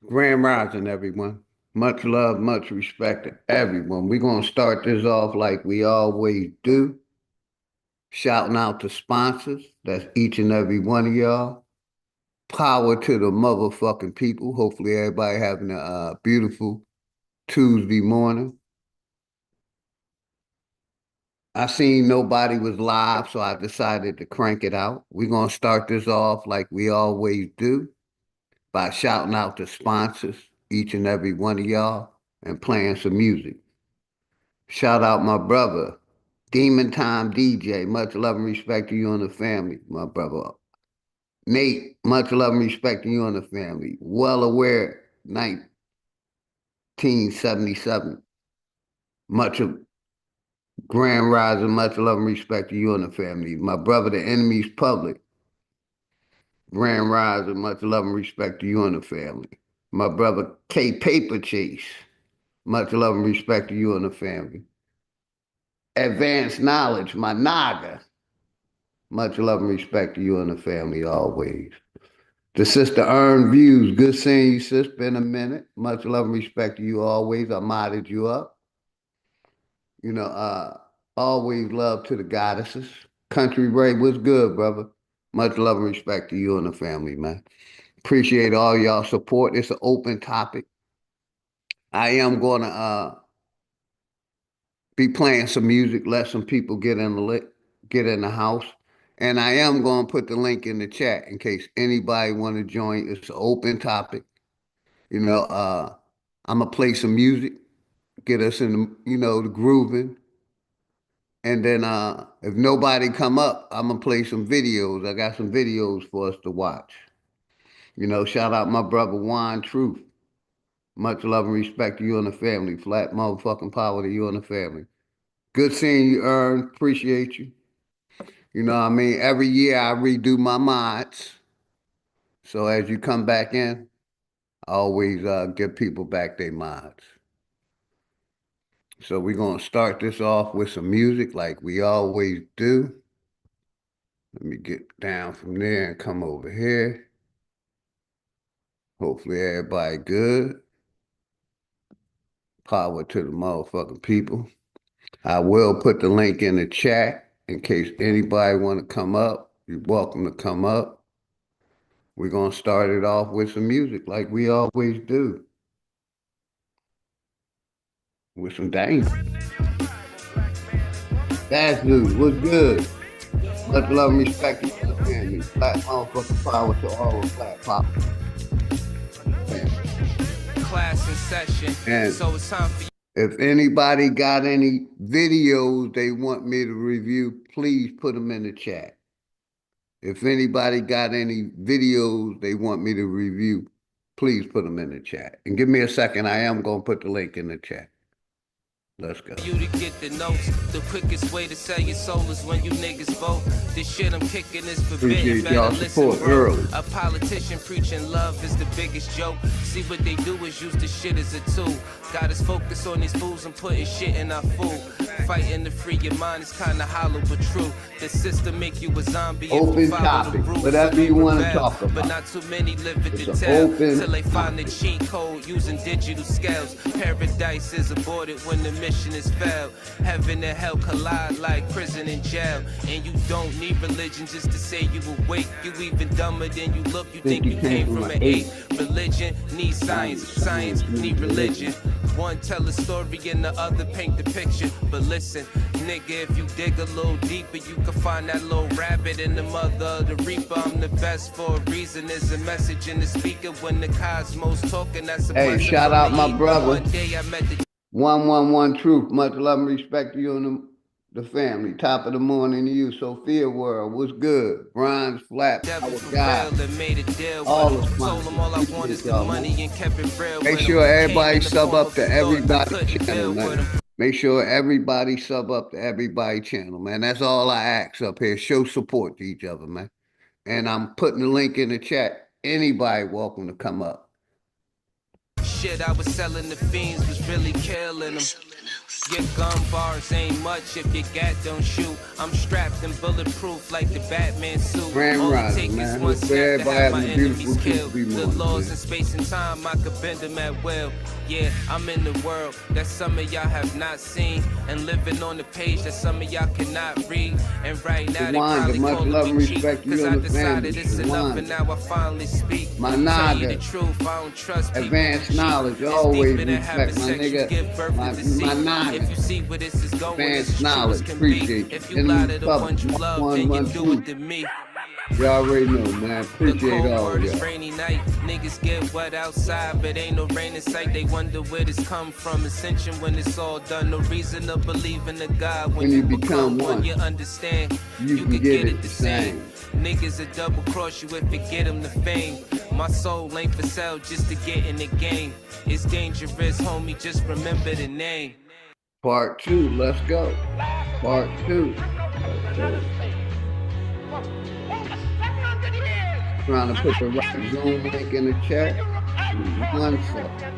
Grand Rising, everyone. Much love, much respect to everyone. We're going to start this off like we always do, shouting out to sponsors. That's each and every one of y'all. Power to the motherfucking people. Hopefully, everybody having a beautiful Tuesday morning. I seen nobody was live, so I decided to crank it out. We're going to start this off like we always do by shouting out to sponsors, each and every one of y'all, and playing some music. Shout out my brother, Demon Time DJ. Much love and respect to you and the family, my brother. Nate, much love and respect to you and the family. Well aware, 1977. Much of Grand Rising, much love and respect to you and the family. My brother, the enemy's public. Grand Rising, much love and respect to you and the family. My brother, K Paper Chase. Much love and respect to you and the family. Advanced Knowledge, my Naga. Much love and respect to you and the family always. The sister Earn Views, good seeing you, sis. Been a minute. Much love and respect to you always. I modded you up. You know, always love to the goddesses. Country Ray, what's good, brother? Much love and respect to you and the family, man. Appreciate all y'all support. It's an open topic. I am gonna be playing some music, let some people get in the house. And I am going to put the link in the chat in case anybody want to join. It's an open topic. You know, I'm gonna play some music, get us in the grooving. And then if nobody come up, I'm gonna play some videos. I got some videos for us to watch. Shout out my brother Juan Truth. Much love and respect to you and the family. Flat motherfucking power to you and the family. Good seeing you, Ern. Appreciate you. You know what I mean? Every year I redo my mods. So as you come back in, I always give people back their mods. So we're going to start this off with some music like we always do. Let me get down from there and come over here. Hopefully everybody good. Power to the motherfucking people. I will put the link in the chat in case anybody want to come up. You're welcome to come up. We're going to start it off with some music like we always do. With some danger. That's dude, what's good? Much love and respect to the family. Black motherfucking power to all the black pop. Class in session. And so it's time for if anybody got any videos they want me to review, please put them in the chat. If anybody got any videos they want me to review, please put them in the chat. And give me a second. I am going to put the link in the chat. Let's go. You to get the notes. The quickest way to sell your soul is when you niggas vote. This shit I'm kicking is forbidden. Appreciate y'all support early. A politician preaching love is the biggest joke. See what they do is use the shit as a tool. Got us focused on these fools and putting shit in our food. Fighting to free your mind is kinda hollow but true. The system make you a zombie. Open topic, whatever you want to talk about. But not too many live it to tell. Till they find the cheat code using digital scales. Paradise is aborted when the mission is failed. Heaven and hell collide like prison and jail. And you don't need religion just to say you awake. You even dumber than you look. You think you came from an ape. Religion needs science. Science need religion. One tell a story and the other paint the picture. But listen, nigga, if you dig a little deeper, you can find that little rabbit in the mother of the reaper. I'm the best for a reason. There's a message in the speaker when the cosmos talking. That's a hey, shout out my brother. One day I met the 111 Truth. Much love and respect to you and the family. Top of the morning to you. Sophia World, what's good? Brian's Flat, our guy. All the sponsors. Make sure everybody sub up to everybody's channel, man. Make sure everybody sub up to everybody's channel, man. That's all I ask up here. Show support to each other, man. And I'm putting the link in the chat. Anybody welcome to come up. shit I was selling the fiends was really killing them. Your gun bars ain't much if your gat don't shoot. I'm strapped and bulletproof like the Batman suit. All it takes is one snap to have my enemies killed. The laws in space and time, I could bend them at will. Yeah, I'm in the world that some of y'all have not seen, and living on the page that some of y'all cannot read. And right now they probably calling me cheap, cause I decided it's enough and now I finally speak. My Tell you nigga, the truth, I don't trust people. advanced knowledge, always respect my nigga. My nigga. If you see where this is going, advanced knowledge, appreciate you. if you lie to the ones you love, then you do it to me. You already know, man. Appreciate all of It's y'all. rainy night, niggas get wet outside, but ain't no rain in sight. They wonder where this come from. Ascension when it's all done. No reason to believe in a God. When you become one, you understand. You can get it the same. Niggas will double cross you if you get them the fame. My soul ain't for sale just to get in the game. It's dangerous, homie, just remember the name. Part 2, let's go. Part 2. Let's go. Trying to put the right Zoom link in the chat. 1 second.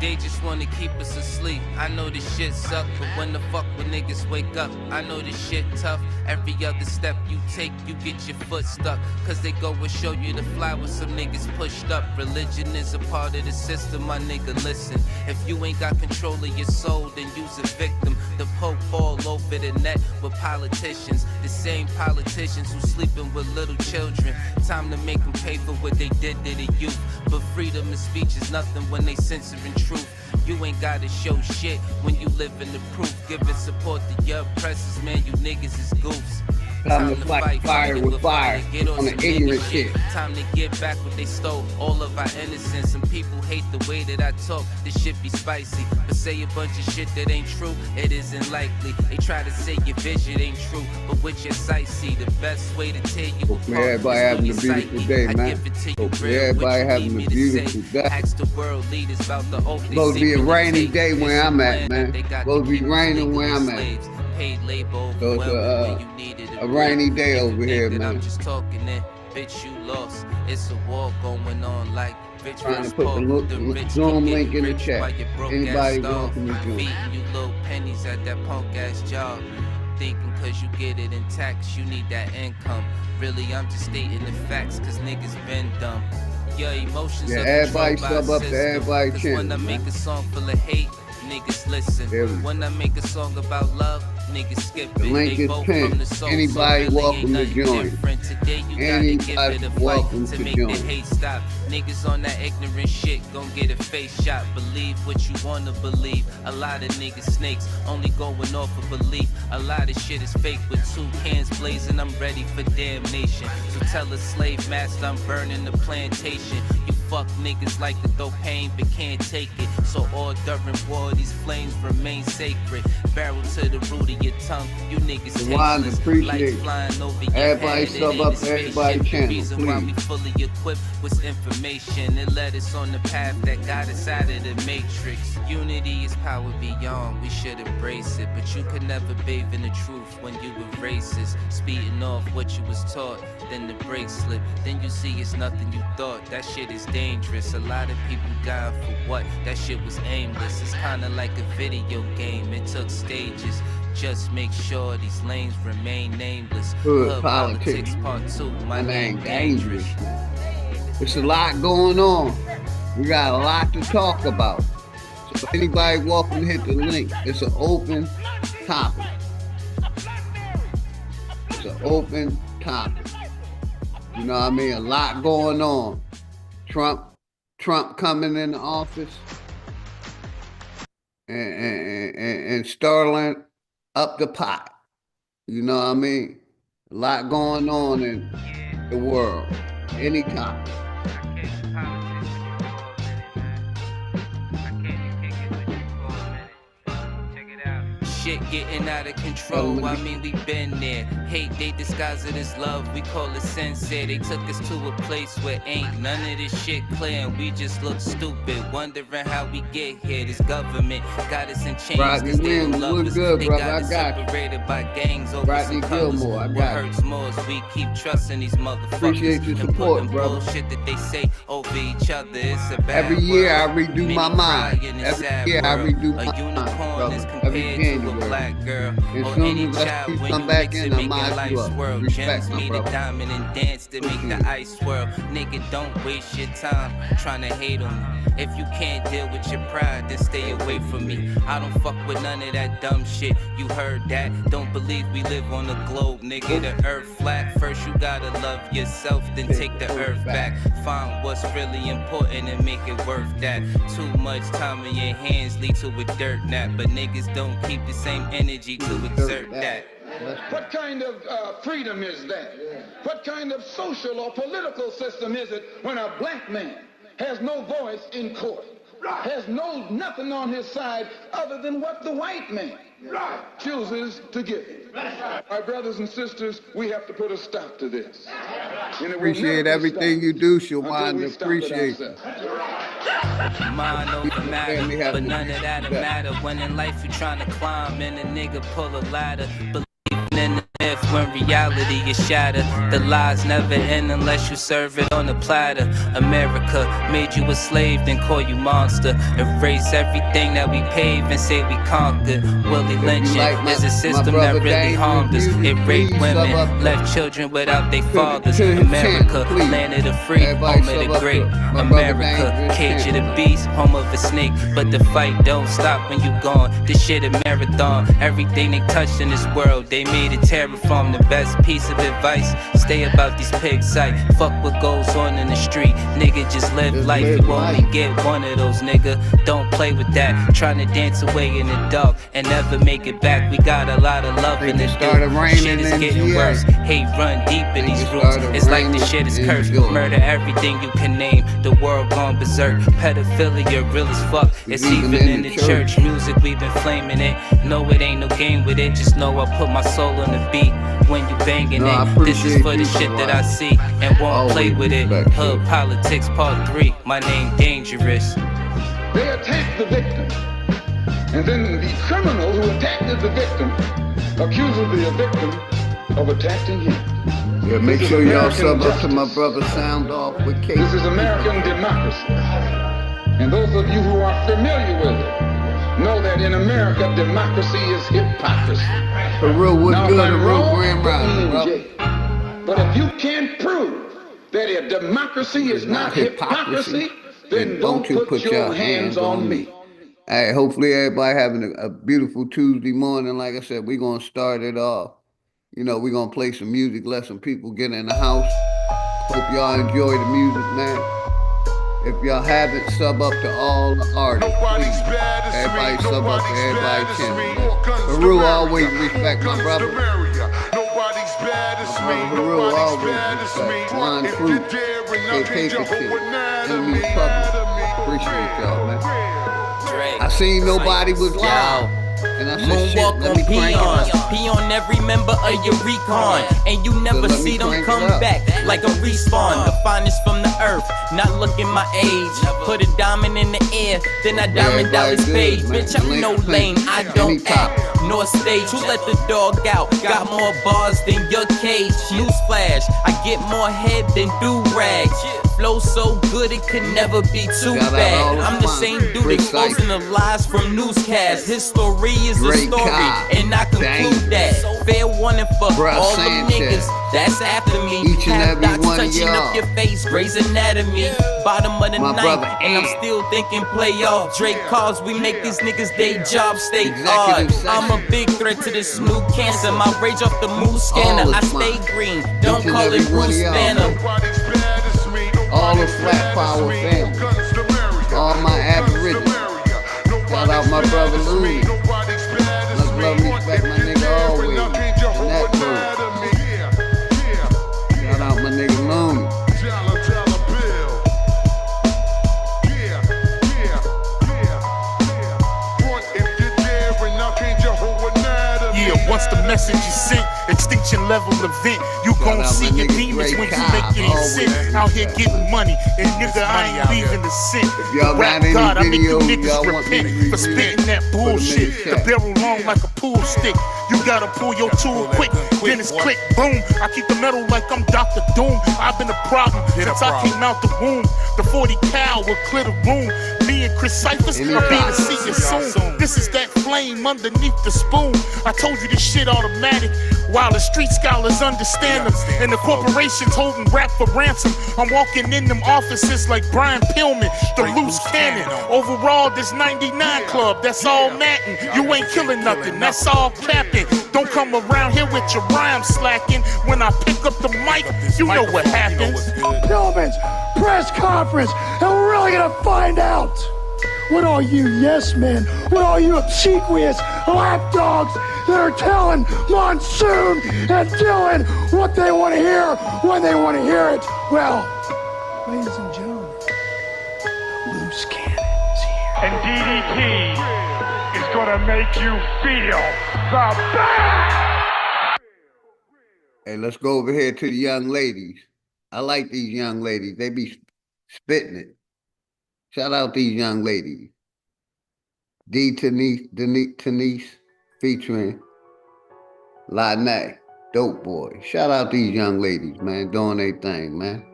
They just wanna keep us asleep. I know this shit suck, but when the fuck when niggas wake up, I know this shit tough. Every other step you take, you get your foot stuck. Cause they go and show you the fly with some niggas pushed up. Religion is a part of the system, my nigga, listen. If you ain't got control of your soul, then you's a victim. The Pope all over the net with politicians. The same politicians who sleeping with little children. Time to make them pay for what they did to the youth. But freedom of speech is nothing when they censoring truth. You ain't gotta show shit when you live in the proof. Giving support to your oppressors, man, you niggas is goofs. Time to fight fire with fire on the ignorant shit. Time to get back what they stole, all of our innocence. Some people hate the way that I talk, this shit be spicy. But say a bunch of shit that ain't true, it isn't likely. They try to say your vision ain't true, but with your sight see, the best way to tear you apart everybody having a beautiful day, man. Everybody having a beautiful day. Ask the world leaders about the oath they Supposed to be a rainy take. day where I'm at, man. Supposed to be raining where I'm at. Paid labor So it's when you needed a rainy day If you over think here, that man. I'm just talking it, bitch, you lost. It's a war going on like rich Trying to versus put poor. the rich Zoom keep link getting in the rich chat. while your broke Anybody ass starve. welcome to join. Feeding you little pennies at that punk ass job. Thinking cause you get it in tax, you need that income. Really, I'm just stating the facts cause niggas been dumb. Your emotions Yeah, are everybody controlled sub by up to system. everybody Cause channel, when I make man. a song full of hate, niggas listen. There we go. When I make a song about love, niggas skip The it. link They is both pinned. from the soul, Anybody so really welcome ain't to nothing join. different. Today you gotta give Anybody it a fight welcome to to make join. the hate stop. Niggas on that ignorant shit gon' get a face shot. Believe what you wanna believe. A lot of niggas snakes, only going off of belief. A lot of shit is fake with 2 cans blazing. I'm ready for damnation. So tell a slave master I'm burning the plantation. You fuck niggas like to throw pain but can't take it. So all during war these flames remain sacred. Barrel to the root of your tongue. You niggas Wanda, tasteless. appreciate Lights you. flying over your Everybody head. sub It ain't up a to everybody's spaceship. The channel, reason why we please. fully equipped with information. It led us on the path that got us out of the matrix. Unity is power beyond, we should embrace it. But you could never bathe in the truth when you were racist. Speeding off what you was taught, then the brakes slip. Then you see it's nothing you thought, that shit is dangerous. A lot of people died for what? That shit was aimless. It's kinda like a video game, it took stages. Just make sure these lanes remain nameless. Hood politics. Part 2, My name dangerous. There's a lot going on. We got a lot to talk about. So anybody welcome to hit the link. It's an open topic. It's an open topic. You know what I mean? A lot going on. Trump coming in the office and Sterling up the pot. You know what I mean? A lot going on in the world. Any topic. shit getting out of control. I mean, we been there. Hate, they disguise it as love. We call it sincere. They took us to a place where ain't none of this shit clear. And we just look stupid, wondering how we get here. This government got us in chains because they don't love us. They got us separated by gangs over some colors. What hurts more is we keep trusting these motherfuckers. Appreciate your support, bro. Bullshit that they say over each other. It's a bad every year I world. redo my mind. Every year I redo my mind. A unicorn brother. is compared to a black girl. Or any child when you mix it, make your life swirl. Gems need a diamond and dance to make the ice swirl. Nigga, don't waste your time trying to hate on me. If you can't deal with your pride, then stay away from me. I don't fuck with none of that dumb shit. You heard that? Don't believe we live on the globe, nigga. The earth flat. First you gotta love yourself, then take the earth back. Find what's really important and make it worth that. Too much time in your hands lead to a dirt nap, but niggas don't keep the same energy to exert that. What kind of freedom is that? What kind of social or political system is it when a black man has no voice in court, has nothing on his side other than what the white man chooses to give him? My brothers and sisters, we have to put a stop to this. Appreciate everything you do, Shawanda. Appreciate it. Mind over matter, but none of that'll matter when in life you're trying to climb and a nigga pull a ladder. In the myth when reality is shattered. The lies never end unless you serve it on a platter. America made you a slave, then call you monster. Erase everything that we paved and say we conquered. Willie lynching is a system that really harmed us. It raped women, left children without their fathers. America, land of the free, home of the great. America, cage of the beast, home of the snake. But the fight don't stop when you gone. This shit a marathon. Everything they touched in this world, they made it terraform. The best piece of advice, stay about these pigs sight. Fuck what goes on in the street, nigga, just live life. You only get one of those, nigga. Don't play with that. Trying to dance away in the dark and never make it back. We got a lot of love in this dude. Shit is getting worse. Hate run deep in these roots. It's like the shit is cursed. Murder everything you can name. The world gone berserk. Pedophilia real as fuck. It's even in the church. Music, we've been flaming it. No, it ain't no game with it. Just know I put my soul on the beat when you banging it. This is for the shit that I see and won't play with it. Hood Politics Part 3, my name Dangerous. They attack the victim, and then the criminal who attacked the victim accuses the victim of attacking him. Yeah, make sure y'all sub up to my brother Sound Off with K. This is American democracy. And those of you who are familiar with it know that in America, democracy is hypocrisy. For real, what's now, good, a real wrong, grand rising, bro. But if you can't prove that a democracy is not hypocrisy, then don't you put your hands on me. Hey, hopefully everybody having a beautiful Tuesday morning. Like I said, we're going to start it off. You know, we're going to play some music, let some people get in the house. Hope y'all enjoy the music, man. If y'all haven't, sub up to all the artists, please. Everybody sub up to everybody's channel. Haru always respect my brother. Nobody's bad as me. Haru always respect. Juan Fruit, KK Enemy Public. Appreciate y'all, man. I seen nobody was loud. And I said, shit, let me crank it up. Pee on every member of your recon, and you never see them come back like a respawn. The finest from the earth, not looking my age. Put a diamond in the air, then I diamond out his page. Bitch, I'm no lame, I don't act nor stage. Who let the dog out? Got more bars than your cage. Newsflash, I get more head than do-rags. Flow so good it could never be too bad. I'm the same dude exposing the lies from newscasts. His story is a story, and I conclude that. Fair warning for all them niggas that's after me. Each and every one of touching up your face, Grey's Anatomy. Bottom of the ninth, and I'm still thinking playoff. Drake calls, we make these niggas day job stay hard. I'm a big threat to this new cancer. My rage off the mood scanner. I stay green, don't call it Bruce Banner. All the Flat Power family, all my Aborigines. Shout out my brother Louie. Much love and respect my nigga always. And that dude. Shout out my nigga Looney. If you're there and I can't Jehovah once the message is sent, extinction level event. You gon' see your demons when you make it sin. Out here getting money, and nigga, I ain't leaving the sin. Rap God, I make you niggas repent for spitting that bullshit. The barrel long like a pool stick. You gotta pull your tool quick, then it's click, boom. I keep the metal like I'm Dr. Doom. I've been a problem since I came out the womb. The 40 cal will clear the room. Me and Chris Cyphers are being seeking soon. This is that flame underneath the spoon. I told you this shit automatic, while the street scholars understand them, and the corporations holding rap for ransom. I'm walking in them offices like Brian Pillman, the loose cannon. Overall, this 99 club, that's all matting. You ain't killing nothing, that's all capping. Don't come around here with your rhymes slacking. When I pick up the mic, you know what happens. Pillman's press conference, and we're really gonna find out what all you yes men, what all you obsequious lapdogs that are telling Monsoon and Dylan what they want to hear when they want to hear it. Well, ladies and gentlemen, loose cannons here. And DDT is gonna make you feel the best. Hey, let's go over here to the young ladies. I like these young ladies. They be spitting it. Shout out these young ladies. Denise featuring Lynette, Dope Boy. Shout out these young ladies, man, doing their thing, man.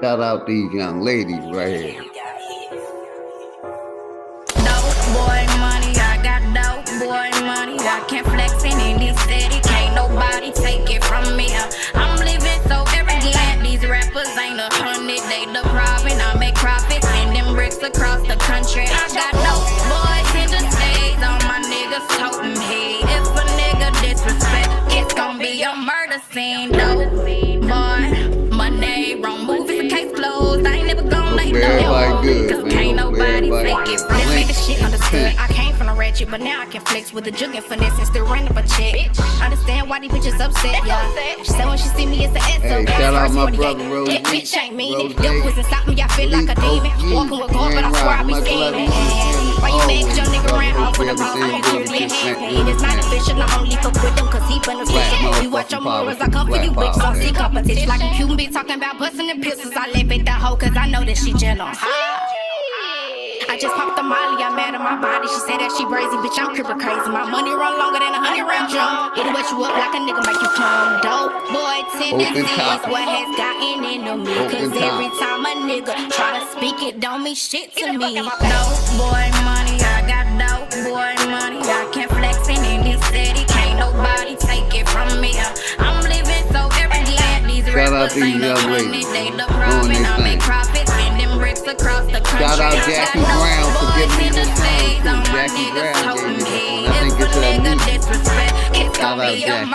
Shout out these young ladies right here. Dope boy money, I got dope boy money. I can't flex in this city, can't nobody take it from me. I'm living so arrogant, these rappers ain't 100, they the problem. I make profits, send them bricks across the country. I got dope boys in the States, all my niggas toting me. If a nigga disrespect, it's gonna be a murder scene. Dope boy, money, wrong move, it's a case closed. I ain't never gonna let no, cause can't nobody take it. Let's make the shit understood. I came from a ratchet, but now I can flex with a jug and finesse and still run up a check. Understand why these bitches upset, yeah. She said when she see me, it's an SO. Hey, shout out my brother Rose. That bitch ain't mean it. Them was inside me, I feel like a demon. Walking with God, but I swear I be scheming. Why you mad cause your nigga ran off with the wrong I'm clearly a handpaid. It's not official, I only fuck with them cause he beneficial. You watch your morals, I come for you bitches. Don't see competition like a Cuban bitch talking about busting the pistols. I laugh at that hoe cause I know that she gentle. I just popped the molly, I'm mad at my body. She said that she brazy, bitch, I'm cripple crazy. My money run longer than 100 round drum. It'll wet you up like a nigga, make you come. Dope boy tendencies, what has gotten into me? Cause every time a nigga try to speak it, don't mean shit to me. Dope boy money, I got dope boy money. I can't flex in this city, can't nobody take it from me. I'm living so arrogant, these rappers ain't 100, they the problem. I make profits, send them bricks across the country. Shout out Jackie Brown for giving me this song too. Jackie Brown gave me this one. I think it's a music. Shout out Jackie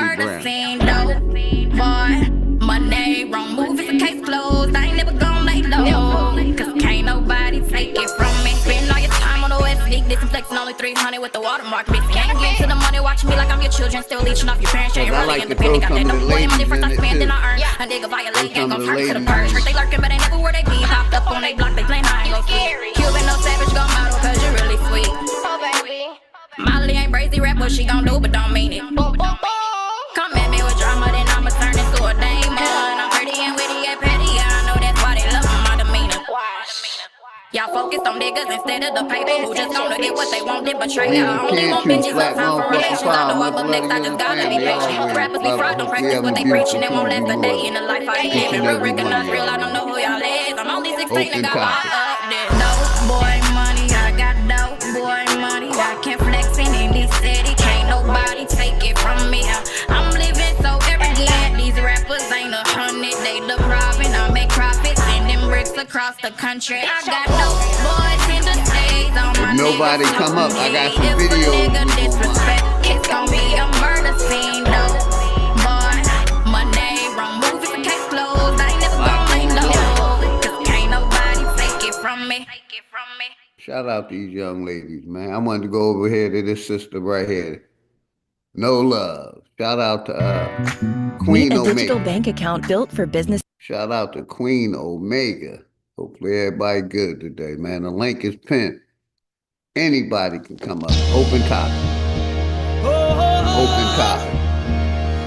Brown. Boy, money, wrong move, it's a case closed. I ain't never gonna lay low, cause can't nobody take it from me. Spend all your time on the West League, this flexing only 300 with the watermark missing. Can't get to the money, watching me like I'm your children, still leeching off your parents. You're really independent, got that dope boy in my difference, I spend and I earn. A nigga violate, ain't gon' turn to the purge. They lurking, but they never where they be. Popped up on they block, they playin' I ain't gon' sleep. Cuban, no savage, gon' model, cause you're really sweet. Oh, baby. Molly ain't brazy rap, what she gon' do, but don't mean it. Boom, boom, boom. Come at me with drama, then I'ma turn into a demon. I'm pretty and witty and petty, yeah, I know that's why they love my demeanor. Y'all focused on niggas instead of the paper, who just gonna get what they want, then betray y'all. Only want bitches up time for relations. I know I'm up next, I just gotta be patient. Rappers be fraud, don't practice what they preaching. They won't last a day in the life I ain't living. Real recognize real, I don't know who y'all is. I'm only 16 and got my up there. Dope boy money, I got dope boy money. I can't flex in this city, can't nobody take it from me. I'm living so arrogant, these rappers ain't 100, they the problem. I make profits, send them bricks across the country. I got dope boys in the States, all my if nobody come up, I got some videos. It's gonna be a murder scene, dope boy. Money, wrong move, it's a case closed. I ain't never gonna lay low, cause can't nobody take it from me. Shout out these young ladies, man. I wanted to go over here to this sister right here. No Love. Shout out to Queen Omega. A digital bank account built for business. Shout out to Queen Omega. Hopefully everybody good today, man. The link is pinned. Anybody can come up. Open topic. Open topic.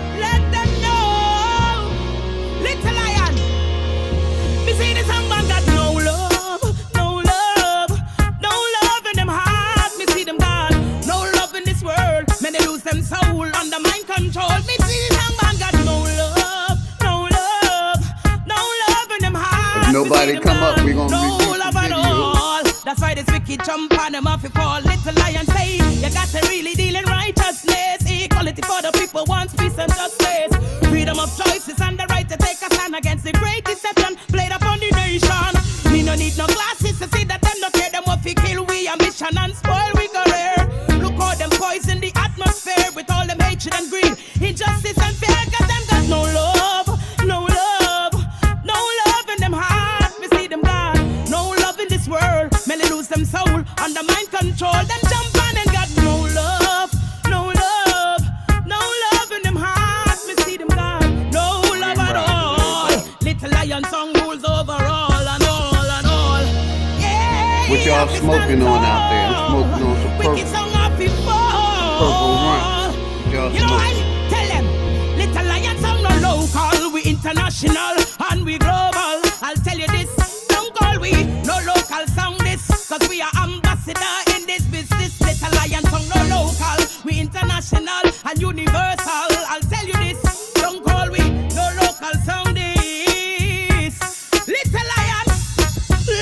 Let them know. Little lion. Me see this young man got no love, no love, no love in them heart. Me see them gone. No love in this world. Many lose them soul under mind control. Me see this young man got no love, no love, no love in them heart. If nobody come up, we gonna no love at all. That's why this wicked jump on them off it fall. Little lion say, you got to really deal in righteousness. Equality for the people wants peace and justice. Freedom of choices and the right to take a stand against the great deception played upon the nation. Me no need no glasses to see that them no care them what we kill we ambition and spoil we career. Look how them poison the atmosphere with all them hatred and greed, injustice and fear. Cause them got no love, no love, no love in them heart. We see them gone. No love in this world. Many lose them soul under mind control. Them jump on and got no love, no love, no love in them heart. Me see them gone. No love at all. Little lion song rules over all and all and all. Yeah. What y'all smoking on out there? I'm smoking on some purple. Wicked song off before. Purple run. Y'all You know what? smoking. Tell them. Little lion song no local. We international and we global. I'll tell you this. Don't call we no local song this. Cause we are ambassador in this business. Little lion song no local. We international and universal. I'll tell you this. Don't call we no local song this. Little lion,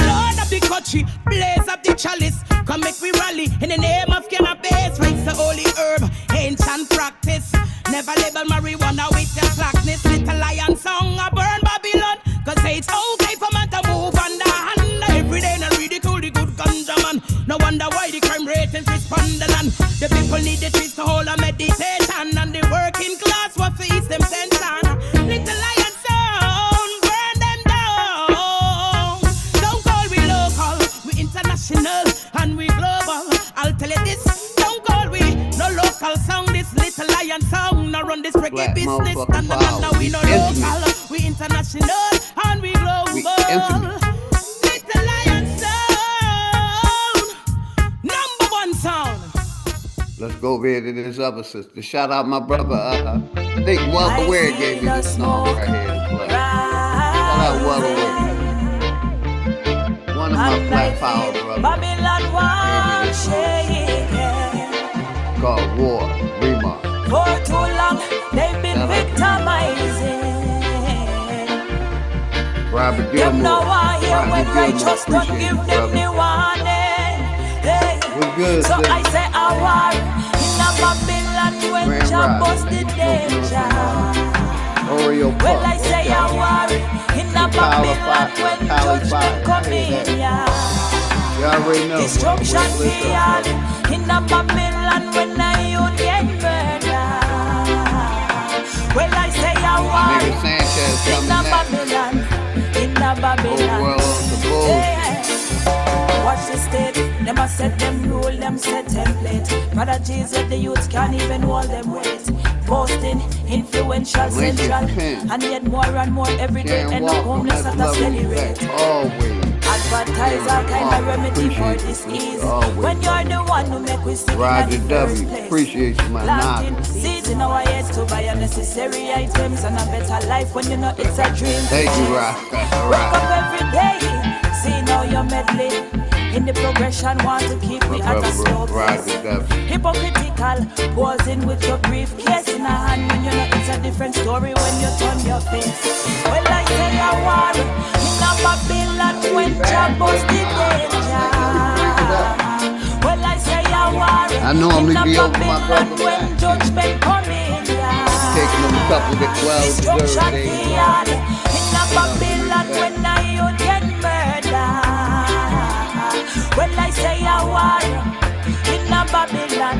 Lord of the country, blaze up the chalice. Come make we rally in the name of cannabis. Rinse the holy herb, ancient practice. Never label marijuana with your slackness. Little lion song, I burn Babylon. Cause say it's okay for man to move under hand. Every day and ridicule the good ganja man. No wonder why the crime ratings respond the land. The people need the trees to hold a meditation. And the working class will face them tension. Little lion sound, burn them down. Don't call we local, we international and we global. I'll tell you this, don't call we no local song. This little lion song, now run this reggae Black business. motherfucking And power. we no Intimate. local, we international and we global. We intimate. Little lion sound, number one sound. Let's go over here to this other sister. Shout out my brother. I think Wubba Ware gave me this song right here to play. Shout out Wubba Ware. One of my Black Power brothers. Babylon one shaking. Called War Remark. For too long they've been victimizing. Robert Them Gilmore. now I hear Rodney when Gilmore, righteous don't appreciate give you, them brother. the warning. Hey. What's good, So sis? I say a war in a Babylon when Grand Jah Rise. bust the danger. Oreo Puff. Well I say a war in a Babylon when judgment come in. You already know. Destruction What's up? beyond in a Babylon when I youth get murdered. Well I say a war Nigga Sanchez in coming a next. Babylon, in a Babylon. World of the Bulls. Yeah. Watch the state, them a set them rule, them set template. Brother Jesus, the youths can't even hold them weight. Posting, influential, Lincoln central, Pen. and yet more and more every day. Can't End walk up homeless much at a love steady and rate. respect. Always. Advertise all kind of remedy for Appreciate disease. you. Always. When you're the one who make we sick in Roger the first W. place. Appreciate you, my Planting knock. seeds in our heads to buy unnecessary items and a better life when you know it's a dream. Thank you, Rock. Wake up every day, see now you're meddling in the progression, want to keep me at a slow pace. Roger W. Hypocritical, posing with your briefcase in a hand when you know it's a different story when you turn your face. Well, I say a war in a Babylon when Jah bust the danger. Well, I say a war I normally in a be over my Babylon brother, when man. judgment come in. Taking them a couple of well-deserved Destruction days. beyond in a Babylon when I you get murdered. When I say a war in a Babylon,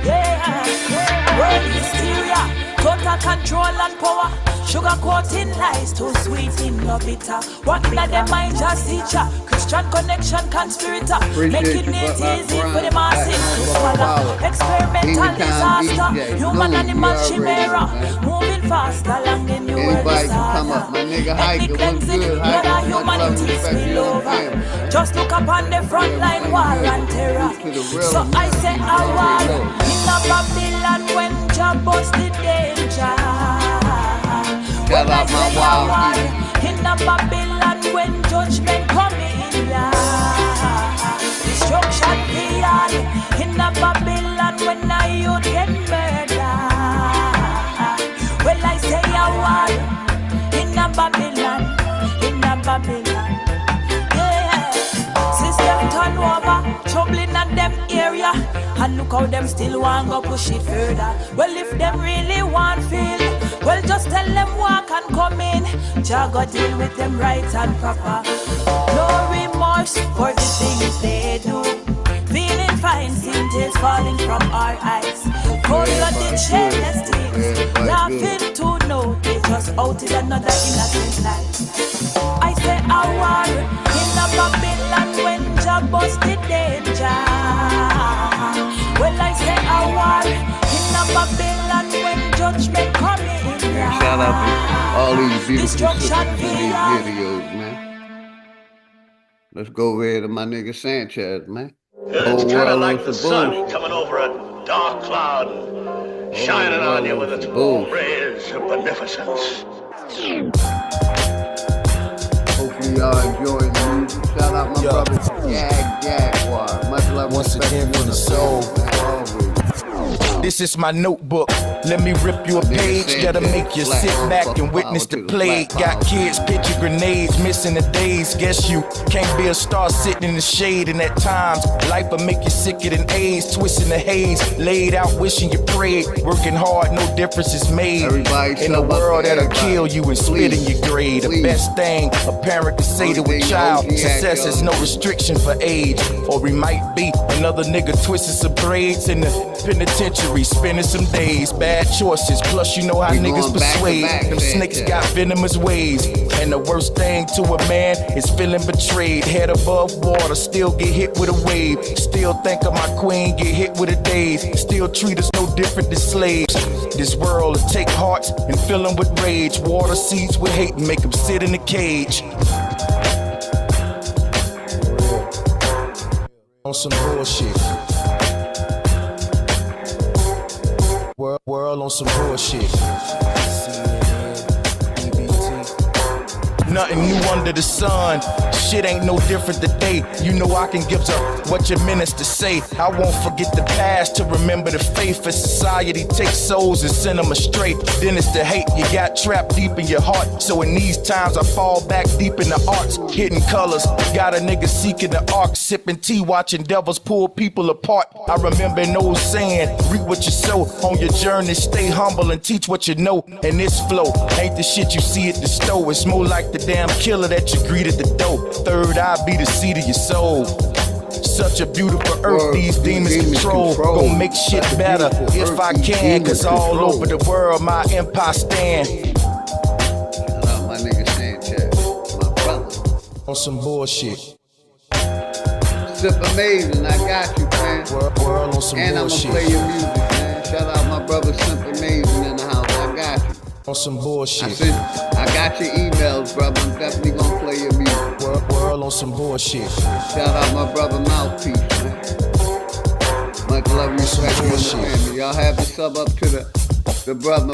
yeah. World hysteria, total control and power. Sugar coating lies, too sweet in no bitter. What in them mind just teacher? Christian connection conspirator. Making it easy for the masses to swallow. Experimental disaster, human animal chimera. Moving fast along the new world Anybody can come up. My nigga Hiker, what's good? blood Hiker, of much love and humanity respect to spill your over. family. Just look up on the front line, war and terror. to the real So I America. say I want in a Babylon when Jah bust the danger. Shout out my wild in a Babylon when judgment coming, yeah. Destruction beyond in a Babylon when a youth get murdered. Well, I say I want in a Babylon, yeah. System turn over, troubling at them area, and look how them still want go push it further. Well, if them really want feel, well, just tell them walk and come in. Jah go deal with them right and proper. No remorse for the things they do. Feeling fine, seeing tears falling from our eyes. Cold-blooded, shameless things, laughing to know they just outed another innocent life. I say I war in a Babylon when Jah bust the danger. Well, I say I war in a Babylon when judgment coming. Yeah, shout out to all these beautiful sisters in these videos, man. Let's go over here to my nigga Sanchez, man. It's kind of like the sun coming over a dark cloud and shining on you with its warm rays of beneficence. Hopefully y'all enjoying the music. Shout out my brother Jaguar. Much love once again for the soul. This is my notebook. Let me rip you a page that'll make you sit back and witness the plague. Got kids pitching grenades, missing the days. Guess you can't be a star sitting in the shade. And at times, life will make you sicker than AIDS. Twisting the haze, laid out wishing you prayed. Working hard, no difference is made. In a world that'll kill you and spit in your grave. The best thing a parent can say to a child, success is no restriction for age. Or we might be another nigga twisting some braids in the penitentiary, spending some days. Bad choices, plus you know how niggas persuade. Them snakes got venomous ways. And the worst thing to a man is feeling betrayed. Head above water, still get hit with a wave. Still think of my queen, get hit with a daze. Still treat us no different than slaves. This world will take hearts and fill them with rage. Water seeds with hate and make them sit in a cage. On some bullshit. World on some bullshit. Nothing new under the sun. Shit ain't no different today. You know I can give up what your ministers say. I won't forget the past to remember the faith. As society takes souls and send them astray, then it's the hate you got trapped deep in your heart. So in these times I fall back deep in the arts, hidden colors. Got a nigga seeking the ark, sipping tea, watching devils pull people apart. I remember an old saying, reap what you sow. On your journey, stay humble and teach what you know. And this flow ain't the shit you see at the store. It's more like the damn killer that you greet at the door. Third eye be the seat of your soul. Such a beautiful earth these demons control. Gon' make shit better if I can, cause all over the world my empire stand. Shout out my nigga Sanchez, my brother. On some bullshit. Sip amazing, I got you, man. World on some and bullshit. I'ma play your music, man. Shout out my brother Sip Amazing in the house, I got you. On some bullshit. I got your emails, brother. I'm definitely gonna play your music. World on some bullshit. Shout out my brother Mouthpiece, man. Much love and respect to the family. Y'all have to sub up to the brother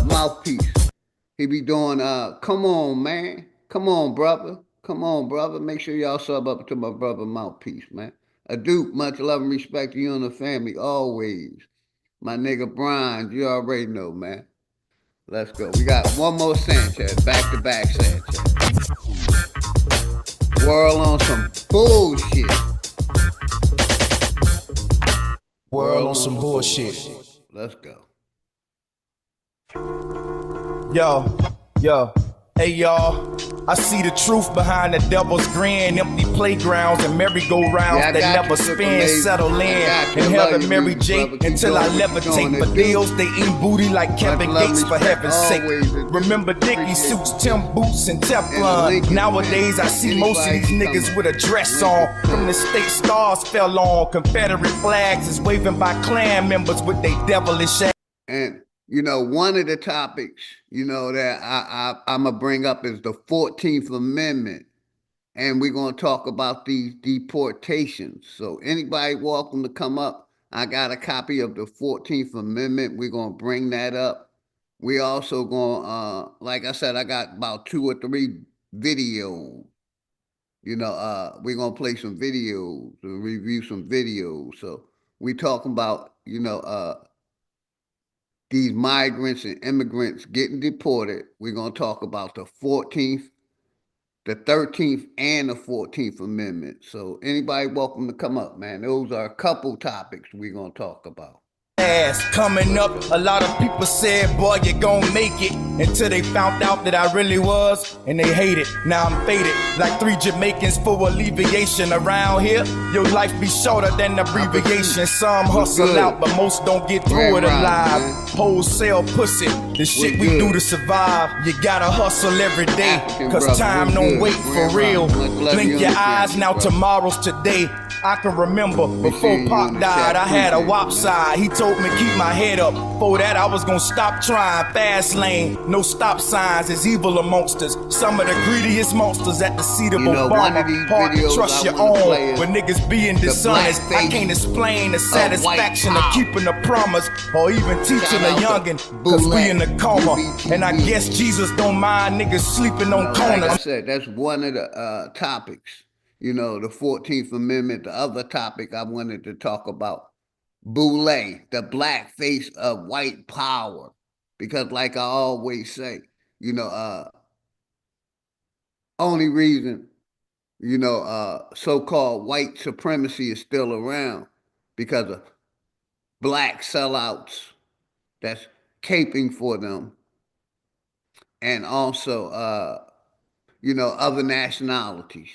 Mouthpiece. He be doing come on, man. Come on, brother. Come on, brother. Make sure y'all sub up to my brother Mouthpiece, man. A Duke, much love and respect to you and the family, always. My nigga Brian, you already know, man. Let's go. We got one more Sanchez, back-to-back Sanchez. World on some bullshit. World on some bullshit. Let's go. Yo. Hey y'all, I see the truth behind the devil's grin. Empty playgrounds and merry-go-rounds that never spin. Settle in and heaven Mary J until I levitate. For deals, they eat booty like Kevin Gates, for heaven's sake. Remember Dickie suits, Tim boots, and Teflon. Nowadays, I see most of these niggas with a dress on. From the state stars fell on. Confederate flags is waving by Klan members with they devilish ass. And you know, one of the topics, you know, that I'm going to bring up is the 14th Amendment and we're going to talk about these deportations. So anybody welcome to come up. I got a copy of the 14th Amendment. We're going to bring that up. We also going, like I said, I got about 2 or 3 videos. You know, we're going to play some videos and review some videos. So we talking about, you know, these migrants and immigrants getting deported. We're going to talk about the 14th, the 13th, and the 14th Amendment. So anybody welcome to come up, man. Those are a couple topics we're going to talk about. Coming up, a lot of people said, boy, you gon' make it, until they found out that I really was, and they hate it. Now I'm faded, like 3 Jamaicans for alleviation. Around here, your life be shorter than abbreviation. Some hustle out, but most don't get through it alive. Wholesale pussy, the shit we do to survive. You gotta hustle every day, cause time don't wait for real. Blink your eyes, now tomorrow's today. I can remember before Pop died, I had a WAP side. He told me keep my head up. For that, I was gonna stop trying. Fast lane, no stop signs. There's evil amongst us. Some of the greediest monsters at the seat of Obama. Hard to trust your own when niggas being dishonest. I can't explain the satisfaction of keeping a promise or even teaching a youngin', cause we in the coma. And I guess Jesus don't mind niggas sleeping on corners. Like I said, that's one of the topics. You know, the 14th Amendment. The other topic I wanted to talk about, Boule, the black face of white power. Because like I always say, you know, only reason, you know, so-called white supremacy is still around because of black sellouts that's caping for them. And also, you know, other nationalities.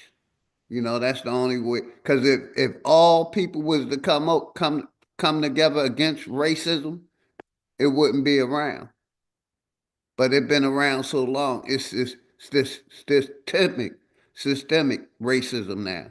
You know, that's the only way. Because if all people was to come together against racism, it wouldn't be around. But it's been around so long. It's this systemic racism now.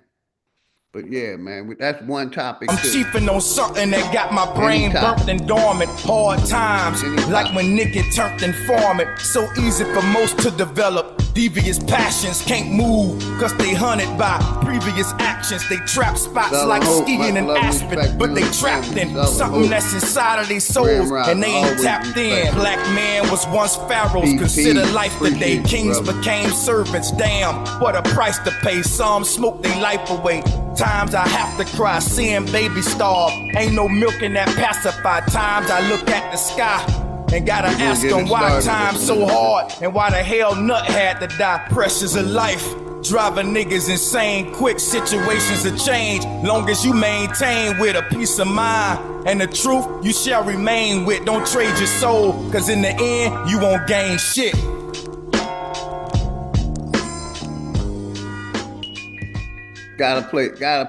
But yeah, man, that's one topic. I'm chiefing on something that got my brain burnt and dormant. Hard times, like when nigga turned informant. So easy for most to develop. Devious passions can't move, cause they hunted by previous actions. They trap spots like skiing and Aspen, but they trapped in something that's inside of their souls, and they ain't tapped in. Black man was once pharaohs, considered life today. Kings became servants, damn, what a price to pay. Some smoke their life away. Times I have to cry, seeing baby starve. Ain't no milk in that pacifier. Times I look at the sky and gotta ask them why time's so hard and why the hell nut had to die. Pressures of life driving niggas insane. Quick situations to change, long as you maintain with a peace of mind. And the truth you shall remain with. Don't trade your soul, cause in the end you won't gain shit. Gotta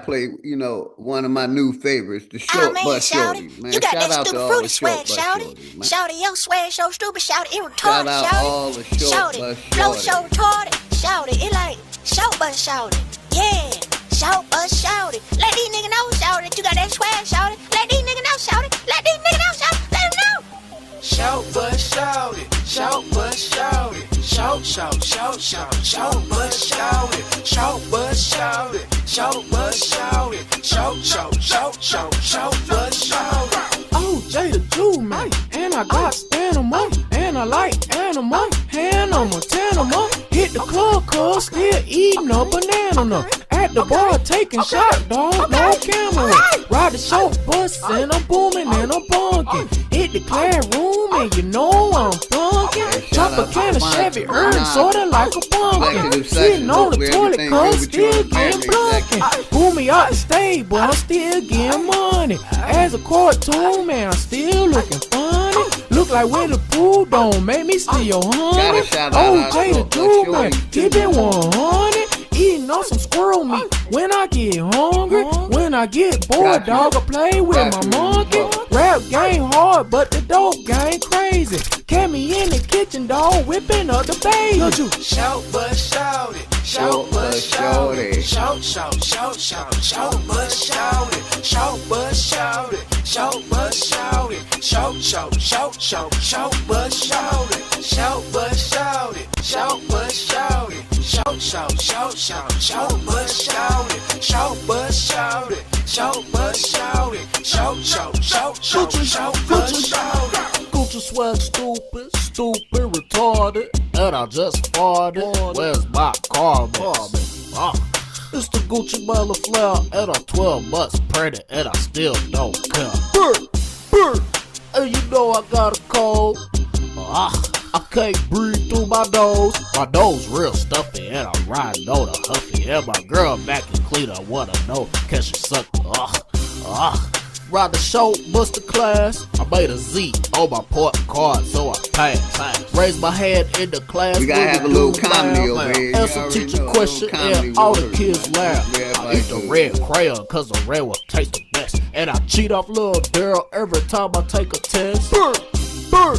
play, you know, one of my new favorites, the short bus shorty. Man, you got shout that out to stupid all fruity the swag, short bus shouty. shorties, Shouty, your swag so stupid, shouty, it retarded, shout out all the short bus flow so retarded, shouty, it like short bus shouty. Yeah, short bus shouty. Let these niggas know, shouty, that you got that swag, shouty. Let these niggas know, shouty. Let these niggas know, shouty. Let them know. Shout but shout it, shout but shout it, shout, shout, shout, shout, shout but shout it, shout but shout it, shout but shout it, shout, shout, shout, shout, shout but shout it. Oh, Jay the Jew, man, and I got stamina, and I like animal, hand on my tanama. Hit the club, cuz still eating a banana nut. At the bar, taking shot, dog, no camera. Ride the short bus, and I'm booming and I'm bunking. Hit the classroom, and you know I'm funkin'. Drop a can of Chevy Earn, sorta like a pumpkin. Sitting on the toilet, cuz still getting blunkin'. Pull me out the stage, but I'm still getting money. As a cartoon, man, I'm still looking funny. Look like Winnie the Pooh, don't make me steal honey. Oh, Jay the Jew, man, keep it 100. Eating on some squirrel meat when I get hungry. When I get bored, dog, I play with my monkey. Rap game hard, but the dope game crazy. Kept me in the kitchen, dog, whipping up the baby. Shout but shout it, shout but shout it, shout, shout, shout, shout, shout but shout it, shout but shout it, shout but shout it, shout, shout, shout, shout, shout but shout it, shout but shout it, shout but shout it, shout, shout, shout, shout, shout, but shout it, shout, but shout it, shout, but shout it, shout, shout, shout, shout, shout, but shout it. Gucci swag stupid, retarded, and I just farted. Where's my carbon? It's the Gucci Miller flare, and I'm 12 months pregnant, and I still don't care. Burr, and you know I got a cold. I can't breathe through my nose. My nose real stuffy, and I'm riding on a huffy. And my girl back and clean, I wanna know, can she suck? Ride the show, bust the class. I made a Z on my port card, so I passed. Raise my hand in the class. We gotta have a little comedy over here. Answer teacher question, and all the kids laugh. I eat the red crayon, cause the red one tastes the best. And I cheat off little Daryl every time I take a test. Burr.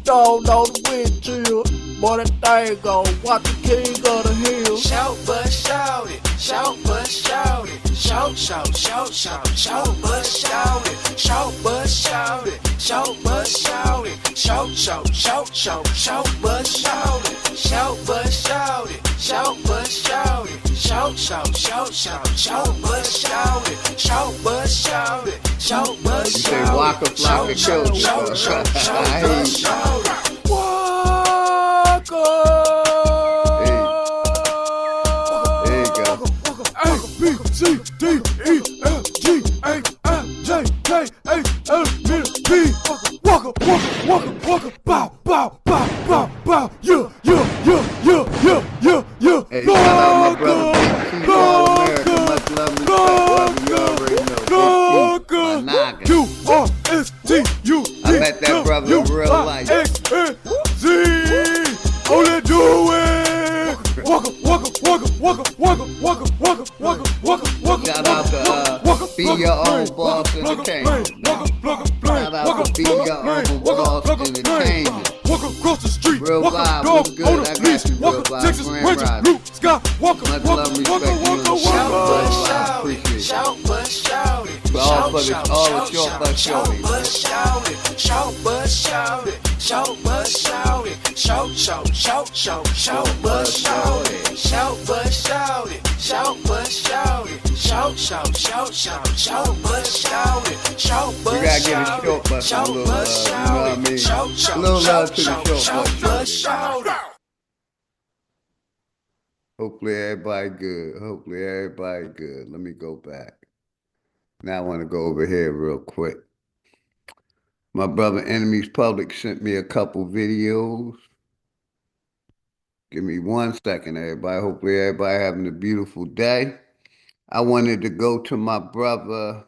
Don't know the wind chill. Boy, that thing gon' watch the king of the hill. Shout, but shout it. Shout, but shout it. Shout, shout, shout, shout, shout, but shout it. Shout, but shout it. Shout, but shout it. Shout, shout, shout, shout, shout, but shout it. Shout, but shout it. Shout, but shout it. Shout, shout, shout, shout, shout, but shout it. Shout, but shout it. Shout, but shout it. Shout, shout, shout, shout, shout, but shout it. Waka. There you go. A, B, C, D, E, F, G, H, I, J, K, L, M, N, P. Waka, bow, bow, bow, bow, bow. Yeah. Hey, shout out my brother, Big T, all America. Much love and respect, brother. You already know. Big T, my noggin. U-R-S-T-U. I met that brother in real life. X-N-Z. Only do it. Waka. Shout out to Be Your Own Boss Entertainment. Shout out to Be Your Own Boss Entertainment. Across the street, Real vibe, what's good? I got you, real vibe. Grand Rise. Much love and respect to you. I appreciate it. Shout, but shout it. All the short but shorty. Shout, but shout it. Shout, but shout it. Shout, but shout it. Shout, shout, shout, shout, shout, but shout it. Shout, but shout it. Shout, but shout it. Shout, shout, shout, shout, shout, but shout it. Shout, but shout it. Shout, but shout it. Shout, shout, shout, but shout it. Hopefully everybody good. Let me go back. Now I want to go over here real quick. My brother Enemies Public sent me a couple videos. Give me 1 second, everybody. Hopefully everybody having a beautiful day. I wanted to go to my brother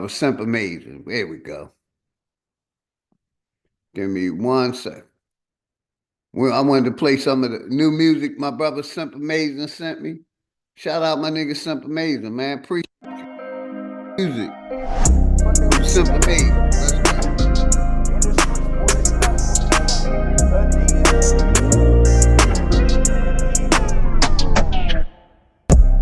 Simp Amazing. There we go. Give me 1 second. Well, I wanted to play some of the new music my brother Simp Amazing sent me. Shout out my nigga Simp Amazing, man. Appreciate music. Simp Amazing. Let's go.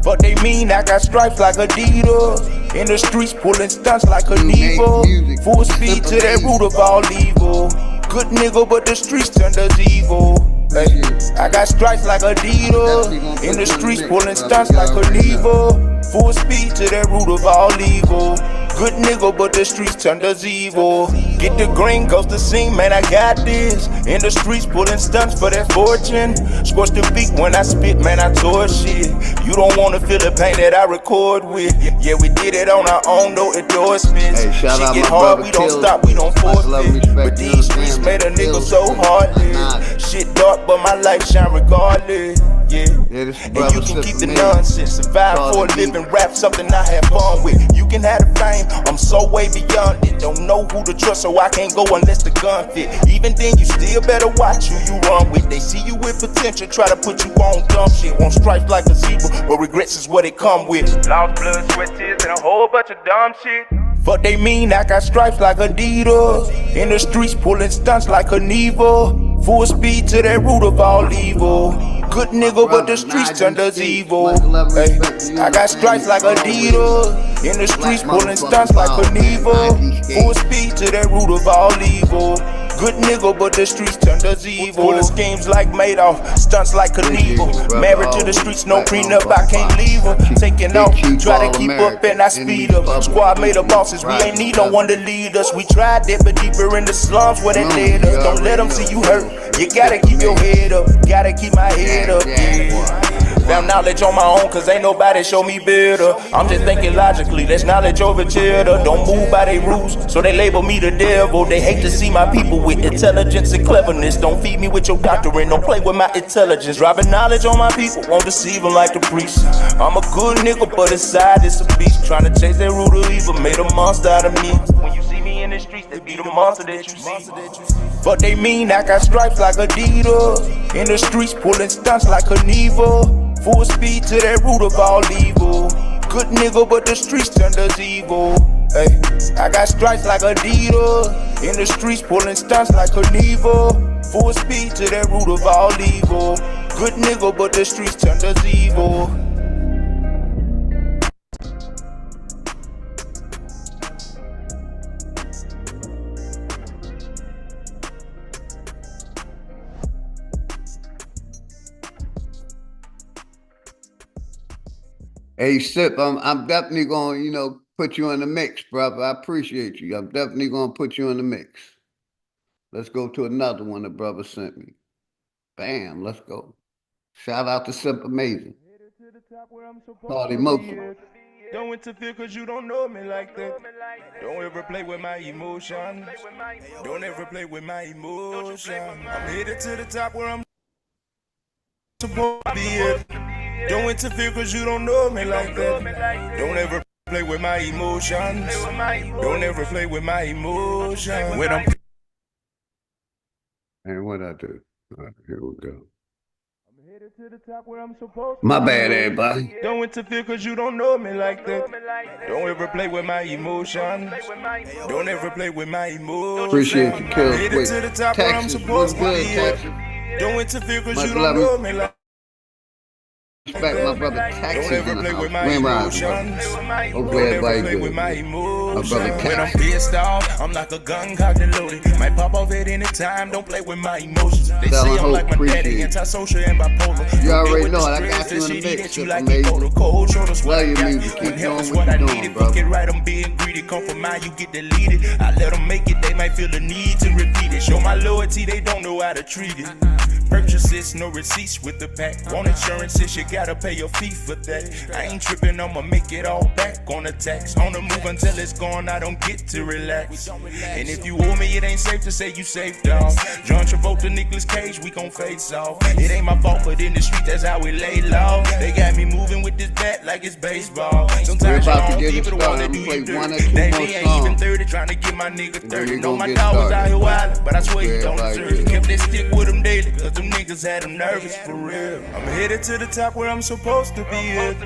Fuck they mean, I got stripes like Adidas. In the streets pulling stunts like a diva. Full speed to that root of all evil. Good nigga, but the streets turned us evil. Hey, I got stripes like Adidas. In the streets pulling stunts like a diva. Full speed to that root of all evil. Good nigga, but the streets turned us evil. Get the green, goes to sing, man, I got this. In the streets pulling stunts for that fortune. Scorch the beat when I spit, man, I tore shit. You don't wanna feel the pain that I record with. Yeah, we did it on our own, no endorsements. Hey, shout shit out get my hard, brother we don't Kills. stop, we don't forfeit. But to these streets made a nigga so heartless. Shit dark, but my life shine regardless. Yeah, and you can keep the nonsense. Survive for a living, rap something I have fun with. You can have the fame, I'm so way beyond it. Don't know who to trust, so I can't go unless the gun fit. Even then, you still better watch who you run with. They see you with potential, try to put you on dumb shit. Want stripes like a zebra, but regrets is what it come with. Lost blood, sweat, tears, and a whole bunch of dumb shit. Fuck they mean, I got stripes like Adidas. In the streets pulling stunts like a Neva. Full speed to that root of all evil. Good nigga, but the streets turned us evil. Hey, I got stripes like Adidas. In the streets pulling stunts like Carnival. Full speed to the root of all evil. Good nigga, but the streets turned us evil. Full of schemes like Madoff, stunts like Knievel. Married to the streets, no prenup, I can't leave her. Taking off, try to keep up and I speed up. Squad made of bosses, we ain't need no one to lead us. We tried it, but deeper in the slums where they led us. Don't let them see you hurt, you gotta keep your head up. Gotta keep my head up, yeah. Found knowledge on my own, cause ain't nobody show me better. I'm just thinking logically, that's knowledge over cheddar. Don't move by their rules, so they label me the devil. They hate to see my people with intelligence and cleverness. Don't feed me with your doctrine, don't play with my intelligence. Dropping knowledge on my people, won't deceive them like the priest. I'm a good nigga, but inside it's a beast. Trying to chase that root of evil, made a monster out of me. When you see me in the streets, they be the monster that you see. But they mean I got stripes like Adidas. In the streets pulling stunts like Knievel. Full speed to that root of all evil. Good nigga, but the streets turned us evil. Hey, I got stripes like Adidas. In the streets pulling stunts like Knievel. Full speed to that root of all evil. Good nigga, but the streets turned us evil. Hey, Sip, I'm definitely going to, put you in the mix, brother. I appreciate you. I'm definitely going to put you in the mix. Let's go to another one the brother sent me. Bam, let's go. Shout out to Sip Amazing. Party Mocha. Don't interfere cause you don't know me like that. Don't ever play with my emotions. Don't ever play with my emotions. I'm headed to the top where I'm supposed to be at. Don't interfere cause you don't know me like that. Don't ever play with my emotions. Don't ever play with my emotions. When I'm and what I do? All right, here we go. My bad, everybody. Don't interfere cause you don't know me like that. Don't ever play with my emotions. Don't ever play with my emotions. Appreciate you, Kill. Wait, to the top where I'm supposed to be. Don't interfere cause you don't know me like that. Respect my brother Texas in the house. Grand Rising, brother. Hopefully everybody good. My brother Texas. When I'm pissed off, I'm like a gun cocked and loaded. Might pop off at any time, don't play with my emotions. They say I'm like my daddy, antisocial and bipolar. You already know it, I got you in the mix. Love your music, keep doing what you're doing, brother. Get right, I'm being greedy, come from mine, you get deleted. I let them make it, they might feel the need to repeat it. Show my loyalty, they don't know how to treat it. Purchases, no receipts with the pack. Want insurances, you gotta pay your fee for that. I ain't tripping, I'ma make it all back on the tax. On the move until it's gone, I don't get to relax. And if you owe me, it ain't safe to say you safe, dog. John Travolta, Nicolas Cage, we gon' face off. It ain't my fault, but in the street, that's how we lay low. They got me moving with this bat like it's baseball. Sometimes we're about to get it started. I'm gonna play one or two more songs. Even 30, trying to get my nigga 30. Know my dog was out here wildin', but I swear he don't deserve it. Kept that stick with him daily, cause them niggas had him nervous for real. I'm headed to the top where I'm supposed to be at.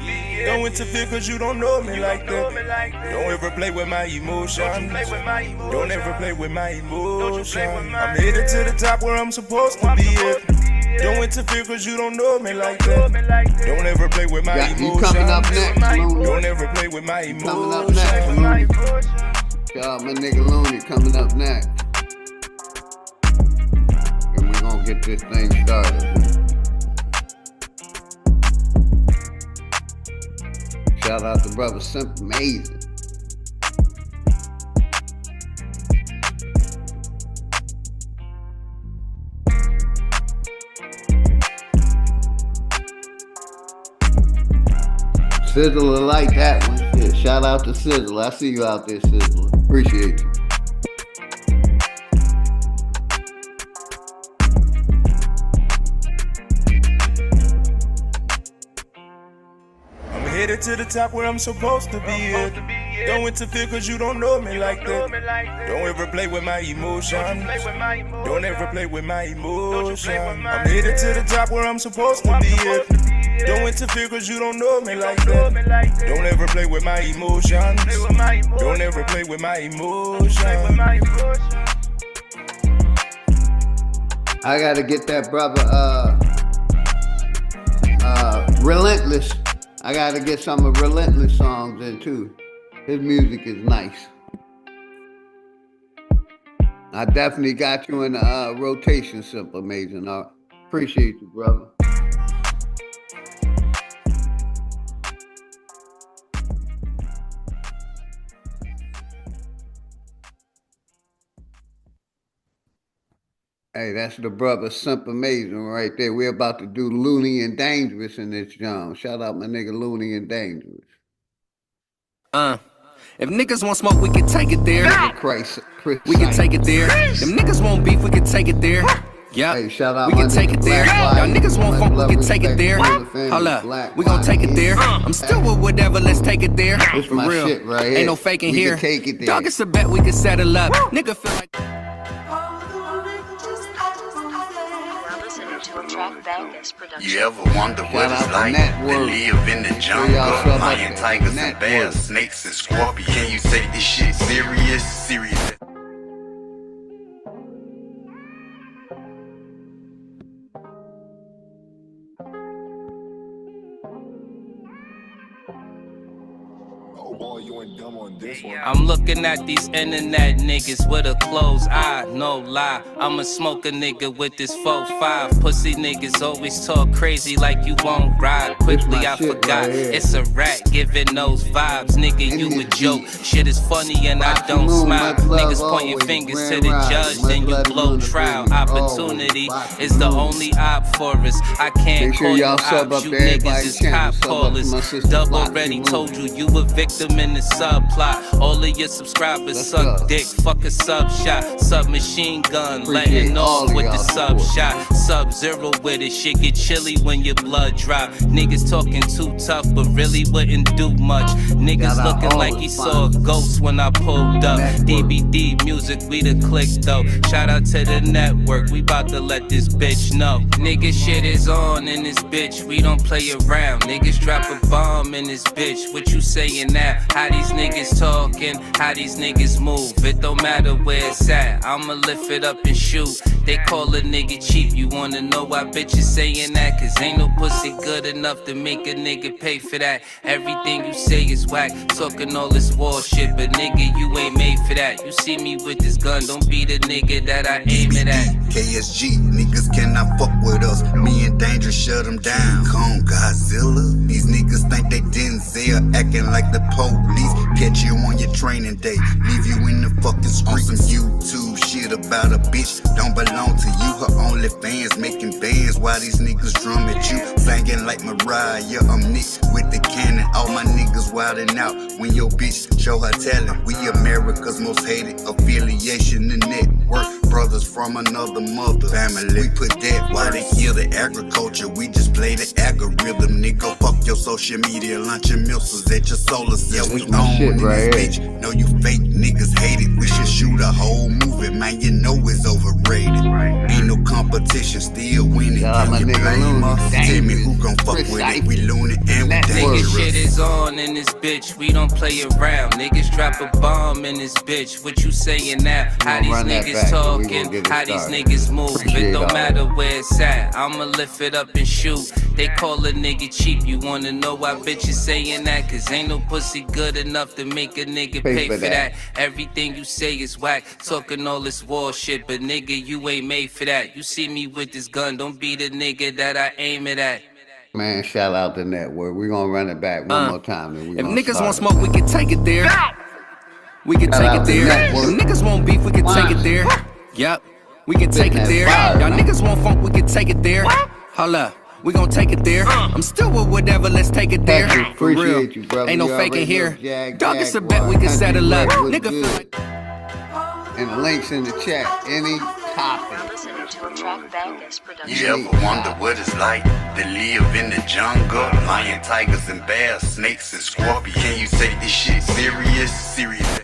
Don't interfere cause you don't know me like that. Don't ever play with my emotions. Don't ever play with my emotions. I'm headed to the top where I'm supposed to be at. Don't interfere cause you don't know me like that. Don't ever play with my emotions. You coming up next, Looney. Don't ever play with my emotions. Coming up next, Looney. Shout out my nigga Looney coming up next. And we gonna get this thing started. Shout out to brother Simp Amazing. Sizzler like that one. Yeah, shout out to Sizzler. I see you out there, Sizzler. Appreciate you. I'm headed to the top where I'm supposed to be at. Don't interfere cause you don't know me like that. Don't ever play with my emotions. Don't ever play with my emotions. I'm headed to the top where I'm supposed to be at. Don't interfere cause you don't know me like that. Don't ever play with my emotions. Don't ever play with my emotions. I gotta get that brother Relentless. I gotta get some of Relentless songs in too. His music is nice. I definitely got you in the rotation, Simple Amazing. I appreciate you, brother. Hey, that's the brother Simple Amazing right there. We're about to do Looney and Dangerous in this John. Shout out my nigga Looney and Dangerous. If niggas want smoke, we can take it there. Chris we can take it there. Them niggas want beef, we can take it there. Yeah, hey, shout out we can take it there. Y'all niggas want funk, we can take it there. Hold up, we gon' take it there. I'm still with whatever, let's take it there. For real, shit right here. Ain't no faking here. Take it there. Dog, it's a bet we can settle up. Nigga feel like. You ever wonder what it's like to live in the jungle? Lion, tigers, and bears, snakes, and scorpions. Can you take this shit serious? Serious. I'm looking at these internet niggas with a closed eye, no lie. I'ma smoke a nigga with this 4-5. Pussy niggas always talk crazy like you won't ride. Quickly I forgot, it's a rat giving those vibes. Nigga, you a joke. Shit is funny and I don't smile. Niggas pointing fingers to the judge, then you blow trial. Opportunity is the only op for us. I can't call you ops, you niggas is cop callers. Dub already told you, you a victim in the subplot. All of your subscribers suck dick, fuck a sub shot. Submachine gun, letting off with the sub shot. Sub-zero with it, shit get chilly when your blood drop. Niggas talking too tough, but really wouldn't do much. Niggas looking like he saw a ghost when I pulled up. DBD music, we the click though. Shout out to the network, we bout to let this bitch know. Nigga shit is on in this bitch, we don't play around. Niggas drop a bomb in this bitch, what you saying now? How these niggas talking, how these niggas move. It don't matter where it's at, I'ma lift it up and shoot. They call a nigga cheap, you wanna know why bitches saying that? Cause ain't no pussy good enough to make a nigga pay for that. Everything you say is whack, talking all this war shit, but nigga, you ain't made for that. You see me with this gun, don't be the nigga that I aim it at. KSG, niggas cannot fuck with us. Me and Danger shut them down. Kong Godzilla, these niggas think they Denzel, acting like the police. Catch you on your training day, leave you in the fucking street. On some YouTube shit about a bitch, don't belong to you. Her only fans making bands while these niggas drum at you. Singing like Mariah, I'm Nick with the cannon. All my niggas wildin' out when your bitch show her talent. We America's most hated affiliation, the network. Brothers from another mother family. We put that while they kill the agriculture. We just play the algorithm, nigga. Fuck your social media, launching missiles at your solar cell. We own this bitch. Know you fake niggas hate it. We should shoot a whole movie, man. You know it's overrated. Ain't no competition, still winning. Can you blame us? Tell me who gon' fuck with it. We loony and we dangerous. Nigga shit is on in this bitch, we don't play around. Niggas drop a bomb in this bitch, what you saying now? How these niggas talking, how these niggas move. It don't matter where it's at, I'ma lift it up and shoot. They call a nigga cheap, you wanna know why bitches saying that? Cause ain't no pussy good enough to make a nigga pay for that. Everything you say is whack, talking all this war shit, but nigga, you ain't made for that. You see me with this gun, don't be the nigga that I aim it at. Man, shout out the network. We're gonna run it back one more time. If niggas want smoke, we can take it there. We can take it there. If niggas want beef, we can take it there. Yup, we can take it there. Y'all niggas want funk, we can take it there. Hold up, we gon' take it there. I'm still with whatever, let's take it there. For real, ain't no faking here. Dog, it's a bet we can settle up. Nigga feel like. And the links in the chat. Any topic. You ever wonder what it's like to live in the jungle? Lion, tigers, and bears, snakes, and scorpions. Can you take this shit serious? Serious.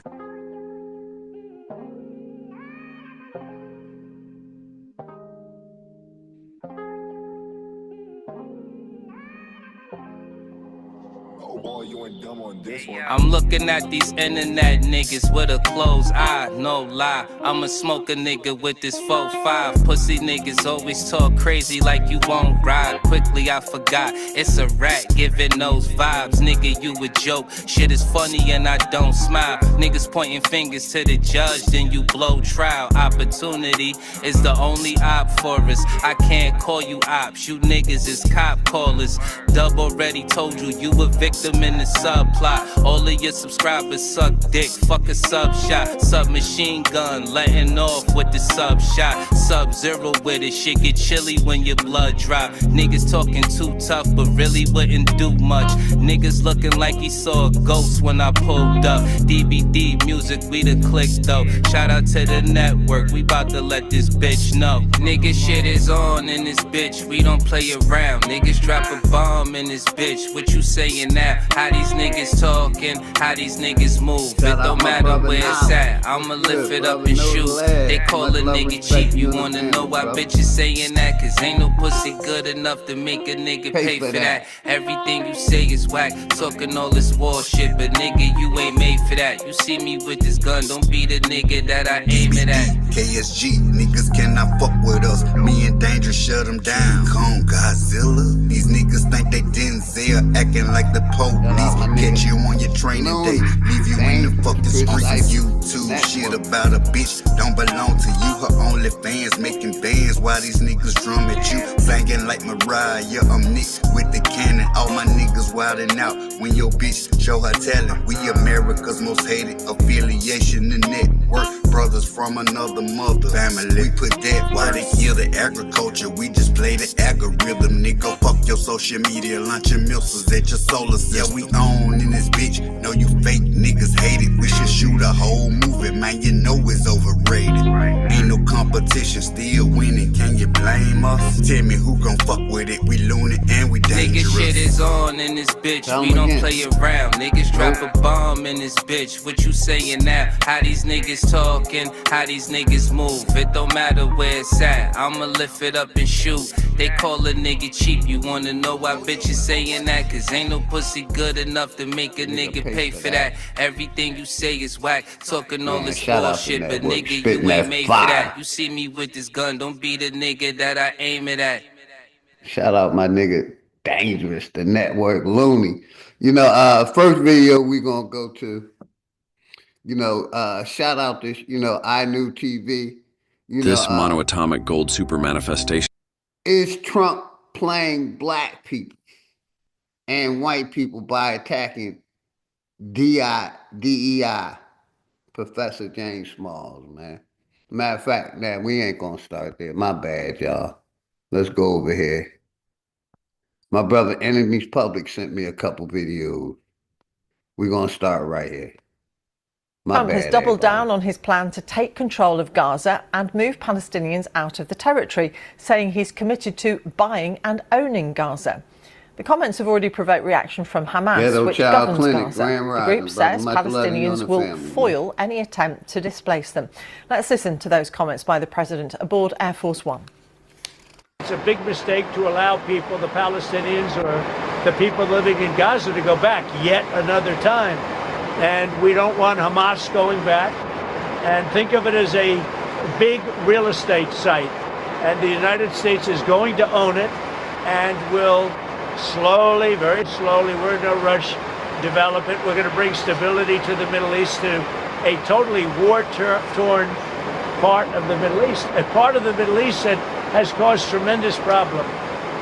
I'm looking at these internet niggas with a closed eye, no lie. I'ma smoke a nigga with this 4-5. Pussy niggas always talk crazy like you won't ride. Quickly I forgot, it's a rat giving those vibes. Nigga, you a joke, shit is funny and I don't smile. Niggas pointing fingers to the judge, then you blow trial. Opportunity is the only op for us. I can't call you ops, you niggas is cop callers. Dub already told you, you a victim in the subplot. All of your subscribers suck dick, fuck a sub shot. Submachine gun, letting off with the sub shot. Sub-zero with it, shit get chilly when your blood drop. Niggas talking too tough, but really wouldn't do much. Niggas looking like he saw a ghost when I pulled up. DVD music, we the click though. Shout out to the network, we bout to let this bitch know. Nigga shit is on in this bitch, we don't play around. Niggas drop a bomb in this bitch, what you saying now? How these niggas talking, how these niggas move. It don't matter where it's at, I'ma lift it up and shoot. They call a nigga cheap, you wanna know why bitches saying that? Cause ain't no pussy good enough to make a nigga pay for that. Everything you say is whack, talking all this war shit, but nigga you ain't made for that. You see me with this gun, don't be the nigga that I aim it at. KSG, niggas cannot fuck with us. Me and Dangerous shut them down. Kong Godzilla, these niggas think they Denzel, acting like the police. Catch you on your training day, leave you in the fucking streets. YouTube shit about a bitch don't belong to you. Her only fans making bands while these niggas drum at you. Singing like Mariah, I'm Nick with the cannon. All my niggas wildin' out when your bitch show her talent. We America's most hated affiliation and network. Brothers from another mother family. We put that while they kill the agriculture. We just play the algorithm, nigga. Fuck your social media, launching missiles at your solar system. Yeah, we own in this bitch. Know you fake niggas hate it. We should shoot a whole movie, man. You know it's overrated. Ain't no competition, still winning. Can you blame us? Tell me who gon' fuck with it. We loony and we dangerous. Nigga shit is on in this bitch, we don't play around. Niggas drop a bomb in this bitch, what you saying now? How these niggas talking, how these niggas move. It don't matter where it's at, I'ma lift it up and shoot. They call a nigga cheap, you wanna know why bitches saying that? Cause ain't no pussy good enough to make a nigga pay for that. Everything you say is whack, talking all this bullshit, but nigga you ain't made for that. You see me with this gun, don't be the nigga that I aim it at. Shout out my nigga Dangerous, the network loony. You know, first video we gonna go to, you know, shout out this, you know, I Knew TV. You this know, monoatomic gold super manifestation. Is Trump playing black people and white people by attacking DEI, Professor James Smalls, man? Matter of fact, nah, we ain't gonna start there. My bad, y'all. Let's go over here. My brother Enemies Public sent me a couple videos. We're gonna start right here. Trump has doubled down on his plan to take control of Gaza and move Palestinians out of the territory, saying he's committed to buying and owning Gaza. The comments have already provoked reaction from Hamas, which governs Gaza. The group says Palestinians will foil any attempt to displace them. Let's listen to those comments by the president aboard Air Force One. It's a big mistake to allow people, the Palestinians or the people living in Gaza, to go back yet another time. And we don't want Hamas going back. And think of it as a big real estate site. And the United States is going to own it and will slowly, very slowly, we're in no rush, develop it. We're going to bring stability to the Middle East, to a totally war-torn part of the Middle East. A part of the Middle East that has caused tremendous problem.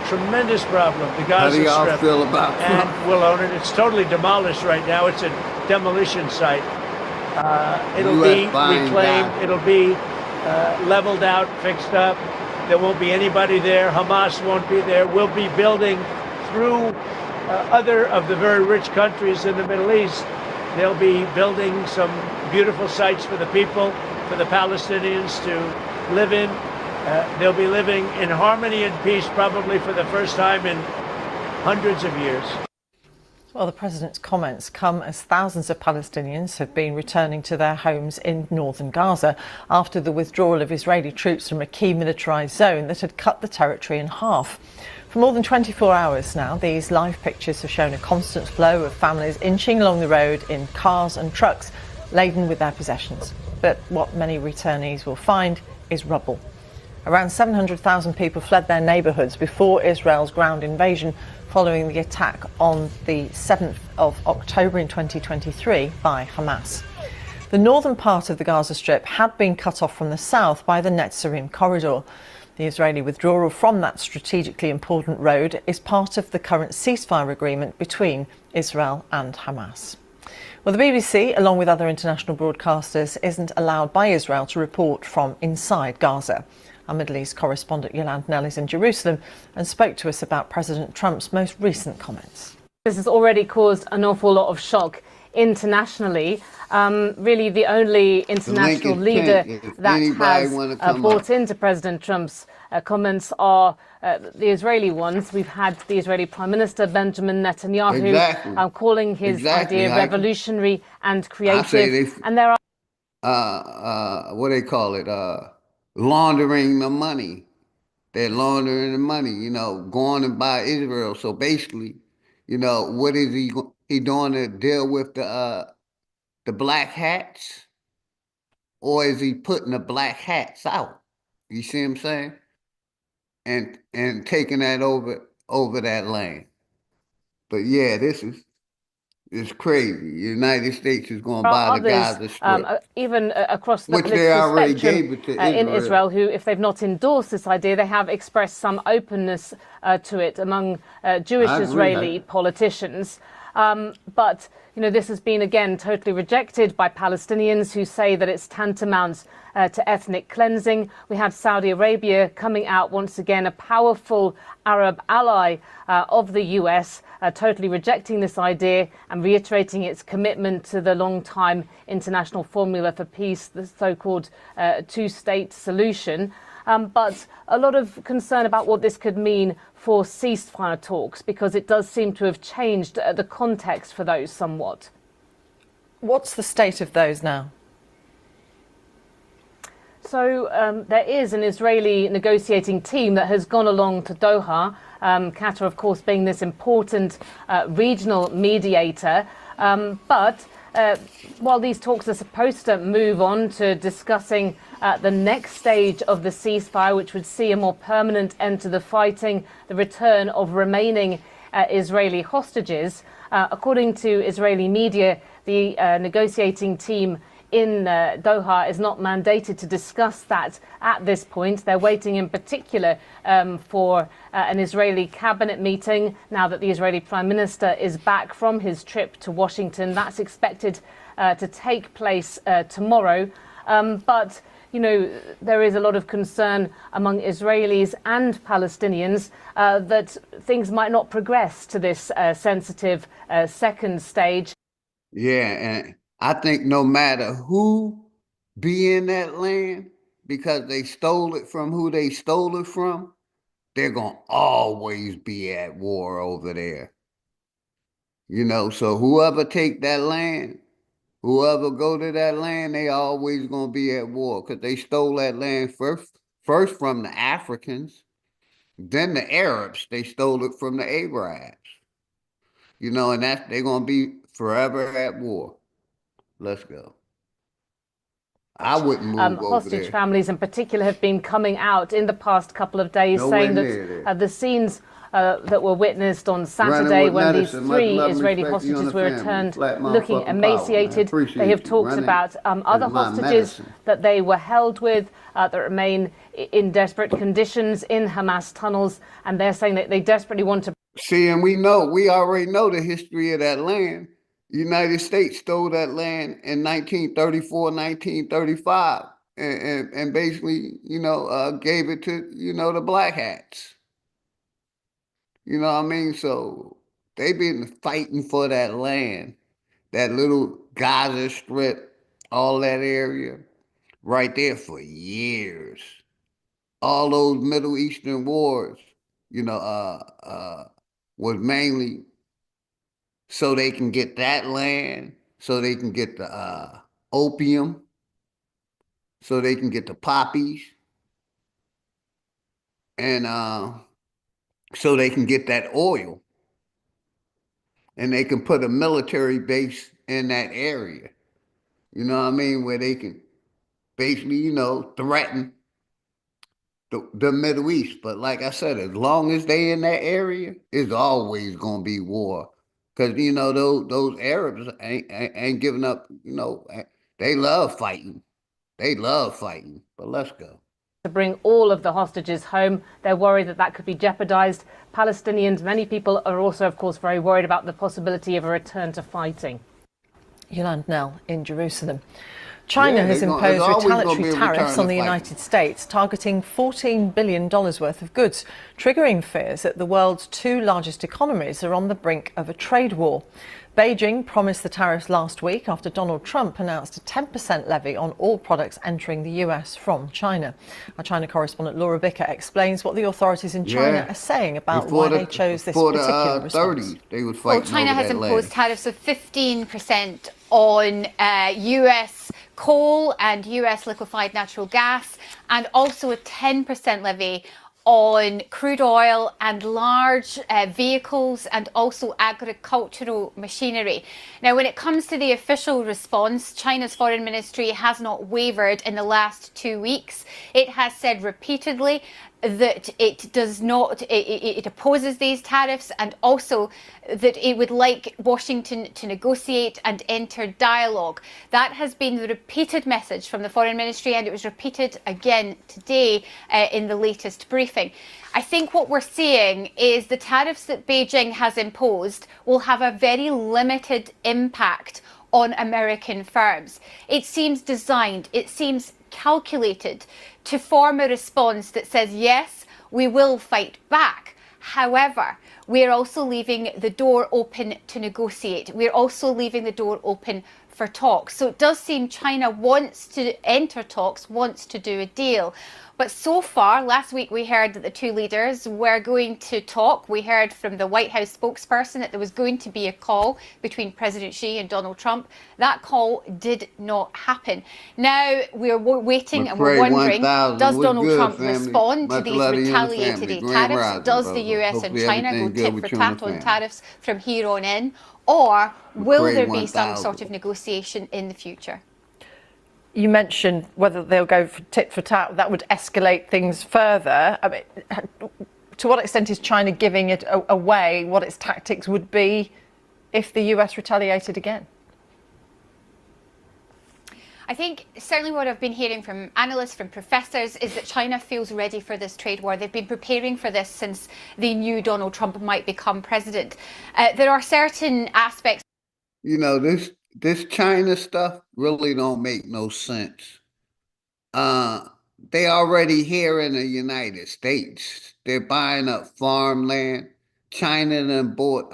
Tremendous problem. The Gaza Strip. How do y'all feel about Trump? And we'll own it. It's totally demolished right now. It's a demolition site. It'll be reclaimed. It'll be leveled out, fixed up. There won't be anybody there. Hamas won't be there. We'll be building through other of the very rich countries in the Middle East. They'll be building some beautiful sites for the people, for the Palestinians to live in. They'll be living in harmony and peace probably for the first time in hundreds of years. Well, the president's comments come as thousands of Palestinians have been returning to their homes in northern Gaza after the withdrawal of Israeli troops from a key militarised zone that had cut the territory in half. For more than 24 hours now, these live pictures have shown a constant flow of families inching along the road in cars and trucks laden with their possessions. But what many returnees will find is rubble. Around 700,000 people fled their neighbourhoods before Israel's ground invasion following the attack on the 7th of October in 2023 by Hamas. The northern part of the Gaza Strip had been cut off from the south by the Netzarim corridor. The Israeli withdrawal from that strategically important road is part of the current ceasefire agreement between Israel and Hamas. Well, the BBC, along with other international broadcasters, isn't allowed by Israel to report from inside Gaza. Our Middle East correspondent Yolande Knell is in Jerusalem and spoke to us about President Trump's most recent comments. This has already caused an awful lot of shock internationally. Really the only international leader that has bought into President Trump's comments are the Israeli ones. We've had the Israeli Prime Minister Benjamin Netanyahu calling his idea revolutionary and creative. And there are what they call it, laundering the money. They're laundering the money, you know, going to buy Israel. So basically, you know, what is he doing to deal with the black hats? Or is he putting the black hats out? You see what I'm saying? And taking that over that land. But yeah, this is crazy. The United States is going to buy the Gaza Strip. Even across the political spectrum in Israel, who, if they've not endorsed this idea, they have expressed some openness to it among Jewish Israeli politicians. But, you know, this has been, again, totally rejected by Palestinians who say that it's tantamount to ethnic cleansing. We had Saudi Arabia coming out once again, a powerful Arab ally of the US, totally rejecting this idea and reiterating its commitment to the long-time international formula for peace, the so-called two-state solution. But a lot of concern about what this could mean for ceasefire talks, because it does seem to have changed the context for those somewhat. What's the state of those now? So there is an Israeli negotiating team that has gone along to Doha, Qatar, of course, being this important regional mediator. But while these talks are supposed to move on to discussing the next stage of the ceasefire, which would see a more permanent end to the fighting, the return of remaining Israeli hostages, according to Israeli media, the negotiating team in Doha is not mandated to discuss that at this point. They're waiting in particular for an Israeli cabinet meeting now that the Israeli Prime Minister is back from his trip to Washington. That's expected to take place tomorrow. But, you know, there is a lot of concern among Israelis and Palestinians that things might not progress to this sensitive second stage. Yeah, and I think no matter who be in that land, because they stole it from who they stole it from, they're going to always be at war over there. You know, so whoever take that land, whoever go to that land, they always going to be at war because they stole that land first from the Africans, then the Arabs. They stole it from the Arabs. You know, and they're going to be forever at war. Let's go. I wouldn't move over hostage there. Families in particular have been coming out in the past couple of days saying that the scenes that were witnessed on Saturday when these three Israeli hostages were returned looking emaciated. They have talked about other hostages that they were held with that remain in desperate conditions in Hamas tunnels, and they're saying that they desperately want to... See, and we already know the history of that land. The United States stole that land in 1934, 1935, and basically, you know, gave it to, you know, the black hats. You know what I mean? So they've been fighting for that land, that little Gaza Strip, all that area, right there for years. All those Middle Eastern wars, you know, was mainly so they can get that land, so they can get the opium, so they can get the poppies, and so they can get that oil. And they can put a military base in that area. You know what I mean? Where they can basically, you know, threaten the Middle East. But like I said, as long as they in that area, it's always gonna be war. Cause you know those Arabs ain't giving up. You know, they love fighting. They love fighting. But let's go. To bring all of the hostages home. They're worried that that could be jeopardized. Palestinians, many people are also, of course, very worried about the possibility of a return to fighting. Yolande Nell in Jerusalem. China has imposed retaliatory tariffs on the United States, targeting $14 billion worth of goods, triggering fears that the world's two largest economies are on the brink of a trade war. Beijing promised the tariffs last week after Donald Trump announced a 10% levy on all products entering the US from China. Our China correspondent Laura Bicker explains what the authorities in China are saying about why they chose this particular response. Well, China has imposed tariffs of 15% on US coal and US liquefied natural gas, and also a 10% levy on crude oil and large vehicles and also agricultural machinery. Now, when it comes to the official response, China's foreign ministry has not wavered in the last 2 weeks. It has said repeatedly that it does not, it opposes these tariffs, and also that it would like Washington to negotiate and enter dialogue. That has been the repeated message from the foreign ministry, and it was repeated again today in the latest briefing. I think what we're seeing is the tariffs that Beijing has imposed will have a very limited impact on American firms. It seems designed, it seems calculated to form a response that says, yes, we will fight back. However, we're also leaving the door open to negotiate. We're also leaving the door open for talks. So it does seem China wants to enter talks, wants to do a deal. But so far, last week we heard that the two leaders were going to talk. We heard from the White House spokesperson that there was going to be a call between President Xi and Donald Trump. That call did not happen. Now we're waiting and we're wondering, does Donald Trump respond to these retaliatory tariffs? Does the US and China go tit for tat on tariffs from here on in? Or will there be some sort of negotiation in the future? You mentioned whether they'll go for tit for tat, that would escalate things further. I mean, to what extent is China giving it away what its tactics would be if the US retaliated again? I think certainly what I've been hearing from analysts, from professors, is that China feels ready for this trade war. They've been preparing for this since they knew Donald Trump might become president. There are certain aspects. You know, this China stuff really don't make no sense. They already here in the United States. They're buying up farmland. China done bought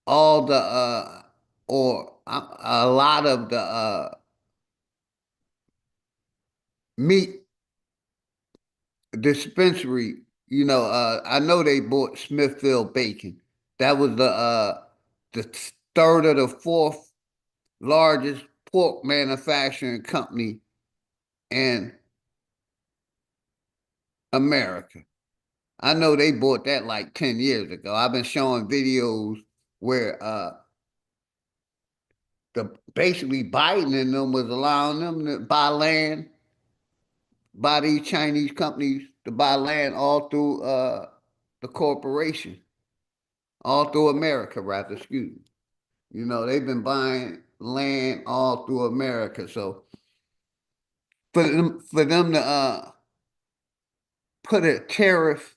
all the or a lot of the meat dispensary. You know, I know they bought Smithfield Bacon. That was the third or the fourth largest pork manufacturing company in America. I know they bought that like 10 years ago. I've been showing videos where basically Biden and them was allowing them to buy land, by these Chinese companies to buy land all through the corporation, all through America, rather, excuse me. You know, they've been buying land all through America. So for them to put a tariff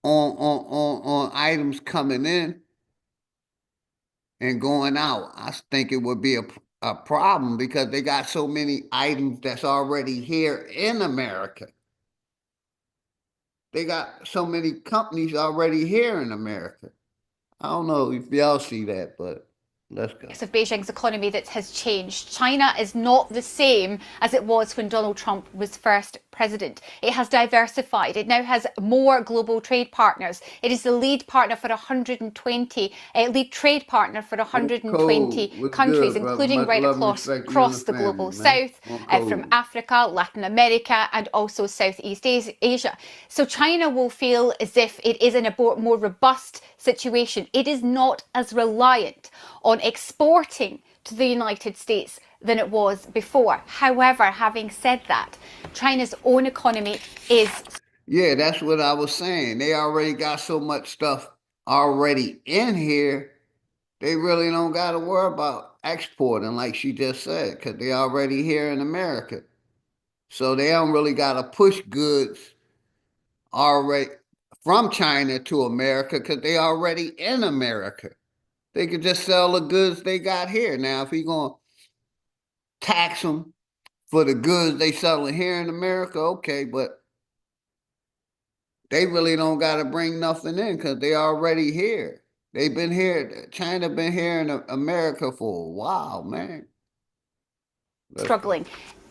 on items coming in and going out, I think it would be a problem, because they got so many items that's already here in America. They got so many companies already here in America. I don't know if y'all see that, but let's go. Of Beijing's economy that has changed. China is not the same as it was when Donald Trump was first president. It has diversified. It now has more global trade partners. It is the lead partner for 120, lead trade partner for 120 countries, good, including right across the global south, from Africa, Latin America, and also Southeast Asia. So China will feel as if it is in a more robust situation. It is not as reliant on exporting to the United States than it was before. However, having said that, China's own economy is... Yeah, that's what I was saying. They already got so much stuff already in here, they really don't got to worry about exporting, like she just said, because they already here in America. So they don't really got to push goods already from China to America because they already in America. They could just sell the goods they got here. Now, if you're going to tax them for the goods they selling here in America, okay, but they really don't got to bring nothing in because they already here. They've been here. China been here in America for a while, man. Struggling.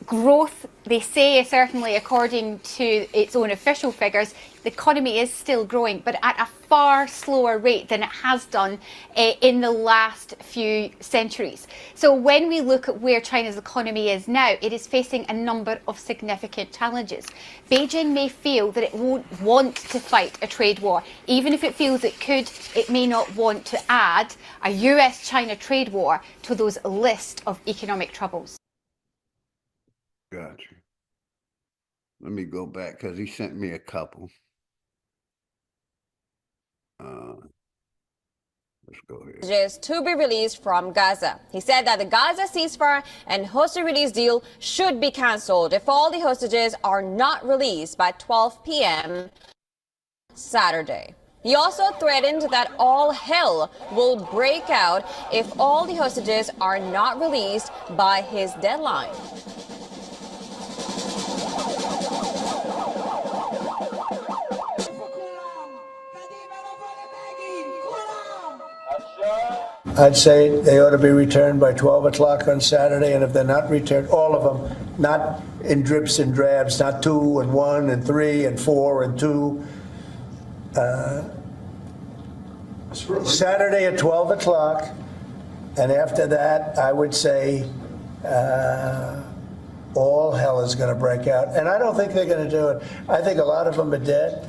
Growth, they say, certainly according to its own official figures, the economy is still growing, but at a far slower rate than it has done in the last few centuries. So when we look at where China's economy is now, it is facing a number of significant challenges. Beijing may feel that it won't want to fight a trade war. Even if it feels it could, it may not want to add a US-China trade war to those list of economic troubles. Gotcha. Let me go back because he sent me a couple. Let's go here. Is to be released from Gaza. He said that the Gaza ceasefire and hostage release deal should be cancelled if all the hostages are not released by 12 p.m. Saturday. He also threatened that all hell will break out if all the hostages are not released by his deadline. I'd say they ought to be returned by 12 o'clock on Saturday, and if they're not returned, all of them, not in drips and drabs, not 2 and 1 and 3 and 4 and 2. Saturday at 12 o'clock, and after that, I would say all hell is going to break out. And I don't think they're going to do it. I think a lot of them are dead.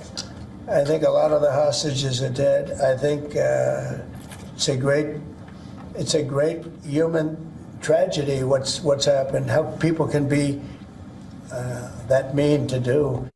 I think a lot of the hostages are dead. I think it's a great human tragedy what's happened, how people can be that mean to do.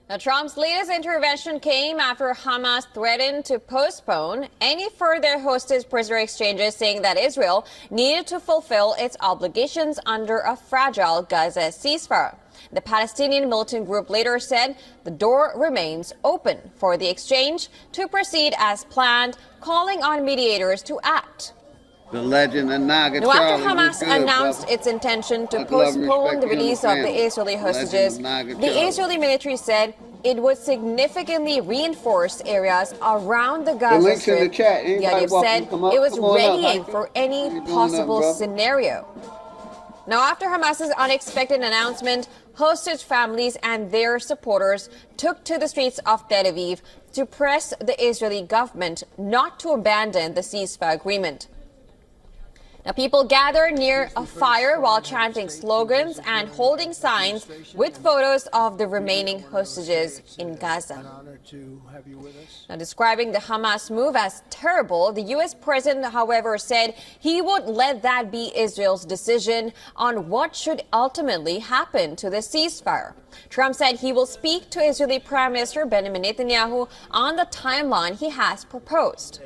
Now, Trump's latest intervention came after Hamas threatened to postpone any further hostage-prisoner exchanges, saying that Israel needed to fulfill its obligations under a fragile Gaza ceasefire. The Palestinian militant group later said the door remains open for the exchange to proceed as planned, calling on mediators to act. The legend of Naga Now, after Hamas announced its intention to postpone the release of the Israeli hostages, the Israeli military said it would significantly reinforce areas around the Gaza Strip. The IDF said it was readying for any possible scenario. Now, after Hamas's unexpected announcement, hostage families and their supporters took to the streets of Tel Aviv to press the Israeli government not to abandon the ceasefire agreement. Now, people gathered near a fire while chanting slogans and holding signs with photos of the remaining hostages in Gaza. Now, describing the Hamas move as terrible, the U.S. president, however, said he would let that be Israel's decision on what should ultimately happen to the ceasefire. Trump said he will speak to Israeli Prime Minister Benjamin Netanyahu on the timeline he has proposed.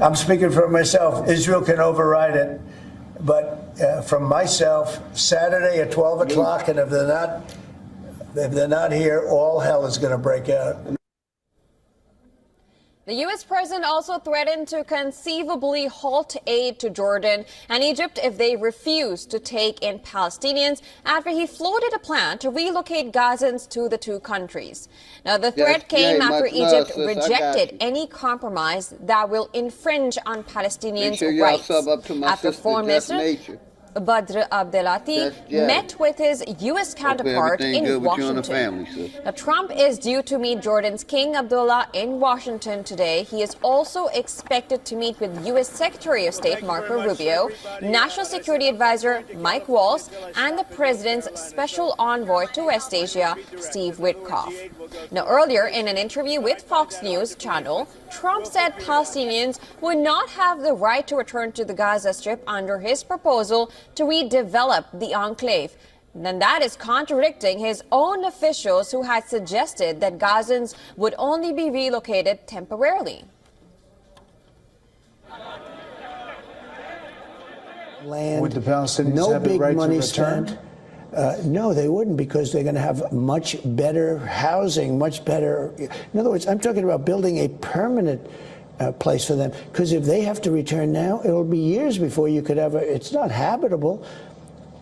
I'm speaking for myself. Israel can override it, but from myself, Saturday at 12 o'clock, and if they're not here, all hell is going to break out. The U.S. president also threatened to conceivably halt aid to Jordan and Egypt if they refuse to take in Palestinians after he floated a plan to relocate Gazans to the two countries. Now, the threat came after Egypt rejected any compromise that will infringe on Palestinians' rights. After Foreign Minister Badr Abdelati met with his U.S. counterpart in Washington. Now, Trump is due to meet Jordan's King Abdullah in Washington today. He is also expected to meet with U.S. Secretary of State Marco Rubio, National Security Advisor Mike Waltz, and the President's Special Envoy to West Asia, Steve Witkoff. Now, earlier in an interview with Fox News Channel, Trump said Palestinians would not have the right to return to the Gaza Strip under his proposal to redevelop the enclave. And that is contradicting his own officials who had suggested that Gazans would only be relocated temporarily. Land, would the Palestinians no have the big right money to return? spent. No, they wouldn't, because they're going to have much better housing, much better. In other words, I'm talking about building a permanent place for them. Because if they have to return now, it'll be years before you could ever. It's not habitable.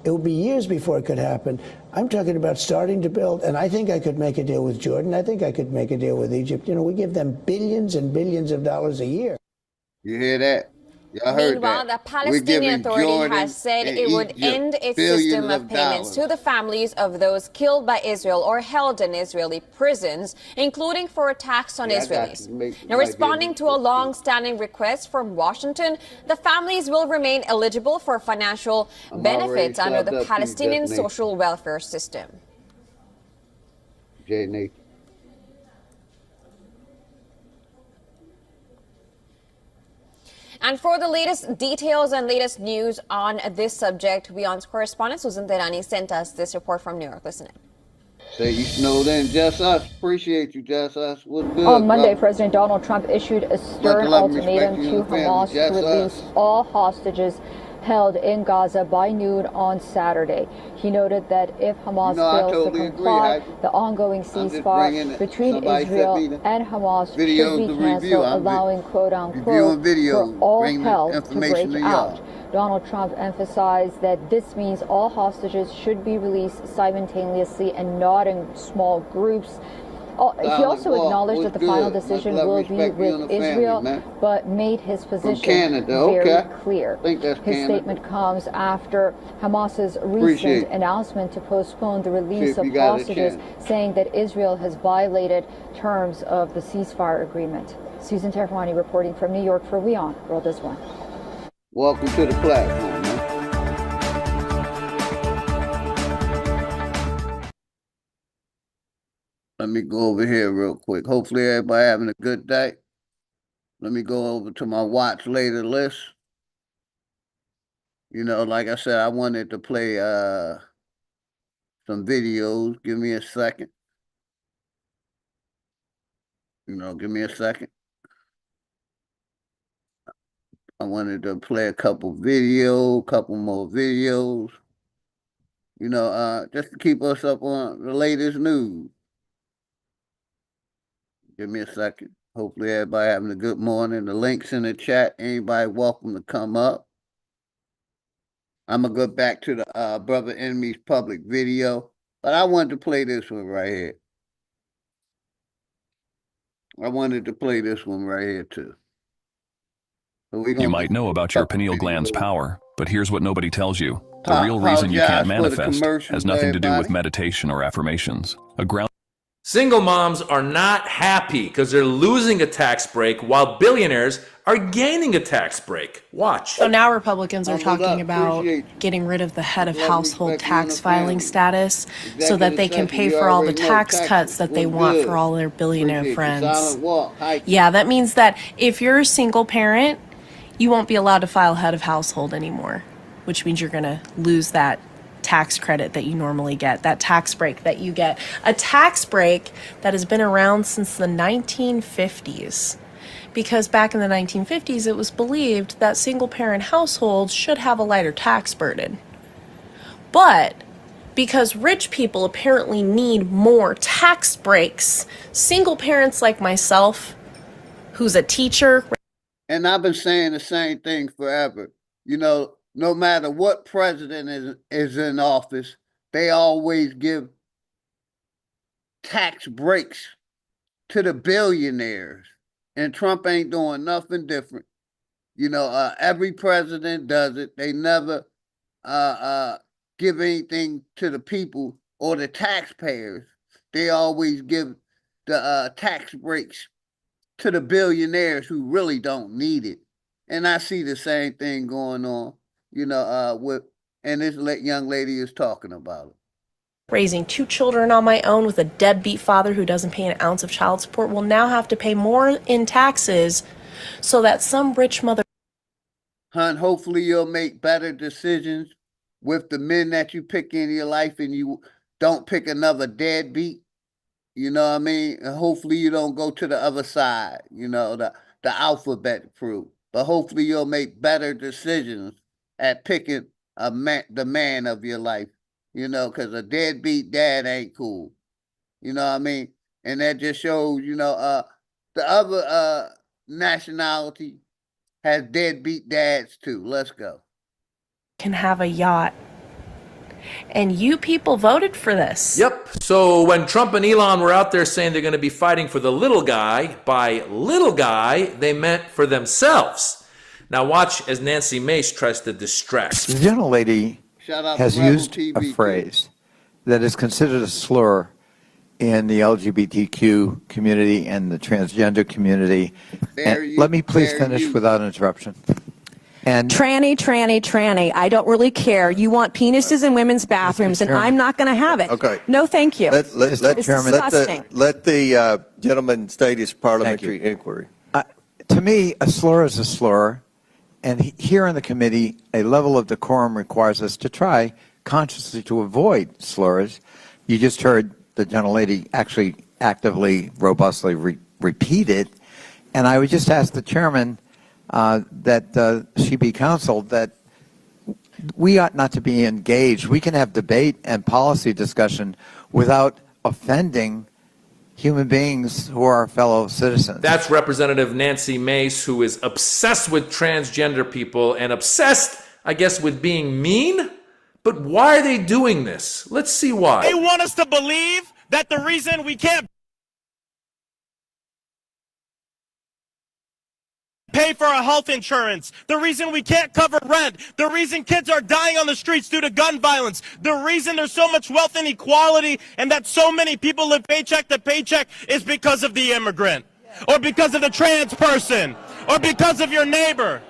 It will be years before it could happen. I'm talking about starting to build, and I think I could make a deal with Jordan. I think I could make a deal with Egypt. You know, we give them billions and billions of dollars a year. You hear that? Y'all heard Meanwhile, that. the Palestinian Authority has said it would end its system of payments to the families of those killed by Israel or held in Israeli prisons, including for attacks on Israelis. Now, responding to a long-standing request from Washington, the families will remain eligible for financial benefits under the Palestinian social welfare system. Jay Nathan. And for the latest details and latest news on this subject, WION's correspondent Susan Terani sent us this report from New York. Listen in. Say you snowed in, Just Us. Appreciate you, Just Us. What's good, On Monday, brother? President Donald Trump issued a stern ultimatum to Hamas to release all hostages held in Gaza by noon on Saturday. He noted that if Hamas fails to comply, the ongoing ceasefire between Israel and Hamas should be canceled, allowing quote-unquote for all hell to break out. Donald Trump emphasized that this means all hostages should be released simultaneously and not in small groups. He also acknowledged that the final decision will be with Israel, but made his position very clear. His statement comes after Hamas's recent announcement to postpone the release of hostages, saying that Israel has violated terms of the ceasefire agreement. Susan Terfani reporting from New York for WION, World is One. Welcome to the platform, man. Let me go over here real quick. Hopefully everybody having a good day. Let me go over to my watch later list. You know, like I said, I wanted to play some videos. Give me a second. You know, give me a second. I wanted to play a couple more videos. You know, just to keep us up on the latest news. Give me a second. Hopefully everybody having a good morning. The link's in the chat. Anybody welcome to come up. I'm going to go back to the Brother Enemy's public video. But I wanted to play this one right here. I wanted to play this one right here too. So you might know about your pineal gland's power, but here's what nobody tells you. The real reason you can't manifest has nothing to do with meditation or affirmations. Single moms are not happy because they're losing a tax break while billionaires are gaining a tax break. Watch. So now Republicans are talking about getting rid of the head of household tax filing status so that they can pay for all the tax cuts that they want for all their billionaire friends. Yeah, that means that if you're a single parent, you won't be allowed to file head of household anymore, which means you're going to lose that tax credit that you normally get, that tax break that you get. A tax break that has been around since the 1950s. Because back in the 1950s, it was believed that single-parent households should have a lighter tax burden. But because rich people apparently need more tax breaks, single parents like myself, who's a teacher... And I've been saying the same thing forever. You know, no matter what president is in office, they always give tax breaks to the billionaires. And Trump ain't doing nothing different. You know, every president does it. They never give anything to the people or the taxpayers. They always give the tax breaks to the billionaires who really don't need it. And I see the same thing going on, and this young lady is talking about it. Raising 2 children on my own with a deadbeat father who doesn't pay an ounce of child support will now have to pay more in taxes so that some rich mother... Hunt, hopefully you'll make better decisions with the men that you pick in your life and you don't pick another deadbeat. You know what I mean? And hopefully you don't go to the other side, the alphabet crew. But hopefully you'll make better decisions at picking the man of your life, because a deadbeat dad ain't cool. You know what I mean? And that just shows, the other nationality has deadbeat dads too. Let's go. Can have a yacht. And you people voted for this. Yep. So when Trump and Elon were out there saying they're going to be fighting for the little guy, by little guy, they meant for themselves. Now watch as Nancy Mace tries to distract. The gentlelady has used a phrase that is considered a slur in the LGBTQ community and the transgender community. And let me please finish without interruption. And tranny. I don't really care. You want penises in women's bathrooms, and I'm not going to have it. Okay. No, thank you. Let the gentleman state his parliamentary inquiry. To me, a slur is a slur. And here in the committee, a level of decorum requires us to try consciously to avoid slurs. You just heard the gentlelady actually actively, robustly repeat it. And I would just ask the chairman that she be counseled that we ought not to be engaged. We can have debate and policy discussion without offending human beings who are our fellow citizens. That's Representative Nancy Mace, who is obsessed with transgender people and obsessed, I guess, with being mean. But why are they doing this? Let's see why. They want us to believe that the reason we can't pay for our health insurance, the reason we can't cover rent, the reason kids are dying on the streets due to gun violence, the reason there's so much wealth inequality and that so many people live paycheck to paycheck is because of the immigrant, or because of the trans person, or because of your neighbor.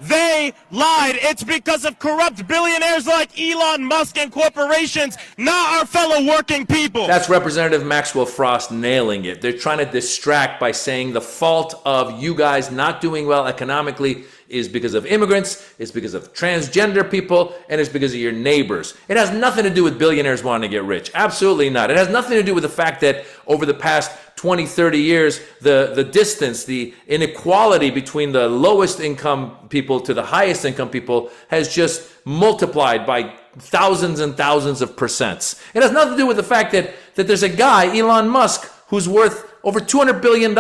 They lied. It's because of corrupt billionaires like Elon Musk and corporations, not our fellow working people. That's Representative Maxwell Frost nailing it. They're trying to distract by saying the fault of you guys not doing well economically is because of immigrants, it's because of transgender people, and it's because of your neighbors. It has nothing to do with billionaires wanting to get rich. Absolutely not. It has nothing to do with the fact that over the past 20, 30 years, the distance, the inequality between the lowest income people to the highest income people has just multiplied by thousands and thousands of percents. It has nothing to do with the fact that there's a guy, Elon Musk, who's worth over $200 billion,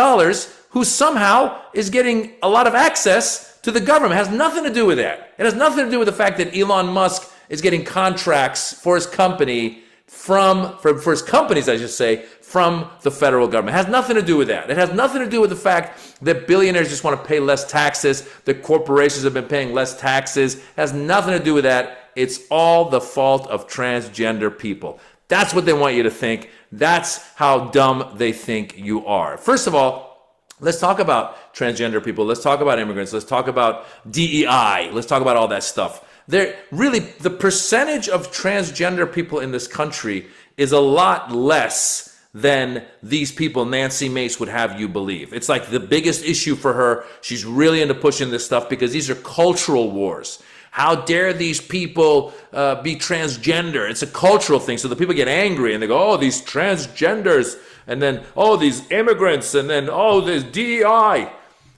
who somehow is getting a lot of access to the government. It has nothing to do with that. It has nothing to do with the fact that Elon Musk is getting contracts for his company for his companies, I should say, from the federal government. It has nothing to do with that. It has nothing to do with the fact that billionaires just want to pay less taxes, that corporations have been paying less taxes. It has nothing to do with that. It's all the fault of transgender people. That's what they want you to think. That's how dumb they think you are. First of all, let's talk about transgender people. Let's talk about immigrants. Let's talk about DEI. Let's talk about all that stuff. The percentage of transgender people in this country is a lot less than these people Nancy Mace would have you believe. It's like the biggest issue for her. She's really into pushing this stuff because these are cultural wars. How dare these people be transgender? It's a cultural thing. So the people get angry and they go, oh, these transgenders, and then, oh, these immigrants, and then, oh, this DEI.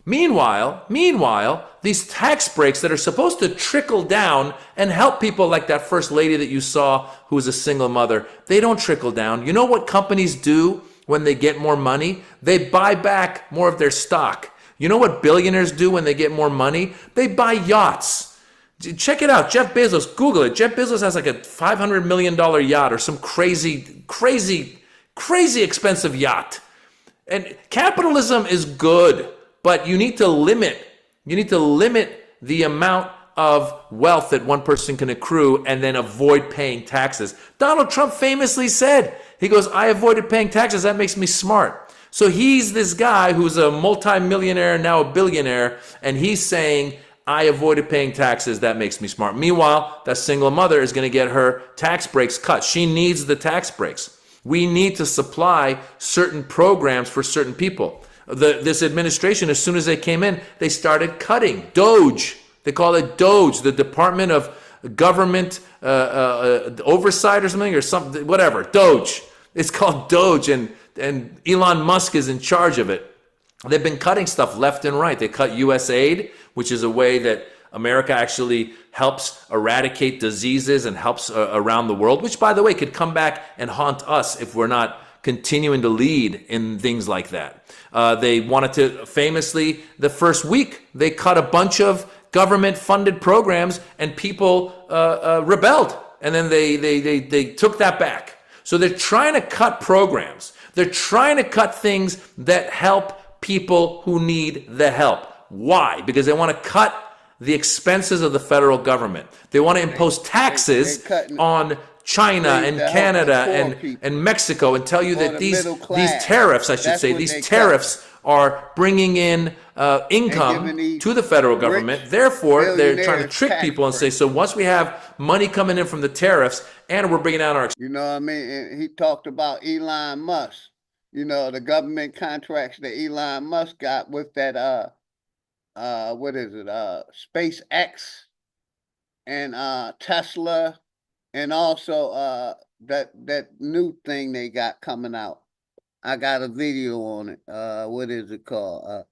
Meanwhile, these tax breaks that are supposed to trickle down and help people like that first lady that you saw who is a single mother, they don't trickle down. You know what companies do when they get more money? They buy back more of their stock. You know what billionaires do when they get more money? They buy yachts. Check it out. Jeff Bezos, Google it. Jeff Bezos has like a $500 million yacht or some crazy expensive yacht. And capitalism is good, but you need to limit the amount of wealth that one person can accrue and then avoid paying taxes. Donald Trump famously said, he goes, I avoided paying taxes. That makes me smart. So he's this guy who's a multimillionaire, now a billionaire, and he's saying, I avoided paying taxes. That makes me smart. Meanwhile, that single mother is going to get her tax breaks cut. She needs the tax breaks. We need to supply certain programs for certain people. This administration, as soon as they came in, they started cutting. DOGE. They call it DOGE, the Department of Government Oversight or something, or something, whatever. DOGE. It's called DOGE, and Elon Musk is in charge of it. They've been cutting stuff left and right. They cut USAID, which is a way that America actually helps eradicate diseases and helps around the world, which, by the way, could come back and haunt us if we're not continuing to lead in things like that. They wanted to, famously, the first week, they cut a bunch of government-funded programs and people rebelled. And then they took that back. So they're trying to cut programs. They're trying to cut things that help people who need the help. Why? Because they want to cut the expenses of the federal government. They want to impose taxes on China and Canada and Mexico and tell you that these tariffs, I should say, these tariffs are bringing in income to the federal government. Therefore, they're trying to trick people and say, so once we have money coming in from the tariffs and we're bringing down our... You know what I mean? And he talked about Elon Musk. You know, the government contracts that Elon Musk got with that, what is it, SpaceX and Tesla, and also that new thing they got coming out. I got a video on it. What is it called?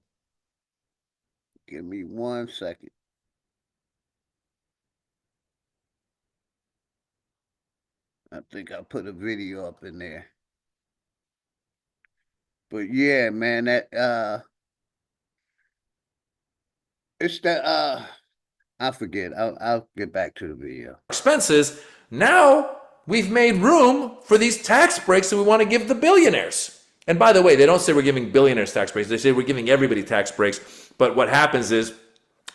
Give me 1 second. I think I put a video up in there. But yeah, man, that it's that I forget. I'll get back to the video. Expenses. Now we've made room for these tax breaks that we want to give the billionaires. And by the way, they don't say we're giving billionaires tax breaks. They say we're giving everybody tax breaks. But what happens is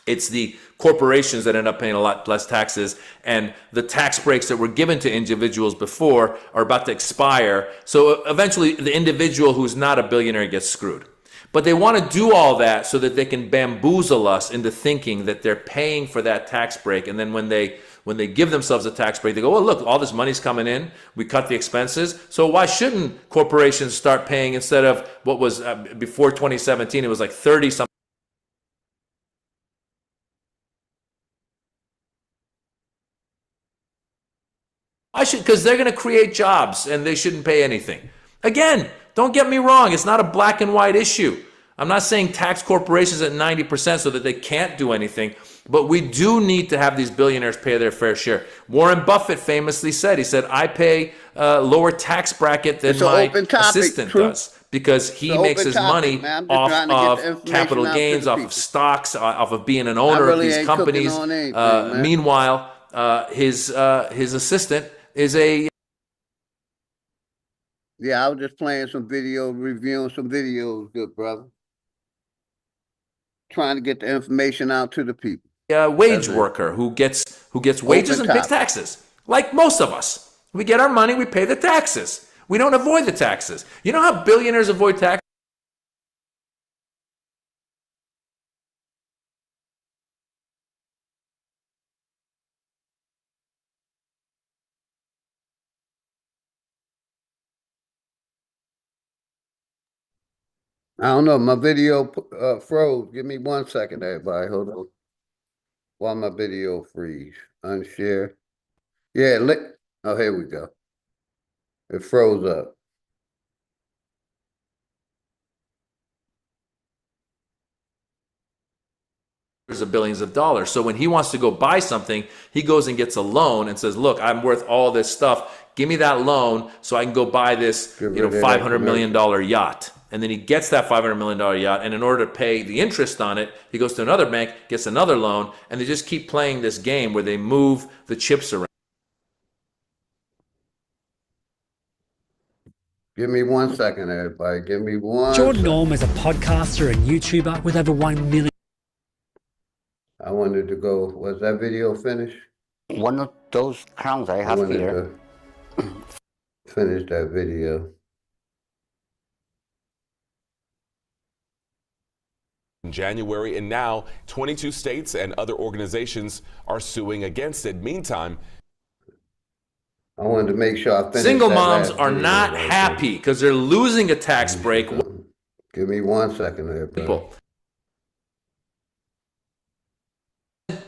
it's the corporations that end up paying a lot less taxes, and the tax breaks that were given to individuals before are about to expire. So eventually the individual who's not a billionaire gets screwed. But they want to do all that so that they can bamboozle us into thinking that they're paying for that tax break. And then when they give themselves a tax break, they go, oh, look, all this money's coming in. We cut the expenses. So why shouldn't corporations start paying instead of what was before 2017, it was like 30-something. Because they're going to create jobs and they shouldn't pay anything. Again, don't get me wrong. It's not a black and white issue. I'm not saying tax corporations at 90% so that they can't do anything, but we do need to have these billionaires pay their fair share. Warren Buffett famously said, he said, I pay a lower tax bracket than my assistant does because he makes his money off of capital gains, off of stocks, off of being an owner of these companies. Meanwhile, his assistant is a... Yeah, I was just playing some video, reviewing some videos, good brother. Trying to get the information out to the people. Wage worker who gets wages and pays taxes, like most of us. We get our money, we pay the taxes. We don't avoid the taxes. You know how billionaires avoid taxes? I don't know. My video froze. Give me 1 second, everybody. Hold on. While my video freeze. Unshare. Yeah, oh, here we go. It froze up. Of billions of dollars. So when he wants to go buy something, he goes and gets a loan and says, look, I'm worth all this stuff. Give me that loan so I can go buy this, $500 million yacht. And then he gets that $500 million yacht. And in order to pay the interest on it, he goes to another bank, gets another loan. And they just keep playing this game where they move the chips around. Give me 1 second, everybody. Give me one. Jordan Orme is a podcaster and YouTuber with over 1 million. I I wanted to go. Was that video finished? One of those crowns I have here. Finish that video. In January, and now 22 states and other organizations are suing against it. Meantime, I wanted to make sure I finished. Single moms are not happy because they're losing a tax break. Give me 1 second here, bro.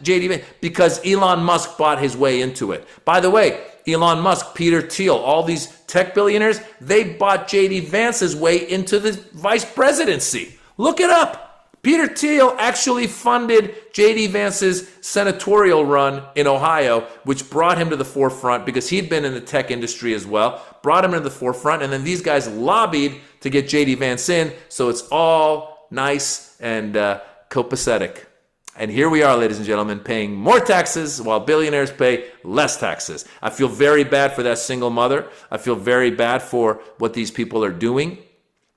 JD, because Elon Musk bought his way into it. By the way, Elon Musk, Peter Thiel, all these tech billionaires, they bought JD Vance's way into the vice presidency. Look it up. Peter Thiel actually funded JD Vance's senatorial run in Ohio, which brought him to the forefront because he'd been in the tech industry as well, brought him to the forefront, and then these guys lobbied to get JD Vance in, so it's all nice and copacetic. And here we are, ladies and gentlemen, paying more taxes while billionaires pay less taxes. I feel very bad for that single mother. I feel very bad for what these people are doing.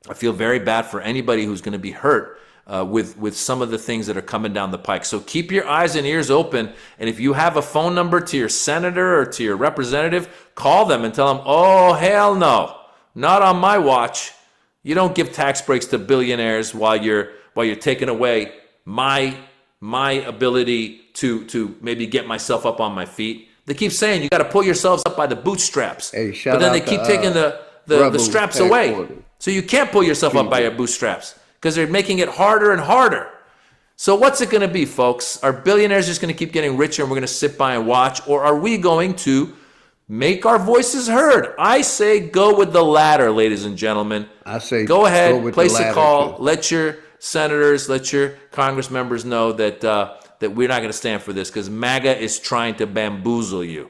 I feel very bad for anybody who's going to be hurt with some of the things that are coming down the pike. So keep your eyes and ears open. And if you have a phone number to your senator or to your representative, call them and tell them, oh, hell no, not on my watch. You don't give tax breaks to billionaires while you're taking away my ability to maybe get myself up on my feet. They keep saying you got to pull yourselves up by the bootstraps, but then they keep taking the straps away. So you can't pull yourself up by your bootstraps because they're making it harder and harder. So what's it going to be, folks? Are billionaires just going to keep getting richer and we're going to sit by and watch? Or are we going to make our voices heard? I say go with the latter, ladies and gentlemen. I say go ahead, place a call, let your senators, let your Congress members know that we're not going to stand for this because MAGA is trying to bamboozle you.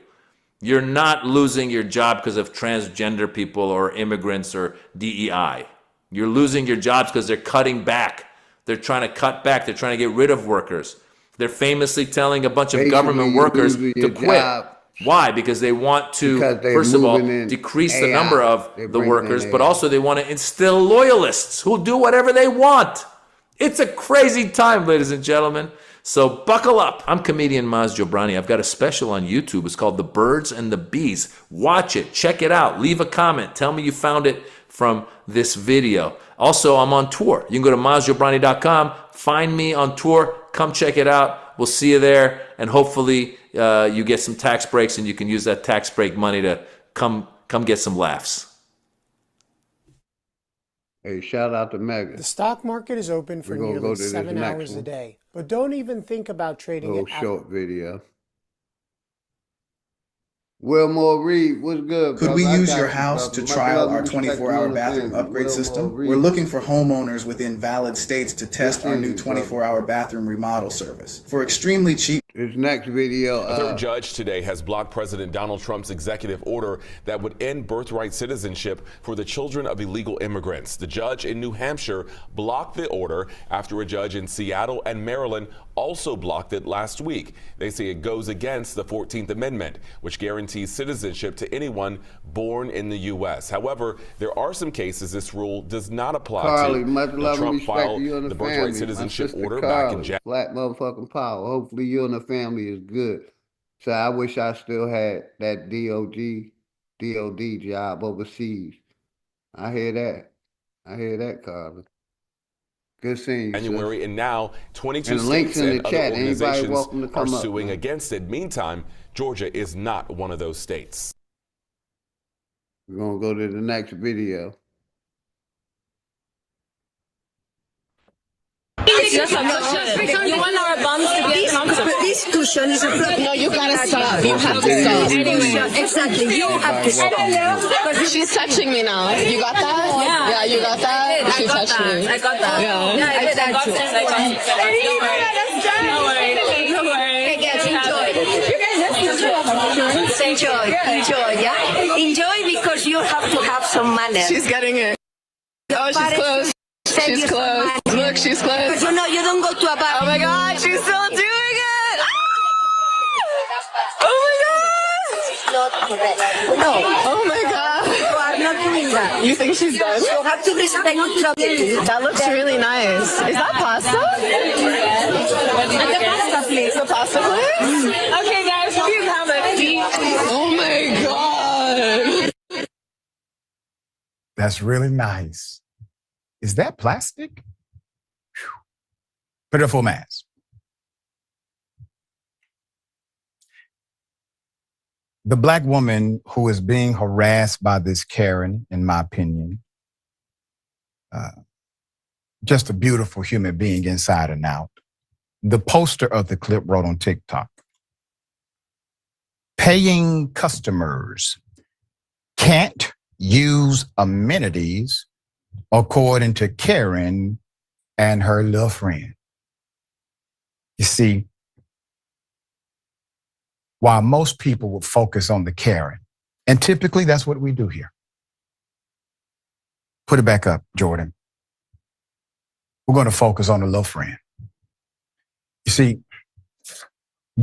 You're not losing your job because of transgender people or immigrants or DEI. You're losing your jobs because they're cutting back. They're trying to cut back. They're trying to get rid of workers. They're famously telling a bunch of government workers to quit. Why? Because they want to, first of all, decrease the number of the workers, but also they want to instill loyalists who'll do whatever they want. It's a crazy time, ladies and gentlemen. So buckle up. I'm comedian Maz Jobrani. I've got a special on YouTube. It's called The Birds and the Bees. Watch it. Check it out. Leave a comment. Tell me you found it from this video. Also, I'm on tour. You can go to mazjobrani.com. Find me on tour. Come check it out. We'll see you there. And hopefully you get some tax breaks and you can use that tax break money to come get some laughs. Hey, shout out to Megan. The stock market is open for nearly 7 hours a day, but don't even think about trading it. Short video. Wilmore Reed, what's good, Could we use your house to trial our 24-hour bathroom upgrade system? We're looking for homeowners within valid states to test our new 24-hour bathroom remodel service. For extremely cheap. This next video. A third judge today has blocked President Donald Trump's executive order that would end birthright citizenship for the children of illegal immigrants. The judge in New Hampshire blocked the order after a judge in Seattle and Maryland also blocked it last week. They say it goes against the 14th Amendment, which guarantees citizenship to anyone born in the U.S. However, there are some cases this rule does not apply Carly, to. much love and Trump respect filed to you and the family. birthright citizenship order Carly, back in January. Black motherfucking power. Hopefully you and the family is good. So I wish I still had that DOD job overseas. I hear that, Carly. Good seeing you, January, and now 22 and links states in and the other chat. Anybody organizations welcome to come are up, suing man. against it. Meantime, Georgia is not one of those states. We're going to go to the next video. You want our buns to be this cushion is a problem. No, you gotta stop. You have to stop. Exactly. You have to stop. She's touching me now. You got that? Yeah, you got that? She touched me. I got that. Yeah, I got that. Don't worry. Don't worry. Hey guys, enjoy, yeah? Enjoy because you have to have some manners. She's getting it. Oh, she's close. She's close. Look, she's close. You know, you don't go to a bar. Oh my God, she's still doing it. Ah! Oh my God. It's not correct. No. Oh my God. not doing that. You think she's done? You have to respect each other. That looks really nice. Is that pasta? The pasta, please. The pasta, please? Okay, guys, please have it. Oh my God. That's really nice. Is that plastic? Whew. Put it a full mask. The Black woman who is being harassed by this Karen, in my opinion, just a beautiful human being inside and out. The poster of the clip wrote on TikTok, paying customers can't use amenities according to Karen and her little friend. You see, while most people would focus on the Karen, and typically that's what we do here. Put it back up, Jordan. We're going to focus on the little friend. You see,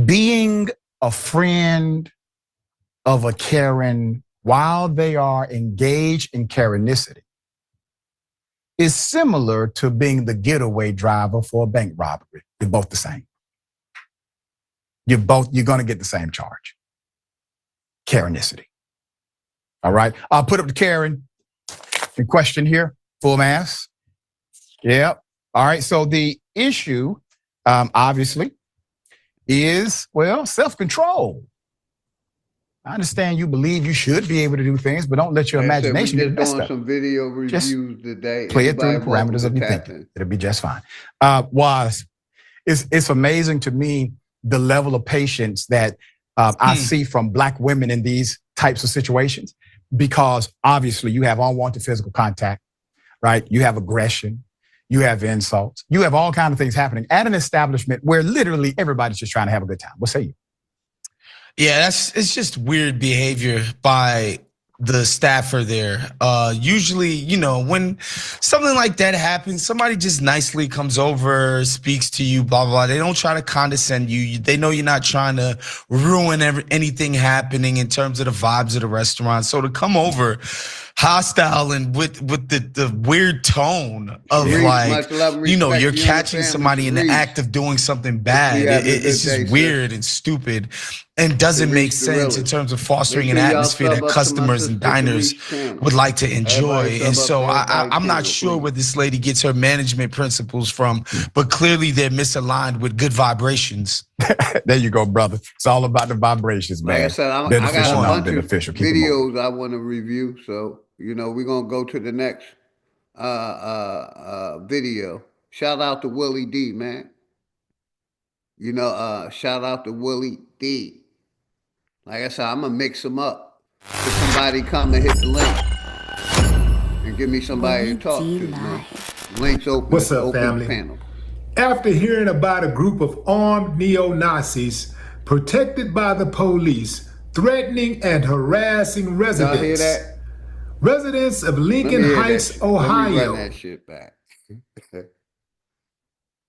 being a friend of a Karen while they are engaged in Karenicity is similar to being the getaway driver for a bank robbery. You're both the same. You're going to get the same charge. Karenicity. All right. I'll put up the Karen in question here. Full mask. Yep. All right. So the issue, obviously, is, well, self-control. I understand you believe you should be able to do things, but don't let your imagination get messed up. Some video reviews today. Play it through the parameters of your thinking. It'll be just fine. It's amazing to me the level of patience that I see from Black women in these types of situations, because obviously you have unwanted physical contact, right? You have aggression, you have insults, you have all kinds of things happening at an establishment where literally everybody's just trying to have a good time. What say you? Yeah, it's just weird behavior by the staffer there. Usually, when something like that happens, somebody just nicely comes over, speaks to you, blah, blah. They don't try to condescend you. They know you're not trying to ruin anything happening in terms of the vibes of the restaurant. So to come over hostile and with the weird tone of you're catching somebody in the act of doing something bad. It's just weird and stupid and doesn't make sense in terms of fostering an atmosphere that customers and diners would like to enjoy. And so I'm not sure where this lady gets her management principles from, but clearly they're misaligned with good vibrations. There you go, brother. It's all about the vibrations, man. Like I said, I got a bunch of videos I want to review. So, we're going to go to the next video. Shout out to Willie D, man. Shout out to Willie D. Like I said, I'm going to mix them up. If somebody come and hit the link and give me somebody to talk to, man. Links open. What's up, family? Panel. After hearing about a group of armed neo-Nazis protected by the police threatening and harassing residents. Y'all hear that? Residents of Lincoln Heights, Ohio. Let me run that shit back.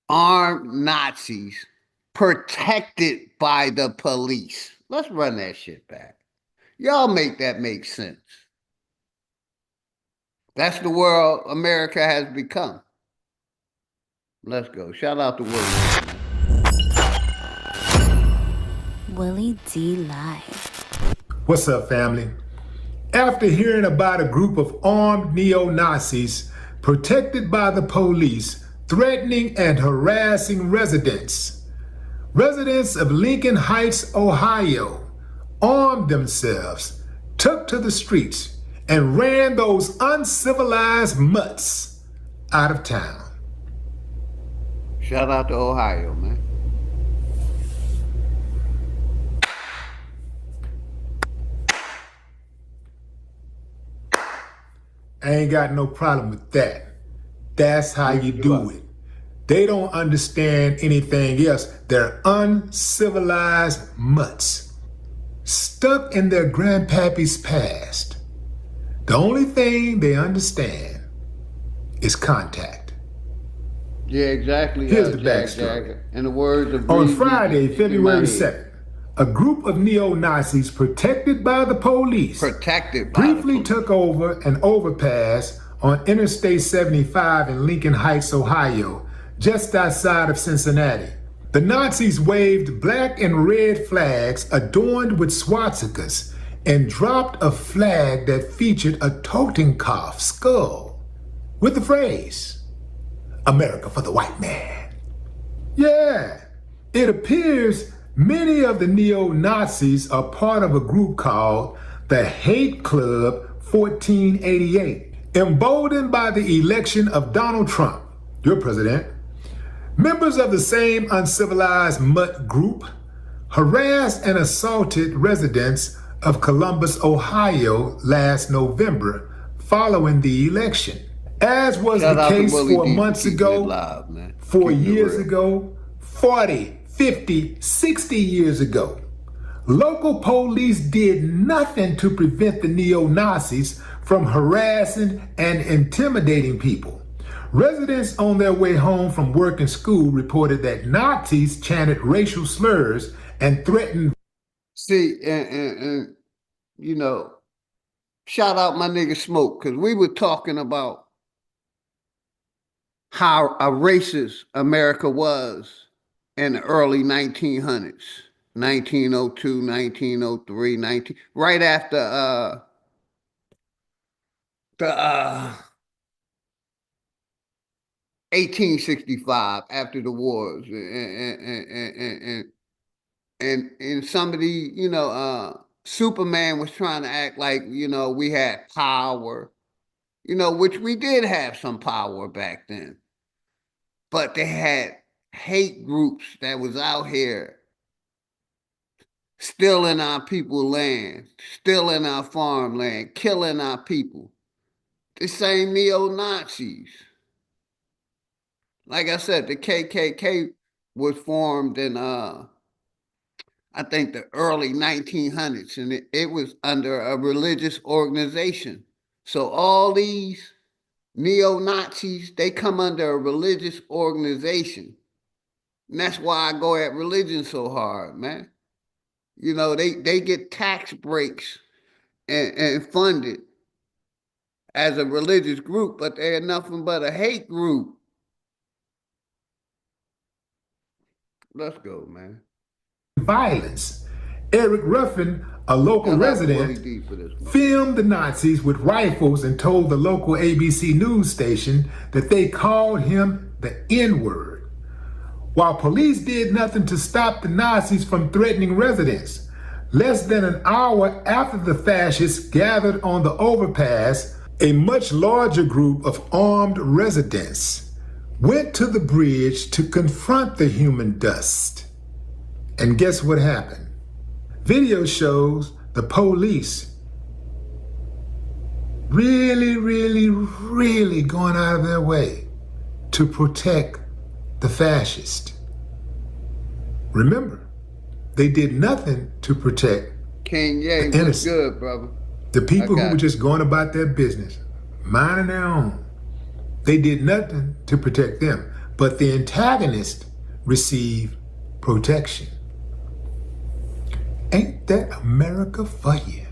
Armed Nazis protected by the police. Let's run that shit back. Y'all make that make sense. That's the world America has become. Let's go. Shout out to Willie. Willie D Live. What's up, family? After hearing about a group of armed neo-Nazis protected by the police threatening and harassing residents, residents of Lincoln Heights, Ohio, armed themselves, took to the streets, and ran those uncivilized mutts out of town. Shout out to Ohio, man. I ain't got no problem with that. That's how you do it. They don't understand anything else. They're uncivilized mutts, stuck in their grandpappy's past. The only thing they understand is contact. Yeah, exactly. Here's the backstory. In the words of on Friday, February 2nd, a group of neo-Nazis protected by the police briefly took over an overpass on Interstate 75 in Lincoln Heights, Ohio, just outside of Cincinnati. The Nazis waved black and red flags adorned with swastikas and dropped a flag that featured a Totenkopf skull with the phrase, "America for the white man." Yeah, it appears many of the neo-Nazis are part of a group called the Hate Club 1488, emboldened by the election of Donald Trump, your president. Members of the same uncivilized mutt group harassed and assaulted residents of Columbus, Ohio last November following the election. As was the case 4 months ago, 4 years ago, 40, 50, 60 years ago. Local police did nothing to prevent the neo-Nazis from harassing and intimidating people. Residents on their way home from work and school reported that Nazis chanted racial slurs and threatened. See, and you know, shout out my nigga Smoke, because we were talking about how a racist America was in the early 1900s, 1902, 1903, right after the 1865, after the wars, and somebody, you know, Superman was trying to act like, you know, we had power, you know, which we did have some power back then, but they had hate groups that was out here stealing our people land, stealing our farmland, killing our people. The same neo-Nazis. Like I said, the KKK was formed in, I think, the early 1900s, and it was under a religious organization. So all these neo-Nazis, they come under a religious organization. And that's why I go at religion so hard, man. You know, they get tax breaks and funded as a religious group, but they're nothing but a hate group. Let's go, man. Violence. Eric Ruffin, a local resident, filmed the Nazis with rifles and told the local ABC news station that they called him the N-word. While police did nothing to stop the Nazis from threatening residents, less than an hour after the fascists gathered on the overpass, a much larger group of armed residents went to the bridge to confront the human dust. And guess what happened? Video shows the police really going out of their way to protect the fascist. Remember, they did nothing to protect King Ye, the what's innocent. good, brother? The people who were just going about their business, minding their own. They did nothing to protect them, but the antagonist received protection. Ain't that America for you?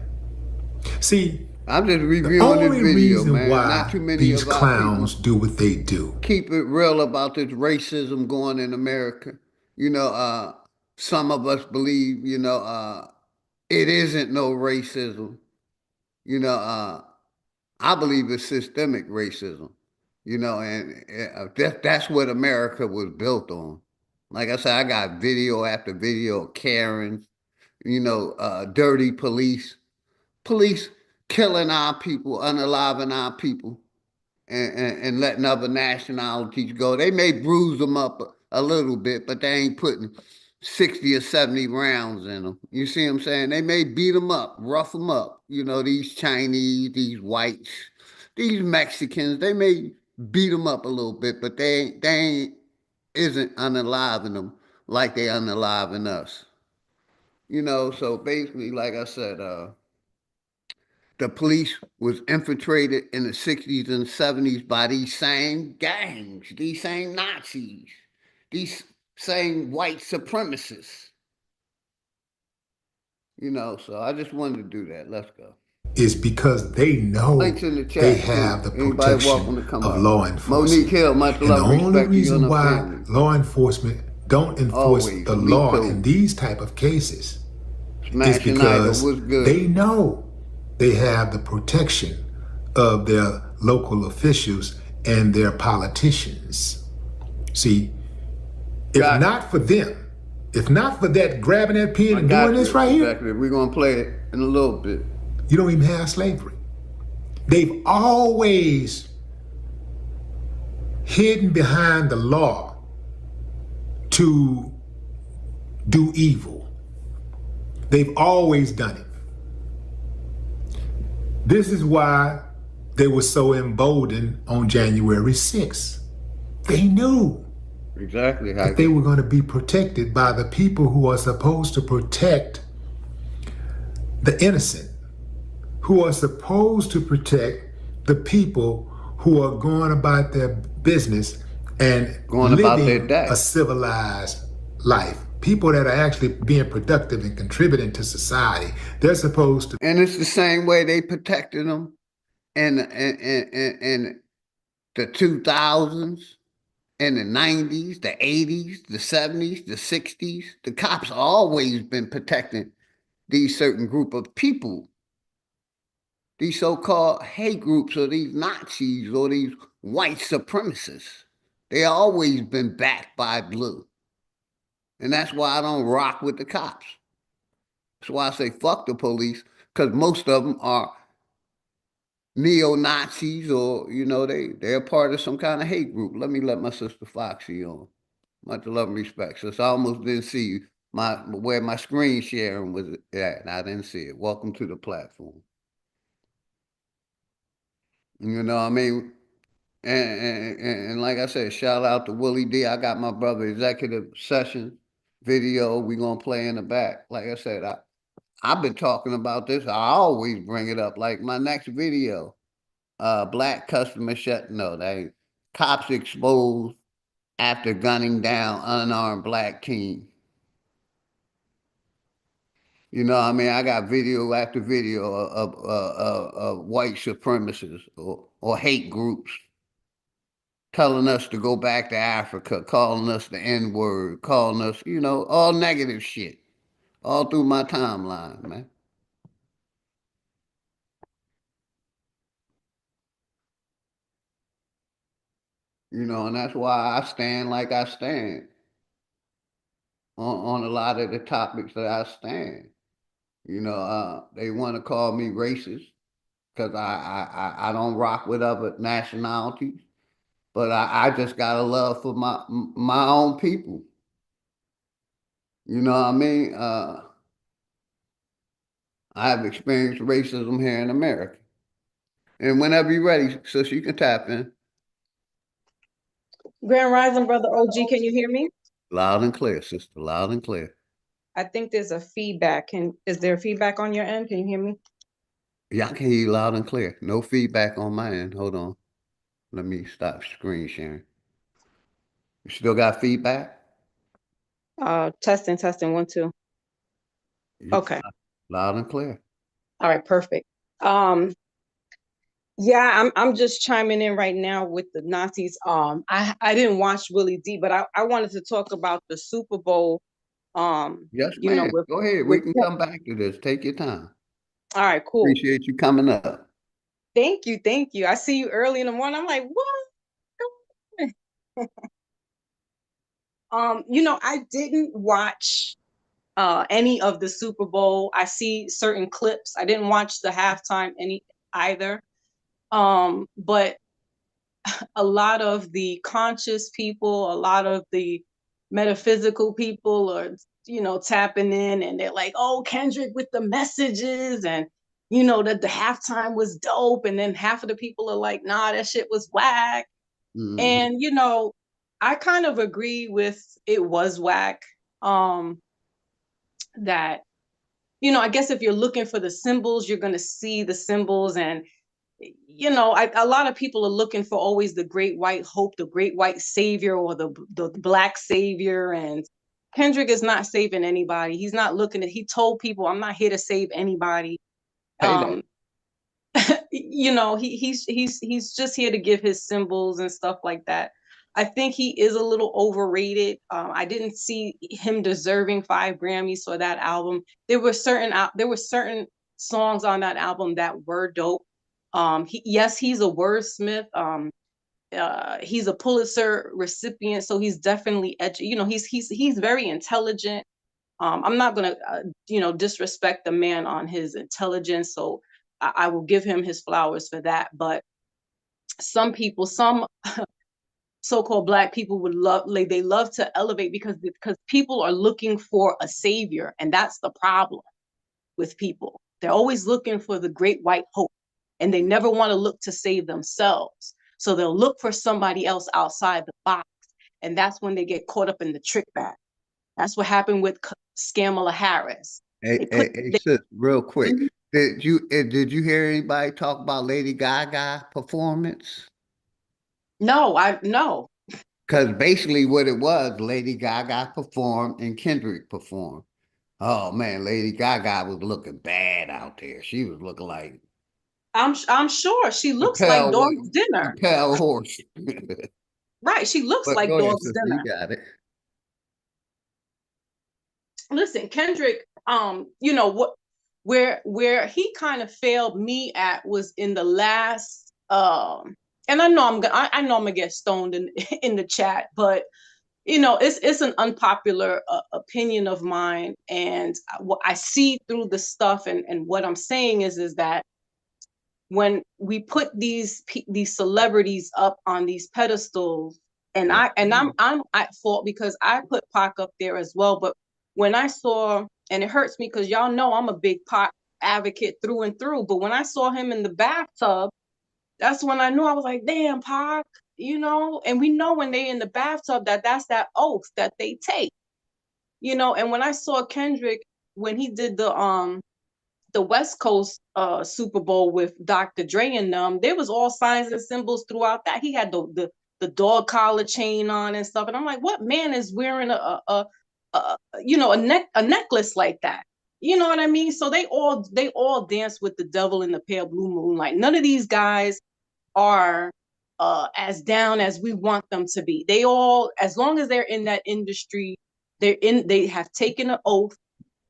See, I'm just reviewing the only this video, reason man. why Not too many these of our clowns people do what they do. keep it real about this racism going in America. You know, some of us believe, you know, it isn't no racism. You know, I believe it's systemic racism. You know, and that's what America was built on. Like I said, I got video after video of Karens, you know, dirty police killing our people, unaliving our people, and letting other nationalities go. They may bruise them up a little bit, but they ain't putting 60 or 70 rounds in them. You see what I'm saying? They may beat them up, rough them up. You know, these Chinese, these whites, these Mexicans, they may beat them up a little bit, but they ain't isn't unaliving them like they unaliving us. You know, so basically, like I said, the police was infiltrated in the 60s and 70s by these same gangs, these same Nazis, these same white supremacists. You know, so I just wanted to do that. Let's go. Is because they know Links in the chat, they have the protection of law enforcement. Monique Hill, much and love the and only respect to you and reason the why family. law enforcement don't enforce Always. the Me law too. in these type of cases is Smashing because Idol, what's good? they know they have the protection of their local officials and their politicians. See, if not for them, if not for that grabbing that pen and doing this right here, we're going to play it in a little bit. You don't even have slavery. They've always hidden behind the law to do evil. They've always done it. This is why they were so emboldened on January 6th. They knew exactly that they were going to be protected by the people who are supposed to protect the innocent, who are supposed to protect the people who are going about their business and living a civilized life. People that are actually being productive and contributing to society. They're supposed to. And it's the same way they protected them in the 2000s, in the 90s, the 80s, the 70s, the 60s. The cops always been protecting these certain group of people. These so-called hate groups or these Nazis or these white supremacists. They always been backed by blue. And that's why I don't rock with the cops. That's why I say fuck the police, because most of them are neo-Nazis or, you know, they're part of some kind of hate group. Let me let my sister Foxy on. Much love and respect. Since I almost didn't see you, where my screen sharing was at, and I didn't see it. Welcome to the platform. You know what I mean? And like I said, shout out to Willie D. I got my brother executive session video we gonna play in the back. Like I said, I've been talking about this. I always bring it up. Like my next video, black customer they cops exposed after gunning down unarmed black teen. You know what I mean? I got video after video of white supremacists or hate groups telling us to go back to Africa, calling us the N-word, calling us, you know, all negative shit, all through my timeline, man. You know, and that's why I stand like I stand on a lot of the topics that I stand. You know, they want to call me racist because I don't rock with other nationalities, but I just got a love for my own people. You know what I mean? I have experienced racism here in America. And whenever you're ready, sis, you can tap in. Grand Rising, Brother OG, can you hear me? Loud and clear, sister, loud and clear. I think there's a feedback. Is there feedback on your end? Can you hear me? Yeah, I can hear you loud and clear. No feedback on my end. Hold on. Let me stop screen sharing. You still got feedback? Testing, 1, 2. Okay. Loud and clear. All right, perfect. Yeah, I'm just chiming in right now with the Nazis. I didn't watch Willie D, but I wanted to talk about the Super Bowl. Yes, ma'am. Go ahead. We can come back to this. Take your time. All right, cool. Appreciate you coming up. Thank you, thank you. I see you early in the morning. I'm like, what? You know, I didn't watch any of the Super Bowl. I see certain clips. I didn't watch the halftime either. But a lot of the conscious people, a lot of the metaphysical people are, you know, tapping in and they're like, oh, Kendrick with the messages and, you know, that the halftime was dope. And then half of the people are like, nah, that shit was whack. Mm-hmm. And, you know, I kind of agree with it was whack. That, you know, I guess if you're looking for the symbols, you're going to see the symbols. And, you know, a lot of people are looking for always the great white hope, the great white savior or the black savior. And, Kendrick is not saving anybody. He's not looking at, he told people, I'm not here to save anybody. You know, he's just here to give his symbols and stuff like that. I think he is a little overrated. I didn't see him deserving 5 Grammys for that album. There were certain songs on that album that were dope. Yes, he's a wordsmith. He's a Pulitzer recipient, so he's definitely you know, he's very intelligent. I'm not gonna you know, disrespect the man on his intelligence, so I will give him his flowers for that. But some people, some so-called Black people would love, like, they love to elevate because people are looking for a savior, and that's the problem with people. They're always looking for the great white hope, and they never want to look to save themselves. So they'll look for somebody else outside the box, and that's when they get caught up in the trick bag. That's what happened with Kamala Harris. Hey, sis, real quick. Did you hear anybody talk about Lady Gaga performance? No, no. Because basically what it was, Lady Gaga performed and Kendrick performed. Oh man, Lady Gaga was looking bad out there. She was looking like, I'm sure she looks like dog's dinner. Pale horse. Right, she looks like dog's dinner. You got it. Listen, Kendrick, you know what, where he kind of failed me at was in the last, and I know I'm gonna get stoned in the chat, but you know, it's an unpopular opinion of mine, and what I see through the stuff, and what I'm saying is that when we put these celebrities up on these pedestals, and I'm at fault because I put Pac up there as well, but when I saw, and it hurts me because y'all know I'm a big Pac advocate through and through, but when I saw him in the bathtub, that's when I knew. I was like, damn, Pac, you know, and we know when they in the bathtub that's that oath that they take, you know. And when I saw Kendrick, when he did the West Coast Super Bowl with Dr. Dre and them, there was all signs and symbols throughout that. He had the dog collar chain on and stuff, and I'm like, what man is wearing a you know, a necklace like that? You know what I mean? So they all dance with the devil in the pale blue moonlight. None of these guys are as down as we want them to be. They all, as long as they're in that industry, they have taken an oath,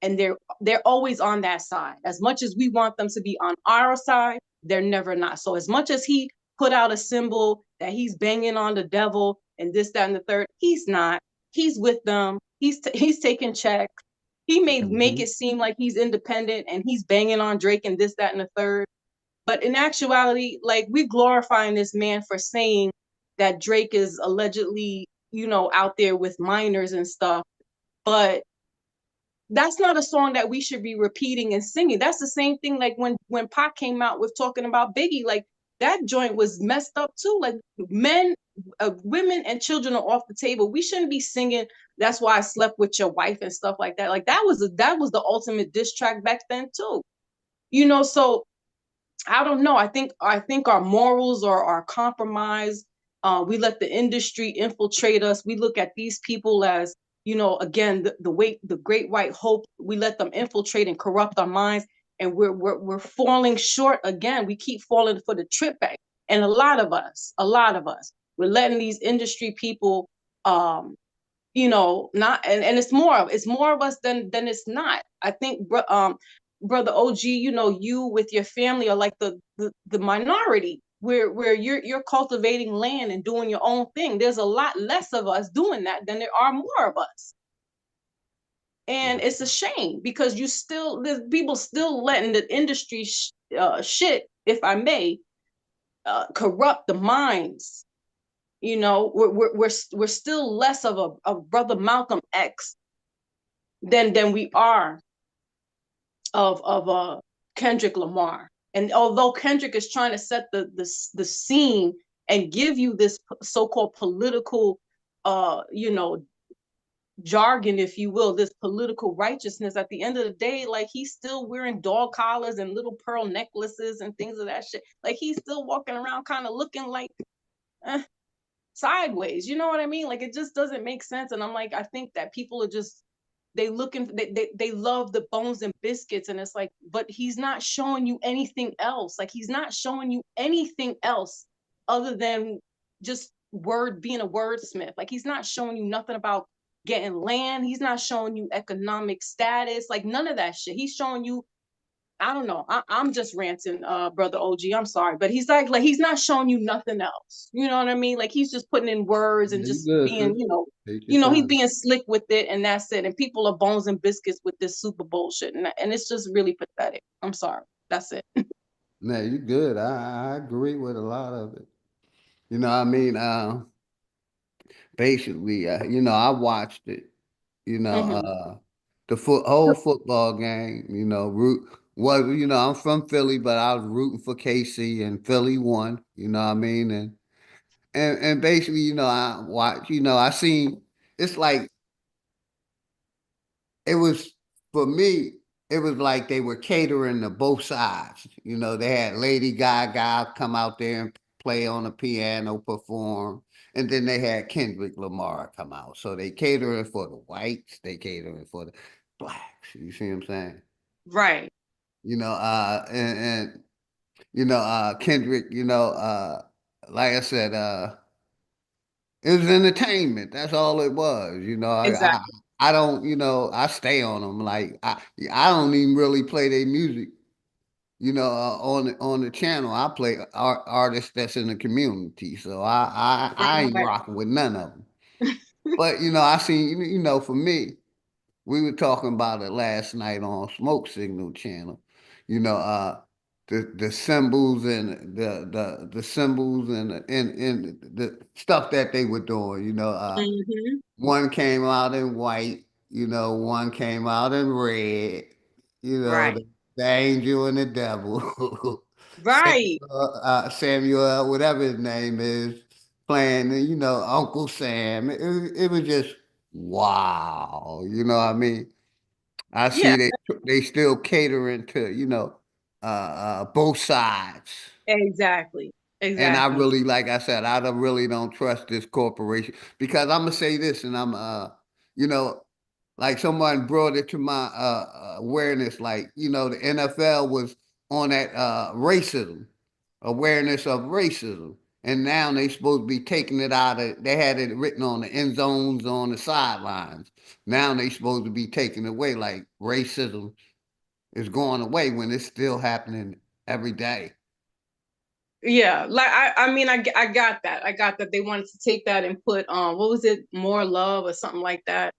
and they're always on that side. As much as we want them to be on our side, they're never not. So as much as he put out a symbol that he's banging on the devil and this, that, and the third, he's not. He's with them. He's taking checks. He may make it seem like he's independent and he's banging on Drake and this, that, and the third. But in actuality, like, we're glorifying this man for saying that Drake is allegedly, you know, out there with minors and stuff. But that's not a song that we should be repeating and singing. That's the same thing like when Pac came out with talking about Biggie, like that joint was messed up too. Like men, women and children are off the table. We shouldn't be singing "That's Why I Slept with Your Wife" and stuff like that. Like that was the ultimate diss track back then too. You know, so I don't know. I think our morals are compromised. We let the industry infiltrate us. We look at these people as, you know, again, the great white hope. We let them infiltrate and corrupt our minds, and we're falling short again. We keep falling for the trip back, and a lot of us, we're letting these industry people, you know, not, and it's more of us than it's not. I think, brother OG, you know, you with your family are like the minority where you're cultivating land and doing your own thing. There's a lot less of us doing that than there are more of us. And it's a shame because there's people still letting the industry shit, if I may, corrupt the minds. You know, we're still less of a brother Malcolm X than we are of Kendrick Lamar. And although Kendrick is trying to set the scene and give you this so-called political, you know, jargon, if you will, this political righteousness, at the end of the day, like, he's still wearing dog collars and little pearl necklaces and things of that shit. Like, he's still walking around kind of looking like, sideways. You know what I mean? Like, it just doesn't make sense. And I'm like, I think that people are just, they love the bones and biscuits. And it's like, but he's not showing you anything else. Like, he's not showing you anything else other than just being a wordsmith. Like, he's not showing you nothing about getting land. He's not showing you economic status, like none of that shit. He's showing you, I don't know. I'm just ranting, brother OG. I'm sorry, but he's like he's not showing you nothing else. You know what I mean? Like, he's just putting in words and just being, he's being slick with it, and that's it. And people are bones and biscuits with this super bullshit, and it's just really pathetic. I'm sorry. That's it. No, you good. I agree with a lot of it. You know, I mean, basically, I watched it. You know, the whole football game. I'm from Philly, but I was rooting for KC, and Philly won. You know what I mean? And basically, I watched. I seen. It's like it was for me. It was like they were catering to both sides. They had Lady Gaga come out there and play on the piano, perform, and then they had Kendrick Lamar come out. So they catering for the whites, they catering for the blacks. You see what I'm saying? Right. Kendrick, like I said, it was entertainment. That's all it was. Exactly. I don't, I stay on them. Like I don't even really play their music. On the channel, I play artists that's in the community. So I ain't rocking with none of them. But I seen, for me, we were talking about it last night on Smoke Signal channel. The symbols and the symbols and the stuff that they were doing. One came out in white, one came out in red, Right. the angel and the devil. Right. Samuel, whatever his name is, playing, Uncle Sam. It was just wow. You know what I mean? I Yeah. see they still catering to, both sides. Exactly. And I Exactly. really, like I said, really don't trust this corporation because I'm gonna say this, and you know, like someone brought it to my awareness, like the NFL was on that racism, awareness of racism, and now they supposed to be taking it out of. They had it written on the end zones, on the sidelines. Now they supposed to be taking it away, like racism is going away when it's still happening every day. Yeah, like I mean, I got that. I got that they wanted to take that and put what was it, more love or something like that.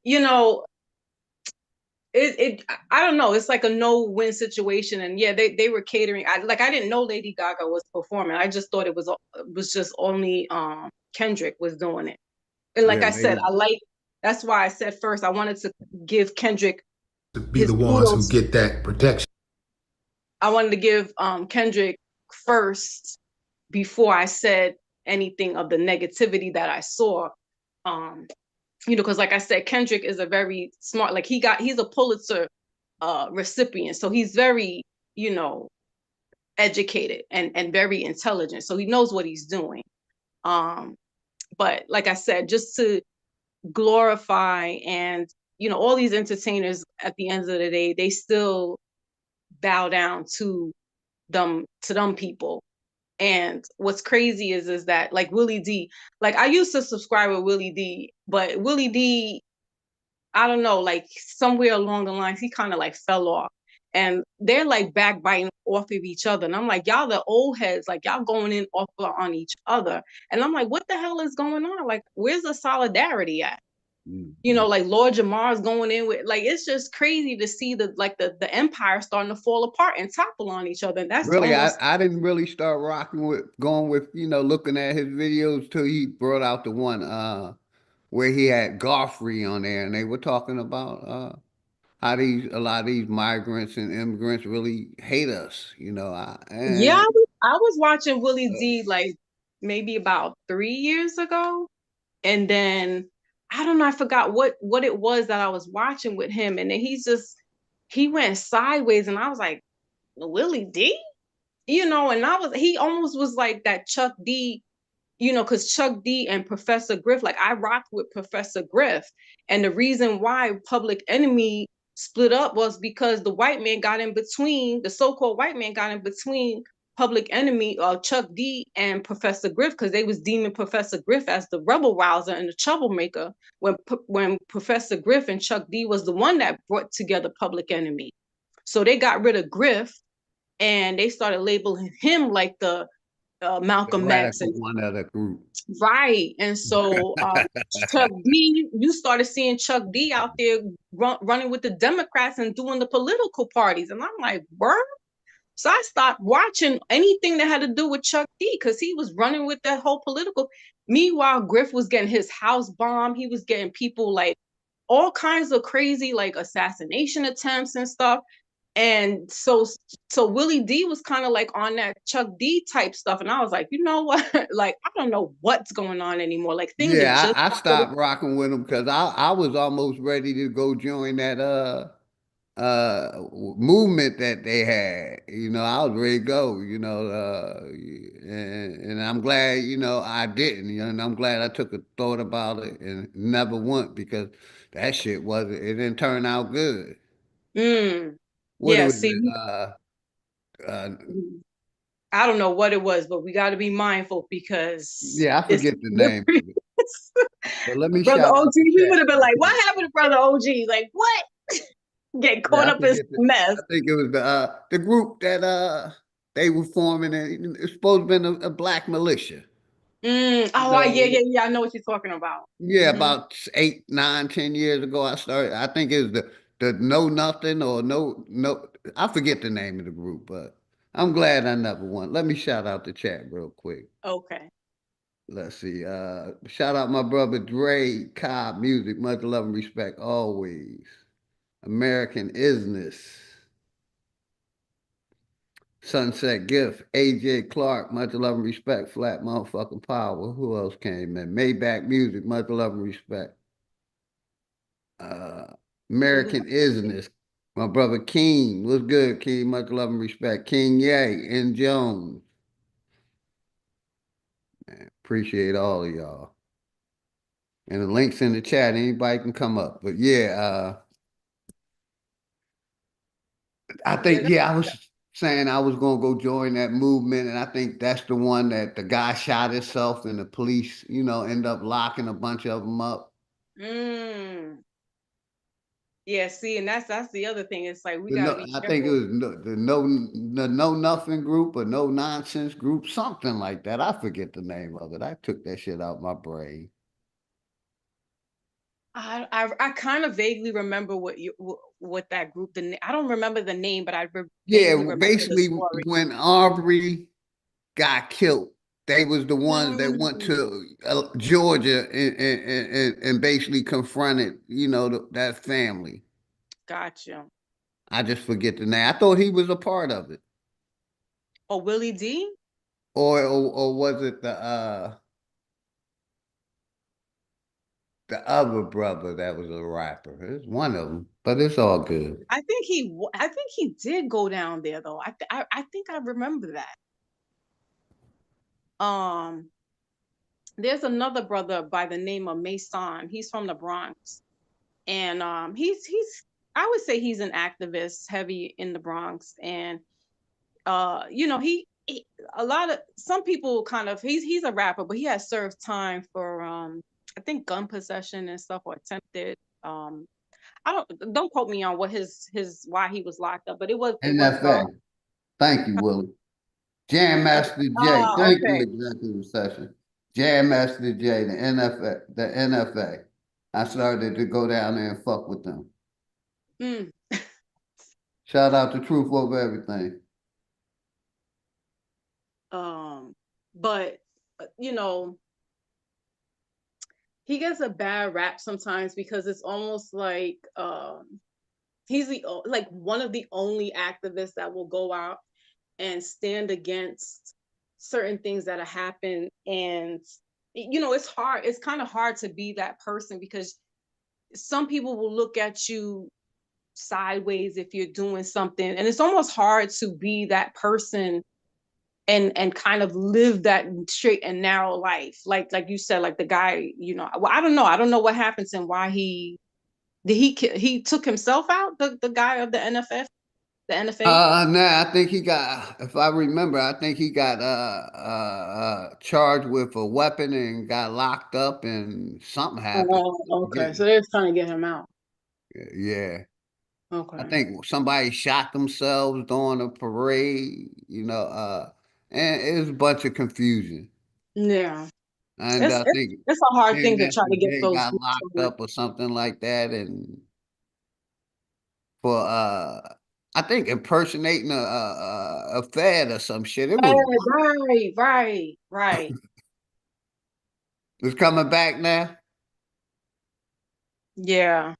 You know, I don't know. It's like a no-win situation, and yeah, they were catering. I didn't know Lady Gaga was performing. I just thought it was just only Kendrick was doing it. And like Yeah, I said, that's why I said first I wanted to give Kendrick to be the ones who get that protection. I wanted to give Kendrick first before I said anything of the negativity that I saw. Because like I said, Kendrick is a very smart, like he's a Pulitzer recipient. So he's very, educated and very intelligent. So he knows what he's doing. But like I said, just to glorify and, all these entertainers at the end of the day, they still bow down to them people. And what's crazy is that like Willie D, like I used to subscribe with Willie D, but Willie D, I don't know, like somewhere along the lines, he kind of like fell off. And they're like backbiting off of each other. And I'm like, y'all the old heads, like y'all going in off on each other. And I'm like, what the hell is going on? Like, where's the solidarity at? Like Lord Jamar's going in with, like, it's just crazy to see the empire starting to fall apart and topple on each other. And that's really, I didn't really start going with, looking at his videos till he brought out the one where he had Godfrey on there, and they were talking about how a lot of these migrants and immigrants really hate us, Yeah, I was watching Willie D like maybe about 3 years ago, and then I don't know, I forgot what it was that I was watching with him, and then he went sideways, and I was like, Willie D? you know, and he almost was like that Chuck D, you know, because Chuck D and Professor Griff, like I rocked with Professor Griff. And the reason why Public Enemy split up was because the white man got in between, the so-called white man got in between Public Enemy, Chuck D and Professor Griff, because they was deeming Professor Griff as the rebel rouser and the troublemaker, when Professor Griff and Chuck D was the one that brought together Public Enemy. So they got rid of Griff and they started labeling him like the Malcolm X and one of the group. Right. And so Chuck D, you started seeing Chuck D out there running with the Democrats and doing the political parties. And I'm like, word? So I stopped watching anything that had to do with Chuck D because he was running with that whole political. Meanwhile, Griff was getting his house bombed. He was getting people like all kinds of crazy like assassination attempts and stuff. And so Willie D was kind of like on that Chuck D type stuff. And I was like, you know what? Like, I don't know what's going on anymore. Like things are just I stopped rocking with him because I was almost ready to go join that movement that they had. You know, I was ready to go, you know, and I'm glad, you know, I didn't, you know, and I'm glad I took a thought about it and never went because that shit it didn't turn out good. What yeah, was see, I don't know what it was, but we got to be mindful because I forget the name of it. But let me Brother shout OG, out we would have been like, what happened to Brother OG? Like, what? Get caught up in mess. I think it was the group that they were forming, and it's supposed to be a black militia. Yeah. I know what you're talking about. Yeah, about 8, 9, 10 years ago, I started. I think it was the Know Nothing or no. I forget the name of the group, but I'm glad I never won. Let me shout out the chat real quick. Okay. Let's see. Shout out my brother Dre, Cobb Music, much love and respect always. American Isness. Sunset Gift, AJ Clark, much love and respect. Flat motherfucking power. Who else came in? Maybach Music, much love and respect. American Isness, my brother King. What's good, King? Much love and respect. King Ye and Jones. Man, appreciate all of y'all. And the links in the chat. Anybody can come up. But yeah, I think I was saying I was gonna go join that movement, and I think that's the one that the guy shot himself, and the police, you know, end up locking a bunch of them up. Yeah, see, and that's the other thing. It's like we gotta be careful. I think it was the Know Nothing group or No Nonsense group, something like that. I forget the name of it. I took that shit out my brain. I kind of vaguely remember what that group. I don't remember the name, but I basically when Arbery got killed, they was the ones that went to Georgia and basically confronted, you know, that family. Gotcha. I just forget the name. I thought he was a part of it. Oh, Willie D? Or was it the other brother that was a rapper? It's one of them, but it's all good. I think he did go down there though. I think I remember that. There's another brother by the name of Mason. He's from the Bronx, and he's I would say he's an activist, heavy in the Bronx, and you know, some people kind of he's a rapper, but he has served time for I think gun possession and stuff, or attempted. Don't quote me on what his why he was locked up, but it was Thank you, Willie. Jam Master J. Thank you, Executive Session. Jam Master J, the NFA. I started to go down there and fuck with them. Shout out to Truth Over Everything. But you know, he gets a bad rap sometimes because it's almost like he's like one of the only activists that will go out and stand against certain things that have happened. And you know, it's kind of hard to be that person because some people will look at you sideways if you're doing something, and it's almost hard to be that person and kind of live that straight and narrow life. Like you said, like the guy, you know, well, I don't know what happens and why he took himself out, the guy of the NFA. No, I think he got, if I remember, I think he got charged with a weapon and got locked up and something happened. Oh, okay. So they're trying to get him out. Yeah. Okay. I think somebody shot themselves during a parade, you know, and it was a bunch of confusion. Yeah. And I think it's a hard thing to try to get they those got locked up or something like that, and for I think impersonating a Fed or some shit. It was right. It's coming back now. Yeah.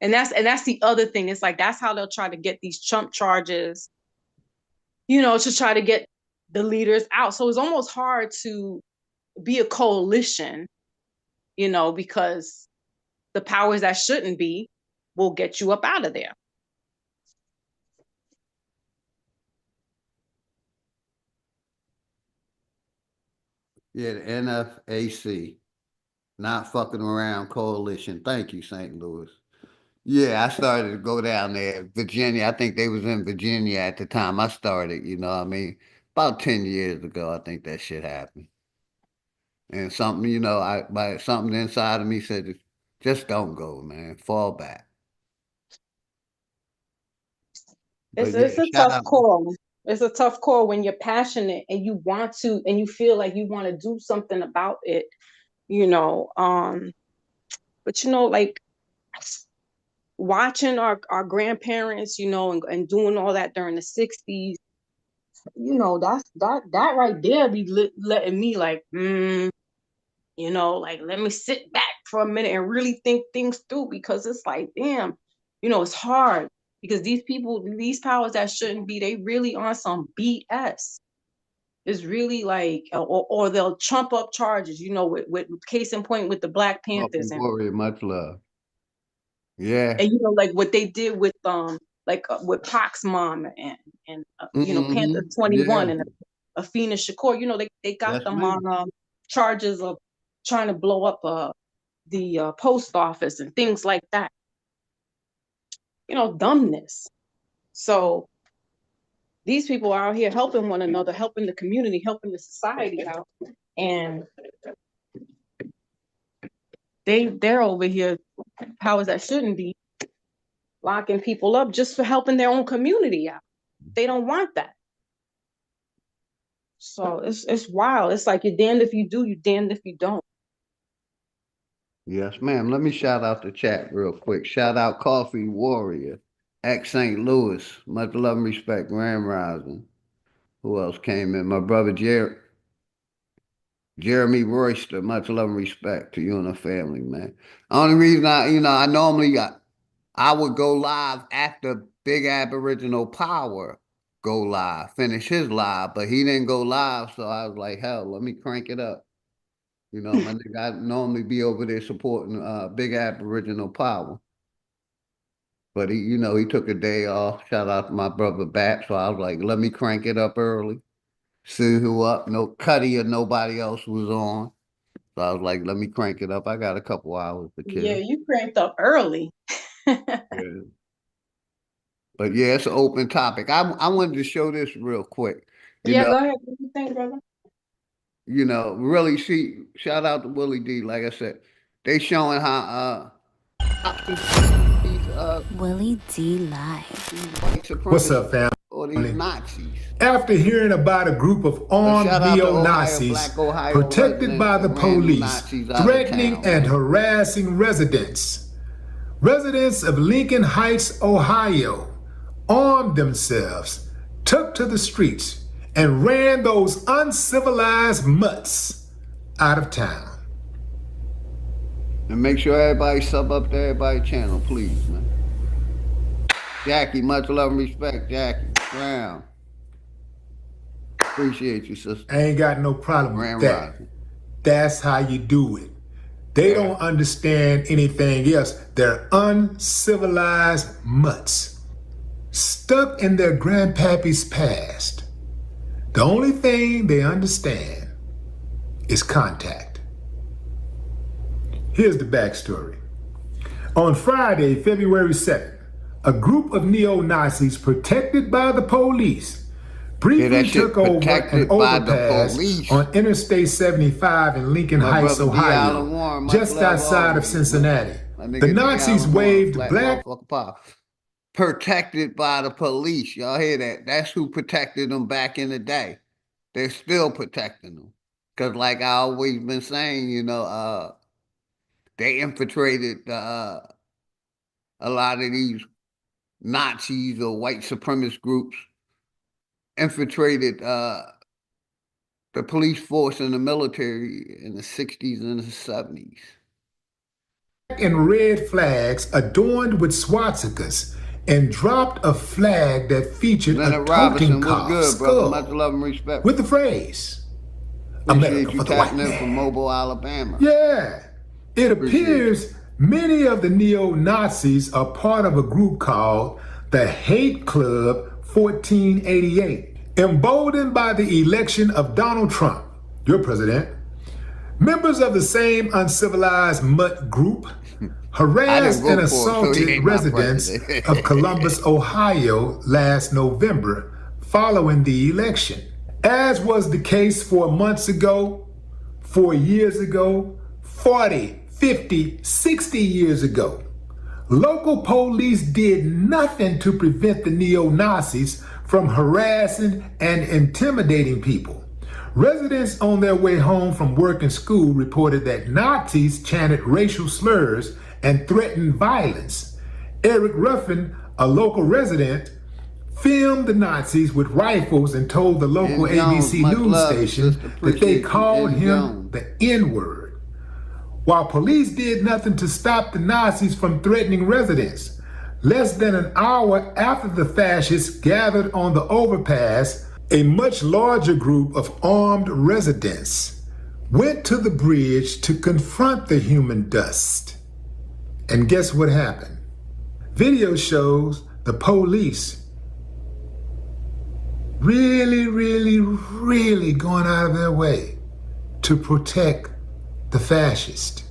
And that's the other thing. It's like that's how they'll try to get these Trump charges, you know, to try to get the leaders out. So it's almost hard to be a coalition, you know, because the powers that shouldn't be will get you up out of there. Yeah, the NFAC, not fucking around coalition. Thank you, St. Louis. Yeah, I started to go down there, Virginia. I think they was in Virginia at the time I started, you know what I mean? About 10 years ago, I think that shit happened. And something, you know, something inside of me said, just don't go, man. Fall back. It's a tough call. It's a tough call when you're passionate and you want to, and you feel like you want to do something about it, you know. But you know, like watching our grandparents, you know, and doing all that during the 60s, you know, that right there be letting me like, you know, like let me sit back for a minute and really think things through, because it's like, damn, you know, it's hard because these people, these powers that shouldn't be, they really on some BS. It's really like, or they'll trump up charges, you know, with case in point with the Black Panthers and Warrior, much love. Yeah. And you know, like what they did with with Pac's mom and you know, Panther 21 and Afina Shakur, you know, they got them on charges of trying to blow up the post office and things like that. You know, dumbness. So these people are out here helping one another, helping the community, helping the society out, and they're over here, powers that shouldn't be, locking people up just for helping their own community out. They don't want that. So it's wild. It's like you're damned if you do, you're damned if you don't. Yes, ma'am. Let me shout out the chat real quick. Shout out Coffee Warrior, ex St. Louis. Much love and respect, Grand Rising. Who else came in? My brother Jeremy Royster. Much love and respect to you and the family, man. Only reason I normally I would go live after Big Aboriginal Power go live, finish his live, but he didn't go live, so I was like, hell, let me crank it up. You know, my nigga, I normally be over there supporting Big Aboriginal Power. But he, you know, he took a day off. Shout out to my brother Bat. So I was like, let me crank it up early. See who up. No Cuddy or nobody else was on. So I was like, let me crank it up. I got a couple hours to kill. Yeah, you cranked up early. Yeah. But yeah, it's an open topic. I wanted to show this real quick. Go ahead. What do you think, brother? You know, really shout out to Willie D. Like I said, they showing how Willie D Live. What's up, fam? Or these Nazis. After hearing about a group of armed neo-Nazis protected by the police, threatening and harassing residents of Lincoln Heights, Ohio, armed themselves, took to the streets, and ran those uncivilized mutts out of town. And make sure everybody sub up to everybody's channel, please, man. Jackie, much love and respect, Jackie Brown. Appreciate you, sister. I ain't got no problem with that. That's how you do it. They don't understand anything else. They're uncivilized mutts, stuck in their grandpappy's past. The only thing they understand is contact. Here's the backstory. On Friday, February 7th, a group of neo-Nazis protected by the police briefly took over an overpass on Interstate 75 in Lincoln Heights, Ohio, just outside of Cincinnati. The Nazis waved black... Protected by the police. Y'all hear that? That's who protected them back in the day. They're still protecting them. Because like I always been saying, you know, they infiltrated a lot of these Nazis or white supremacist groups, infiltrated the police force and the military in the 60s and the 70s. And red flags adorned with swastikas and dropped a flag that featured a token skull much love and respect. With the phrase, America for the white man. From Mobile, Alabama. Yeah. It appears many of the neo-Nazis are part of a group called the Hate Club 1488, emboldened by the election of Donald Trump, your president. Members of the same uncivilized mutt group harassed and assaulted residents of Columbus, Ohio last November following the election. As was the case 4 months ago, 4 years ago, 40, 50, 60 years ago. Local police did nothing to prevent the neo-Nazis from harassing and intimidating people. Residents on their way home from work and school reported that Nazis chanted racial slurs and threatened violence. Eric Ruffin, a local resident, filmed the Nazis with rifles and told the local ABC news station that they called him the N-word. While police did nothing to stop the Nazis from threatening residents, less than an hour after the fascists gathered on the overpass, a much larger group of armed residents went to the bridge to confront the human dust. And guess what happened? Video shows the police really going out of their way to protect the fascist.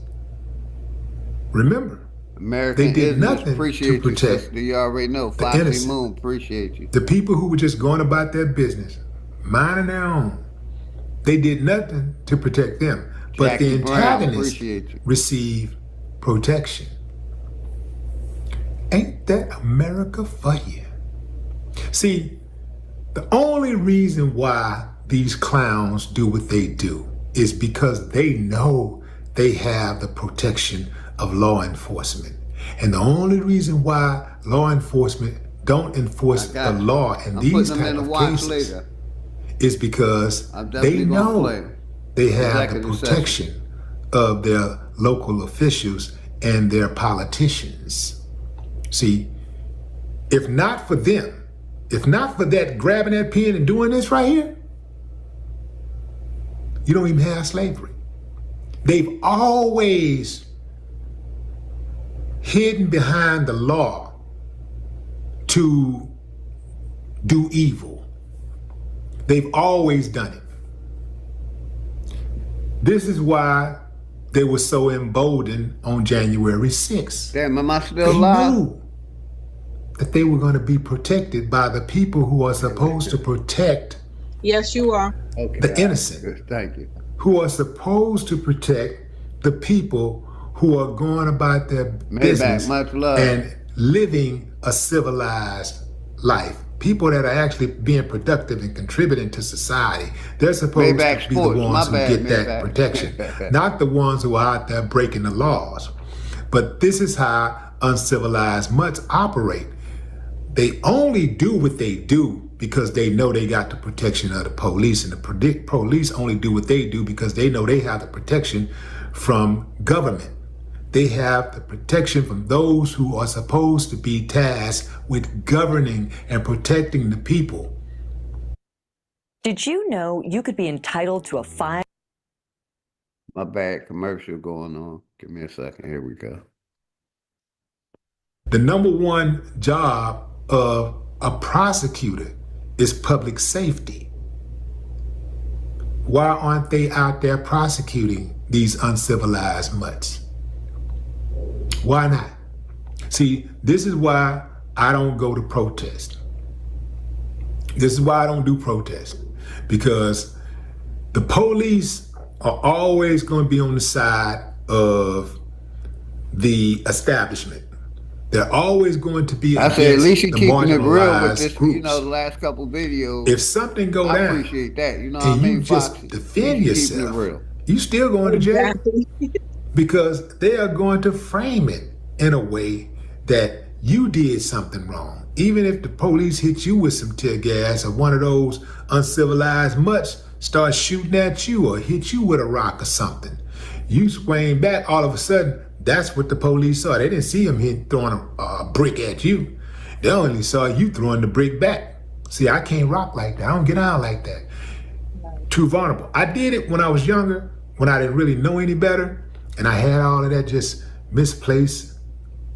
Remember, American they did nothing to protect you already know. the innocent. Moon, appreciate you. The people who were just going about their business, minding their own, they did nothing to protect them. But Jackie the Brown, antagonists received protection. Ain't that America for you? See, the only reason why these clowns do what they do is because they know they have the protection of law enforcement. And the only reason why law enforcement don't enforce the law in these type of cases is because they know they have the protection of their local officials and their politicians. See, if not for them, if not for that grabbing that pen and doing this right here, you don't even have slavery. They've always hidden behind the law to do evil. They've always done it. This is why they were so emboldened on January 6th. Damn, am I still alive? They knew that they were going to be protected by the people who are supposed to protect Yes, you are. the innocent. Thank you. Who are supposed to protect the people who are going about their business and living a civilized life. People that are actually being productive and contributing to society. They're supposed to be the ones who get that protection, not the ones who are out there breaking the laws. But this is how uncivilized mutts operate. They only do what they do because they know they got the protection of the police, and the police only do what they do because they know they have the protection from government. They have the protection from those who are supposed to be tasked with governing and protecting the people. Did you know you could be entitled to a fine? My bad, commercial going on. Give me a second. Here we go. The number one job of a prosecutor is public safety. Why aren't they out there prosecuting these uncivilized mutts? Why not? See, this is why I don't go to protest. This is why I don't do protest. Because the police are always going to be on the side of the establishment. They're always going to be against at least you're the keeping it real with marginalized this, groups. you know, the last couple videos. If something go I down, appreciate that. You know what I and mean, you just Foxy? defend You keeping it yourself, real. you still going to jail. Because they are going to frame it in a way that you did something wrong. Even if the police hit you with some tear gas or one of those uncivilized mutts start shooting at you or hit you with a rock or something, you swing back, all of a sudden, that's what the police saw. They didn't see him throwing a brick at you. They only saw you throwing the brick back. See, I can't rock like that. I don't get out like that. Too vulnerable. I did it when I was younger, when I didn't really know any better, and I had all of that just misplaced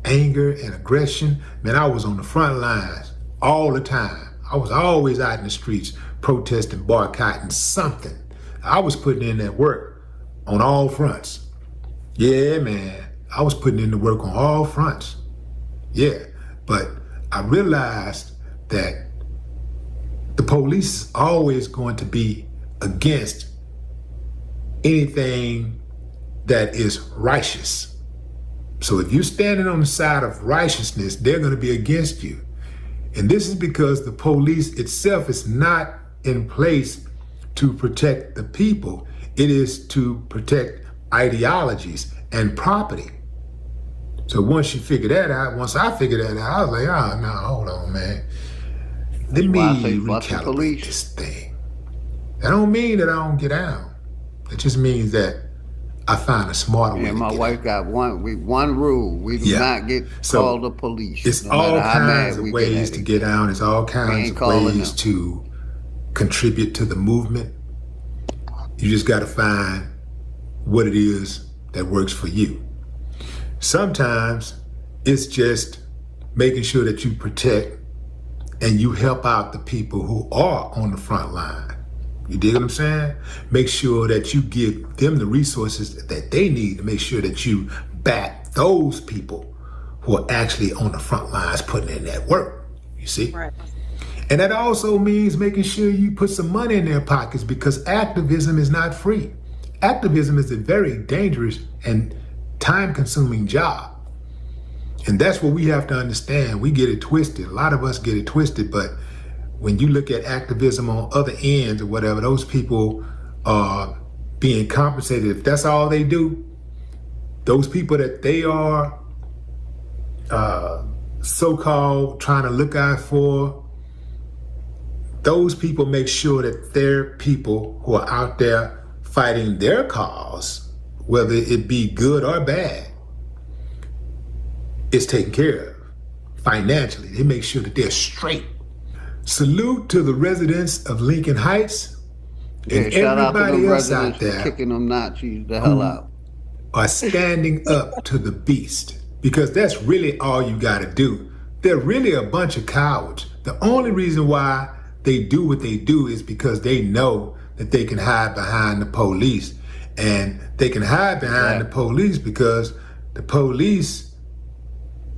anger and aggression. Man, I was on the front lines all the time. I was always out in the streets protesting, boycotting something. I was putting in that work on all fronts. Yeah, man, I was putting in the work on all fronts. Yeah, but I realized that the police is always going to be against anything that is righteous. So if you're standing on the side of righteousness, they're going to be against you. And this is because the police itself is not in place to protect the people. It is to protect ideologies and property. So once you figure that out, once I figured that out, I was like, oh, no, hold on, man. Let me recalibrate this thing. That don't mean that I don't get down. It just means that I find a smarter way to my get wife got one rule. We do not get called the police. It's no all matter how kinds mad of we ways get to get down. It's all kinds of ways them. to contribute to the movement. You just got to find what it is that works for you. Sometimes it's just making sure that you protect and you help out the people who are on the front line. You dig what I'm saying? Make sure that you give them the resources that they need to make sure that you back those people who are actually on the front lines putting in that work. You see? Right. And that also means making sure you put some money in their pockets, because activism is not free. Activism is a very dangerous and time-consuming job. And that's what we have to understand. We get it twisted. A lot of us get it twisted, but when you look at activism on other ends or whatever, those people are being compensated. If that's all they do, those people that they are so-called trying to look out for, those people make sure that their people who are out there fighting their cause, whether it be good or bad, is taken care of financially. They make sure that they're straight. Salute to the residents of Lincoln Heights and everybody else out there kicking them Nazis the hell out. Are standing up to the beast, because that's really all you got to do. They're really a bunch of cowards. The only reason why they do what they do is because they know that they can hide behind the police, and they can hide behind the police because the police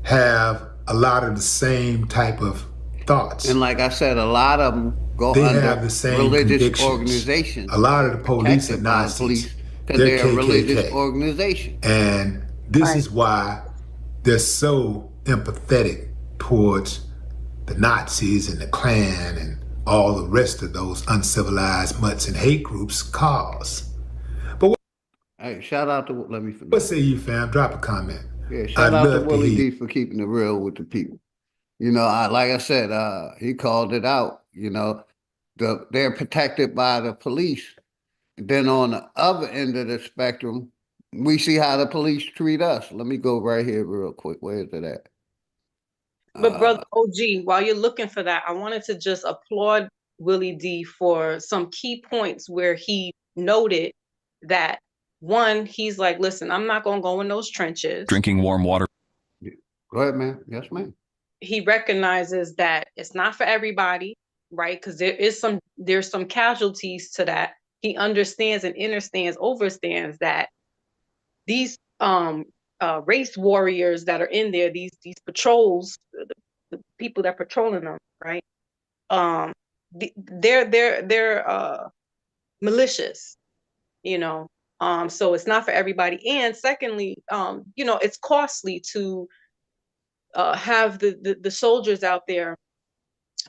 have a lot of the same type of thoughts. And like I said, a lot of them go under the same religious organizations. A lot of the police are Nazis. They're a religious organization. And this is why they're so empathetic towards the Nazis and the Klan and all the rest of those uncivilized mutts and hate groups cause. But hey, shout out to, let me finish. What say you, fam? Drop a comment. Yeah, shout out to Willie D for keeping it real with the people. You know, like I said, he called it out. You know, they're protected by the police. Then on the other end of the spectrum, we see how the police treat us. Let me go right here real quick. Where is it at? But brother OG, while you're looking for that, I wanted to just applaud Willie D for some key points where he noted that, one, he's like, listen, I'm not going to go in those trenches. Drinking warm water. Go ahead, man. Yes, ma'am. He recognizes that it's not for everybody, right? Because there's some casualties to that. he understands and overstands that these race warriors that are in there, these patrols, the people that are patrolling them, right? They're malicious, you know. So it's not for everybody. And secondly, you know, it's costly to have the soldiers out there,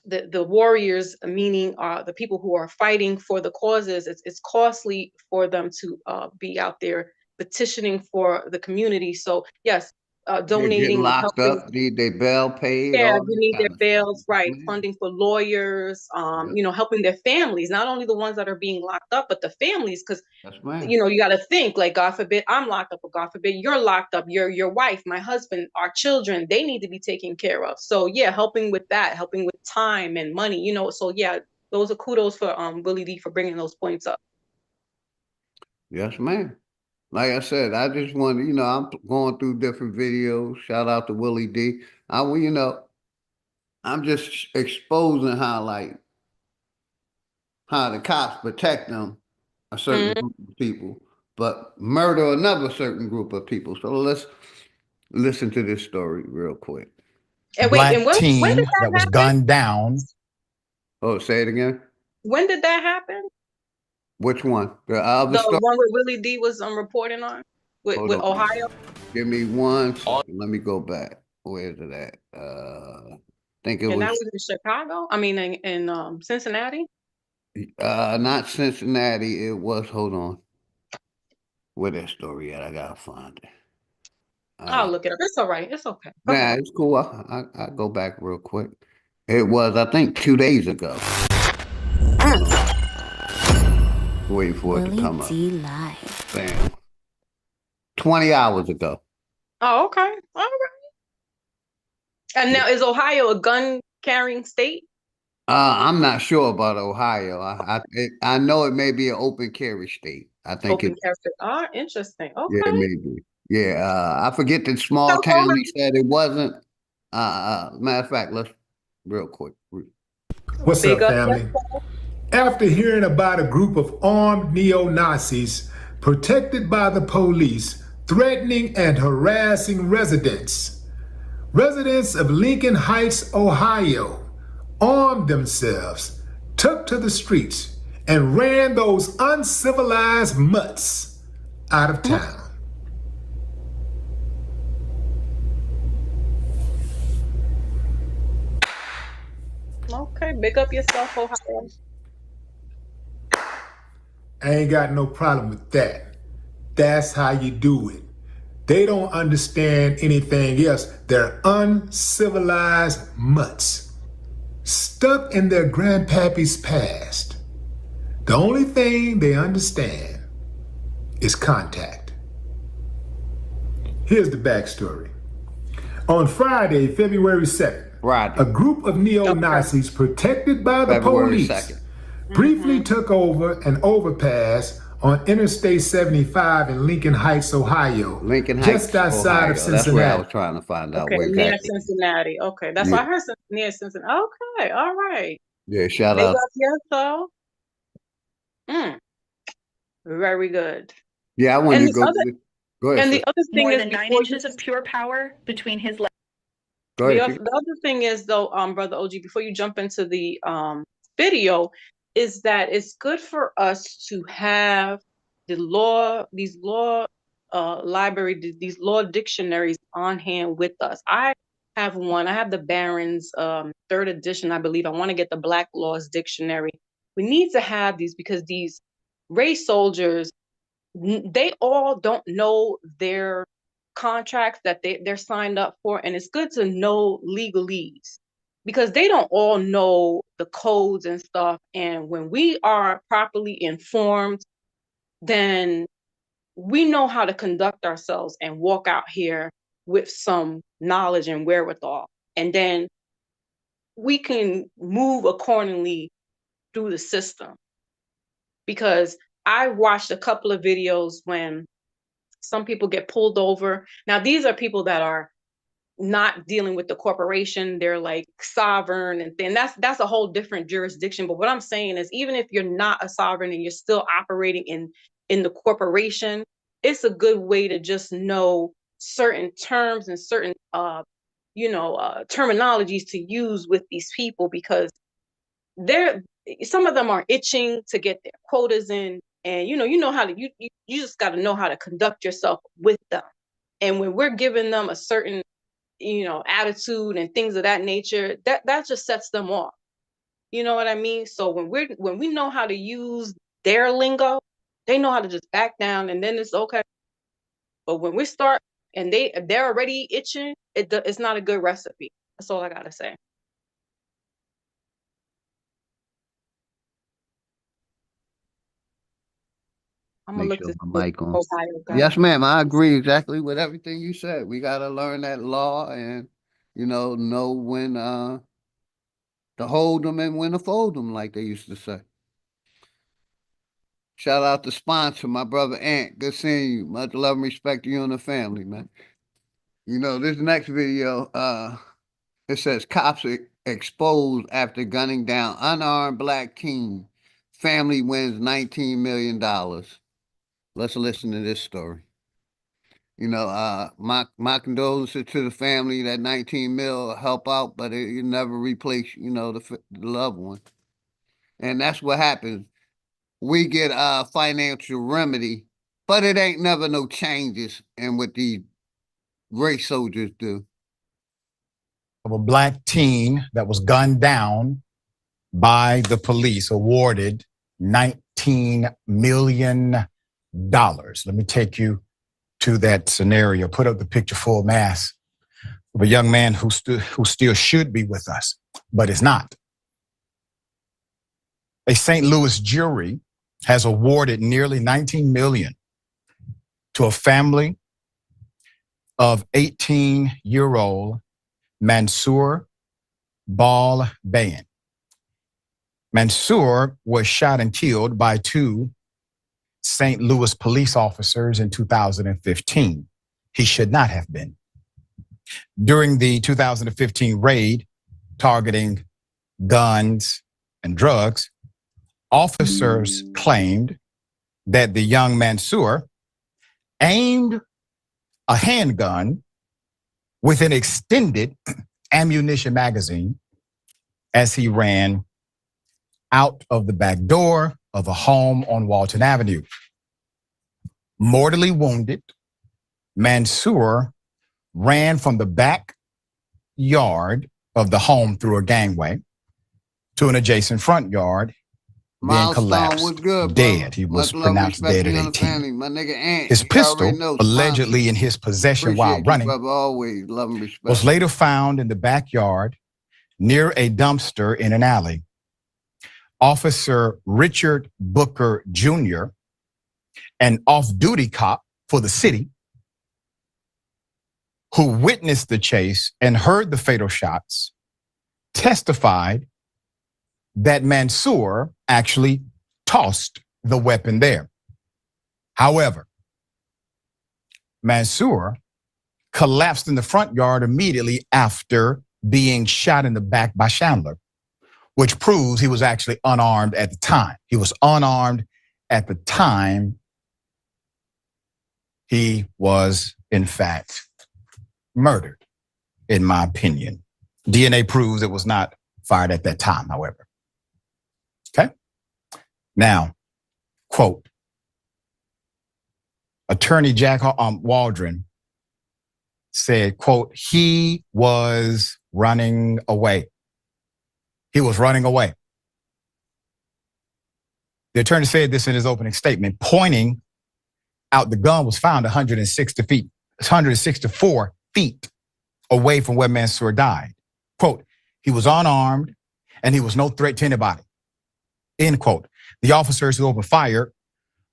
the warriors, meaning the people who are fighting for the causes. It's costly for them to be out there petitioning for the community. So yes, They're getting donating and locked helping. up. Need their bail paid. Yeah, All they this need their kind of stuff. bails, right? Funding for lawyers, you know, helping their families, not only the ones that are being locked up, but the families, because you know, you got to think, like, God forbid I'm locked up, or God forbid you're locked up, your wife, my husband, our children, they need to be taken care of. So yeah, helping with that, helping with time and money, you know. So yeah, those are kudos for Willie D for bringing those points up. Yes, ma'am. Like I said, I just want to, you know, I'm going through different videos. Shout out to Willie D. You know, I'm just exposing how the cops protect them, a certain group of people, but murder another certain group of people. So let's listen to this story real quick. And wait, Black and when teen did that was happen? gunned down. Oh, say it again. When did that happen? Which one? The one where Willie D was reporting on with Ohio. Give me one second. Let me go back. Where is it at? I think it And was. that was in Chicago. I mean, in Cincinnati. Not Cincinnati. It was. Hold on. Where that story at? I gotta find it. I'll look it up. It's all right. It's okay. Nah, it's cool. I go back real quick. It was, I think, 2 days ago. Waiting for it to come up. Live. Bam. 20 hours ago. Oh, okay. All right. And now, is Ohio a gun carrying state? I'm not sure about Ohio. I know it may be an open carry state. I think open carry state. Oh, interesting. Okay. Yeah, maybe. Yeah, I forget the small town he said it wasn't. Matter of fact, let's real quick. What's up, family? After hearing about a group of armed neo-Nazis protected by the police threatening and harassing residents of Lincoln Heights, Ohio, armed themselves, took to the streets, and ran those uncivilized mutts out of town. Okay, big up yourself, Ohio. I ain't got no problem with that. That's how you do it. They don't understand anything else. They're uncivilized mutts, stuck in their grandpappy's past. The only thing they understand is contact. Here's the backstory. On Friday, February 2nd, a group of neo-Nazis protected by the police briefly took over an overpass on Interstate 75 in Lincoln Heights, Ohio, just outside of Cincinnati. That's where I was trying to find out. Okay, where near exactly. Cincinnati. Okay, that's why I heard near Cincinnati. Okay, all right. Yeah, shout big out. Up yourself. Very good. Yeah, I wanted to go. Go ahead. And the other thing More is than 9 inches of pure power between his legs. The other thing is, though, Brother OG, before you jump into the video, is that it's good for us to have these law library, these law dictionaries on hand with us. I have one. I have the Barron's 3rd edition, I believe. I want to get the Black Laws Dictionary. We need to have these because these race soldiers, they all don't know their contracts that they're signed up for, and it's good to know legalese because they don't all know the codes and stuff. And when we are properly informed, then we know how to conduct ourselves and walk out here with some knowledge and wherewithal, and then we can move accordingly through the system. Because I watched a couple of videos when some people get pulled over. Now, these are people that are not dealing with the corporation. They're like sovereign, and then that's a whole different jurisdiction. But what I'm saying is, even if you're not a sovereign and you're still operating in the corporation, it's a good way to just know certain terms and certain terminologies to use with these people, because some of them are itching to get their quotas in, and you know how to you just got to know how to conduct yourself with them. And when we're giving them a certain attitude and things of that nature, that just sets them off. You know what I mean? So when we know how to use their lingo, they know how to just back down, and then it's okay. But when we start and they're already itching, it's not a good recipe. That's all I gotta say. I'm gonna Make look sure this my mic on. Ohio guy. Yes, ma'am. I agree exactly with everything you said. We gotta learn that law and know when to hold them and when to fold them, like they used to say. Shout out to sponsor, my brother Ant. Good seeing you. Much love and respect to you and the family, man. This next video, it says cops are exposed after gunning down unarmed black teen. Family wins $19 million. Let's listen to this story. My condolences to the family. That 19 mil will help out, but it never replace, the loved one. And that's what happens. We get a financial remedy, but it ain't never no changes in what these race soldiers do. Of a black teen that was gunned down by the police, awarded $19 million. Let me take you to that scenario. Put up the picture full mass of a young man who still should be with us, but is not. A St. Louis jury has awarded nearly $19 million to a family of 18-year-old Mansour Bal-Bayan. Mansour was shot and killed by two St. Louis police officers in 2015. He should not have been. During the 2015 raid targeting guns and drugs, officers claimed that the young Mansour aimed a handgun with an extended ammunition magazine as he ran out of the back door of a home on Walton Avenue. Mortally wounded, Mansour ran from the back yard of the home through a gangway to an adjacent front yard, then collapsed dead. He was pronounced dead at 18. My nigga Ant, His pistol, allegedly in his possession while running, was later found in the backyard near a dumpster in an alley. Officer Richard Booker Jr., an off-duty cop for the city, who witnessed the chase and heard the fatal shots, testified that Mansour actually tossed the weapon there. However, Mansour collapsed in the front yard immediately after being shot in the back by Chandler, which proves he was actually unarmed at the time. He was unarmed at the time he was, in fact, murdered, in my opinion. DNA proves it was not fired at that time, however. Okay? Now, quote, Attorney Jack Waldron said, quote, he was running away. He was running away. The attorney said this in his opening statement, pointing out the gun was found 164 feet away from where Mansour died. Quote, he was unarmed and he was no threat to anybody. End quote. The officers who opened fire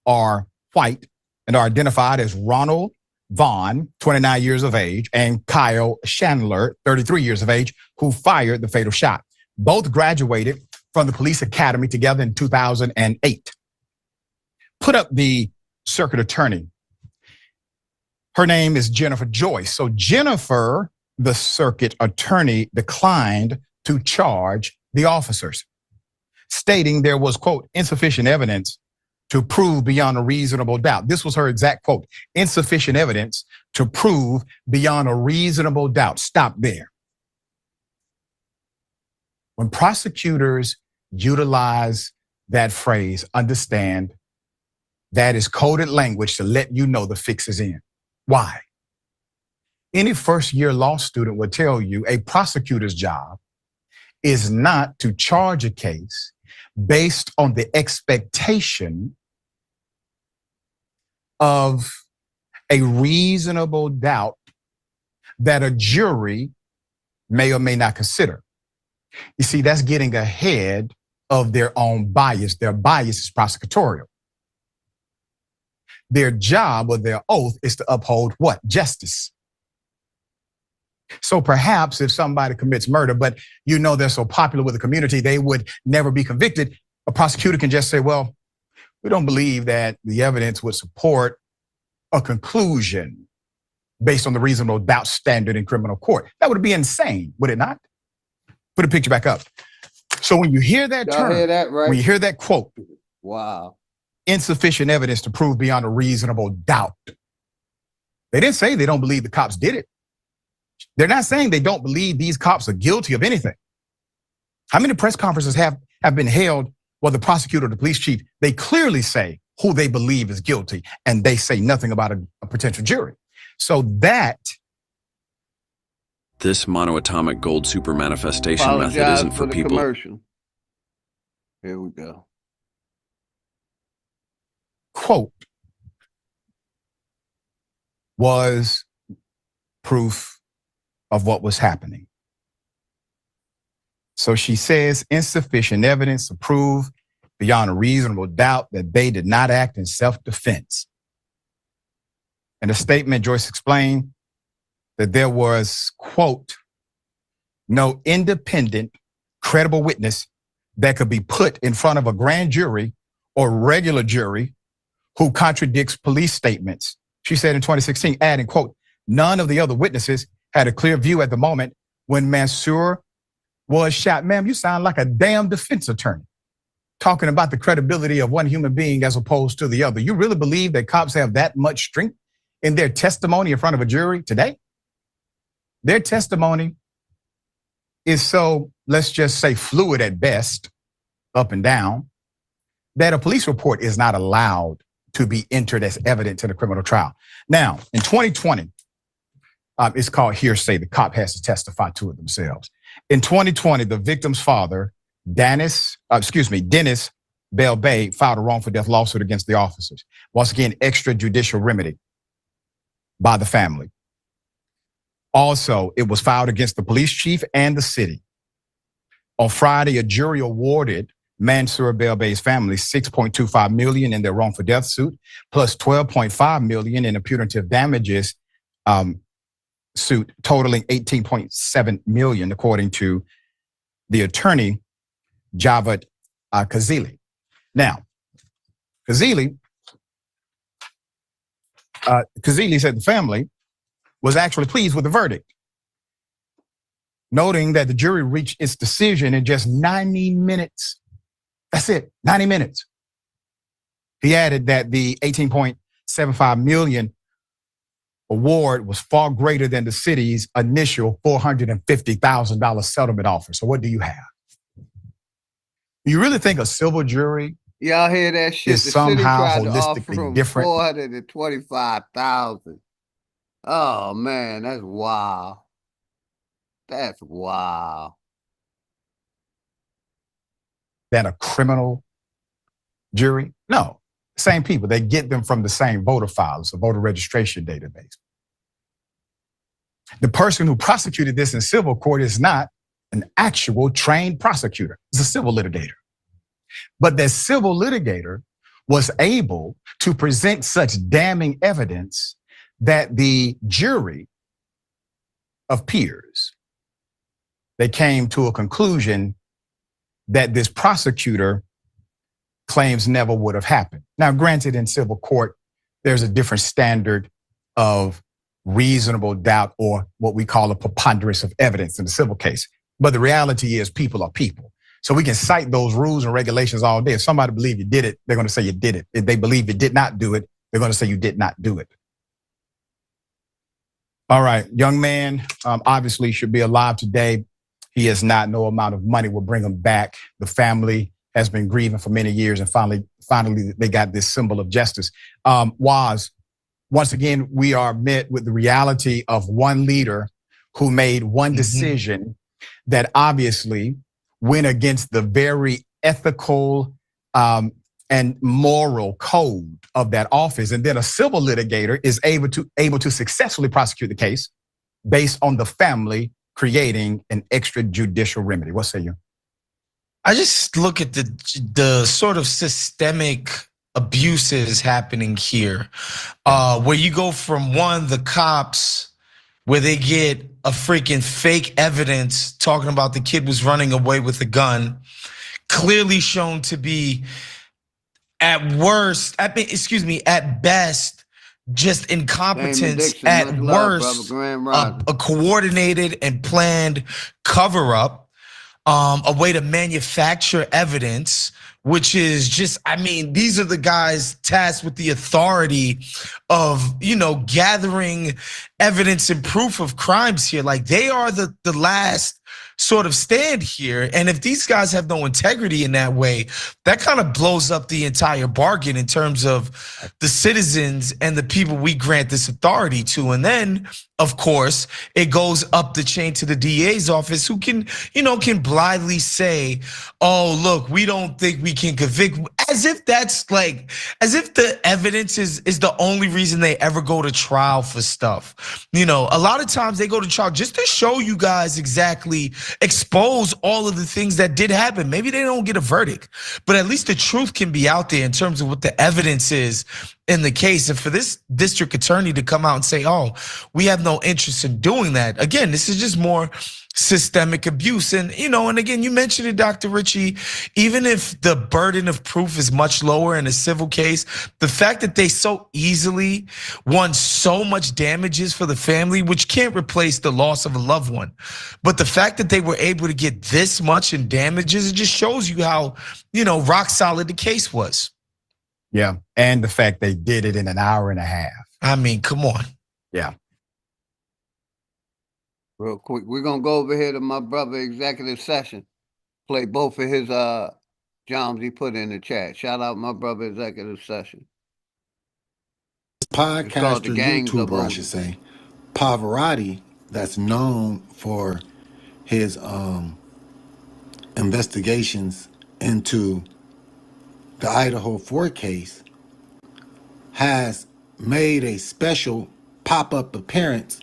are white and are identified as Ronald Vaughn, 29 years of age, and Kyle Chandler, 33 years of age, who fired the fatal shot. Both graduated from the police academy together in 2008. Put up the circuit attorney. Her name is Jennifer Joyce. So Jennifer the circuit attorney declined to charge the officers, stating there was, quote, insufficient evidence to prove beyond a reasonable doubt. This was her exact quote, insufficient evidence to prove beyond a reasonable doubt. Stop there. When prosecutors utilize that phrase, understand that is coded language to let you know the fix is in. Why? Any first-year law student will tell you a prosecutor's job is not to charge a case based on the expectation of a reasonable doubt that a jury may or may not consider. You see, that's getting ahead of their own bias. Their bias is prosecutorial. Their job or their oath is to uphold what? Justice. So perhaps if somebody commits murder, but you know they're so popular with the community, they would never be convicted, a prosecutor can just say, well, we don't believe that the evidence would support a conclusion based on the reasonable doubt standard in criminal court. That would be insane, would it not? Put a picture back up. So when you hear that term, when you hear that quote, wow, insufficient evidence to prove beyond a reasonable doubt. They didn't say they don't believe the cops did it. They're not saying they don't believe these cops are guilty of anything. How many press conferences have been held where the prosecutor or the police chief, they clearly say who they believe is guilty and they say nothing about a potential jury. So that this monoatomic gold super manifestation method isn't for people. Commercial. Here we go. Quote was proof of what was happening. So she says insufficient evidence to prove beyond a reasonable doubt that they did not act in self-defense. In a statement, Joyce explained that there was, quote, no independent, credible witness that could be put in front of a grand jury or regular jury who contradicts police statements. She said in 2016, adding, quote, none of the other witnesses had a clear view at the moment when Mansour was shot. Ma'am, you sound like a damn defense attorney talking about the credibility of one human being as opposed to the other. You really believe that cops have that much strength in their testimony in front of a jury today? Their testimony is so, let's just say, fluid at best, up and down, that a police report is not allowed to be entered as evidence in a criminal trial. Now, in 2020, it's called hearsay. The cop has to testify to it themselves. In 2020, the victim's father, Dennis Bell-Bay, filed a wrongful death lawsuit against the officers. Once again, extrajudicial remedy by the family. Also, it was filed against the police chief and the city. On Friday, a jury awarded Mansour Bell-Bay's family $6.25 million in their wrongful death suit, plus $12.5 million in a punitive damages suit, totaling $18.7 million, according to the attorney, Javed Kazili. Now, Kazili said the family was actually pleased with the verdict, noting that the jury reached its decision in just 90 minutes. That's it, 90 minutes. He added that the $18.75 million award was far greater than the city's initial $450,000 settlement offer. So what do you have? You really think a civil jury y'all hear that shit? is somehow holistically different? $425,000. Oh man, that's wild. That's wild. Than a criminal jury? No, same people. They get them from the same voter files, a voter registration database. The person who prosecuted this in civil court is not an actual trained prosecutor. It's a civil litigator. But that civil litigator was able to present such damning evidence that the jury of peers, they came to a conclusion that this prosecutor claims never would have happened. Now, granted, in civil court, there's a different standard of reasonable doubt or what we call a preponderance of evidence in the civil case. But the reality is people are people. So we can cite those rules and regulations all day. If somebody believes you did it, they're going to say you did it. If they believe you did not do it, they're going to say you did not do it. All right, young man, obviously should be alive today. He has not. No amount of money will bring him back. The family has been grieving for many years, and finally they got this symbol of justice. Waz, once again, we are met with the reality of one leader who made one decision that obviously went against the very ethical and moral code of that office. And then a civil litigator is able to successfully prosecute the case based on the family creating an extrajudicial remedy. What say you? I just look at the sort of systemic abuses happening here, where you go from the cops, where they get a freaking fake evidence talking about the kid was running away with a gun, clearly shown to be at best, just incompetence, at worst, a coordinated and planned cover-up, a way to manufacture evidence, which is just, these are the guys tasked with the authority of, gathering evidence and proof of crimes here. Like, they are the last sort of stand here. And if these guys have no integrity in that way, that kind of blows up the entire bargain in terms of the citizens and the people we grant this authority to. And then, of course, it goes up the chain to the DA's office, who can blithely say, oh, look, we don't think we can convict, as if the evidence is the only reason they ever go to trial for stuff. A lot of times they go to trial just to show you guys exactly, expose all of the things that did happen. Maybe they don't get a verdict, but at least the truth can be out there in terms of what the evidence is in the case. And for this district attorney to come out and say, oh, we have no interest in doing that. Again, this is just more systemic abuse. And, and again, you mentioned it, Dr. Ritchie, even if the burden of proof is much lower in a civil case, the fact that they so easily won so much damages for the family, which can't replace the loss of a loved one, but the fact that they were able to get this much in damages, it just shows you how, rock solid the case was. Yeah, and the fact they did it in an hour and a half. Come on. Yeah. Real quick, we're gonna go over here to my brother executive session. Play both of his jams he put in the chat. Shout out my brother executive session. Podcaster, YouTuber, I should say, Pavarotti, that's known for his investigations into the Idaho 4 case, has made a special pop-up appearance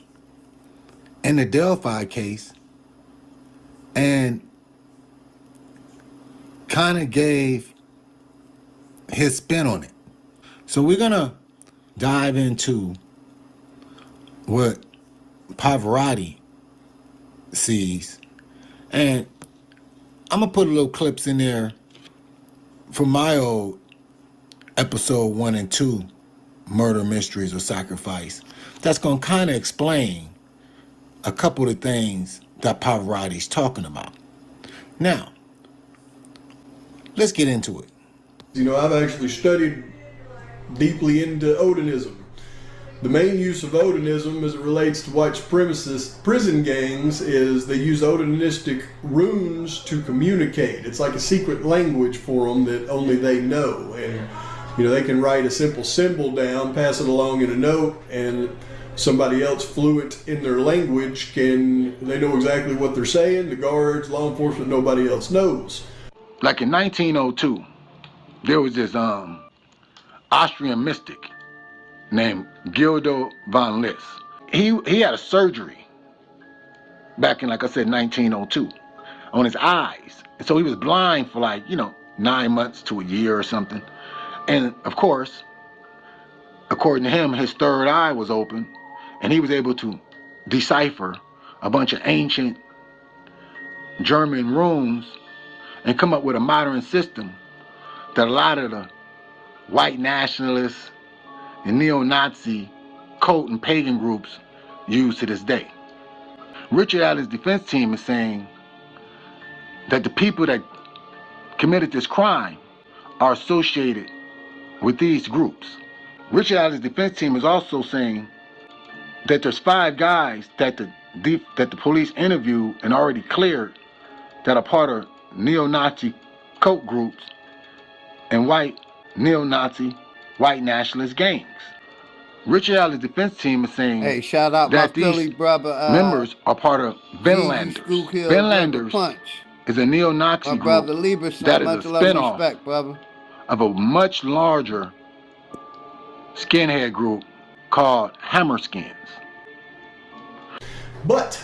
in the Delphi case and kind of gave his spin on it. So we're gonna dive into what Pavarotti sees, and I'm gonna put a little clips in there from my old episode 1 and 2, Murder, Mysteries, or Sacrifice. That's gonna kind of explain a couple of things that Pavarotti's talking about. Now, let's get into it. I've actually studied deeply into Odinism. The main use of Odinism as it relates to white supremacist prison gangs is they use Odinistic runes to communicate. It's like a secret language for them that only they know. And, they can write a simple symbol down, pass it along in a note, and somebody else fluent in their language they know exactly what they're saying. The guards, law enforcement, nobody else knows. Like in 1902, there was this Austrian mystic named Guido von List. He had a surgery back in, like I said, 1902 on his eyes. And so he was blind for 9 months to a year or something. And of course, according to him, his third eye was open and he was able to decipher a bunch of ancient German runes and come up with a modern system that a lot of the white nationalists and neo-Nazi cult and pagan groups used to this day. Richard Allen's defense team is saying that the people that committed this crime are associated with these groups. Richard Allen's defense team is also saying that there's 5 guys that the police interviewed and already cleared that are part of neo-Nazi cult groups and white neo-Nazi white nationalist gangs. Richard Allen's defense team is saying, hey, shout out my that Philly these brother, members are part of Vinlanders. Vinlanders is a neo-Nazi my group brother Lieber, that is a much love and spinoff respect, brother, of a much larger skinhead group called Hammerskins. But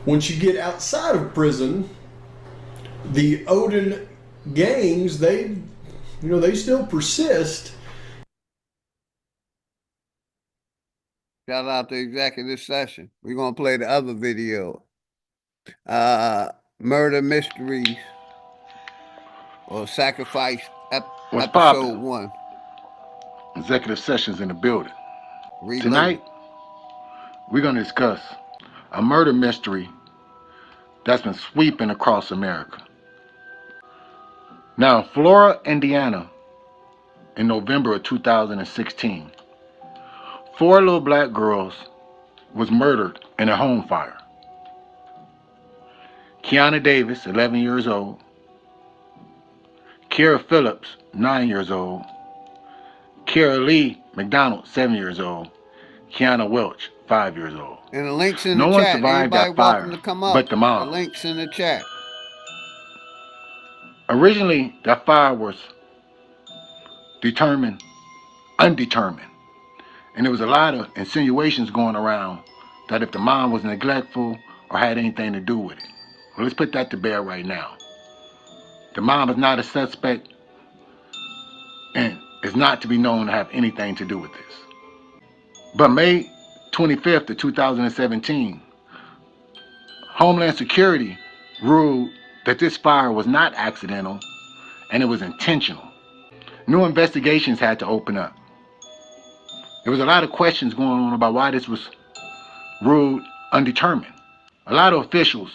once you get outside of prison, the Odin gangs, they still persist. shout out to executive session. We're gonna play the other video. Murder Mysteries or Sacrifice episode 1. Executive sessions in the building. Tonight, we're gonna discuss a murder mystery that's been sweeping across America. Now, Flora, Indiana, in November of 2016, 4 little black girls was murdered in a home fire. Kiana Davis, 11 years old. Kira Phillips, 9 years old. Kira Lee McDonald, 7 years old. Kiana Welch, 5 years old. And the links in no the one chat. survived Anybody that fire welcome to come up. but the mom. The links in the chat. Originally, that fire was undetermined. And there was a lot of insinuations going around that if the mom was neglectful or had anything to do with it. Well, let's put that to bear right now. The mom is not a suspect and is not to be known to have anything to do with this. But May 25th of 2017, Homeland Security ruled that this fire was not accidental and it was intentional. New investigations had to open up. There was a lot of questions going on about why this was ruled undetermined. A lot of officials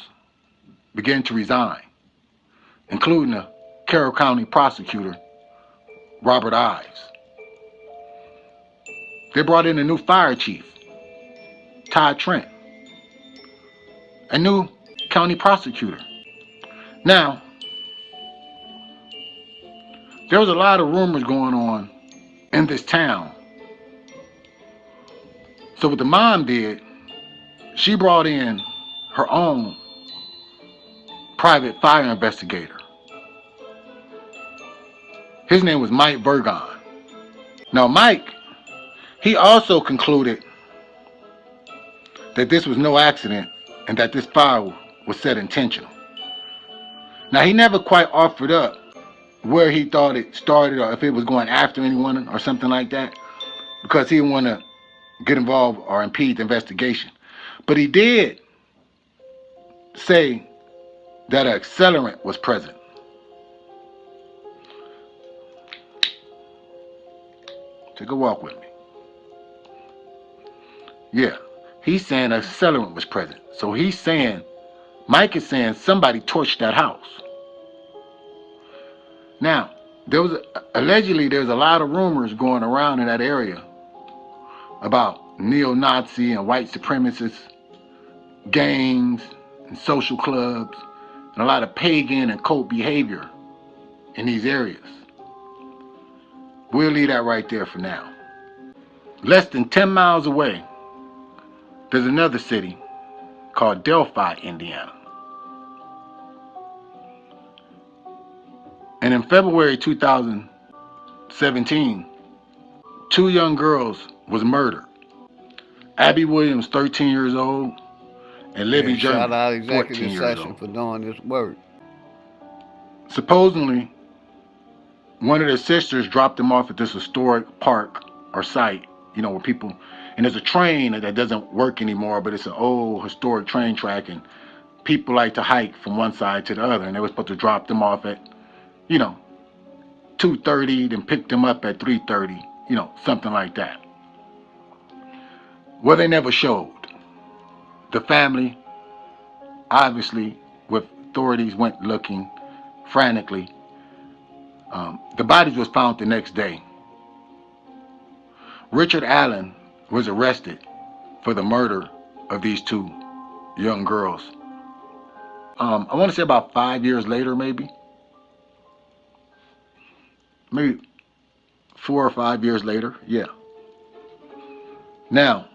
began to resign, including the Carroll County prosecutor, Robert Ives. They brought in a new fire chief, Todd Trent, a new county prosecutor. Now, there was a lot of rumors going on in this town. So what the mom did, she brought in her own private fire investigator. His name was Mike Vergon. Now Mike, he also concluded that this was no accident and that this fire was set intentional. Now he never quite offered up where he thought it started or if it was going after anyone or something like that, because he didn't want to get involved or impede the investigation. But he did say that an accelerant was present. Take a walk with me. Yeah, he's saying an accelerant was present. So he's saying, Mike is saying somebody torched that house. Now, allegedly there's a lot of rumors going around in that area about neo-Nazi and white supremacist gangs and social clubs and a lot of pagan and cult behavior in these areas. We'll leave that right there for now. Less than 10 miles away, there's another city called Delphi, Indiana. And in February 2017, 2 young girls was murdered. Abby Williams, 13 years old, and Libby German, shout out 14 executive years session old. for doing this work. Supposedly, one of their sisters dropped them off at this historic park or site, where people, and there's a train that doesn't work anymore, but it's an old historic train track, and people like to hike from one side to the other, and they were supposed to drop them off at, 2:30, then pick them up at 3:30, something like that. Well, they never showed. The family, obviously, with authorities went looking frantically. The bodies was found the next day. Richard Allen was arrested for the murder of these two young girls. I want to say about 5 years later, maybe 4 or 5 years later. Yeah. Now,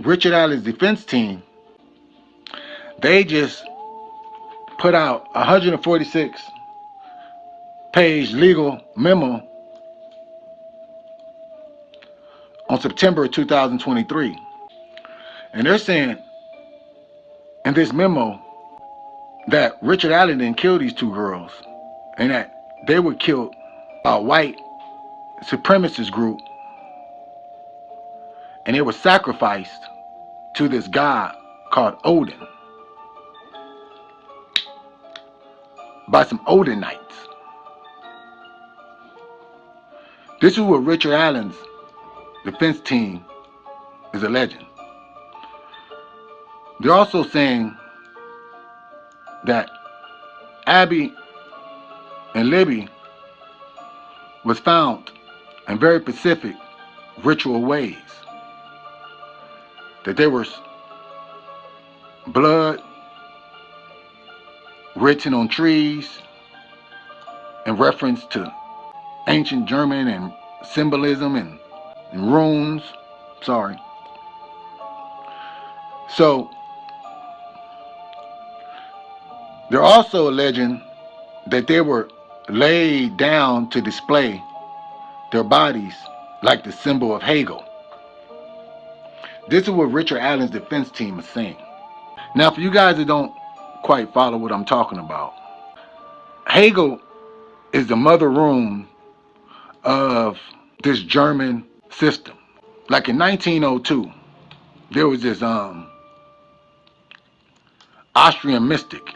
Richard Allen's defense team, they just put out a 146-page legal memo on September 2023. And they're saying in this memo that Richard Allen didn't kill these two girls and that they were killed by a white supremacist group, and they were sacrificed to this god called Odin by some Odinites. This is what Richard Allen's defense team is alleging. They're also saying that Abby and Libby was found in very specific ritual ways. That there was blood written on trees in reference to ancient German and symbolism and runes. Sorry. So they're also alleging that they were laid down to display their bodies like the symbol of Hegel. This is what Richard Allen's defense team is saying. Now, for you guys that don't quite follow what I'm talking about, Hegel is the mother rune of this German system. Like in 1902, there was this Austrian mystic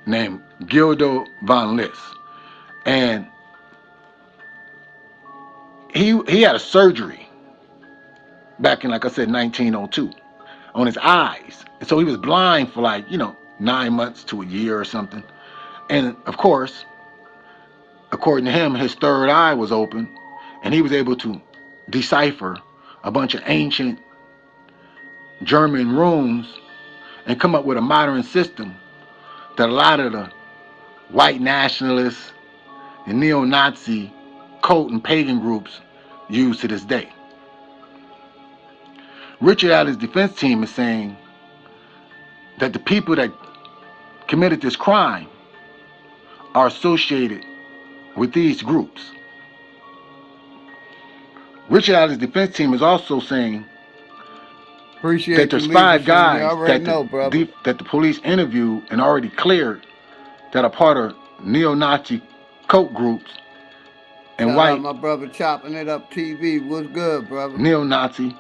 named Guido von List, and he had a surgery back in, like I said, 1902 on his eyes. And so he was blind for 9 months to a year or something. And of course, according to him, his third eye was open and he was able to decipher a bunch of ancient German runes and come up with a modern system that a lot of the white nationalists and neo-Nazi cult and pagan groups use to this day. Richard Allen's defense team is saying that the people that committed this crime are associated with these groups. Richard Allen's defense team is also saying that there's 5 guys that the police interviewed and already cleared that are part of neo-Nazi cult groups and white. My brother chopping it up TV. What's good, brother? Neo-Nazi,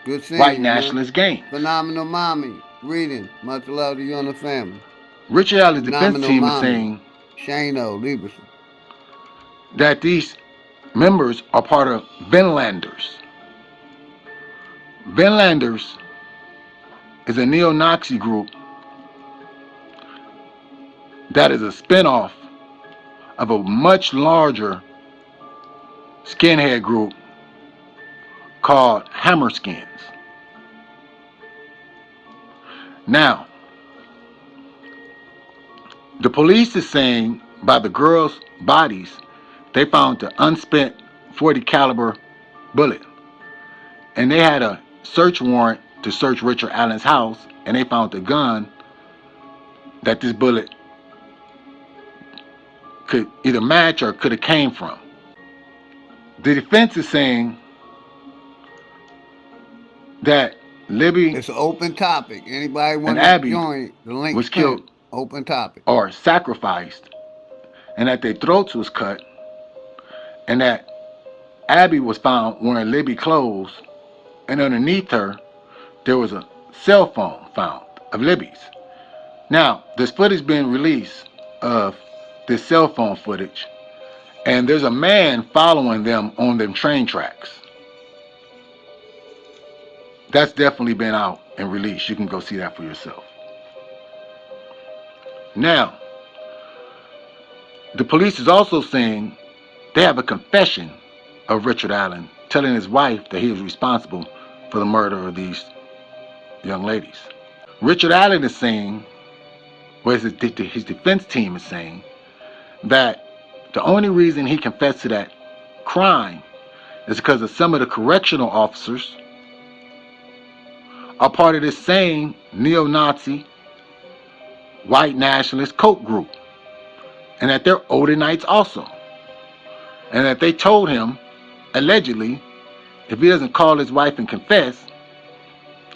good seeing white you, nationalist gang. Phenomenal mommy. Reading. Much love to you and the family. Richard Allen's defense team is saying Shano Lieberson, that these members are part of Vinlanders. Vinlanders is a neo-Nazi group that is a spinoff of a much larger skinhead group called Hammerskins. Now, the police is saying by the girls' bodies, they found the unspent .40 caliber bullet. And they had a search warrant to search Richard Allen's house, and they found the gun that this bullet could either match or could have came from. The defense is saying that Libby, it's an open topic. Anybody want to Abby join? The link was killed, open topic, or sacrificed, and that their throats was cut, and that Abby was found wearing Libby clothes, and underneath her there was a cell phone found of Libby's. Now, this footage being released of this cell phone footage, and there's a man following them on them train tracks. That's definitely been out and released. You can go see that for yourself. Now, the police is also saying they have a confession of Richard Allen telling his wife that he was responsible for the murder of these young ladies. Richard Allen is saying, well, his defense team is saying, that the only reason he confessed to that crime is because of some of the correctional officers are part of this same neo-Nazi, white nationalist cult group, and that they're Odinites also, and that they told him, allegedly, if he doesn't call his wife and confess,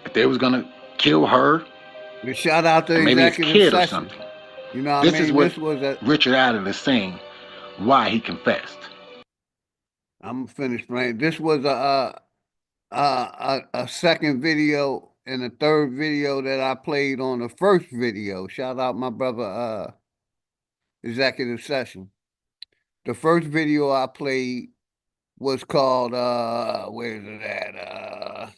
that they was gonna kill her, shout out to and maybe his executive kid or session. something. You know what This I mean? is what This was a, Richard Allen is saying why he confessed. I'm finished playing. This was a second video and a third video that I played on the first video. Shout out my brother executive session. The first video I played was called where's it at?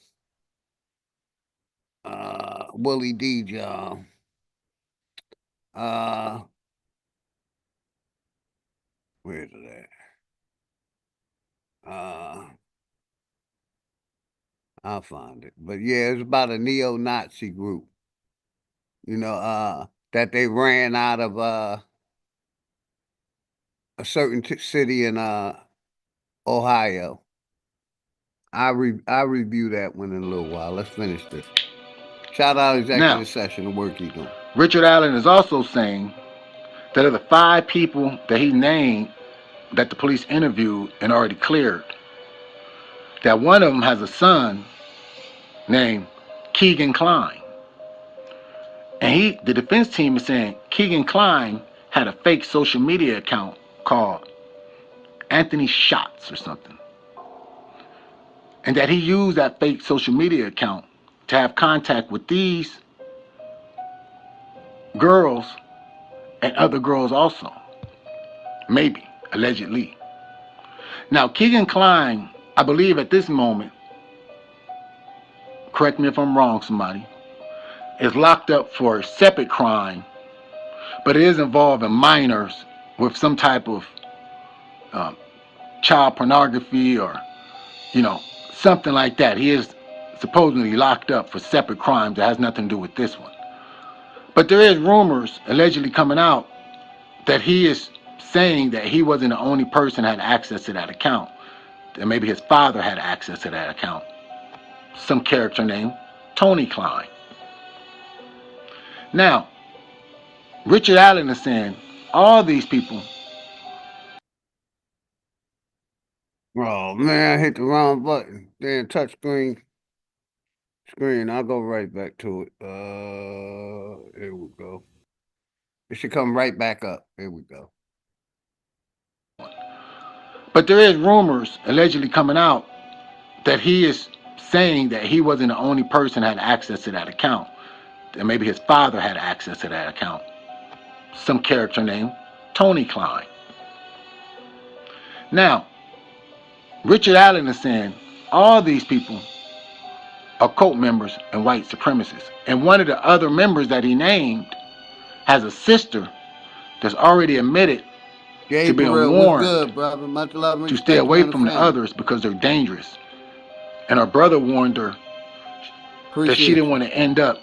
Willie D. John. Where's it at? I'll find it. But yeah, it's about a neo-Nazi group. You know, that they ran out of a certain city in Ohio. I review that one in a little while. Let's finish this. Shout out executive session, the work he's doing. Richard Allen is also saying that of the 5 people that he named that the police interviewed and already cleared, that one of them has a son named Keegan Klein. And the defense team is saying Keegan Klein had a fake social media account called Anthony Shots or something. And that he used that fake social media account to have contact with these girls and other girls also. Maybe, allegedly. Now, Keegan Klein, I believe at this moment, correct me if I'm wrong, somebody, is locked up for a separate crime, but it is involving minors with some type of child pornography or, you know, something like that. He is supposedly locked up for separate crimes that has nothing to do with this one. But there is rumors allegedly coming out that he is saying that he wasn't the only person that had access to that account. That maybe his father had access to that account. Some character named Tony Klein. Now, Richard Allen is saying all these people. Oh man, I hit the wrong button. Damn touchscreen. I'll go right back to it. Here we go. It should come right back up. Here we go. But there is rumors allegedly coming out that he is saying that he wasn't the only person that had access to that account. That maybe his father had access to that account. Some character named Tony Klein. Now, Richard Allen is saying all these people are cult members and white supremacists. And one of the other members that he named has a sister that's already admitted to being warned good, brother. Much love and to stay respect away from the family. others because they're dangerous. And her brother warned her that she didn't want to end up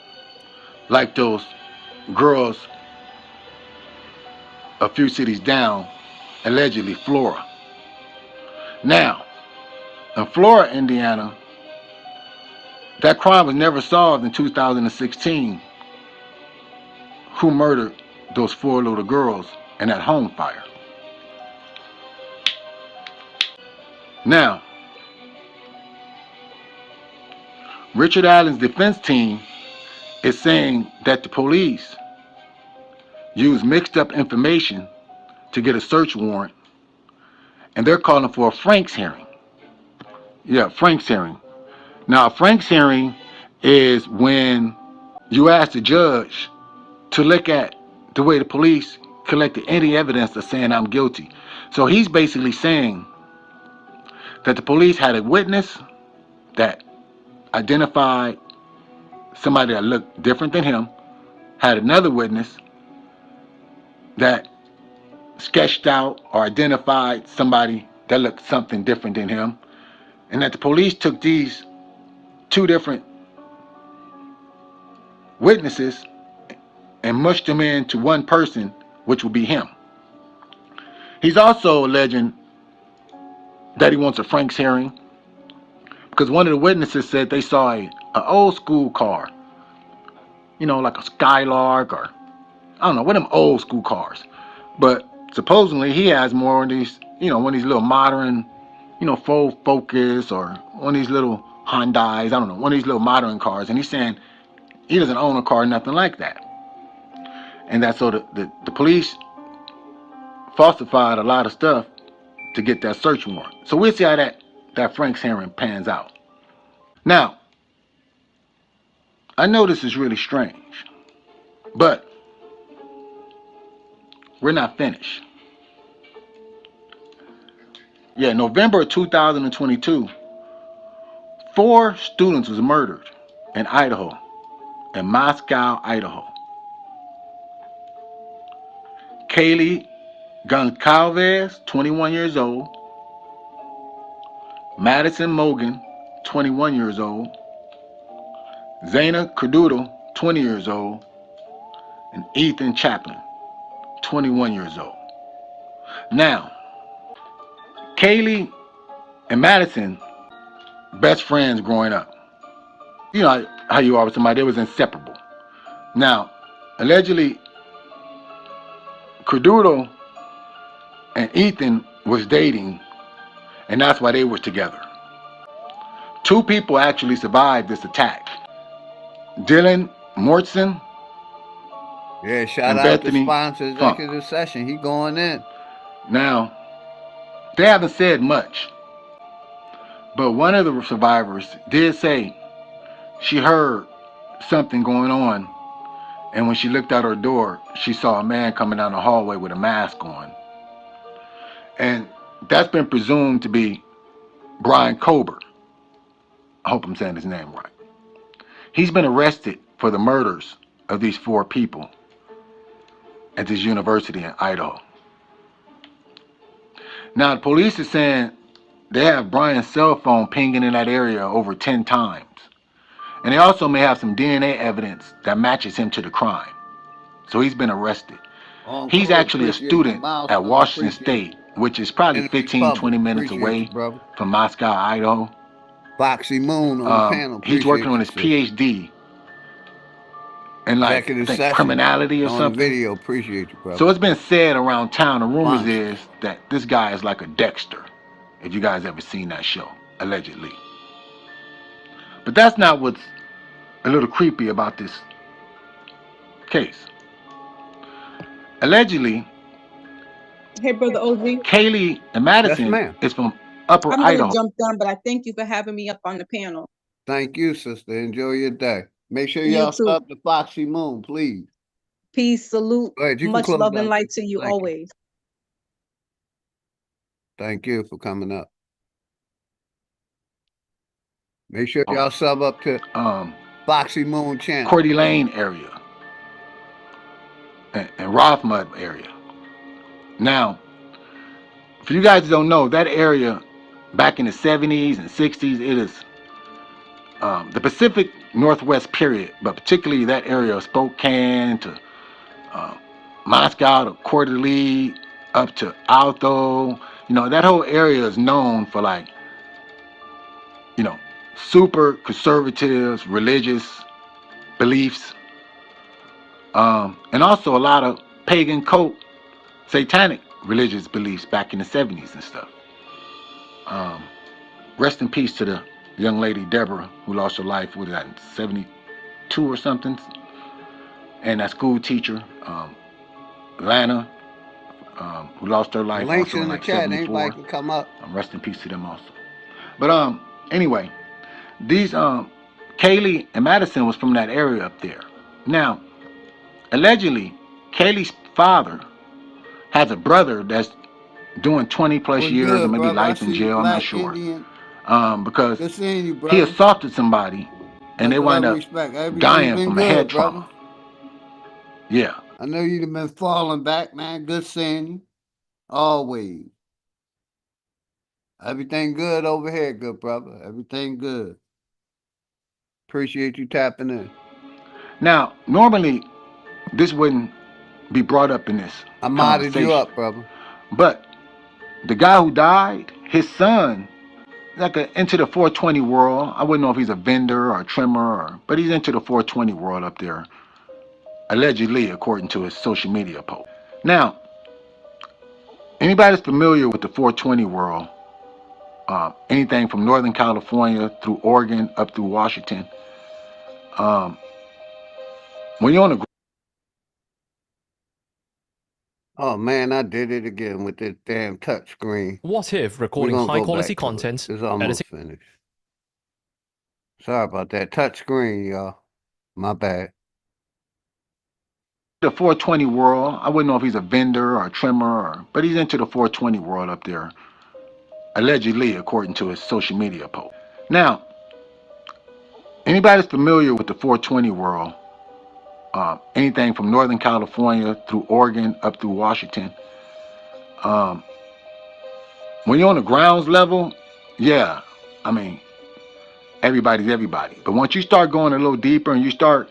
like those girls a few cities down, allegedly Flora. Now, in Flora, Indiana, that crime was never solved in 2016. Who murdered those 4 little girls in that home fire? Now, Richard Allen's defense team is saying that the police used mixed up information to get a search warrant, and they're calling for a Frank's hearing. Yeah, Frank's hearing. Now, a Frank's hearing is when you ask the judge to look at the way the police collected any evidence of saying I'm guilty. So he's basically saying that the police had a witness that identified somebody that looked different than him, had another witness that sketched out or identified somebody that looked something different than him, and that the police took these two different witnesses and mushed them into one person, which would be him. He's also alleging that he wants a Frank's hearing because one of the witnesses said they saw an old school car, you know, like a Skylark or I don't know, one of them old school cars. But supposedly he has more of these, you know, one of these little modern, you know, Ford Focus or one of these little Hyundais, I don't know, one of these little modern cars. And he's saying he doesn't own a car, nothing like that. And that's so the police falsified a lot of stuff to get that search warrant. So we'll see how that Frank's hearing pans out. Now, I know this is really strange, but we're not finished. Yeah, November of 2022, 4 students was murdered in Idaho, in Moscow, Idaho. Kaylee Goncalves, 21 years old. Madison Mogan, 21 years old. Zayna Carduto, 20 years old. And Ethan Chaplin, 21 years old. Now, Kaylee and Madison, best friends growing up. You know how you are with somebody, they was inseparable. Now, allegedly, Carduto and Ethan was dating, and that's why they were together. 2 people actually survived this attack. Dylan Mortson. Yeah, shout out Bethany to sponsor Funk. executive session. He going in. Now, they haven't said much, but one of the survivors did say she heard something going on, and when she looked out her door, she saw a man coming down the hallway with a mask on. And that's been presumed to be Brian Kober. I hope I'm saying his name right. He's been arrested for the murders of these 4 people at this university in Idaho. Now, the police is saying they have Brian's cell phone pinging in that area over 10 times. And they also may have some DNA evidence that matches him to the crime. So he's been arrested. He's actually a student at Washington State, which is probably 15, 20 minutes away from Moscow, Idaho. Foxy Moon on the panel. He's working on his PhD in like criminality or something. Video, appreciate you, brother. So it's been said around town, the rumors is that this guy is like a Dexter, if you guys ever seen that show, allegedly. But that's not what's a little creepy about this case. Allegedly, hey, Brother OG. Kaylee and Madison is from Upper I'm Idaho. gonna jump down, but I thank you for having me up on the panel. Thank you, sister. Enjoy your day. Make sure You y'all too. sub to Foxy Moon, please. Peace, salute, Go ahead, you can much close love and out. light to you Thank you. always. Thank you for coming up. Make sure y'all sub up to Foxy Moon channel. Cordy Lane area and Rothmud area. Now, for you guys who don't know, that area back in the 70s and 60s, it is the Pacific Northwest period, but particularly that area of Spokane to Moscow to Coeur d'Alene up to Alto. You know, that whole area is known for, like, you know, super conservative religious beliefs, and also a lot of pagan cult, satanic religious beliefs back in the 70s and stuff. Rest in peace to the young lady Deborah who lost her life, what is that, in 72 or something, and that school teacher Lana, who lost her life Links also in in the like chat. 74. Anybody can come up. Rest in peace to them also. But anyway, these Kaylee and Madison was from that area up there. Now, allegedly, Kaylee's father has a brother that's doing 20 plus years or maybe life in jail. I'm not sure. because Good seeing you, he brother. assaulted somebody and Much they wind love and up respect. Everything's dying been from a good, head brother. trauma. Yeah. I know you've been falling back, man. Good seeing you. Always. Everything good over here, good brother. Everything good. Appreciate you tapping in. Now, normally this wouldn't be brought up in this I modded conversation. you up, brother. But the guy who died, his son, like into the 420 world. I wouldn't know if he's a vendor or a trimmer, but he's into the 420 world up there, allegedly, according to his social media post. Now, anybody that's familiar with the 420 world, anything from Northern California through Oregon up through Washington, when you're on the Oh man, I did it again with this damn touch screen. What if recording high-quality content, It's almost finished. Sorry about that touch screen, y'all. My bad. The 420 world, I wouldn't know if he's a vendor or a trimmer, but he's into the 420 world up there, allegedly, according to his social media post. Now, anybody that's familiar with the 420 world, anything from Northern California through Oregon up through Washington, when you're on the grounds level, yeah, I mean, everybody's everybody. But once you start going a little deeper and you start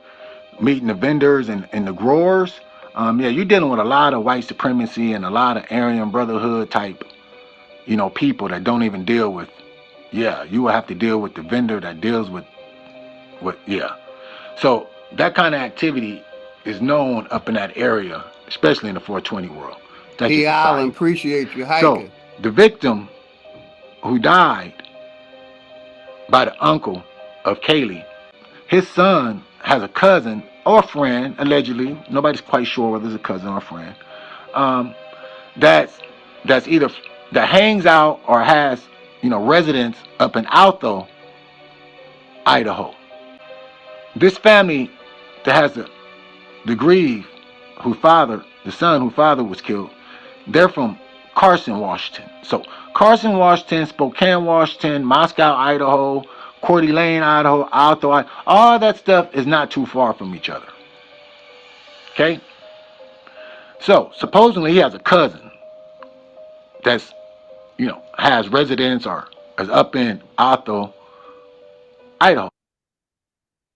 meeting the vendors and the growers, yeah, you're dealing with a lot of white supremacy and a lot of Aryan Brotherhood type, people that don't even deal with, yeah, you will have to deal with the vendor that deals with, yeah. So that kind of activity is known up in that area, especially in the 420 world. That's P. just a Allen, side. appreciate you So hiking. the victim who died by the uncle of Kaylee, his son has a cousin or friend, allegedly, nobody's quite sure whether it's a cousin or a friend, that's either that hangs out or has residence up in Alto, Idaho. This family that has the grieve, the son whose father was killed, they're from Carson, Washington. So Carson, Washington, Spokane, Washington, Moscow, Idaho, Coeur d'Alene, Idaho, Alto, all that stuff is not too far from each other. Okay? So supposedly he has a cousin that's, has residence or is up in Alto, Idaho.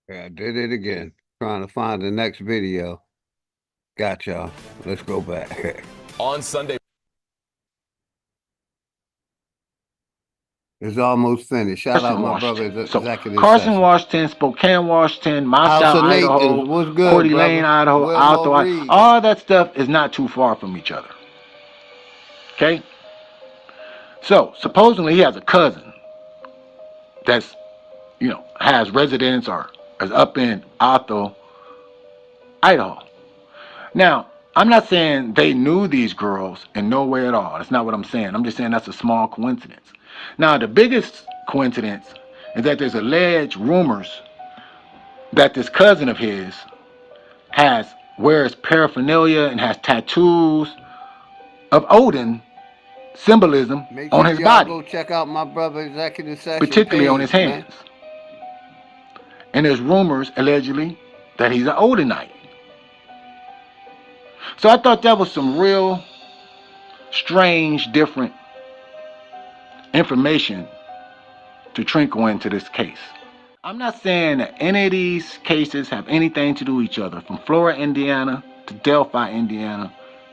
Yeah, I did it again. Trying to find the next video. Got y'all. Let's go back. On Sunday. It's almost finished. Shout out my brother, Executive Carson, Session. Washington, Spokane, Washington, Moscow, House of Idaho, Nathan, what's good, Coeur d'Alene, brother? Idaho, Where Alto, Mo Reed? all that stuff is not too far from each other. Okay? So supposedly he has a cousin that's, has residence or is up in Alto, Idaho. Now, I'm not saying they knew these girls in no way at all. That's not what I'm saying. I'm just saying that's a small coincidence. Now, the biggest coincidence is that there's alleged rumors that this cousin of his wears paraphernalia and has tattoos of Odin symbolism Make on sure his y'all body, go check out my brother Executive Session particularly on his page, hands. man. And there's rumors, allegedly, that he's an Odinite. So I thought that was some real strange, different information to trickle into this case. I'm not saying that any of these cases have anything to do with each other, from Florida, Indiana, to Delphi, Indiana,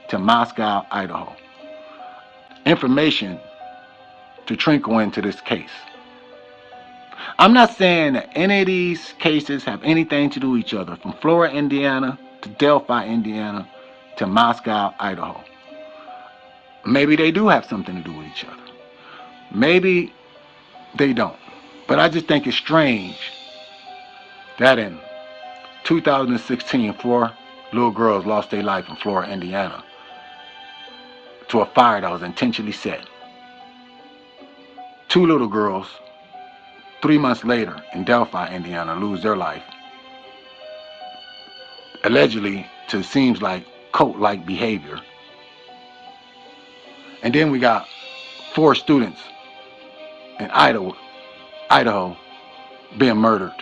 to Moscow, Idaho. Information to trickle into this case. I'm not saying that any of these cases have anything to do with each other, from Florida, Indiana, to Delphi, Indiana, to Moscow, Idaho. Maybe they do have something to do with each other. Maybe they don't. But I just think it's strange that in 2016, 4 little girls lost their life in Florida, Indiana, to a fire that was intentionally set. 2 little girls, 3 months later, in Delphi, Indiana, lose their life, allegedly to seems like cult-like behavior. And then we got 4 students in Idaho, Idaho, being murdered,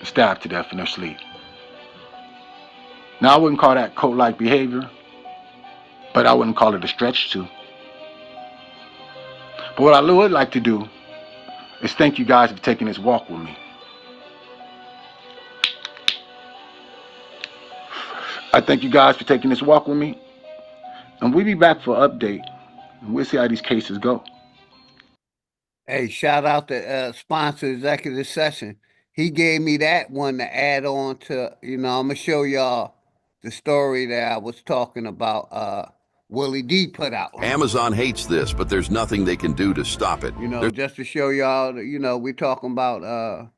stabbed to death in their sleep. Now, I wouldn't call that cult-like behavior, but I wouldn't call it a stretch to. But what I would like to do is thank you guys for taking this walk with me. I thank you guys for taking this walk with me, and we'll be back for an update, and we'll see how these cases go. Hey, shout out to sponsor executive session. He gave me that one to add on to, I'm going to show y'all the story that I was talking about Willie D put out. Amazon hates this, but there's nothing they can do to stop it. Just to show y'all, we're talking about,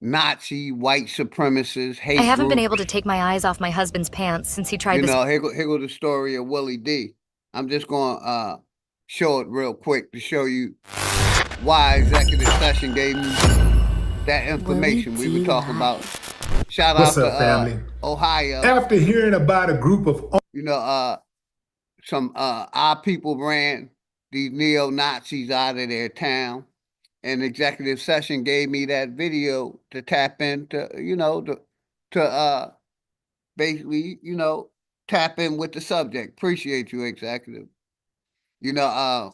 Nazi, white supremacists, hate I haven't been groups. able to take my eyes off my husband's pants since he tried this. Here go the story of Willie D. I'm just going to show it real quick to show you why executive session gave me that information we were talking about. Shout out What's up, to family? Ohio. After hearing about a group of some our people ran these neo-Nazis out of their town, and executive session gave me that video to tap into, to basically, tap in with the subject. Appreciate you, executive. I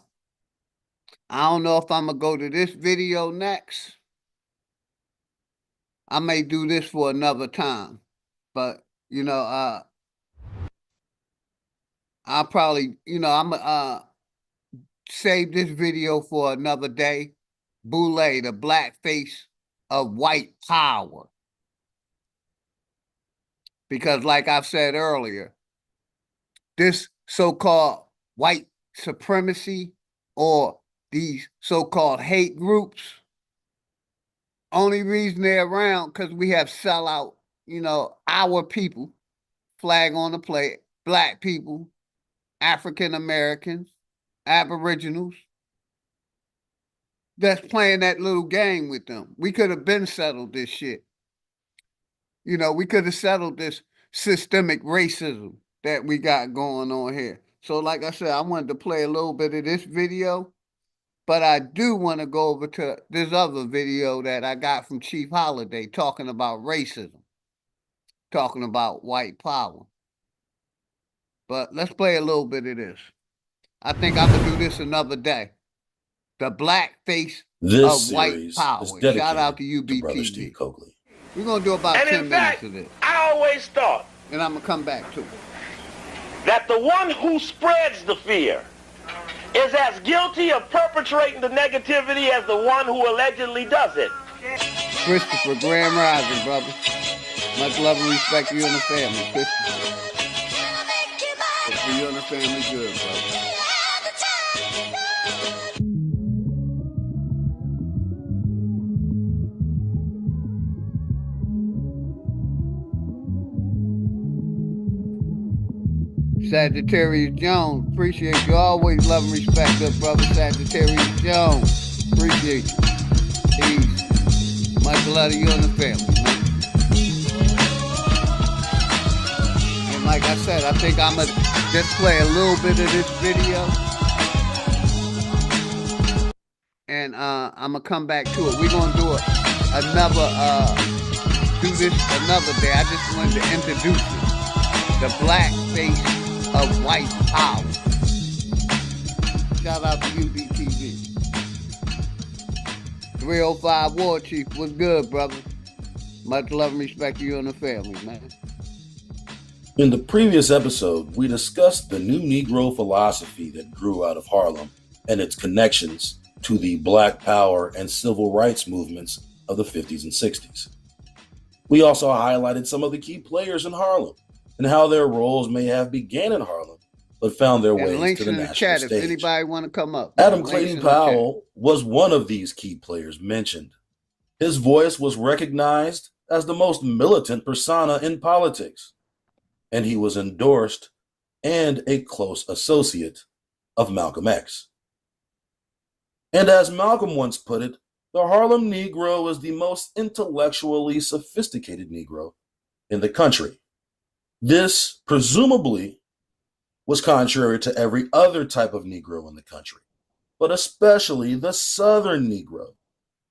don't know if I'm gonna go to this video next. I may do this for another time, but I'll probably, I'm gonna save this video for another day. Boule, the black face of white power. Because like I've said earlier, this so-called white supremacy or these so-called hate groups, only reason they're around because we have sellout, our people, flag on the plate, black people, African Americans, Aboriginals, that's playing that little game with them. We could have been settled this shit. We could have settled this systemic racism that we got going on here. So like I said, I wanted to play a little bit of this video, but I do want to go over to this other video that I got from Chief Holiday talking about racism, talking about white power. But let's play a little bit of this. I think I'm going to do this another day. The black face of white power. Shout out to UBTV. We're going to do about 10 minutes of this. I always thought, and I'm going to come back to it, that the one who spreads the fear is as guilty of perpetrating the negativity as the one who allegedly does it. Christopher, Grand Rising, brother. Much love and respect to you and the family, Christopher. For you and the family good, brother. Sagittarius Jones, appreciate you. Always love and respect, good brother. Sagittarius Jones, appreciate you. Peace. Much love to you and the family, man. And like I said, I think I'm going to just play a little bit of this video. And I'm going to come back to it. We're going to do it another day. I just wanted to introduce it. The black face of white power. Shout out to UBTV. 305 War Chief, what's good, brother? Much love and respect to you and the family, man. In the previous episode, we discussed the new Negro philosophy that grew out of Harlem and its connections to the Black Power and civil rights movements of the 50s and 60s. We also highlighted some of the key players in Harlem and how their roles may have began in Harlem, but found their way to the national chat stage. If anybody want to come up. Adam Clayton Powell was one of these key players mentioned. His voice was recognized as the most militant persona in politics, and he was endorsed and a close associate of Malcolm X. And as Malcolm once put it, the Harlem Negro is the most intellectually sophisticated Negro in the country. This, presumably, was contrary to every other type of Negro in the country. but especially the Southern Negro,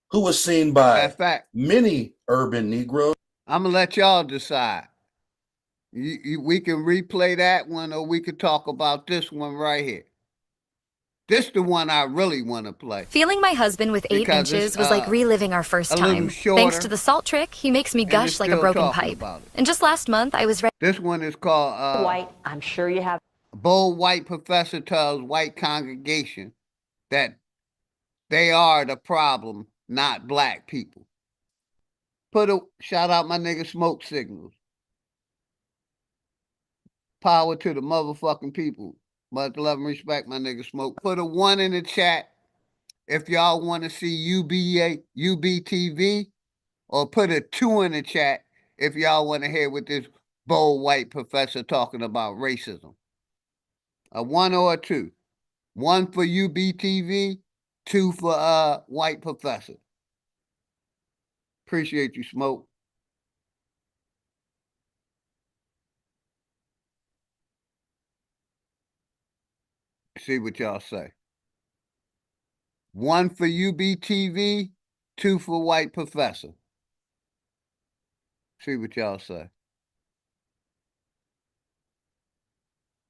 who was seen by many urban Negroes. I'm going to let y'all decide. We can replay that one, or we could talk about this one right here. This the one I really want to play. Feeling my husband with 8 inches was like reliving our first time. Thanks to the salt trick, he makes me gush like a broken pipe. And just last month, I was ready. This one is called White. I'm sure you have. Bold white professor tells white congregation that they are the problem, not black people. Shout out my nigga Smoke Signals. Power to the motherfucking people. Much love and respect, my nigga Smoke. Put a 1 in the chat if y'all want to see UBTV, or put a 2 in the chat if y'all want to hear what this bold white professor talking about racism. A 1 or a 2. 1 for UBTV, 2 for white professor. Appreciate you, Smoke. See what y'all say. 1 for UBTV, 2 for white professor. See what y'all say.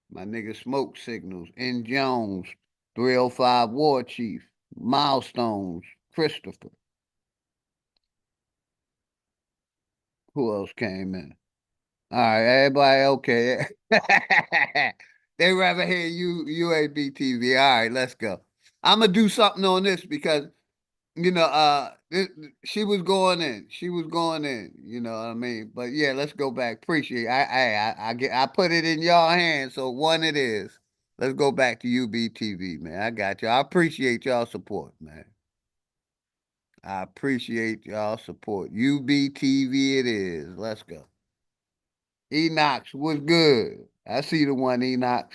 My nigga Smoke Signals, N. Jones, 305 War Chief, Milestones, Christopher. Who else came in? All right, everybody okay. They rather hear UAB TV. All right, let's go. I'm going to do something on this because, you know, she was going in. She was going in, you know what I mean? But yeah, let's go back. Appreciate it. I put it in y'all hands, so 1 it is. Let's go back to UBTV, man. I got you. I appreciate y'all support, man. I appreciate y'all support. UBTV it is. Let's go. Enox was good. I see the one, Enox.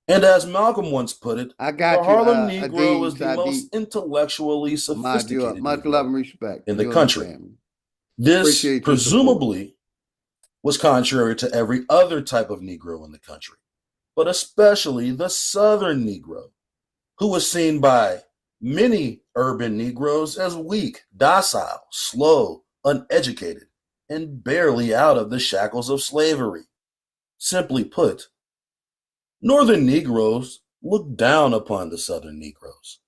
And as Malcolm once put it, I got the Harlem Negro is the most intellectually sophisticated much love and respect in the country. This presumably was contrary to every other type of Negro in the country, but especially the Southern Negro, who was seen by many urban Negroes as weak, docile, slow, uneducated, and barely out of the shackles of slavery. Simply put, Northern Negroes look down upon the Southern Negroes.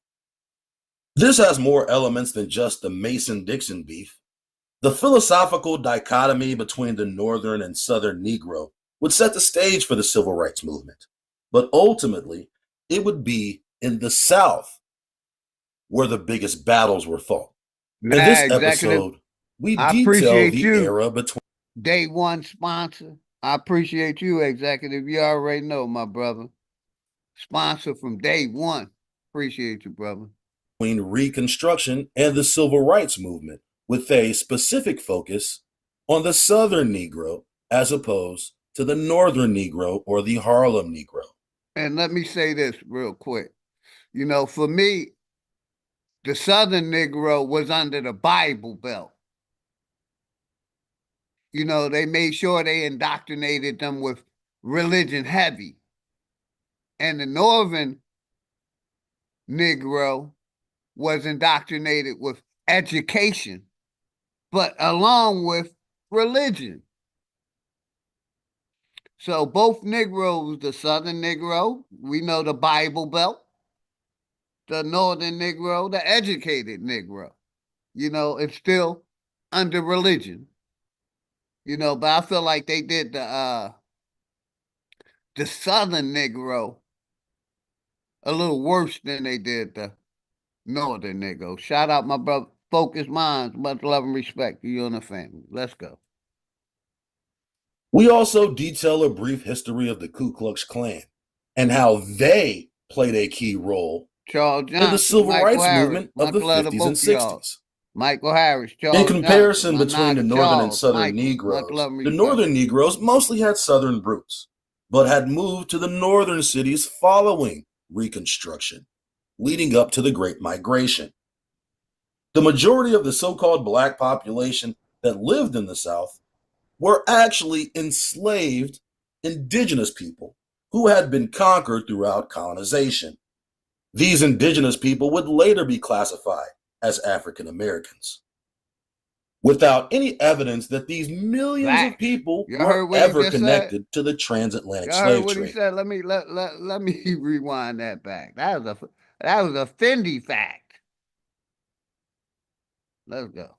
This has more elements than just the Mason-Dixon beef. The philosophical dichotomy between the Northern and Southern Negro would set the stage for the Civil Rights Movement, but ultimately, it would be in the South where the biggest battles were fought. In this episode, we detail the era between Day One sponsor. I appreciate you, Executive. You already know, my brother. Sponsor from day one. Appreciate you, brother. Between Reconstruction and the Civil Rights Movement, with a specific focus on the Southern Negro as opposed to the Northern Negro or the Harlem Negro. And let me say this real quick. You know, for me, the Southern Negro was under the Bible Belt. You know, they made sure they indoctrinated them with religion heavy. And the Northern Negro was indoctrinated with education, but along with religion. So both Negroes, the Southern Negro, we know the Bible Belt, the Northern Negro, the educated Negro. You know, it's still under religion. You know, but I feel like they did the Southern Negro a little worse than they did the Northern Negro. Shout out my brother, Focused Minds, much love and respect to you and the family. Let's go. We also detail a brief history of the Ku Klux Klan and how they played a key role Charles Johnson, in the Civil Rights Movement of the 50s and 60s. Michael Harris, Charles In comparison Johnson, between the Northern and Southern Negroes, the Northern Negroes mostly had Southern roots, but had moved to the Northern cities following Reconstruction, leading up to the Great Migration. The majority of the so-called Black population that lived in the South were actually enslaved indigenous people who had been conquered throughout colonization. These indigenous people would later be classified as African Americans, without any evidence that these millions of people were ever connected to the transatlantic slave trade. He said? Let me rewind that back. That was a Fendi fact. Let's go.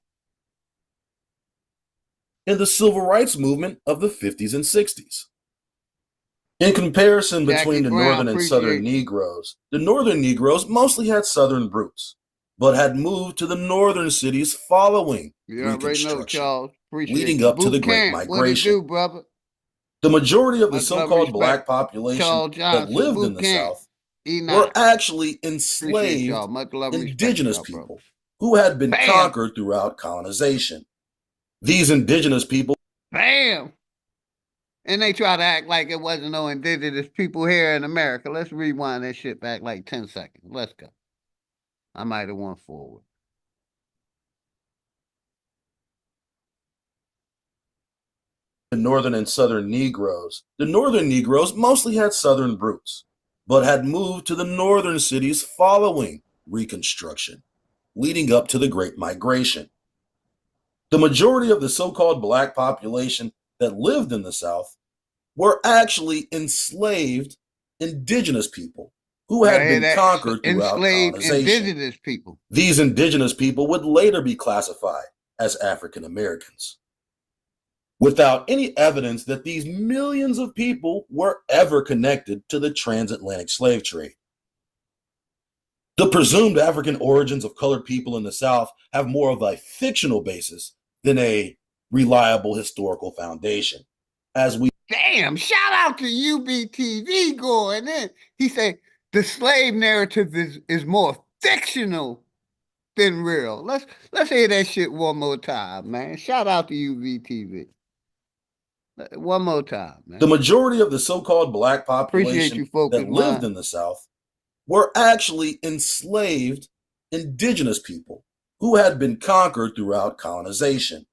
In the civil rights movement of the 50s and 60s. In comparison between the northern and southern Negroes, the northern Negroes mostly had southern roots, but had moved to the northern cities following Reconstruction, leading up to the Great Migration. The majority of the so-called black population that lived in the South were actually enslaved indigenous people who had been conquered throughout colonization. These indigenous people. Bam! And they try to act like it wasn't no indigenous people here in America. Let's rewind that shit back like 10 seconds. Let's go. I might have went forward. The northern and southern Negroes. The northern Negroes mostly had southern roots, but had moved to the northern cities following Reconstruction, leading up to the Great Migration. The majority of the so-called black population that lived in the South were actually enslaved indigenous people who had been conquered throughout colonization. Indigenous people. These indigenous people would later be classified as African Americans, without any evidence that these millions of people were ever connected to the transatlantic slave trade. The presumed African origins of colored people in the South have more of a fictional basis than a reliable historical foundation. Damn, shout out to UBTV going in. He said the slave narrative is more fictional than real. Let's hear that shit one more time, man. Shout out to UBTV. One more time, man. The majority of the so-called black population that lived in the South were actually enslaved indigenous people who had been conquered throughout colonization.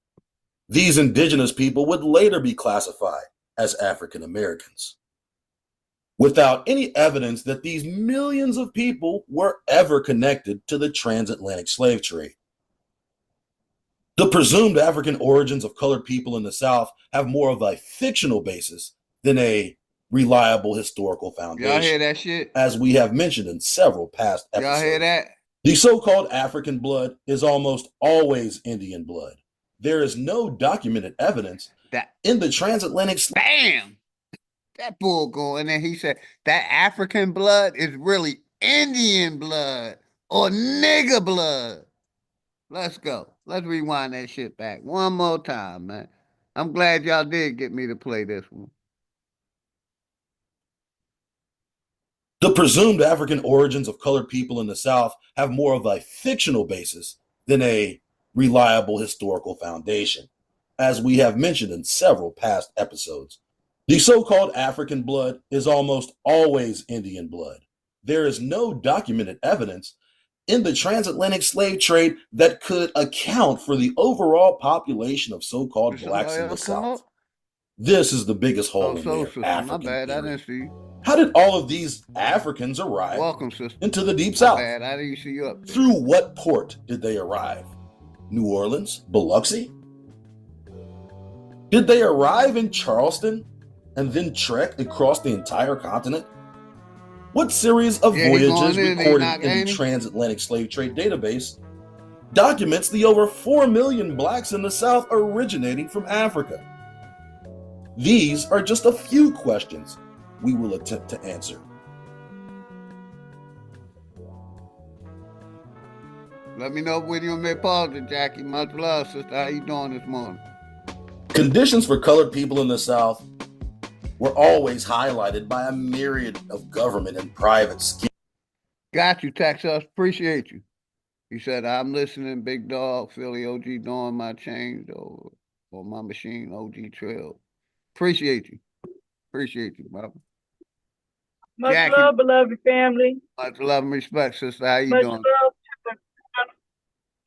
These indigenous people would later be classified as African Americans, without any evidence that these millions of people were ever connected to the transatlantic slave trade. The presumed African origins of colored people in the South have more of a fictional basis than a reliable historical foundation. Y'all hear that shit? As we have mentioned in several past episodes. Y'all hear that? The so-called African blood is almost always Indian blood. There is no documented evidence that in the transatlantic. Bam! That bull going in. He said that African blood is really Indian blood or nigger blood. Let's go. Let's rewind that shit back one more time, man. I'm glad y'all did get me to play this one. The presumed African origins of colored people in the South have more of a fictional basis than a reliable historical foundation, as we have mentioned in several past episodes. The so-called African blood is almost always Indian blood. There is no documented evidence in the transatlantic slave trade that could account for the overall population of so-called blacks in the South. This is the biggest hole in their African My bad, I didn't see you. How did all of these Africans arrive into the Deep South? My bad, I didn't see you up there. Through what port did they arrive? New Orleans? Biloxi? Did they arrive in Charleston and then trek across the entire continent? What series of voyages recorded in the transatlantic slave trade database documents the over 4 million blacks in the South originating from Africa? These are just a few questions we will attempt to answer. Let me know when you may pause it, Jackie. Much love, sister. How you doing this morning? Conditions for colored people in the South were always highlighted by a myriad of government and private schemes. Got you, Texas. Appreciate you. He said, I'm listening, Big Dog, Philly OG doing my change or my machine, OG Trail. Appreciate you. Appreciate you, brother. Much Jackie, love, beloved family. Much love and respect, sister. How you doing?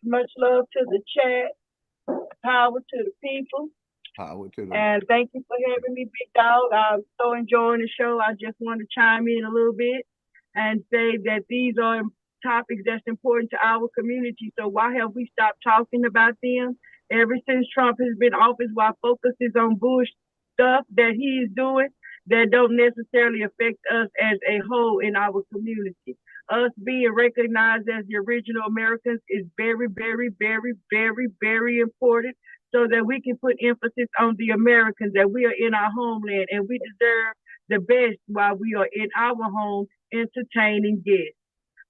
Much love to the chat. Power to the people. Power to the And thank you for having me, Big Dog. I'm so enjoying the show. I just want to chime in a little bit. and say that these are topics that's important to our community. So why have we stopped talking about them? Ever since Trump has been in office, while focus is on bush stuff that he is doing that don't necessarily affect us as a whole in our community. Us being recognized as the original Americans is very, very, very, very, very important so that we can put emphasis on the Americans, that we are in our homeland and we deserve the best while we are in our home entertaining guests.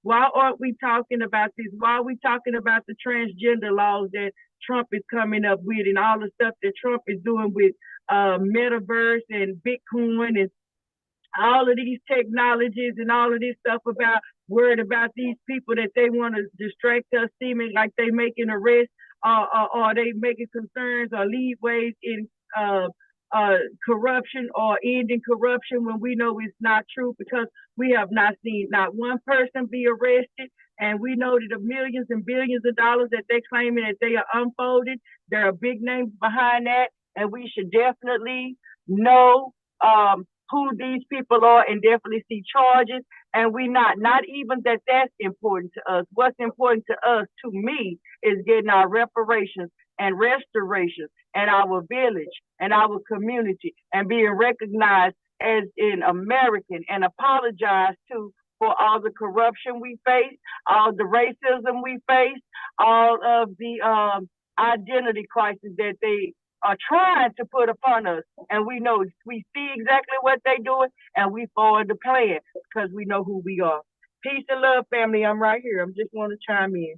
Why aren't we talking about this? Why are we talking about the transgender laws that Trump is coming up with and all the stuff that Trump is doing with metaverse and Bitcoin and all of these technologies and all of this stuff about worried about these people that they want to distract us, seeming like they making arrests or they making concerns or leadways in corruption or ending corruption when we know it's not true because we have not seen not one person be arrested. And we know that the millions and billions of dollars that they're claiming that they are unfolded, there are big names behind that. And we should definitely know who these people are and definitely see charges. And we not even that's important to us. What's important to us, to me, is getting our reparations and restoration and our village and our community and being recognized as an American and apologize to for all the corruption we face, all the racism we face, all of the identity crisis that they are trying to put upon us. And we know, we see exactly what they're doing and we forward the plan because we know who we are. Peace and love, family. I'm right here. I just want to chime in.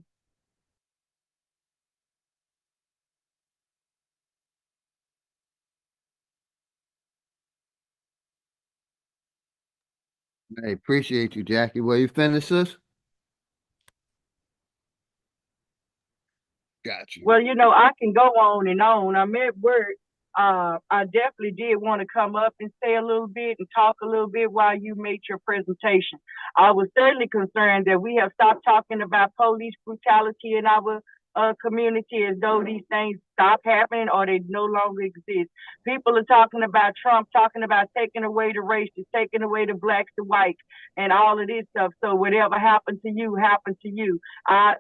Hey, appreciate you, Jackie. Where you finished this? Got you. Well, you know, I can go on and on. I'm at work. I definitely did want to come up and say a little bit and talk a little bit while you made your presentation. I was certainly concerned that we have stopped talking about police brutality in our community as though these things stop happening or they no longer exist. People are talking about Trump, talking about taking away the races, taking away the blacks, the whites, and all of this stuff. So whatever happened to you, happened to you. I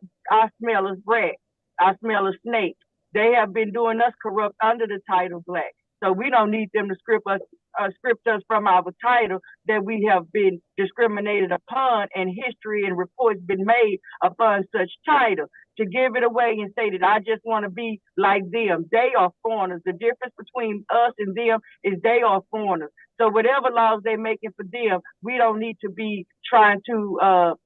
smell a rat. I smell a snake. They have been doing us corrupt under the title black. So we don't need them to script us from our title that we have been discriminated upon and history and reports been made upon such title. To give it away and say that I just want to be like them. They are foreigners. The difference between us and them is they are foreigners. So whatever laws they're making for them, we don't need to be trying to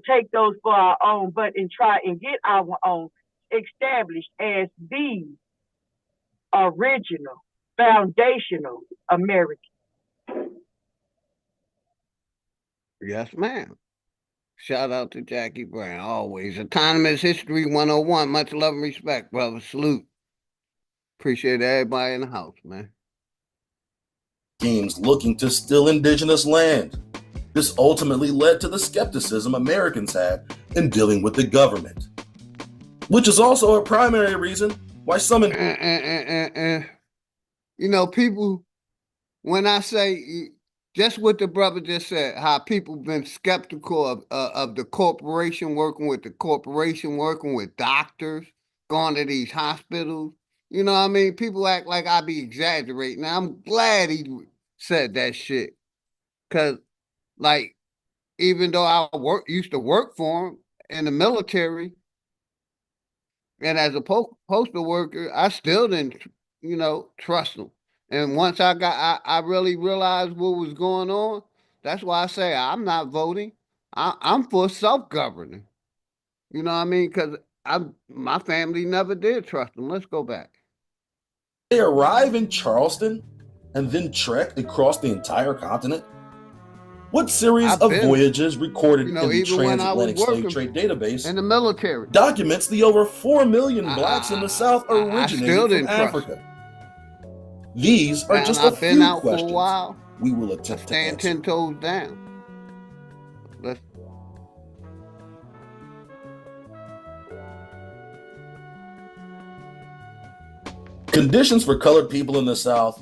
take those for our own, but and try and get our own established as the original, foundational American. Yes, ma'am. Shout out to Jackie Brown, always. Autonomous History 101. Much love and respect, brother. Salute. Appreciate everybody in the house, man. Teams looking to steal indigenous land. This ultimately led to the skepticism Americans had in dealing with the government, which is also a primary reason why some... You know, people, when I say... Just what the brother just said, how people been skeptical of the corporation working with doctors, going to these hospitals. You know what I mean? People act like I be exaggerating. Now, I'm glad he said that shit. Because, like, even though I used to work for him in the military, and as a postal worker, I still didn't, you know, trust him. And once I really realized what was going on, that's why I say I'm not voting. I'm for self-governing. You know what I mean? Because my family never did trust them. Let's go back. They arrive in Charleston and then trek across the entire continent? What series of voyages recorded in the Transatlantic Slave Trade Database in the military documents the over 4 million blacks in the South originated from Africa? These are just a few questions we will attempt to answer. 10 toes down. Conditions for colored people in the South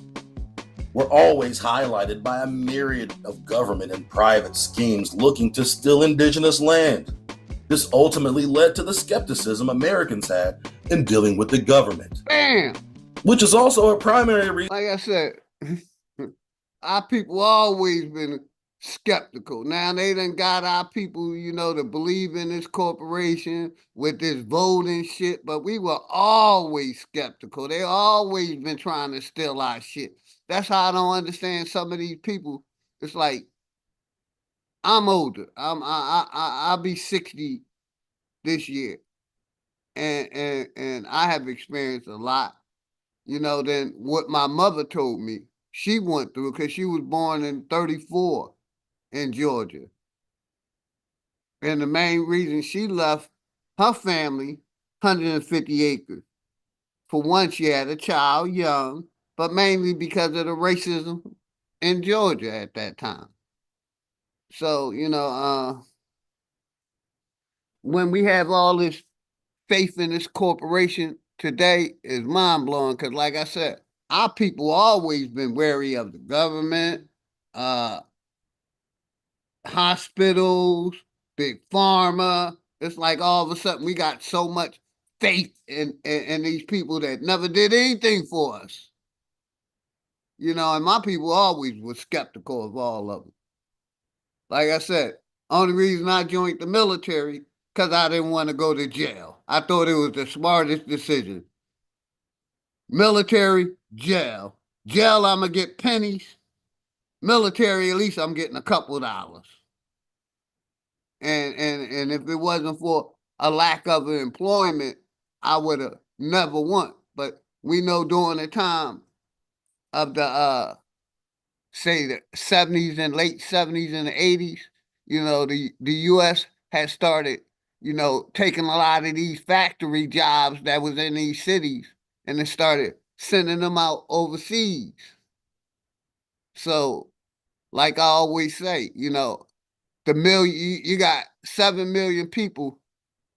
were always highlighted by a myriad of government and private schemes looking to steal indigenous land. This ultimately led to the skepticism Americans had in dealing with the government. Bam! Which is also a primary reason. Like I said, our people always been skeptical. Now they done got our people, you know, to believe in this corporation with this voting shit, but we were always skeptical. They always been trying to steal our shit. That's how I don't understand some of these people. It's like, I'm older. I'll be 60 this year. And I have experienced a lot, you know, than what my mother told me she went through, because she was born in 34 in Georgia. And the main reason she left her family 150 acres. For one, she had a child young, but mainly because of the racism in Georgia at that time. So, you know, when we have all this faith in this corporation today is mind-blowing, because like I said, our people always been wary of the government, hospitals, big pharma. It's like all of a sudden we got so much faith in these people that never did anything for us. You know, and my people always were skeptical of all of them. Like I said, only reason I joined the military, because I didn't want to go to jail. I thought it was the smartest decision. Military, jail. Jail, I'm going to get pennies. Military, at least I'm getting a couple dollars. And if it wasn't for a lack of employment, I would have never went. But we know during the time of the say the 70s and late 70s and the 80s, you know, the US had started, you know, taking a lot of these factory jobs that was in these cities, and they started sending them out overseas. So, like I always say, you know, you got 7 million people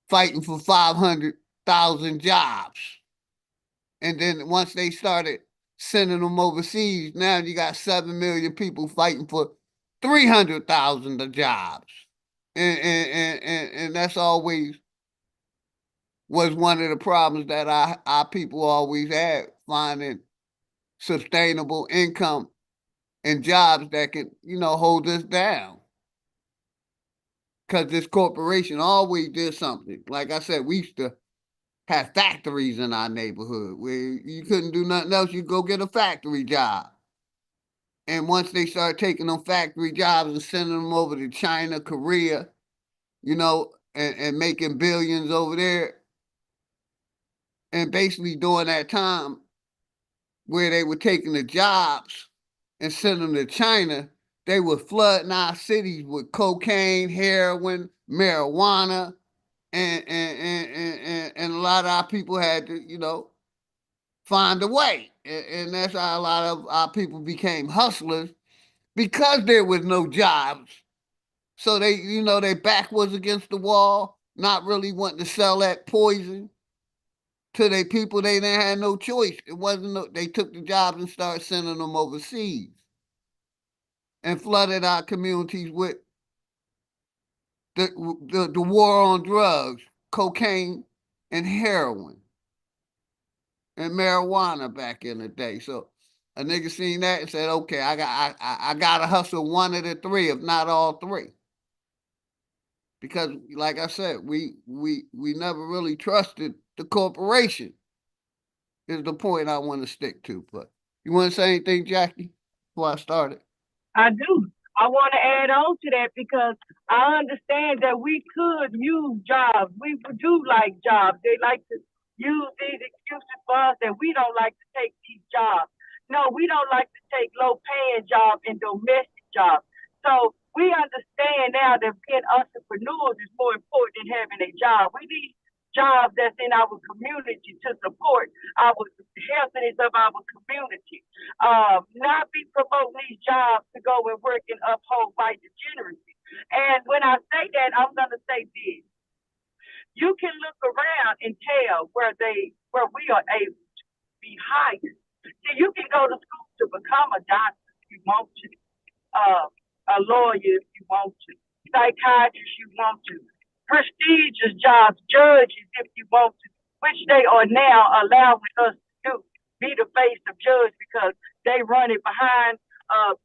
fighting for 500,000 jobs. And then once they started sending them overseas, now you got 7 million people fighting for 300,000 jobs. And that's always was one of the problems that our people always had, finding sustainable income and jobs that can, you know, hold us down. Because this corporation always did something. Like I said, we used to have factories in our neighborhood where you couldn't do nothing else. You go get a factory job. And once they started taking them factory jobs and sending them over to China, Korea, you know, and making billions over there, and basically during that time where they were taking the jobs and sending them to China, they were flooding our cities with cocaine, heroin, marijuana, and a lot of our people had to, you know, find a way. And that's how a lot of our people became hustlers, because there was no jobs. So they, you know, their back was against the wall, not really wanting to sell that poison to their people. They didn't have no choice. It wasn't no, they took the jobs and started sending them overseas and flooded our communities with the war on drugs, cocaine and heroin and marijuana back in the day. So a nigga seen that and said, okay, I gotta hustle one of the three, if not all three. Because like I said, we never really trusted the corporation, is the point I want to stick to. But you want to say anything, Jackie, before I started? I do. I want to add on to that because I understand that we could use jobs. We do like jobs. They like to use these excuses for us that we don't like to take these jobs. No, we don't like to take low-paying jobs and domestic jobs. So we understand now that being entrepreneurs is more important than having a job. We need jobs that's in our community to support our healthiness of our community. Not be promoting these jobs to go and work and uphold white degeneracy. And when I say that, I'm going to say this. You can look around and tell where we are able to be hired. See, you can go to school to become a doctor if you want to, a lawyer if you want to, psychiatrist you want to, prestigious jobs, judges if you want to, which they are now allowing us to do, be the face of judge because they run it behind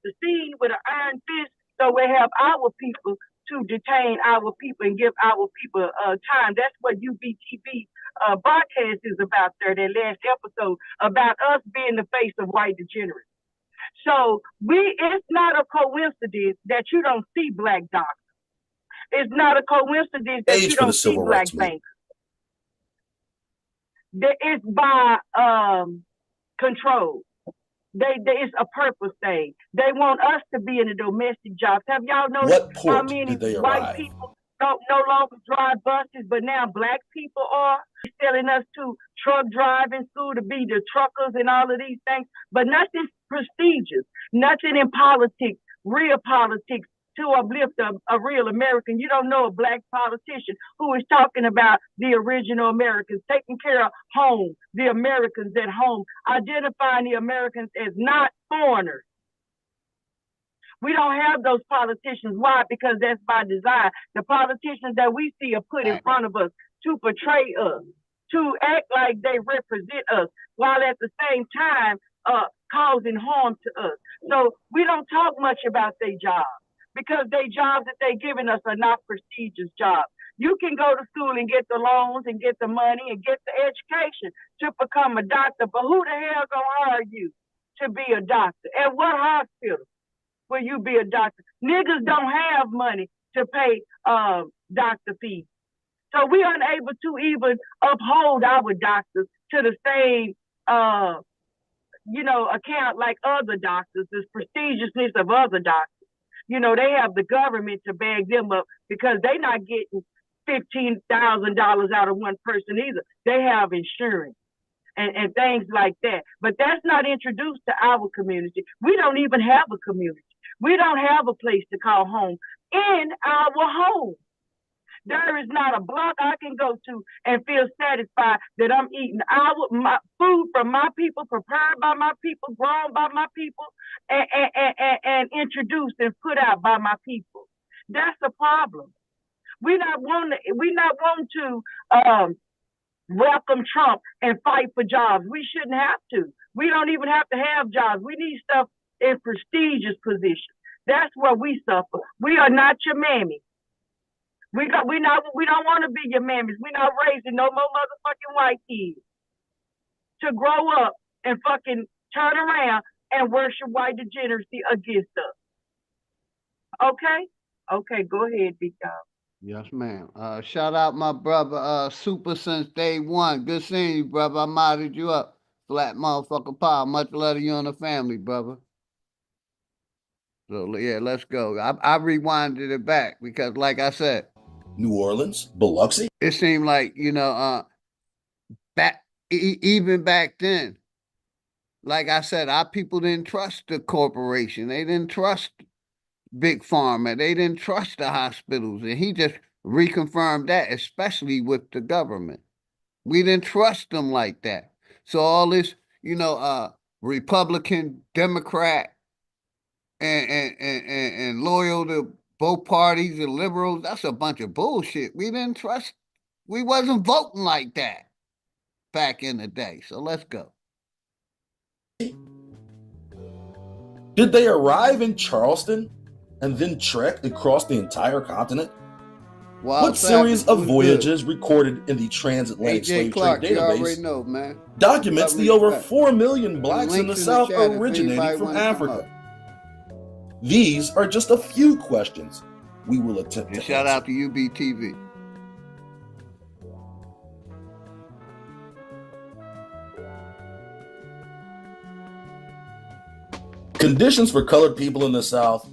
the scene with an iron fist. So we have our people to detain our people and give our people time. That's what UBTV broadcast is about there, that last episode, about us being the face of white degeneracy. So it's not a coincidence that you don't see black doctors. It's not a coincidence that you don't see black bankers. It's by control. It's a purpose thing. They want us to be in the domestic jobs. Have y'all noticed how many white people don't no longer drive buses, but now black people are selling us to truck driving school to be the truckers and all of these things? But nothing prestigious, nothing in politics, real politics, to uplift a real American. You don't know a black politician who is talking about the original Americans, taking care of home, the Americans at home, identifying the Americans as not foreigners. We don't have those politicians. Why? Because that's by design. The politicians that we see are put in front of us to portray us, to act like they represent us, while at the same time causing harm to us. So we don't talk much about their jobs, because they jobs that they're giving us are not prestigious jobs. You can go to school and get the loans and get the money and get the education to become a doctor, but who the hell gonna hire you to be a doctor? At what hospital will you be a doctor? Niggas don't have money to pay doctor fees. So we are unable to even uphold our doctors to the same account like other doctors, the prestigiousness of other doctors. They have the government to bag them up because they're not getting $15,000 out of one person either. They have insurance and things like that. But that's not introduced to our community. We don't even have a community. We don't have a place to call home in our home. There is not a block I can go to and feel satisfied that I'm eating my food from my people, prepared by my people, grown by my people, and introduced and put out by my people. That's a problem. We not want to welcome Trump and fight for jobs. We shouldn't have to. We don't even have to have jobs. We need stuff in prestigious positions. That's where we suffer. We are not your mammy. We don't want to be your mammies. We're not raising no more motherfucking white kids to grow up and fucking turn around and worship white degeneracy against us. Okay, go ahead, big dog. Yes, ma'am. Shout out my brother, Super since day one. Good seeing you, brother. I modded you up. Flat motherfucker power. Much love to you and the family, brother. So yeah, let's go. I rewinded it back because, like I said, New Orleans, Biloxi. It seemed like even back then, like I said, our people didn't trust the corporation. They didn't trust Big Pharma. They didn't trust the hospitals, and he just reconfirmed that, especially with the government. We didn't trust them like that. So all this, Republican, Democrat, and loyal to both parties and liberals, that's a bunch of bullshit. We wasn't voting like that back in the day. So let's go. Did they arrive in Charleston and then trek across the entire continent? What series of voyages recorded in the Transatlantic Slave Trade Database documents the over 4 million blacks in the South originating from Africa? These are just a few questions we will attempt to answer. Shout out to UBTV. Conditions for colored people in the South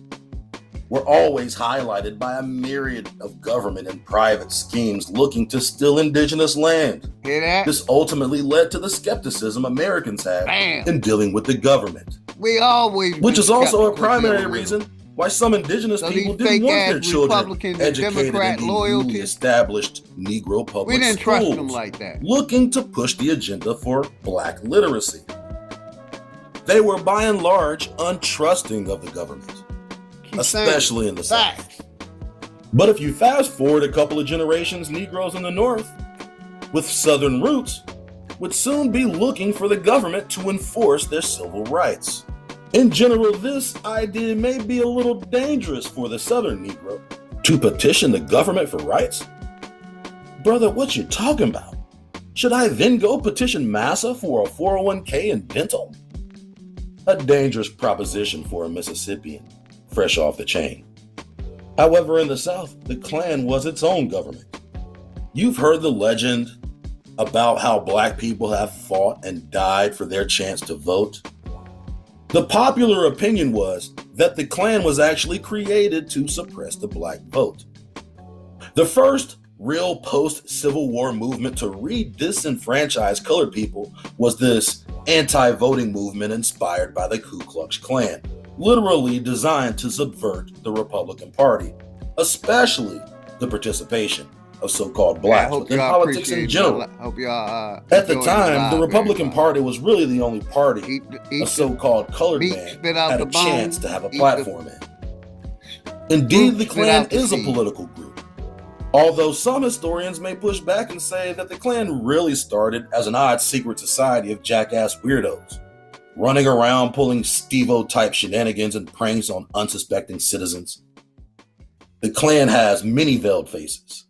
were always highlighted by a myriad of government and private schemes looking to steal indigenous land. Hear that? This ultimately led to the skepticism Americans had in dealing with the government. Which is also a primary reason why some indigenous people didn't want their children educated in the newly established Negro public schools. We didn't trust them schools, like that. looking to push the agenda for black literacy. They were by and large untrusting of the government, especially in the South. But if you fast forward a couple of generations, Negroes in the North with Southern roots would soon be looking for the government to enforce their civil rights. In general, this idea may be a little dangerous for the Southern Negro. To petition the government for rights? Brother, what you talking about? Should I then go petition Massa for a 401k and dental? A dangerous proposition for a Mississippian, fresh off the chain. However, in the South, the Klan was its own government. You've heard the legend about how black people have fought and died for their chance to vote. The popular opinion was that the Klan was actually created to suppress the black vote. The first real post-Civil War movement to re-disenfranchise colored people was this anti-voting movement inspired by the Ku Klux Klan, literally designed to subvert the Republican Party, especially the participation of so-called blacks within politics in general. At the time, the Republican Party was really the only party a so-called colored man had a chance to have a platform in. Indeed, the Klan is a political group, although some historians may push back and say that the Klan really started as an odd secret society of jackass weirdos, running around pulling Steve-O-type shenanigans and pranks on unsuspecting citizens. The Klan has many veiled faces.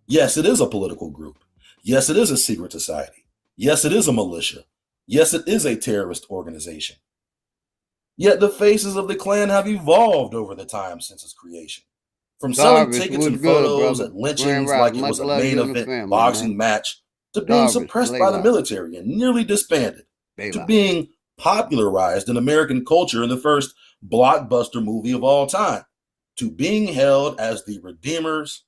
Yes, it is a political group. Yes, it is a secret society. Yes, it is a militia. Yes, it is a terrorist organization. Yet the faces of the Klan have evolved over the time since its creation. From selling tickets and photos at lynchings like it was a main event boxing match, to being suppressed by the military and nearly disbanded, to being popularized in American culture in the first blockbuster movie of all time, to being held as the redeemers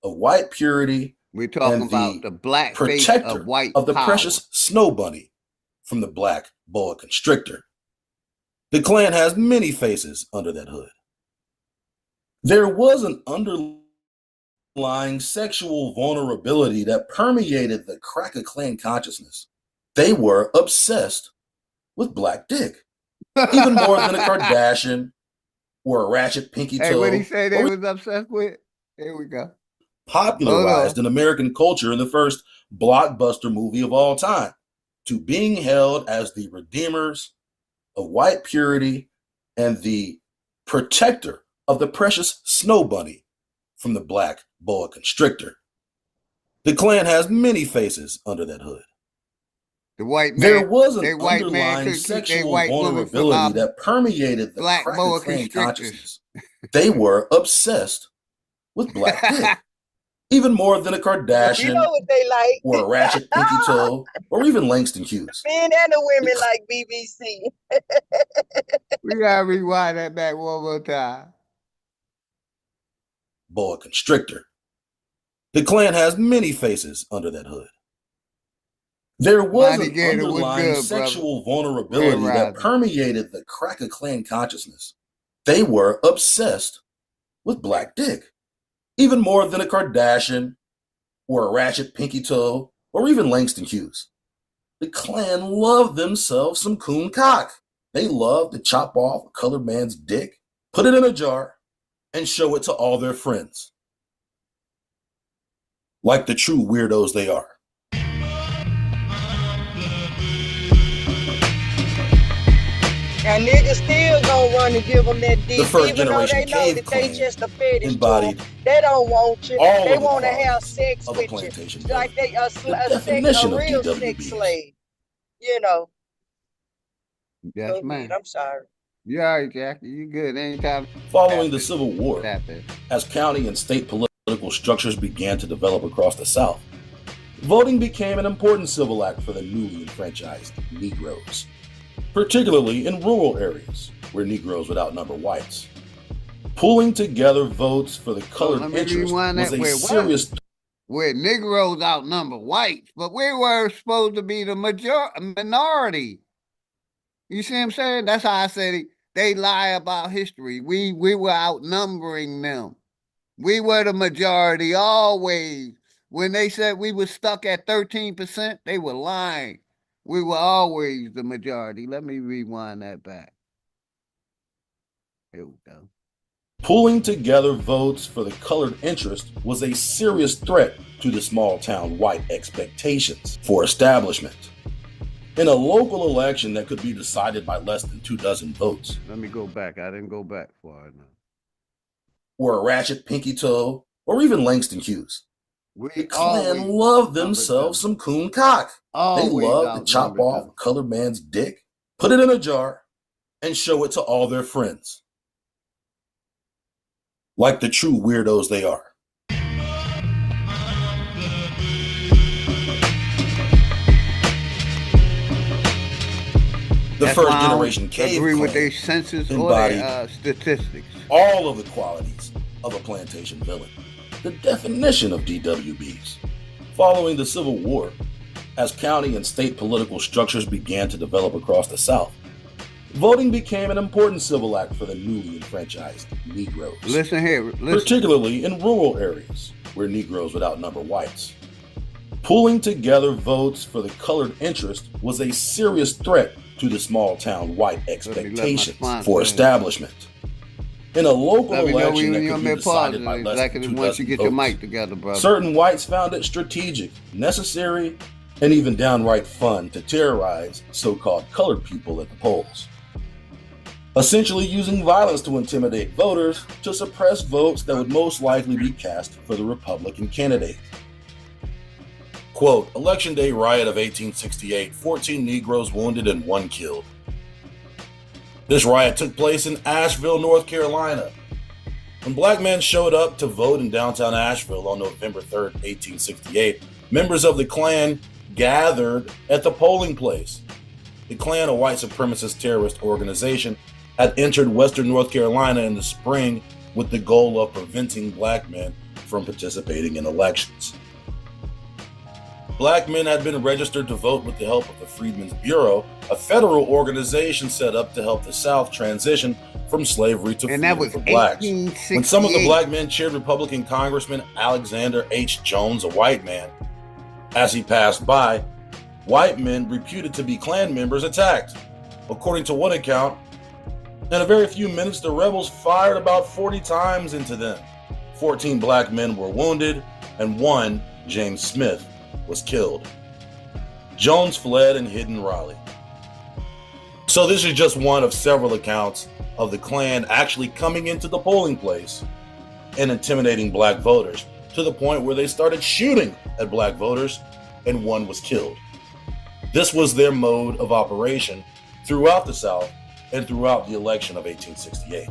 of white purity and the protector of the precious snow bunny from the black boa constrictor. The Klan has many faces under that hood. There was an underlying sexual vulnerability that permeated the cracker Klan consciousness. They were obsessed with black dick, even more than a Kardashian or a ratchet pinky toe. Hey, what did he say they was obsessed with? Here we go. Popularized in American culture in the first blockbuster movie of all time, to being held as the redeemers of white purity and the protector of the precious snow bunny from the black boa constrictor. The Klan has many faces under that hood. The white man, there was an underlying sexual vulnerability that permeated the black boa Klan consciousness. They were obsessed with black dick. Even more than a Kardashian, you know what they like, or a ratchet pinky toe, or even Langston Hughes. Men and the women like BBC. We gotta rewind that back one more time. Boa constrictor. The Klan has many faces under that hood. There was an underlying sexual vulnerability that permeated the cracker Klan consciousness. They were obsessed with black dick. Even more than a Kardashian, or a ratchet pinky toe, or even Langston Hughes. The Klan loved themselves some coon cock. They loved to chop off a colored man's dick, put it in a jar, and show it to all their friends. Like the true weirdos they are. And niggas still gonna run and give them that dick, the first even though they know that they just a fetish to them. They don't want you. They want to have sex with you, like they a real sex slave. You know. Yes, man. I'm sorry. You all right, Jackie? You good? Anytime. Following the Civil War, as county and state political structures began to develop across the South, voting became an important civil act for the newly enfranchised Negroes, particularly in rural areas where Negroes would outnumber whites. Pulling together votes for the colored interest was a serious... Where Negroes outnumber whites, but we were supposed to be the minority. You see what I'm saying? That's how I said it. They lie about history. We were outnumbering them. We were the majority always. When they said we were stuck at 13%, they were lying. We were always the majority. Let me rewind that back. Here we go. Pulling together votes for the colored interest was a serious threat to the small-town white expectations for establishment. In a local election that could be decided by less than 24 votes. Let me go back. I didn't go back far enough. Or a ratchet pinky toe, or even Langston Hughes. The Klan loved themselves some coon cock. They loved to chop off a colored man's dick, put it in a jar, and show it to all their friends. Like the true weirdos they are. The first generation cave agree with their census or their statistics. All of the qualities of a plantation villain. The definition of DWBs. Following the Civil War, as county and state political structures began to develop across the South, voting became an important civil act for the newly enfranchised Negroes. Listen here. Particularly in rural areas where Negroes would outnumber whites. Pulling together votes for the colored interest was a serious threat to the small-town white expectations for establishment. In a local election that could be decided by less than 2 dozen votes, certain whites found it strategic, necessary, and even downright fun to terrorize so-called colored people at the polls. Essentially using violence to intimidate voters to suppress votes that would most likely be cast for the Republican candidate. Quote, Election Day riot of 1868, 14 Negroes wounded and 1 killed. This riot took place in Asheville, North Carolina. When black men showed up to vote in downtown Asheville on November 3rd, 1868, members of the Klan gathered at the polling place. The Klan, a white supremacist terrorist organization, had entered Western North Carolina in the spring with the goal of preventing black men from participating in elections. Black men had been registered to vote with the help of the Freedmen's Bureau, a federal organization set up to help the South transition from slavery to freedom for blacks. When some of the black men cheered Republican Congressman Alexander H. Jones, a white man, as he passed by, white men reputed to be Klan members attacked. According to one account, in a very few minutes, the rebels fired about 40 times into them. 14 black men were wounded, and 1, James Smith, was killed. Jones fled and hid in Raleigh. So this is just one of several accounts of the Klan actually coming into the polling place and intimidating black voters to the point where they started shooting at black voters and 1 was killed. This was their mode of operation throughout the South and throughout the election of 1868.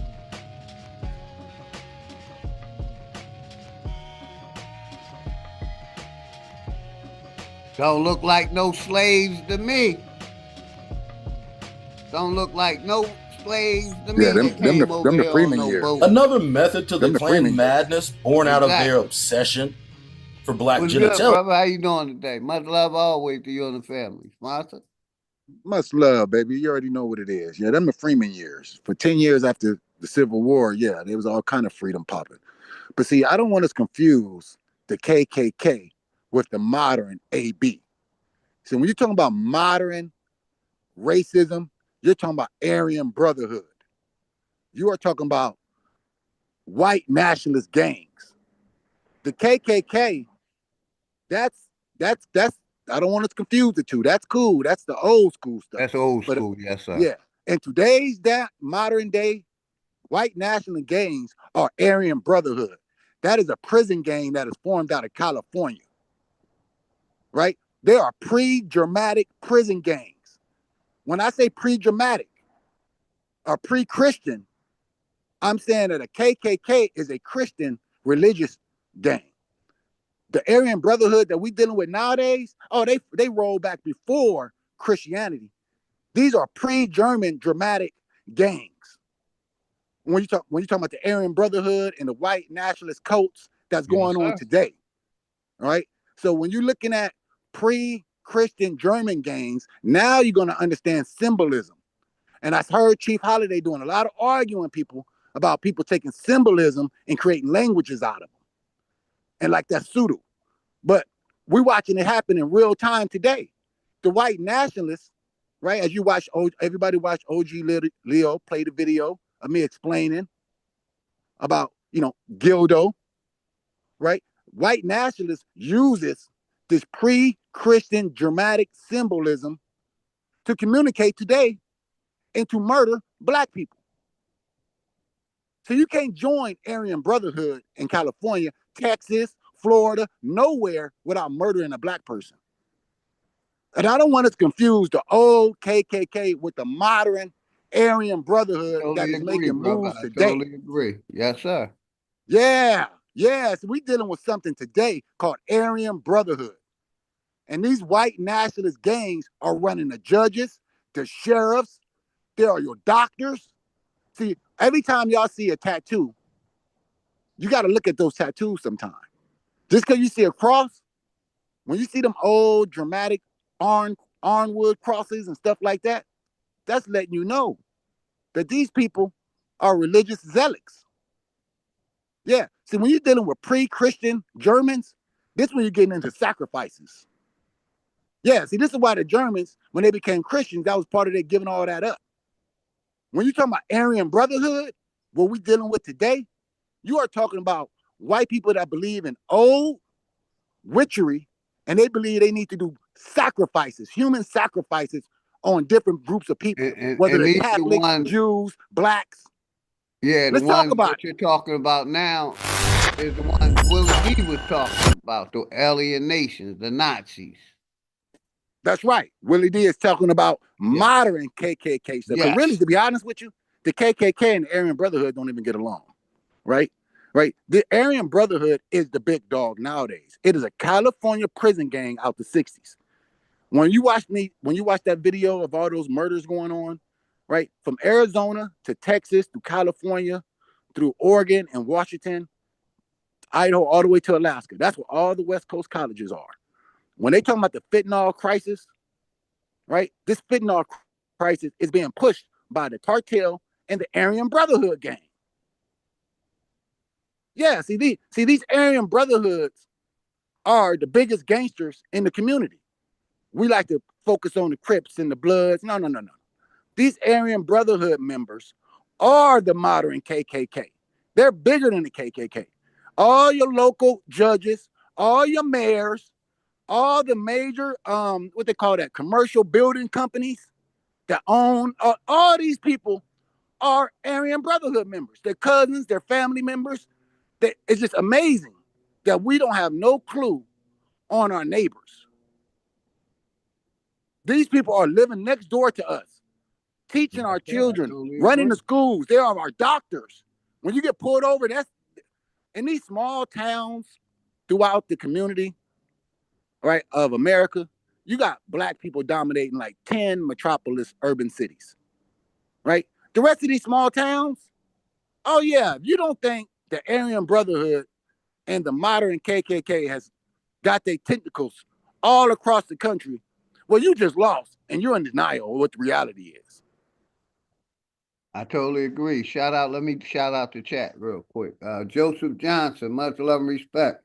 Don't look like no slaves to me. Don't look like no slaves to me. Yeah, them the Freeman years. Another method to the Klan madness born out of their obsession for black genitalia. Good, brother? How you doing today? Much love always to you and the family. Sponsor? Much love, baby. You already know what it is. Yeah, them the Freeman years. For 10 years after the Civil War, yeah, there was all kind of freedom popping. But see, I don't want us confuse the KKK with the modern AB. So when you're talking about modern racism, you're talking about Aryan Brotherhood. You are talking about white nationalist gangs. The KKK, that's I don't want to confuse the two. That's cool. That's the old school stuff. That's old school, yes, sir. Yeah. And today's modern day white nationalist gangs are Aryan Brotherhood. That is a prison gang that is formed out of California. Right? They are pre-Germanic prison gangs. When I say pre-Germanic or pre-Christian, I'm saying that a KKK is a Christian religious gang. The Aryan Brotherhood that we're dealing with nowadays, they roll back before Christianity. These are pre-German dramatic gangs. When you talk about the Aryan Brotherhood and the white nationalist cults that's going on today, all right? So when you're looking at pre-Christian German gangs, now you're going to understand symbolism. And I've heard Chief Holiday doing a lot of arguing about people taking symbolism and creating languages out of them. And like that's pseudo. But we're watching it happen in real time today. the white nationalists, right? As you watch, everybody watch OG Leo play the video of me explaining about, Gildo, right? White nationalists uses this pre-Christian dramatic symbolism to communicate today and to murder black people. So you can't join Aryan Brotherhood in California, Texas, Florida, nowhere without murdering a black person. And I don't want us to confuse the old KKK with the modern Aryan Brotherhood that is making moves today. I totally agree. Yes, sir. Yeah. So we're dealing with something today called Aryan Brotherhood. And these white nationalist gangs are running the judges, the sheriffs, there are your doctors. See, every time y'all see a tattoo, you got to look at those tattoos sometime. Just because you see a cross, when you see them old dramatic ironwood crosses and stuff like that, that's letting you know that these people are religious zealots. Yeah. See, when you're dealing with pre-Christian Germans, this is when you're getting into sacrifices. Yeah. See, this is why the Germans, when they became Christians, that was part of their giving all that up. When you're talking about Aryan Brotherhood, what we're dealing with today, you are talking about white people that believe in old witchery, and they believe they need to do sacrifices, human sacrifices on different groups of people, whether they're Catholics, Jews, blacks. Yeah, let's talk about what you're talking about now is the one Willie D was talking about, the alienations, the Nazis. That's right. Willie D is talking about modern KKK stuff. But really, to be honest with you, the KKK and the Aryan Brotherhood don't even get along, right? Right. The Aryan Brotherhood is the big dog nowadays. It is a California prison gang out the 60s. When you watch that video of all those murders going on, right, from Arizona to Texas to California, through Oregon and Washington, Idaho, all the way to Alaska. That's where all the West Coast colleges are. When they talking about the fentanyl crisis, right, this fentanyl crisis is being pushed by the cartel and the Aryan Brotherhood gang. Yeah, see these Aryan Brotherhoods are the biggest gangsters in the community. We like to focus on the Crips and the Bloods. No. These Aryan Brotherhood members are the modern KKK. They're bigger than the KKK. All your local judges, all your mayors, all the major, what they call that, commercial building companies that own, all these people are Aryan Brotherhood members. Their cousins, their family members. It's just amazing that we don't have no clue on our neighbors. These people are living next door to us, teaching our children, running the schools. They are our doctors. When you get pulled over, that's in these small towns throughout the community, right, of America, you got black people dominating like 10 metropolis urban cities, right? The rest of these small towns, oh yeah, if you don't think the Aryan Brotherhood and the modern KKK has got their tentacles all across the country, well, you just lost and you're in denial of what the reality is. I totally agree. Let me shout out the chat real quick. Joseph Johnson, much love and respect.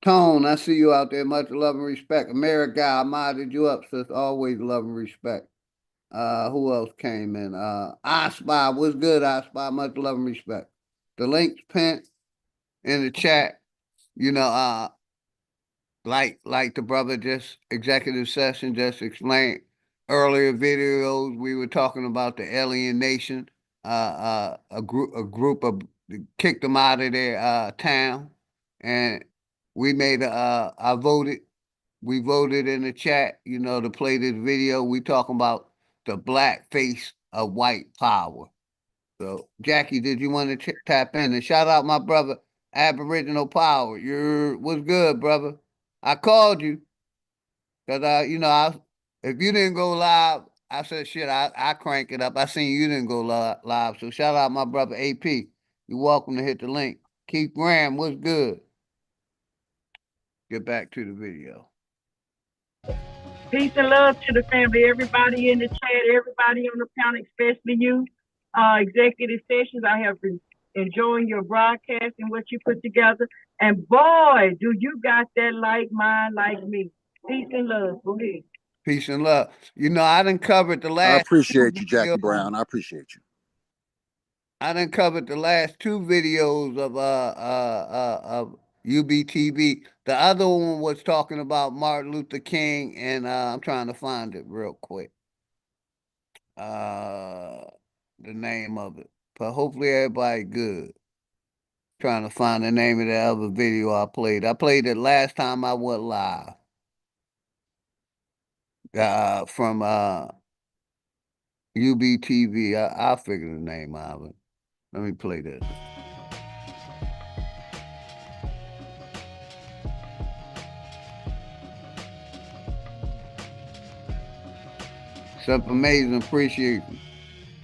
Tone, I see you out there, much love and respect. America, I modded you up, sis, always love and respect. Who else came in? I Spy, what's good, I Spy? Much love and respect. The link's pinned in the chat. Like the brother just executive session just explained earlier videos, we were talking about the alienation. A group of kicked them out of their town, and we made we voted in the chat, to play this video. We talking about the black face of white power. So, Jackie, did you want to tap in? And shout out my brother, Aboriginal Power. What's good, brother? I called you because if you didn't go live, I said, shit, I crank it up. I seen you didn't go live. So shout out my brother AP. You're welcome to hit the link. Keith Graham, what's good? Get back to the video. Peace and love to the family, everybody in the chat, everybody on the panel, especially you. Executive sessions, I have been enjoying your broadcast and what you put together. And boy, do you got that like mind, like me. Peace and love. Go ahead. Peace and love. You know, I done covered the last. I appreciate you, Jackie Brown. I appreciate you. I done covered the last 2 videos of UBTV. The other one was talking about Martin Luther King, and I'm trying to find it real quick. The name of it, but hopefully everybody good. Trying to find the name of the other video I played. I played it last time I went live. From UBTV. I'll figure the name out of it. Let me play this. Something amazing. Appreciate you.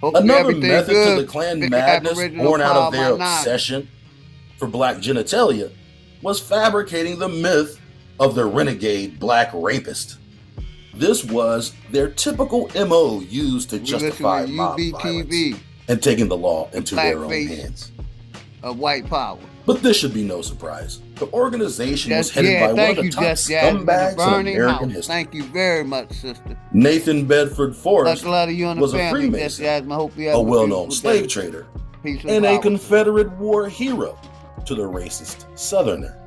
Another method to the Klan madness born out of their obsession for black genitalia was fabricating the myth of the renegade black rapist. This was their typical MO used to justify mob violence and taking the law into their own hands. Of white power. But this should be no surprise. The organization was headed by one of the top scumbags in American history. Thank you very much, sister. Nathan Bedford Forrest was a Freemason, a well-known slave trader, and a Confederate war hero to the racist Southerner.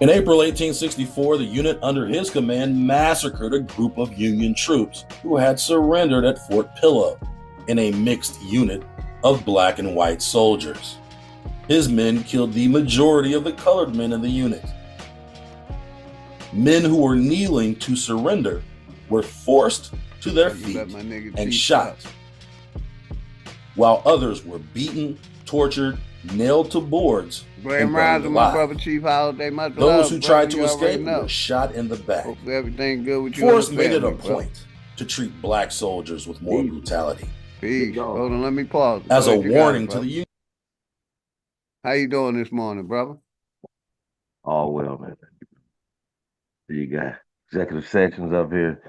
In April 1864, the unit under his command massacred a group of Union troops who had surrendered at Fort Pillow in a mixed unit of black and white soldiers. His men killed the majority of the colored men in the unit. Men who were kneeling to surrender were forced to their feet and shot, while others were beaten, tortured, nailed to boards, and burned alive. Those who tried to escape were shot in the back. Forrest made it a point to treat black soldiers with more brutality. Hold on, let me pause. As a warning to the Union. How you doing this morning, brother? All well, man. You got executive sections up here.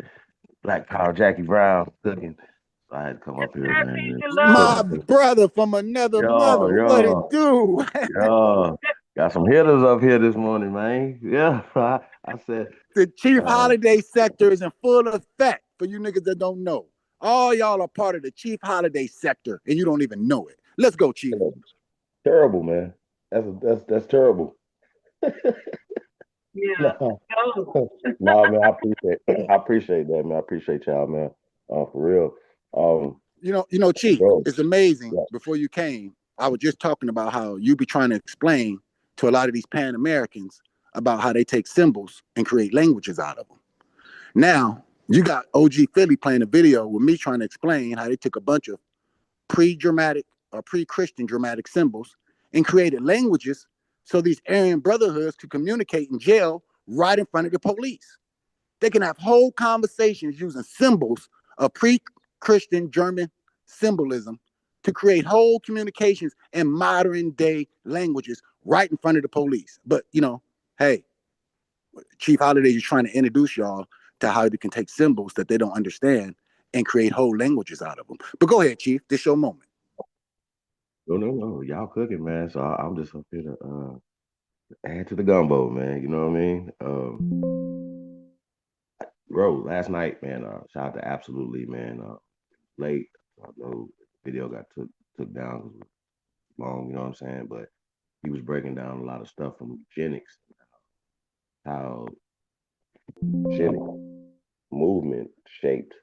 Black Power, Jackie Brown cooking. So I had to come up here, man. My brother from another mother. What it do? Got some hitters up here this morning, man. Yeah, I said. The Chief Holiday sector is in full effect for you niggas that don't know. All y'all are part of the Chief Holiday sector, and you don't even know it. Let's go, Chief. Terrible, man. That's terrible. Yeah. No, man, I appreciate that, man. I appreciate y'all, man. For real. You know, Chief, it's amazing. Yeah. Before you came, I was just talking about how you be trying to explain to a lot of these Pan Americans about how they take symbols and create languages out of them. Now, you got OG Philly playing a video with me trying to explain how they took a bunch of pre-dramatic or pre-Christian dramatic symbols and created languages so these Aryan brotherhoods could communicate in jail right in front of the police. They can have whole conversations using symbols of pre-Christian German symbolism to create whole communications in modern day languages right in front of the police. But, you know, hey, Chief Holiday is trying to introduce y'all to how they can take symbols that they don't understand and create whole languages out of them. But go ahead, Chief, this your moment. No. Y'all cooking, man. So I'm just up here to add to the gumbo, man. You know what I mean? Bro, last night, man, shout out to Absolutely, man. Late. I know the video got took down long, you know what I'm saying? But he was breaking down a lot of stuff from eugenics, how eugenic movement shaped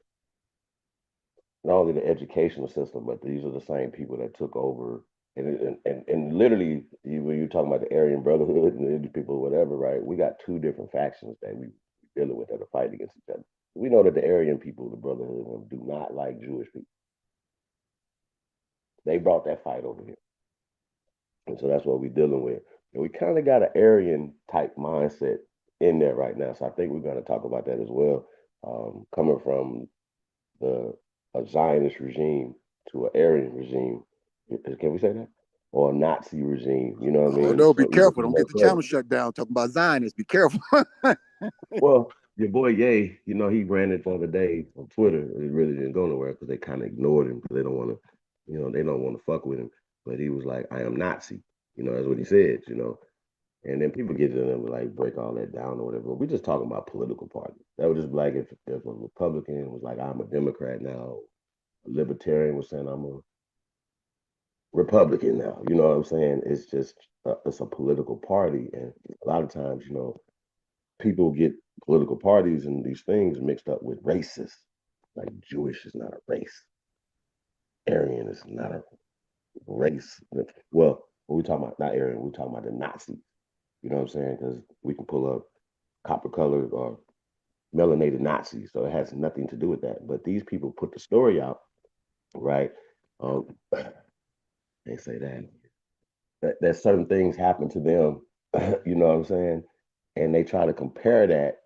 not only the educational system, but these are the same people that took over. And literally, when you're talking about the Aryan Brotherhood and the Indian people or whatever, right? We got 2 different factions that we dealing with that are fighting against each other. We know that the Aryan people, the Brotherhood, do not like Jewish people. They brought that fight over here. And so that's what we're dealing with. And we kind of got an Aryan type mindset in there right now. So I think we're going to talk about that as well. Coming from a Zionist regime to an Aryan regime. Can we say that? Or a Nazi regime, you know what I mean? Oh, no, be careful. Don't get the channel shut down talking about Zionists. Be careful. Well, your boy Ye, you know, he ran it the other day on Twitter. It really didn't go nowhere because they kind of ignored him because they don't want to, you know, they don't want to fuck with him. But he was like, I am Nazi. You know, that's what he said, you know. And then people get in and like break all that down or whatever. We're just talking about political parties. That would just be like if a Republican was like, I'm a Democrat now, a Libertarian was saying I'm a Republican now. You know what I'm saying? It's just it's a political party, and a lot of times, you know, people get political parties and these things mixed up with races. Like Jewish is not a race. Aryan is not a race. Well, when we talking about not Aryan, we're talking about the Nazis. You know what I'm saying? Because we can pull up copper colored or melanated Nazis, so it has nothing to do with that. But these people put the story out, right? They say that certain things happen to them, you know what I'm saying? And they try to compare that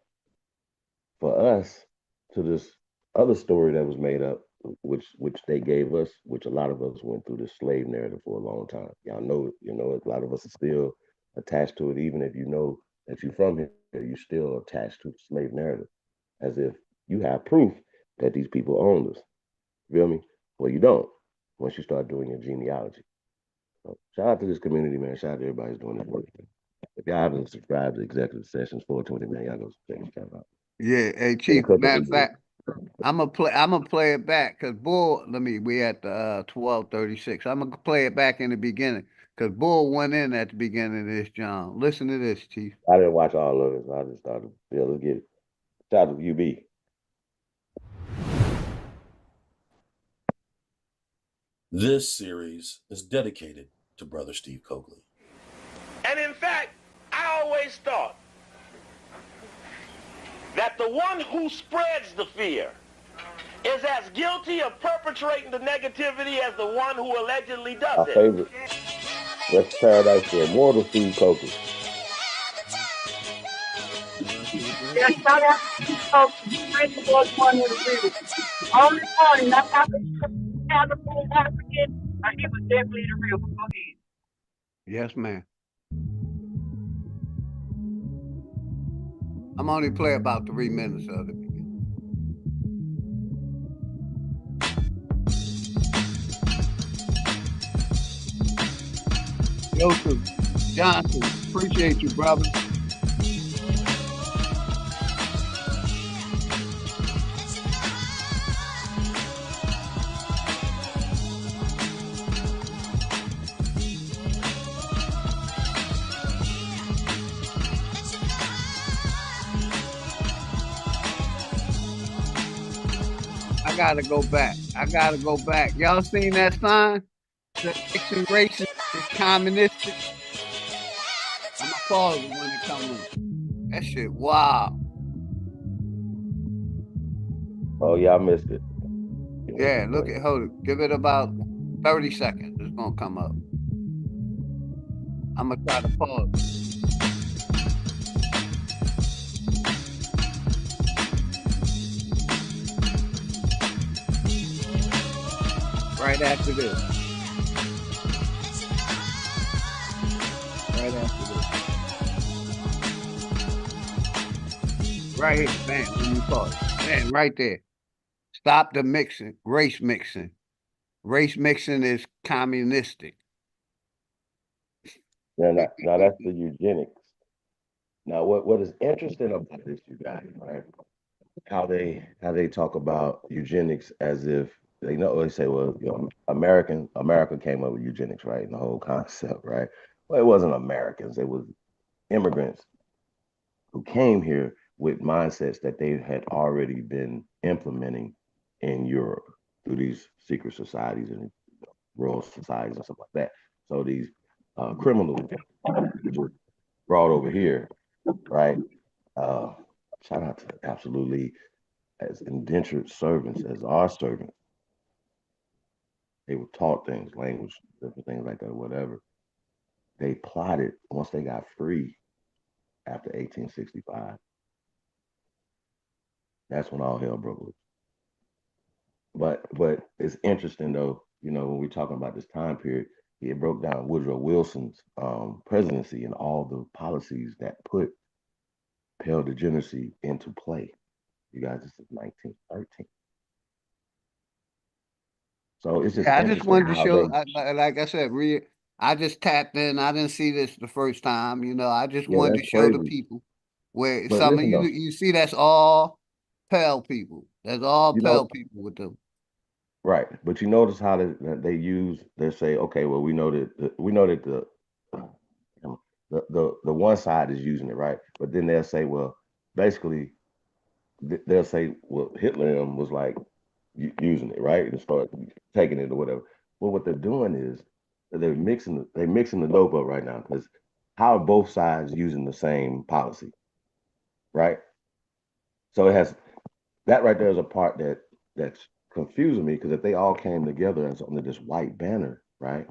for us to this other story that was made up, which they gave us, which a lot of us went through the slave narrative for a long time. Y'all know, you know, a lot of us are still attached to it, even if you know that you're from here, you're still attached to the slave narrative, as if you have proof that these people owned us. You feel me? Well, you don't once you start doing your genealogy. So shout out to this community, man. Shout out to everybody who's doing this work. If y'all haven't subscribed to Executive Sessions 420, man, y'all go check this stuff out. Yeah, hey Chief. Matter of fact, I'm gonna play it back because Bull. We at the 12:36. I'm gonna play it back in the beginning because Bull went in at the beginning of this, John. Listen to this, Chief. I didn't watch all of it, so I just started. Yeah, let's get it. Shout out to UB. This series is dedicated to Brother Steve Coakley. And in fact, I always thought that the one who spreads the fear is as guilty of perpetrating the negativity as the one who allegedly does Our it. favorite. West Paradise for Immortal Steve Coakley. Yes, shout out to Steve Coakley. He was one of the real. Only one, not California African, but he was definitely the real. Go ahead. Yes, ma'am. I'm only play about 3 minutes of it. Joseph Johnson, appreciate you, brother. I gotta go back. Y'all seen that sign? The Nixon racist is communistic. I'm gonna pause it when it comes in. That shit, wow. Oh yeah, I missed it. Yeah, hold it. Give it about 30 seconds. It's gonna come up. I'm gonna try to pause. Right after this. Right here, bam, when you pause. Bam, right there. Stop the mixing, race mixing. Race mixing is communistic. Now that's the eugenics. Now what is interesting about this, you guys, right? How they talk about eugenics as if they say, well, you know, America came up with eugenics, right? And the whole concept, right? Well, it wasn't Americans, it was immigrants who came here with mindsets that they had already been implementing in Europe through these secret societies and rural societies and stuff like that. So these criminals were brought over here, right? Shout out to absolutely as indentured servants, as our servants. They were taught things, language, different things like that, whatever. They plotted once they got free after 1865. That's when all hell broke loose. But it's interesting though, you know, when we're talking about this time period, it broke down Woodrow Wilson's presidency and all the policies that put pale degeneracy into play. You guys, this is 1913. So it's just I just wanted to show, like I said, I just tapped in. I didn't see this the first time. I just wanted to show the people where but some of listen, you see that's all pale people. That's all pale people with them. Right, but you notice how they use. They say, okay, well, we know that the one side is using it, right? But then they'll say, well, basically, they'll say, well, Hitler was like using it, right, and start taking it or whatever. Well, what they're doing is they're mixing the dope up right now, because how are both sides using the same policy, right? So it has that right there is a part that's confusing me, because if they all came together as under this white banner, right,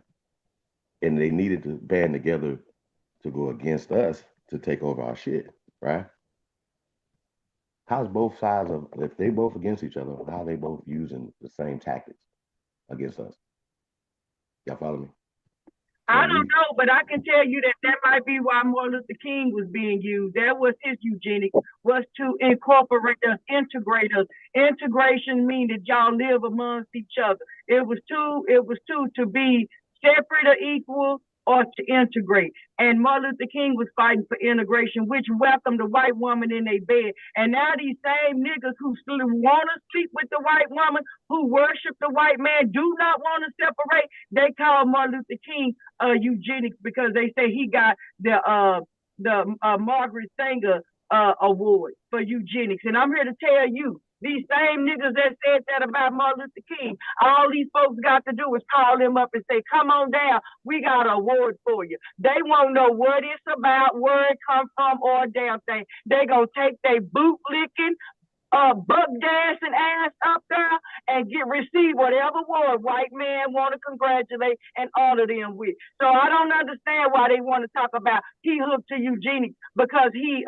and they needed to band together to go against us to take over our shit, right? How's both sides of, if they both against each other, how are they both using the same tactics against us? Y'all follow me? I don't know, but I can tell you that might be why Martin Luther King was being used. That was his eugenics, was to incorporate us, integrate us. Integration means that y'all live amongst each other. It was to be separate or equal, or to integrate. And Martin Luther King was fighting for integration, which welcomed the white woman in their bed. And now these same niggas who still want to sleep with the white woman, who worship the white man, do not want to separate. They call Martin Luther King eugenics, because they say he got the Margaret Sanger award for eugenics. And I'm here to tell you, these same niggas that said that about Martin Luther King, all these folks got to do is call them up and say, come on down, we got an award for you. They won't know what it's about, where it come from, or a damn thing. They gonna take their boot licking, buck dancing ass up there and receive whatever award white man want to congratulate and honor them with. So I don't understand why they want to talk about he hooked to eugenics because he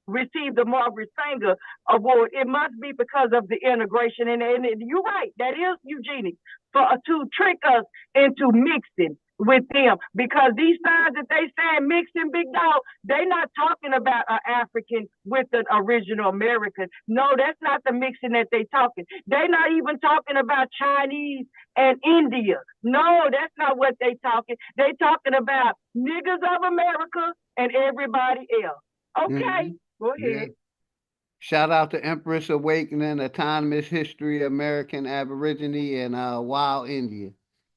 received the Margaret Sanger Award. It must be because of the integration. And you're right, that is eugenics, to trick us into mixing with them, because these signs that they saying mixing, big dog, they not talking about an African with an original American. No, that's not the mixing that they talking. They not even talking about Chinese and India. No, that's not what they talking. They talking about niggas of America and everybody else. Okay, go ahead. Yeah. Shout out to Empress Awakening, Autonomous History, American Aborigine, and Wild India.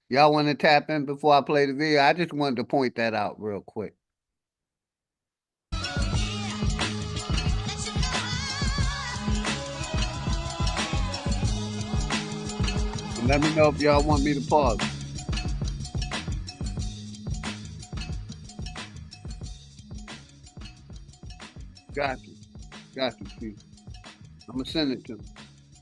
Y'all want to tap in before I play the video? I just wanted to point that out real quick. And let me know if y'all want me to pause. Got you, Steve. I'm going to send it to him.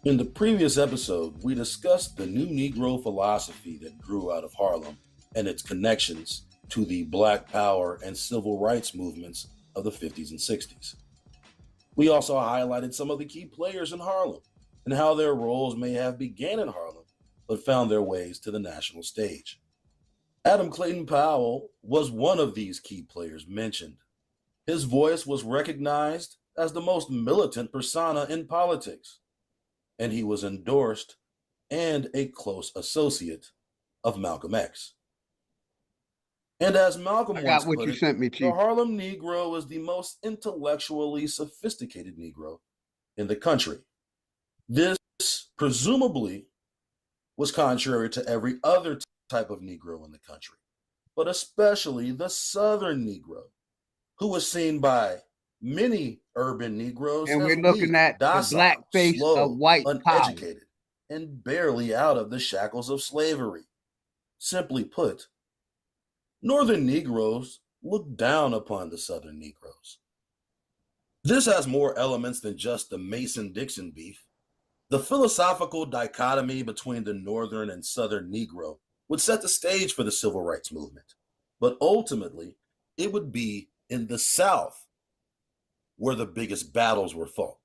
In the previous episode, we discussed the new Negro philosophy that grew out of Harlem and its connections to the Black Power and civil rights movements of the 50s and 60s. We also highlighted some of the key players in Harlem and how their roles may have began in Harlem, but found their ways to the national stage. Adam Clayton Powell was one of these key players mentioned. His voice was recognized as the most militant persona in politics, and he was endorsed and a close associate of Malcolm X. And as Malcolm once put it, the Harlem Negro is the most intellectually sophisticated Negro in the country. This presumably was contrary to every other type of Negro in the country, but especially the Southern Negro, who was seen by many urban Negroes and as we're looking weak, at docile, the black face slow, of white uneducated, power, and barely out of the shackles of slavery. Simply put, Northern Negroes look down upon the Southern Negroes. This has more elements than just the Mason-Dixon beef. The philosophical dichotomy between the Northern and Southern Negro would set the stage for the civil rights movement, but ultimately, it would be in the South where the biggest battles were fought.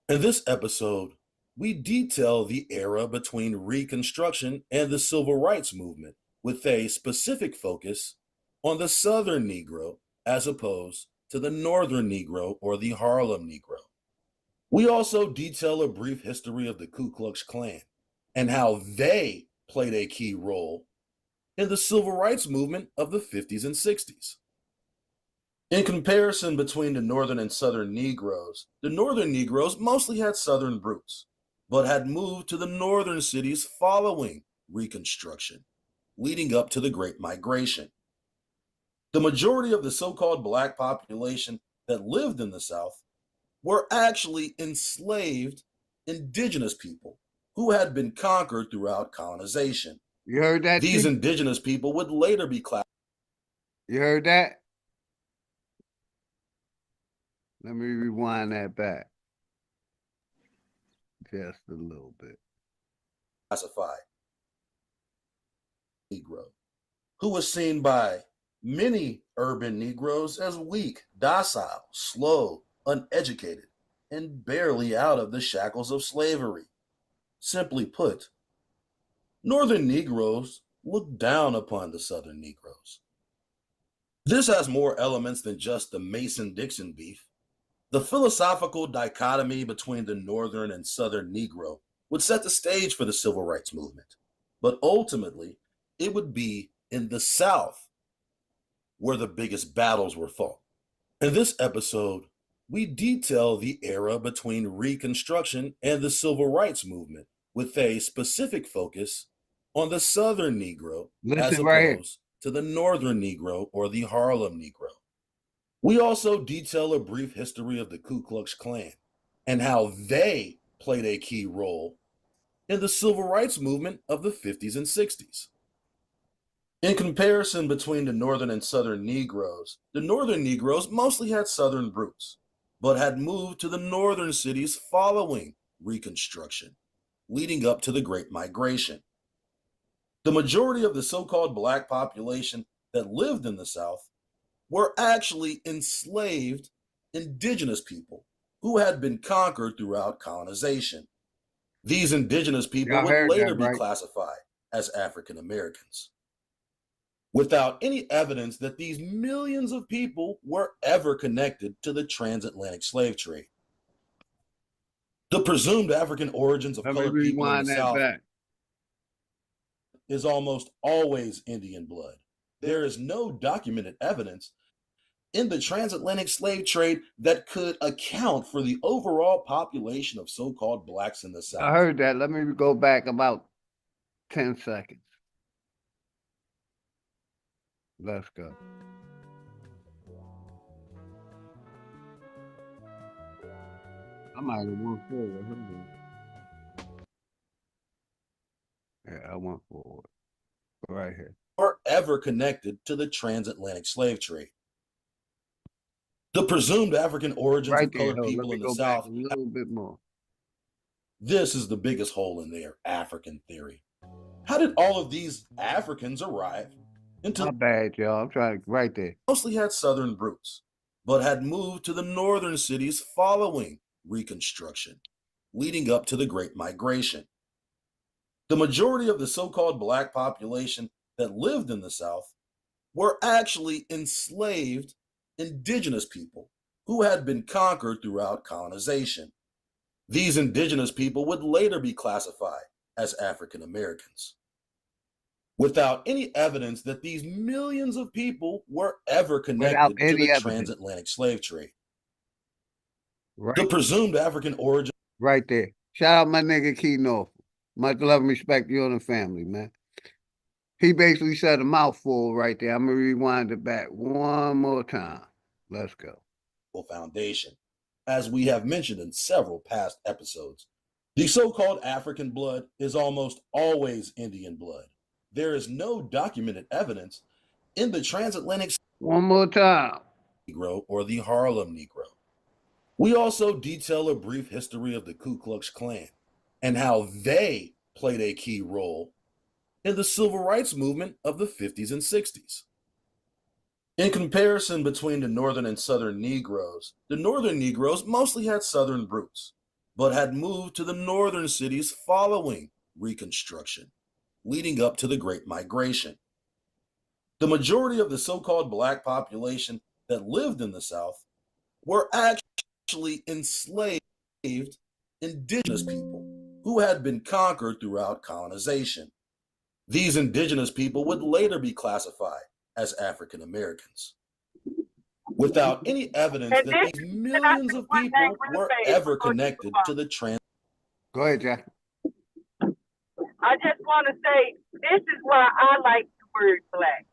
In this episode, we detail the era between Reconstruction and the Civil Rights Movement with a specific focus on the Southern Negro as opposed to the Northern Negro or the Harlem Negro. We also detail a brief history of the Ku Klux Klan and how they played a key role in the civil rights movement of the 50s and 60s. In comparison between the Northern and Southern Negroes, the Northern Negroes mostly had Southern roots, but had moved to the Northern cities following Reconstruction, leading up to the Great Migration. The majority of the so-called Black population that lived in the South were actually enslaved Indigenous people who had been conquered throughout colonization. You heard that? These Indigenous people would later be classified. You heard that? Let me rewind that back just a little bit. Classified Negro, who was seen by many urban Negroes as weak, docile, slow, uneducated, and barely out of the shackles of slavery. Simply put, Northern Negroes looked down upon the Southern Negroes. This has more elements than just the Mason-Dixon beef. The philosophical dichotomy between the Northern and Southern Negro would set the stage for the Civil Rights Movement, but ultimately, it would be in the South where the biggest battles were fought. In this episode, we detail the era between Reconstruction and the Civil Rights Movement with a specific focus on the Southern Negro as opposed to the Northern Negro or the Harlem Negro. We also detail a brief history of the Ku Klux Klan and how they played a key role in the Civil Rights Movement of the 50s and 60s. In comparison between the Northern and Southern Negroes, the Northern Negroes mostly had Southern roots, but had moved to the Northern cities following Reconstruction, leading up to the Great Migration. The majority of the so-called Black population that lived in the South were actually enslaved Indigenous people who had been conquered throughout colonization. These Indigenous people would later be classified as African Americans, without any evidence that these millions of people were ever connected to the transatlantic slave trade. The presumed African origins of colored people in the South is almost always Indian blood. There is no documented evidence in the transatlantic slave trade that could account for the overall population of so-called Blacks in the South. I heard that. Let me go back about 10 seconds. Let's go. I might have went forward. Yeah, I went forward. Right here. Or ever connected to the transatlantic slave trade. The presumed African origins of colored people in the South. A little bit more. This is the biggest hole in their African theory. How did all of these Africans arrive into... My bad, y'all. I'm trying to... Right there. Mostly had Southern roots, but had moved to the Northern cities following Reconstruction, leading up to the Great Migration. The majority of the so-called Black population that lived in the South were actually enslaved Indigenous people who had been conquered throughout colonization. These Indigenous people would later be classified as African Americans, without any evidence that these millions of people were ever connected to the transatlantic slave trade. The presumed African origin. Right there. Shout out my nigga Keno. Much love and respect to you and the family, man. He basically said a mouthful right there. I'm going to rewind it back one more time. Let's go. Foundation. As we have mentioned in several past episodes, the so-called African blood is almost always Indian blood. There is no documented evidence in the transatlantic one more time Negro or the Harlem Negro. We also detail a brief history of the Ku Klux Klan and how they played a key role in the Civil Rights Movement of the 50s and 60s. In comparison between the Northern and Southern Negroes, the Northern Negroes mostly had Southern roots, but had moved to the Northern cities following Reconstruction, leading up to the Great Migration. The majority of the so-called Black population that lived in the South were actually enslaved Indigenous people who had been conquered throughout colonization. These indigenous people would later be classified as African Americans, without any evidence that these millions of people were ever connected to the trans. Go ahead, Jack. I just want to say this is why I like the word black.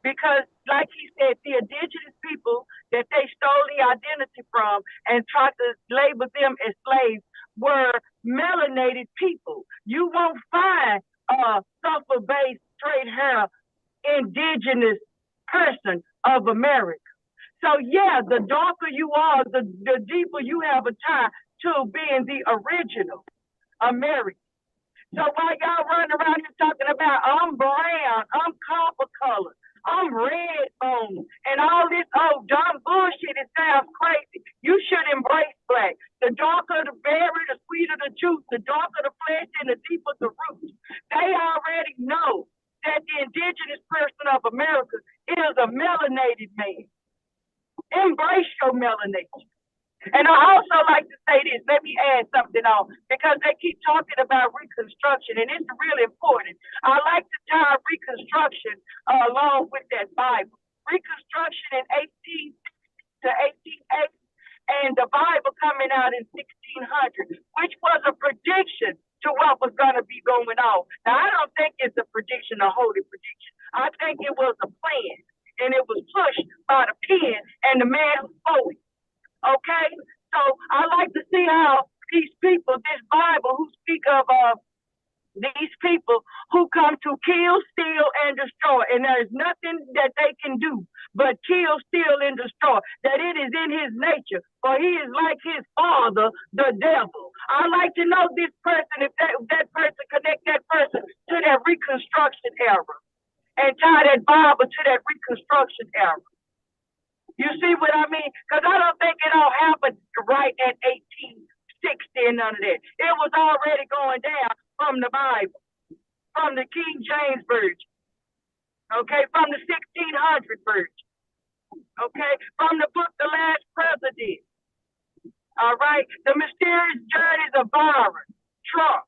Because, like he said, the indigenous people that they stole the identity from and tried to label them as slaves were melanated people. You won't find a sulfur-based, straight hair, indigenous person of America. So, yeah, the darker you are, the deeper you have a tie to being the original American. So while y'all running around here talking about I'm brown, I'm copper colored, I'm red bone, and all this dumb bullshit, it sounds crazy. You should embrace black. The darker the berry, the sweeter the juice, the darker the flesh and the deeper the roots. They already know that the indigenous person of America is a melanated man. Embrace your melanation. And I also like to say this, let me add something on, because they keep talking about Reconstruction, and it's really important. I like to tie Reconstruction along with that Bible. Reconstruction in 1860 to 1880, and the Bible coming out in 1600, which was a prediction to what was going to be going on. Now, I don't think it's a prediction, a holy prediction. I think it was a plan, and it was pushed by the pen and the man who spoke it. Okay, so I like to see how these people, this Bible, who speak of these people who come to kill, steal, and destroy, and there is nothing that they can do but kill, steal, and destroy. That it is in his nature, for he is like his father, the devil. I like to know this person, if that person connect that person to that Reconstruction era, and tie that Bible to that Reconstruction era. You see what I mean? Because I don't think it all happened right at 1860 and none of that. It was already going down from the Bible, from the King James Version, okay, from the 1600 version, okay, from the book The Last President, all right, The Mysterious Journeys of Byron, Trump,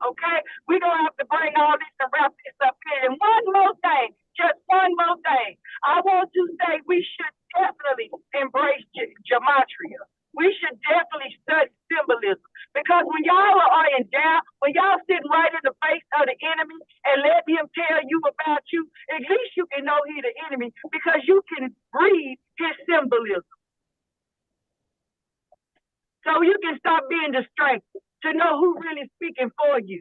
okay? We're going to have to bring all this and wrap this up here. And one more thing. Just one more thing. I want to say we should definitely embrace gematria. We should definitely study symbolism. Because when y'all are in doubt, when y'all sitting right in the face of the enemy and let him tell you about you, at least you can know he's the enemy because you can read his symbolism. So you can stop being distracted to know who really is speaking for you.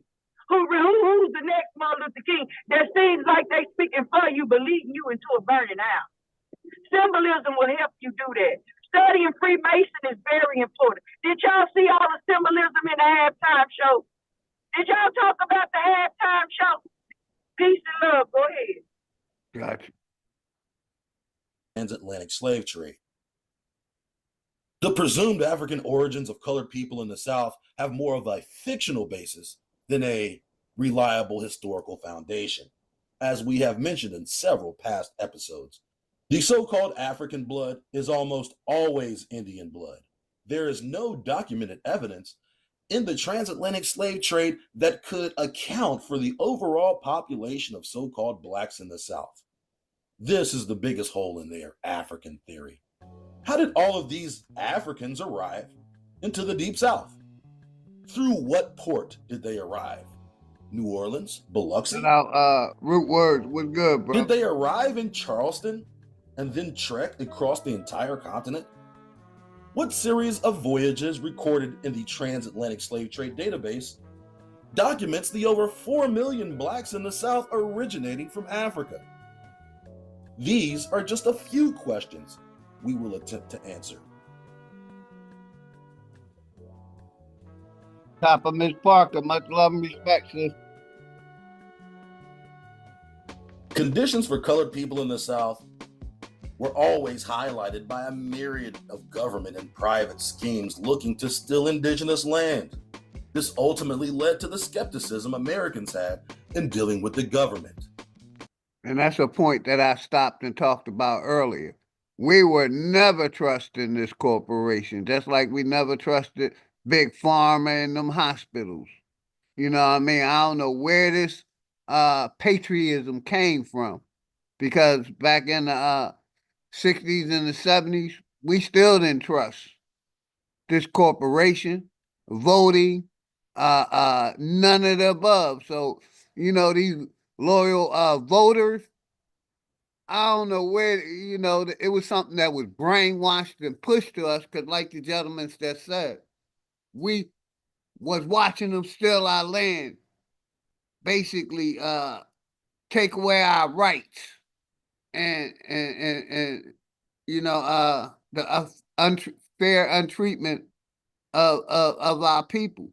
Who's the next Martin Luther King that seems like they speaking for you, but leading you into a burning out? Symbolism will help you do that. Studying Freemason is very important. Did y'all see all the symbolism in the halftime show? Did y'all talk about the halftime show? Peace and love. Go ahead. Gotcha. Transatlantic slave trade. The presumed African origins of colored people in the South have more of a fictional basis than a reliable historical foundation, as we have mentioned in several past episodes. The so-called African blood is almost always Indian blood. There is no documented evidence in the transatlantic slave trade that could account for the overall population of so-called blacks in the South. This is the biggest hole in their African theory. How did all of these Africans arrive into the Deep South? Through what port did they arrive? New Orleans? Biloxi? Root words was good, bro. Did they arrive in Charleston and then trek across the entire continent? What series of voyages recorded in the Transatlantic Slave Trade Database documents the over 4 million blacks in the South originating from Africa? These are just a few questions we will attempt to answer. Top of Miss Parker, much love and respect, sis. Conditions for colored people in the South were always highlighted by a myriad of government and private schemes looking to steal indigenous land. This ultimately led to the skepticism Americans had in dealing with the government. And that's a point that I stopped and talked about earlier. We were never trusting this corporation, just like we never trusted Big Pharma and them hospitals. You know what I mean? I don't know where this patriotism came from. Because back in the 60s and the 70s, we still didn't trust this corporation, voting, none of the above. So, these loyal voters, I don't know where, it was something that was brainwashed and pushed to us because, like the gentleman that said, we was watching them steal our land, basically take away our rights and the unfair untreatment of our people.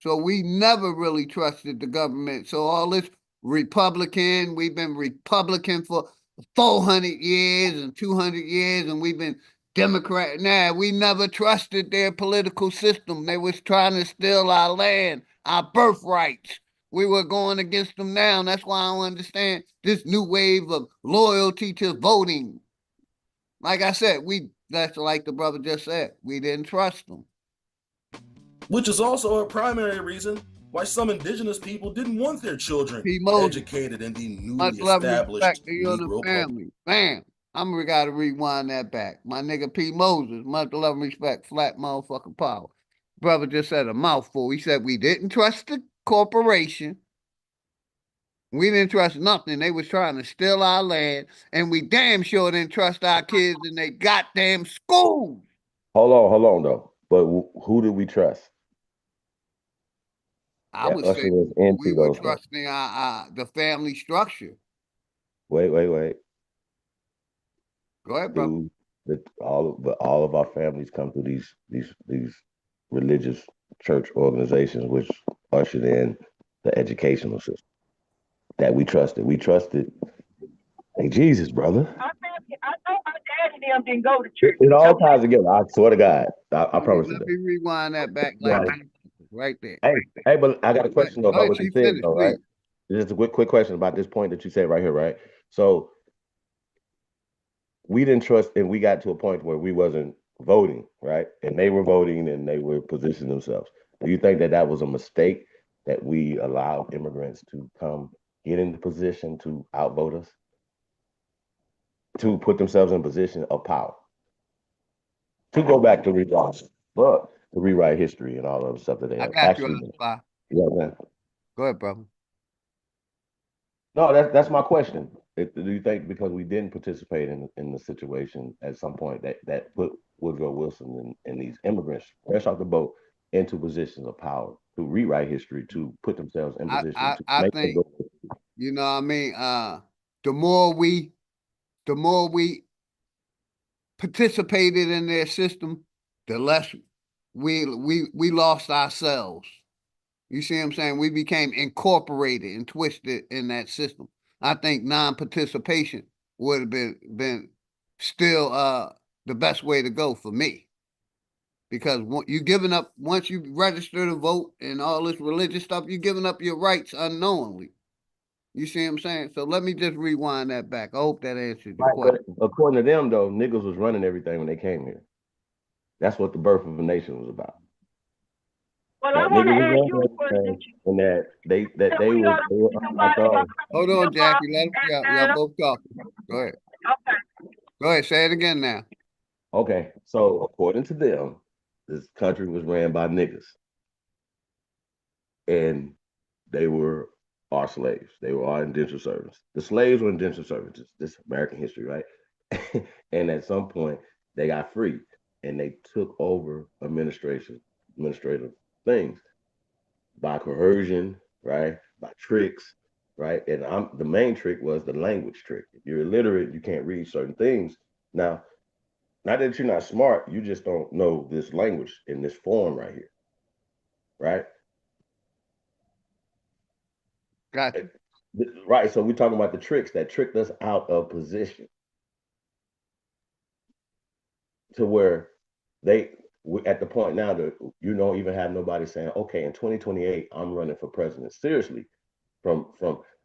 So we never really trusted the government. So all this Republican, we've been Republican for 400 years and 200 years, and we've been Democrat. Nah, we never trusted their political system. They was trying to steal our land, our birthrights. We were going against them now. And that's why I don't understand this new wave of loyalty to voting. Like I said, that's like the brother just said, we didn't trust them. Which is also a primary reason why some indigenous people didn't want their children educated in the newly established Negro family. Bam. I'm got to rewind that back. My nigga P. Moses, much love and respect, flat motherfucking power. Brother just said a mouthful. He said we didn't trust the corporation. We didn't trust nothing. They was trying to steal our land, and we damn sure didn't trust our kids in their goddamn schools. Hold on, though. But who did we trust? I would say we were trusting the family structure. Wait. Go ahead, bro. All of our families come through these religious church organizations, which ushered in the educational system that we trusted. We trusted, hey, Jesus, brother. I know my dad and them didn't go to church. It all ties together. I swear to God. I promise you that. Let me rewind that back right there. Hey, but I got a question about what you said, though, right? Just a quick question about this point that you said right here, right? So we didn't trust, and we got to a point where we wasn't voting, right? And they were voting, and they were positioning themselves. Do you think that was a mistake that we allowed immigrants to come get into position to outvote us, to put themselves in position of power, to go back to rewrite history and all of the stuff that they have actually done? You know what I'm saying? Go ahead, brother. No, that's my question. Do you think because we didn't participate in the situation at some point that put Woodrow Wilson and these immigrants fresh off the boat into positions of power to rewrite history, to put themselves in position I think, you know what I mean? The more we participated in their system, the less we lost ourselves. You see what I'm saying? We became incorporated and twisted in that system. I think non-participation would have been still the best way to go for me. Because once you register to vote and all this religious stuff, you're giving up your rights unknowingly. You see what I'm saying? So let me just rewind that back. I hope that answered your question. But according to them, though, niggas was running everything when they came here. That's what the birth of a nation was about. Well, I want to ask you a question. And that they were Hold on, Jackie. Y'all both talking. Go ahead. Okay. Go ahead. Say it again now. Okay. So according to them, this country was ran by niggas. And they were our slaves. They were our indentured servants. The slaves were indentured servants. This American history, right? And at some point, they got free and they took over administrative things by coercion, right? By tricks, right? And the main trick was the language trick. If you're illiterate, you can't read certain things. Now, not that you're not smart, you just don't know this language in this form right here, right? Gotcha. Right. So we're talking about the tricks that tricked us out of position to where we're at the point now that you don't even have nobody saying, okay, in 2028, I'm running for president. Seriously, from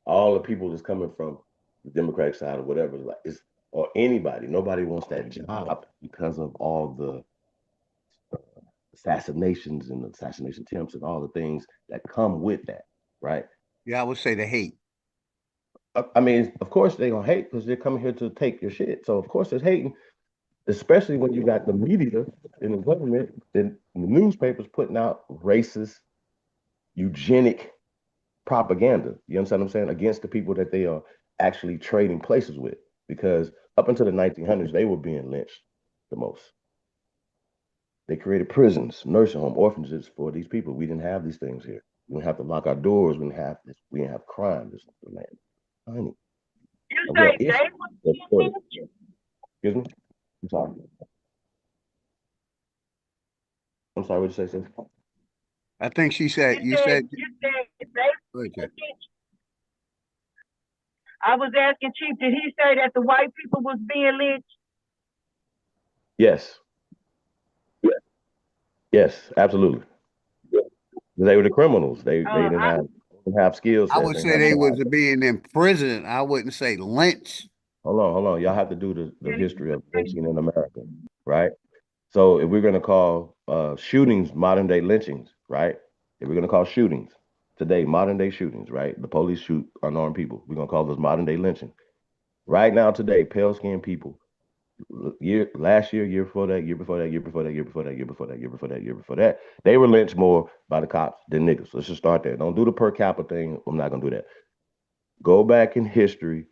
all the people that's coming from the Democratic side or whatever, or anybody, nobody wants that job because of all the assassinations and assassination attempts and all the things that come with that, right? Yeah, I would say the hate. I mean, of course they're gonna hate because they're coming here to take your shit. So of course there's hating, especially when you got the media and the government and the newspapers putting out racist, eugenic propaganda. You understand what I'm saying? Against the people that they are actually trading places with. Because up until the 1900s, they were being lynched the most. They created prisons, nursing home, orphanages for these people. We didn't have these things here. We didn't have to lock our doors. We didn't have this. We didn't have crime. This the land. Honey. You say they were. Excuse me? I'm sorry. I'm sorry, what did you say, sis? I think she said, you said they. I was asking Chief, did he say that the white people was being lynched? Yes. Yes, absolutely. They were the criminals. They didn't have skill sets. I would say they was being imprisoned. I wouldn't say lynched. Hold on. Y'all have to do the history of lynching in America, right? So if we're going to call shootings modern day lynchings, right? If we're going to call shootings today, modern day shootings, right? The police shoot unarmed people. We're going to call those modern day lynching. Right now, today, pale skinned people, last year, year before that, year before that, year before that, year before that, year before that, year before that, year before that, they were lynched more by the cops than niggas. Let's just start there. Don't do the per capita thing. I'm not going to do that. Go back in history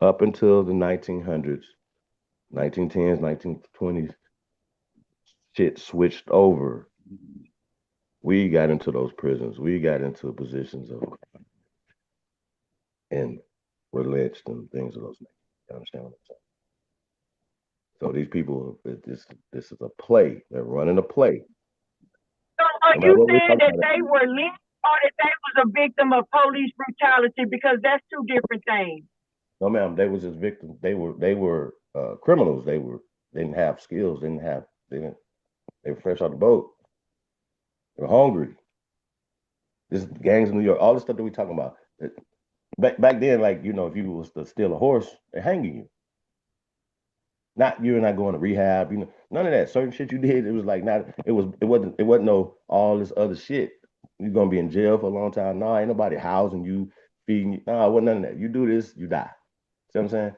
up until the 1900s, 1910s, 1920s. Shit switched over. We got into those prisons. We got into positions of and were lynched and things of those nature. You understand what I'm saying? So these people, this is a play. They're running a play. So are you saying that they were lynched or that they was a victim of police brutality? Because that's two different things. No, ma'am. They was just victims. They were criminals. They didn't have skills. They were fresh out the boat. They were hungry. This gangs in New York, all the stuff that we talking about. Back then, like, you know, if you was to steal a horse, they're hanging you. You're not going to rehab, you know, none of that. Certain shit you did, it was like it wasn't no all this other shit. You're gonna be in jail for a long time. No, ain't nobody housing you, feeding you. No, it wasn't none of that. You do this, you die. See what I'm saying?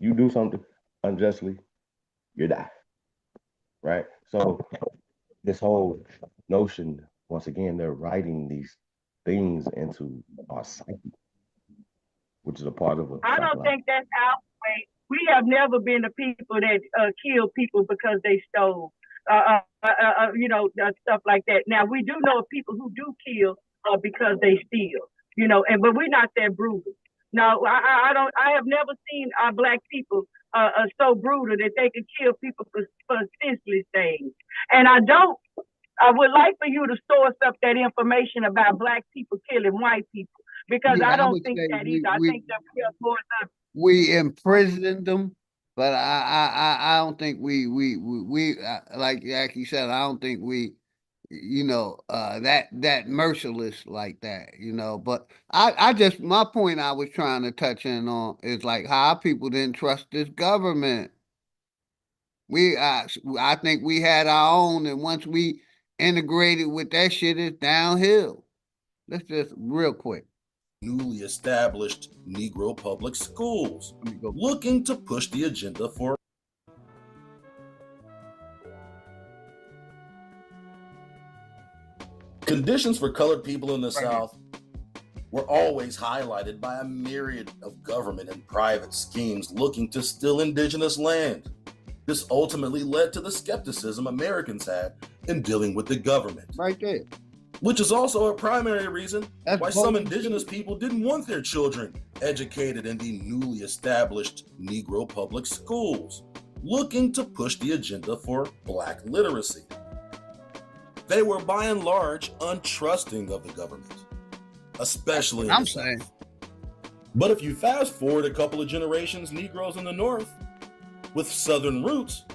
You do something unjustly, you die. Right? So this whole notion, once again, they're writing these things into our psyche, which is a part of I don't think that's our way. We have never been the people that kill people because they stole, you know, stuff like that. Now we do know of people who do kill because they steal, you know, but we're not that brutal. No, I have never seen our black people so brutal that they can kill people for senseless things. And I would like for you to source up that information about black people killing white people, because I don't think that either. I think that we imprisoned them, but I don't think we like you said, I don't think we, you know, that merciless like that, you know. But I just, my point I was trying to touch in on is like how people didn't trust this government. I think we had our own, and once we integrated with that shit, it's downhill. Let's just real quick. Newly established Negro public schools, looking to push the agenda for conditions for colored people in the South were always highlighted by a myriad of government and private schemes looking to steal indigenous land. This ultimately led to the skepticism Americans had in dealing with the government. Right there. Which is also a primary reason why some indigenous people didn't want their children educated in the newly established Negro public schools, looking to push the agenda for Black literacy. They were by and large untrusting of the government, especially in the South. But if you fast forward a couple of generations, Negroes in the North with Southern roots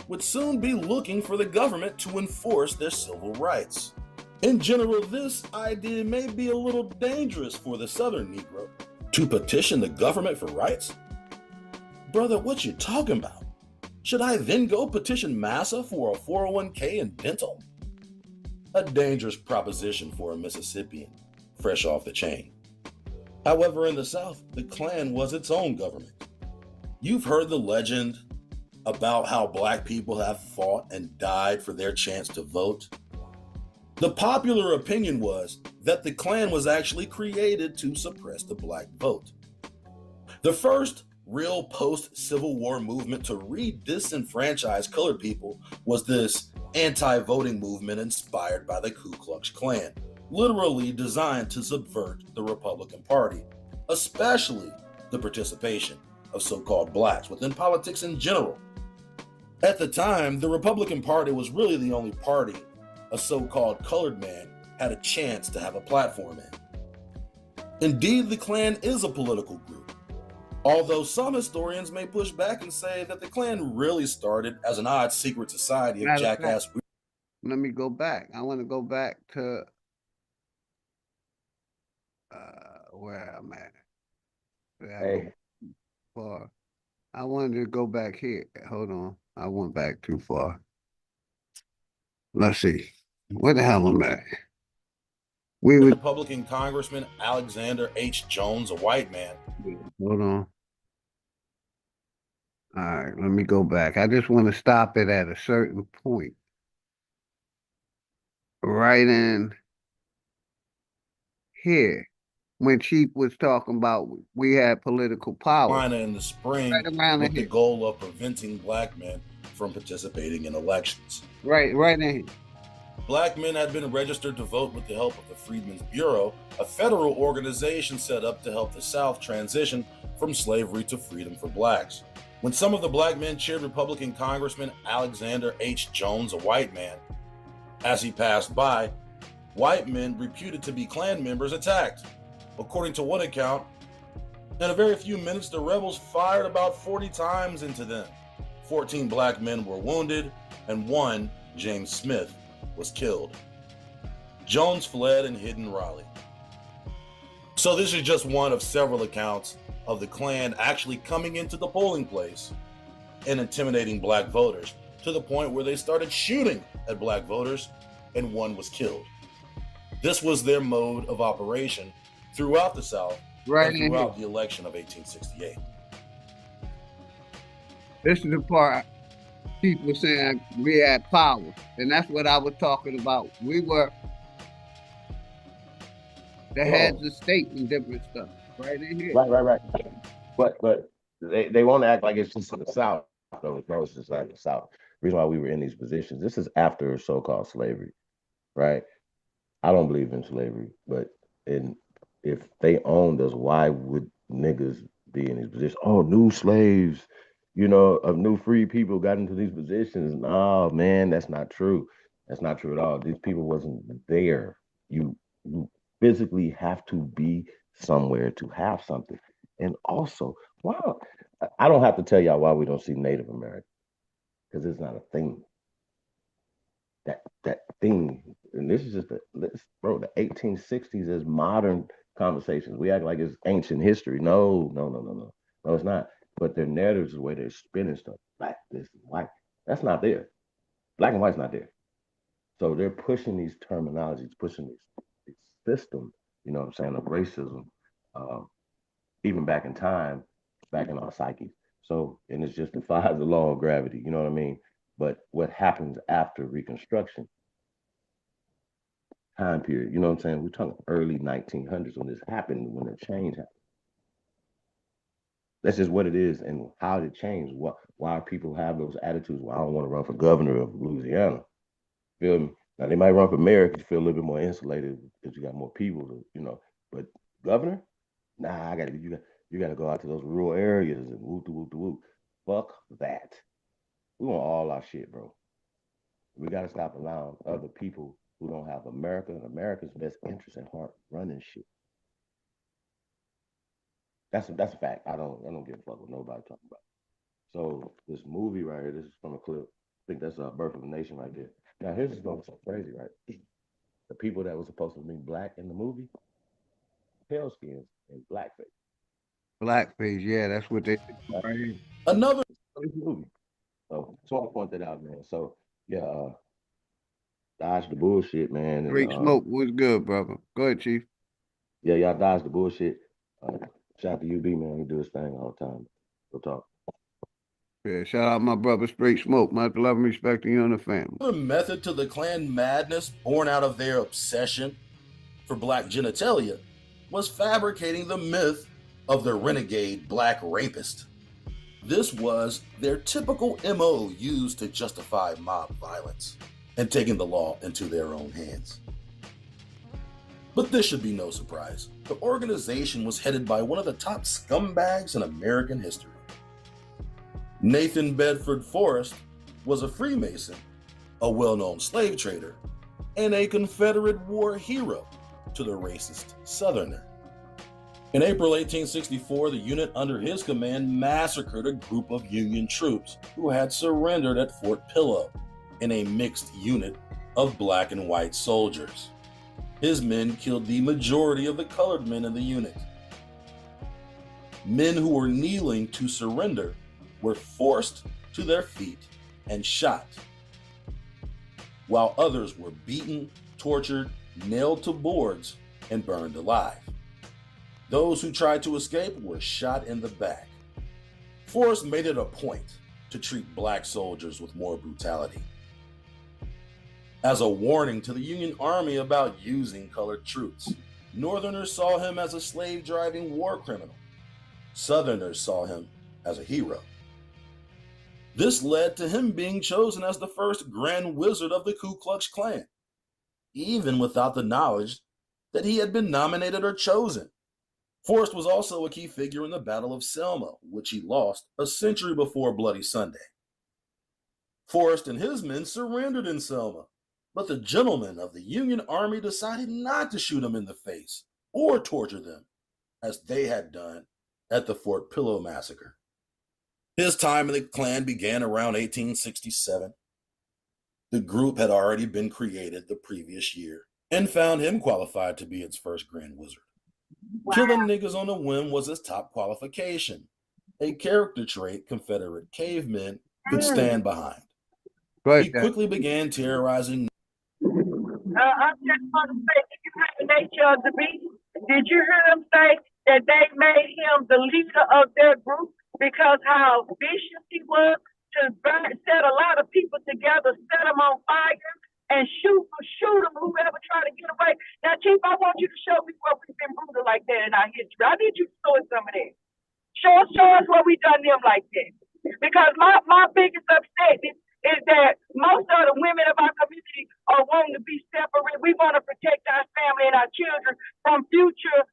would soon be looking for the government to enforce their civil rights. In general, this idea may be a little dangerous for the Southern Negro to petition the government for rights. Brother, what you talking about? Should I then go petition massa for a 401k and dental? A dangerous proposition for a Mississippian, fresh off the chain. However, in the South, the Klan was its own government. You've heard the legend about how black people have fought and died for their chance to vote. The popular opinion was that the Klan was actually created to suppress the black vote. The first real post-Civil War movement to re-disenfranchise colored people was this anti-voting movement inspired by the Ku Klux Klan, literally designed to subvert the Republican Party, especially the participation of so-called blacks within politics in general. At the time, the Republican Party was really the only party a so-called colored man had a chance to have a platform in. Indeed, the Klan is a political group, although some historians may push back and say that the Klan really started as an odd secret society of jackass. Let me go back. I want to go back to where I'm at. Hey. Far. I wanted to go back here. Hold on. I went back too far. Let's see. Where the hell am I at? Republican Congressman Alexander H. Jones, a white man. Hold on. All right, let me go back. I just want to stop it at a certain point. Right in here. When Chief was talking about we had political power. In the spring, right with the goal of preventing black men from participating in elections. Right in here. Black men had been registered to vote with the help of the Freedmen's Bureau, a federal organization set up to help the South transition from slavery to freedom for blacks. When some of the black men cheered Republican Congressman Alexander H. Jones, a white man, as he passed by, white men reputed to be Klan members attacked. According to one account, in a very few minutes, the rebels fired about 40 times into them. 14 black men were wounded, and one, James Smith, was killed. Jones fled and hid in Raleigh. So this is just one of several accounts of the Klan actually coming into the polling place and intimidating black voters to the point where they started shooting at black voters and one was killed. This was their mode of operation throughout the South and throughout the election of 1868. This is the part people saying we had power, and that's what I was talking about. We were the heads of state and different stuff, right in here. Right. But they want to act like it's just in the South, though. It's just like the South. The reason why we were in these positions, this is after so-called slavery, right? I don't believe in slavery, but if they owned us, why would niggas be in these positions? Oh, new slaves, of new free people got into these positions. No, man, that's not true. That's not true at all. These people wasn't there. You physically have to be somewhere to have something. And also, wow, I don't have to tell y'all why we don't see Native American, because it's not a thing. That thing, and this is just the 1860s is modern conversations. We act like it's ancient history. No, it's not. But their narratives is the way they're spinning stuff. Black, this, white. That's not there. Black and white's not there. So they're pushing these terminologies, pushing these systems, you know what I'm saying, of racism, even back in time, back in our psyches. So, and it just defies the law of gravity, you know what I mean? But what happens after Reconstruction time period, you know what I'm saying? We're talking early 1900s when this happened, when the change happened. That's just what it is, and how did it change? Why people have those attitudes? Well, I don't want to run for governor of Louisiana. Feel me? Now they might run for mayor because you feel a little bit more insulated because you got more people, But governor, nah, you gotta go out to those rural areas and whoop. Fuck that. We want all our shit, bro. We gotta stop allowing other people who don't have America and America's best interest at heart running shit. That's a fact. I don't give a fuck what nobody talking about. So this movie right here, this is from a clip. I think that's Birth of a Nation right there. Now here's what's going so crazy, right? The people that were supposed to be black in the movie, pale skins and blackface. Blackface, yeah, that's what they did right here. Another movie. So just want to point that out, man. So yeah, dodge the bullshit, man. Great Smoke was good, brother. Go ahead, Chief. Yeah, y'all dodge the bullshit. Shout out to UB, man. He do his thing all the time. We'll talk. Yeah, shout out my brother Straight Smoke. Much love and respect to you and the family. Another method to the Klan madness born out of their obsession for black genitalia was fabricating the myth of the renegade black rapist. This was their typical MO used to justify mob violence and taking the law into their own hands. But this should be no surprise. The organization was headed by one of the top scumbags in American history. Nathan Bedford Forrest was a Freemason, a well-known slave trader, and a Confederate war hero to the racist Southerner. In April 1864, the unit under his command massacred a group of Union troops who had surrendered at Fort Pillow in a mixed unit of black and white soldiers. His men killed the majority of the colored men in the unit. Men who were kneeling to surrender were forced to their feet and shot, while others were beaten, tortured, nailed to boards, and burned alive. Those who tried to escape were shot in the back. Forrest made it a point to treat black soldiers with more brutality, as a warning to the Union Army about using colored troops. Northerners saw him as a slave-driving war criminal. Southerners saw him as a hero. This led to him being chosen as the first Grand Wizard of the Ku Klux Klan, even without the knowledge that he had been nominated or chosen. Forrest was also a key figure in the Battle of Selma, which he lost a century before Bloody Sunday. Forrest and his men surrendered in Selma, but the gentlemen of the Union Army decided not to shoot them in the face or torture them, as they had done at the Fort Pillow massacre. His time in the Klan began around 1867. The group had already been created the previous year and found him qualified to be its first Grand Wizard. Wow. Killing niggas on a whim was his top qualification, a character trait Confederate cavemen could stand behind. He quickly began terrorizing. I just want to say, did you hear the nature of the beast? Did you hear them say that they made him the leader of their group because how vicious he was to set a lot of people together, set them on fire, and shoot them, whoever tried to get away. Now, Chief, I want you to show me where we've been brutal like that in our history. I need you to show us some of that. Show us where we done them like that. Because my biggest upset is that most of the women of our community are wanting to be separate. We want to protect our family and our children from future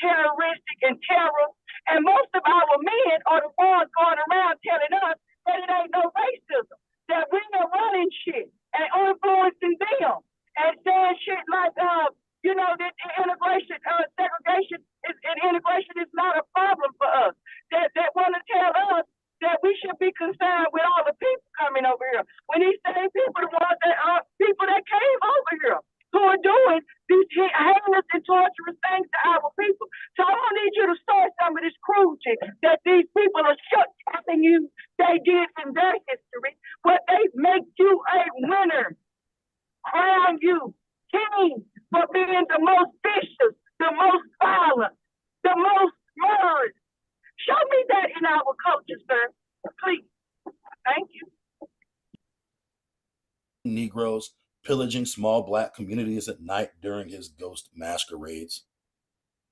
terroristic and terror. And most of our men are the ones going around telling us that it ain't no racism, that we are running shit and influencing them and saying shit like, that integration, segregation and integration is not a problem for us. That want to tell us that we should be concerned with all the people coming over here. When these same people, the ones that are people that came over here, who are doing these heinous and torturous things to our people. So I don't need you to start some of this cruelty that these people are telling you they did in their history, but they make you a winner, crown you king for being the most vicious, the most violent, the most murderous. Show me that in our culture, sir, please. Thank you. Negroes pillaging small black communities at night during his ghost masquerades.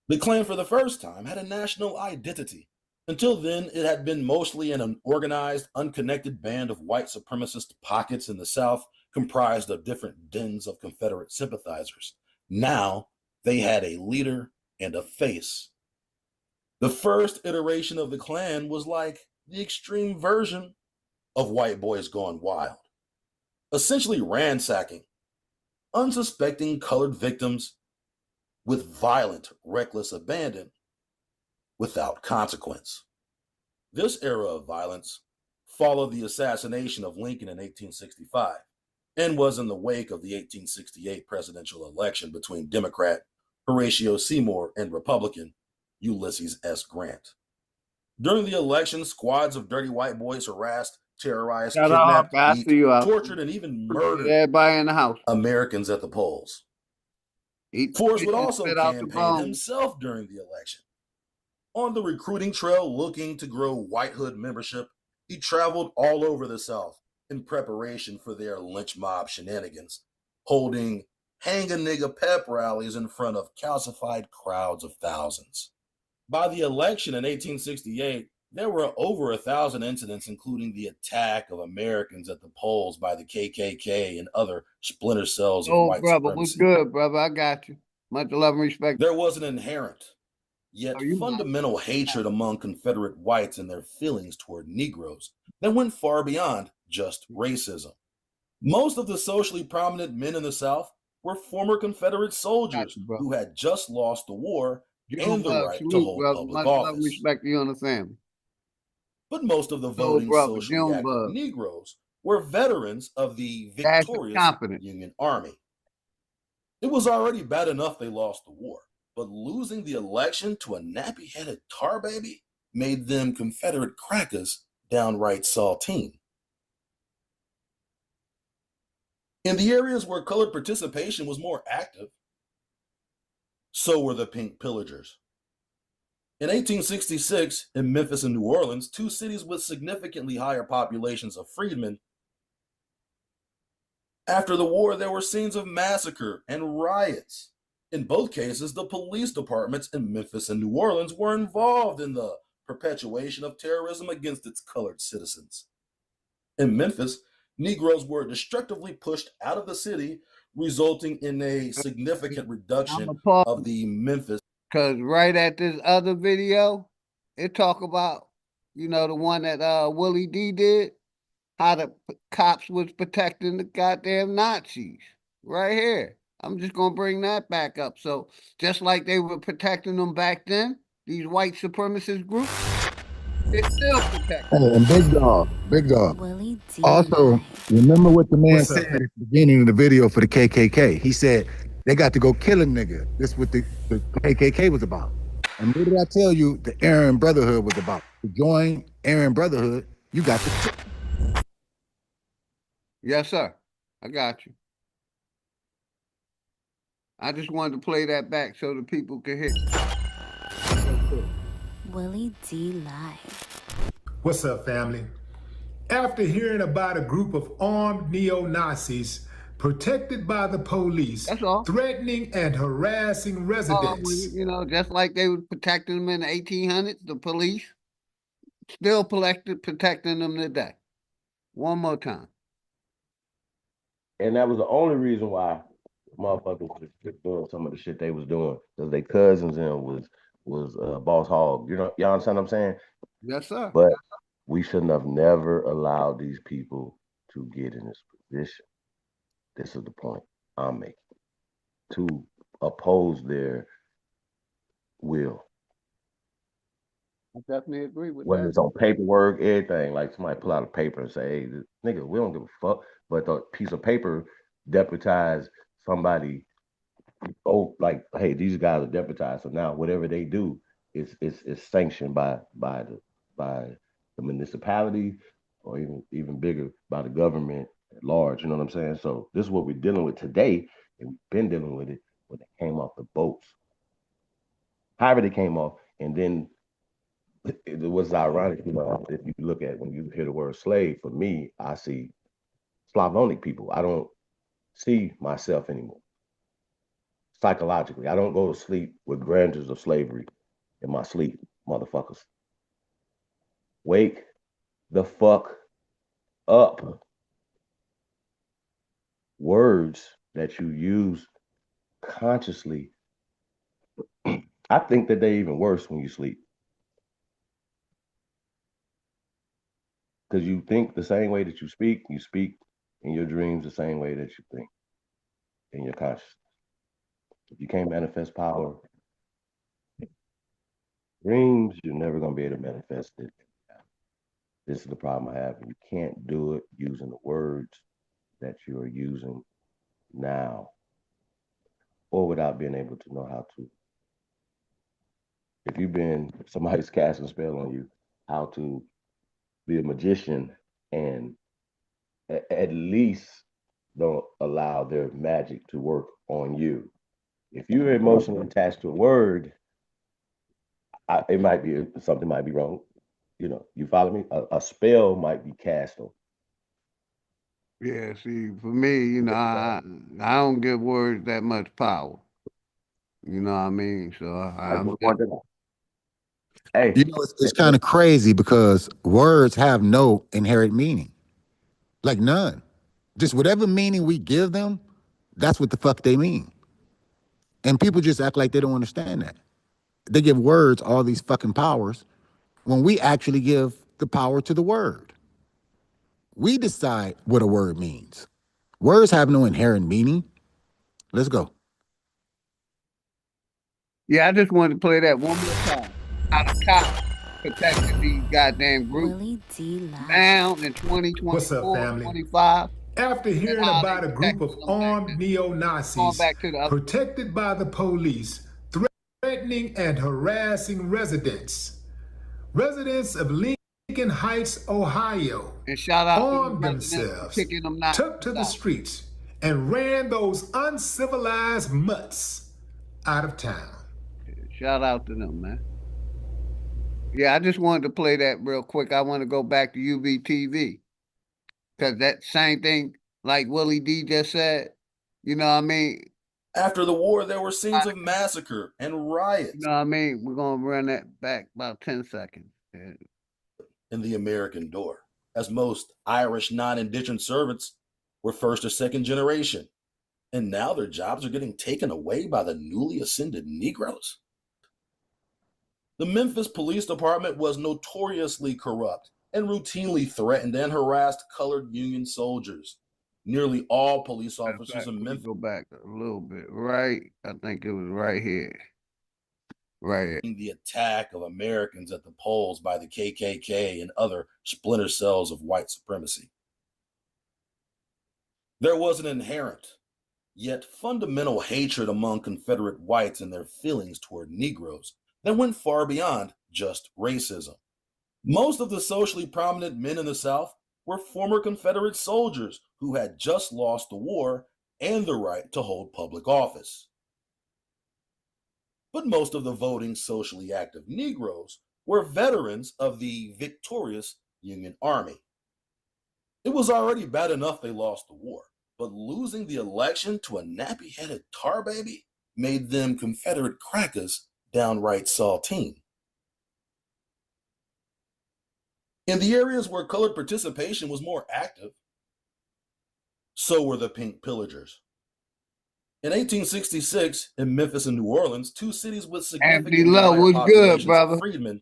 The Klan, for the first time, had a national identity. Until then, it had been mostly an organized, unconnected band of white supremacist pockets in the South, comprised of different dens of Confederate sympathizers. Now, they had a leader and a face. The first iteration of the Klan was like the extreme version of White Boys Gone Wild, essentially ransacking unsuspecting colored victims with violent, reckless abandon without consequence. This era of violence followed the assassination of Lincoln in 1865 and was in the wake of the 1868 presidential election between Democrat Horatio Seymour and Republican Ulysses S. Grant. During the election, squads of dirty white boys harassed, terrorized, kidnapped, beat, tortured, and even murdered everybody in the house. Americans at the polls. Forrest would also campaign himself during the election, On the recruiting trail looking to grow White Hood membership, he traveled all over the South in preparation for their lynch mob shenanigans, holding hang a nigga pep rallies in front of calcified crowds of thousands. By the election in 1868, there were over 1,000 incidents, including the attack of Americans at the polls by the KKK and other splinter cells of white brother, what's supremacy. good, brother? I got you. Much love and respect. There was an inherent, yet fundamental hatred among Confederate whites and their feelings toward Negroes that went far beyond just racism. Most of the socially prominent men in the South were former Confederate soldiers who had just lost the war and the right to hold public Much love and office. respect to you and the family. But most of the voting socially active Negroes were veterans of the victorious Union Army. It was already bad enough they lost the war, but losing the election to a nappy-headed tar baby made them Confederate crackers downright saltine. In the areas where colored participation was more active, so were the pink pillagers. In 1866, in Memphis and New Orleans, two cities with significantly higher populations of freedmen, after the war, there were scenes of massacre and riots. In both cases, the police departments in Memphis and New Orleans were involved in the perpetuation of terrorism against its colored citizens. In Memphis, Negroes were destructively pushed out of the city, resulting in a significant reduction of the Memphis. Because right at this other video, it talk about, you know, the one that Willie D did, how the cops was protecting the goddamn Nazis. Right here. I'm just going to bring that back up. So just like they were protecting them back then, these white supremacist groups, it's still protecting. Hey, and Big Dog. Also, remember what the man said at the beginning of the video for the KKK. He said they got to go kill a nigga. This is what the KKK was about. And what did I tell you the Aryan Brotherhood was about? To join Aryan Brotherhood, you got to. Yes, sir. I got you. I just wanted to play that back so the people could hear. Willie D Live. What's up, family? After hearing about a group of armed neo-Nazis protected by the police, threatening and harassing residents. You know, just like they were protecting them in the 1800s, the police still protecting them today. One more time. And that was the only reason why motherfuckers was doing some of the shit they was doing, because their cousins and was boss hog. You know, y'all understand what I'm saying? Yes, sir. But we shouldn't have never allowed these people to get in this position. This is the point I'm making. To oppose their will. I definitely agree with Whether that. it's on paperwork, everything. Like somebody pull out a paper and say, hey, nigga, we don't give a fuck. But the piece of paper deputize somebody. Oh, like, hey, these guys are deputized. So now whatever they do is sanctioned by the municipality, or even bigger, by the government at large. You know what I'm saying? So this is what we're dealing with today, and we've been dealing with it when they came off the boats. However they came off, and then it was ironic, you know, if you look at when you hear the word slave, for me, I see Slavonic people. I don't see myself anymore. Psychologically, I don't go to sleep with grandeurs of slavery in my sleep, motherfuckers. Wake the fuck up. Words that you use consciously, I think that they're even worse when you sleep. Because you think the same way that you speak in your dreams the same way that you think in your consciousness. If you can't manifest power, dreams, you're never going to be able to manifest it. This is the problem I have. You can't do it using the words that you are using now, or without being able to know how to. If somebody's casting a spell on you, how to be a magician and at least don't allow their magic to work on you. If you're emotionally attached to a word, It might be something might be wrong. You know, you follow me? A spell might be cast on. Yeah, see, for me, you know, I don't give words that much power. You know what I mean? So hey, you know, it's kind of crazy because words have no inherent meaning, like none. Just whatever meaning we give them, that's what the fuck they mean. And people just act like they don't understand that. They give words all these fucking powers when we actually give the power to the word. We decide what a word means. Words have no inherent meaning. Let's go. Yeah, I just wanted to play that one more time. How the cops protected these goddamn groups now in 2024, What's up, family? 25. After hearing about a group of armed Going neo-Nazis back to the other. protected by the police, threatening and harassing residents of Lincoln Heights, Ohio, And shout out to the armed residents for themselves, kicking them out. took to the streets, and ran those uncivilized mutts out of town. Shout out to them, man. Yeah, I just wanted to play that real quick. I want to go back to UBTV. Because that same thing, like Willie D just said, you know what I mean? After the war, there were scenes of massacre and riots. You know what I mean? We're going to run that back about 10 seconds. Yeah. In the American door, as most Irish non-indentured servants were first or second generation. And now their jobs are getting taken away by the newly ascended Negroes. The Memphis Police Department was notoriously corrupt and routinely threatened and harassed colored Union soldiers. Nearly all police officers in Memphis. Go back a little bit, right? I think it was right here. Right. The attack of Americans at the polls by the KKK and other splinter cells of white supremacy. There was an inherent, yet fundamental hatred among Confederate whites and their feelings toward Negroes that went far beyond just racism. Most of the socially prominent men in the South were former Confederate soldiers who had just lost the war and the right to hold public office. But most of the voting socially active Negroes were veterans of the victorious Union Army. It was already bad enough they lost the war, but losing the election to a nappy-headed tar baby made them Confederate crackers downright saltine. In the areas where colored participation was more active, so were the pink pillagers. In 1866, in Memphis and New Orleans, two cities with significant populations of freedmen.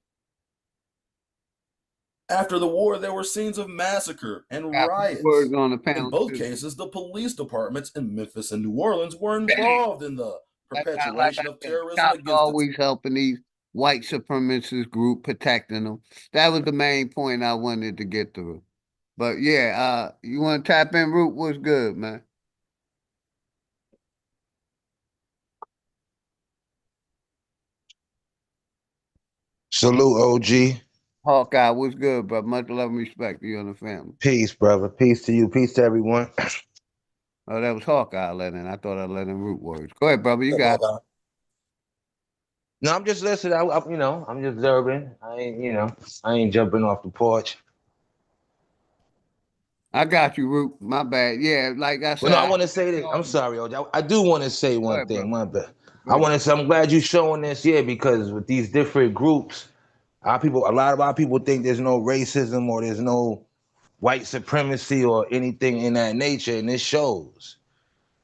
After the war, there were scenes of massacre and riots. In both cases, the police departments in Memphis and New Orleans were involved in the perpetuation of terrorism against always helping these white supremacist group, protecting them. That was the main point I wanted to get through. But yeah, you want to tap in, Root? What's good, man? Salute, OG. Hawkeye, what's good, bro? Much love and respect to you and the family. Peace, brother. Peace to you. Peace to everyone. Oh, that was Hawkeye letting. I thought I let him Root words. Go ahead, brother. You got it. No, I'm just listening. I'm just observing. I ain't jumping off the porch. I got you, Root. My bad. Yeah, like I said. Well, no, I want to say this. I'm sorry, OG. I do want to say one thing. My bad. I want to say I'm glad you're showing this, because with these different groups, a lot of our people think there's no racism or there's no white supremacy or anything in that nature, and it shows,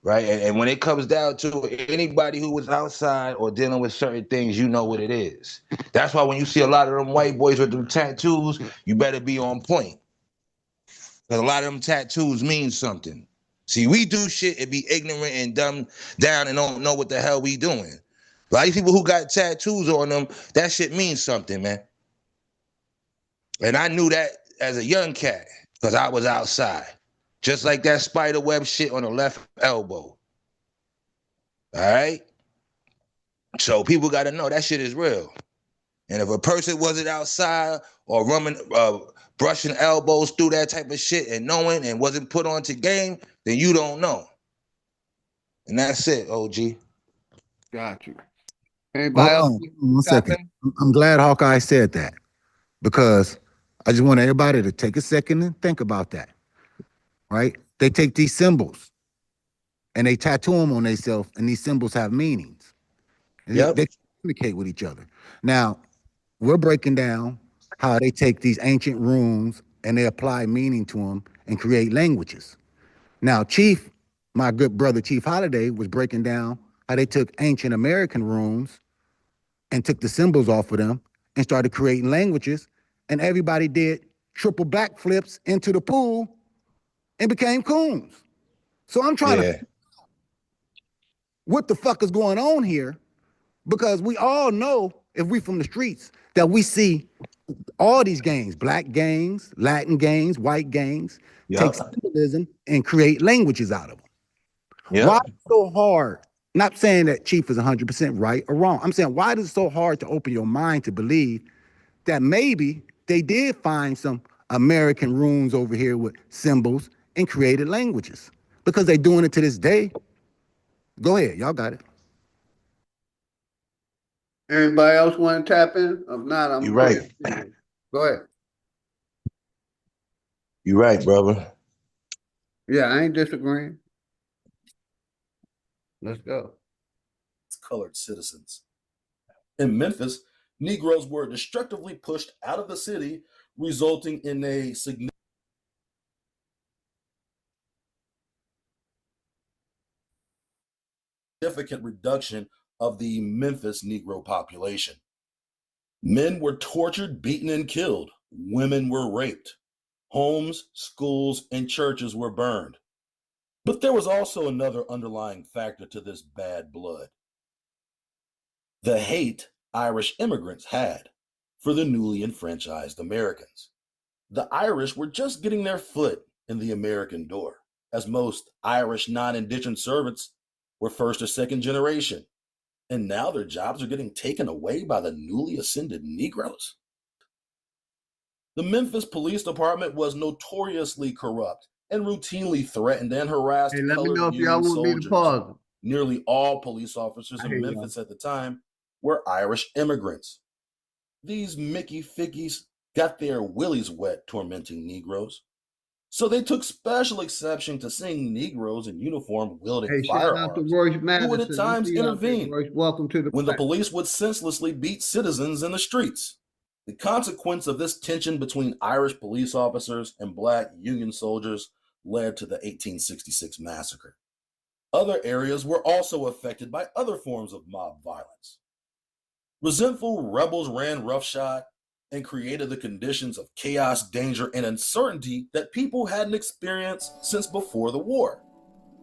right? And when it comes down to anybody who was outside or dealing with certain things, you know what it is. That's why when you see a lot of them white boys with them tattoos, you better be on point. Because a lot of them tattoos mean something. See, we do shit and be ignorant and dumb down and don't know what the hell we doing. A lot of people who got tattoos on them, that shit means something, man. And I knew that as a young cat because I was outside. Just like that spider web shit on the left elbow. All right? So people got to know that shit is real. And if a person wasn't outside or brushing elbows through that type of shit and knowing and wasn't put on to game, then you don't know. And that's it, OG. Got you. Anybody else? Hold on 1 second. In? I'm glad Hawkeye said that because I just want everybody to take a second and think about that. Right? They take these symbols and they tattoo them on themselves, and these symbols have meanings. Yep. They communicate with each other. Now, we're breaking down how they take these ancient runes and they apply meaning to them and create languages. Now, Chief, my good brother Chief Holiday, was breaking down how they took ancient American runes and took the symbols off of them and started creating languages, and everybody did triple backflips into the pool and became coons. So I'm trying to what the fuck is going on here, because we all know, if we from the streets, that we see all these gangs, black gangs, Latin gangs, white gangs, take symbolism and create languages out of them. Why is it so hard? Not saying that Chief is 100% right or wrong. I'm saying, why is it so hard to open your mind to believe that maybe they did find some American runes over here with symbols and created languages? Because they're doing it to this day. Go ahead, y'all got it. Anybody else want to tap in? If not, I'm right. Go ahead. You're right, brother. Yeah, I ain't disagreeing. Let's go. Colored citizens. In Memphis, Negroes were destructively pushed out of the city, resulting in a significant reduction of the Memphis Negro population. Men were tortured, beaten, and killed. Women were raped. Homes, schools, and churches were burned. But there was also another underlying factor to this bad blood: the hate Irish immigrants had for the newly enfranchised Americans. The Irish were just getting their foot in the American door, as most Irish non-indentured servants were first or second generation, and now their jobs are getting taken away by the newly ascended Negroes. The Memphis Police Department was notoriously corrupt and routinely threatened and harassed colored Union soldiers. Nearly all police officers in Memphis at the time were Irish immigrants. These Mickey Fickies got their willies wet tormenting Negroes, so they took special exception to seeing Negroes in uniform wielding firearms, who would at times intervene when the police would senselessly beat citizens in the streets. The consequence of this tension between Irish police officers and Black Union soldiers led to the 1866 massacre. Other areas were also affected by other forms of mob violence. Resentful rebels ran roughshod and created the conditions of chaos, danger, and uncertainty that people hadn't experienced since before the war.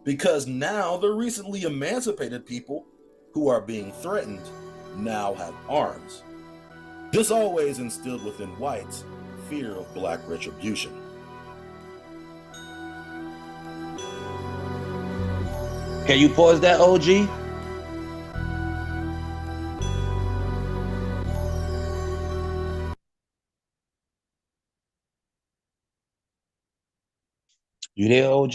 Because now the recently emancipated people who are being threatened now have arms. This always instilled within whites fear of Black retribution. Can you pause that, OG? You there, OG?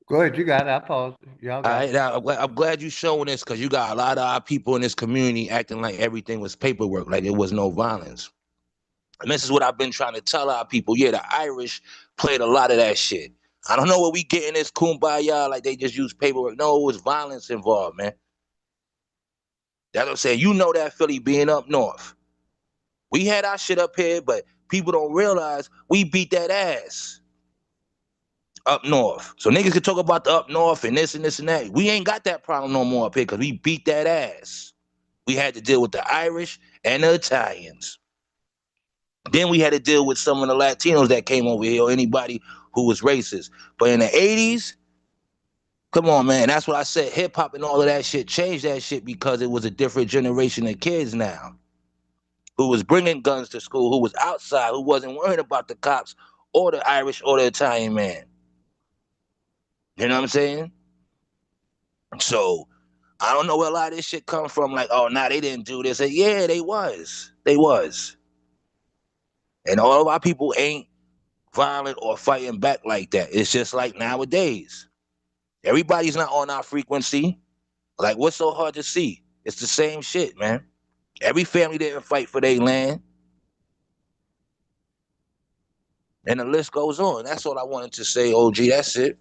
Go ahead, you got it. I paused. Y'all got it. Now, I'm glad you're showing this, because you got a lot of our people in this community acting like everything was paperwork, like it was no violence. And this is what I've been trying to tell our people. Yeah, the Irish played a lot of that shit. I don't know what we get in this kumbaya, like they just use paperwork. No, it was violence involved, man. That's what I'm saying. You know that Philly being up north. We had our shit up here, but people don't realize we beat that ass up north. So niggas can talk about the up north and this and this and that. We ain't got that problem no more up here, because we beat that ass. We had to deal with the Irish and the Italians. Then we had to deal with some of the Latinos that came over here, or anybody who was racist. But in the 80s, come on, man. That's what I said. Hip hop and all of that shit changed that shit, because it was a different generation of kids now who was bringing guns to school, who was outside, who wasn't worried about the cops or the Irish or the Italian man. You know what I'm saying? So I don't know where a lot of this shit come from. Like, oh, nah, they didn't do this. Yeah, they was. They was. And all of our people ain't violent or fighting back like that. It's just like nowadays. Everybody's not on our frequency. Like, what's so hard to see? It's the same shit, man. Every family didn't fight for their land. And the list goes on. That's all I wanted to say, OG. That's it.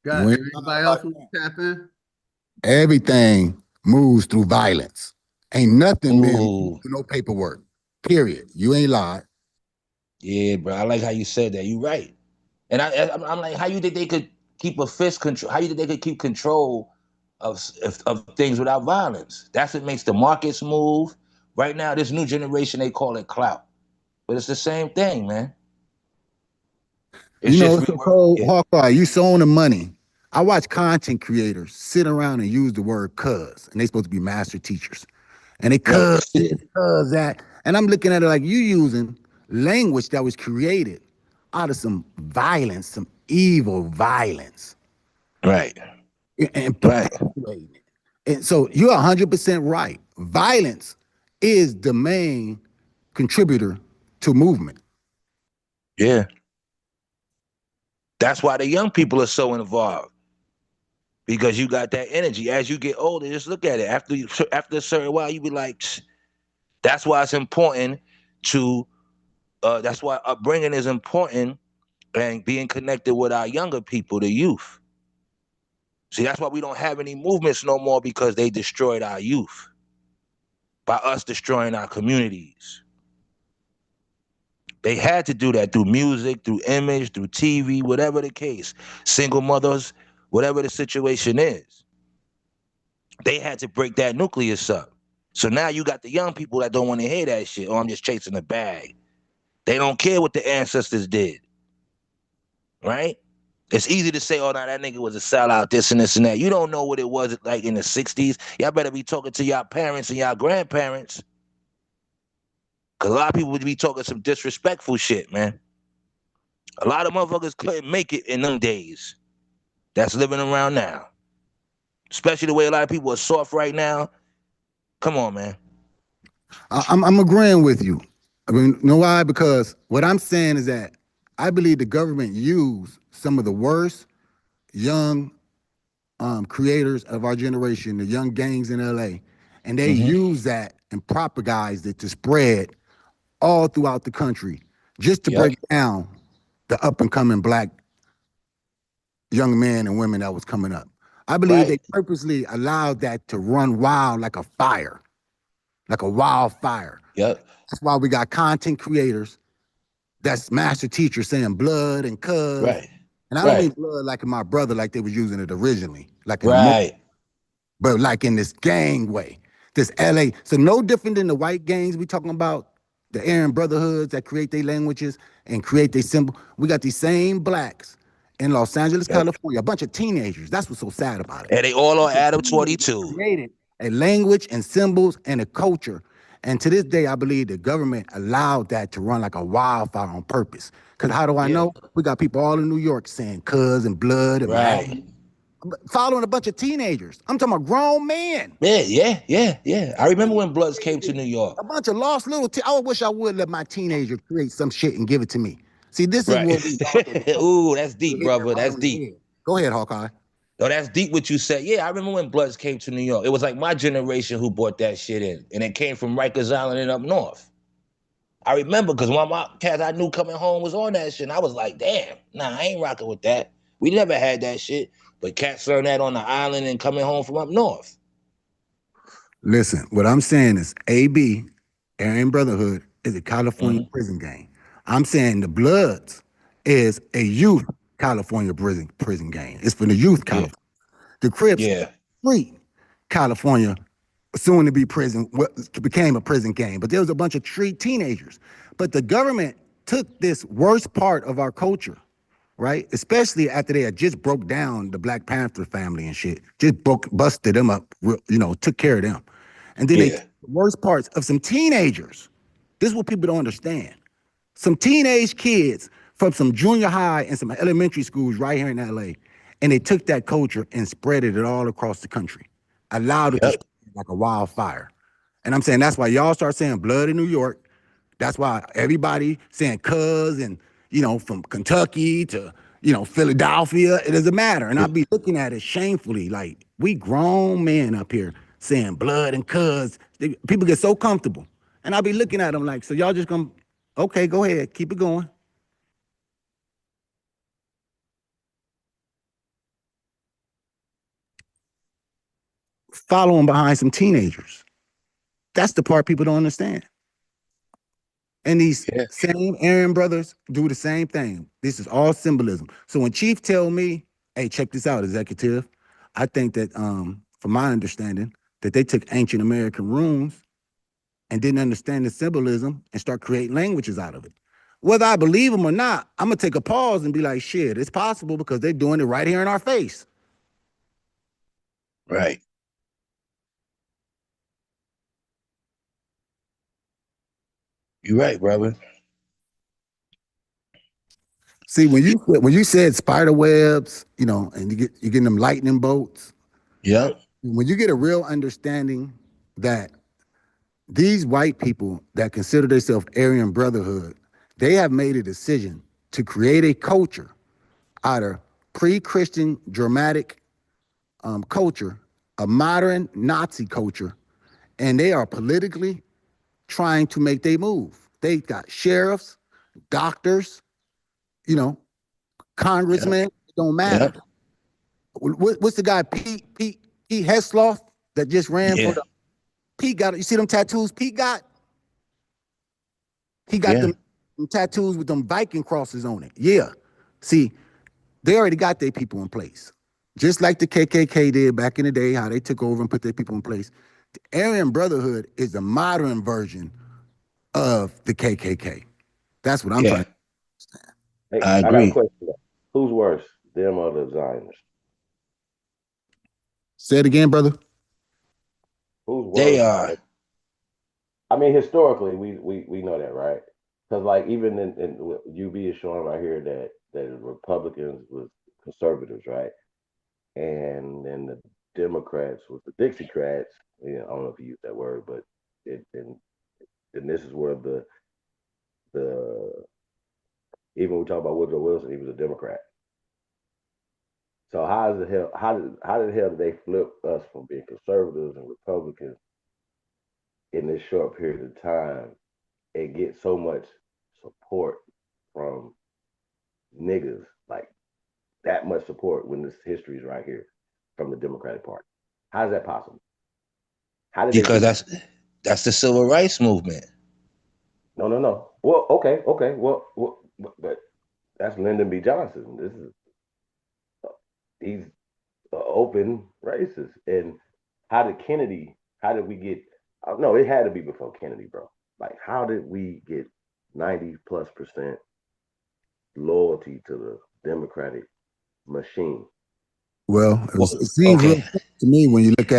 Got anybody else want to tap in? Everything moves through violence. Ain't nothing been moved through no paperwork. Period. You ain't lied. Yeah, bro. I like how you said that. You right. And I'm like, how you think they could keep a fist control? How you think they could keep control of things without violence? That's what makes the markets move. Right now, this new generation, they call it clout. But it's the same thing, man. It's it's so cold, Hawkeye. You sowing the money. I watch content creators sit around and use the word cuz, and they supposed to be master teachers. And they cuz this, cuz that. And I'm looking at it like you using language that was created out of some violence, some evil violence. Right. And perpetuating it. And so you're 100% right. Violence is the main contributor to movement. Yeah. That's why the young people are so involved. Because you got that energy. As you get older, just look at it. After a certain while, you be like, that's why it's important to, that's why upbringing is important and being connected with our younger people, the youth. See, that's why we don't have any movements no more, because they destroyed our youth by us destroying our communities. They had to do that through music, through image, through TV, whatever the case. Single mothers, whatever the situation is. They had to break that nucleus up. So now you got the young people that don't want to hear that shit. Oh, I'm just chasing the bag. They don't care what the ancestors did. Right? It's easy to say, oh, now that nigga was a sellout, this and this and that. You don't know what it was like in the 60s. Y'all better be talking to y'all parents and y'all grandparents. Because a lot of people would be talking some disrespectful shit, man. A lot of motherfuckers couldn't make it in them days. That's living around now. Especially the way a lot of people are soft right now. Come on, man. I'm agreeing with you. I mean, you know why? Because what I'm saying is that I believe the government used some of the worst young creators of our generation, the young gangs in LA, and they use that and propagized it to spread all throughout the country, just to break down the up and coming black young men and women that was coming up. I believe they purposely allowed that to run wild like a fire, like a wildfire. Yep. That's why we got content creators that's master teachers saying blood and cuz. Right. And I don't mean blood like in my brother, like they was using it originally, like in but like in this gang way, this LA. So no different than the white gangs we talking about, the Aryan brotherhoods that create their languages and create their symbol. We got these same blacks in Los Angeles, California, a bunch of teenagers. That's what's so sad about it. And they all on Adam 22. Created a language and symbols and a culture. And to this day, I believe the government allowed that to run like a wildfire on purpose. Because how do I know? We got people all in New York saying cuz and blood and following a bunch of teenagers. I'm talking about grown men. Yeah. I remember when Bloods came to New York. A bunch of lost little I wish I would let my teenager create some shit and give it to me. See, this is what we Ooh, that's deep, brother. That's deep. Go ahead, Hawkeye. No, that's deep what you said. Yeah, I remember when Bloods came to New York. It was like my generation who brought that shit in. And it came from Rikers Island and up north. I remember because one of my cats I knew coming home was on that shit. And I was like, damn, nah, I ain't rocking with that. We never had that shit. But cats learned that on the island and coming home from up north. Listen, what I'm saying is AB, Aryan Brotherhood, is a California prison gang. I'm saying the Bloods is a youth California prison gang. It's for the youth California. The Crips, free California, soon to be prison, became a prison gang. But there was a bunch of street teenagers. But the government took this worst part of our culture, right? Especially after they had just broke down the Black Panther family and shit. Just busted them up, took care of them. And then they took the worst parts of some teenagers. This is what people don't understand. Some teenage kids from some junior high and some elementary schools right here in LA. And they took that culture and spread it all across the country. Allowed it to spread like a wildfire. And I'm saying that's why y'all start saying blood in New York. That's why everybody saying cuz and, from Kentucky to, Philadelphia, it doesn't matter. And I'll be looking at it shamefully, like we grown men up here saying blood and cuz. People get so comfortable. And I'll be looking at them like, so y'all just gonna, okay, go ahead, keep it going. Following behind some teenagers. That's the part people don't understand. And these same Aryan brothers do the same thing. This is all symbolism. So when Chief tell me, hey, check this out, executive, I think that, from my understanding, that they took ancient American runes and didn't understand the symbolism and start creating languages out of it. Whether I believe them or not, I'm gonna take a pause and be like, shit, it's possible because they're doing it right here in our face. Right. You're right, brother. See, when you said spider webs, and you're getting them lightning bolts. Yeah. When you get a real understanding that these white people that consider themselves Aryan Brotherhood, they have made a decision to create a culture out of pre-Christian dramatic culture, a modern Nazi culture, and they are politically trying to make their move. They got sheriffs, doctors, congressmen. It don't matter. What's the guy Pete Hesloff that just ran for the? Pete got, you see them tattoos Pete got? He got them tattoos with them Viking crosses on it. Yeah. See, they already got their people in place. Just like the KKK did back in the day, how they took over and put their people in place. The Aryan Brotherhood is the modern version of the KKK. That's what I'm trying to understand. Hey, I agree. got a question. Who's worse, them or the Zionists? Say it again, brother. Who's worse? They are. I mean, historically, we know that, right? Because like even in UB is showing right here that Republicans was conservatives, right? And then the Democrats was the Dixiecrats. I don't know if you use that word, but and this is where the even when we talk about Woodrow Wilson, he was a Democrat. So how the hell did they flip us from being conservatives and Republicans in this short period of time and get so much support from niggas, like that much support when this history is right here from the Democratic Party? How is that possible? How did because that's the civil rights movement. No. Well, okay. Well, but that's Lyndon B. Johnson. He's open racist. And how did we get? No, it had to be before Kennedy, bro. Like, how did we get 90+% loyalty to the Democratic machine? Well, it seems real simple to me when you look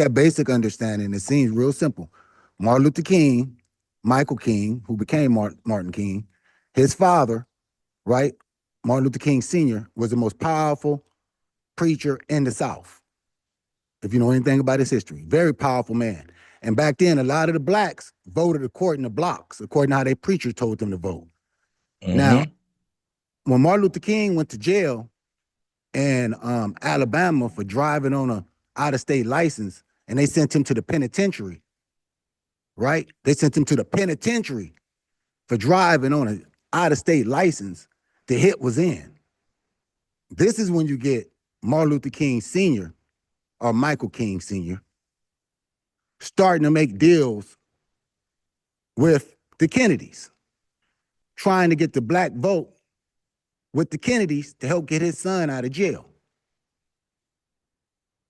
at basic understanding. It seems real simple. Martin Luther King, Michael King, who became Martin King, his father, right? Martin Luther King Sr. was the most powerful preacher in the South. If you know anything about his history, very powerful man. And back then, a lot of the blacks voted according to blocks, according to how their preacher told them to vote. Now, when Martin Luther King went to jail in Alabama for driving on a out-of-state license, and they sent him to the penitentiary, right? They sent him to the penitentiary for driving on an out-of-state license. The hit was in. This is when you get Martin Luther King Sr. or Michael King Sr. starting to make deals with the Kennedys, trying to get the black vote with the Kennedys to help get his son out of jail.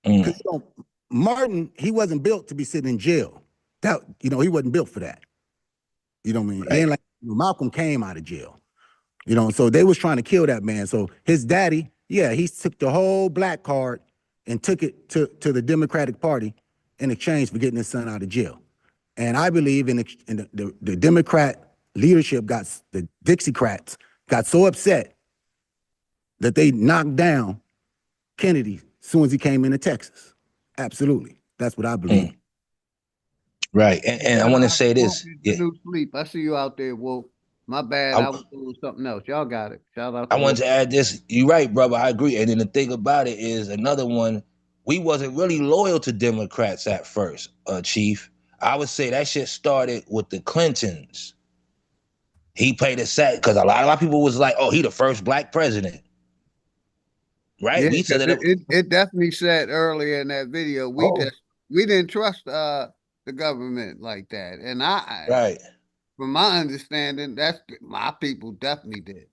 Because Martin, he wasn't built to be sitting in jail. That he wasn't built for that. You know what I mean? Right. It ain't like Malcolm came out of jail. So they was trying to kill that man. So his daddy, he took the whole black card and took it to the Democratic Party in exchange for getting his son out of jail. And I believe in the Democrat leadership the Dixiecrats got so upset that they knocked down Kennedy as soon as he came into Texas. Absolutely. That's what I believe. Right. And I want to say this. Sleep. I see you out there, Wolf. My bad. I was doing something else. Y'all got it. Shout out. I wanted to add this. You're right, brother. I agree. And then the thing about it is another one. We wasn't really loyal to Democrats at first, Chief. I would say that shit started with the Clintons. He played a set because a lot of people was like, "Oh, he the first black president." Right? Yeah, We said that it definitely said earlier in that video. We didn't trust the government like that, and right. From my understanding, my people definitely did.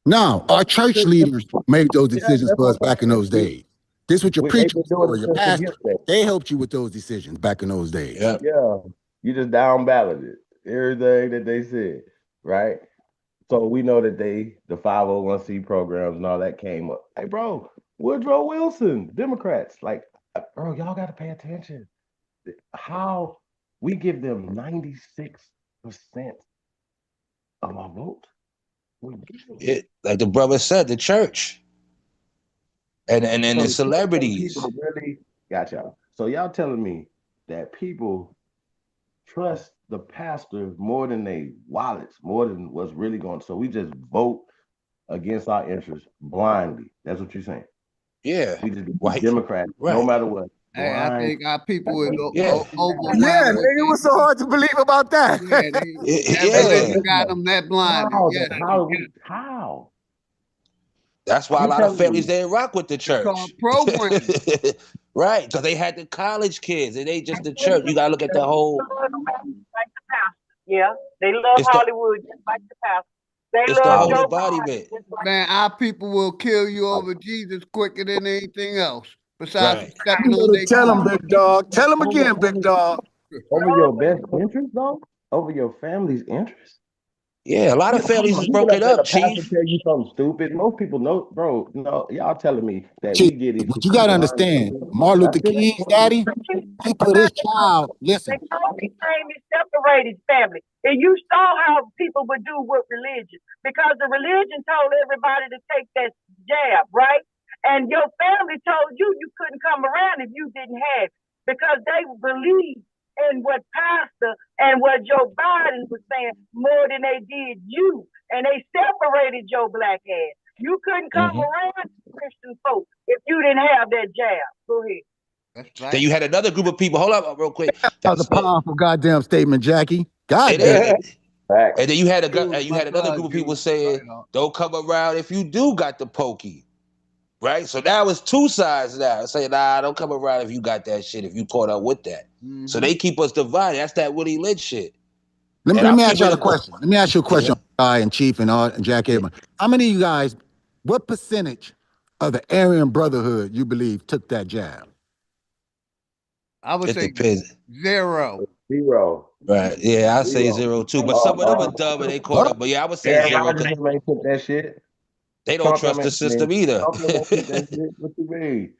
No, our church leaders made those decisions for us back in those days. This is what your preachers or your pastor, they helped you with those decisions back in those days. Yeah, you just down balloted everything that they said, right? So we know that the 501c programs and all that came up. Hey, bro, Woodrow Wilson, Democrats, like, bro, y'all got to pay attention. How we give them 96% of our vote. Like the brother said, the church. And then the celebrities. People really got y'all. So y'all telling me that people trust the pastor more than they wallets, more than what's really going. So we just vote against our interests blindly. That's what you're saying. Yeah. We just Democrats, no matter what. Hey, I think our people is overwhelmed. Yeah, nigga, what's so hard to believe about that? That religion got them that blinded. How? That's why a lot of families they rock with the church. Program. Right, because they had the college kids and they just the church. You gotta look at the whole. Yeah, they love Hollywood just like the pastor. They love the whole Joe embodiment. Man, our people will kill you over Jesus quicker than anything else. Besides stepping on their tell them, big dog. Tell them again, big dog. Over your best interest, though? Over your family's interest? Yeah, a lot of families is broken up, Chief. Tell you something stupid. Most people know, bro. No, y'all telling me that we get it. What you gotta understand, Martin Luther King's daddy, he put his child. Listen, they came and separated family, and you saw how people would do with religion because the religion told everybody to take that jab, right? And your family told you couldn't come around if you didn't have it because they believed in what Pastor and what Joe Biden was saying more than they did you. And they separated your black ass. You couldn't come around Christian folks if you didn't have that jab. Go ahead. Then you had another group of people. Hold up real quick. That was a powerful goddamn statement, Jackie. God damn. And then you had another group of people saying, "Don't come around if you do got the pokey." Right? So that was two sides now. Saying, "Nah, don't come around if you got that shit, if you caught up with that." So they keep us divided. That's that Willie Lynch shit. Let me ask you a question. Let me ask you a question, Guy and Chief and Jack Abraham. How many of you guys, what percentage of the Aryan Brotherhood you believe took that jab? I would say depends. 0. Right. Yeah, I say 0 too. But some of them are dumb and they caught up. But yeah, I would say 0. They took that shit. They don't trust the system either. What you mean?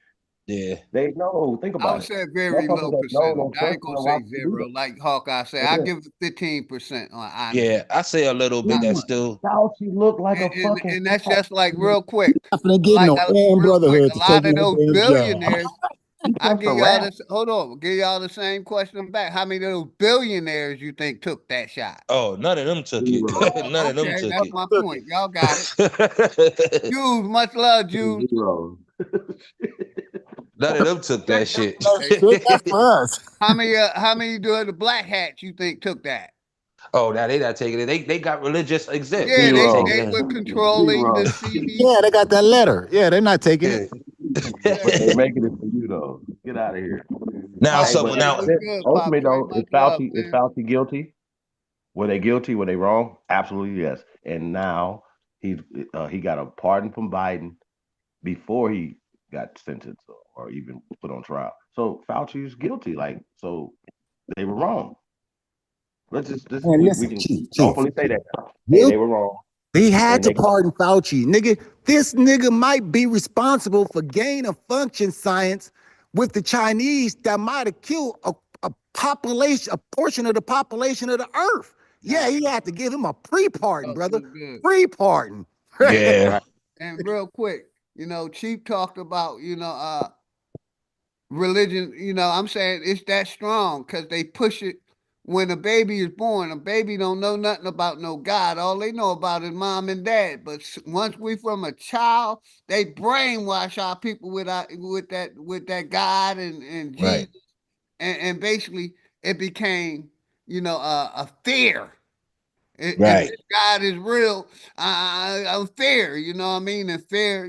Yeah. They know. Think about it. I would say very low percentage. I ain't gonna say 0 like Hawkeye said. I give it 15% on honesty. Yeah, I say a little bit. That's still. Fauci look like a fucking. And that's just like real quick. Like a Brotherhood. A lot of those billionaires. I give y'all this. Hold on. Give y'all the same question back. How many of those billionaires you think took that shot? Oh, none of them took it. None of them took it. That's my point. Y'all got it. Jews, much love, Jews. None of them took that shit. That's for us. How many do the black hats you think took that? Oh, now they not taking it. They got religious exempt. Yeah, they were controlling the CDC. Yeah, they got that letter. Yeah, they're not taking it. They're making it for you though. Get out of here. Now, ultimately though, is Fauci guilty? Were they guilty? Were they wrong? Absolutely yes. And now he got a pardon from Biden before he got sentenced or even put on trial. So Fauci is guilty. Like, so they were wrong. Let's just we can hopefully say that. Hey, they were wrong. He had to pardon Fauci. Nigga, this nigga might be responsible for gain of function science with the Chinese that might have killed a population, a portion of the population of the earth. Yeah, he had to give him a pre-pardon, brother. Pre-pardon. Yeah. And real quick, Chief talked about, religion, I'm saying it's that strong because they push it when a baby is born, a baby don't know nothing about no God. All they know about is mom and dad. But once we from a child, they brainwash our people with that God and Jesus, and basically it became a fear. If God is real, I'm fair. You know what I mean? And fair,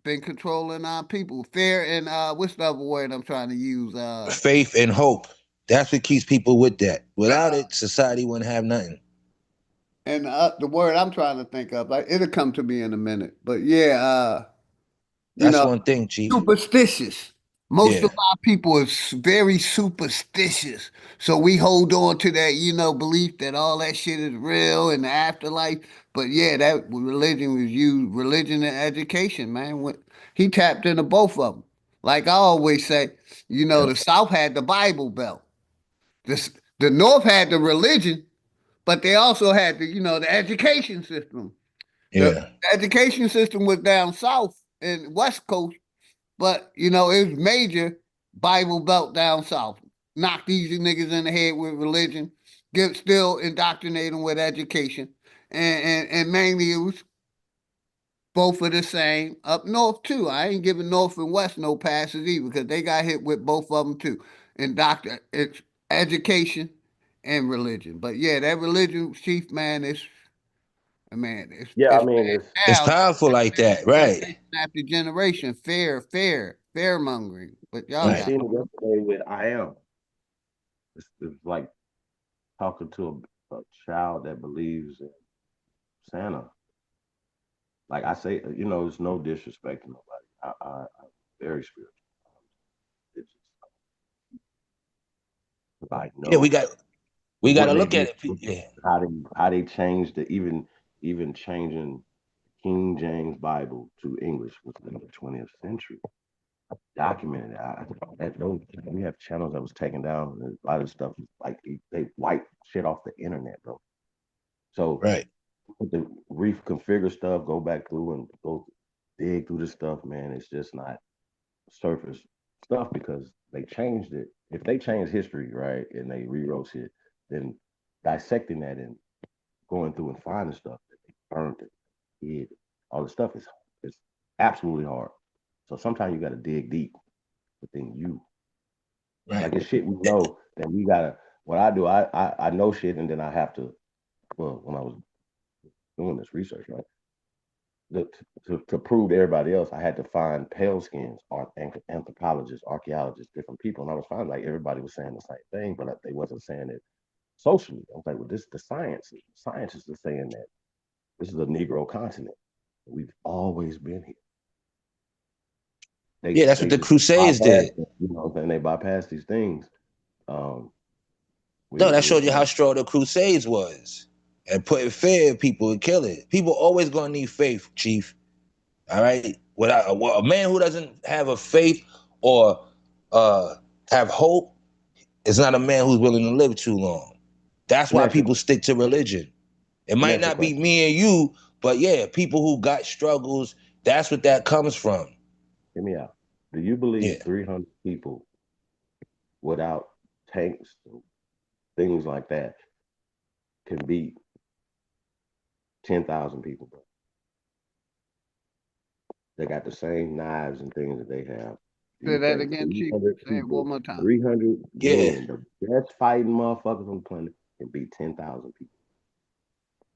been controlling our people. Fair and what's the other word I'm trying to use? Faith and hope. That's what keeps people with that. Without it, society wouldn't have nothing. And the word I'm trying to think of, it'll come to me in a minute. But yeah, that's one thing, Chief. Superstitious. Most of our people is very superstitious. So we hold on to that, belief that all that shit is real in the afterlife. But yeah, that religion was used, religion and education, man. He tapped into both of them. Like I always say, the South had the Bible Belt. The North had the religion, but they also had the education system. The education system was down south and West Coast, but it was major Bible Belt down south. Knock these niggas in the head with religion, still indoctrinate them with education, and mainly it was both of the same up north too. I ain't giving North and West no passes either because they got hit with both of them too. It's education and religion. But yeah, that religion, Chief, man, it's it's powerful like that, right? After generation, fear mongering. But y'all I seen it yesterday with I am. It's like talking to a child that believes in Santa. Like I say, there's no disrespect to nobody. I'm very spiritual. It's just, like, no. Yeah, we got to look at it. How they changed even changing King James Bible to English within the 20th century. Documented. We have channels that was taken down. And a lot of stuff like they wipe shit off the internet, bro. So the reconfigure stuff, go back through and go dig through this stuff, man. It's just not surface stuff because they changed it. If they changed history, right, and they rewrote it, then dissecting that and going through and finding stuff that they burned it, hid, all the stuff is absolutely hard. So sometimes you got to dig deep within you. Like it's shit we know that we gotta. What I do, I know shit, and then I have to. Well, when I was doing this research, right, to prove to everybody else, I had to find pale skins, anthropologists, archaeologists, different people, and I was finding like everybody was saying the same thing, but they wasn't saying it socially. I was like, well, this is the science. Scientists are saying that this is a Negro continent. We've always been here. That's what the Crusades did. And they bypassed these things. That showed you how strong the Crusades was, and putting fear in people and killing. People always gonna need faith, Chief. All right, a man who doesn't have a faith or have hope is not a man who's willing to live too long. That's why people stick to religion. It might not be me and you, but yeah, people who got struggles. That's what that comes from. Hear me out. Do you believe 300 people without tanks and things like that can beat 10,000 people, bro? They got the same knives and things that they have. Say that again, Chief. Say it one more time. 300 men, the best fighting motherfuckers on the planet, can beat 10,000 people.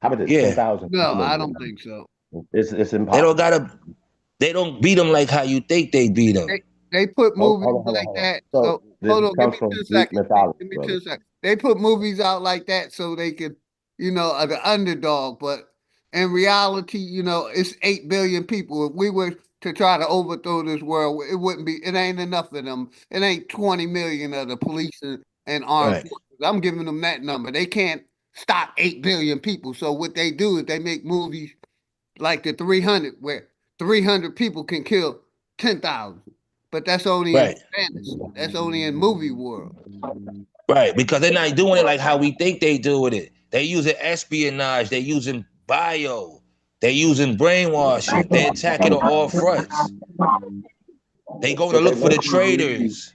How about this? 10,000? No, I don't think so. It's impossible. They don't beat them like how you think they beat them. They put movies like that. So hold on, give me 2 seconds. Give me 2 seconds. They put movies out like that so they could, the underdog. But in reality, it's 8 billion people. If we were to try to overthrow this world, it wouldn't be. It ain't enough of them. It ain't 20 million of the police and armed forces. I'm giving them that number. They can't stop 8 billion people. So what they do is they make movies like the 300, where 300 people can kill 10,000. But that's only in fantasy. That's only in movie world. Right, because they're not doing it like how we think they do it. They using espionage. They using bio. They using brainwashing. They attacking on all fronts. They go to look for the traitors.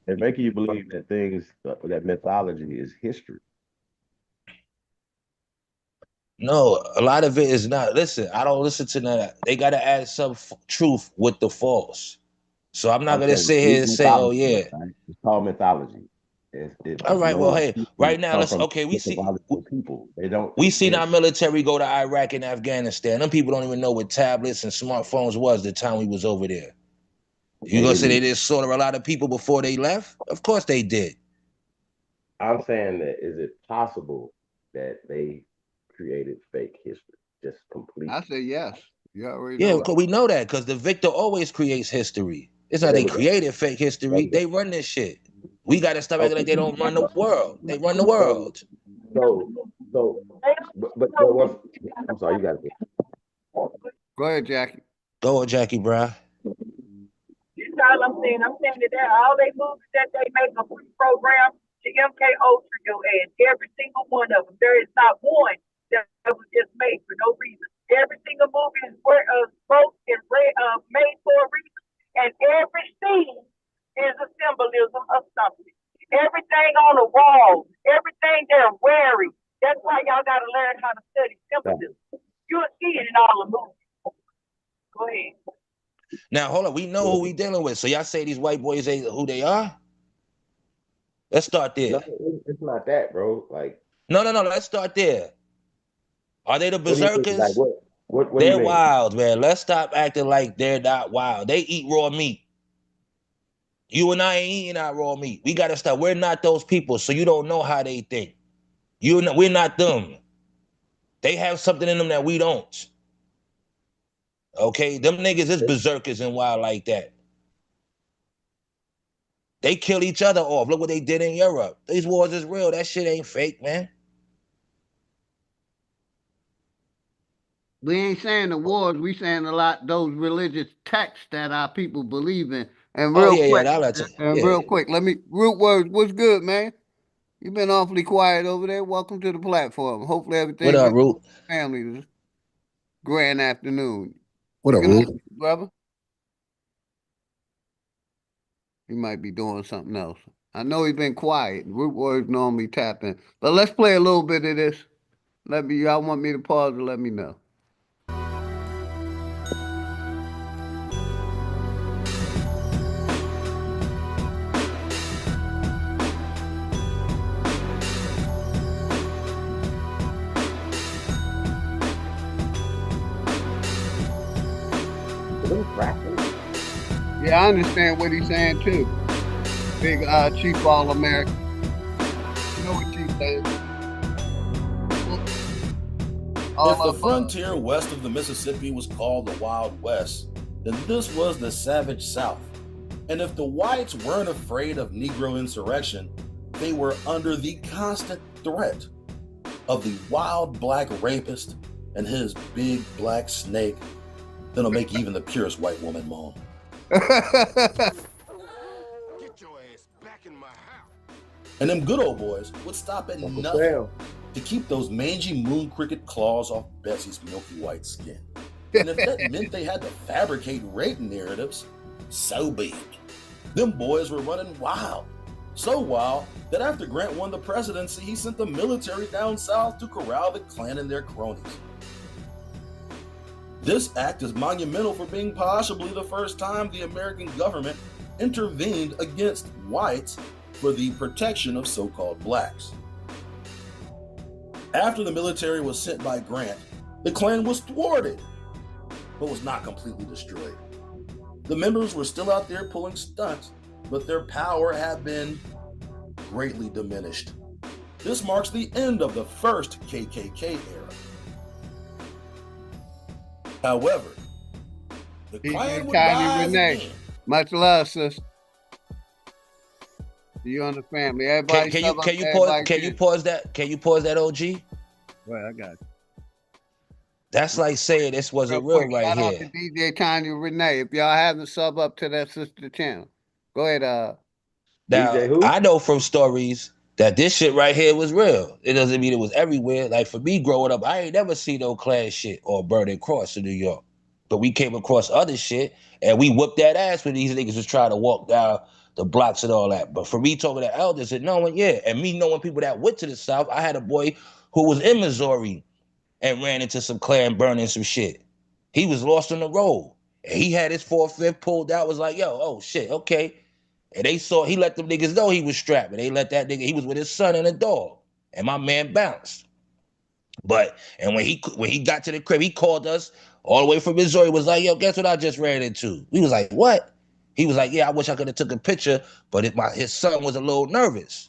They're making you believe that that mythology is history. No, a lot of it is not. Listen, I don't listen to that. They got to add some truth with the false. So I'm not I'm going to saying sit here and say, oh, mythology, yeah. right? It's called mythology. All It's right, well, known hey, people right now, come let's, from okay, mythological people. They don't we seen our exist. military go to Iraq and Afghanistan. Them people don't even know what tablets and smartphones was the time we was over there. You They gonna say they didn't. did slaughter a lot of people before they left? Of course they did. I'm saying that is it possible that they created fake history, just complete? I say yes. You already Yeah, know because we know that, because the victor always creates history. It's Well, not there they we go. created fake There history. we go. They run this shit. We got to stop acting like Okay. they don't run the world. They run the So, world. but there was. I'm sorry, you got it. Go ahead, Jackie. Go on, Jackie Brown. That's all I'm saying. I'm saying that all they movies that they make a program to MK Ultra your ass. Every single one of them. There is not one that was just made for no reason. Every single movie is spoke and made for a reason. And every scene is a symbolism of something. Everything on the wall, everything they're wearing. That's why y'all got to learn how to study symbolism. You'll see it in all the movies. Go ahead. Now, hold on. We know who we dealing with. So y'all say these white boys ain't who they are? Let's start there. No, it's not that, bro. Like, no. Let's start there. Are they the what do you mean? Like, berserkers? what do you They're mean? wild, man. Let's stop acting like they're not wild. They eat raw meat. You and I ain't eating our raw meat. We gotta stop. We're not those people, so you don't know how they think. We're not them. They have something in them that we don't. Okay, them niggas is berserkers and wild like that. They kill each other off. Look what they did in Europe. These wars is real. That shit ain't fake, man. We ain't saying the wars. We saying a lot those religious texts that our people believe in. And Oh real yeah, quick, yeah. let me root words. What's good, man? You've been awfully quiet over there. Welcome to the platform. Hopefully What everything up, good Root? with the family this grand afternoon. What up, Good night, Root? brother. He might be doing something else. I know he's been quiet. Root words normally tap in. But let's play a little bit of this. Y'all want me to pause and let me know. Yeah, I understand what he's saying too. Big Chief All American. You know what Chief says? If the frontier west of the Mississippi was called the Wild West, then this was the Savage South. And if the whites weren't afraid of Negro insurrection, they were under the constant threat of the wild black rapist and his big black snake that'll make even the purest white woman moan. And them good old boys would stop at nothing to keep those mangy moon cricket claws off Bessie's milky white skin. And if that meant they had to fabricate rape narratives, so be it. Them boys were running wild. So wild that after Grant won the presidency, he sent the military down south to corral the Klan and their cronies. This act is monumental for being possibly the first time the American government intervened against whites for the protection of so-called blacks. After the military was sent by Grant, the Klan was thwarted, but was not completely destroyed. The members were still out there pulling stunts, but their power had been greatly diminished. This marks the end of the first KKK era. However, the Klan would rise again. Much love, sis. You and the family. Everybody Can you pause that, OG? Well, I got you. That's like saying this wasn't real right shout here. Shout out to DJ Tanya Renee. If y'all haven't sub up to that sister channel, go ahead. Now, I know from stories that this shit right here was real. It doesn't mean it was everywhere. Like for me growing up, I ain't never seen no Klan shit or Burning Cross in New York. But we came across other shit and we whooped that ass when these niggas was trying to walk down the blocks and all that. But for me talking to elders and knowing, and me knowing people that went to the South, I had a boy who was in Missouri and ran into some Klan burning some shit. He was lost on the road. And he had his 4-5 pulled out, was like, yo, oh shit, okay. And they saw, he let them niggas know he was strapped. And they let that nigga, he was with his son and a dog. And my man bounced. But, and when he got to the crib, he called us all the way from Missouri, was like, yo, guess what I just ran into? We was like, what? He was like, yeah, I wish I could have took a picture, but his son was a little nervous.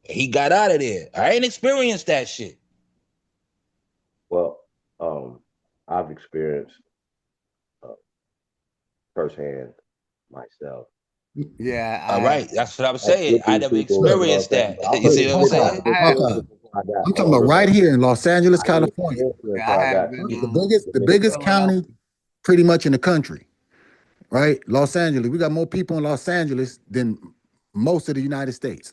He got out of there. I ain't experienced that shit. Well, I've experienced firsthand myself. Yeah. All right, that's what I'm saying. I never experienced that. You see what I'm saying? I'm talking about right here in Los Angeles, California. The biggest county pretty much in the country, right? Los Angeles. We got more people in Los Angeles than most of the United States.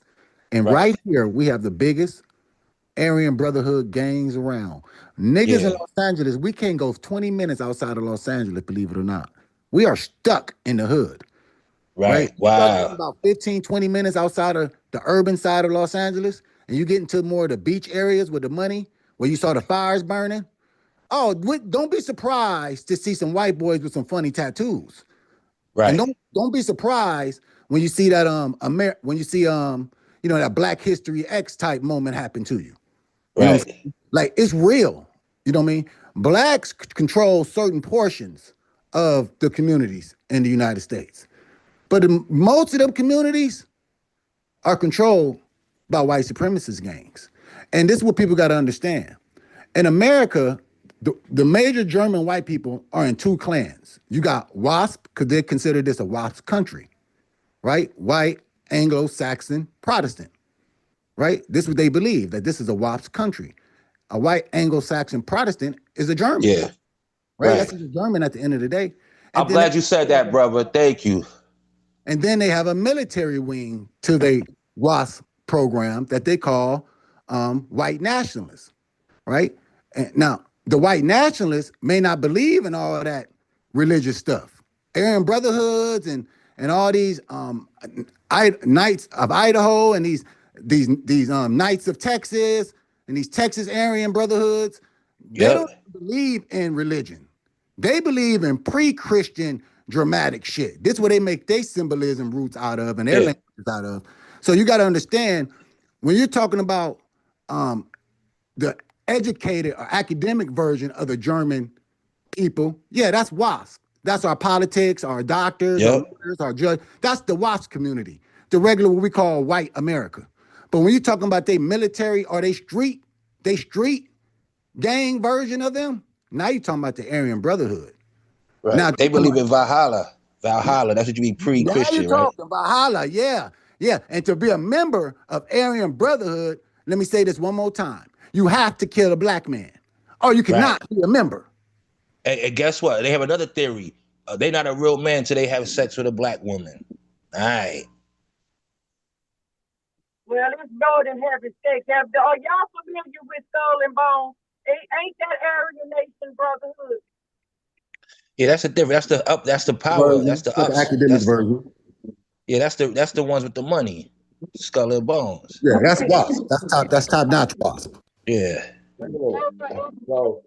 And right here, we have the biggest Aryan Brotherhood gangs around. Niggas in Los Angeles, we can't go 20 minutes outside of Los Angeles, believe it or not. We are stuck in the hood. Right? Wow. About 15, 20 minutes outside of the urban side of Los Angeles, and you get into more of the beach areas with the money, where you saw the fires burning. Oh, don't be surprised to see some white boys with some funny tattoos. Right. And don't be surprised when you see that that Black History X type moment happen to you. You know what I'm saying? Like, it's real. You know what I mean? Blacks control certain portions of the communities in the United States. But most of them communities are controlled by white supremacist gangs. And this is what people got to understand. In America, the major German white people are in two clans. You got WASP, because they consider this a WASP country, right? White, Anglo-Saxon, Protestant, right? This is what they believe, that this is a WASP country. A white Anglo-Saxon Protestant is a German. Yeah. Right? That's a German at the end of the day. I'm glad you said that, brother. Thank you. And then they have a military wing to the WASP program that they call white nationalists, right? And now, the white nationalists may not believe in all of that religious stuff. Aryan Brotherhoods and all these Knights of Idaho and these Knights of Texas and these Texas Aryan Brotherhoods, they don't believe in religion. They believe in pre-Christian dramatic shit. This is where they make their symbolism roots out of and their languages out of. So you got to understand, when you're talking about the educated or academic version of the German people, that's WASP. That's our politics, our doctors, our lawyers, our judge. That's the WASP community, the regular, what we call white America. But when you're talking about their military or they street gang version of them, now you're talking about the Aryan Brotherhood. Right. Now, they believe in Valhalla. Valhalla, that's what you mean pre-Christian, now you're talking Valhalla, yeah. And to be a member of Aryan Brotherhood, let me say this one more time. You have to kill a black man, or you cannot be a member. And guess what? They have another theory. They're not a real man till they have sex with a black woman. All right. Well, let's go and have it sex. Are y'all familiar with Skull and Bones? Ain't that Aryan Nation Brotherhood? Yeah, that's the difference. That's the power. Version. That's the ups. Academic version. Yeah, that's the ones with the money. Skull and Bones. Yeah, that's WASP. That's top notch WASP. Yeah. So,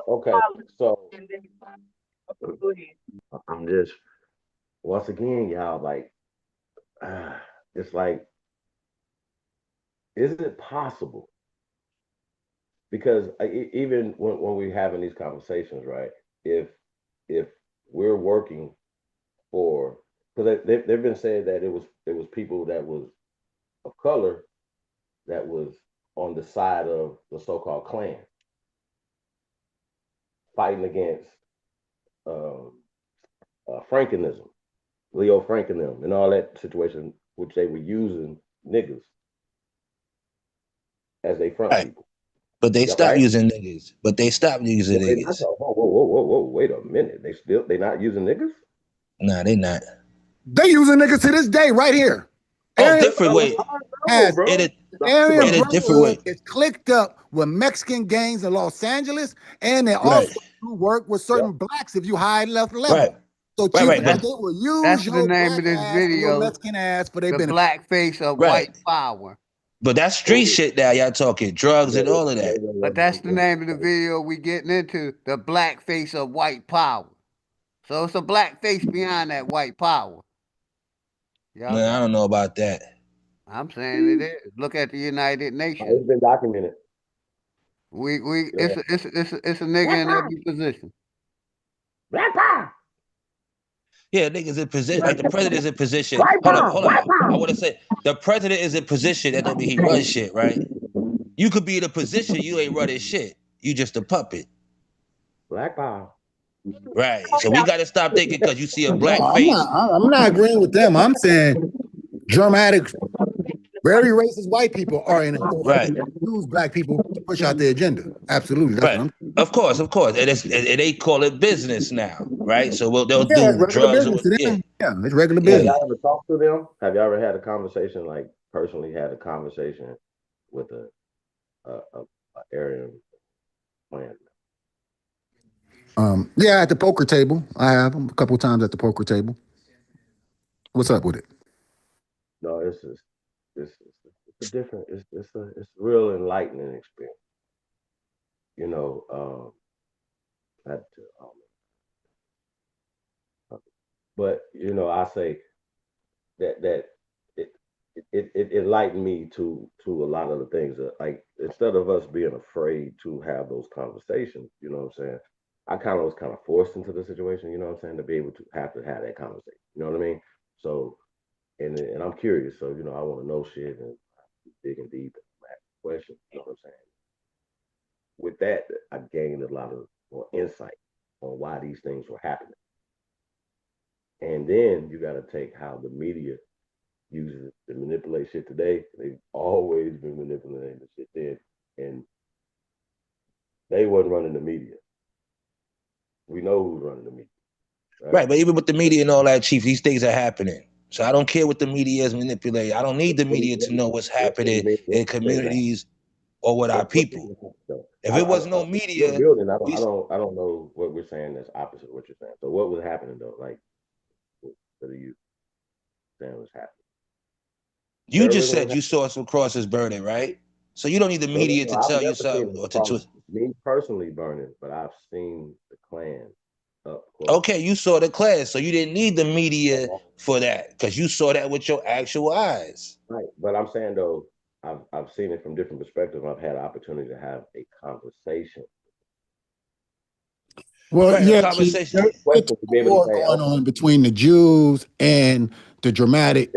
okay, so I'm just, once again, y'all, like, it's like, is it possible? Because even when we're having these conversations, right, if we're working for, because they've been saying that it was people that was of color that was on the side of the so-called Klan, fighting against Frankenism, Leo Frank and them, and all that situation, which they were using niggas as they front people. But they stopped using niggas. But they stopped using niggas. Whoa, wait a minute. They not using niggas? Nah, they not. They using niggas to this day right here. Different way. Aryan Brotherhood is clicked up with Mexican gangs in Los Angeles, and they also do work with certain blacks if you high enough level. So Chief, right. they will use That's the your name black of this ass and your video. Mexican ass for their The benefit. black face of white power. But that's street shit now. Y'all talking drugs and all of that. But that's the name of the video we getting into. The black face of white power. So it's a black face behind that white power. Man, I don't know about that. I'm saying it is. Look at the United Nations. It's been documented. It's a nigga in every position. Black power. Yeah, niggas in position. Like the president is in position. Hold up. I want to say the president is in position. That don't mean he runs shit, right? You could be in a position you ain't running shit. You just a puppet. Black power. Right. So we got to stop thinking because you see a black No, face. I'm not agreeing with them. I'm saying dramatic, very racist white people are in authority to use black people to push out their agenda. Absolutely. That's what I'm saying. Of course. And they call it business now, right? So they'll do regular drugs. Business to them. Yeah, it's regular Have business. y'all ever talked to them? Have y'all ever had a conversation, like personally had a conversation with a Aryan plan? Yeah, at the poker table. I have them a couple of times at the poker table. What's up with it? No, it's a different. It's a real enlightening experience. You know, but you know, I say that it enlightened me to a lot of the things that, like, instead of us being afraid to have those conversations, you know what I'm saying? I was kind of forced into the situation, you know what I'm saying, to be able to have that conversation. You know what I mean? So, and I'm curious, so you know, I want to know shit and digging deep and ask questions. You know what I'm saying? With that, I gained a lot of more insight on why these things were happening. And then you got to take how the media uses it to manipulate shit today. They've always been manipulating the shit then, and they wasn't running the media. We know who's running the media. Right, but even with the media and all that, Chief, these things are happening. So I don't care what the media is manipulating. I don't need the media to know what's happening in communities or with our people. If it was no media, I don't know what we're saying that's opposite of what you're saying. So what was happening though? Like, what are you saying was happening? You just said you saw some crosses burning, right? So you don't need the media to tell you something or to twist. Me personally burning, but I've seen the Klan up close. Okay, you saw the class, so you didn't need the media for that because you saw that with your actual eyes. Right, but I'm saying though, I've seen it from different perspectives. I've had an opportunity to have a conversation. Well, right, yeah, conversation. There's a war going on between the Jews and the dramatic.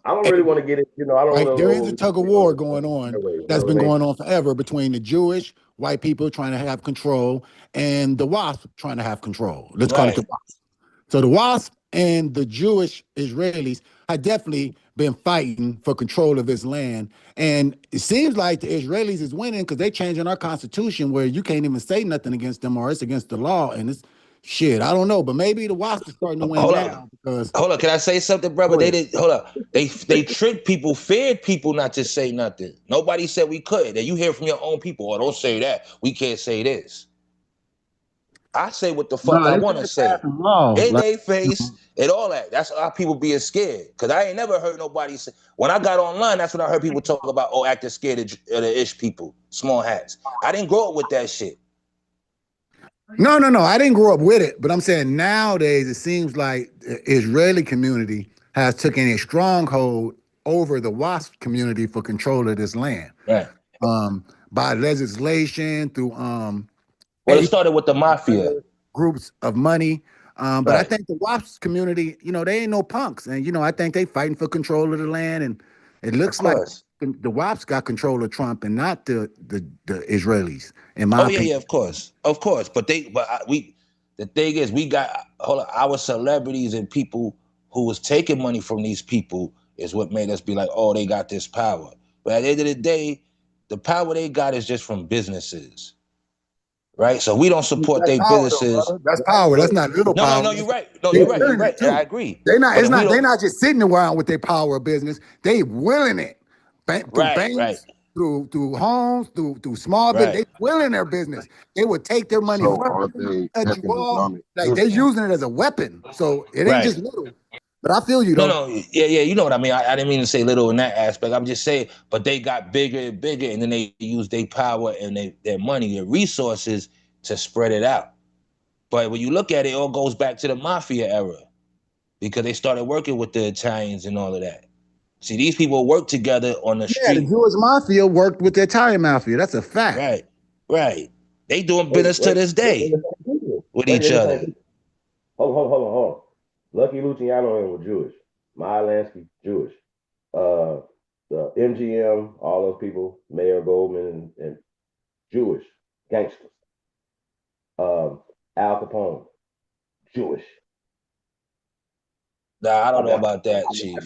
I don't really want to get it, you know, I don't know. There is a tug of war going on that's been going on forever between the Jewish white people trying to have control and the WASP trying to have control. Let's call it the WASP. So the WASP and the Jewish Israelis have definitely been fighting for control of this land. And it seems like the Israelis is winning because they're changing our constitution where you can't even say nothing against them or it's against the law. And it's shit, I don't know, but maybe the WASP is starting to win now. Hold on, can I say something, brother? They didn't. Hold up. They tricked people, feared people not to say nothing. Nobody said we couldn't. And you hear from your own people, oh, don't say that. We can't say this. I say what the fuck I want to say. In their face and all that. That's how people being scared. Because I ain't never heard nobody say. When I got online, that's when I heard people talk about, oh, acting scared of the ish people, small hats. I didn't grow up with that shit. No. I didn't grow up with it, but I'm saying nowadays it seems like the Israeli community has taken a stronghold over the WASP community for control of this land. Right. By legislation through well, it started with the mafia groups of money. But I think the WASP community, you know, they ain't no punks, and you know, I think they fighting for control of the land, and it looks like the WASP got control of Trump and not the Israelis. In my opinion. Yeah, of course. But the thing is, we got our celebrities and people who was taking money from these people is what made us be like, oh, they got this power. But at the end of the day, the power they got is just from businesses. Right? So we don't support their businesses. That's power. That's not little power. No, you're right. No, you're right. I agree. They're not just sitting around with their power of business. They willing it. Right. through homes, through small business. They willing their business. They would take their money from you, cut you off. Like they're using it as a weapon. So it ain't just little. But I feel you though. No, yeah, you know what I mean. I didn't mean to say little in that aspect. I'm just saying, but they got bigger and bigger, and then they use their power and their money, their resources to spread it out. But when you look at it, it all goes back to the mafia era, because they started working with the Italians and all of that. See, these people work together on the street. Yeah, the Jewish mafia worked with the Italian mafia. That's a fact. Right. They doing business to this day with each other. Hold on. Lucky Luciano was Jewish. Maya Lansky, Jewish. The MGM, all those people, Mayor Goldman and Jewish gangsters. Al Capone, Jewish. Nah, I don't know about that, Chief.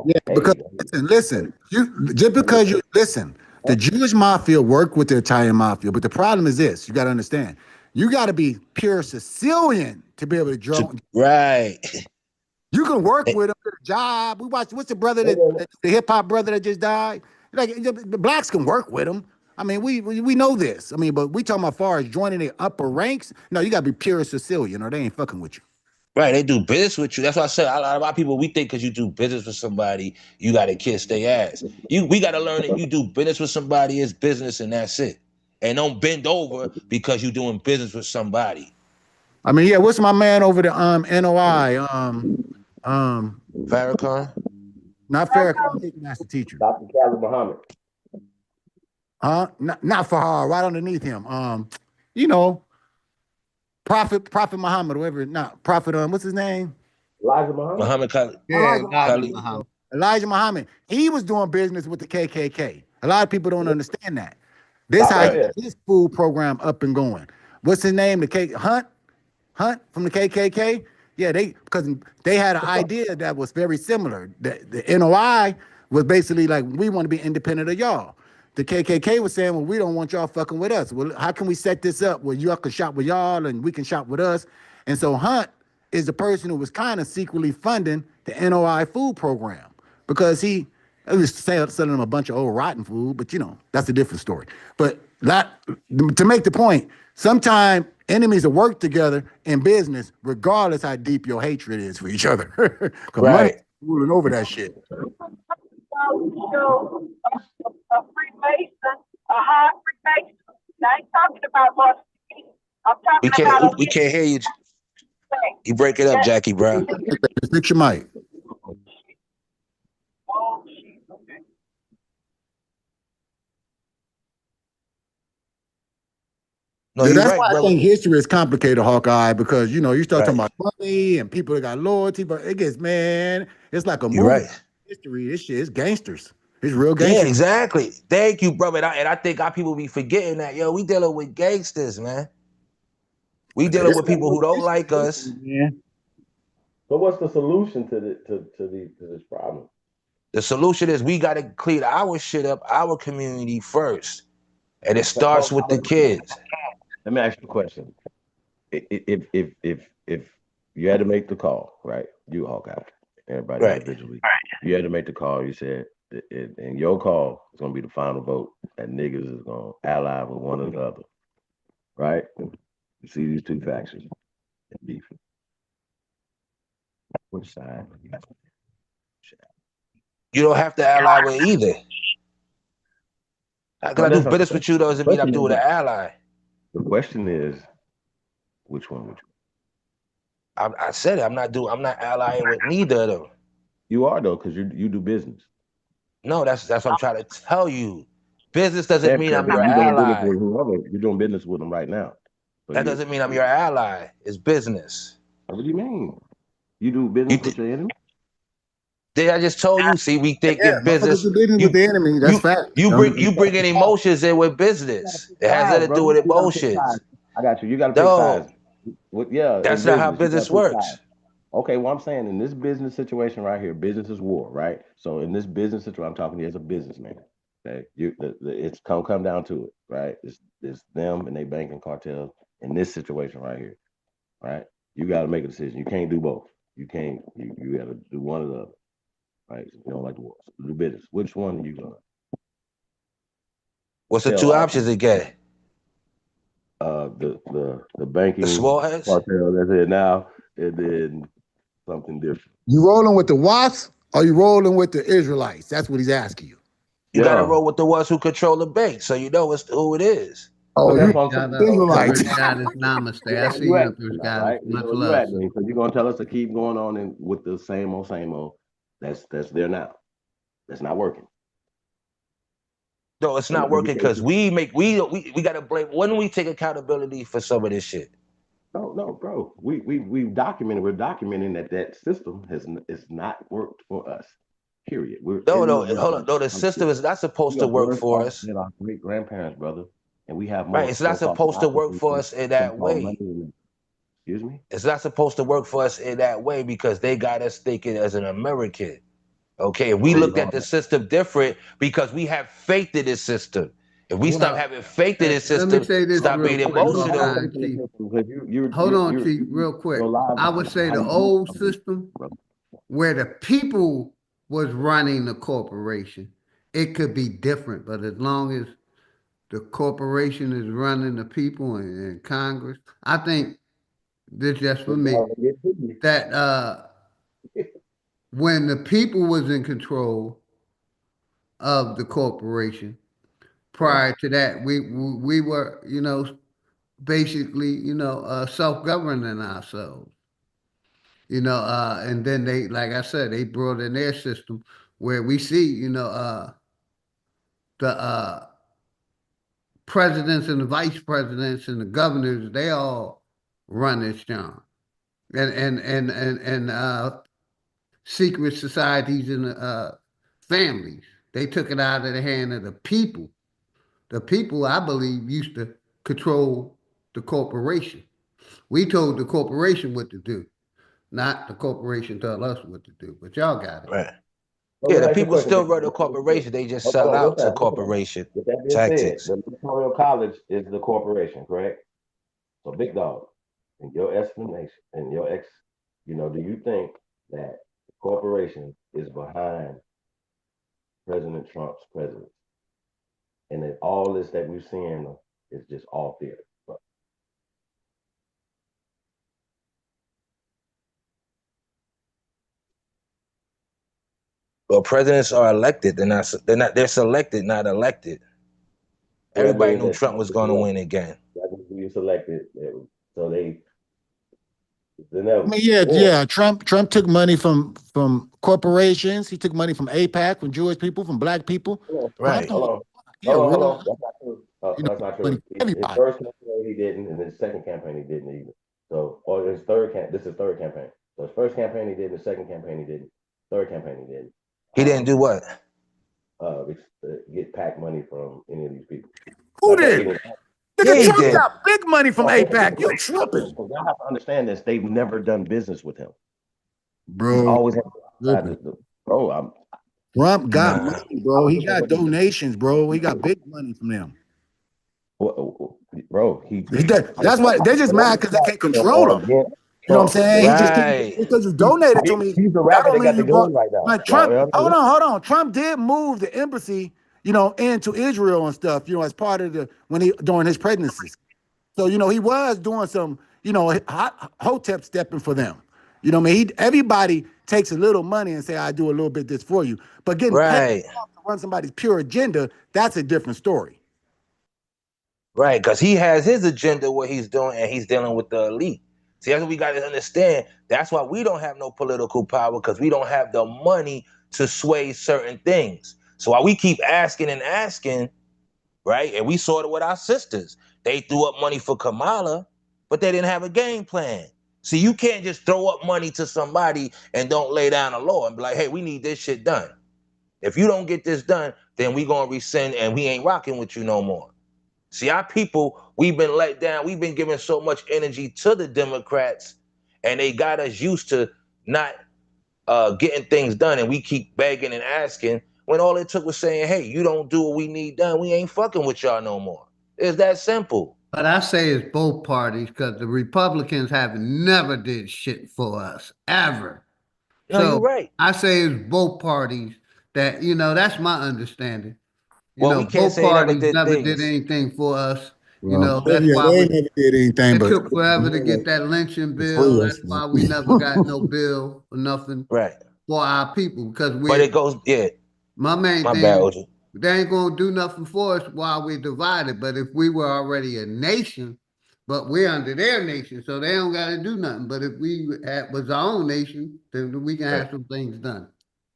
Yeah, because listen, the Jewish mafia worked with the Italian mafia, but the problem is this: you got to understand, you got to be pure Sicilian to be able to draw. Right. You can work with them, get a job. We watched. What's the brother the hip hop brother that just died? Like the blacks can work with them. I mean, we know this. I mean, but we talking about far as joining the upper ranks. No, you got to be pure Sicilian, or they ain't fucking with you. Right, they do business with you. That's why I said a lot of people, we think because you do business with somebody, you got to kiss their ass. We got to learn that you do business with somebody, it's business and that's it. And don't bend over because you're doing business with somebody. I mean, yeah, what's my man over the NOI? Farrakhan? Not Farrakhan, he's master teacher. Dr. Khalid Muhammad. Not Fahar, right underneath him. You know, Prophet Muhammad, whatever, not Prophet, what's his name? Elijah Muhammad. Muhammad Khalid. Yeah, Elijah Muhammad. He was doing business with the KKK. A lot of people don't understand that. This how he got his food program up and going. What's his name? Hunt from the KKK. Yeah, because they had an idea that was very similar. The NOI was basically like, we want to be independent of y'all. The KKK was saying, well, we don't want y'all fucking with us. Well, how can we set this up where y'all can shop with y'all and we can shop with us? And so Hunt is the person who was kind of secretly funding the NOI food program, because he was selling them a bunch of old rotten food, but you know, that's a different story. But to make the point, sometimes enemies will work together in business, regardless how deep your hatred is for each other. Because money is ruling over that shit. A Freemason, a hard Freemason. I ain't talking about what I'm talking about. We can't hear you. You break it up, Jackie Brown. Fix your mic. Oh, shit. Okay. No, that's right, why brother. I think history is complicated, Hawkeye, because you know, you start talking about money and people that got loyalty, but it gets, man, it's like a movie. Right. History, this shit is gangsters. It's real gangsters. Yeah, exactly. Thank you, brother. And I think our people be forgetting that, yo, we dealing with gangsters, man. We dealing with people who don't like us. Yeah. So what's the solution to this problem? The solution is we got to clean our shit up, our community first. And it starts with the kids. Let me ask you a question. If you had to make the call, right? You, Hawkeye, everybody individually, you had to make the call. You said, and your call is going to be the final vote, that niggas is going to ally with one or the other, right? You see these two factions in beef. Which side? You don't have to ally with either. Because I do business with you doesn't mean I'm doing an ally. The question is, which one would you? I said it. I'm not allying with neither of them. You are though, because you do business. No, that's what I'm trying to tell you. Business doesn't mean I'm your ally. You're doing business with them right now. That doesn't mean I'm your ally. It's business. What do you mean? You do business with your enemy? I just told you. See, we think in business. With the enemy. That's fact. You bring in emotions in with business. It has nothing to do with emotions. I got you. You got to pick sides. Yeah, that's not how business works. Okay, well, I'm saying in this business situation right here, business is war, right? So in this business situation, I'm talking to you as a businessman. Okay, it's come down to it, right? It's them and they banking cartels in this situation right here, right? You got to make a decision. You can't do both. You can't. You got to do one or the other, right? So you don't like the war. So do business. Which one are you gonna? What's the two options again? The banking the small heads cartel that's it now, and then something different. You rolling with the WASP or you rolling with the Israelites? That's what he's asking you. You got to roll with the ones who control the bank, so you know who it is. Oh, you Israelites. Namaste. I see you, Empress Goddess. Right? Much You love. at me, because you're gonna tell us to keep going on with the same old, same old. That's there now. That's not working. No, it's not working because we got to blame. When do we take accountability for some of this shit? No, bro. We've documented. We're documenting that system has not worked for us. Period. Hold on. No, the system is not supposed to work for us. Our great grandparents, brother, and we have more. Right. It's not supposed to work for us in that way. Excuse me. It's not supposed to work for us in that way because they got us thinking as an American. Okay, if we looked at the system different because we have faith in this system. If we stop having faith in this system, let me say this stop being emotional. Hold on, Chief, real quick. I would say the old system where the people was running the corporation, it could be different. But as long as the corporation is running the people and Congress, I think this just for me, that when the people was in control of the corporation, prior to that, we were, basically, self-governing ourselves, and then they, like I said, they brought in their system where we see, the presidents and the vice presidents and the governors, they all run this job, and secret societies and families. They took it out of the hand of the people. The people, I believe, used to control the corporation. We told the corporation what to do, not the corporation tell us what to do. But y'all got it. Right. Yeah, the people still run the corporation. They just sell out to corporation tactics. The Electoral College is the corporation, correct? So, Big Dog, in your explanation, and your do you think that the corporation is behind President Trump's presidency? And that all this that we're seeing is just all theater. Well, presidents are elected. They're selected, not elected. Everybody knew Trump was going to win again. You selected, so they. I mean, yeah. Trump took money from corporations. He took money from AIPAC, from Jewish people, from Black people. Right. Hold on. That's not true. That's not true. His first campaign he didn't, and his second campaign he didn't either. So, or his this is third campaign. So his first campaign he did, his second campaign he didn't, third campaign he didn't. He didn't do what? Get PAC money from any of these people. Who did? Nigga, Trump got big money from AIPAC. You tripping? Y'all have to understand this. They've never done business with him. Bro. He's always had Trump got money, bro. He got donations, bro. He got big money from them. Bro, that's why they're just mad because they can't control him. You know what I'm saying? Right. He just because you donated to me. He's the rapper that got the gun right now. Like Trump, hold on. Trump did move the embassy, into Israel and stuff, as part of during his pregnancies. So, he was doing some, hotep stepping for them. You know what I mean? Everybody takes a little money and say, I do a little bit this for you. But getting paid to run somebody's pure agenda, that's a different story. Right, because he has his agenda, what he's doing, and he's dealing with the elite. See, that's what we got to understand. That's why we don't have no political power, because we don't have the money to sway certain things. So while we keep asking and asking, right, and we saw it with our sisters. They threw up money for Kamala, but they didn't have a game plan. See, you can't just throw up money to somebody and don't lay down a law and be like, hey, we need this shit done. If you don't get this done, then we gonna rescind and we ain't rocking with you no more. See, our people, we've been let down. We've been giving so much energy to the Democrats, and they got us used to not getting things done, and we keep begging and asking when all it took was saying, hey, you don't do what we need done, we ain't fucking with y'all no more. It's that simple. But I say it's both parties, because the Republicans have never did shit for us, ever. No, you're right. I say it's both parties that, that's my understanding. You know, both parties never did anything for us. You know, that's Yeah, why they ain't never did anything, it but took forever to get that lynching bill. free us, That's man. why we never got no bill or nothing for our people because But it goes, my main my thing bad, is OG. they ain't gonna do nothing for us while we're divided. But if we were already a nation, but we're under their nation, so they don't gotta do nothing. But if we was our own nation, then we can have some things done.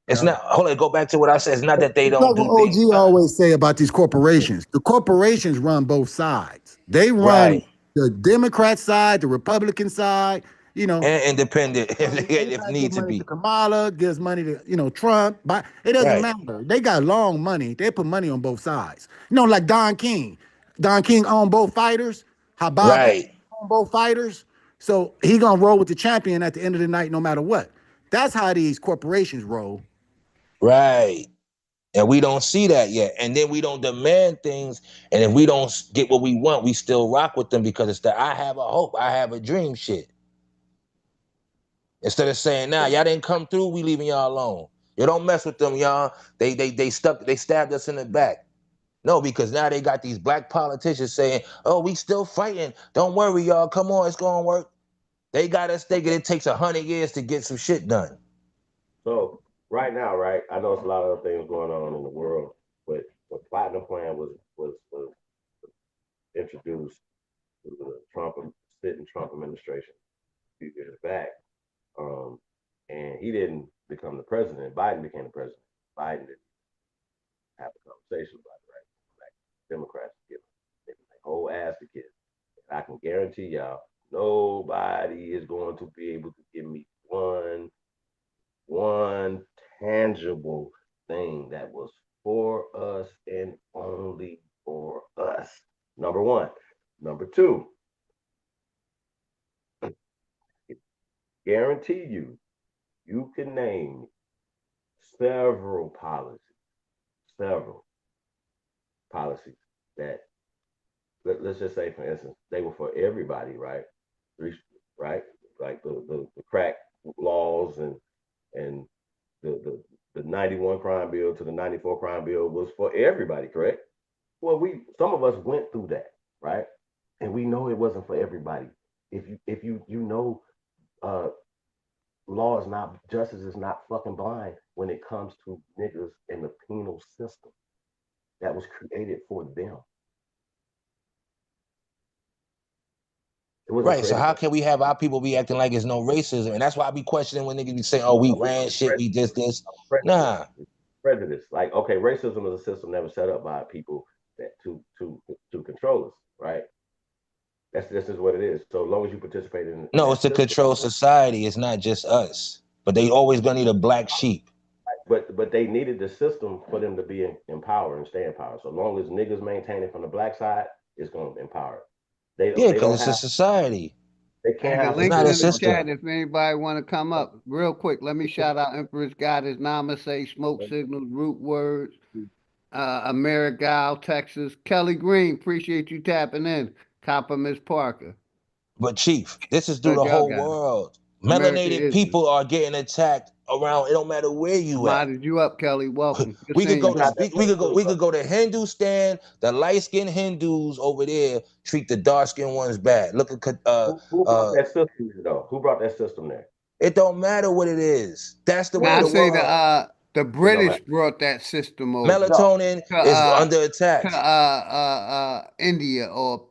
It's not, hold on, go back to what I said. It's not that they It's don't like do what things. OG always say about these corporations. The corporations run both sides. They run the Democrat side, the Republican side, you know. And independent if Give need to money to be. Kamala, gives money to, you know, Trump. But it doesn't matter. They got long money. They put money on both sides. You know, like Don King. Don King owned both fighters. Habab owned both fighters. So he gonna roll with the champion at the end of the night, no matter what. That's how these corporations roll. Right. And we don't see that yet. And then we don't demand things. And if we don't get what we want, we still rock with them because it's the I have a hope, I have a dream shit. Instead of saying, nah, y'all didn't come through, we leaving y'all alone. You don't mess with them, y'all. They stabbed us in the back. No, because now they got these black politicians saying, oh, we still fighting. Don't worry, y'all. Come on, it's gonna work. They got us thinking it takes 100 years to get some shit done. So right now, right, I know it's a lot of other things going on in the world, but the Platinum Plan was introduced to the sitting Trump administration a few years back, and he didn't become the president. Biden became the president. Biden didn't have a conversation about it, right? Like Democrats give their whole ass to kiss. I can guarantee y'all, nobody is going to be able to give me one tangible thing that was for us and only for us. Number one. Number two, guarantee you can name several policies that, let's just say, for instance, they were for everybody, right? Right? Like the crack laws and the 91 crime bill to the 94 crime bill was for everybody, correct? Well, some of us went through that, right? And we know it wasn't for everybody. If you know, law is not, justice is not fucking blind when it comes to niggas in the penal system that was created for them. Right, so how can we have our people be acting like it's no racism? And that's why I be questioning when niggas be saying, oh, we ran shit, we this. Nah. Prejudice. Like, okay, racism is a system never set up by people that to control us, right? This is what it is. So as long as you participate in No, it's to control society. It's not just us. But they always gonna need a black sheep. But they needed the system for them to be in power and stay in power. So long as niggas maintain it from the black side, it's gonna empower it. Yeah, because it's a society. They can't The have link in the chat if anybody want to come up. Real quick, let me shout out Empress Goddess, Namaste, Smoke Signals, Root Words, Amerigal, Texas. Kelly Green, appreciate you tapping in. Copper Miss Parker. But Chief, this is through the whole world. Melanated people are getting attacked around. It don't matter where you at. Modded you up, Kelly. Welcome. We could go to Hindustan. The light skinned Hindus over there treat the dark skinned ones bad. Look at who brought that system there, though? Who brought that system there? It don't matter what it is. That's the way the world. The British brought that system over. Melatonin is under attack. To India or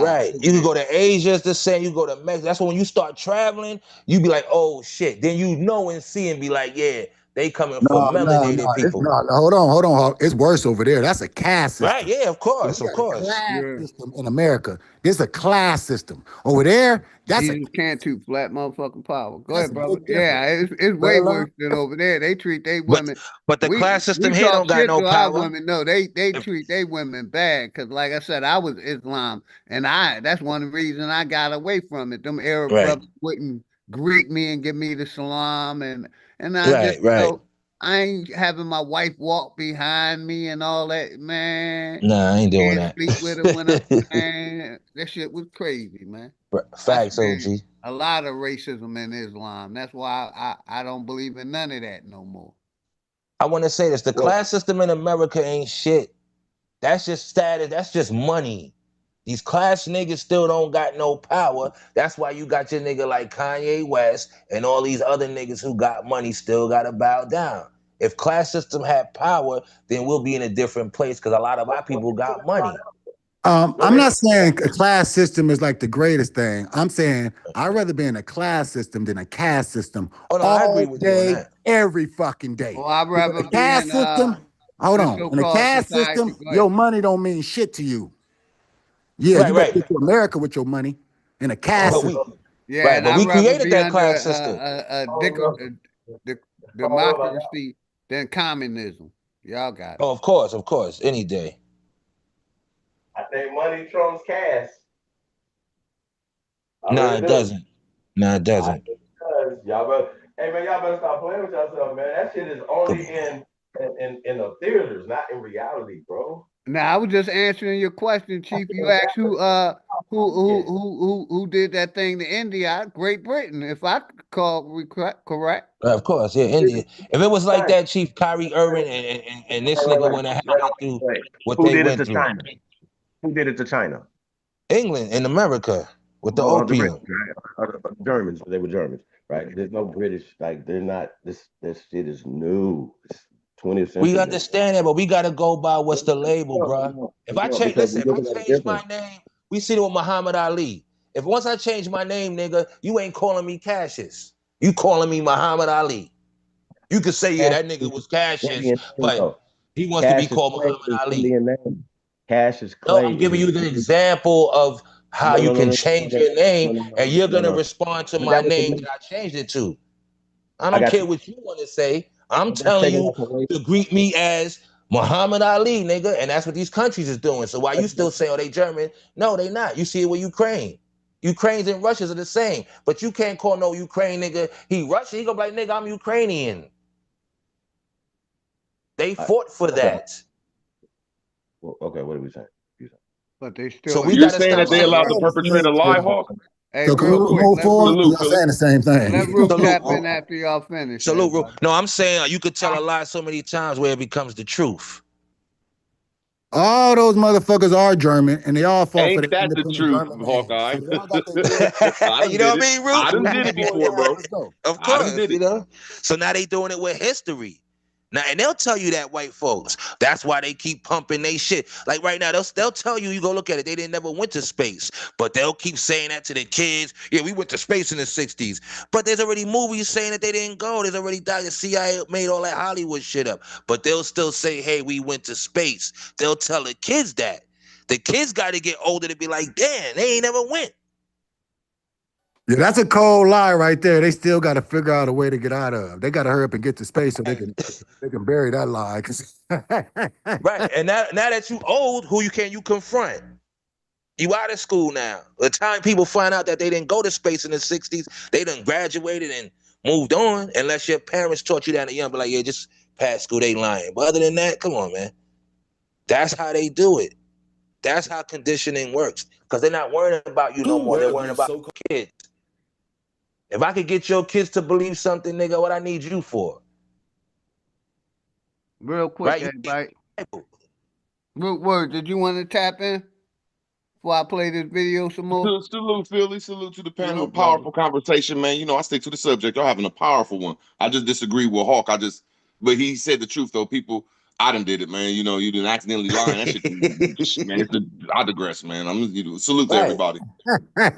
right. You can go to Asia, it's the same. You go to Mexico. That's when you start traveling, you be like, oh shit. Then you know and see and be like, yeah, they coming for melanated people. Hold on. It's worse over there. That's a caste system. Right, yeah, of course. Class system in America. This is a class system. Over there, that's Jesus can't too flat motherfucking power. Go ahead, brother. Yeah, it's way worse than over there. They treat their women. But the class system here don't got no power. Our women, no, they treat their women bad. Cause like I said, I was Islam, and that's one of the reasons I got away from it. Them Arab brothers wouldn't greet me and give me the salam, and I just know I ain't having my wife walk behind me and all that, man. Nah, I ain't doing that. Sleep with her when man, that shit was crazy, man. Facts, OG. A lot of racism in Islam. That's why I don't believe in none of that no more. I want to say this. The class system in America ain't shit. That's just status. That's just money. These class niggas still don't got no power. That's why you got your nigga like Kanye West and all these other niggas who got money still got to bow down. If class system had power, then we'll be in a different place because a lot of our people got money. I'm not saying a class system is like the greatest thing. I'm saying I'd rather be in a class system than a caste system I agree all with you on day, that. every fucking day. Well, I'd In rather a be caste in system, hold the on. In a so-called caste society. system, your money don't mean shit to you. Yeah, you better get to America with your money in a caste system. Yeah, and but we I'd rather created be that under class system. democracy than communism. Y'all got it. Oh, of course, any day. I think money trumps cash. No, it doesn't. No, it doesn't. Y'all better, hey man, y'all better stop playing with yourself, man. That shit is only in the theaters, not in reality, bro. Now I was just answering your question, Chief. You asked who did that thing to India? Great Britain, if I call correct. Of course, yeah, India. If it was like that, Chief Kyrie Irving and this nigga wouldn't have had to do what Who they did it went to through. China? Who did it to China? England and America with the The opium. British, right? Germans, they were Germans, right? There's no British, like they're not. This shit is new. It's 20th century. We understand that, but we gotta go by what's the label, bro. If I change, listen, if I change my name, we see it with Muhammad Ali. If once I change my name, nigga, you ain't calling me Cassius. You calling me Muhammad Ali. You could say, yeah, that nigga was Cassius, but he wants to be called Muhammad Ali. Indian name. Cassius No, Clay. I'm giving you the example of how you can change your name, and you're gonna respond to my name that I changed it to. I don't care what you want to say. I'm telling you to greet me as Muhammad Ali, nigga, and that's what these countries is doing. So why you still say, oh, they German? No, they not. You see it with Ukraine. Ukrainians and Russians are the same, but you can't call no Ukraine nigga, he Russian. He gonna be like, nigga, I'm Ukrainian. They fought for that. Well, okay, what are we saying? But they still. So we You're gotta saying stop that they saying allowed to perpetrate a lie, Hawk? Hey, So real quick, move forward. Salute, You're saying the same thing. let Rue Salute, tap Rue. in after y'all finish. Salute, Rue. everybody. No, I'm saying you could tell a lie so many times where it becomes the truth. All those motherfuckers are German, and they all fought for Ain't the that the independent truth, German land. Hawkeye? So they all got their good. I done You know did what it. I mean, Rue? I done did Move it forward. before, Yeah, bro. let's go. Of I done course, did you it. know. So now they doing it with history. Now, and they'll tell you that, white folks. That's why they keep pumping they shit. Like right now, they'll tell you, you go look at it, they didn't never went to space. But they'll keep saying that to the kids. Yeah, we went to space in the 60s. But there's already movies saying that they didn't go. There's already the CIA made all that Hollywood shit up. But they'll still say, hey, we went to space. They'll tell the kids that. The kids got to get older to be like, damn, they ain't never went. Yeah, that's a cold lie right there. They still got to figure out a way to get out of. They got to hurry up and get to space so they can bury that lie. Right, and now that you old, who can you confront? You out of school now. The time people find out that they didn't go to space in the 60s, they done graduated and moved on, unless your parents taught you that at a young, but like, yeah, just pass school, they lying. But other than that, come on, man. That's how they do it. That's how conditioning works. Because they're not worrying about you no more. They're worrying about kids. If I could get your kids to believe something, nigga, what I need you for? Real quick, Right? everybody. Root word, did you want to tap in before I play this video some more? Salute, Philly. Salute to the panel. Salute, Powerful conversation, man. You know, I stick to the subject. Y'all having a powerful one. I just disagree with Hawk. But he said the truth, though. People, I done did it, man. You know, you didn't accidentally lie. That shit, man. I digress, man. Salute to everybody. I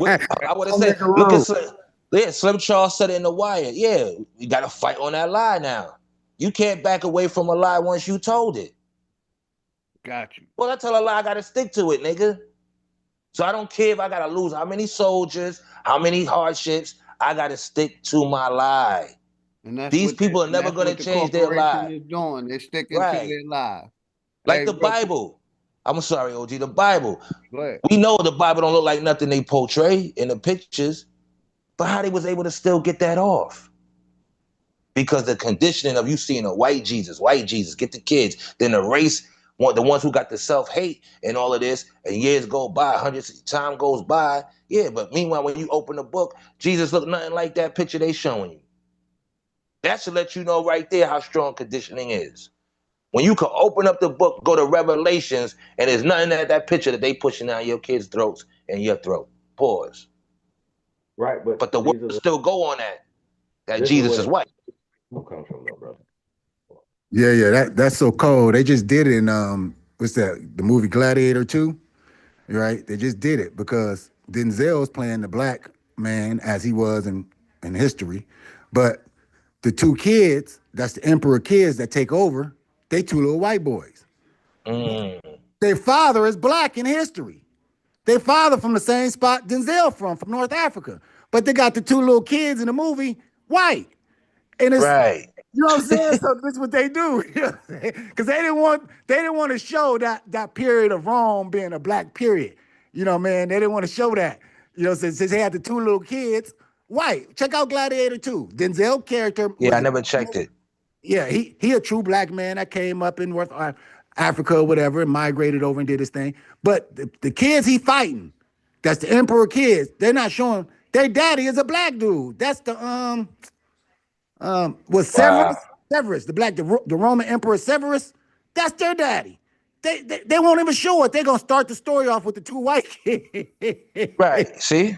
would have said, look at Slim Charles said it in The Wire. Yeah, you got to fight on that lie now. You can't back away from a lie once you told it. Got you. Well, I tell a lie, I got to stick to it, nigga. So I don't care if I got to lose how many soldiers, how many hardships. I got to stick to my lie. And These people are never going to change their lie. Is doing. They're sticking to their lie. Like the Bible. I'm sorry, OG, the Bible. We know the Bible don't look like nothing they portray in the pictures, but how they was able to still get that off? Because the conditioning of you seeing a white Jesus, get the kids, then the race, the ones who got the self-hate and all of this, and years go by, hundreds of time goes by. Yeah, but meanwhile, when you open the book, Jesus looked nothing like that picture they showing you. That should let you know right there how strong conditioning is. When you can open up the book, go to Revelations, and there's nothing at that picture that they pushing down your kids' throats and your throat. Pause. Right, but the world still go on that Jesus is white. Who comes from though, brother? Yeah, that's so cold. They just did it in what's that? The movie Gladiator 2, right? They just did it because Denzel's playing the black man as he was in history, but the two kids, that's the emperor kids that take over, they two little white boys. Their father is black in history. Their father from the same spot Denzel from North Africa. But they got the two little kids in the movie white. And it's right. You know what I'm saying? So this is what they do. Because they didn't want to show that period of Rome being a black period. You know, man, they didn't want to show that. You know, since they had the two little kids white. Check out Gladiator 2. Denzel character. Yeah, I never checked it. Yeah, he a true black man that came up in North Africa or whatever and migrated over and did his thing. But the kids he fighting, that's the emperor kids. They're not showing their daddy is a black dude. That's the was Severus, Severus, the Roman Emperor Severus. That's their daddy. They won't even show it. They're gonna start the story off with the two white kids. Right. See,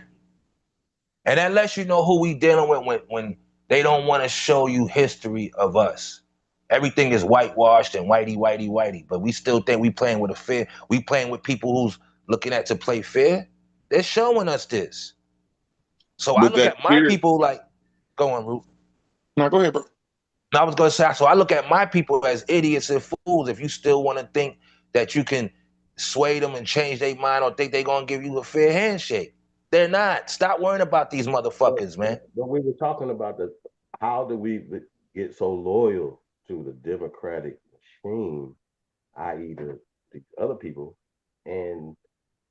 and that lets you know who we dealing with when they don't want to show you history of us. Everything is whitewashed and whitey, but we still think we playing with a fair. We playing with people who's looking at to play fair. They're showing us this. So I look at my people like, go on, Root. No, go ahead, bro. No, I was gonna say, so I look at my people as idiots and fools. If you still want to think that you can sway them and change their mind or think they're gonna give you a fair handshake, they're not. Stop worrying about these motherfuckers, man. But we were talking about how do we get so loyal to the democratic machine, i.e. the other people, and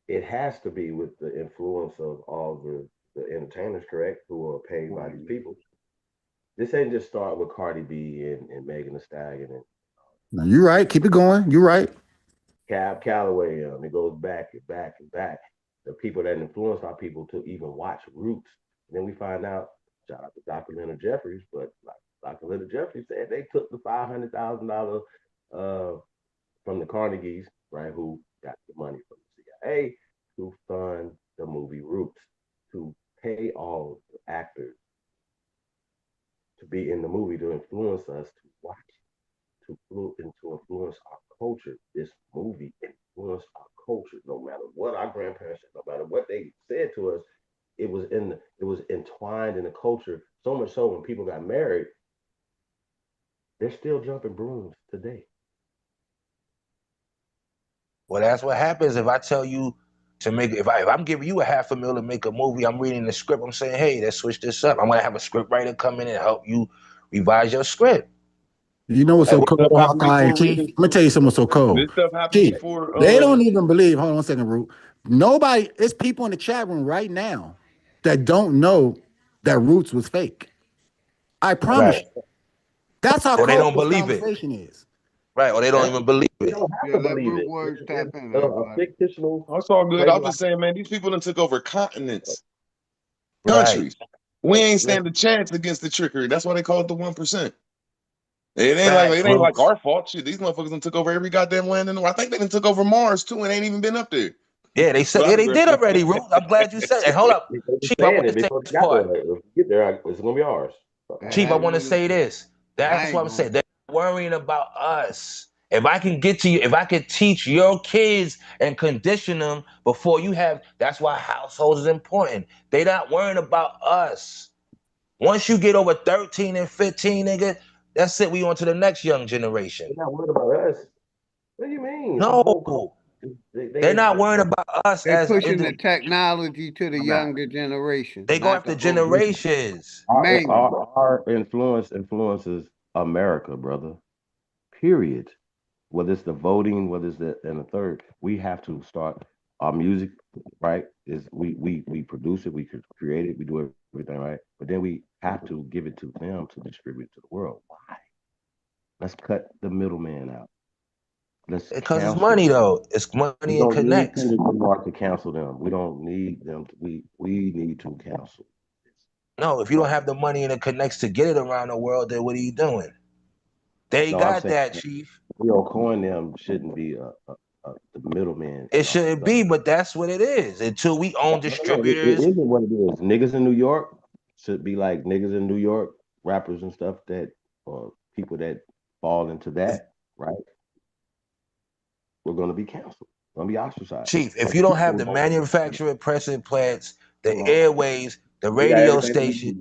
it has to be with the influence of all the entertainers, correct, who are paid by these people. This ain't just start with Cardi B and Megan Thee Stallion and No, you're right. Keep it going. You're right. Cab Calloway. It goes back and back and back. The people that influenced our people to even watch Roots. And then we find out, shout out to Dr. Leonard Jeffries, but like Dr. Leonard Jeffries said, they took the $500,000 from the Carnegies, right, who got the money from the CIA to fund the movie Roots, to pay all the actors to be in the movie, to influence us to watch, to influence our culture. This movie influenced our culture. No matter what our grandparents said, no matter what they said to us, it was entwined in the culture. So much so when people got married, they're still jumping brooms today. Well, that's what happens if I tell you to make. If I'm giving you $500,000 to make a movie, I'm reading the script. I'm saying, hey, let's switch this up. I'm gonna have a script writer come in and help you revise your script. You know what's so cold, Hawkeye and Chief? I'm gonna tell you something so cold. This stuff happened Chief, before. They don't even believe. Hold on a second, Root. Nobody. It's people in the chat room right now that don't know that Roots was fake. I promise you. That's how cold they don't this believe it. conversation is. Right, or they don't even believe it. They don't have to believe it. A fictional. That's all good. I'm just saying, man, these people done took over continents, countries. We ain't stand a chance against the trickery. That's why they call it the 1%. It ain't like our fault. Shit, these motherfuckers done took over every goddamn land in the world. I think they done took over Mars too, and ain't even been up there. Yeah, they said. Yeah, they did already, Root. I'm glad you said it. Hold up, Chief. I want to say this part. If we get there, it's gonna be ours. Chief, I want to say this. That's what I'm saying. They're worrying about us. If I can get to you, if I could teach your kids and condition them before you have, that's why households is important. They not worrying about us. Once you get over 13 and 15, nigga, that's it. We on to the next young generation. They're not worried about us. What do you mean? No. They're not worrying about us. They're pushing the technology to the younger generation. They go after generations. Our influences America, brother. Period. Whether it's the voting, whether it's and the third, we have to start our music, right? Is we produce it, we create it, we do everything, right? But then we have to give it to them to distribute it to the world. Why? Let's cut the middleman out. Because it's money, though. It's money and connect. We don't need to cancel them. We don't need them. We need to cancel. No, if you don't have the money and the connects to get it around the world, then what are you doing? They got that, Chief. Leo Cohen them shouldn't be the middleman. It shouldn't be, but that's what it is. Until we own It distributors. isn't what it is. Niggas in New York should be like niggas in New York, rappers and stuff that, or people that fall into that, right? We're going to be canceled. We're going to be ostracized. Chief, if you don't have the manufacturing pressing plants, the airways, the radio station.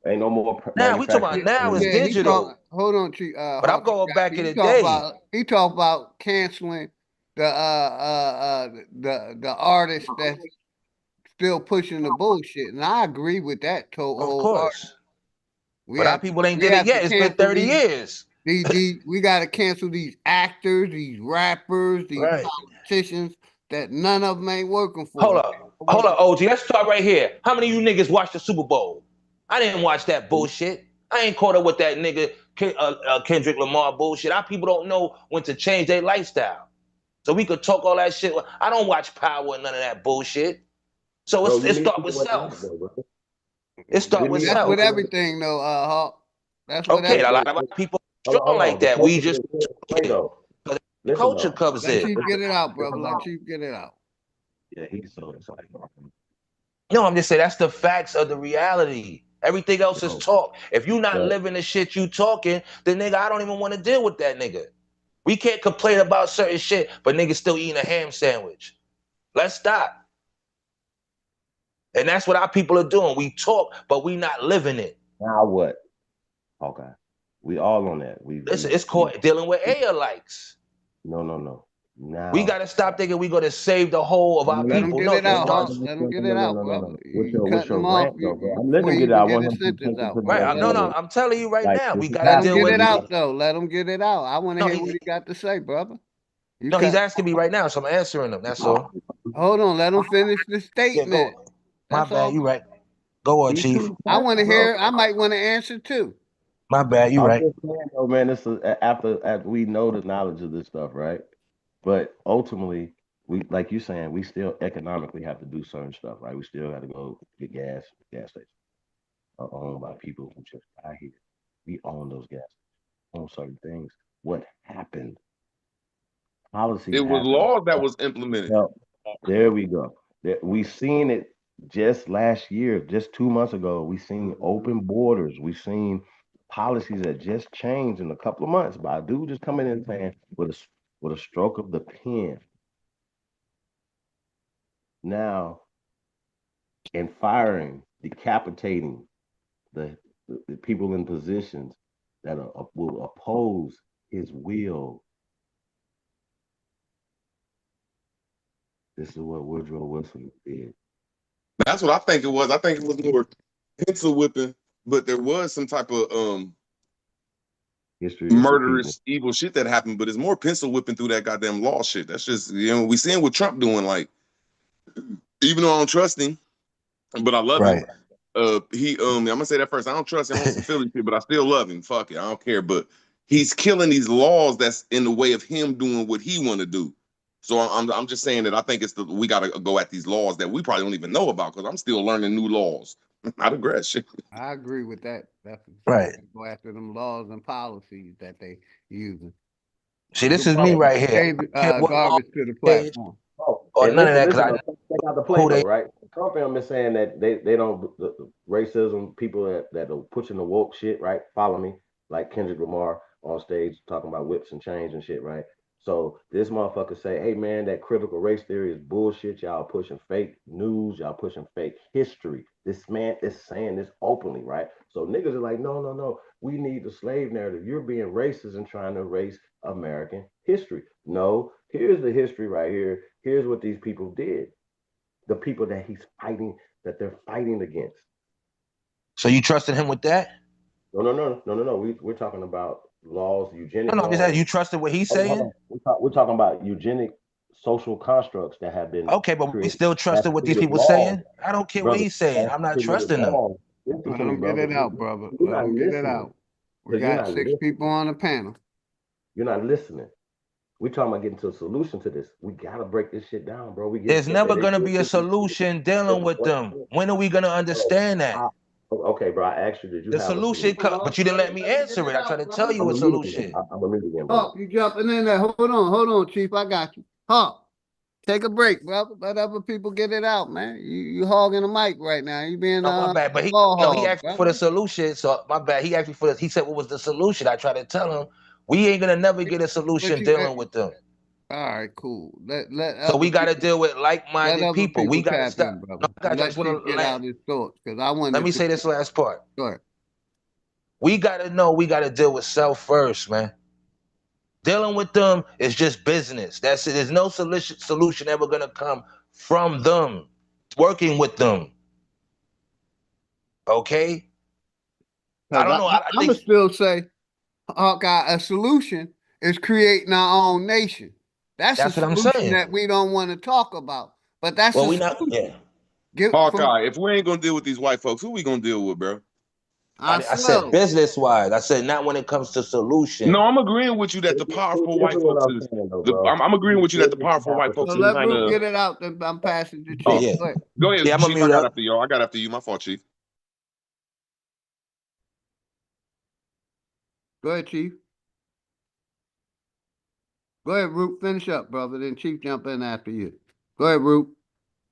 Ain't no more. Now we talking about now is digital. Hold on, Chief. But I'm going back in the day. He talked about canceling the artists that's still pushing the bullshit, and I agree with that Of course. But our people ain't we did it have yet. to It's been cancel 30 years. We got to cancel these actors, these rappers, these politicians that none of them ain't working for. Hold up, OG. Let's start right here. How many of you niggas watched the Super Bowl? I didn't watch that bullshit. I ain't caught up with that nigga Kendrick Lamar bullshit. Our people don't know when to change their lifestyle. So we could talk all that shit. I don't watch Power and none of that bullshit. So it start with self. It start with self. That's with everything, though, Hawk. That's what okay. A lot of people strong like that. We just culture covers Let it. Chief get it out, brother. Let Chief get it out. Yeah, he's so excited. No, I'm just saying that's the facts of the reality. Everything else is talk. If you not living the shit you talking, then nigga, I don't even want to deal with that nigga. We can't complain about certain shit, but niggas still eating a ham sandwich. Let's stop. And that's what our people are doing. We talk, but we not living it. Now what? Okay. We all on that. It's called dealing with likes. No. Now we gotta stop thinking we gonna save the whole of our Let people. Him get it out, Hawk. Let him get it out, brother. What's your rant, though? I'm letting him get it out. I want him to take it to the right. No. I'm telling you right now. We gotta deal with it out, though. Let him get it out. I want to hear what he got to say, brother. He's asking me right now, so I'm answering him. That's all. Hold on. Let him finish the statement. My bad. You right. Go on, Chief. I want to hear. I might want to answer too. My bad. You right. Oh man, this is after we know the knowledge of this stuff, right? But ultimately, we, like you saying, we still economically have to do certain stuff, right? We still got to go get gas stations are owned by people who just buy here. We own those gas stations, own certain things. What happened? Policy. It was laws that was implemented. There we go. We seen it just last year, just 2 months ago. We seen open borders. We seen policies that just changed in a couple of months by a dude just coming in and saying with a stroke of the pen. Now, in firing, decapitating the people in positions that will oppose his will. This is what Woodrow Wilson did. That's what I think it was. I think it was more pencil whipping, but there was some type of murderous, evil shit that happened. But it's more pencil whipping through that goddamn law shit. That's just, we seeing what Trump doing. Like, even though I don't trust him, but I love him. I'm gonna say that first. I don't trust him on some Philly shit, but I still love him. Fuck it, I don't care. But he's killing these laws that's in the way of him doing what he want to do. So I'm just saying that I think we got to go at these laws that we probably don't even know about, because I'm still learning new laws. Not aggression. I agree with that. That's right. Go after them laws and policies that they using. See, this is me right here. Garbage to the platform. Or none of that, because check out the play, right? Trump is saying that they don't racism, people that are pushing the woke shit, right? Follow me, like Kendrick Lamar on stage talking about whips and chains and shit, right? So this motherfucker say, hey man, that critical race theory is bullshit. Y'all pushing fake news, y'all pushing fake history. This man is saying this openly, right? So niggas are like, no. We need the slave narrative. You're being racist and trying to erase American history. No, here's the history right here. Here's what these people did. The people that he's fighting, that they're fighting against. So you trusted him with that? No. We're talking about laws, eugenic. No, laws. You trusted what he's saying? We're talking about eugenic social constructs that have been. Okay, but we still trusted what these people saying? I don't care what he's saying. I'm not trusting them. Let him get it out, brother. Let him get it out. We got 6 people on the panel. You're not listening. We're talking about getting to a solution to this. We gotta break this shit down, bro. There's never gonna be a solution dealing with them. When are we gonna understand that? Okay, bro. I asked you, did you The have a solution, solution? but you didn't let me answer it. I tried to tell you I'm a gonna mute again. solution. I'm gonna mute again, bro. Hawk, you jumping in there. Hold on, Chief. I got you. Hawk, take a break, brother. Let other people get it out, man. You hogging the mic right now. You being No, my bad. But he asked me for the solution. So my bad. He asked me he said what was the solution. I tried to tell him we ain't gonna never get a solution dealing with them. All right, cool. So we got to deal with like-minded people. We got to tap stop. in, brother. No, I got you. I Let just want Chief to get out his thoughts because I want. Let me say this last part. Go ahead. We got to know we got to deal with self first, man. Dealing with them is just business. That's it. There's no solution ever gonna come from them. Working with them. Okay? I don't know. I I'm gonna still say, Hawkeye, a solution is creating our own nation. That's a what I'm solution saying. that we don't want to talk about. But that's well, a we solution. not. Yeah. Hawkeye, if we ain't gonna deal with these white folks, who we gonna deal with, bro? I said business wise. I said not when it comes to solution. No, I'm agreeing with you that the powerful white folks is. I'm agreeing with you that the powerful white folks So is let kind Root of. get it out. Then I'm passing to Chief. Oh, yeah. Go ahead. Go ahead, Yeah, I'm Chief. gonna mute up. After y'all. I got after you. My fault, Chief. Go ahead, Chief. Go ahead, Root. Finish up, brother. Then Chief jump in after you. Go ahead, Root.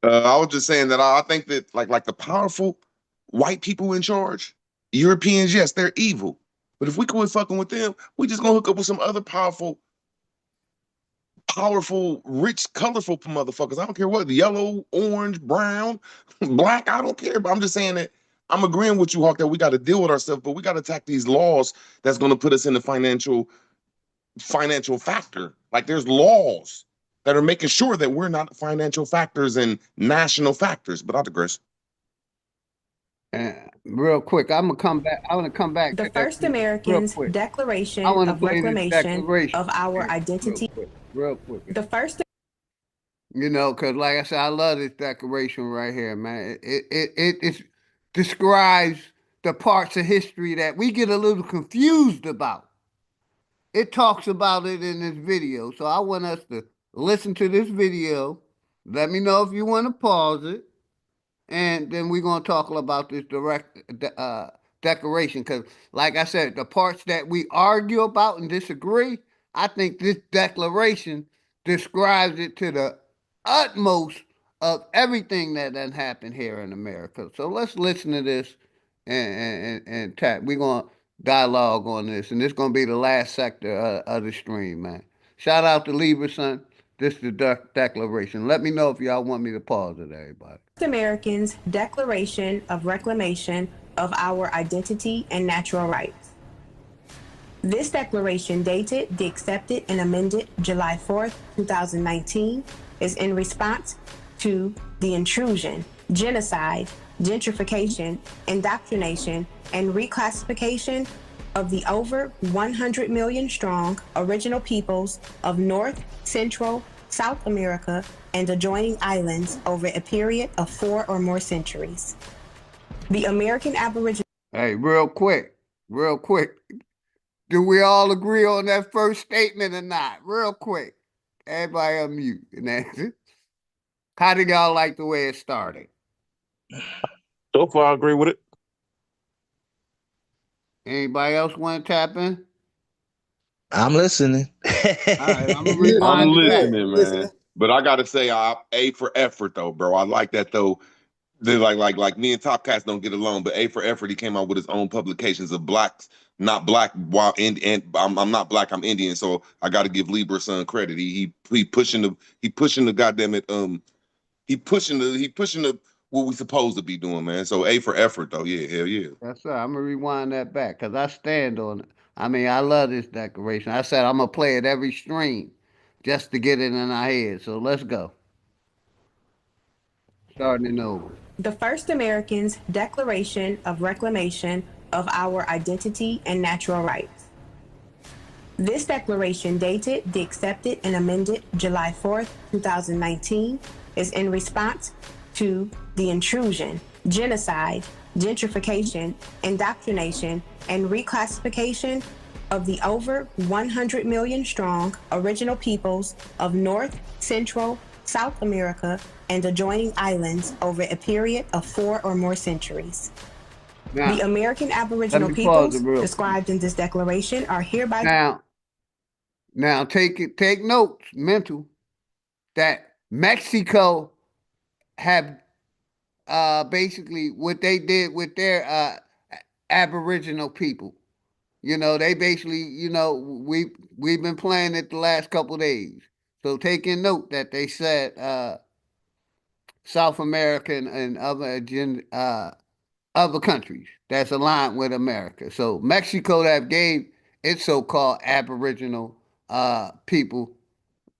I was just saying that I think that like the powerful white people in charge, Europeans, yes, they're evil. But if we quit fucking with them, we just gonna hook up with some other powerful, rich, colorful motherfuckers. I don't care what, yellow, orange, brown, black, I don't care. But I'm just saying that I'm agreeing with you, Hawk, that we got to deal with ourselves, but we got to attack these laws that's gonna put us in the financial factor. Like there's laws that are making sure that we're not financial factors and national factors. But I digress. Real quick, I'm gonna come back. I want to come back. The first Americans' Declaration of Reclamation of our Identity. Real quick. The first. You know, because like I said, I love this declaration right here, man. It describes the parts of history that we get a little confused about. It talks about it in this video, so I want us to listen to this video. Let me know if you want to pause it. And then we're going to talk about this declaration because, like I said, the parts that we argue about and disagree, I think this declaration describes it to the utmost of everything that done happened here in America. So let's listen to this and tap. We're going to dialogue on this, and this is going to be the last sector of the stream, man. Shout out to Libra, son. This is the declaration. Let me know if y'all want me to pause it, everybody. Americans' Declaration of Reclamation of our Identity and Natural Rights. This declaration, dated the accepted and amended July 4th, 2019, is in response to the intrusion, genocide, gentrification, indoctrination, and reclassification of the over 100 million strong original peoples of North, Central, South America, and adjoining islands over a period of 4 or more centuries. The American Aboriginal. Hey, real quick. Do we all agree on that first statement or not? Real quick. Everybody unmute. And that's it. How do y'all like the way it started? So far, I agree with it. Anybody else want to tap in? I'm listening. All right, I'm listening, man. But I gotta say, A for effort though, bro. I like that though. They're like me and Top Cats don't get along, but A for effort, he came out with his own publications of blacks, not black. While I'm not black, I'm Indian, so I got to give Libra son credit. He pushing the goddamn it. He pushing the what we supposed to be doing, man. So A for effort though, yeah, hell yeah. That's right. I'm gonna rewind that back because I stand on it. I mean, I love this declaration. I said I'm gonna play it every stream just to get it in our head. So let's go. Starting over. The first Americans' Declaration of Reclamation of our Identity and Natural Rights. This declaration, dated the accepted and amended July 4th, 2019, is in response to the intrusion, genocide, gentrification, indoctrination, and reclassification of the over 100 million strong original peoples of North, Central, South America, and adjoining islands over a period of 4 or more centuries. Now, The American let Aboriginal me pause peoples it real quick. described in this declaration are hereby. Now take notes, mental, that Mexico have basically what they did with their Aboriginal people. You know, they basically, you know, we've been playing it the last couple of days. So taking note that they said South American and other countries that's aligned with America. So Mexico that gave its so-called Aboriginal people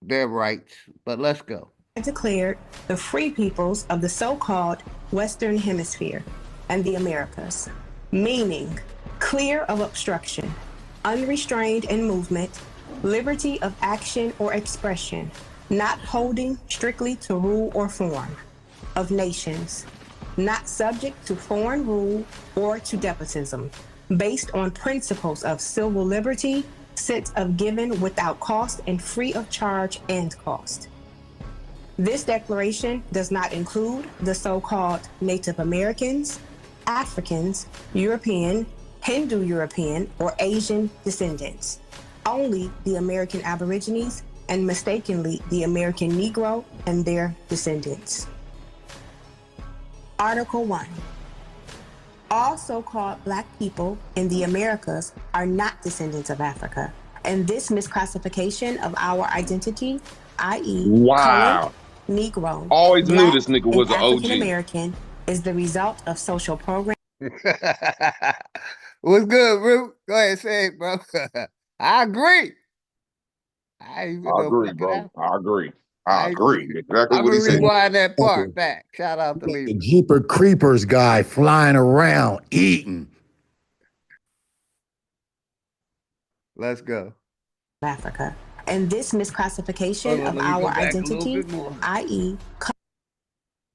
their rights. But let's go. Declared the free peoples of the so-called Western Hemisphere and the Americas, meaning clear of obstruction, unrestrained in movement, liberty of action or expression, not holding strictly to rule or form of nations, not subject to foreign rule or to despotism, based on principles of civil liberty, sense of giving without cost and free of charge and cost. This declaration does not include the so-called Native Americans, Africans, European, Hindu European, or Asian descendants. Only the American Aborigines and mistakenly the American Negro and their descendants. Article 1. All so-called Black people in the Americas are not descendants of Africa, and this misclassification of our identity, i.e. colored, Negro, always Black, knew this nigga was and an OG. African American is the result of social programming. What's good, Root? Go ahead, say it, bro. I agree. I agree, bro. I agree. I agree. Exactly I'm what he gonna said. rewind that part back. Shout out to The Lee. Jeeper Creepers guy flying around, eating. Let's go. Africa. And this misclassification of our identity, i.e.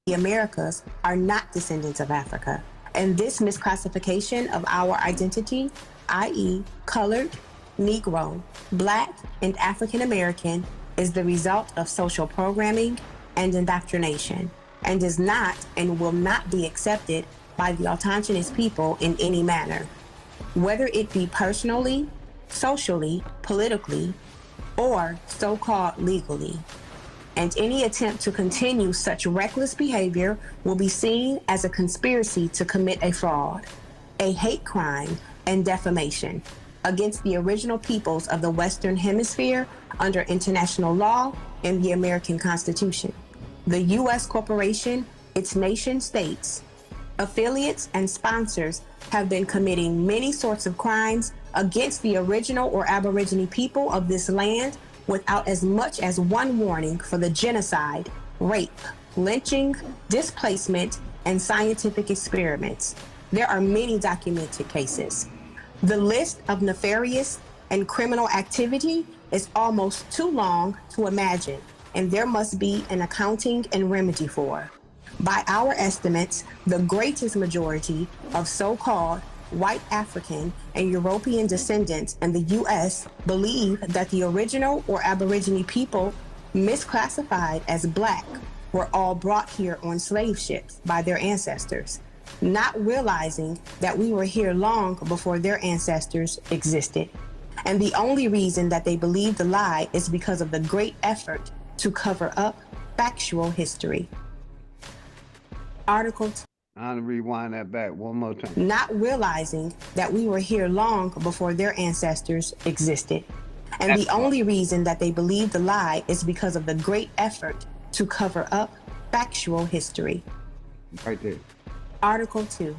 the Americas, are not descendants of Africa. And this misclassification of our identity, i.e. colored, Negro, Black, and African American, is the result of social programming and indoctrination, and is not and will not be accepted by the autonomous people in any manner, whether it be personally, socially, politically, or so-called legally. And any attempt to continue such reckless behavior will be seen as a conspiracy to commit a fraud, a hate crime, and defamation against the original peoples of the Western Hemisphere under international law and the American Constitution. The U.S. corporation, its nation states, affiliates, and sponsors have been committing many sorts of crimes against the original or Aborigine people of this land without as much as one warning for the genocide, rape, lynching, displacement, and scientific experiments. There are many documented cases. The list of nefarious and criminal activity is almost too long to imagine, and there must be an accounting and remedy for. By our estimates, the greatest majority of so-called white African and European descendants in the U.S. believe that the original or Aborigine people misclassified as Black were all brought here on slave ships by their ancestors, not realizing that we were here long before their ancestors existed. And the only reason that they believe the lie is because of the great effort to cover up factual history. Article 2. I'm gonna rewind that back one more time. Not realizing that we were here long before their ancestors existed. And the only reason that they believe the lie is because of the great effort to cover up factual history. Right there. Article 2.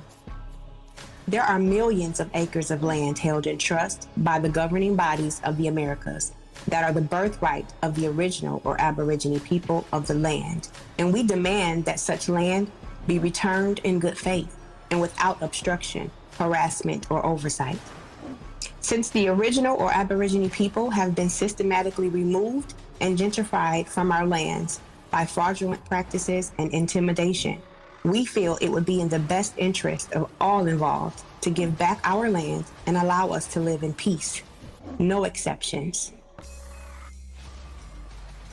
There are millions of acres of land held in trust by the governing bodies of the Americas that are the birthright of the original or Aborigine people of the land. And we demand that such land be returned in good faith and without obstruction, harassment, or oversight. Since the original or Aborigine people have been systematically removed and gentrified from our lands by fraudulent practices and intimidation, we feel it would be in the best interest of all involved to give back our land and allow us to live in peace. No exceptions.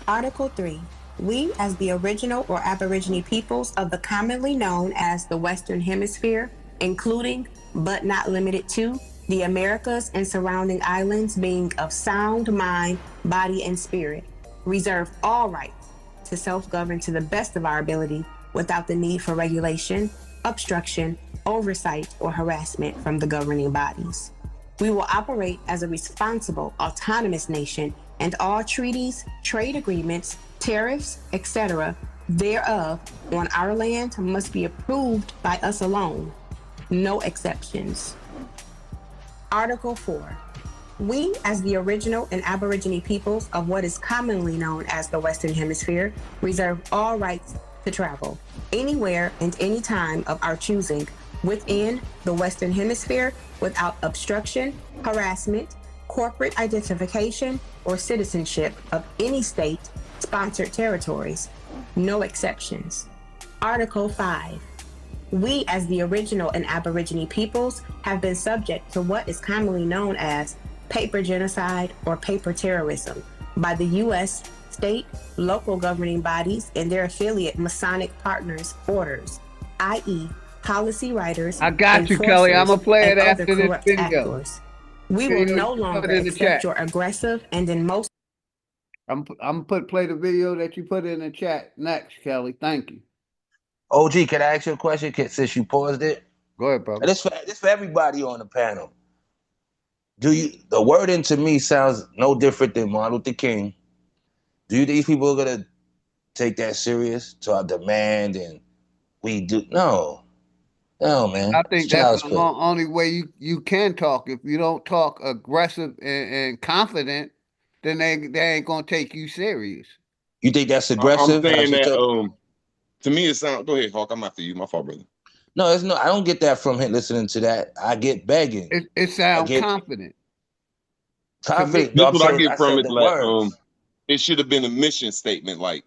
Article 3. We, as the original or Aborigine peoples of the commonly known as the Western Hemisphere including, but not limited to, the Americas and surrounding islands being of sound mind, body, and spirit, reserve all rights to self-govern to the best of our ability without the need for regulation, obstruction, oversight, or harassment from the governing bodies. We will operate as a responsible, autonomous nation, and all treaties, trade agreements, tariffs, etc., thereof on our land must be approved by us alone. No exceptions. Article 4. We, as the original and Aborigine peoples of what is commonly known as the Western Hemisphere, reserve all rights to travel anywhere and any time of our choosing within the Western Hemisphere without obstruction, harassment, corporate identification, or citizenship of any state-sponsored territories. No exceptions. Article 5. We, as the original and Aborigine peoples, have been subject to what is commonly known as paper genocide or paper terrorism by the U.S. state, local governing bodies, and their affiliate Masonic partners' orders, i.e., policy writers. I got you, Kelly. I'm going to play it after this video. Actors. We will no longer accept your aggressive and in most... I'm play the video that you put in the chat next, Kelly. Thank you. OG, can I ask you a question since you paused it? Go ahead, bro. This for everybody on the panel. The wording to me sounds no different than Martin Luther King. Do you think these people are gonna take that serious to our demand and we do? No, man. I think that's the only way you can talk. If you don't talk aggressive and confident, then they ain't gonna take you serious. You think that's aggressive? I'm saying that. To me, it sounds. Go ahead, Hawk. I'm after you. My fault, brother. No, it's no. I don't get that from him listening to that. I get begging. It sounds confident. Confident. That's what I get from it. Like, it should have been a mission statement. Like,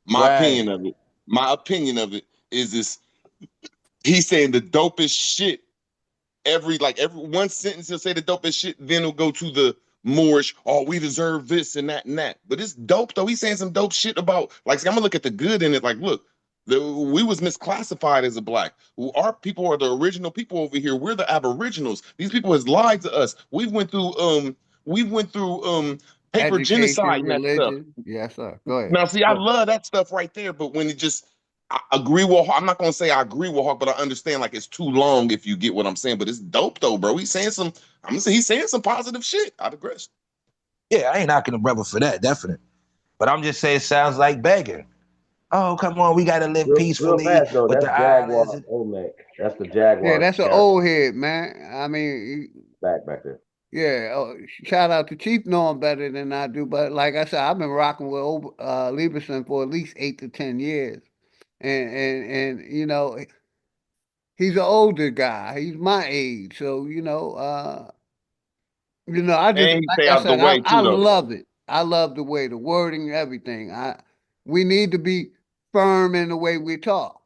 my opinion of it. My opinion of it is this. He's saying the dopest shit. Every one sentence he'll say the dopest shit. Then he'll go to the Moorish. Oh, we deserve this and that and that. But it's dope though. He's saying some dope shit about. Like, I'm gonna look at the good in it. Like, look. We was misclassified as a black. Our people are the original people over here. We're the Aboriginals. These people has lied to us. We went through paper genocide and that stuff. Yes, sir. Go ahead. Now, see, I love that stuff right there. But when it just, I agree with Hawk. I'm not gonna say I agree with Hawk, but I understand like it's too long if you get what I'm saying. But it's dope though, bro. He's saying some. I'm gonna say he's saying some positive shit. I digress. Yeah, I ain't knocking the brother for that, definite. But I'm just saying it sounds like begging. Oh, come on, we gotta live peacefully. Real fast, though, that's Jaguar Olmec. That's the Jaguar. Yeah, that's an old head, man. I mean, back there. Yeah, shout out to Chief knowing better than I do. But like I said, I've been rocking with Lieberson for at least 8 to 10 years, and you know, he's an older guy. He's my age, so you know, I just like I said, I love it. I love the way the wording, everything. We need to be firm in the way we talk.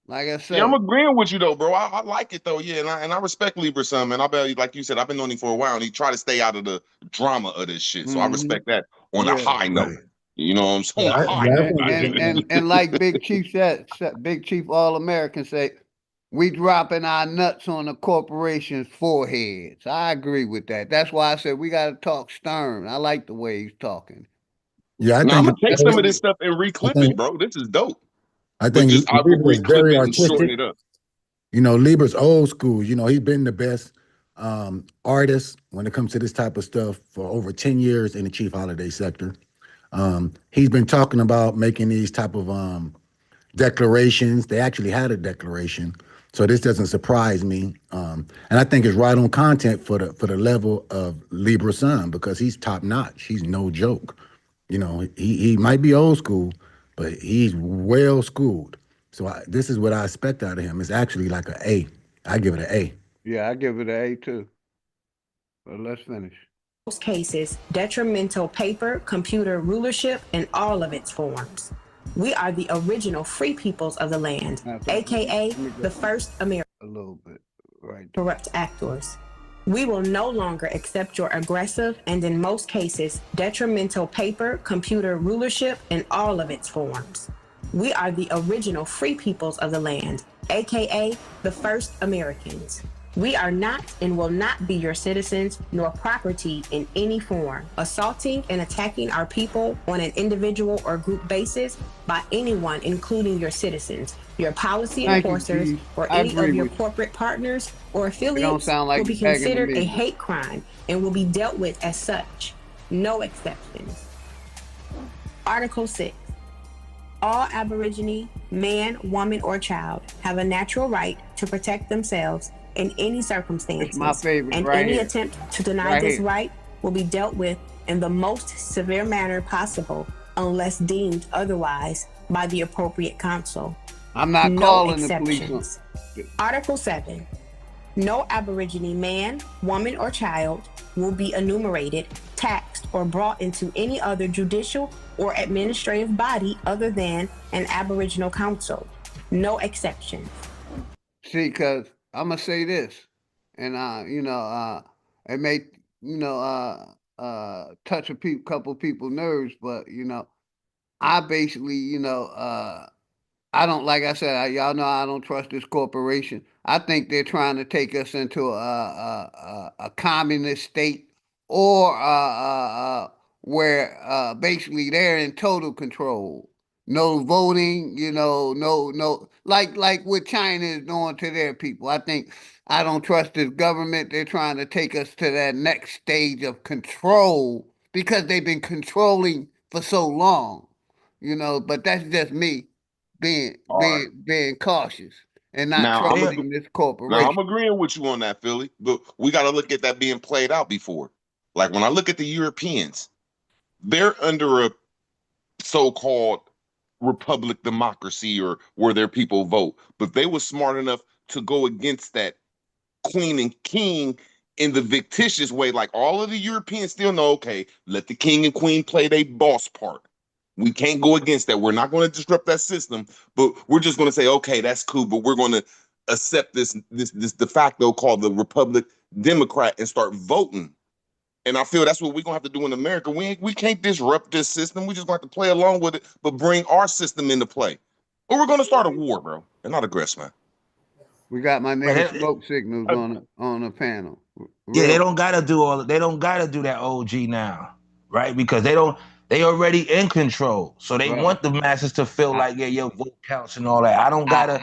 Like I said, yeah, I'm agreeing with you though, bro. I like it though, yeah, and I respect Lieberson, man. I bet, like you said, I've been knowing him for a while, and he try to stay out of the drama of this shit. So I respect that on a high note. You know what I'm saying? And like Big Chief said, Big Chief All American say, we dropping our nuts on the corporation's foreheads. I agree with that. That's why I said we got to talk stern. I like the way he's talking. Yeah, I'm gonna take some of this stuff and reclip it, bro. This is dope. I think I will Lieber's reclip very it and artistic. shorten it up. You know, Lieber's old school. You know, he's been the best artist when it comes to this type of stuff for over 10 years in the Chief Holiday sector. He's been talking about making these type of declarations. They actually had a declaration, so this doesn't surprise me. And I think it's right on content for the level of Lieber's because he's top notch. He's no joke. You know, he might be old school, but he's well schooled. So this is what I expect out of him. It's actually like an A. I give it an A. Yeah, I give it an A too. But let's finish. Most cases, detrimental paper, computer rulership, in all of its forms. We are the original free peoples of the land, aka the first American. A little bit, right. Corrupt actors. We will no longer accept your aggressive and, in most cases, detrimental paper, computer rulership in all of its forms. We are the original free peoples of the land, aka the first Americans. We are not and will not be your citizens nor property in any form. Assaulting and attacking our people on an individual or group basis by anyone, including your citizens, your policy enforcers, or any of your corporate partners or affiliates will be considered a hate crime and will be dealt with as such. No exceptions. Article 6. All Aborigine, man, woman, or child have a natural right to protect themselves in any circumstances. My favorite, and any attempt to deny this right will be dealt with in the most severe manner possible unless deemed otherwise by the appropriate counsel. I'm not calling the police. Article 7. No Aborigine man, woman, or child will be enumerated, taxed, or brought into any other judicial or administrative body other than an Aboriginal council. No exceptions. See, because I'm going to say this, and, it may, touch a couple people's nerves, but, I basically, I don't, like I said, y'all know I don't trust this corporation. I think they're trying to take us into a communist state, or where basically they're in total control. No voting, no, like what China is doing to their people. I don't trust this government. They're trying to take us to that next stage of control because they've been controlling for so long, but that's just me being cautious and not trusting this corporation. Now I'm agreeing with you on that, Philly, but we got to look at that being played out before. Like when I look at the Europeans, they're under a so-called republic democracy, or where their people vote, but they were smart enough to go against that queen and king in the fictitious way. Like all of the Europeans still know, okay, let the king and queen play their boss part. We can't go against that. We're not going to disrupt that system, but we're just going to say, okay, that's cool, but we're going to accept this de facto called the Republic Democrat and start voting. And I feel that's what we're going to have to do in America. We can't disrupt this system. We just going to have to play along with it, but bring our system into play. Or we're going to start a war, bro, and not aggress, man. We got my nigga smoke signals on the panel. Yeah, they don't gotta do they don't gotta do that OG now, right? Because they already in control. So they want the masses to feel like, yeah, your vote counts and all that. I don't gotta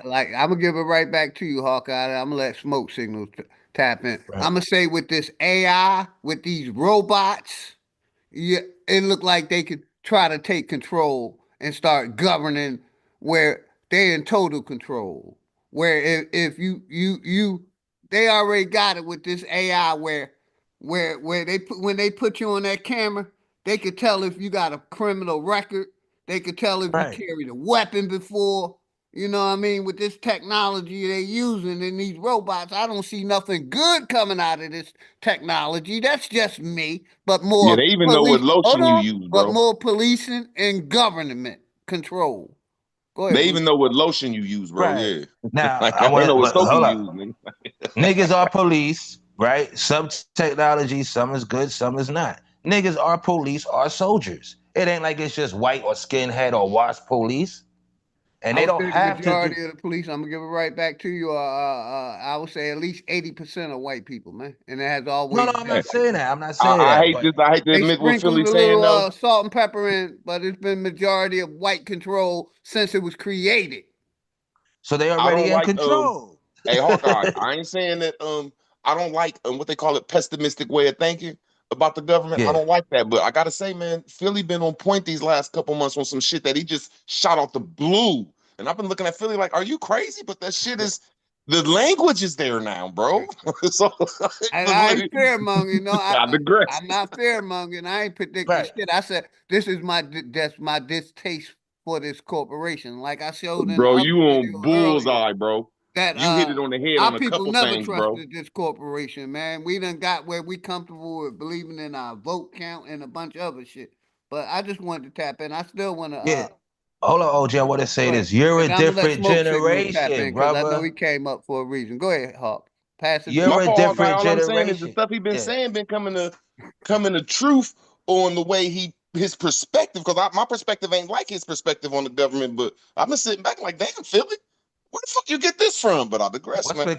like, I'm gonna give it right back to you, Hawkeye. I'm gonna let smoke signals tap in. Right. I'm gonna say with this AI, with these robots, yeah, it looked like they could try to take control and start governing where they're in total control. Where if you they already got it with this AI where when they put you on that camera, they could tell if you got a criminal record. They could tell if you carried a weapon before. You know what I mean? With this technology they're using in these robots, I don't see nothing good coming out of this technology. That's just me. But more they even know what lotion you use, bro. But more policing and government control. Go ahead. They even know what lotion you use, bro. Right. Yeah. Now like, I know what soap you use, man. Niggas are police, right? Some technology, some is good, some is not. Niggas are police, are soldiers. It ain't like it's just white or skinhead or wasp police. And they don't have the majority of the police. I'm gonna give it right back to you. I would say at least 80% of white people, man, and it has always. No, I'm not saying that. I'm not saying that. I hate to admit what Philly's saying, though. Salt and pepper in, but it's been majority of white control since it was created. So they already in control. Hey, Hawkeye, I ain't saying that. I don't like what they call it, pessimistic way of thinking about the government. Yeah. I don't like that, but I gotta say, man, Philly been on point these last couple months on some shit that he just shot off the blue. And I've been looking at Philly like, are you crazy? But that shit is, the language is there now, bro. So, and I ain't fear-mongering, I'm not fear-mongering. I ain't predicting shit. I said, this is my distaste for this corporation. Like I showed in bro, you on bullseye, bro. That you hit it on the head on a couple things, bro. Our people never trusted this corporation, man. We done got where we comfortable with believing in our vote count and a bunch of other shit. But I just wanted to tap in. I still want to. Hold on, OG. I want to say this. You're a different generation, brother. I know he came up for a reason. Go ahead, Hawk. Pass it. You're a different generation. All I'm saying is the stuff he been saying been coming to truth on the way his perspective. Because my perspective ain't like his perspective on the government. But I've been sitting back like, damn, Philly. Where the fuck you get this from? But I digress, What's man. been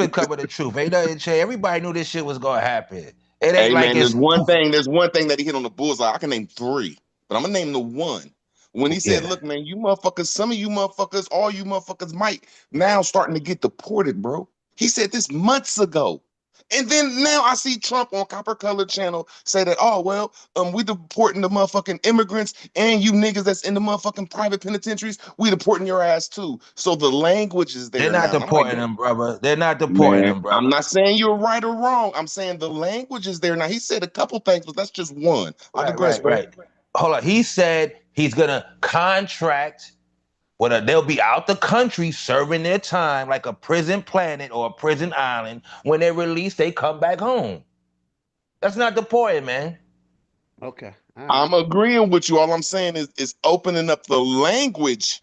covered the truth? Ain't nothing changed. Everybody knew this shit was gonna happen. It ain't Hey like man, it's there's one thing that he hit on the bullseye. I can name three, but I'm gonna name the one. When he said, look, man, you motherfuckers, some of you motherfuckers, all you motherfuckers might now starting to get deported, bro. He said this months ago. And then now I see Trump on Copper Color Channel say that, oh, well, we deporting the motherfucking immigrants and you niggas that's in the motherfucking private penitentiaries, we deporting your ass too. So the language is there They're not now. deporting them, brother. They're not deporting Man, them, brother. I'm not saying you're right or wrong. I'm saying the language is there. Now, he said a couple things, but that's just one. I digress, bro. Right. Hold on. He said he's gonna contract. They'll be out the country serving their time like a prison planet or a prison island. When they're released, they come back home. That's not deporting, man. Okay. I'm agreeing with you. All I'm saying is opening up the language.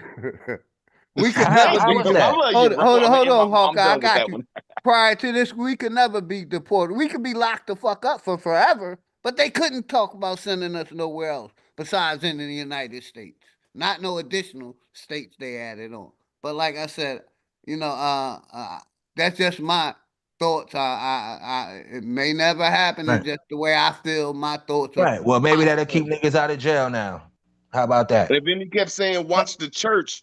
We could never be. Hold on, Hawkeye. I got you. Prior to this, we could never be deported. We could be locked the fuck up for forever, but they couldn't talk about sending us nowhere else besides in the United States. Not no additional states they added on. But like I said, that's just my thoughts. It may never happen. It's just the way I feel. My thoughts. Right. Well, maybe that'll keep niggas out of jail now. How about that? And then he kept saying, watch the church.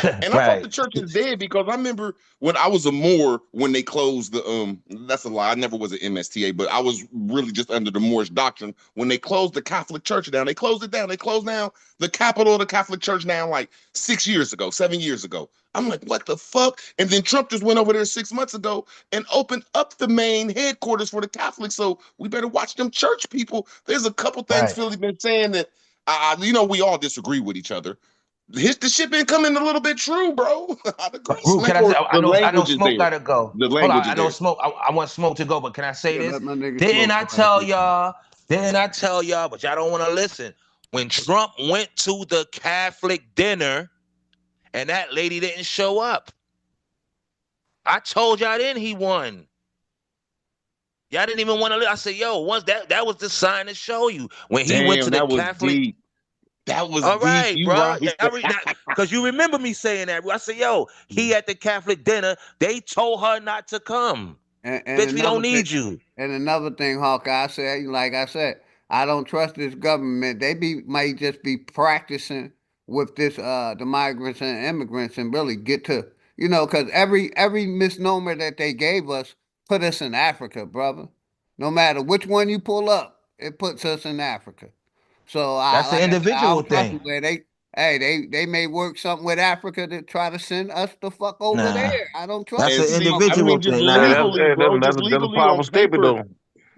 And I thought the church is dead because I remember when I was a Moor, when they closed the that's a lie. I never was an MSTA, but I was really just under the Moorish doctrine. When they closed the Catholic Church down, they closed it down. They closed down the capital of the Catholic Church down like 7 years ago. I'm like, what the fuck? And then Trump just went over there 6 months ago and opened up the main headquarters for the Catholics. So we better watch them church people. There's a couple things Philly been saying that we all disagree with each other. The shit been coming a little bit true, bro. Group, can I say? I know Smoke gotta go. The Hold on, language I is know there. Smoke. I want Smoke to go, but can I say this? Didn't Didn't I tell y'all? But y'all don't want to listen. When Trump went to the Catholic dinner, and that lady didn't show up, I told y'all then he won. Y'all didn't even want to. I said, yo, once that was the sign to show you when he went to the Catholic. Deep. That was all deep. right, You bro. right. Because you remember me saying that. I said, yo, he at the Catholic dinner. They told her not to come. And Bitch, we don't need you. And another thing, Hawkeye, like I said, I don't trust this government. They might just be practicing with this the migrants and immigrants and really get to, because every misnomer that they gave us put us in Africa, brother. No matter which one you pull up, it puts us in Africa. So that's an individual thing. Where they may work something with Africa to try to send us the fuck over there. I don't trust. That's an individual just thing. Legally, bro, just legally on paper. Though.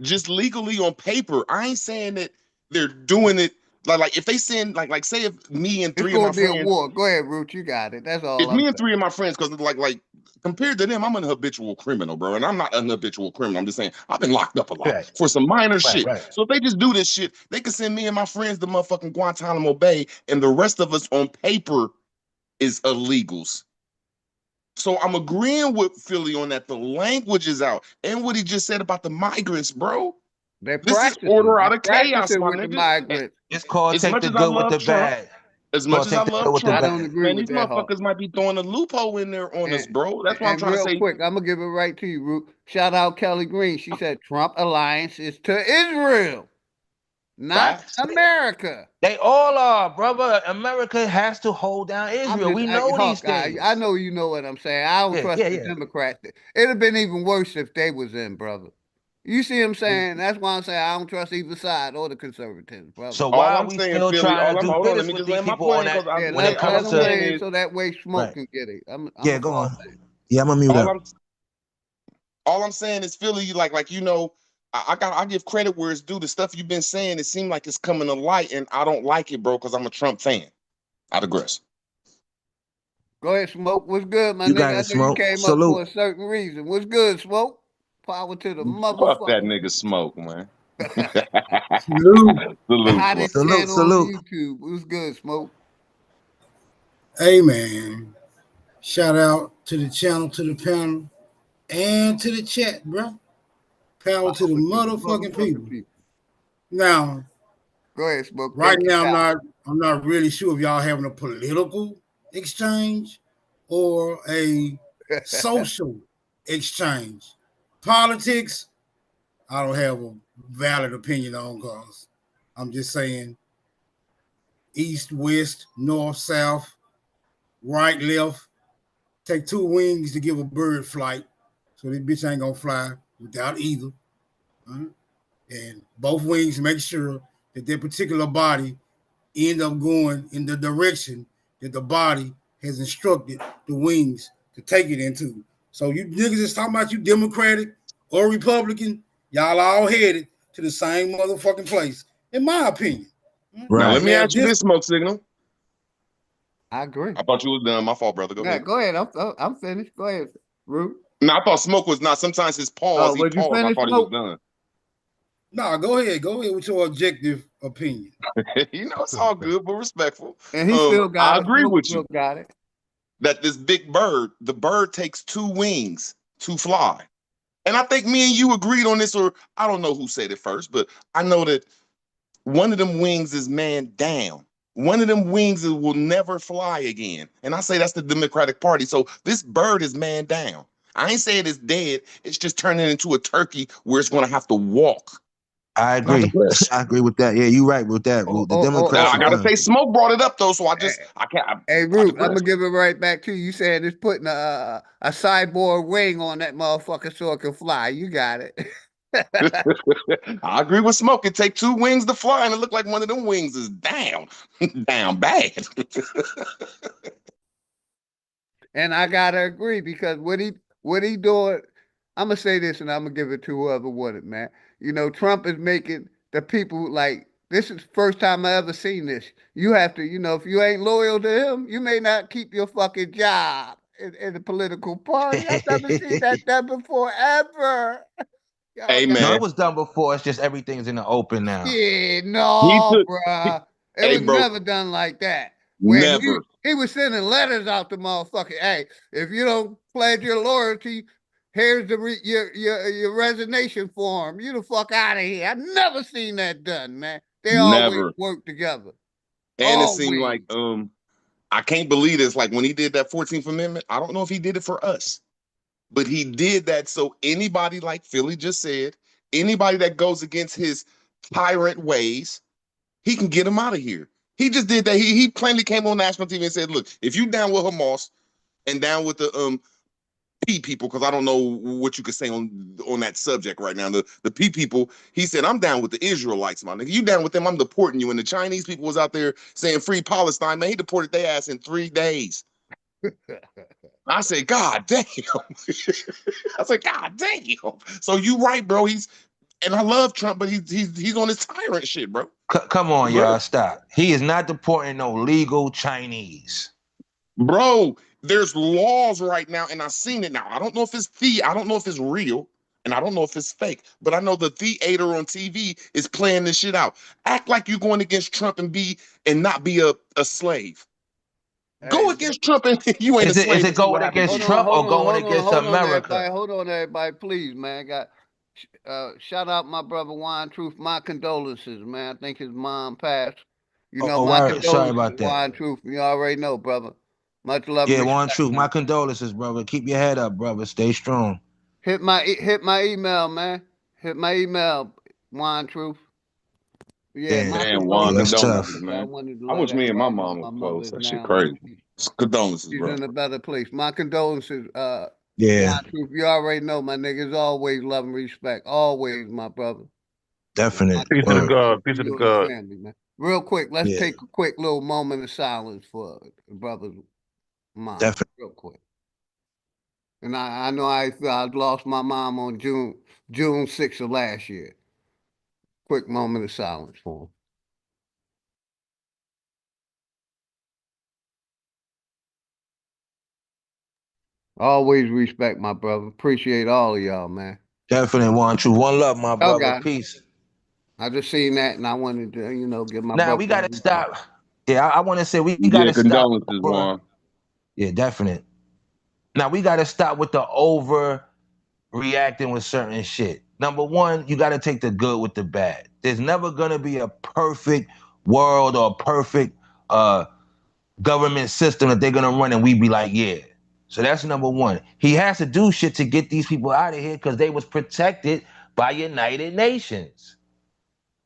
Just legally on paper. I ain't saying that they're doing it like if they send like say if me and three of my friends. It's gonna be a war. Go ahead, Root. You got it. That's all. It's me and three of my friends because like compared to them, I'm an habitual criminal, bro. And I'm not an habitual criminal. I'm just saying I've been locked up a lot for some minor shit. So if they just do this shit, they can send me and my friends to motherfucking Guantanamo Bay, and the rest of us on paper is illegals. So I'm agreeing with Philly on that. The language is out. And what he just said about the migrants, bro. This is order out of chaos, my nigga. It's called take the good with the bad. As much as I love Trump, man, these motherfuckers might be throwing a loophole in there on us, bro. That's what I'm trying to say. Real quick, I'm gonna give it right to you, Root. Shout out Kelly Green. She said Trump alliance is to Israel, not America. They all are, brother. America has to hold down Israel. We know these things. I know you know what I'm saying. I don't trust the Democrats. It'd have been even worse if they was in, brother. You see what I'm saying? That's why I'm saying I don't trust either side or the conservatives, brother. So why are we still trying to do business with these people on that? When it comes to so that way Smoke can get it. Go on. Yeah, I'm gonna mute up. All I'm saying is Philly, like I give credit where it's due. The stuff you've been saying, it seems like it's coming to light, and I don't like it, bro, because I'm a Trump fan. I digress. Go ahead, Smoke. What's good, my nigga? I know you came up for a certain reason. What's good, Smoke? Power to the motherfucker. Fuck that nigga Smoke, man. Salute. YouTube. What's good, Smoke? Hey, man. Shout out to the channel, to the panel, and to the chat, bro. Power to the motherfucking people. Now, go ahead, Smoke. Right now, I'm not really sure if y'all having a political exchange or a social exchange. Politics, I don't have a valid opinion on, because I'm just saying east, west, north, south, right, left. Take two wings to give a bird flight. So this bitch ain't gonna fly without either. Right? And both wings make sure that their particular body end up going in the direction that the body has instructed the wings to take it into. So you niggas is talking about you Democratic or Republican, y'all all headed to the same motherfucking place, in my opinion. Now let me Now, ask you this, Smoke Signal. I agree. I thought you was done. My fault, brother. Go ahead. Go ahead. I'm finished. Go ahead, Root. No, I thought Smoke was not. Sometimes his pause, he was you paused. I finished, thought he was Smoke? done. No, go ahead. Go ahead with your objective opinion. You know, it's all good, but respectful. And he still got I it. agree Smoke with still you got it. that this big bird, the bird takes two wings to fly. And I think me and you agreed on this, or I don't know who said it first, but I know that one of them wings is man down. One of them wings will never fly again. And I say that's the Democratic Party. So this bird is man down. I ain't saying it's dead. It's just turning into a turkey where it's going to have to walk. I agree. I agree with that. Yeah, you right with that. The Democrats. I gotta say, Smoke brought it up though, so I can't. Hey, Root, I'm gonna give it right back to you. You saying it's putting a cyborg wing on that motherfucker so it can fly. You got it. I agree with Smoke. It take two wings to fly, and it look like one of them wings is down, down bad. And I gotta agree, because what he doing, I'm gonna say this and I'm gonna give it to whoever wanted, man. You know, Trump is making the people like, this is the first time I ever seen this. You have to, you know, if you ain't loyal to him, you may not keep your fucking job in the political party. I've never seen that done before, ever. Hey, No, man. it was done before. It's just everything's in the open now. Yeah, no, bruh. It was never done like that. Where Never. He was sending letters out to motherfucker. Hey, if you don't pledge your loyalty, here's your resignation form. You the fuck out of here. I never seen that done, man. They always Never. work together. And it seemed like I can't believe this. Like when he did that 14th Amendment, I don't know if he did it for us, but he did that so anybody, like Philly just said, anybody that goes against his tyrant ways, he can get him out of here. He just did that. He plainly came on national TV and said, "Look, if you down with Hamas and down with the P people, because I don't know what you could say on that subject right now. The P people, he said, I'm down with the Israelites, my nigga. You down with them, I'm deporting you." And the Chinese people was out there saying free Palestine, man. He deported their ass in 3 days. I said, God damn. I said, God damn. So you right, bro. And I love Trump, but he's on his tyrant shit, bro. Come on, y'all, stop. He is not deporting no legal Chinese. Bro, there's laws right now, and I've seen it now. I don't know if it's I don't know if it's real, and I don't know if it's fake, but I know the theater on TV is playing this shit out. Act like you're going against Trump and not be a slave. Go against Trump and you ain't a slave. Is it going against Trump or going against America? Hold on, everybody, please, man. Shout out my brother Wine Truth. My condolences, man. I think his mom passed. You know, my condolences, sorry about that. Wine Truth. You already know, brother. Much love. Yeah, Wine Truth. My condolences, brother. Keep your head up, brother. Stay strong. Hit my email, man. Hit my email, Wine Truth. Yeah, my condolences, man. I wanted to I wish me and my mom was close. That shit crazy. Condolences, she's bro. in a better place. My condolences. Yeah. Truth, you already know, my niggas. Always love and respect. Always, my brother. Definite. Peace to the God. Peace to the God. Family, man. Real quick, let's take a quick little moment of silence for the brother's mom. Definitely. Real quick. And I know I lost my mom on June 6th of last year. Quick moment of silence for him. Always respect, my brother. Appreciate all of y'all, man. Definitely, Wine Truth. One love, my brother. Okay. Peace. I just seen that and I wanted to, give my Now we gotta stop. Yeah, I want to say we gotta stop. Condolences, Juan. Yeah, definite. Now we gotta stop with the overreacting with certain shit. Number one, you gotta take the good with the bad. There's never gonna be a perfect world or a perfect government system that they're gonna run and we be like, yeah. So that's number one. He has to do shit to get these people out of here because they was protected by United Nations.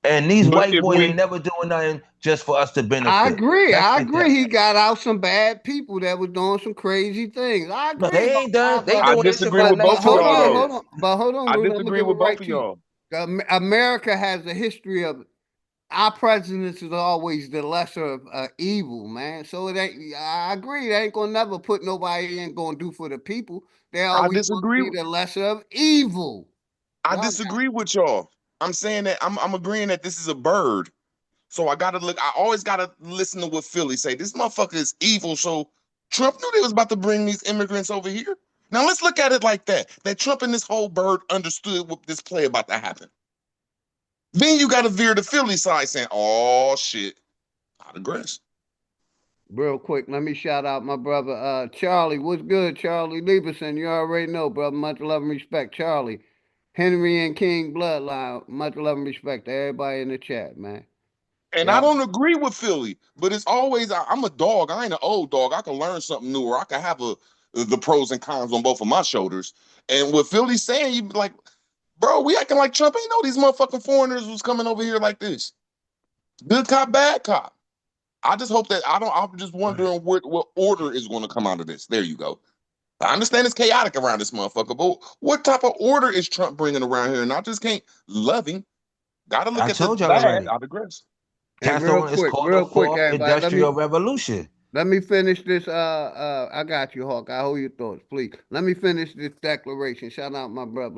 And these But white boys ain't never doing nothing just for us to benefit. I agree. Let's I get agree. that. He got out some bad people that was doing some crazy things. I agree. No, they ain't done. They I doing that shit for disagree like with both of 19 y'all though. years. Hold on, I Rudy. I'm gonna disagree give it with both right of to you. y'all. America has a history of our presidents is always the lesser of evil, man. So it ain't. I agree. They ain't gonna never put nobody in gonna do for the people. They I always gonna disagree. be the lesser of evil. I disagree with y'all. I'm saying that I'm agreeing that this is a bird. So I gotta look. I always gotta listen to what Philly say. This motherfucker is evil. So Trump knew they was about to bring these immigrants over here. Now let's look at it like that. That Trump and this whole bird understood what this play about to happen. Then you gotta veer the Philly side saying, "Oh shit, I digress." Real quick, let me shout out my brother Charlie. What's good, Charlie Lieberson? You already know, brother. Much love and respect, Charlie. Henry and King Bloodline. Much love and respect to everybody in the chat, man. And I don't agree with Philly, but it's always I'm a dog. I ain't an old dog. I can learn something new, or I can have the pros and cons on both of my shoulders. And what Philly's saying, you be like, bro, we acting like Trump ain't know these motherfucking foreigners was coming over here like this. Good cop, bad cop. I just hope that I'm just wondering what order is going to come out of this. There you go. I understand it's chaotic around this motherfucker, but what type of order is Trump bringing around here? And I just can't love him. Got to look I at the told y'all bad. already. I digress. And It's called the fourth industrial revolution. Let me finish this. I got you, Hawk. I hold your thoughts, please. Let me finish this declaration. Shout out my brother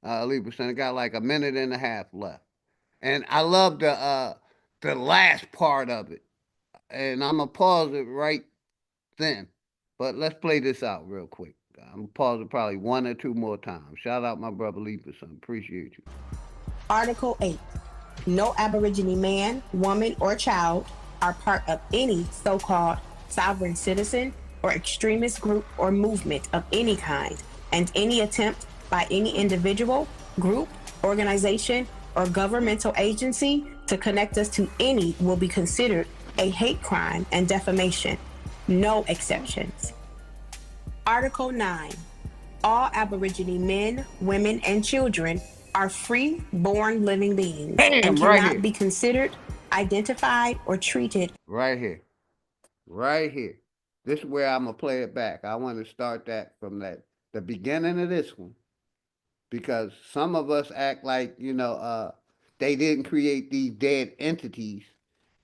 Lieberson. I got like a minute and a half left, and I love the last part of it. And I'm gonna pause it right then. But let's play this out real quick. I'm gonna pause it probably one or two more times. Shout out my brother Lieberson. Appreciate you. Article 8. No Aborigine man, woman, or child are part of any so-called sovereign citizen or extremist group or movement of any kind, and any attempt by any individual, group, organization, or governmental agency to connect us to any will be considered a hate crime and defamation. No exceptions. Article 9. All Aborigine men, women, and children are free, born living beings and cannot be considered, identified, or treated. Right here. Right here. This is where I'm going to play it back. I want to start that from the beginning of this one. Because some of us act like, they didn't create these dead entities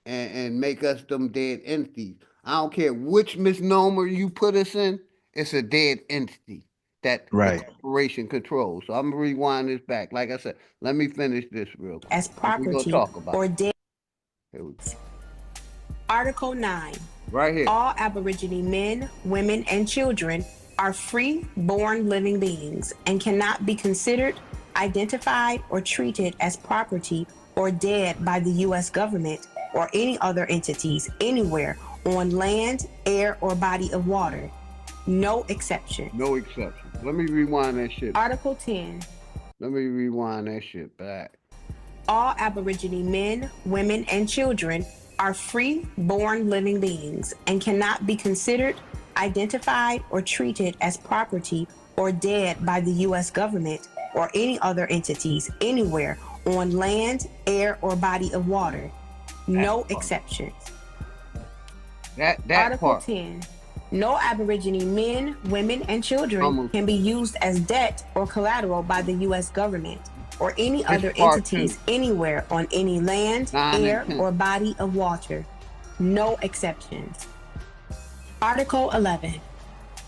and make us them dead entities. I don't care which misnomer you put us in, it's a dead entity that the corporation controls. So I'm gonna rewind this back. Like I said, let me finish this real quick. As property or dead. Article 9. Right here. All Aborigine men, women, and children are free, born living beings and cannot be considered, identified, or treated as property or dead by the U.S. government or any other entities anywhere on land, air, or body of water. No exception. No exception. Let me rewind that shit. Article 10. Let me rewind that shit back. All Aborigine men, women, and children are free, born living beings and cannot be considered, identified, or treated as property or dead by the U.S. government or any other entities anywhere on land, air, or body of water. No exceptions. That Article part. 10. No Aborigine men, women, and children can be used as debt or collateral by the U.S. government or any other entities anywhere on any land, air, or body of water. No exceptions. Article 11.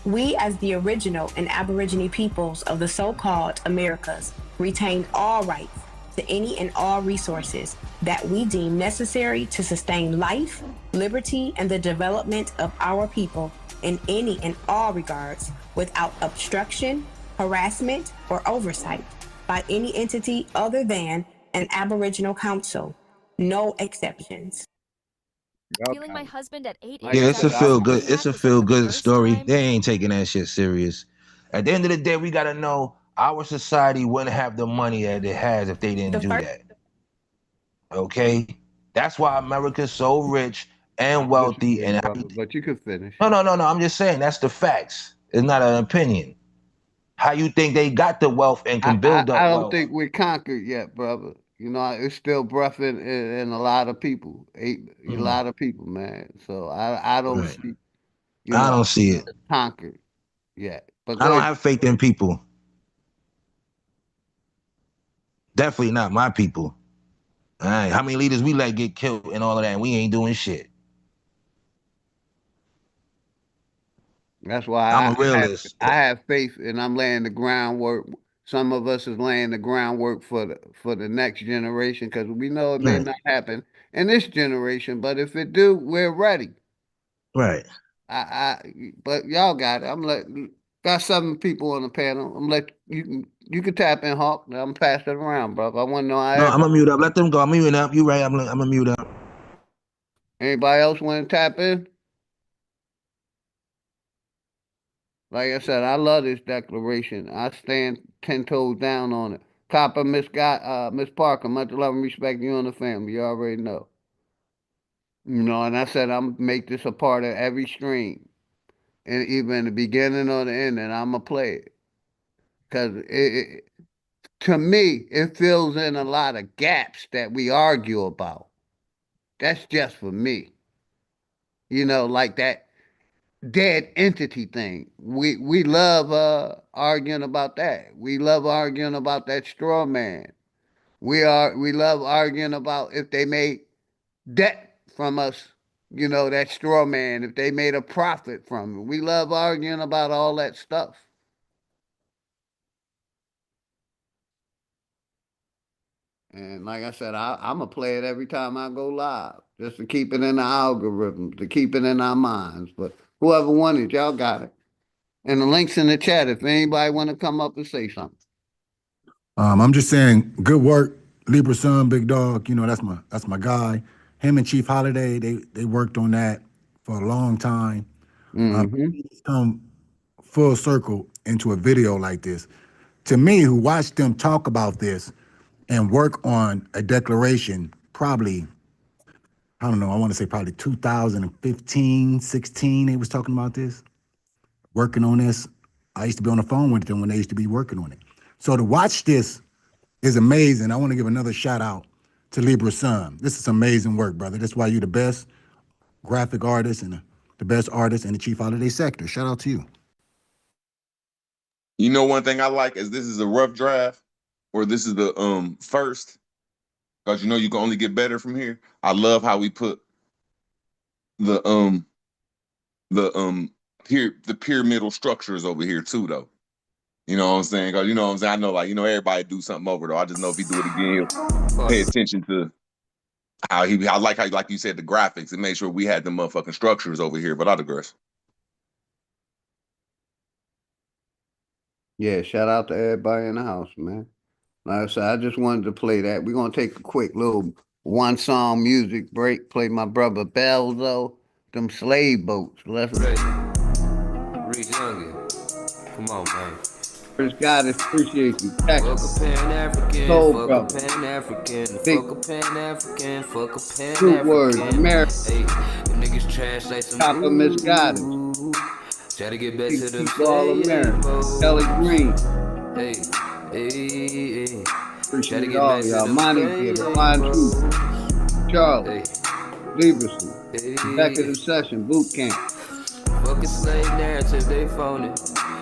We, as the original and Aborigine peoples of the so-called Americas, retain all rights to any and all resources that we deem necessary to sustain life, liberty, and the development of our people in any and all regards without obstruction, harassment, or oversight by any entity other than an Aboriginal council. No exceptions. Feeling my husband at 8 Yeah, it's a feel good. It's a feel good story. They ain't taking that shit serious. At the end of the day, we gotta know our society wouldn't have the money that it has if they didn't do that. Okay, that's why America's so rich and wealthy. And but you could finish. No. I'm just saying that's the facts. It's not an opinion. How you think they got the wealth and can build up I don't wealth? think we're conquered yet, brother. You know, it's still breath in a lot of people, a lot of people, man. So I don't Right. see, I don't see it. conquered yet. But I go don't ahead. have faith in people. Definitely not my people. All right. How many leaders we let get killed and all of that, and we ain't doing shit? That's why I'm a realist. I have faith, and I'm laying the groundwork. Some of us is laying the groundwork for the next generation, because we know it may Right. not happen in this generation, but if it do, we're ready. Right. But y'all got it. Got 7 people on the panel. You can tap in, Hawk. I'm pass it around, bro. I want to know how No, I'm gonna everybody. mute up. Let them go. I'm muting up. You right. I'm gonna mute up. Anybody else want to tap in? Like I said, I love this declaration. I stand 10 toes down on it. Copper, Miss Parker, much love and respect, you and the family. You already know. You know, and I said I'm gonna make this a part of every stream, and even in the beginning or the end, and I'm gonna play it, because to me it fills in a lot of gaps that we argue about. That's just for me. You know, like that dead entity thing. We love arguing about that. We love arguing about that straw man. We love arguing about if they made debt from us, that straw man, if they made a profit from it. We love arguing about all that stuff. And like I said, I'm going to play it every time I go live, just to keep it in the algorithm, to keep it in our minds. But whoever won it, y'all got it. And the link's in the chat if anybody want to come up and say something. I'm just saying, good work, Libra Sun, Big Dog. You know, that's my guy. Him and Chief Holiday, they worked on that for a long time. Come full circle into a video like this. To me, who watched them talk about this and work on a declaration, probably, I don't know, I want to say probably 2015, 16, they was talking about this, working on this. I used to be on the phone with them when they used to be working on it. So to watch this is amazing. I want to give another shout out to Libra Sun. This is amazing work, brother. That's why you're the best graphic artist and the best artist in the Chief Holiday sector. Shout out to you. You know, one thing I like is this is a rough draft, or this is the first, because you can only get better from here. I love how we put the pyramidal structures over here too, though. You know what I'm saying? Because I know, everybody do something over, though. I just know if he do it again, he'll pay attention to how I like how, like you said, the graphics, and make sure we had the motherfucking structures over here. But I digress. Yeah, shout out to everybody in the house, man. Like I said, I just wanted to play that. We're going to take a quick little one-song music break, play my brother Belzo, them slave boats. Let's Reach Youngin. Come on, man. First God, appreciate you. Texas. Fuck a Pan-African, Soul fuck brother. a Pan-African, fuck a Pan-African, fuck a Pan-African. True words, America. Hey, them niggas trash like some Copper misguided. Try to get back to them all America. Kelly Green. Hey, hey. Appreciate all y'all. Monty Theater, Fine Truth, Charlie, Lieberson, Executive Session, Boot Camp. Fucking slave narrative, they phony.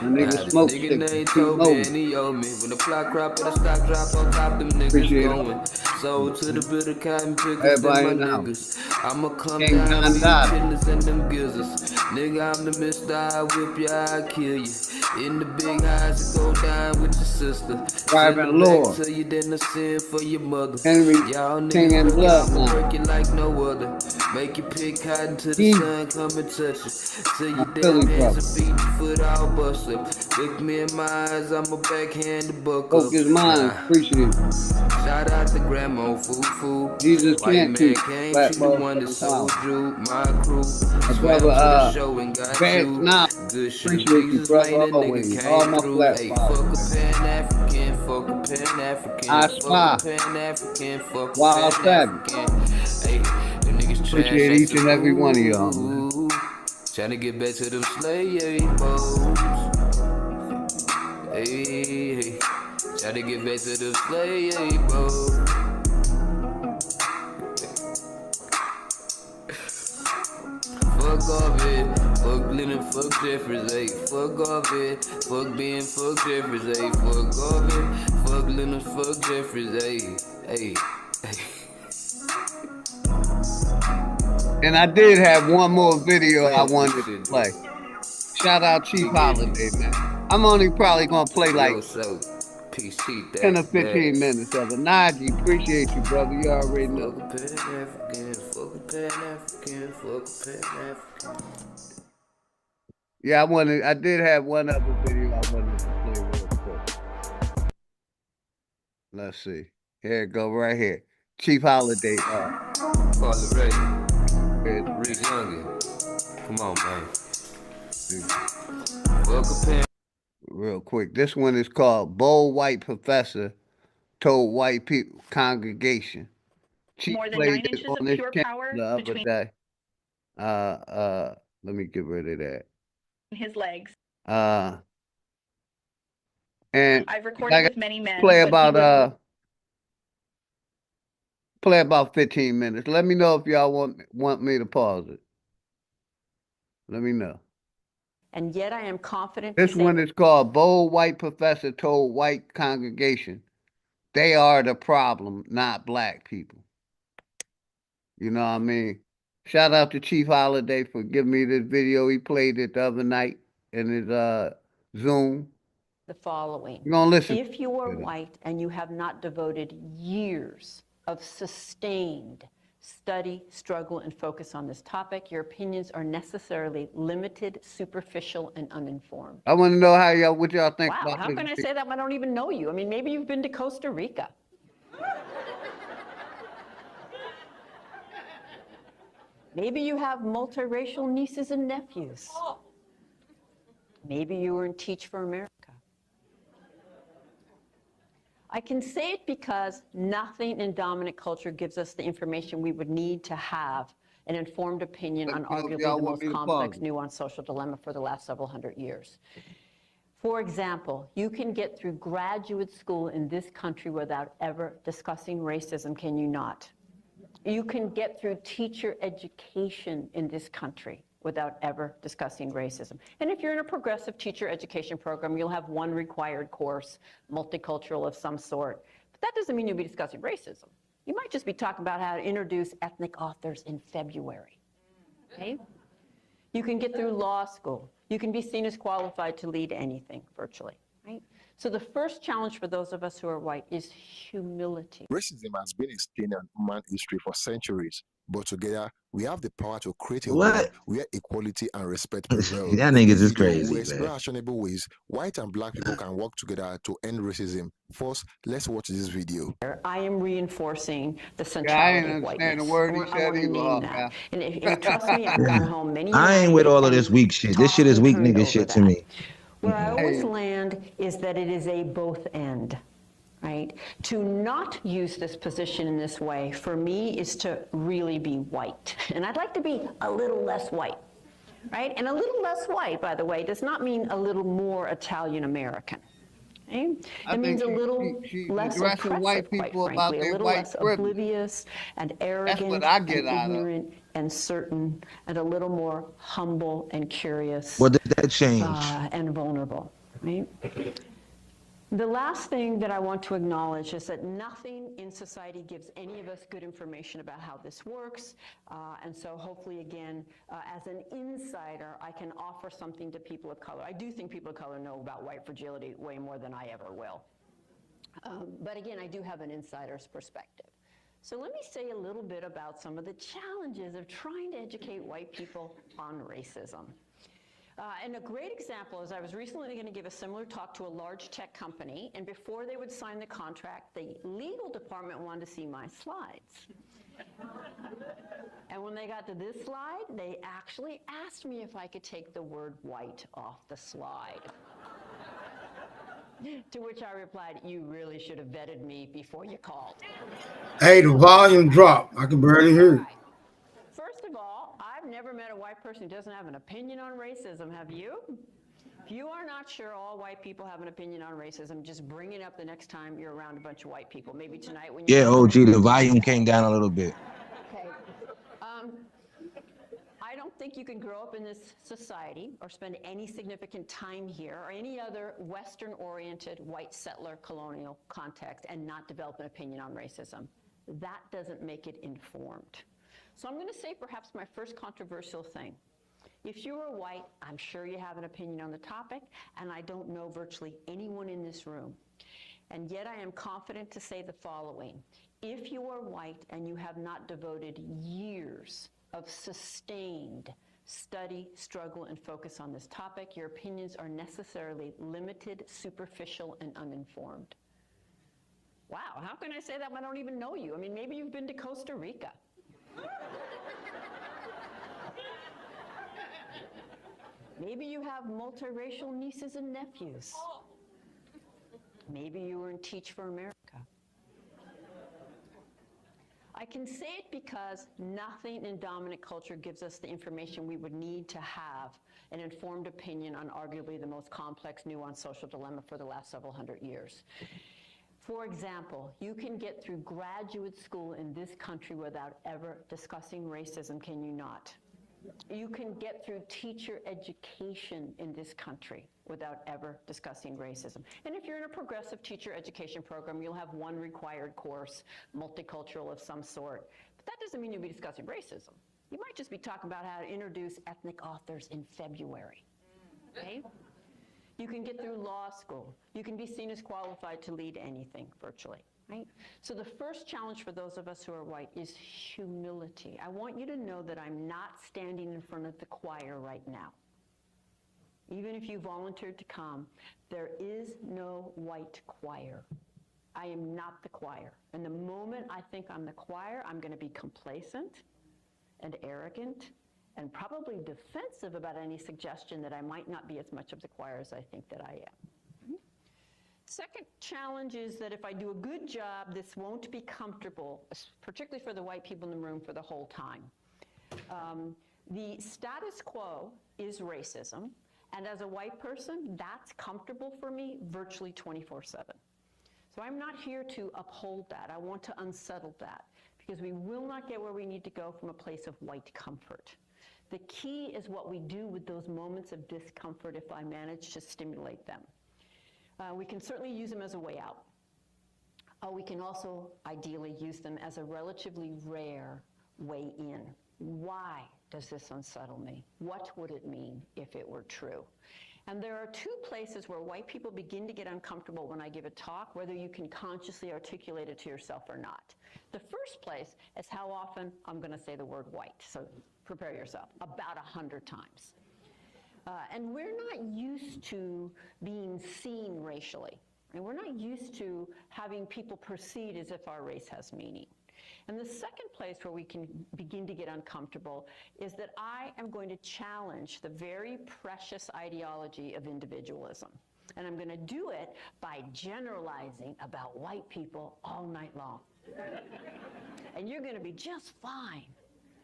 The nigga smoke stick. Nigga told me and he owed me. When the plot crop and the stock drop on top, them niggas going. Sold to the bitter cotton pickers, them my niggas. I'ma come down with the killers and them gizzards. Nigga, I'm the mister, I whip you, I kill you. In the big house, to go down with your sister. Private Lord. So you didn't sin for your mother. Henry Y'all King and niggas Blood. work you like no other. Make you pick cotton till the sun come and touch you. Till you damn hands and feet, your foot all bust up. Look me in my eyes, I'm a backhand to buck up. Focus mind, appreciate it. Shout out to Grandma Foo. Jesus White can't man teach. came, she the one that sold you. My crew. My brother, show and got Vance, you. nah, Good shit. appreciate you, Jesus brother, made a always. nigga All came my through. flat Hey, fathers. fuck a Pan-African, fuck a Pan-African. I Fuck spy. a Pan-African, fuck a Wild Pan-African. Hey, them niggas trash. Appreciate each and every one of y'all, man. Trying to get back to them slave boats. Hey, try to get back to the slave, bro. Fuck off it, fuck Lennon, fuck Jeffries, ayy. Fuck off it, fuck Ben, fuck Jeffries, ayy. Fuck off it, fuck Lennon, fuck Jeffries, ayy. Ayy, And I did have one more video I wanted to play. Shout out Chief Holiday, man. I'm only probably gonna play like 10 or 15 minutes of it. Najee, appreciate you, brother. You already know. fuck a Pan-African, fuck a Pan-African, fuck a Pan-African. Yeah, I did have one other video I wanted to play real quick. Let's see. Here it go right here. Chief Holiday. Rick Youngin. Come on, man. Fuck a Pan. Real quick. This one is called Bold White Professor Told White People Congregation. Chief More than played 9 inches on of this pure channel power the other between day. Let me get rid of that. his legs. And I've recorded with many men. Play but he was about 15 minutes. Let me know if y'all want me to pause it. Let me know. And yet I am confident This one is called Bold White Professor Told White Congregation they are the problem, not black people. You know what I mean? Shout out to Chief Holiday for giving me this video. He played it the other night in his Zoom. the following. You're gonna listen. If you are white and you have not devoted years of sustained study, struggle, and focus on this topic, your opinions are necessarily limited, superficial, and uninformed. I want to know what y'all think Wow, about how this. can I say that when I don't even know you? I mean, maybe you've been to Costa Rica. Maybe you have multiracial nieces and nephews. Maybe you were in Teach for America. I can say it because nothing in dominant culture gives us the information we would need to have an informed opinion on arguably the most complex, nuanced social dilemma for the last several hundred years. For example, you can get through graduate school in this country without ever discussing racism, can you not? You can get through teacher education in this country without ever discussing racism. And if you're in a progressive teacher education program, you'll have one required course, multicultural of some sort. But that doesn't mean you'll be discussing racism. You might just be talking about how to introduce ethnic authors in February, okay? You can get through law school. You can be seen as qualified to lead anything, virtually, right? So the first challenge for those of us who are white is humility. Racism has been a stain on human history for centuries, but together we have the power to create a world where equality and respect prevail. That niggas is We crazy, explore man. actionable ways white and black people can work together to end racism. First, let's watch this video. I am reinforcing the centrality of whiteness. The word he I said want to name that. And trust me, I've gone home many I ain't with all of this weak shit. This shit is weak nigga shit to me. Where I always land is that it is a both end, right? To not use this position in this way, for me, is to really be white. And I'd like to be a little less white, right? And a little less white, by the way, does not mean a little more Italian-American. Okay? It means a little less oppressive, white quite people frankly, about a little less oblivious and arrogant and ignorant and certain, and a little more humble and curious. What did that change? And vulnerable, right? The last thing that I want to acknowledge is that nothing in society gives any of us good information about how this works. And so hopefully, again, as an insider, I can offer something to people of color. I do think people of color know about white fragility way more than I ever will. But again, I do have an insider's perspective. So let me say a little bit about some of the challenges of trying to educate white people on racism. And a great example is I was recently going to give a similar talk to a large tech company, and before they would sign the contract, the legal department wanted to see my slides. And when they got to this slide, they actually asked me if I could take the word white off the slide. To which I replied, you really should have vetted me before you called. Hey, the volume dropped. I can barely hear it. First of all, I've never met a white person who doesn't have an opinion on racism. Have you? If you are not sure all white people have an opinion on racism, just bring it up the next time you're around a bunch of white people. Maybe tonight when you... Yeah, OG, the volume came down a little bit. Okay. I don't think you can grow up in this society or spend any significant time here or any other Western-oriented white settler colonial context and not develop an opinion on racism. That doesn't make it informed. So I'm going to say perhaps my first controversial thing. If you are white, I'm sure you have an opinion on the topic, and I don't know virtually anyone in this room. And yet I am confident to say the following. If you are white and you have not devoted years of sustained study, struggle, and focus on this topic, your opinions are necessarily limited, superficial, and uninformed. Wow, how can I say that when I don't even know you? I mean, maybe you've been to Costa Rica. Maybe you have multiracial nieces and nephews. Maybe you were in Teach for America. I can say it because nothing in dominant culture gives us the information we would need to have an informed opinion on arguably the most complex, nuanced social dilemma for the last several hundred years. For example, you can get through graduate school in this country without ever discussing racism, can you not? You can get through teacher education in this country without ever discussing racism. And if you're in a progressive teacher education program, you'll have one required course, multicultural of some sort. But that doesn't mean you'll be discussing racism. You might just be talking about how to introduce ethnic authors in February, okay? You can get through law school. You can be seen as qualified to lead anything virtually. Right? So the first challenge for those of us who are white is humility. I want you to know that I'm not standing in front of the choir right now. Even if you volunteered to come, there is no white choir. I am not the choir. And the moment I think I'm the choir, I'm going to be complacent and arrogant and probably defensive about any suggestion that I might not be as much of the choir as I think that I am. Second challenge is that if I do a good job, this won't be comfortable, particularly for the white people in the room, for the whole time. The status quo is racism, and as a white person, that's comfortable for me virtually 24/7. So I'm not here to uphold that. I want to unsettle that, because we will not get where we need to go from a place of white comfort. The key is what we do with those moments of discomfort if I manage to stimulate them. We can certainly use them as a way out. We can also ideally use them as a relatively rare way in. Why does this unsettle me? What would it mean if it were true? And there are two places where white people begin to get uncomfortable when I give a talk, whether you can consciously articulate it to yourself or not. The first place is how often I'm going to say the word white. So prepare yourself, about 100 times. And we're not used to being seen racially. And we're not used to having people proceed as if our race has meaning. And the second place where we can begin to get uncomfortable is that I am going to challenge the very precious ideology of individualism. And I'm going to do it by generalizing about white people all night long. And you're going to be just fine,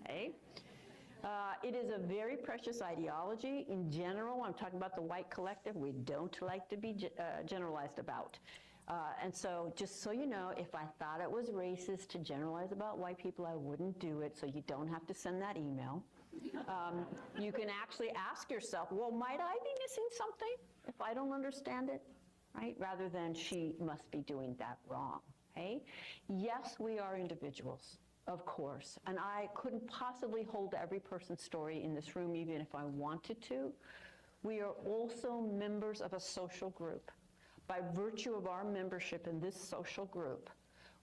okay? It is a very precious ideology. In general, I'm talking about the white collective, we don't like to be generalized about. And so just so you know, if I thought it was racist to generalize about white people, I wouldn't do it, so you don't have to send that email. You can actually ask yourself, well, might I be missing something if I don't understand it, right? Rather than she must be doing that wrong, okay? Yes, we are individuals. Of course, and I couldn't possibly hold every person's story in this room even if I wanted to. We are also members of a social group. By virtue of our membership in this social group,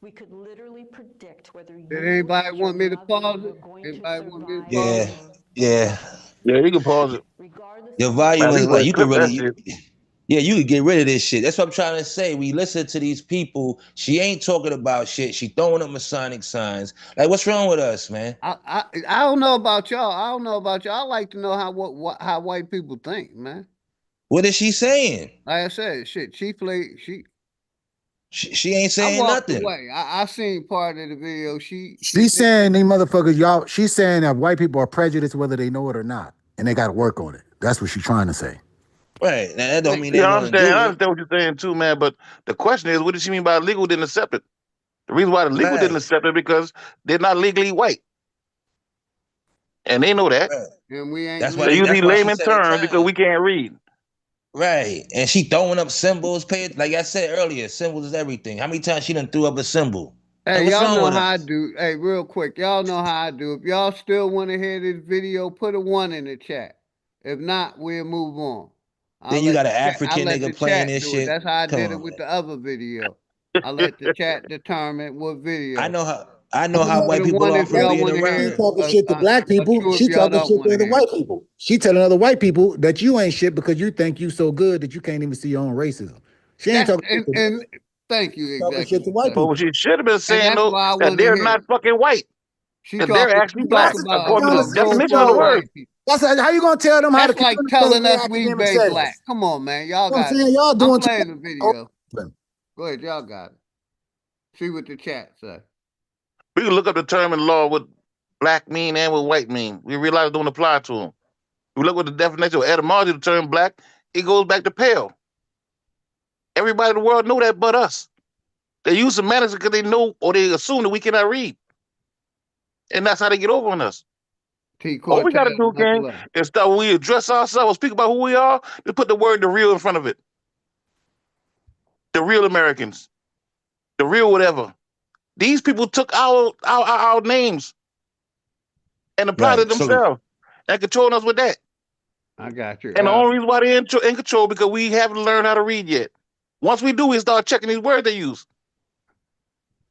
we could literally predict whether you Did anybody want me to pause it? Anybody want me to pause it? Yeah. Yeah, you can pause it. Your volume Man, is we low. would You could clip that really, shit. yeah, you could get rid of this shit. That's what I'm trying to say. We listen to these people. She ain't talking about shit. She throwing up Masonic signs. Like, what's wrong with us, man? I don't know about y'all. I don't know about y'all. I like to know how white people think, man. What is she saying? Like I said, shit. She ain't saying I walked nothing. away. I seen part of the video. She's saying these motherfuckers, y'all. She's saying that white people are prejudiced whether they know it or not, and they got to work on it. That's what she's trying to say. Right. Now that don't mean they Yeah, want to do I it. understand what you're saying too, man. But the question is, what does she mean by legal didn't accept it? The reason why the legal didn't Right. accept it because they're not legally white, and they know that. Right. And we ain't That's why They they. use That's these why she layman said they terms because trying. we can't read. Right. And she throwing up symbols. Like I said earlier, symbols is everything. How many times she done threw up a symbol? Like, Hey, what's y'all wrong know with how I us? do. Hey, real quick, y'all know how I do. If y'all still want to hear this video, put a 1 in the chat. If not, we'll move on. Then you got an African Let the nigga playing chat this do it. shit. That's how I Come did it on, with man. the other video. I let the chat determine what I video. know how. I know how Put white a people 1 are if from y'all being want to around She hear them. talking shit to black a people. 2 if She y'all talking don't shit want to to other hear. white people. She telling other white people that you ain't shit because you think you so good that you can't even see your own racism. She ain't That's talking shit to them. and thank you, She talking shit to Executive white Sessions. But what people. she should have been And saying that's though why I that want to they're hear. not fucking white, that they're actually She black talk That's about according to the room definition of full the of how word. white people. how you gonna tell them how to That's like communicate telling their us we academic bang black. status? Come on, man. Y'all You know what I'm got it. saying? Y'all I'm doing too playing the much. video. Go ahead, y'all got it. See what the chat say. We can look up the term in law what black mean and what white mean. We realize it don't apply to them. We look at the definition or etymology of the term black, it goes back to pale. Everybody in the world know that but us. They use semantics because they know or they assume that we cannot read. And that's how they get over on us. T. All we Cortez, gotta do, much King, love. is start when we address ourselves, speak about who we are, just put the word the real in front of it. The real Americans. The real whatever. These people took our names and applied it Right. So themselves and controlling us with that. I got you. And the only reason why they're in control because we haven't learned how to read yet. Once we do, we start checking these words they use.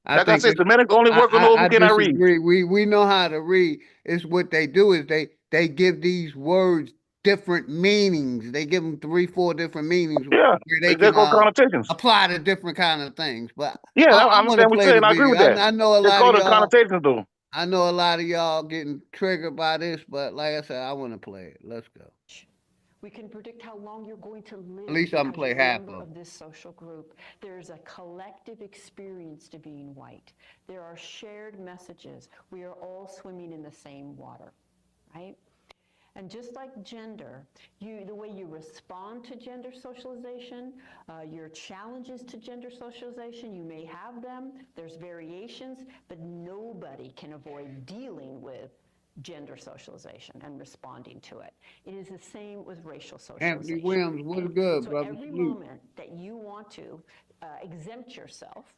I Like I think said, it's, semantics only work on those who I cannot read. disagree. We know how to read. It's what they do is they give these words different meanings. They give them 3, 4 different meanings Yeah, where they they're can called connotations. apply to different kind of things. But Yeah, I I want to understand what play you're the saying. I agree video. with that. I know a They're lot of called the y'all. connotations, though. I know a lot of y'all getting triggered by this, but like I said, I want to play it. Let's go. We can predict how long you're going to live. At least I'm as play a half member of of this social group. There's a collective experience to being white. There are shared messages. We are all swimming in the same water, right? And just like gender, the way you respond to gender socialization, your challenges to gender socialization, you may have them. There's variations, but nobody can avoid dealing with gender socialization and responding to it. It is the same with racial socialization. Anthony Williams, what's right? good, So brother? every Salute. moment that you want to exempt yourself,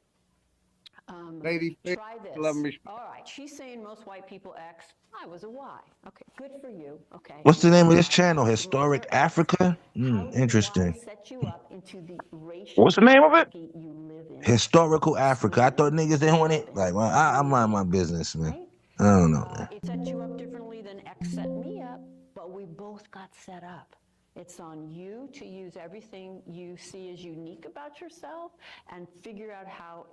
Lady, try love and this. respect. All right, she's saying most white people X. I was a Y. Okay, good for you. Okay. what's the You name are of this Y. channel? Most Historic are X. Africa? How does Interesting. Y set you up into the racial What's the name of it? hierarchy you live in? Historical Africa. I thought niggas didn't want it. Like, well, I mind my business, man. I don't know, man. It set you up differently than X set me up, but we both got set up. It's on you to use everything you see as unique about yourself and figure out how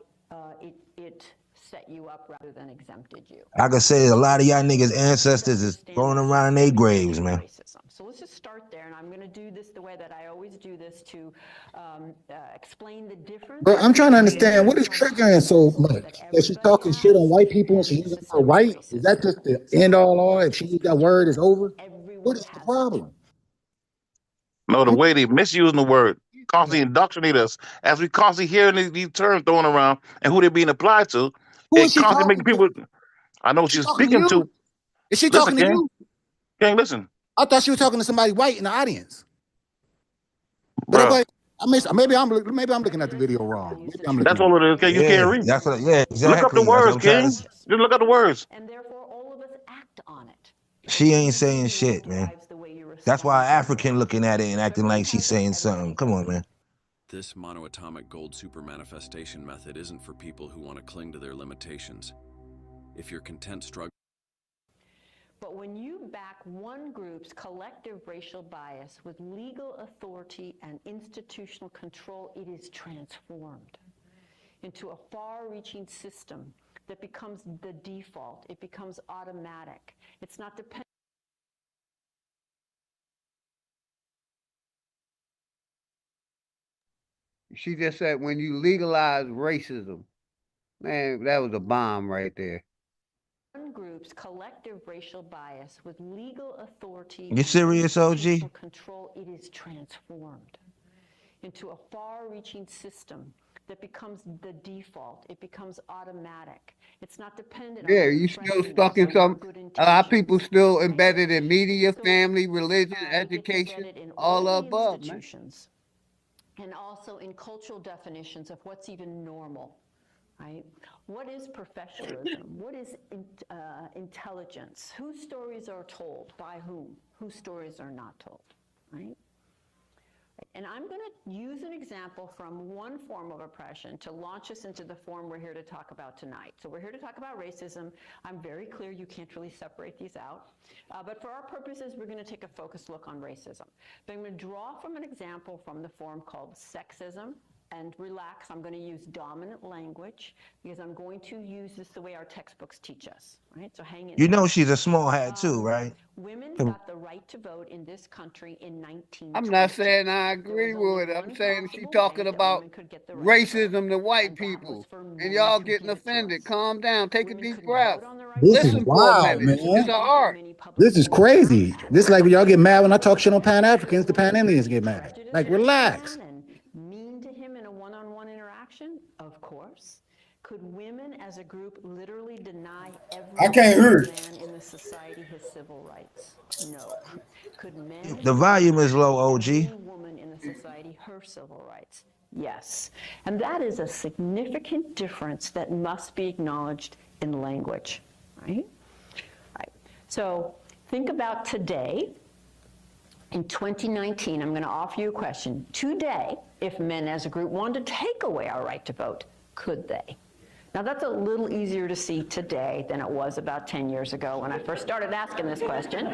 it set you up rather than exempted you. I could say a lot of y'all niggas' ancestors is rolling around in their graves, man. Racism. So let's just start there, and I'm going to do this the way that I always do this to explain the difference. But I'm trying to understand what is triggering so much that she's talking shit on white people and she's using the word white. Is that just the end all? If she used that word, it's over. What is the problem? No, the way they misusing the word, constantly indoctrinate us as we constantly hearing these terms thrown around and who they're being applied to. Who is It she constantly talking making to? people. I know Is she she's talking to speaking you? to. Is she Listen, talking to King. you? King, listen, I thought she was talking to somebody white in the audience. But bro. maybe I'm looking at the video wrong. Maybe I'm looking That's at it. all it is. King, you can't Yeah, read. that's what. Yeah, Look up the exactly. That's what words, I'm trying King. to. Just look up the words. And therefore, all of us act on it. She ain't saying shit, man. That's why African looking at it and acting like she's saying something. Come on, man. This monoatomic gold supermanifestation method isn't for people who want to cling to their limitations. If you're content struggling. But when you back one group's collective racial bias with legal authority and institutional control, it is transformed into a far-reaching system that becomes the default. It becomes automatic. It's not dependent. She just said when you legalize racism, man, that was a bomb right there. One group's collective racial bias with legal authority You serious, OG? control, it is transformed into a far-reaching system that becomes the default. It becomes automatic. It's not dependent Yeah, on you still stuck in some. A lot of people still embedded in media, family, religion, education, all the above, man. And also in cultural definitions of what's even normal, right? What is professionalism? What is intelligence? Whose stories are told by whom? Whose stories are not told, right? And I'm going to use an example from one form of oppression to launch us into the form we're here to talk about tonight. So we're here to talk about racism. I'm very clear you can't really separate these out. But for our purposes, we're going to take a focused look on racism. But I'm going to draw from an example from the form called sexism. And relax, I'm going to use dominant language because I'm going to use this the way our textbooks teach us, right? So hang in. You know she's a small hat too, right? Women got the right to vote in this country in 1920. I'm not saying I agree with it. I'm saying she's talking about racism to white people. And y'all getting offended. Calm down. Take a deep breath. This is Listen for a wild, minute. man. It's an art. This is crazy. This is like when y'all get mad when I talk shit on Pan-Africans, the Pan-Indians get mad. Like, relax. Mean to him in a one-on-one interaction? Of course. Could women as a group literally deny every man in the society his civil rights? No. Could men The volume is low, OG. woman in the society her civil rights? Yes. And that is a significant difference that must be acknowledged in language, right? Right. So think about today. In 2019, I'm going to offer you a question. Today, if men as a group wanted to take away our right to vote, could they? Now, that's a little easier to see today than it was about 10 years ago when I first started asking this question.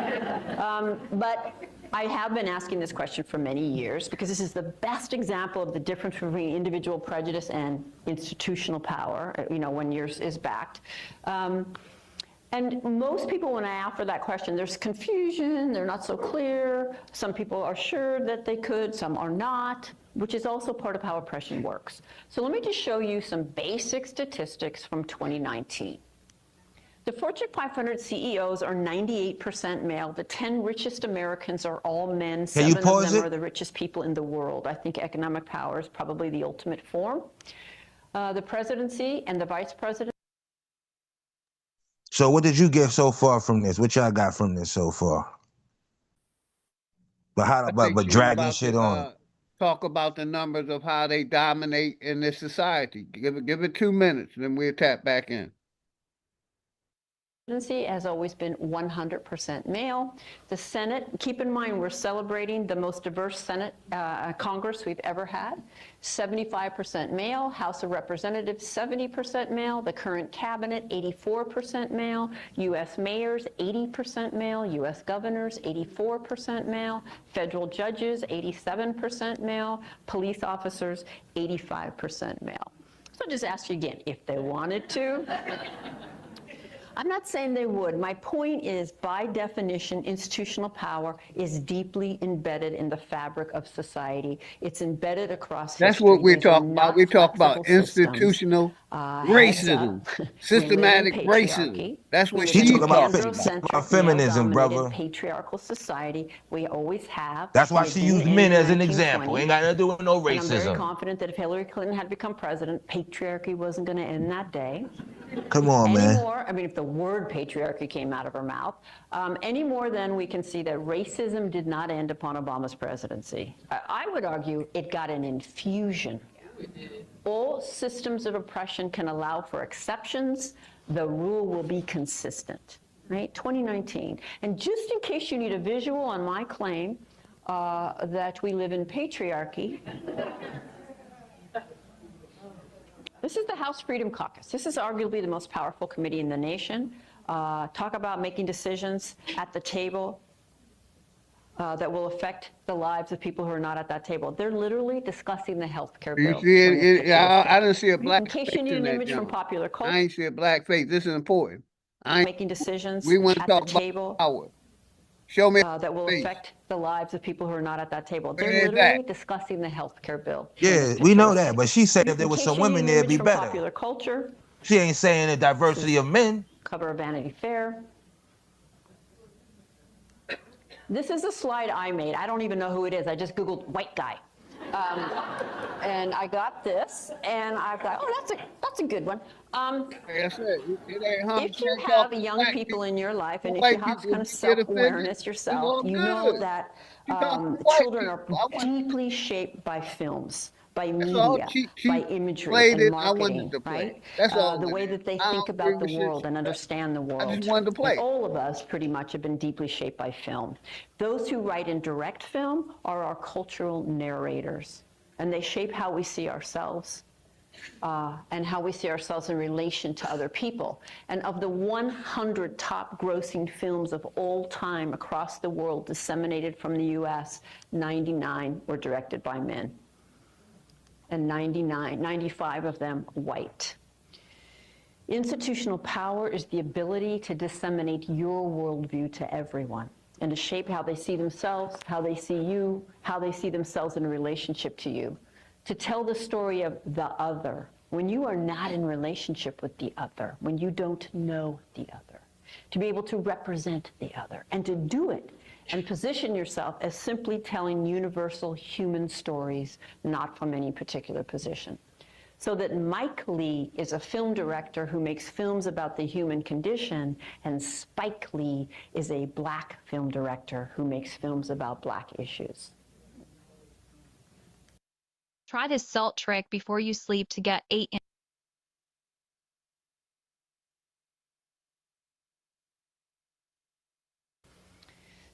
But I have been asking this question for many years because this is the best example of the difference between individual prejudice and institutional power, you know, when yours is backed. And most people, when I offer that question, there's confusion, they're not so clear. Some people are sure that they could, some are not, which is also part of how oppression works. So let me just show you some basic statistics from 2019. The Fortune 500 CEOs are 98% male. The 10 richest Americans are all men. 7 of them are the richest people in the world. I think economic power is probably the ultimate form. The presidency and the vice president. So what did you get so far from this? What y'all got from this so far? But how? But dragging shit on. Talk about the numbers of how they dominate in this society. Give it 2 minutes, then we'll tap back in. Has always been 100% male. The Senate, keep in mind, we're celebrating the most diverse Senate Congress we've ever had. 75% male. House of Representatives, 70% male. The current cabinet, 84% male. U.S. mayors, 80% male. U.S. governors, 84% male. Federal judges, 87% male. Police officers, 85% male. So I'll just ask you again, if they wanted to. I'm not saying they would. My point is, by definition, institutional power is deeply embedded in the fabric of society. It's embedded across history. That's what we're talking about. We talk about institutional racism, systematic racism. That's what she's talking about feminism, brother. Patriarchal society. We always have. That's why she used men as an example. Ain't got nothing to do with no racism. And I'm very confident that if Hillary Clinton had become president, patriarchy wasn't going to end that day. Come on, man. Anymore, I mean, if the word patriarchy came out of her mouth, any more than we can see that racism did not end upon Obama's presidency. I would argue it got an infusion. All systems of oppression can allow for exceptions. The rule will be consistent, right? 2019. And just in case you need a visual on my claim that we live in patriarchy, this is the House Freedom Caucus. This is arguably the most powerful committee in the nation. Talk about making decisions at the table that will affect the lives of people who are not at that table. They're literally discussing the health care bill. You see, I didn't see a black face. In case you need an image from popular culture. I ain't see a black face. This is important. Making decisions we want to at talk the table. About power. Show me that will affect the lives of people who are not at that table. They're literally discussing the health care bill. Yeah, we know that, but she said if there was some women there, it'd be better. Popular culture. She ain't saying the diversity of men. cover of Vanity Fair. This is a slide I made. I don't even know who it is. I just Googled white guy. And I got this, and I thought, oh, that's a good one. If you have young people in your life, and if you have kind of self-awareness yourself, you know that children are deeply shaped by films, by media, by imagery and marketing, right? The way that they think about the world and understand the world. And all of us pretty much have been deeply shaped by film. Those who write and direct film are our cultural narrators, and they shape how we see ourselves. And how we see ourselves in relation to other people. And of the 100 top grossing films of all time across the world disseminated from the US, 99 were directed by men. And 95 of them white. Institutional power is the ability to disseminate your worldview to everyone and to shape how they see themselves, how they see you, how they see themselves in relationship to you. To tell the story of the other, when you are not in relationship with the other, when you don't know the other, to be able to represent the other, and to do it and position yourself as simply telling universal human stories, not from any particular position. So that Mike Lee is a film director who makes films about the human condition, and Spike Lee is a black film director who makes films about black issues. Try this salt trick before you sleep to get 8 in.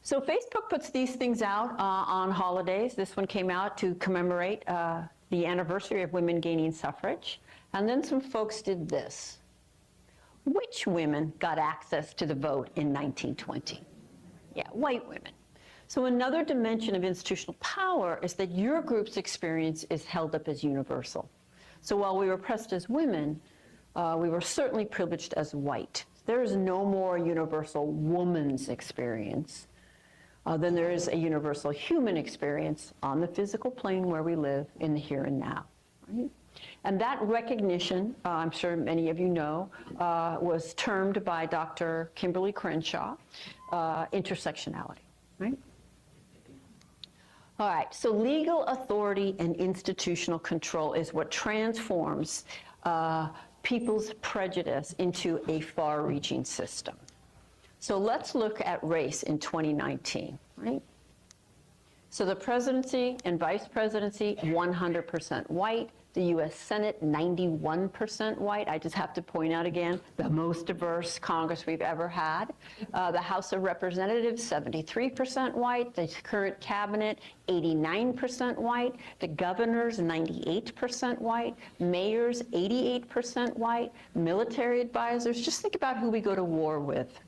So Facebook puts these things out on holidays. This one came out to commemorate the anniversary of women gaining suffrage. And then some folks did this. Which women got access to the vote in 1920? Yeah, white women. So another dimension of institutional power is that your group's experience is held up as universal. So while we were oppressed as women, we were certainly privileged as white. There is no more universal woman's experience than there is a universal human experience on the physical plane where we live in the here and now. Right? And that recognition, I'm sure many of you know, was termed by Dr. Kimberly Crenshaw intersectionality. Right? All right, so legal authority and institutional control is what transforms people's prejudice into a far-reaching system. So let's look at race in 2019, right? So the presidency and vice presidency, 100% white. The U.S. Senate, 91% white. I just have to point out again, the most diverse Congress we've ever had. The House of Representatives, 73% white. The current cabinet, 89% white. The governors, 98% white. Mayors, 88% white. Military advisors, just think about who we go to war with.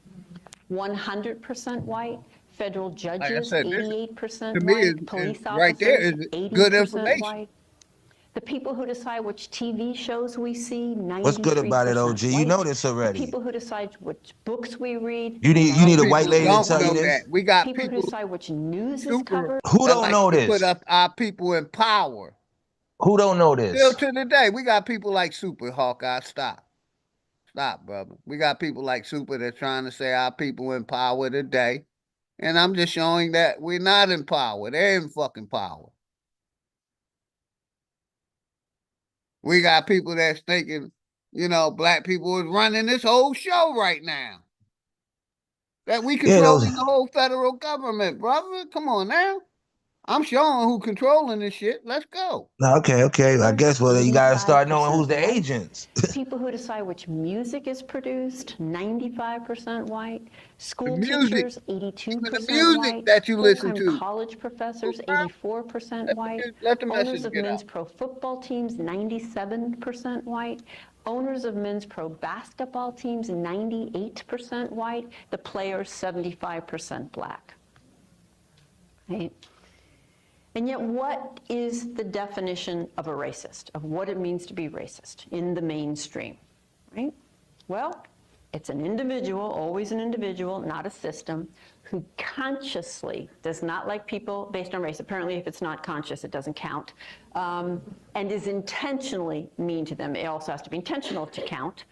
100% white. Federal judges, like 88% white. Police officers, right there is 80% white. The people who decide which TV shows we see, 93%. What's good about it, OG? You know this already. The people who decide which books we read. You need a white lady to tell you this? We got people who decide which news is covered. Who don't know this? Put up our people in power. Who don't know this? Still to the day, we got people like Super Hawkeye. Stop, brother. We got people like Super that's trying to say our people in power today. And I'm just showing that we're not in power. They're in fucking power. We got people that's thinking, you know, black people is running this whole show right now. That we controlling the whole federal government, brother. Come on now. I'm showing who controlling this shit. Let's go. Okay. I guess, well, you got to start knowing who's the agents. People who decide which music is produced, 95% white. School teachers, 82% the music white. That you listen to. College professors, 84% white. Owners of men's pro football teams, 97% white. Owners of men's pro basketball teams, 98% white. The players, 75% black. Right? And yet, what is the definition of a racist, of what it means to be racist in the mainstream, right? Well, it's an individual, always an individual, not a system, who consciously does not like people based on race. Apparently, if it's not conscious, it doesn't count, and is intentionally mean to them. It also has to be intentional to count.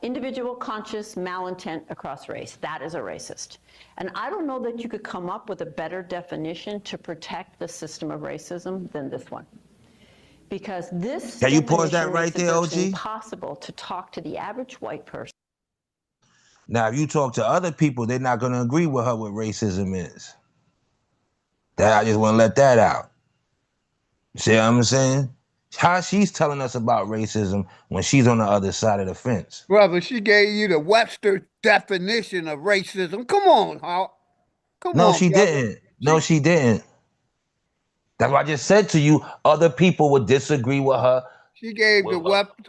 Individual conscious malintent across race. That is a racist. And I don't know that you could come up with a better definition to protect the system of racism than this one. Because this Can you pause definition that right makes it there, virtually OG? impossible to talk to the average white person. Now, if you talk to other people, they're not going to agree with her what racism is. That I just want to let that out. See what I'm saying? How she's telling us about racism when she's on the other side of the fence. Brother, she gave you the Webster definition of racism. Come on, Hawk. Come No, on, she brother. didn't. No, she didn't. That's what I just said to you. Other people would disagree with her. She gave the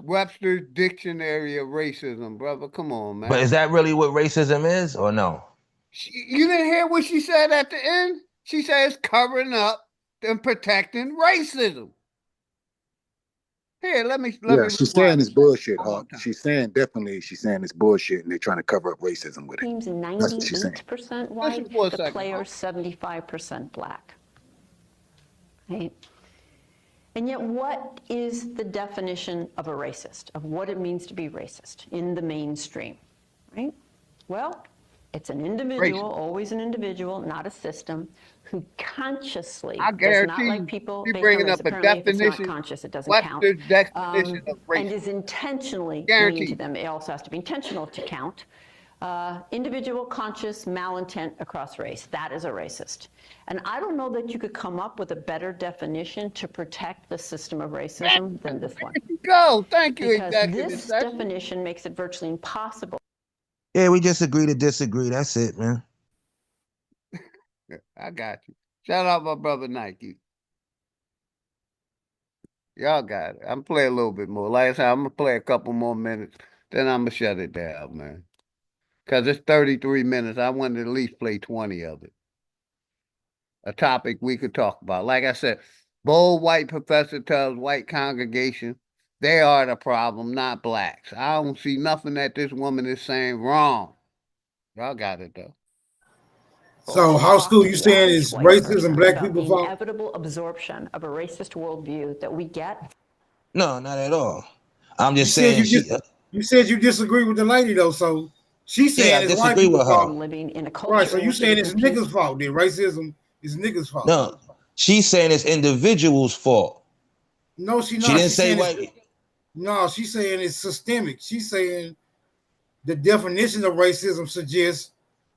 Webster's dictionary of racism, brother. Come on, man. But is that really what racism is or no? You didn't hear what she said at the end? She said it's covering up and protecting racism. Here, let me. She's saying it's bullshit, Hawk. She's saying it's bullshit, and they're trying to cover up racism with it. Teams That's what she's saying. 98% white, the players 75% black. Right? And yet, what is the definition of a racist, of what it means to be racist in the mainstream? Right? Well, it's an individual, always an individual, not a system, who consciously does not like people based on race. Apparently, if it's not conscious, it doesn't count. And is intentionally mean to them. It also has to be intentional to count. Individual conscious malintent across race. That is a racist. And I don't know that you could come up with a better definition to protect the system of racism than this one. Go. Thank you. Because this definition makes it virtually impossible. Yeah, we just agree to disagree. That's it, man. I got you. Shout out my brother Nike. Y'all got it. I'm play a little bit more. Like I said, I'm gonna play a couple more minutes, then I'm gonna shut it down, man. Cause it's 33 minutes. I wanted to at least play 20 of it. A topic we could talk about. Like I said, bold white professor tells white congregation they are the problem, not blacks. I don't see nothing that this woman is saying wrong. Y'all got it though. So, how school you saying is racism black people fault? Inevitable absorption of a racist worldview that we get. No, not at all. I'm just saying. You said you disagree with the lady though, so she's saying it's white people's fault. Living in a culture. Right, so you saying it's niggas' fault? Then racism is niggas' fault. No, she's saying it's individuals' fault. No, she not. She didn't say white. No, she's saying it's systemic. She's saying the definition of racism suggests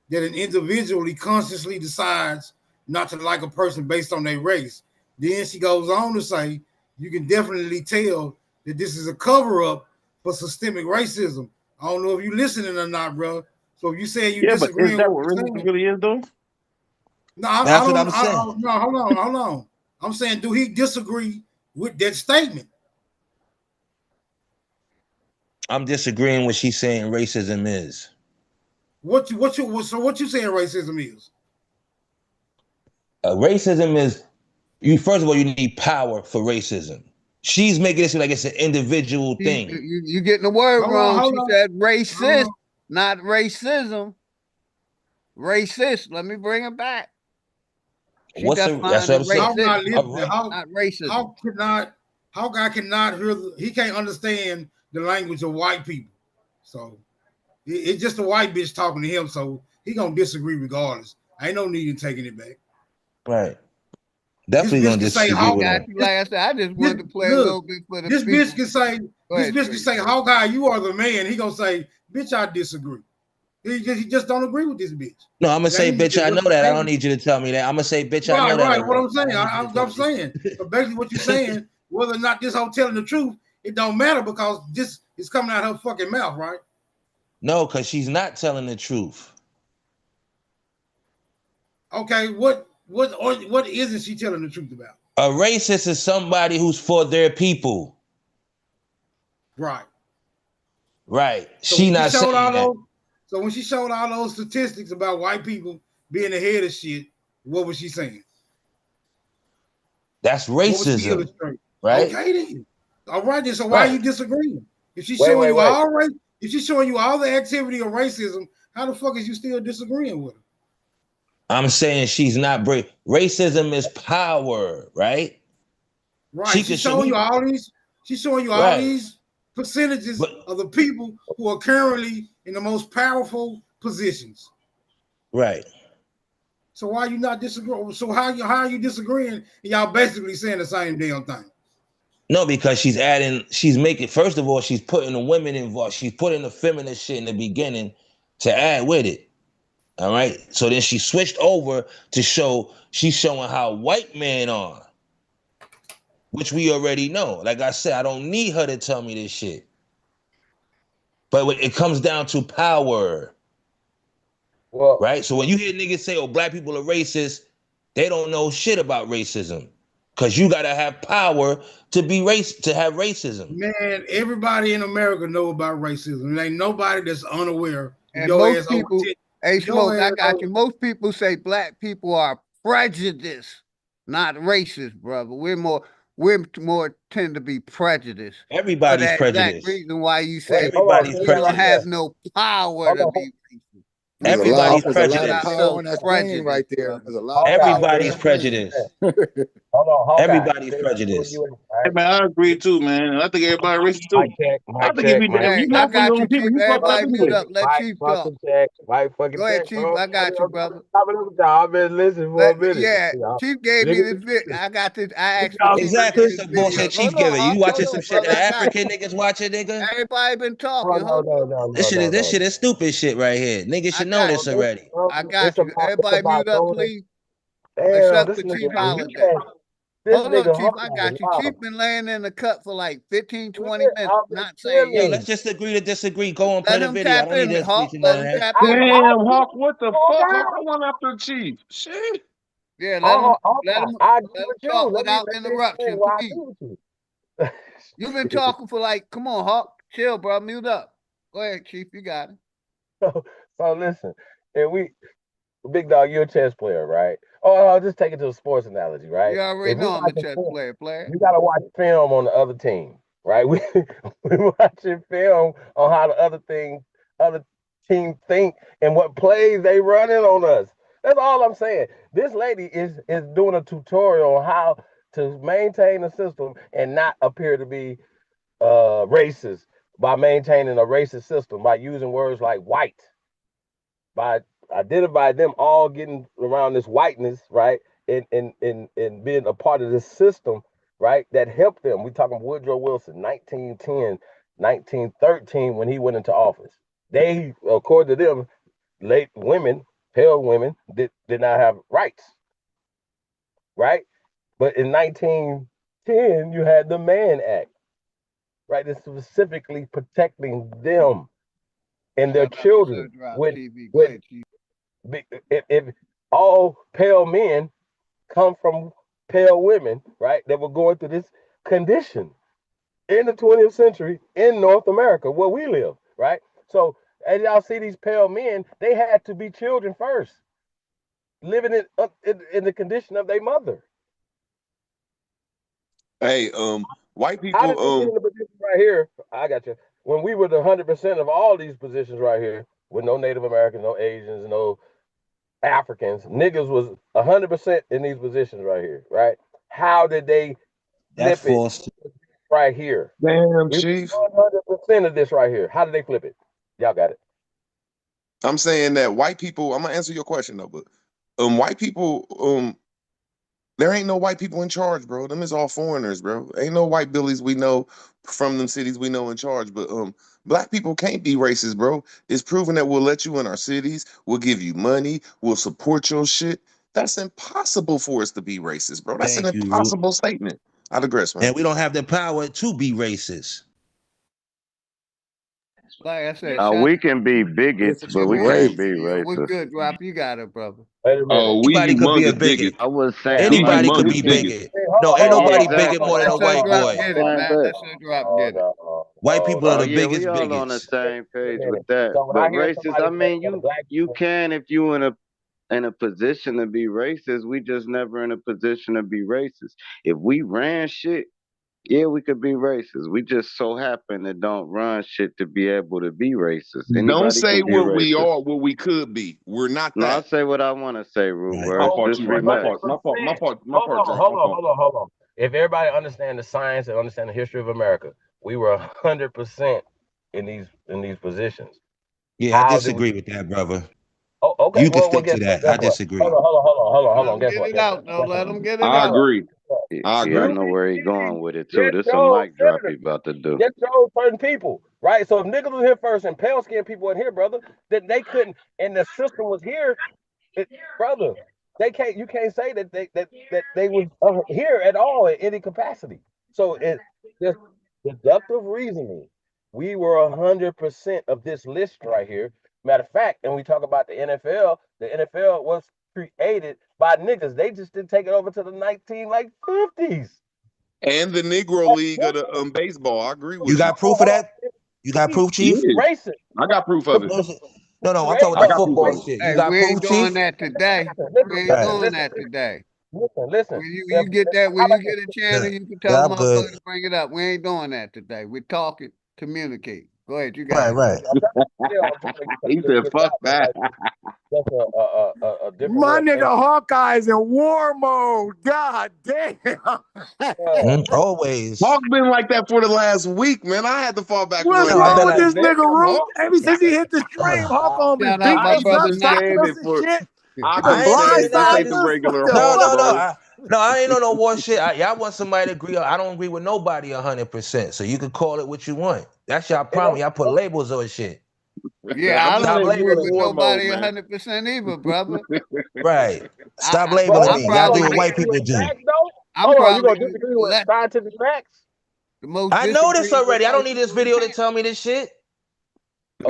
that an individual consciously decides not to like a person based on their race. Then she goes on to say, you can definitely tell that this is a cover-up for systemic racism. I don't know if you're listening or not, bro. So if you say you disagree, but is that what racism really is, though? No, that's what I'm saying. No, hold on. I'm saying, do he disagree with that statement? I'm disagreeing with what she's saying racism is. What you saying racism is? Racism is you. First of all, you need power for racism. She's making it seem like it's an individual thing. You getting the word wrong. She said racist, not racism. Racist. Let me bring it back. That's what I'm saying. Not racism. How God cannot hear? He can't understand the language of white people. So it's just a white bitch talking to him. So he gonna disagree regardless. Ain't no need in taking it back. Right. Definitely gonna disagree with her. Like I said, I just wanted to play a little bit for the This people. bitch can say, how God, you are the man. He gonna say, bitch, I disagree. He just don't agree with this bitch. No, I'm gonna say, bitch, I know that. I don't need you to tell me that. I'm gonna say, bitch, I know that. Right, what I'm saying. I'm saying. So basically what you're saying, whether or not this hoe telling the truth, it don't matter because this is coming out her fucking mouth, right? No, because she's not telling the truth. Okay, what isn't she telling the truth about? A racist is somebody who's for their people. Right. Right. She not saying that. So when she showed all those statistics about white people being ahead of shit, what was she saying? That's racism, right? Okay, then. All right, then. So why are you disagreeing? If she's showing you all if she's showing you all the activity of racism, how the fuck is you still disagreeing with her? I'm saying she's not brave. Racism is power, right? Right. She's showing you all these. She's showing you all these percentages of the people who are currently in the most powerful positions. Right. So why are you not disagreeing? So how are you disagreeing? And y'all basically saying the same damn thing. No, because she's making, first of all, she's putting the women involved. She's putting the feminist shit in the beginning to add with it. All right. So then she switched over to she's showing how white men are, which we already know. Like I said, I don't need her to tell me this shit. But it comes down to power. Well, right? So when you hear niggas say, oh, black people are racist, they don't know shit about racism. Cause you gotta have power to have racism. Man, everybody in America know about racism. There ain't nobody that's unaware. And most people, hey Smoke, I got you. Most people say black people are prejudiced, not racist, brother. We're more tend to be prejudiced. Everybody's that prejudiced. Exact reason why you say everybody's we prejudiced. don't have no power to be racist. Everybody's There's a lot of prejudiced. power in that brain right there. There's a lot of Everybody's power in that prejudiced. Hold on, Hawkeye. Everybody's prejudiced. Hey, man, I agree too, man. I think everybody racist too. I think if you I vote for your got you, own people, Chief. you fucked up Everybody mute anyway. up. Let Chief talk. Mike fucking Go ahead, check, Chief. bro. I got you, brother. I've been listening for a minute. Yeah, Chief gave me this bit. I got this. I asked for Chief Exactly. to It's get the this bullshit video. Chief giving. You watching some shit brother, that I got African you. niggas watching, nigga? Everybody been talking. No. This shit is stupid shit right here. Niggas should know this already. I got you. Everybody mute up, please. Damn, Except this for nigga, Chief Holiday. this Hold nigga on, Chief. I got you. Chief been laying in the cut for like 15, 20 minutes, not saying Yo, anything. let's just agree to disagree. Go and play Let the him video. I tap don't need in, to Hawk. speak to Let none him of that. tap in. Damn, Hawk, what the fuck? Hawk, I went after the chief. Shit. Yeah, I agree let him with you. talk Let me without explain interruption, why I please. agree with you. You've been talking for like, come on, Hawk. Chill, bro. Mute up. Go ahead, Chief. You got it. So listen, and Big Dog, you're a chess player, right? Oh, I'll just take it to a sports analogy, right? You already know I'm a chess player. You gotta watch film on the other team, right? We watching film on how the other team think and what plays they running on us. That's all I'm saying. This lady is doing a tutorial on how to maintain a system and not appear to be racist by maintaining a racist system by using words like white, by identify them all getting around this whiteness, right? And being a part of this system, right? That helped them. We talking Woodrow Wilson, 1910, 1913, when he went into office. They, according to them, late women, pale women, did not have rights, right? But in 1910, you had the Mann Act, right? It's specifically protecting them and their children. If all pale men come from pale women, right, that were going through this condition in the 20th century in North America, where we live, right? So as y'all see these pale men, they had to be children first, living in the condition of their mother. Hey, white people, How did they get in the position right here? I got you. When we were the 100% of all these positions right here, with no Native Americans, no Asians, no Africans, niggas was 100% in these positions right here, right? How did they flip it right here? Damn, Chief. 100% of this right here. How did they flip it? Y'all got it. I'm saying that white people, I'm gonna answer your question though, but white people, there ain't no white people in charge, bro. Them is all foreigners, bro. Ain't no white billies we know from them cities we know in charge. But black people can't be racist, bro. It's proven that we'll let you in our cities, we'll give you money, we'll support your shit. That's impossible for us to be racist, bro. That's an impossible statement. I digress, man. And we don't have the power to be racist. Like I said, we can be bigots, but we can't be racist. What's good, Drop? You got it, brother. Oh, we Anybody could be a humongous bigot. bigots. I was saying, Anybody could humongous be bigots. bigot. No, ain't nobody exactly. bigot more than a white boy. Get it, man. Let's Drop get it. White people are the yeah, biggest we all on the bigots. same page with that. But racist, I mean, you can if you in a position to be racist. We just never in a position to be racist. If we ran shit, yeah, we could be racist. We just so happen to don't run shit to be able to be racist. Anybody Don't say can be what we racist. are, what we could be. We're not that. No, I say what I want to say, Root My Words. fault, Just you right. My relax. fault, Drake. Hold on. If everybody understand the science and understand the history of America, we were 100% in these positions. Yeah, I disagree with that, brother. Oh, okay. You can Well, stick guess to what? that. I disagree. Hold on. Guess Get what? it out, though. Let them get it I out. agree. I Yeah, I agree. know where he going with it too. Just This a chose mic drop he senators. about to do. Just chose certain people, right? So if niggas was here first and pale skinned people weren't here, brother, then they couldn't, and the system was here, brother. They can't. You can't say that they was here at all in any capacity. So it's just deductive reasoning. We were 100% of this list right here. Matter of fact, and we talk about the NFL. The NFL was created by niggas. They just didn't take it over to the 1950s. And the Negro League of the baseball. I agree with You you. got proof of that? You got proof, Chief? Yeah. Racist. I got proof of it. No, I'm talking about the got proof football of it. shit. You Hey, got we ain't proof, doing Chief? that today. We ain't Right. doing that today. Listen. When you get that, when you get a channel, you can tell Yeah, the I'm good. motherfucker to bring it up. We ain't doing that today. We're talking, communicate. Go ahead, you got it. Right. He said, "Fuck that." That's a different My way of nigga thinking. Hawkeye's in war mode. God damn. Always. Hawk been like that for the last week, man. I had to fall back What's on him. wrong Man. with God this damn, nigga, Root? Hawk. Ever since he hit the stream, Hawk on been Shout out beating my us brother up, socking Nigel. us and shit. I He been understand it. This ain't blindsiding the us. What regular the Hawk, fuck? No, I ain't on no war shit. Y'all want somebody to agree. I don't agree with nobody 100%. So you can call it what you want. That's y'all problem. Y'all put labels on shit. Yeah, I Stop don't agree labeling with me. nobody 100% either, brother. Right. Stop Bro, labeling I'm me. Y'all do probably what white disagree people with do. facts, though? I'm Hold on, you probably gonna disagree with scientific facts? the most I know this disagreeable already. I don't person need this on the video to panel. tell me this shit.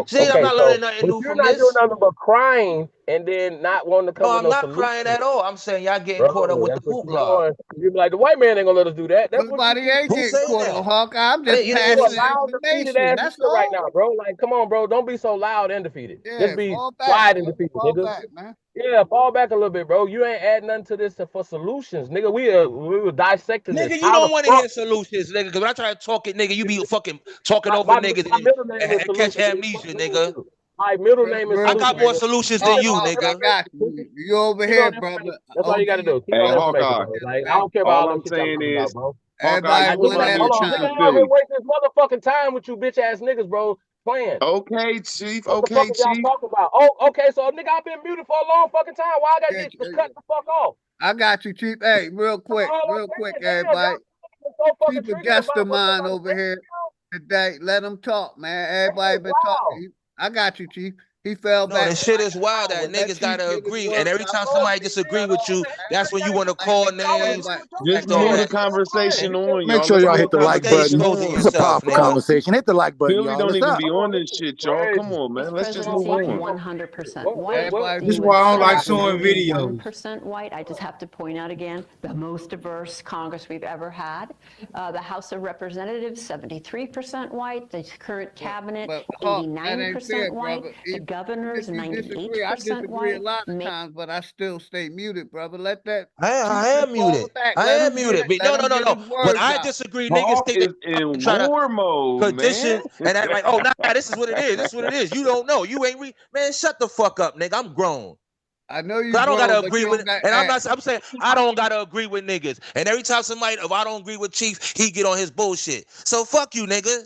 See, I'm Okay, not so learning nothing but new you're from not doing this. nothing but crying and then not wanting to come No, with I'm no not solution. crying at all. I'm saying y'all getting caught up Bro, with the that's what you're hoopla. doing. You be like, the white man ain't gonna let us do that. That's what Nobody you ain't Who's getting saying caught that? on Hawkeye. I'm just You you a passing didn't. loud, defeated information. ass That's nigga right all. now, bro. Like, come on, bro. Don't be so loud and defeated. Yeah, Just be fall back, quiet and brother. defeated, Fall nigga. back, man. Yeah, fall back a little bit, bro. You ain't adding nothing to this for solutions, nigga. We were dissecting this. Nigga, you How the don't want to fuck? hear solutions, nigga. Because when I try to talk it, nigga, you be fucking talking over My niggas middle name is and catch Solution. amnesia, nigga. My middle name is I Real got Solution, quick. more nigga. solutions than Keep you, Hawk, I nigga. got you. You over it on here, the brother. information. That's all OG, you got to do. Keep it Hey, on the information, Hawkeye. bro. Like, I don't care about All all that I'm shit y'all saying talking about, is, bro. Hawkeye, everybody you Just one like, at remind me a of hold on, Chief nigga, of time. I been Philly. wasting this motherfucking time with you bitch ass niggas, bro, playing. Okay, Chief. What the fuck Okay, is y'all Chief. talking about? Oh, okay, so nigga, I've been muted for a long fucking time. Why I gotta Yeah, get to cut the fuck off? I got you, Chief. Hey, real quick, everybody. Y'all so fucking Chief, a triggered guest of about what mine somebody over said. here today. Let him talk, man. Everybody been talking. I got you, Chief. He fell No, back the for shit like is an wild hour. that Let niggas Chief gotta get his agree. And words every out. time Let somebody Chief disagree shut with up, you, man. that's when you want to call names. Just Act all move the that. conversation on, Make y'all. sure Let's y'all move hit the the like Stay button. conversation exposing on. It's a yourself, powerful nigga. conversation. Hit the like button, Philly y'all. don't What's even up? be on this shit, y'all. Come on, man. Let's just move Presidency, on. 100% white. Everybody The This is be why U.S. I don't like Senate is showing only videos. 1% white. I just have to point out again, the most diverse Congress we've ever had. The House of Representatives, 73% white. The current cabinet, but Hawk, that ain't 89% fair, white. brother. The Even governors, if you disagree, I 98% disagree a white. lot of times, but I still stay muted, brother. Let that Chief I just am fall muted. back. I am muted. But Let him no. get his When words I out. disagree, niggas Hawk think they is in try to war mode, man. condition and act like, oh, nah, this is what it is. This is what it is. You don't know. You ain't man, shut the fuck up, nigga. I'm grown. I know you Cause I don't gotta grown, but agree you with don't it. got And I'm saying I don't gotta agree with niggas. And every time somebody, if I don't agree with Chief, he get on his bullshit. So fuck you, nigga.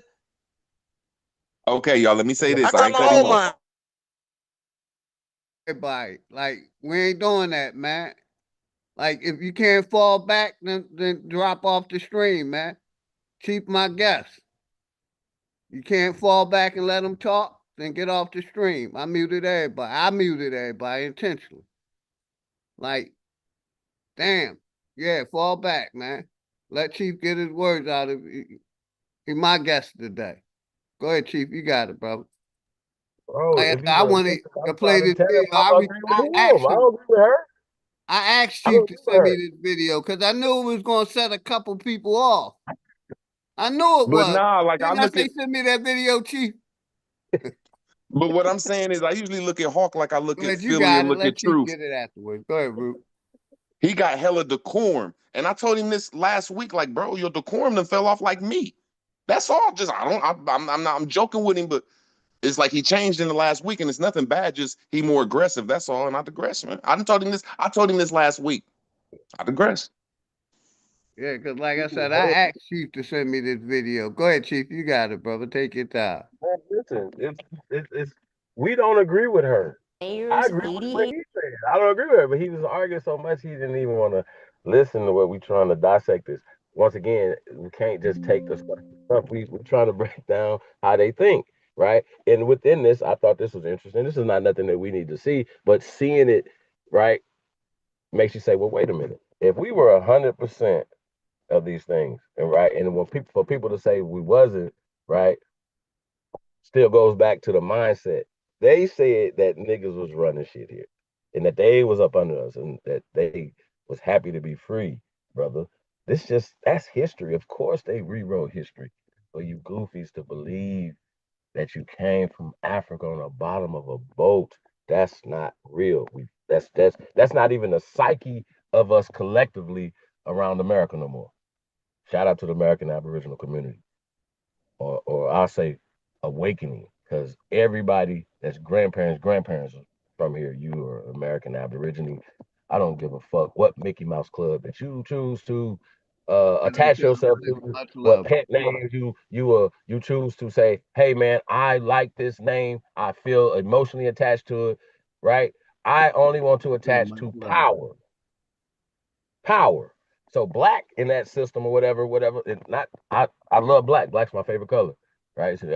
Okay, y'all. Let me say I this. I got ain't my cut him own off. mind. everybody. Like, we ain't doing that, man. Like, if you can't fall back, then drop off the stream, man. Chief my guest. You can't fall back and let them talk, then get off the stream. I muted everybody intentionally. Like, damn. Yeah, fall back, man. Let Chief get his words out. He my guest today. Go ahead, Chief. You got it, brother. Bro, Like, if you I gonna wanted to I'm play trying to this tell him video. I agree with him. I don't agree with her. I asked I Chief don't to agree with send me her. this video because I knew it was going to set a couple people off. I knew it But was. nah, like I Didn't I look at, say send me that video, Chief? but what I'm saying is I usually look at Hawk like I look Go at ahead, you Philly or got it. look Let at Chief Truth. get it afterwards. Go ahead, Root. He got hella decorum. And I told him this last week, like, bro, your decorum done fell off like me. That's all. Just I'm joking with him, but it's like he changed in the last week, and it's nothing bad. Just he more aggressive. That's all. And I digress, man. I told him this last week. I digress. Yeah, because like I said, I asked Chief to send me this video. Go ahead, Chief. You got it, brother. Take your time. Man, listen, it's we don't agree with her. I agree with what he said. I don't agree with her, but he was arguing so much he didn't even want to listen to what we trying to dissect this. Once again, we can't just take the stuff. We're trying to break down how they think, right? And within this, I thought this was interesting. This is not nothing that we need to see, but seeing it, right, makes you say, well, wait a minute. If we were 100% of these things, and right, and when people for people to say we wasn't, right, still goes back to the mindset. They said that niggas was running shit here, and that they was up under us, and that they was happy to be free, brother. That's history. Of course, they rewrote history for you goofies to believe that you came from Africa on the bottom of a boat. That's not real. That's not even the psyche of us collectively around America no more. Shout out to the American Aboriginal community, or I'll say awakening, because everybody that's grandparents from here, you are American Aborigine. I don't give a fuck what Mickey Mouse Club that you choose to attach yourself to, what pet name you choose to say, hey man, I like this name, I feel emotionally attached to it, right? I only want to attach to power. So black in that system or whatever. It's not. I love black. Black's my favorite color, right? So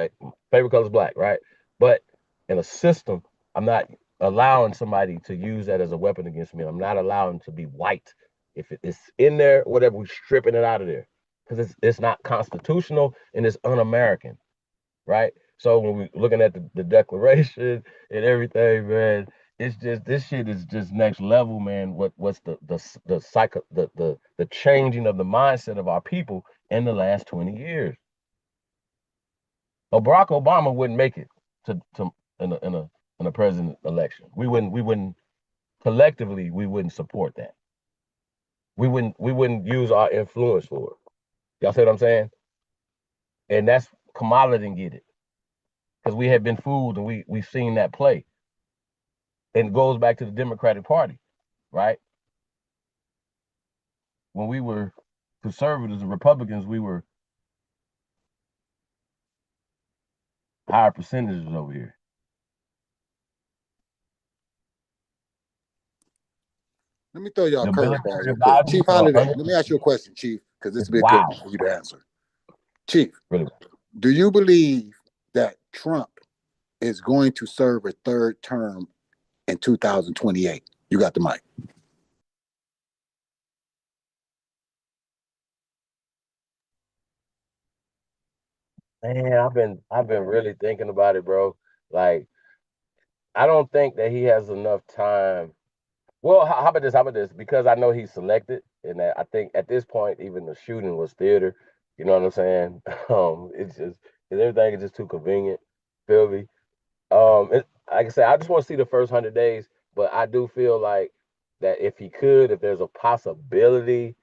favorite color is black, right? But in a system, I'm not allowing somebody to use that as a weapon against me. I'm not allowing to be white. If it's in there, whatever, we're stripping it out of there because it's not constitutional and it's un-American, right? So when we're looking at the Declaration and everything, man, it's just this shit is just next level, man. What's the cycle, the changing of the mindset of our people in the last 20 years? Barack Obama wouldn't make it to in a president election. We wouldn't collectively we wouldn't support that. We wouldn't use our influence for it. Y'all see what I'm saying? And that's Kamala didn't get it because we have been fooled and we've seen that play. And it goes back to the Democratic Party, right? When we were conservatives and Republicans, we were higher percentages over here. Let me throw y'all a curveball real quick. Chief Holiday, let me ask you a question, Chief, because this will be a good one for you to answer. Chief, do you believe that Trump is going to serve a third term in 2028? You got the mic. Man, I've been really thinking about it, bro. Like, I don't think that he has enough time. Well, how about this? How about this? Because I know he's selected, and that I think at this point, even the shooting was theater. You know what I'm saying? It's just everything is just too convenient. Feel me? Like I said, I just want to see the first 100 days, but I do feel like that if there's a possibility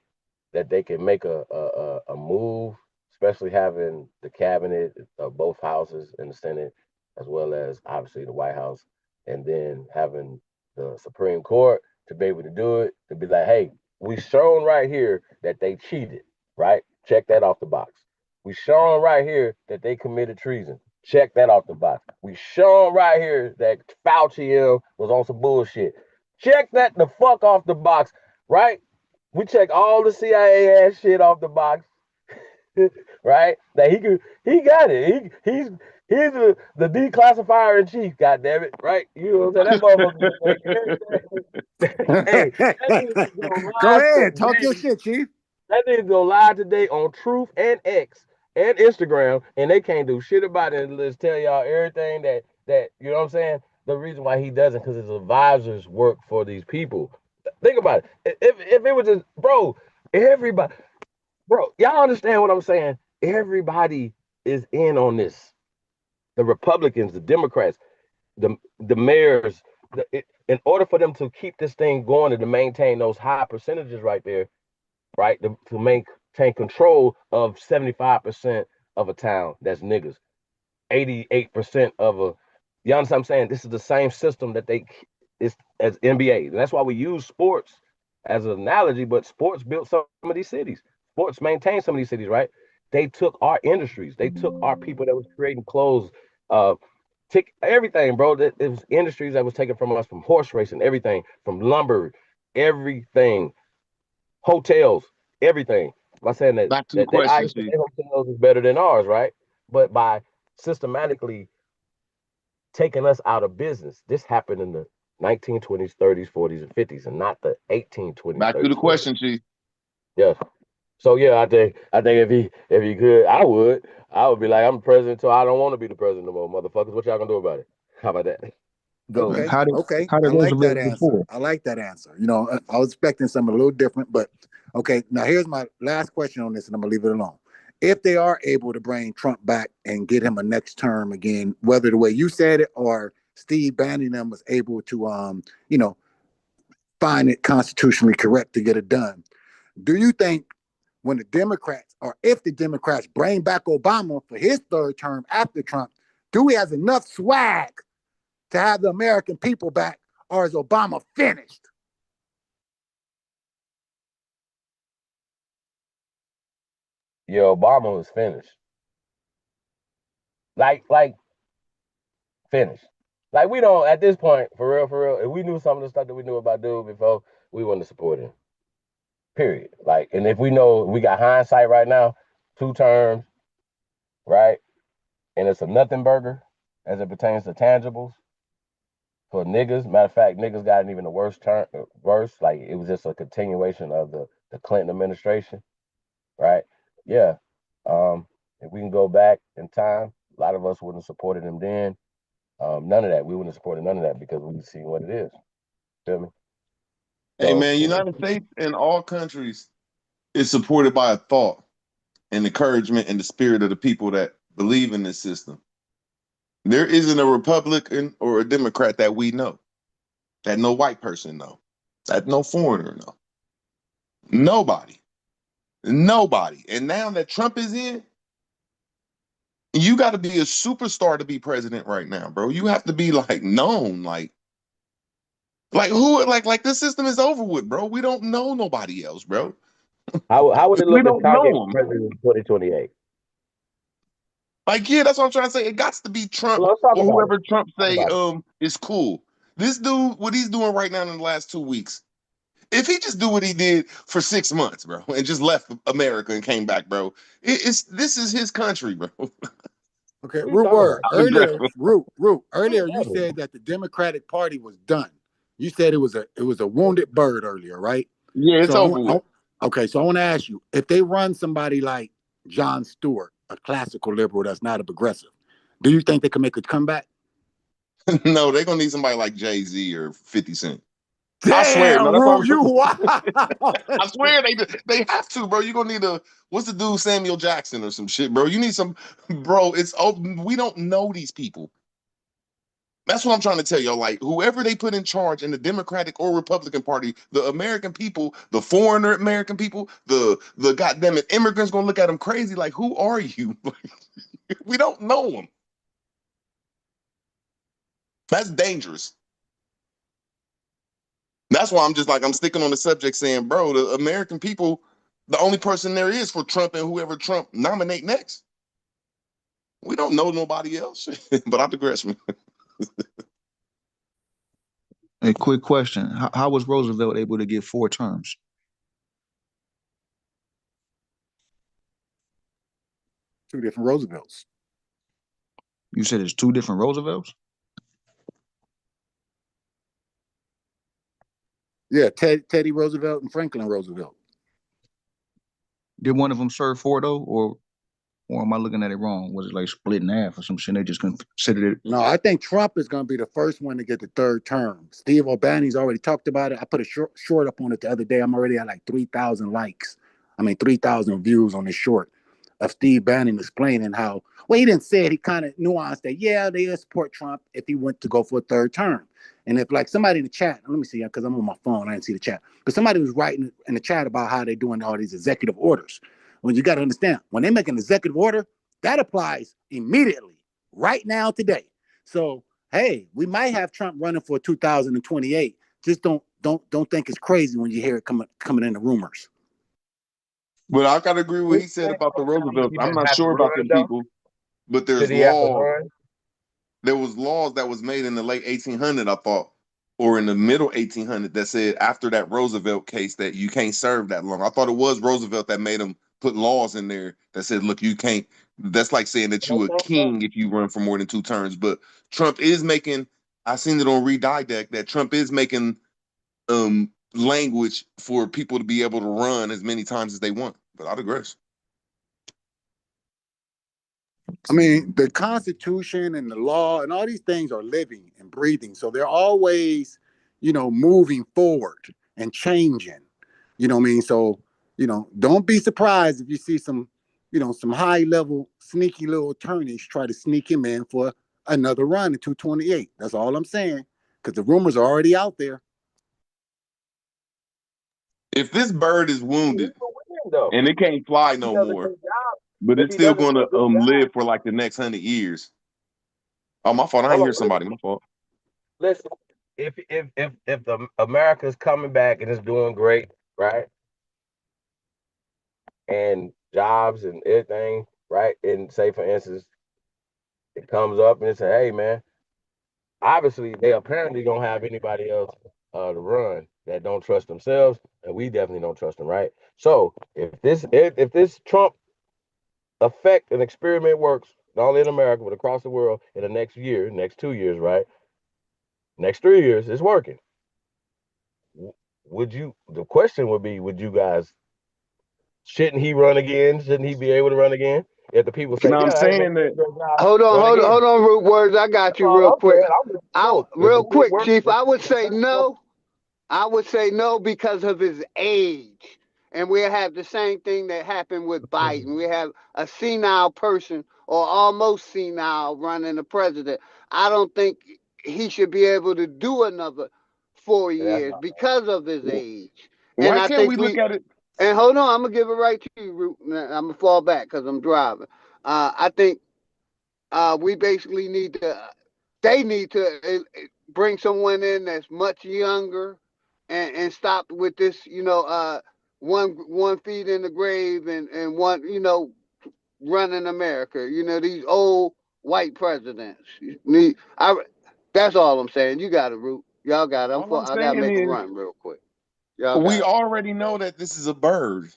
that they can make a move, especially having the cabinet of both houses in the Senate, as well as obviously the White House, and then having the Supreme Court to be able to do it, to be like, hey, we shown right here that they cheated, right? Check that off the box. We shown right here that they committed treason. Check that off the box. We shown right here that Fauci was on some bullshit. Check that the fuck off the box, right? We check all the CIA ass shit off the box, right? That he got it. He's the declassifier in chief. God damn it, right? You know what I'm saying? That motherfucker. Hey, that go ahead, talk your shit, Chief. That nigga go live today on Truth and X and Instagram, and they can't do shit about it. Let's tell y'all everything that you know what I'm saying. The reason why he doesn't, because his advisors work for these people. Think about it. If it was just, bro, everybody, bro, y'all understand what I'm saying? Everybody is in on this. The Republicans, the Democrats, the mayors. In order for them to keep this thing going and to maintain those high percentages right there, right, to maintain control of 75% of a town, that's niggas. 88% of a, you understand what I'm saying? This is the same system that is as NBA. And that's why we use sports as an analogy, but sports built some of these cities. sports maintain some of these cities, right? They took our industries. They took our people that was creating clothes, everything, bro. It was industries that was taken from us, from horse racing, everything, from lumber, everything, hotels, everything. By saying that Back to the that they question, obviously Chief. their hotels is better than ours, right? But by systematically taking us out of business, this happened in the 1920s, 30s, 40s, and 50s, and not the 1820s, Back to the 30s, 40s. question, Chief. Yes. So yeah, I think if he could, I would be like, I'm the president, so I don't want to be the president no more, motherfuckers. What y'all gonna do about it? How about that? Go. Okay, How did okay. how I did like that Roosevelt answer. before? I like that answer. You know, I was expecting something a little different, but okay. Now here's my last question on this, and I'm gonna leave it alone. If they are able to bring Trump back and get him a next term again, whether the way you said it or Steve Bannon was able to, you know, find it constitutionally correct to get it done, do you think when the Democrats, or if the Democrats bring back Obama for his third term after Trump, do we have enough swag to have the American people back, or is Obama finished? Yeah, Obama was finished. Like finished. Like we don't at this point, for real. If we knew some of the stuff that we knew about dude before, we wouldn't have supported him. Period. Like, and if we know we got hindsight right now, 2 terms, right? And it's a nothing burger as it pertains to tangibles for niggas. Matter of fact, niggas got an even a worse. Like it was just a continuation of the Clinton administration, right? Yeah. If we can go back in time, a lot of us wouldn't have supported him then. None of that. We wouldn't have supported none of that because we see what it is. Feel me? Hey So man, United States and all countries is supported by a thought and encouragement and the spirit of the people that believe in this system. There isn't a Republican or a Democrat that we know, that no white person know, that no foreigner know. Nobody. Nobody. And now that Trump is in, you got to be a superstar to be president right now, bro. You have to be like known, like who, like this system is over with, bro. We don't know nobody else, bro. how would it We look if don't Kanye know was them. president in 2028? Like, yeah, that's what I'm trying to say. It got to be Trump Well, let's talk or about it. whoever Trump Talk say about it. is cool. This dude, what he's doing right now in the last 2 weeks, if he just do what he did for 6 months, bro, and just left America and came back, bro, this is his country, bro. Okay, What are you Root talking word. about? Earlier, Ungrateful. Root. Earlier, you said that the Democratic Party was done. You said it was a wounded bird earlier, right? Yeah, it's So over with. okay, so I want to ask you, if they run somebody like Jon Stewart, a classical liberal that's not a progressive, do you think they can make a comeback? No, they're gonna need somebody like Jay-Z or 50 Cent. I swear, Damn, no, that's Root, what you wow. I swear they have to, bro. You're gonna need what's the dude, Samuel Jackson or some shit, bro. You need some, bro. It's open. We don't know these people. That's what I'm trying to tell y'all. Like, whoever they put in charge in the Democratic or Republican Party, the American people, the foreigner American people, the goddamn it, immigrants gonna look at them crazy. Like, who are you? We don't know them. That's dangerous. That's why I'm just like I'm sticking on the subject, saying, bro, the American people, the only person there is for Trump and whoever Trump nominate next. We don't know nobody else. But I digress, man. A quick question: how was Roosevelt able to get 4 terms? Two different Roosevelts. You said it's 2 different Roosevelts? Yeah, Teddy Roosevelt and Franklin Roosevelt. Did one of them serve 4 though, or am I looking at it wrong? Was it like split in half or some shit? They just considered it. No, I think Trump is going to be the first one to get the third term. Steve O'Bannon's already talked about it. I put a short up on it the other day. I'm already at like 3,000 likes. 3,000 views on this short of Steve Bannon explaining how, well, he didn't say it. He kind of nuanced that, yeah, they support Trump if he went to go for a third term. And if like somebody in the chat, let me see, because I'm on my phone, I didn't see the chat, but somebody was writing in the chat about how they're doing all these executive orders. Well, you got to understand, when they make an executive order, that applies immediately, right now, today. So, hey, we might have Trump running for 2028. Just don't think it's crazy when you hear it coming in the rumors. But I gotta agree with what he said about the Roosevelts. I'm not sure about them people, but there's laws. There was laws that was made in the late 1800s, I thought, or in the middle 1800s that said after that Roosevelt case that you can't serve that long. I thought it was Roosevelt that made them put laws in there that said, look, you can't. That's like saying that you a king if you run for more than 2 terms. But Trump is making. I seen it on Redidact that Trump is making language for people to be able to run as many times as they want. But I digress. I mean, the Constitution and the law and all these things are living and breathing. So they're always, moving forward and changing. You know what I mean? So, don't be surprised if you see some high level, sneaky little attorneys try to sneak him in for another run in 228. That's all I'm saying. Because the rumors are already out there. If this bird is wounded and it can't fly no more, but it's still going to live for like the next 100 years. Oh, my fault. I didn't hear somebody. My fault. Listen, if the America's coming back and it's doing great, right? And jobs and everything, right? And say, for instance, it comes up and it say, hey, man, obviously they apparently don't have anybody else to run that don't trust themselves, and we definitely don't trust them, right? So if this Trump effect and experiment works not only in America but across the world in the next year, next 2 years, right? Next 3 years, it's working. The question would be, would you guys, shouldn't he run again? Shouldn't he be able to run again? If the people say, I'm saying that. Hold on, Root Words. I got you real quick. Real quick, Chief. I would say no. I would say no because of his age. And we'll have the same thing that happened with Biden. We have a senile person or almost senile running the president. I don't think he should be able to do another 4 years because of his age. And Why can't we look at it? And hold on, I'm gonna give it right to you, Root. I'm gonna fall back because I'm driving. I think we basically need to. They need to bring someone in that's much younger, and stop with this. One feet in the grave and one, running America. These old white presidents. That's all I'm saying. You got it, Root. Y'all got it. I gotta make a run real quick. We already know that this is a bird.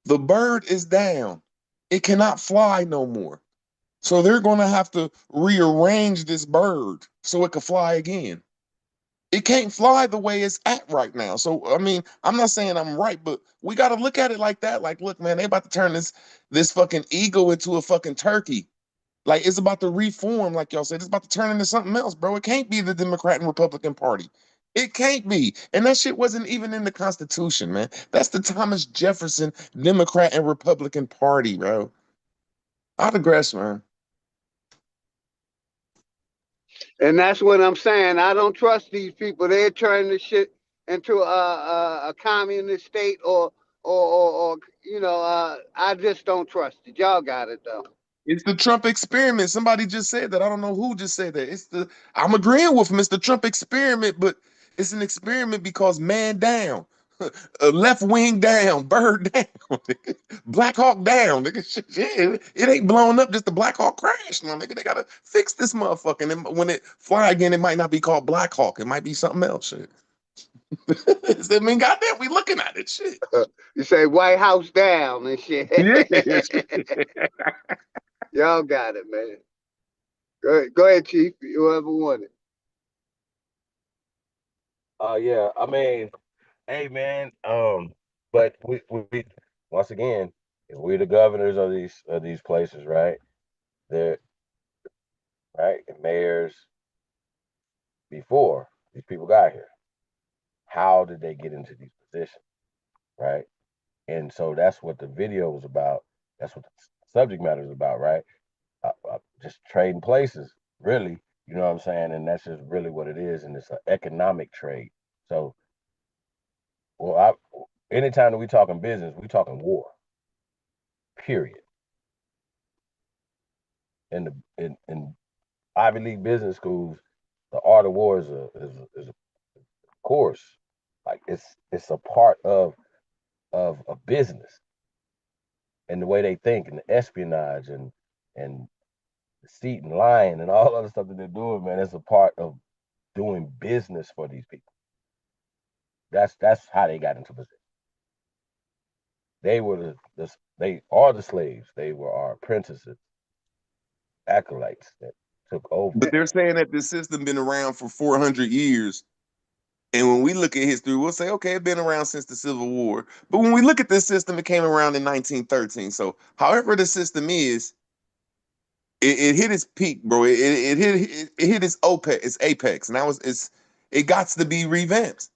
The bird is down. It cannot fly no more. So they're going to have to rearrange this bird so it can fly again. It can't fly the way it's at right now. So, I mean, I'm not saying I'm right, but we got to look at it like that. Like, look, man, they about to turn this fucking eagle into a fucking turkey. Like, it's about to reform, like y'all said. It's about to turn into something else, bro. It can't be the Democrat and Republican Party. It can't be. And that shit wasn't even in the Constitution, man. That's the Thomas Jefferson Democrat and Republican Party, bro. I digress, man. And that's what I'm saying. I don't trust these people. They're turning this shit into a communist state or I just don't trust it. Y'all got it though. It's the Trump experiment. Somebody just said that. I don't know who just said that. I'm agreeing with him. It's the Trump experiment, but it's an experiment because man down, left wing down, bird down, Black Hawk down. Nigga, shit, it ain't blown up. Just the Black Hawk crashed. No, nigga, they gotta fix this motherfucker. And when it fly again, it might not be called Black Hawk. It might be something else. Shit. I mean, goddamn, we looking at it. Shit. You say White House down and shit. Yeah. Y'all got it, man. Go ahead, Chief. Whoever want it. Yeah. I mean, hey, man. But we once again, if we're the governors of these places, right? They're right, and mayors before these people got here. How did they get into these positions, right? And so that's what the video was about. That's what the subject matter is about, right? Just trading places, really. You know what I'm saying? And that's just really what it is. And it's an economic trade. So, anytime that we talking business, we talking war. Period. In Ivy League business schools, the art of war is a course. Like it's a part of a business. and the way they think and the espionage and deceit and lying and all other stuff that they're doing, man, it's a part of doing business for these people. That's how they got into position. They were they are the slaves. They were our apprentices, acolytes that took over. But they're saying that this system been around for 400 years. And when we look at history, we'll say, okay, it's been around since the Civil War. But when we look at this system, it came around in 1913. So however the system is, it hit its peak, bro. It hit its apex. Now it got to be revamped.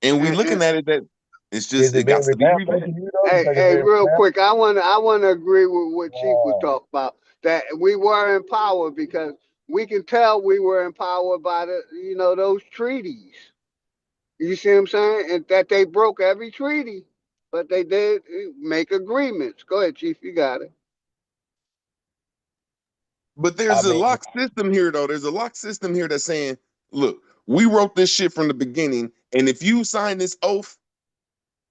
And we looking at it that it's just it got to be revamped. Hey, real quick, I wanna agree with what Chief was talking about. That we were in power because we can tell we were in power by those treaties. You see what I'm saying? And that they broke every treaty, but they did make agreements. Go ahead, Chief, you got it. But there's a lock system here, though. There's a lock system here that's saying, look, we wrote this shit from the beginning, and if you sign this oath,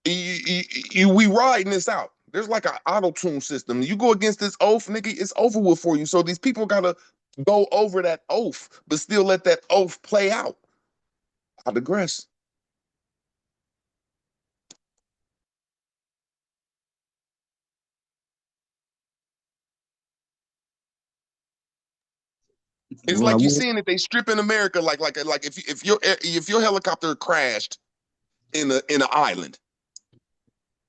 we riding this out. There's like an auto-tune system. You go against this oath, nigga, it's over with for you. So these people gotta go over that oath, but still let that oath play out. I digress. It's like you seeing that they strip in America, like if your helicopter crashed in an island,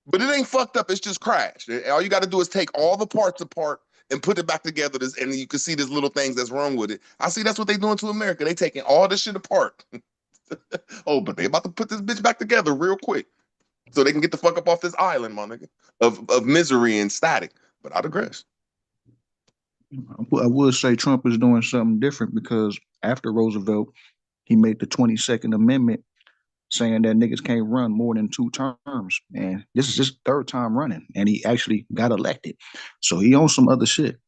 but it ain't fucked up, it's just crashed. All you got to do is take all the parts apart and put it back together, and you can see there's little things that's wrong with it. I see that's what they doing to America. They taking all this shit apart. Oh, but they about to put this bitch back together real quick so they can get the fuck up off this island, my nigga, of misery and static. But I digress. I would say Trump is doing something different because after Roosevelt, he made the 22nd Amendment saying that niggas can't run more than 2 terms. And this is his 3rd time running, and he actually got elected. So he owns some other shit.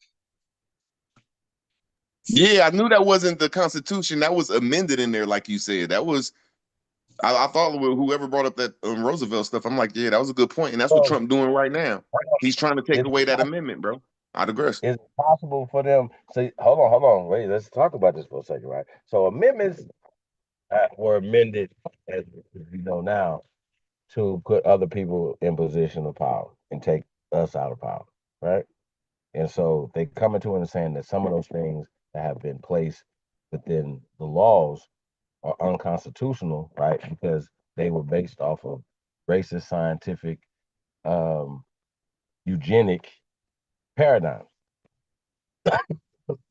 Yeah, I knew that wasn't the Constitution. That was amended in there, like you said. That was, I thought whoever brought up that Roosevelt stuff, I'm like, yeah, that was a good point. And that's what Trump doing right now. He's trying to take away that amendment, bro. I digress. It's possible for them. See, hold on, wait. Let's talk about this for a second, right? So amendments were amended, as we know now, to put other people in position of power and take us out of power, right? And so they come into understanding that some of those things that have been placed within the laws are unconstitutional, right? Because they were based off of racist, scientific, eugenic paradigms.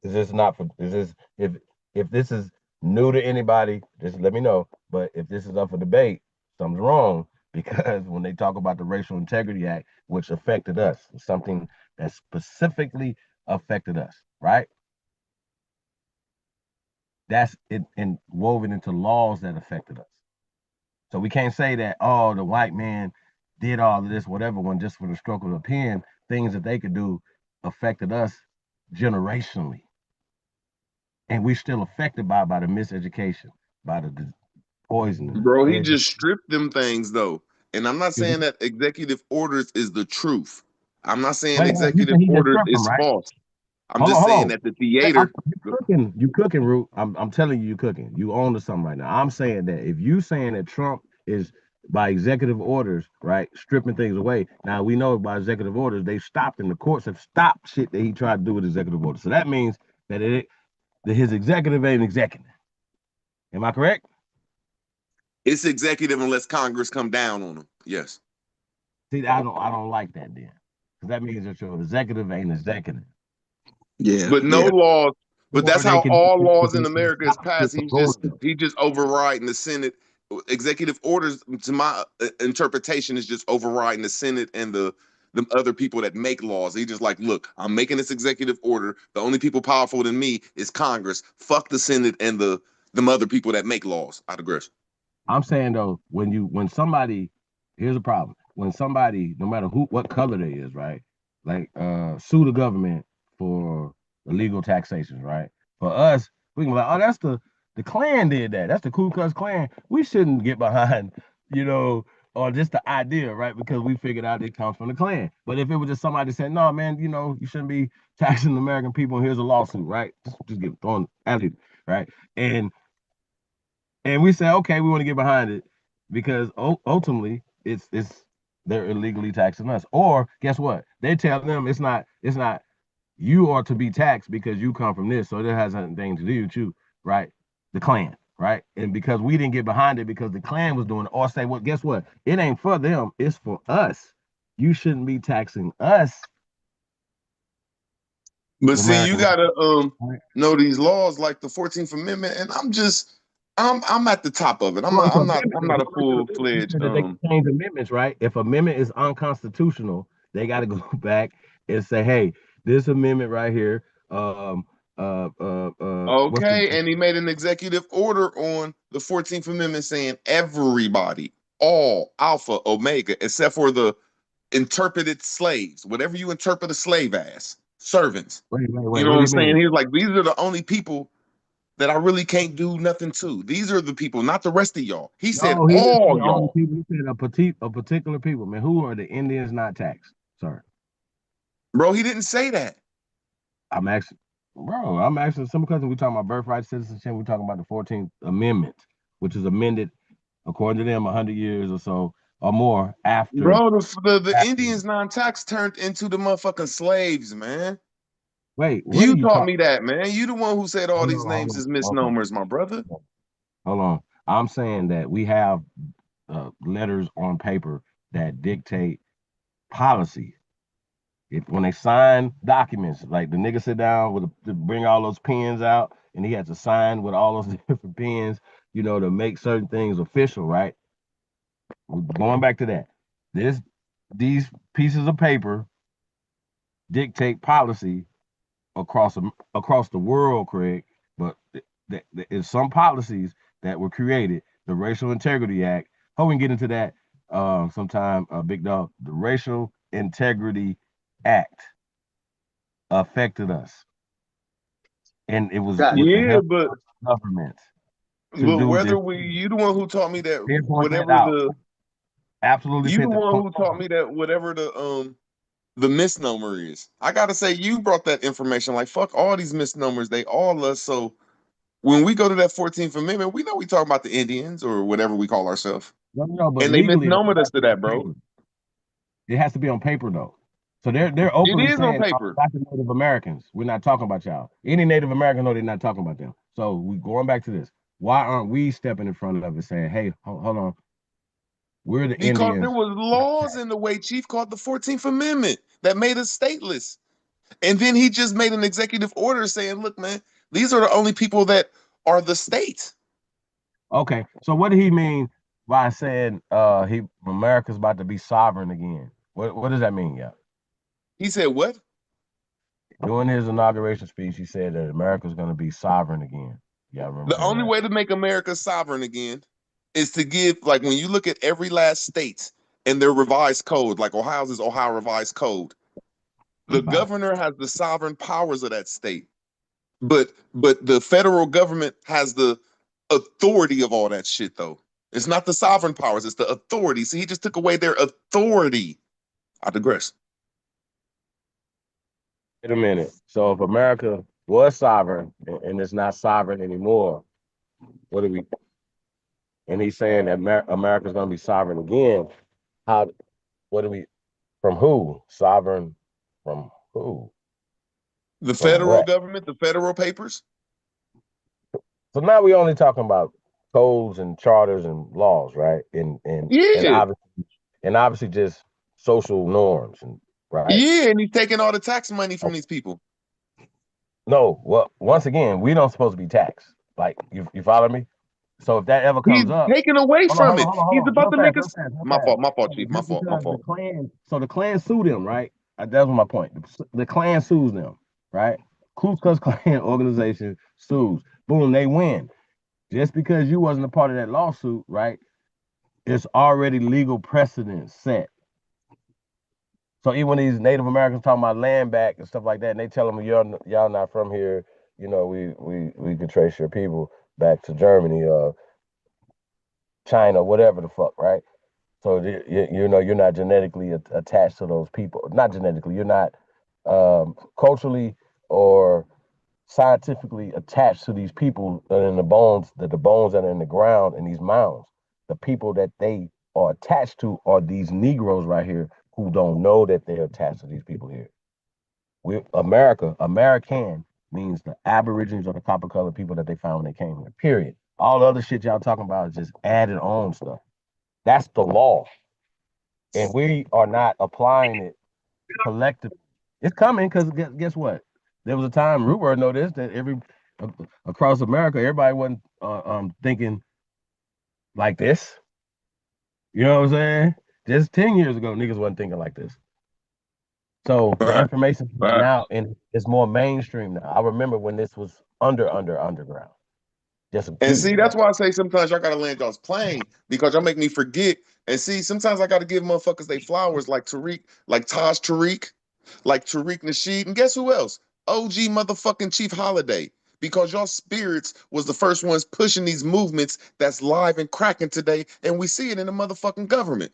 Is this not for? Is this if this is new to anybody? Just let me know. But if this is up for debate, something's wrong because when they talk about the Racial Integrity Act, which affected us, something that specifically affected us, right? That's it, and woven into laws that affected us. So we can't say that, oh, the white man did all of this, whatever, when just for the stroke of a pen, things that they could do affected us generationally. And we're still affected by the miseducation, by the poison. Bro, he just stripped them things, though. And I'm not saying that executive orders is the truth. I'm not saying executive orders is false. I'm just saying that the theater. You cooking, Root. I'm telling you cooking. You own to something right now. I'm saying that if you saying that Trump is by executive orders, right, stripping things away. Now we know by executive orders, they stopped and the courts have stopped shit that he tried to do with executive orders. So that means that that his executive ain't executive. Am I correct? It's executive unless Congress come down on him. Yes. See, I don't like that then. Because that means that your executive ain't executive. Yeah. But no laws. But that's how all laws in America is passed. He just overriding the Senate. Executive orders, to my interpretation, is just overriding the Senate and the other people that make laws. He just like, look, I'm making this executive order. The only people powerful than me is Congress. Fuck the Senate and them other people that make laws. I digress. I'm saying though, when somebody, here's a problem. When somebody, no matter what color they is, right? Like sue the government for illegal taxation, right? For us, we can be like, oh, that's the Klan did that. That's the Ku Klux Klan. We shouldn't get behind, or just the idea, right? Because we figured out it comes from the Klan. But if it was just somebody saying, no, man, you know, you shouldn't be taxing the American people, and here's a lawsuit, right? Just get thrown at it, right? And we say, okay, we want to get behind it because ultimately it's they're illegally taxing us. Or guess what? They tell them it's not you are to be taxed because you come from this, so it has nothing to do with you, right? The Klan, right? And because we didn't get behind it because the Klan was doing it, or say, well, guess what? It ain't for them, it's for us. You shouldn't be taxing us. But see, you gotta know these laws like the 14th Amendment, and I'm at the top of it. I'm not a full-fledged They can change amendments, right? If amendment is unconstitutional, they got to go back and say, hey, this amendment right here, okay, and he made an executive order on the 14th Amendment saying everybody, all Alpha, Omega, except for the interpreted slaves, whatever you interpret a slave as, servants. Wait, you know what I'm saying? He's like, these are the only people that I really can't do nothing to. These are the people, not the rest of y'all. He said all y'all. He said a particular people, man. Who are the Indians not taxed? Sorry. Bro, he didn't say that. I'm asking some because we're talking about birthright citizenship. We're talking about the 14th Amendment, which is amended, according to them, 100 years or so or more after. Bro, the Indians non-tax turned into the motherfucking slaves, man. Wait, you taught me that, man. You the one who said all these names is misnomers, my brother. Hold on. I'm saying that we have letters on paper that dictate policy. When they sign documents, like the nigga sit down to bring all those pens out, and he had to sign with all those different pens, you know, to make certain things official, right? We're going back to that. These pieces of paper dictate policy across the world, Craig. But there's some policies that were created. The Racial Integrity Act. Hope we can get into that sometime, Big Dog. The Racial Integrity Act affected us, and it was with the help of government. But whether you the one who taught me that whatever the absolutely, you the one who taught me that whatever the misnomer is. I gotta say, you brought that information. Like, fuck all these misnomers, they all us. So when we go to that 14th Amendment, we know we talking about the Indians or whatever we call ourselves. No, but and they misnomered us to that, bro. It has to be on paper though. So they're openly it is saying on paper. About the Native Americans. We're not talking about y'all. Any Native American know they're not talking about them. So we going back to this. Why aren't we stepping in front of it saying, hey, hold on. We're the Because Indians. there was laws in the way Chief called the 14th Amendment that made us stateless. And then he just made an executive order saying, look, man, these are the only people that are the state. Okay. So what did he mean by saying America's about to be sovereign again? What does that mean, yeah? He said what? During his inauguration speech, he said that America's going to be sovereign again. Yeah, I remember. The only way to make America sovereign again is to give, like, when you look at every last state and their revised code, like Ohio's is Ohio revised code, the governor has the sovereign powers of that state. But the federal government has the authority of all that shit, though. It's not the sovereign powers, it's the authority. So he just took away their authority. I digress. Wait a minute. So if America was sovereign and it's not sovereign anymore, what do we? And he's saying that America's going to be sovereign again. What do we? From who? Sovereign from who? The federal government, the federal papers. So now we're only talking about codes and charters and laws, right? And obviously just social norms, and right? Yeah, and he's taking all the tax money from these people. No, well, once again, we don't supposed to be taxed. Like, you follow me? So if that ever comes up, taken away from it. He's about to make us. My fault, Chief. My fault. The Klan sued him, right? That was my point. The Klan sues them, right? Ku Klux Klan organization sues. Boom, they win. Just because you wasn't a part of that lawsuit, right? It's already legal precedent set. So even when these Native Americans talking about land back and stuff like that, and they tell them y'all not from here, you know, we can trace your people back to Germany, China, whatever the fuck, right? So you know you're not genetically attached to those people. Not genetically, you're not culturally or scientifically attached to these people that are in the bones, the bones that are in the ground in these mounds. The people that they are attached to are these Negroes right here who don't know that they're attached to these people here. American means the Aborigines or the copper colored people that they found when they came here. Period. All the other shit y'all talking about is just added on stuff. That's the law. And we are not applying it collectively. It's coming because guess what? There was a time, Rupert noticed that across America, everybody wasn't thinking like this. You know what I'm saying? Just 10 years ago, niggas wasn't thinking like this. So the information now and it's more mainstream now. I remember when this was underground. And see, that's why I say sometimes y'all gotta land y'all's plane because y'all make me forget. And see, sometimes I gotta give motherfuckers they flowers like Tariq, like Taj Tariq, like Tariq Nasheed, and guess who else? OG motherfucking Chief Holiday. Because y'all spirits was the first ones pushing these movements that's live and cracking today, and we see it in the motherfucking government.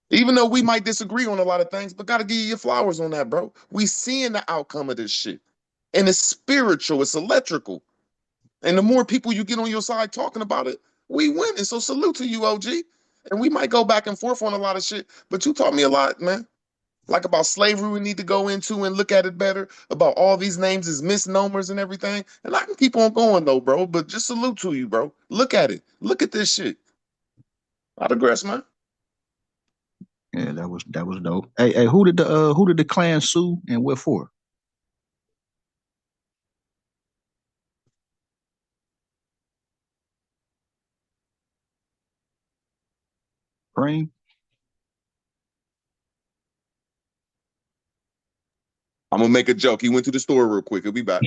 Even though we might disagree on a lot of things, but gotta give you your flowers on that, bro. We seeing the outcome of this shit. And it's spiritual, it's electrical. And the more people you get on your side talking about it, we win. And so salute to you, OG. And we might go back and forth on a lot of shit, but you taught me a lot, man. Like about slavery we need to go into and look at it better, about all these names as misnomers and everything. And I can keep on going though, bro, but just salute to you, bro. Look at it. Look at this shit. I digress, man. Yeah, that was dope. Hey, who did the clan sue and what for? Cream? I'm gonna make a joke. He went to the store real quick. He'll be back.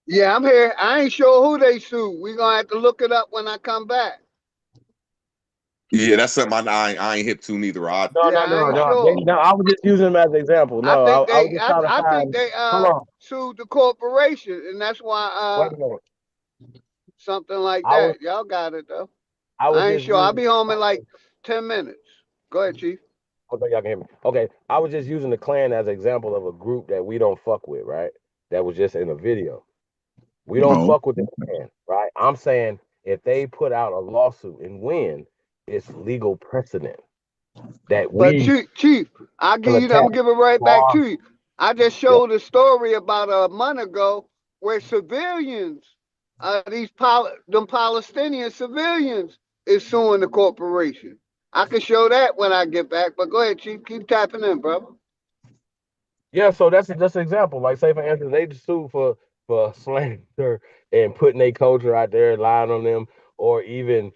Yeah, I'm here. I ain't sure who they sued. We're gonna have to look it up when I come back. Yeah, that's something I ain't hip to neither. No. I was just using them as an example. No, I was just trying to find. I think they sued the corporation, and that's why something like that. Y'all got it though. I ain't sure. I'll be home in like 10 minutes. Go ahead, Chief. Okay, y'all can hear me. Okay, I was just using the clan as an example of a group that we don't fuck with, right? That was just in a video. We don't fuck with the clan, right? I'm saying if they put out a lawsuit and win, it's legal precedent that we. But Chief, I'm gonna give it right back to you. I just showed a story about a month ago where civilians, them Palestinian civilians, is suing the corporation. I can show that when I get back. But go ahead, Chief. Keep tapping in, brother. Yeah, so that's just an example. Like, say for instance, they sue for slander and putting their culture out there, lying on them, or even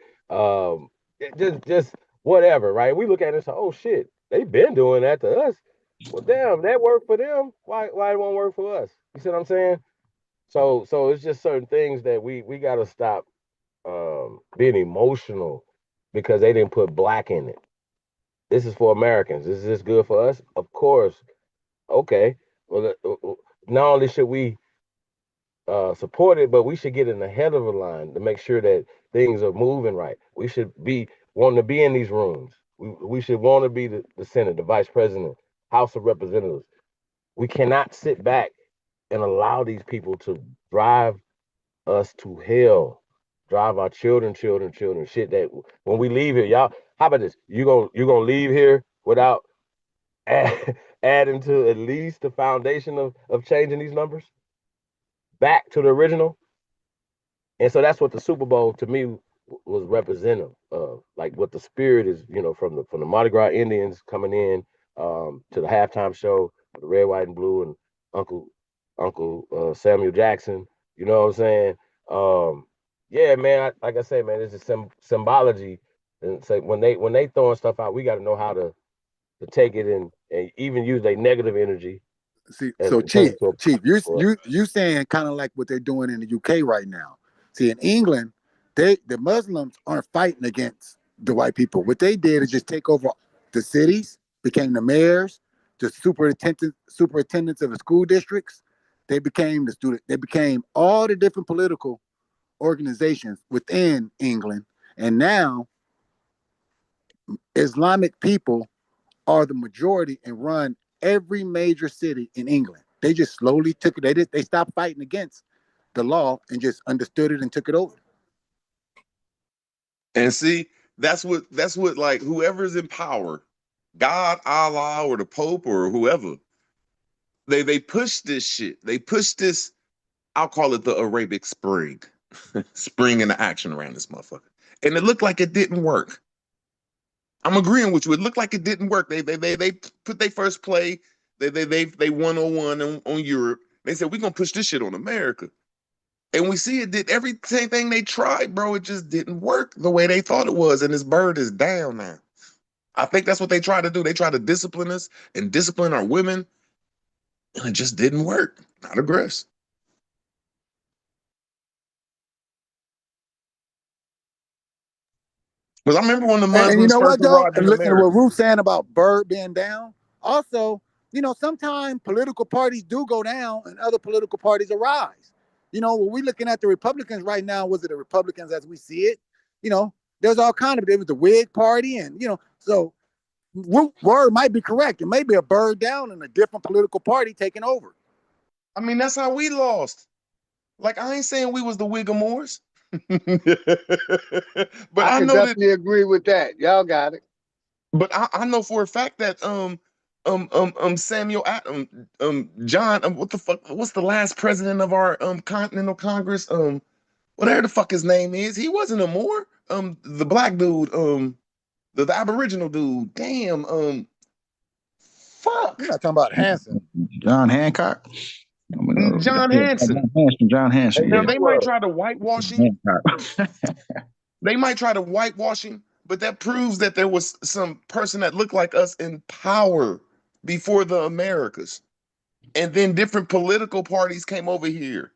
just whatever, right? We look at it and say, oh shit, they've been doing that to us. Well, damn, that worked for them. Why it won't work for us? You see what I'm saying? So it's just certain things that we gotta stop being emotional because they didn't put black in it. This is for Americans. Is this good for us? Of course. Okay. Well, not only should we support it, but we should get in the head of the line to make sure that things are moving right. We should be wanting to be in these rooms. We should want to be the Senate, the Vice President, House of Representatives. We cannot sit back and allow these people to drive us to hell, drive our children. Shit that when we leave here, y'all. How about this? You gonna leave here without adding to at least the foundation of changing these numbers back to the original. And so that's what the Super Bowl to me was representative of, like what the spirit is, from the Mardi Gras Indians coming in to the halftime show, the red, white, and blue, and Uncle Samuel Jackson. You know what I'm saying? Yeah, man. Like I said, man, it's just symbology. And say when they throwing stuff out, we got to know how to take it and even use their negative energy. See, so Chief, you saying kind of like what they're doing in the UK right now. See, in England, the Muslims aren't fighting against the white people. What they did is just take over the cities, became the mayors, the superintendents of the school districts. They became the student. They became all the different political organizations within England, and now Islamic people are the majority and run every major city in England. They just slowly took it. They stopped fighting against the law and just understood it and took it over. And see, that's what like whoever's in power, God, Allah, or the Pope or whoever, they push this shit. They push this, I'll call it the Arabic Spring. Spring into action around this motherfucker. And it looked like it didn't work. I'm agreeing with you. It looked like it didn't work. They put their first play. They 101 on Europe. They said, we're gonna push this shit on America. And we see it did everything they tried, bro. It just didn't work the way they thought it was. And this bird is down now. I think that's what they tried to do. They tried to discipline us and discipline our women. And it just didn't work. Not aggress. Because I remember when the Muslims and you know first what, though? arrived in And listen to America. what Ruth's saying about Bird being down. Also, you know, sometimes political parties do go down and other political parties arise. You know, when we're looking at the Republicans right now, was it the Republicans as we see it? You know, there's all kind of, there was the Whig party, and, you know, so word might be correct. It may be a bird down and a different political party taking over. I mean, that's how we lost. Like, I ain't saying we was the Whigamores. But I can know definitely agree with that. Y'all got it. But I know for a fact that Samuel John what the fuck, what's the last president of our Continental Congress, whatever the fuck his name is, he wasn't a Moor, the black dude, the Aboriginal dude, damn, fuck, You're not talking about Hanson. John Hancock. John Hanson. John Hanson. Now Yeah. they might try to whitewash him. They might try to whitewash him, but that proves that there was some person that looked like us in power before the Americas. And then different political parties came over here.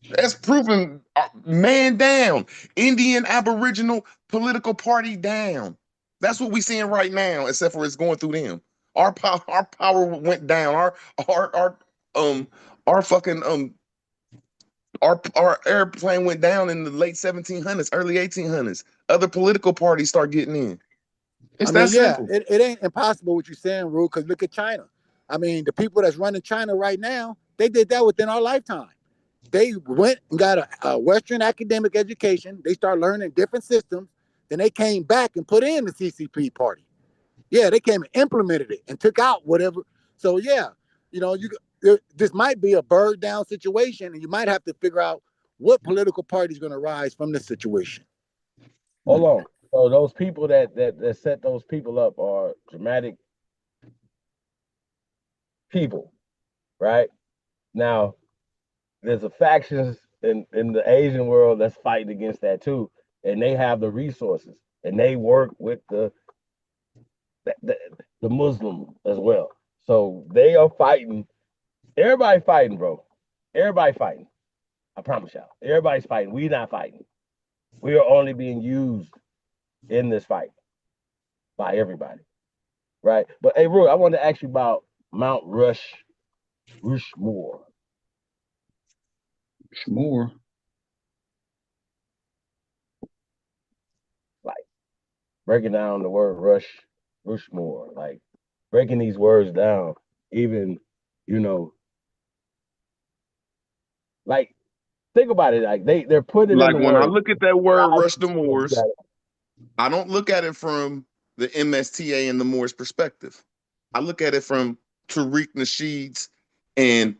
That's proven man down. Indian Aboriginal political party down. That's what we're seeing right now, except for it's going through them. Our power went down. Our fucking our airplane went down in the late 1700s, early 1800s. Other political parties start getting in. It's that simple. It ain't impossible what you're saying, Rue, because look at China. I mean, the people that's running China right now, they did that within our lifetime. They went and got a Western academic education. They start learning different systems. Then they came back and put in the CCP party. Yeah, they came and implemented it and took out whatever. So yeah, you know, this might be a bird down situation, and you might have to figure out what political party is going to rise from this situation. Hold on. So those people that set those people up are dramatic people, right? Now, there's a factions in the Asian world that's fighting against that too, and they have the resources, and they work with the Muslim as well. So they are fighting. Everybody fighting, bro. Everybody fighting. I promise y'all. Everybody's fighting. We not fighting. We are only being used in this fight by everybody, right? But hey, Roy, I want to ask you about Mount Rushmore. Rushmore. Like breaking down the word Rushmore, like breaking these words down, even, you know, like think about it, like they're putting Like in the when I word. look at that word rush the Moors, I don't look at it from the MSTA and the Moors perspective. I look at it from Tariq Nasheed's and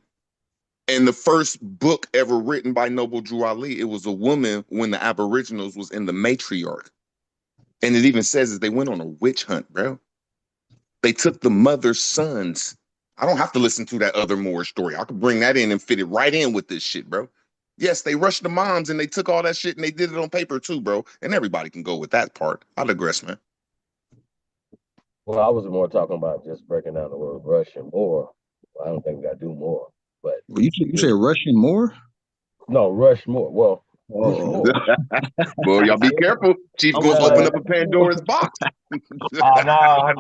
the first book ever written by Noble Drew Ali. It was a woman when the Aboriginals was in the matriarch. And it even says that they went on a witch hunt, bro. They took the mother's sons. I don't have to listen to that other Moorish story. I could bring that in and fit it right in with this shit, bro. Yes, they rushed the moms and they took all that shit and they did it on paper too, bro. And everybody can go with that part. I digress, man. Well, I was more talking about just breaking down the word rush and more. I don't think we got to do more. But you said Russian more? No, Rushmore. Well, Rushmore. Well, y'all be careful. Chief's gonna open up a Pandora's box. No,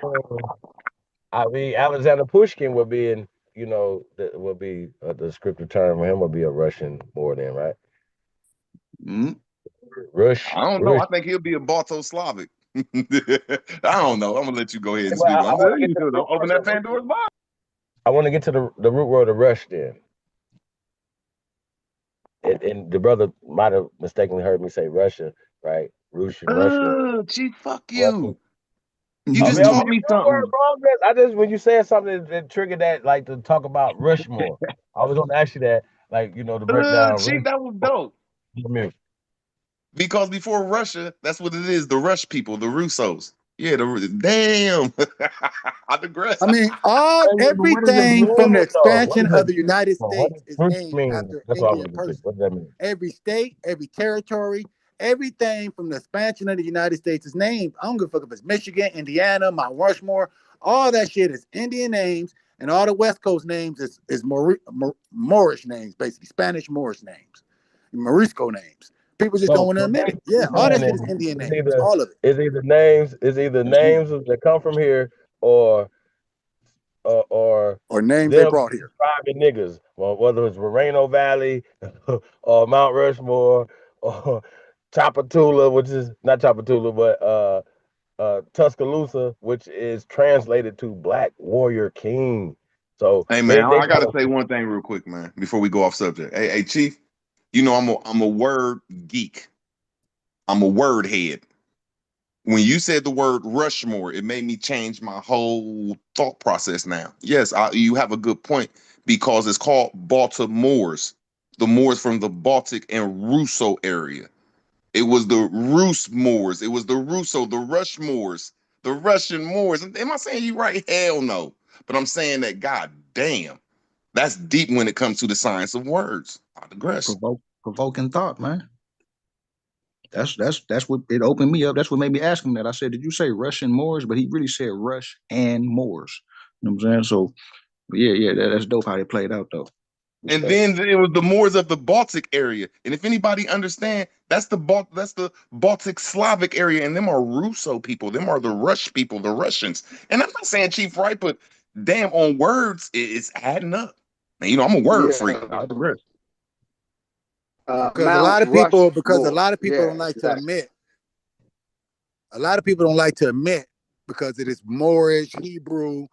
I mean Alexander Pushkin would be in you know, that would be a descriptive term for him would be a Russian more than, right? Mm-hmm. Rush. I don't know. I think he'll be a Balto-Slavic. I don't know. I'm gonna let you go ahead and Well, speak. I I'm want to telling get you, to the don't open that Pandora's box. I want to get to the root word of rush then. And the brother might have mistakenly heard me say Russia, right? Russia. Gee, fuck Russia. you. You I just mean, taught me something. I just when you said something that triggered that, like to talk about Rushmore, I was going to ask you that, like to break down. Chief, that was dope. Because before Russia, that's what it is. The Rush people, the Russos. Yeah, damn. I digress. I mean, What does it everything from the mean though? What expansion does of it the mean? United What States is does Rush named mean? after That's what I Indian want to get. person. What does that mean? Every state, every territory, everything from the expansion of the United States is named. I don't give a fuck if it's Michigan, Indiana, Mount Rushmore. All that shit is Indian names, and all the West Coast names is Moorish names, basically Spanish Moorish names, Morisco names. People just don't want to admit it. Yeah, all that shit is Indian names. All of it. It's either names that come from here or names they them brought here. describing niggas. Well, whether it's Moreno Valley or Mount Rushmore or Chapatula, which is not Chapatula, but Tuscaloosa, which is translated to Black Warrior King. So Hey man, I gotta say one thing real quick, man, before we go off subject. Hey, Chief, you know I'm a word geek. I'm a word head. When you said the word Rushmore, it made me change my whole thought process now. Yes, you have a good point because it's called Baltimore's, the Moors from the Baltic and Russo area. It was the Rus Moors. It was the Russo, the Rushmores, the Russian Moors. Am I saying you right? Hell no. But I'm saying that, god damn, that's deep when it comes to the science of words. I digress. Provoking thought, man. That's what it opened me up. That's what made me ask him that. I said, "Did you say Russian Moors?" But he really said Rush and Moors. You know what I'm saying? So, yeah, that's dope how they played out though. And then it was the Moors of the Baltic area. And if anybody understand, that's the Baltic Slavic area, and them are Russo people. Them are the Rush people, the Russians. And I'm not saying Chief right, but damn, on words, it's adding up. And I'm a word freak. I digress. Because a lot of people don't like to admit. A lot of people don't like to admit because it is Moorish, Hebrew,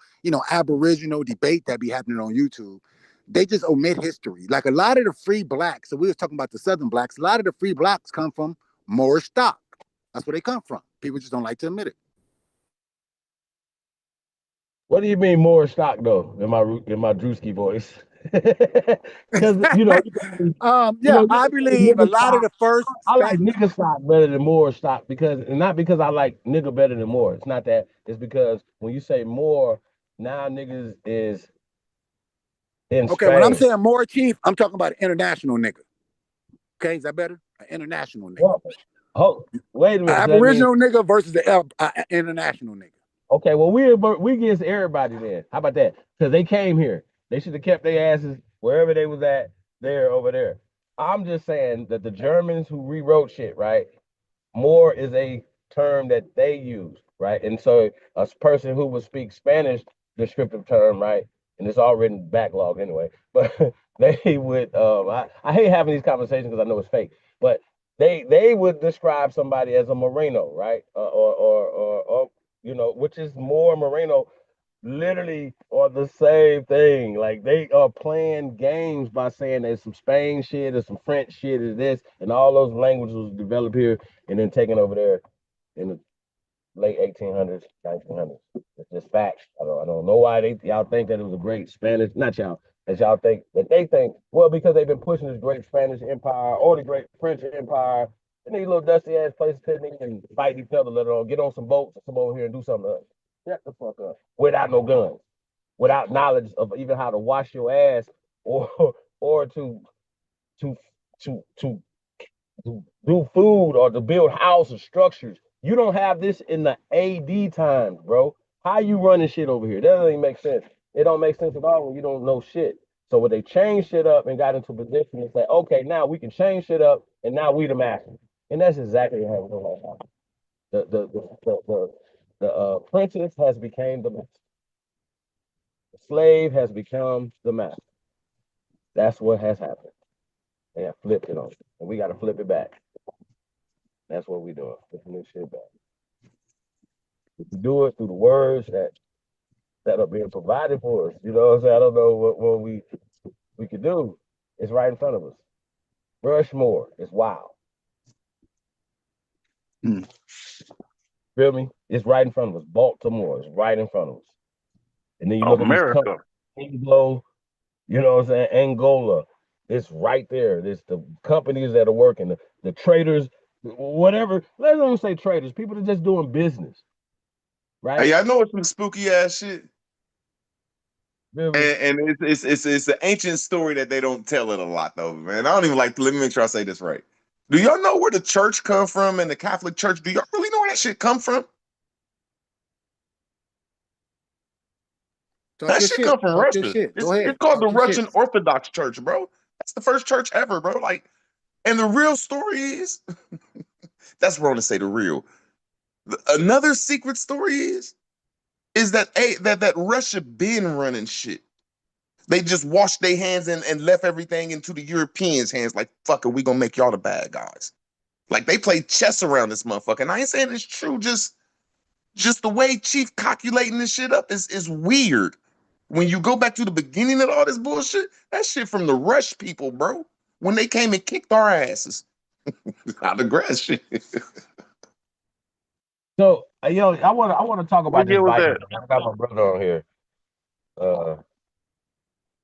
Aboriginal debate that be happening on YouTube. They just omit history. Like a lot of the free blacks, so we was talking about the Southern blacks, a lot of the free blacks come from Moorish stock. That's where they come from. People just don't like to admit it. What do you mean more stock though? In my Drewski voice, because I believe a lot of the first. I like nigga stock better than more stock not because I like nigga better than more. It's not that. It's because when you say more, now niggas is in Okay, Spain. when I'm saying more, Chief, I'm talking about an international nigga. Okay, is that better? An international nigga. Oh, wait a minute. Aboriginal nigga versus the international nigga. Okay, well we against everybody then. How about that? Because they came here. They should have kept their asses wherever they was at, there, over there. I'm just saying that the Germans who rewrote shit, right? More is a term that they use, right? And so a person who would speak Spanish, descriptive term, right? And it's all written backlog anyway. But they would I hate having these conversations because I know it's fake, but they would describe somebody as a Moreno, right? Or which is more Moreno, literally are the same thing. Like they are playing games by saying there's some Spain shit, there's some French shit, is this, and all those languages was developed here and then taken over there in the late 1800s, 1900s. It's just facts. I don't know why y'all think that it was a great Spanish, not y'all, as y'all think that they think, well, because they've been pushing this great Spanish empire or the great French empire, and these little dusty ass places couldn't even fight each other, let alone get on some boats and come over here and do something to us. Shut the fuck up. Without no guns, without knowledge of even how to wash your ass or to to to do food or to build houses, structures. You don't have this in the AD times, bro. How you running shit over here? That doesn't even make sense. It don't make sense at all when you don't know shit. So when they changed shit up and got into a position to say, okay, now we can change shit up, and now we the masters. And that's exactly how it goes. The princess has became the master. slave has become the master. That's what has happened. They have flipped it on, and we got to flip it back. That's what we're doing, flipping this shit back. We do it through the words that are being provided for us. You know what I'm saying? I don't know what we could do. It's right in front of us. Rushmore is wild. Feel me? It's right in front of us. Baltimore is right in front of us. And then you look at these countries, Anglo, you know what I'm saying? Angola, it's right there. There's the companies that are working, the traders, whatever. Let's don't say traders. People are just doing business, right? Hey, I know it's some spooky ass shit. And it's an ancient story that they don't tell it a lot though, man. I don't even like. Let me make sure I say this right. Do y'all know where the church come from and the Catholic Church? Do y'all really know where that shit come from? That shit come from Russia. It's called the Russian Orthodox Church, bro. That's the first church ever, bro. Like, and the real story is, that's wrong to say the real. Another secret story is that that Russia been running shit. They just washed their hands and left everything into the Europeans' hands. Like, fuck it, we gonna make y'all the bad guys. Like, they play chess around this motherfucker. And I ain't saying it's true, just the way Chief calculating this shit up is weird. When you go back to the beginning of all this bullshit, that shit from the Rush people, bro. When they came and kicked our asses. I digress shit. So, yo, I want to talk about this Viking. I got my brother on here.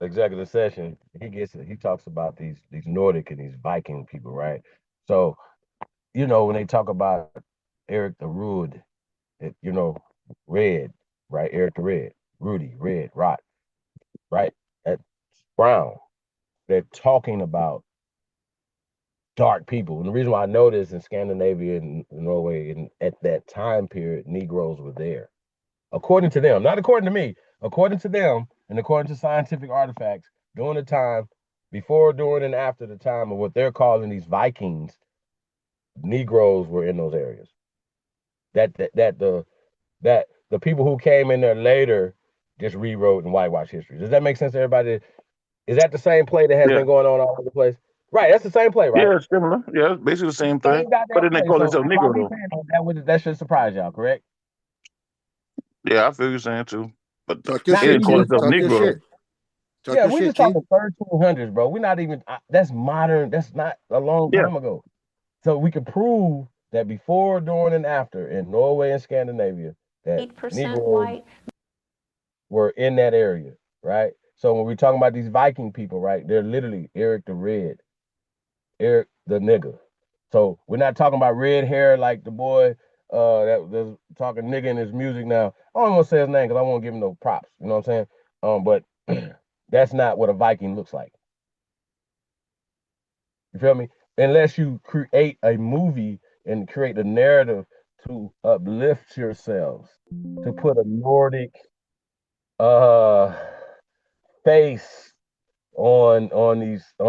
Executive session. He talks about these Nordic and these Viking people, right? So, you know, when they talk about Eric the Rude, you know, Red, right? Eric the Red, Rudy, Red, Rot, right? At Brown, they're talking about dark people. And the reason why I know this in Scandinavia and Norway, and at that time period, Negroes were there. According to them, not according to me, according to them, and according to scientific artifacts, during the time, before, during, and after the time of what they're calling these Vikings, Negroes were in those areas. That the people who came in there later just rewrote and whitewashed history. Does that make sense to everybody? Is that the same play that has been going on all over the place? Right, that's the same play, right? Yeah, it's similar. Yeah, it's basically the same thing. But then they call themselves Negro though. That should surprise y'all, correct? Yeah, I feel you're saying too. But talk they didn't call themselves Negro. Yeah, we just talking 1300s, bro. We're not even. That's modern. That's not a long time ago. So we can prove that before, during, and after in Norway and Scandinavia, that 8% Negroes white were in that area, right? So when we're talking about these Viking people, right, they're literally Eric the Red, Eric the nigger. So we're not talking about red hair like the boy that's talking nigga in his music now. I don't want to say his name because I won't give him no props. You know what I'm saying? But that's not what a Viking looks like. You feel me? Unless you create a movie and create a narrative to uplift yourselves, to put a Nordic face on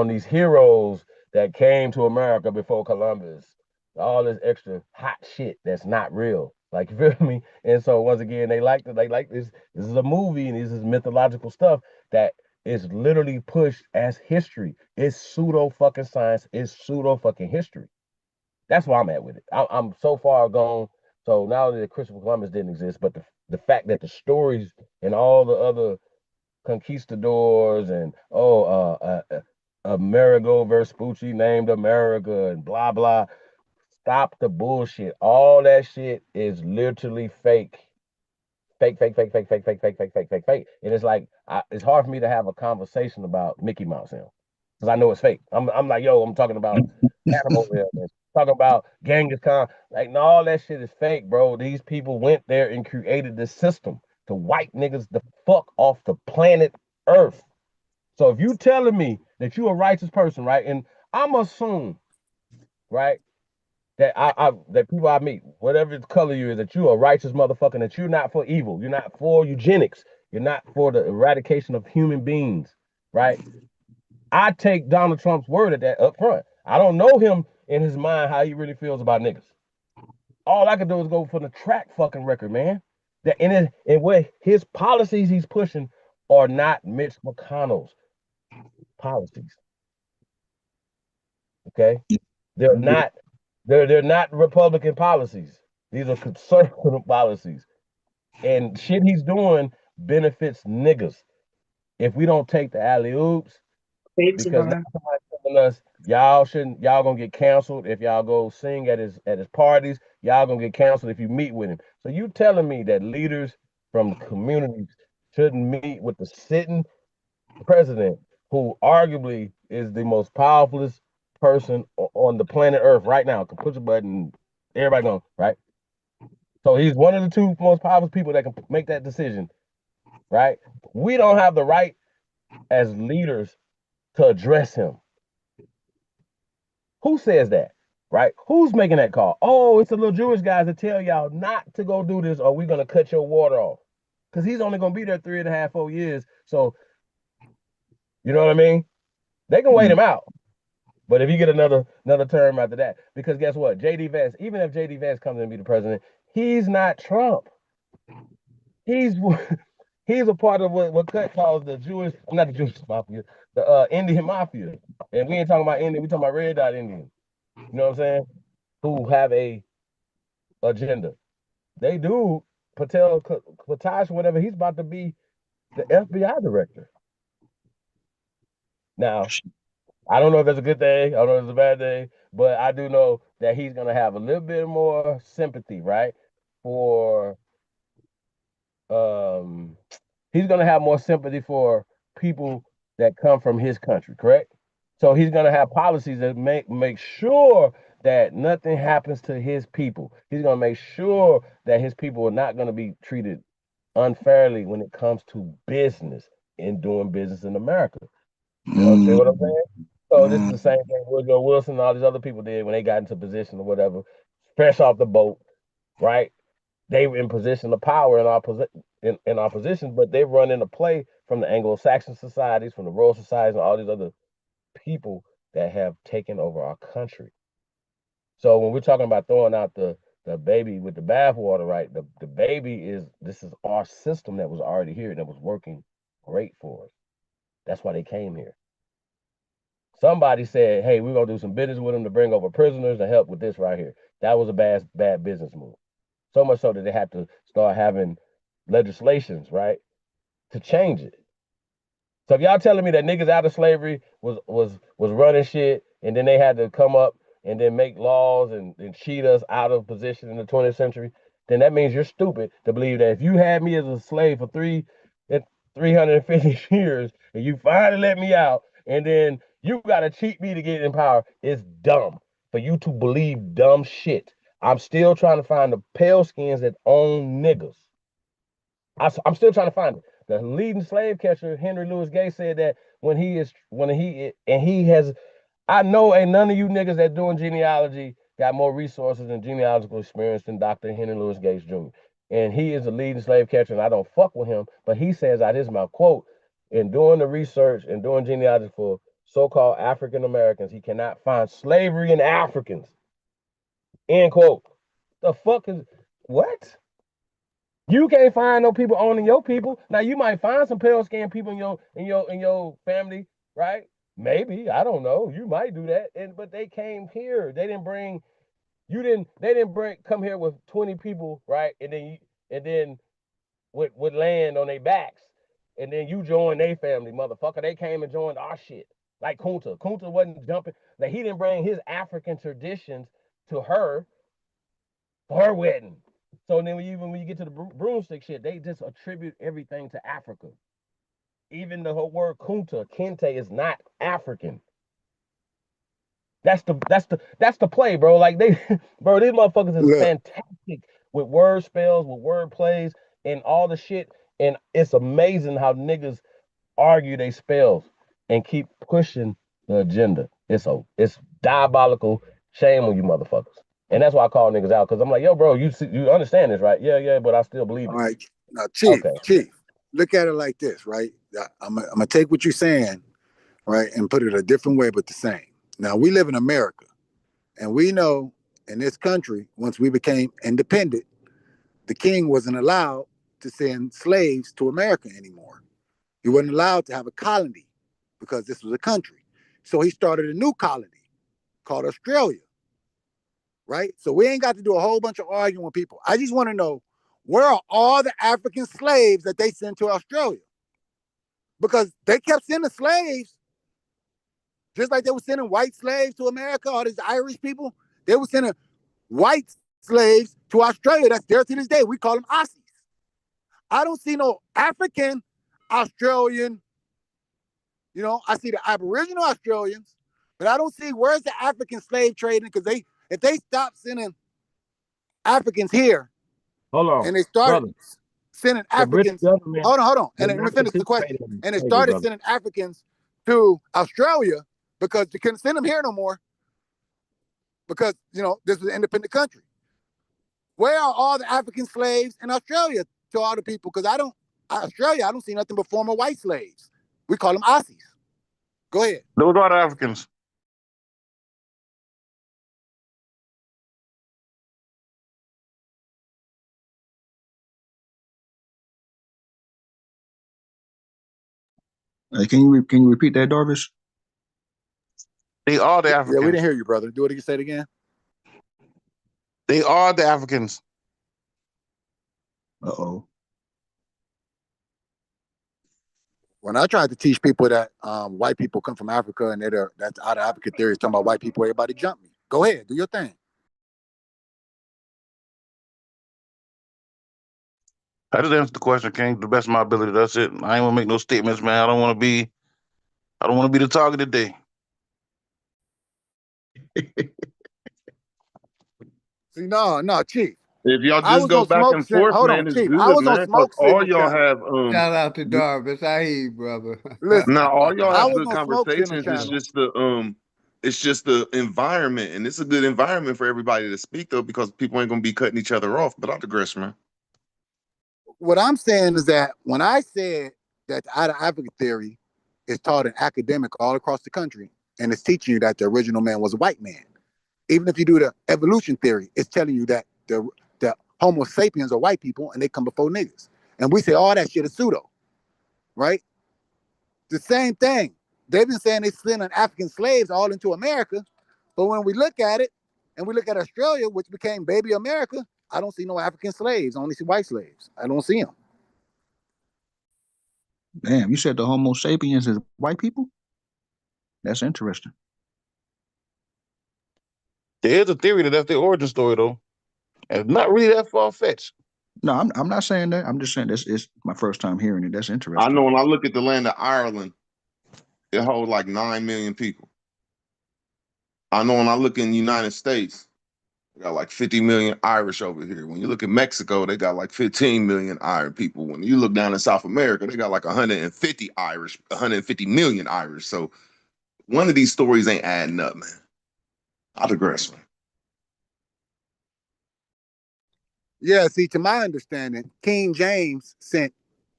these heroes that came to America before Columbus. All this extra hot shit that's not real. Like, you feel me? And so once again, they like this. This is a movie and this is mythological stuff that is literally pushed as history. It's pseudo fucking science. It's pseudo fucking history. That's where I'm at with it. I'm so far gone. So not only that Christopher Columbus didn't exist, but the fact that the stories and all the other conquistadors and Amerigo Vespucci named America and blah blah. Stop the bullshit. All that shit is literally fake. Fake, fake, fake, fake, fake, fake, fake, fake, fake, fake, fake. And it's like it's hard for me to have a conversation about Mickey Mouse now because I know it's fake. I'm like, yo, I'm talking about Animal Man, talking about Genghis Khan. Like, no, all that shit is fake, bro. These people went there and created this system to wipe niggas the fuck off the planet Earth. So if you telling me that you a righteous person, right, and I'm assume, right, that that people I meet, whatever color you is, that you a righteous motherfucker, that you're not for evil, you're not for eugenics, you're not for the eradication of human beings, right? I take Donald Trump's word at that up front. I don't know him in his mind how he really feels about niggas. All I can do is go for the track fucking record, man. That and what his policies he's pushing are not Mitch McConnell's policies. Okay, they're not. They're not Republican policies. These are conservative policies, and shit he's doing benefits niggas. If we don't take the alley oops, because now somebody's telling us y'all gonna get canceled if y'all go sing at his parties. Y'all gonna get canceled if you meet with him. So you telling me that leaders from the communities shouldn't meet with the sitting president, who arguably is the most powerful person on the planet Earth right now? Can push a button, everybody going right. So he's one of the two most powerful people that can make that decision, right? We don't have the right as leaders to address him. Who says that, right? Who's making that call? Oh, it's the little Jewish guys that tell y'all not to go do this or we're going to cut your water off. Because he's only going to be there 3.5, 4 years. So, you know what I mean? They can wait him out. But if you get another term after that, because guess what? J.D. Vance, even if J.D. Vance comes in and be the president, he's not Trump. He's a part of what Cut calls the Jewish, not the Jewish mafia, the Indian mafia. And we ain't talking about Indian, we talking about red dot Indian. You know what I'm saying? Who have a agenda. They do Patel Katash, whatever, he's about to be the FBI director. Now, I don't know if that's a good thing. I don't know if it's a bad thing, but I do know that he's going to have a little bit more sympathy, right? For, he's going to have more sympathy for people that come from his country, correct? So he's going to have policies that make sure that nothing happens to his people. He's going to make sure that his people are not going to be treated unfairly when it comes to business and doing business in America. You understand what I'm saying? So this is the same thing Woodrow Wilson and all these other people did when they got into position or whatever, fresh off the boat, right? They were in position of power in our position, but they run into play from the Anglo-Saxon societies, from the Royal Societies, and all these other people that have taken over our country. So when we're talking about throwing out the baby with the bathwater, right? The baby this is our system that was already here and that was working great for us. That's why they came here. Somebody said, hey, we're going to do some business with them to bring over prisoners to help with this right here. That was a bad business move. So much so that they had to start having legislations, right, to change it. So if y'all telling me that niggas out of slavery was running shit, and then they had to come up and then make laws and cheat us out of position in the 20th century, then that means you're stupid to believe that if you had me as a slave for 350 years and you finally let me out, and then you gotta cheat me to get in power, it's dumb for you to believe dumb shit. I'm still trying to find the pale skins that own niggas. I'm still trying to find it. The leading slave catcher, Henry Louis Gates, said that I know ain't none of you niggas that doing genealogy got more resources and genealogical experience than Dr. Henry Louis Gates Jr. And he is a leading slave catcher, and I don't fuck with him, but he says out his mouth, quote, in doing the research and doing genealogy for so-called African Americans, he cannot find slavery in Africans. End quote. The fuck is what? You can't find no people owning your people. Now you might find some pale skinned people in your family, right? Maybe, I don't know. You might do that. But they came here. They didn't come here with 20 people, right? And then with land on their backs. And then you join their family, motherfucker. They came and joined our shit. Like Kunta. Kunta wasn't jumping. Like he didn't bring his African traditions to her for her wedding. So then when you get to the broomstick shit, they just attribute everything to Africa. Even the whole word kunta, kente, is not African. That's the play, bro. Like these motherfuckers is fantastic with word spells, with word plays, and all the shit. And it's amazing how niggas argue they spells and keep pushing the agenda. It's diabolical. Shame on you motherfuckers. And that's why I call niggas out, because I'm like, yo, bro, you understand this, right? Yeah, but I still believe it. All right. Now, Chief, look at it like this, right? I'm gonna take what you're saying, right, and put it a different way, but the same. Now, we live in America, and we know in this country, once we became independent, the king wasn't allowed to send slaves to America anymore. He wasn't allowed to have a colony because this was a country. So he started a new colony called Australia, right? So we ain't got to do a whole bunch of arguing with people. I just want to know, where are all the African slaves that they sent to Australia? Because they kept sending slaves, just like they were sending white slaves to America, all these Irish people. They were sending white slaves to Australia. That's there to this day. We call them Aussies. I don't see no African Australian, you know, I see the Aboriginal Australians, but I don't see where's the African slave trading, because if they stop sending Africans here, hold on, and they start sending Africans, hold on, and let me finish the question. And they started sending Africans to Australia because they couldn't send them here no more, because, you know, this was an independent country. Where are all the African slaves in Australia to all the people? Because Australia, I don't see nothing but former white slaves. We call them Aussies. Go ahead. Those are the Africans. Can you repeat that, Darvish? They are the Africans. Yeah, we didn't hear you, brother. Do it again. Say it again. They are the Africans. Uh-oh. When I tried to teach people that white people come from Africa and that's out of Africa theory, talking about white people, everybody jumped me. Go ahead, do your thing. I just answered the question, King, to the best of my ability. That's it. I ain't gonna make no statements, man. I don't want to be the target today. See, no, Chief. If y'all just go back and forth, man, it's good, man. Because all y'all have shout out to Darvis. I hear you, brother. Listen, now all y'all have good no conversations. It's just the environment, and it's a good environment for everybody to speak though, because people ain't gonna be cutting each other off. But I digress, man. What I'm saying is that when I said that the out of Africa theory is taught in academic all across the country, and it's teaching you that the original man was a white man. Even if you do the evolution theory, it's telling you that the Homo sapiens are white people and they come before niggas. And we say all that shit is pseudo, right? The same thing. They've been saying they sending African slaves all into America, but when we look at it and we look at Australia, which became baby America, I don't see no African slaves. I only see white slaves. I don't see them. Damn, you said the Homo sapiens is white people? That's interesting. There is a theory that that's the origin story, though. It's not really that far-fetched. No, I'm not saying that. I'm just saying it's my first time hearing it. That's interesting. I know when I look at the land of Ireland, it holds like 9 million people. I know when I look in the United States, they got like 50 million Irish over here. When you look at Mexico, they got like 15 million Irish people. When you look down in South America, they got like 150 million Irish. So one of these stories ain't adding up, man. I digress, man. Yeah, see, to my understanding, King James sent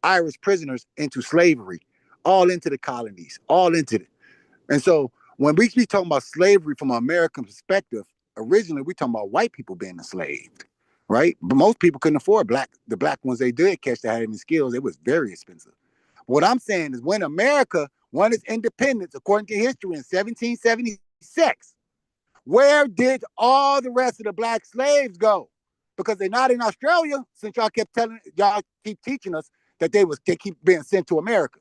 Irish prisoners into slavery, all into the colonies, all into it. And so when we be talking about slavery from an American perspective, originally we talking about white people being enslaved, right? But most people couldn't afford the black ones they did catch that had any skills. It was very expensive. What I'm saying is when America won its independence, according to history in 1776, where did all the rest of the black slaves go? Because they're not in Australia, since y'all keep teaching us that they keep being sent to America.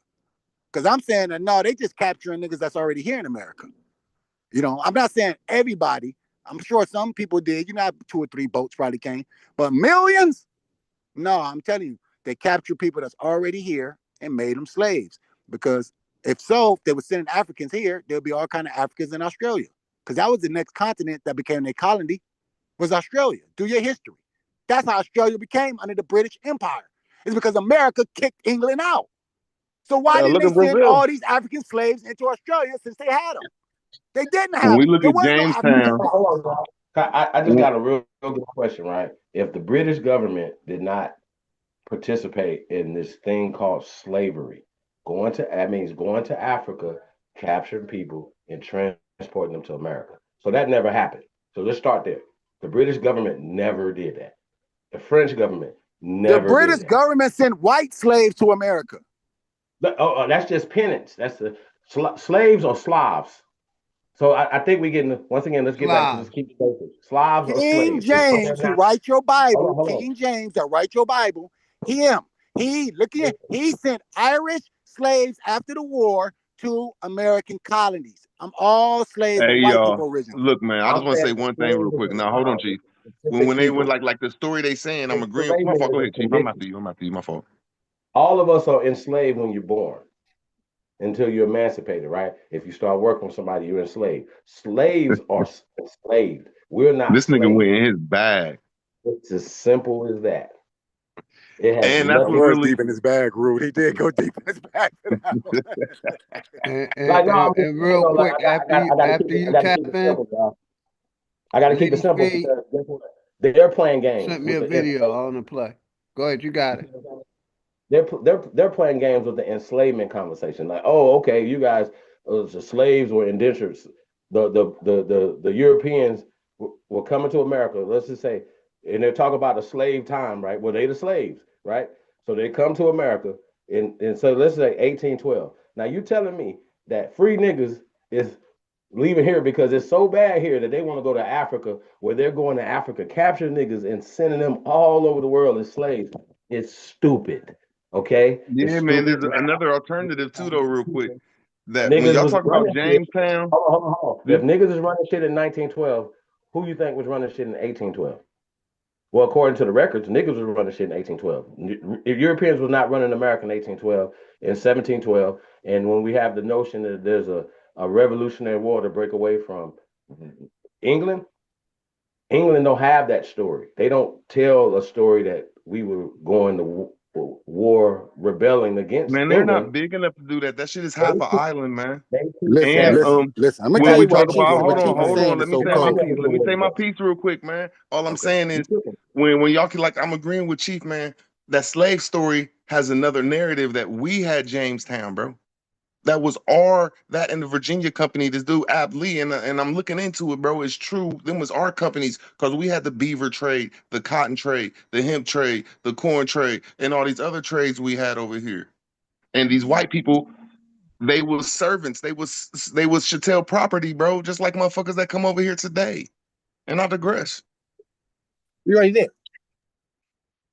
Because I'm saying that no, they just capturing niggas that's already here in America. You know, I'm not saying everybody. I'm sure some people did. You know, 2 or 3 boats probably came. But millions? No, I'm telling you, they captured people that's already here and made them slaves. Because if they were sending Africans here, there'll be all kind of Africans in Australia. Because that was the next continent that became their colony, was Australia. Do your history. That's how Australia became under the British Empire. It's because America kicked England out. So why didn't they send all these African slaves into Australia since they had them? They didn't have When we them. look There at was no African. Jamestown, I just got a real good question, right? If the British government did not participate in this thing called slavery, going to Africa, capturing people and transporting them to America. So that never happened. So let's start there. The British government never did that. The French government never did that. The British government sent white slaves to America. That's just penance. That's the slaves or Slavs. So I think we getting once again. Let's get back to this. Keep the basics. Slavs or King slaves. James, who write your Bible, Hold on. King James that write your Bible, he sent Irish slaves after the war to American colonies. All slaves were Hey white y'all, people originally. look, man. I just I'm want to saying say the one thing real slaves quick. are Now, hold on, Chief. When specific they were people. like the story they saying, I'm agreeing. My Enslavement fault. Go is ahead, a Chief. I'm condition. after you. I'm after you. My fault. All of us are enslaved when you're born until you're emancipated, right? If you start working with somebody, you're enslaved. Slaves are enslaved. We're not This nigga slaves. went in his bag. It's as simple as that. It has And that's That nothing. what was really. deep in his bag, Rude. He did go deep in his bag for that one. Like no, I'm just And saying, real like quick, after I you gotta tap keep it in, simple, y'all. I gotta keep it Lady simple Speed because they're playing games sent me with a the video enslavement. on the play. Go ahead, you got it. They're playing games with the enslavement conversation. Like, oh, okay, you guys, the slaves were indentures. The Europeans were coming to America. Let's just say, and they're talking about the slave time, right? Well, they the slaves, right? So they come to America, and so let's say 1812. Now you telling me that free niggas is leaving here because it's so bad here that they want to go to Africa, where they're going to Africa, capture niggas and sending them all over the world as slaves. It's stupid. Okay? It's Yeah, man. stupid. There's another alternative too, though, real quick. That when Niggas y'all was talk about running shit. Jamestown, Hold on. If niggas is running shit in 1912, who you think was running shit in 1812? Well, according to the records, niggas was running shit in 1812. If Europeans was not running America in 1812, in 1712, and when we have the notion that there's a revolutionary war to break away from England, England don't have that story. They don't tell a story that we were going to war rebelling against man, they're England. not big enough to do that. That shit is half an island, man. Listen. And I'm gonna when tell we you what talk Chief, about, what Chief is hold on, saying let is me so say my cold. piece. Let me say my piece real quick, man. All I'm saying is when y'all can, like, I'm agreeing with Chief, man. That slave story has another narrative that we had Jamestown, bro. That was that and the Virginia company, this dude Ab Lee, and I'm looking into it, bro. It's true. Them was our companies because we had the beaver trade, the cotton trade, the hemp trade, the corn trade, and all these other trades we had over here. And these white people, they was servants. They was chattel property, bro. Just like motherfuckers that come over here today. And I digress. You already did.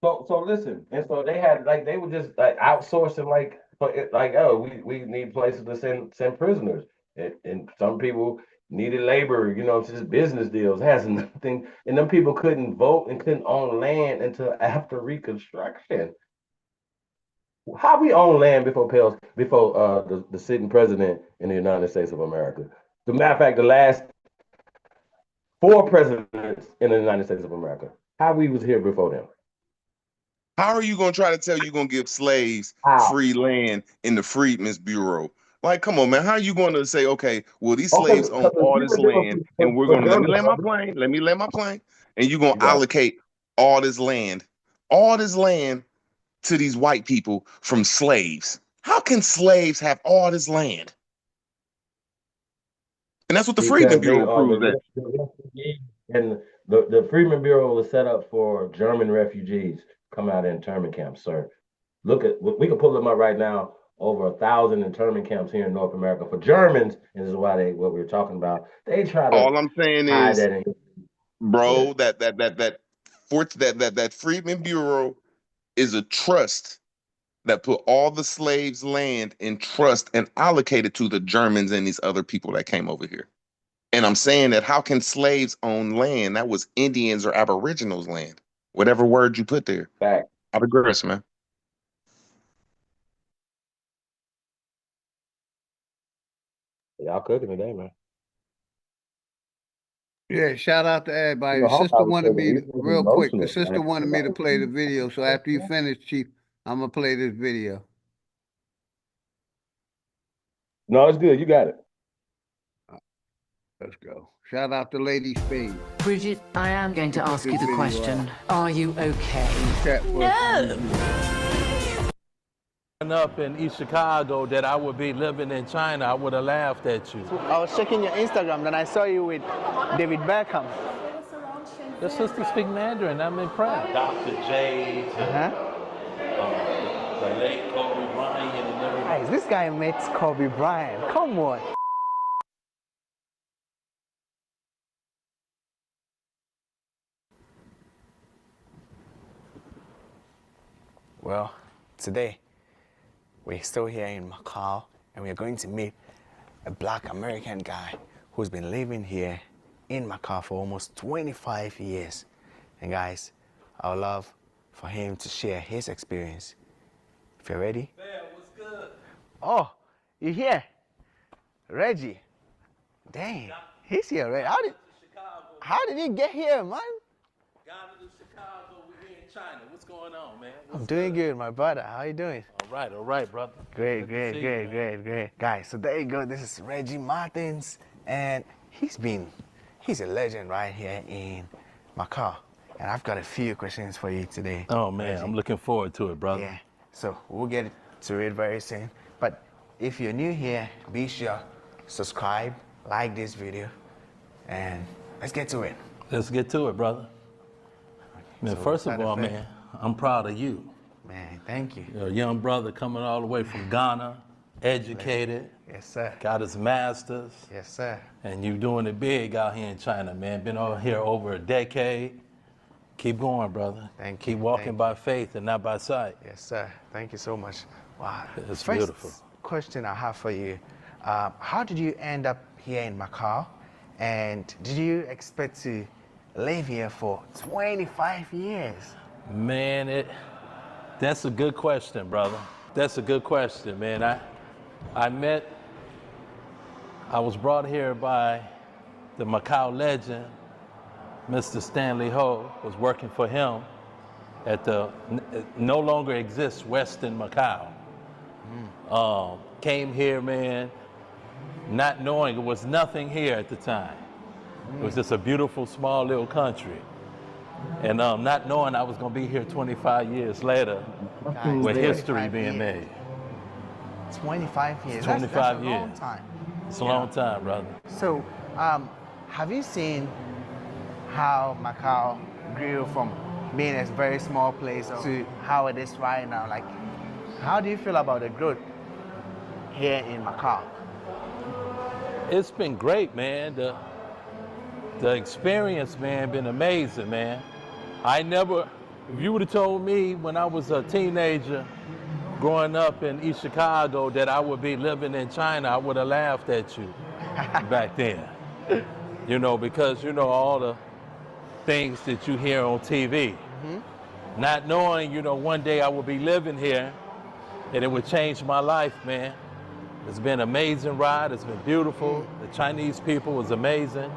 So listen, and so they had like they were just like outsourcing like oh we need places to send prisoners, and some people needed labor, just business deals. It has nothing, and them people couldn't vote and couldn't own land until after Reconstruction. How we own land before the sitting president in the United States of America? As a matter of fact, the last 4 presidents in the United States of America, how we was here before them? How are you gonna try to tell you're gonna give slaves How? free land in the Freedmen's Bureau? Like, come on, man. How are you going to say, okay, well, these Okay, slaves own because the all this Freedmen Bureau land, and we're for gonna let me Germans, land my brother. plane, and you're gonna You got it. allocate all this land to these white people from slaves. How can slaves have all this land? And that's what the Freedmen Because they Bureau are proves that. the refugees, and the Freedmen Bureau was set up for German refugees come out of internment camps, sir. We can pull them up right now. Over 1,000 internment camps here in North America for Germans, and this is why what we were talking about. They try to All I'm saying hide is, that in. bro, that Freedmen Bureau is a trust that put all the slaves' land in trust and allocated to the Germans and these other people that came over here. And I'm saying that how can slaves own land? That was Indians or Aboriginals' land, whatever word you put there. Fact. I digress, man. Y'all cooking today, man. Yeah, shout out to everybody. The Hawk, sister I was wanted me saying, real quick. The emotional. sister wanted me to play the video. So after you finish, Chief, I'm gonna play this video. No, it's good. You got it. Let's go. Shout out to Lady Spade. Bridget, I am going to ask you the question. Are you okay? No. Up in East Chicago that I would be living in China, I would have laughed at you. I was checking your Instagram, then I saw you with David Beckham. The sister speak Mandarin, I'm impressed. Dr. J, The late Kobe Bryant and everything. Guys, this guy met Kobe Bryant. Come on. Well, today we're still here in Macau and we're going to meet a black American guy who's been living here in Macau for almost 25 years. And guys, I would love for him to share his experience. If you're ready. Man, what's good? Oh, you here? Reggie. Dang, he's here, right? How did he get here, man? Got to Chicago, we're here in China. What's going on, man? I'm doing good, my brother. How you doing? All right, brother. Great. Guys, so there you go. This is Reggie Martins, and he's a legend right here in Macau. And I've got a few questions for you today. Oh, man, Reggie. I'm looking forward to it, brother. Yeah, so we'll get to it very soon. But if you're new here, be sure, subscribe, like this video, and let's get to it. Let's get to it, brother. Man, So first of all, man, I'm proud of you. Man, thank you. You're a young brother coming all the way from Ghana, educated. Yes, sir. Got his master's. Yes, sir. And you doing it big out here in China, man. Been out here over a decade. Keep going, brother. Thank you. Keep walking by faith and not by sight. Yes, sir. Thank you so much. Wow. It's First beautiful. Question I have for you. How did you end up here in Macau? And did you expect to live here for 25 years? Man, that's a good question, brother. That's a good question, man. I was brought here by the Macau legend, Mr. Stanley Ho. Was working for him at the no longer exists Western Macau. Came here, man, not knowing it was nothing here at the time. It was just a beautiful, small little country. And not knowing I was gonna be here 25 years later, with history being made. 25 years. 25 that's a years. long time. It's a long time, brother. So, have you seen how Macau grew from being a very small place to how it is right now? Like, how do you feel about the growth here in Macau? It's been great, man. The experience, man, been amazing, man. If you would have told me when I was a teenager growing up in East Chicago that I would be living in China, I would have laughed at you back then. You know, because you know all the things that you hear on TV. Not knowing, you know, one day I would be living here and it would change my life, man. It's been an amazing ride. It's been beautiful. The Chinese people was amazing.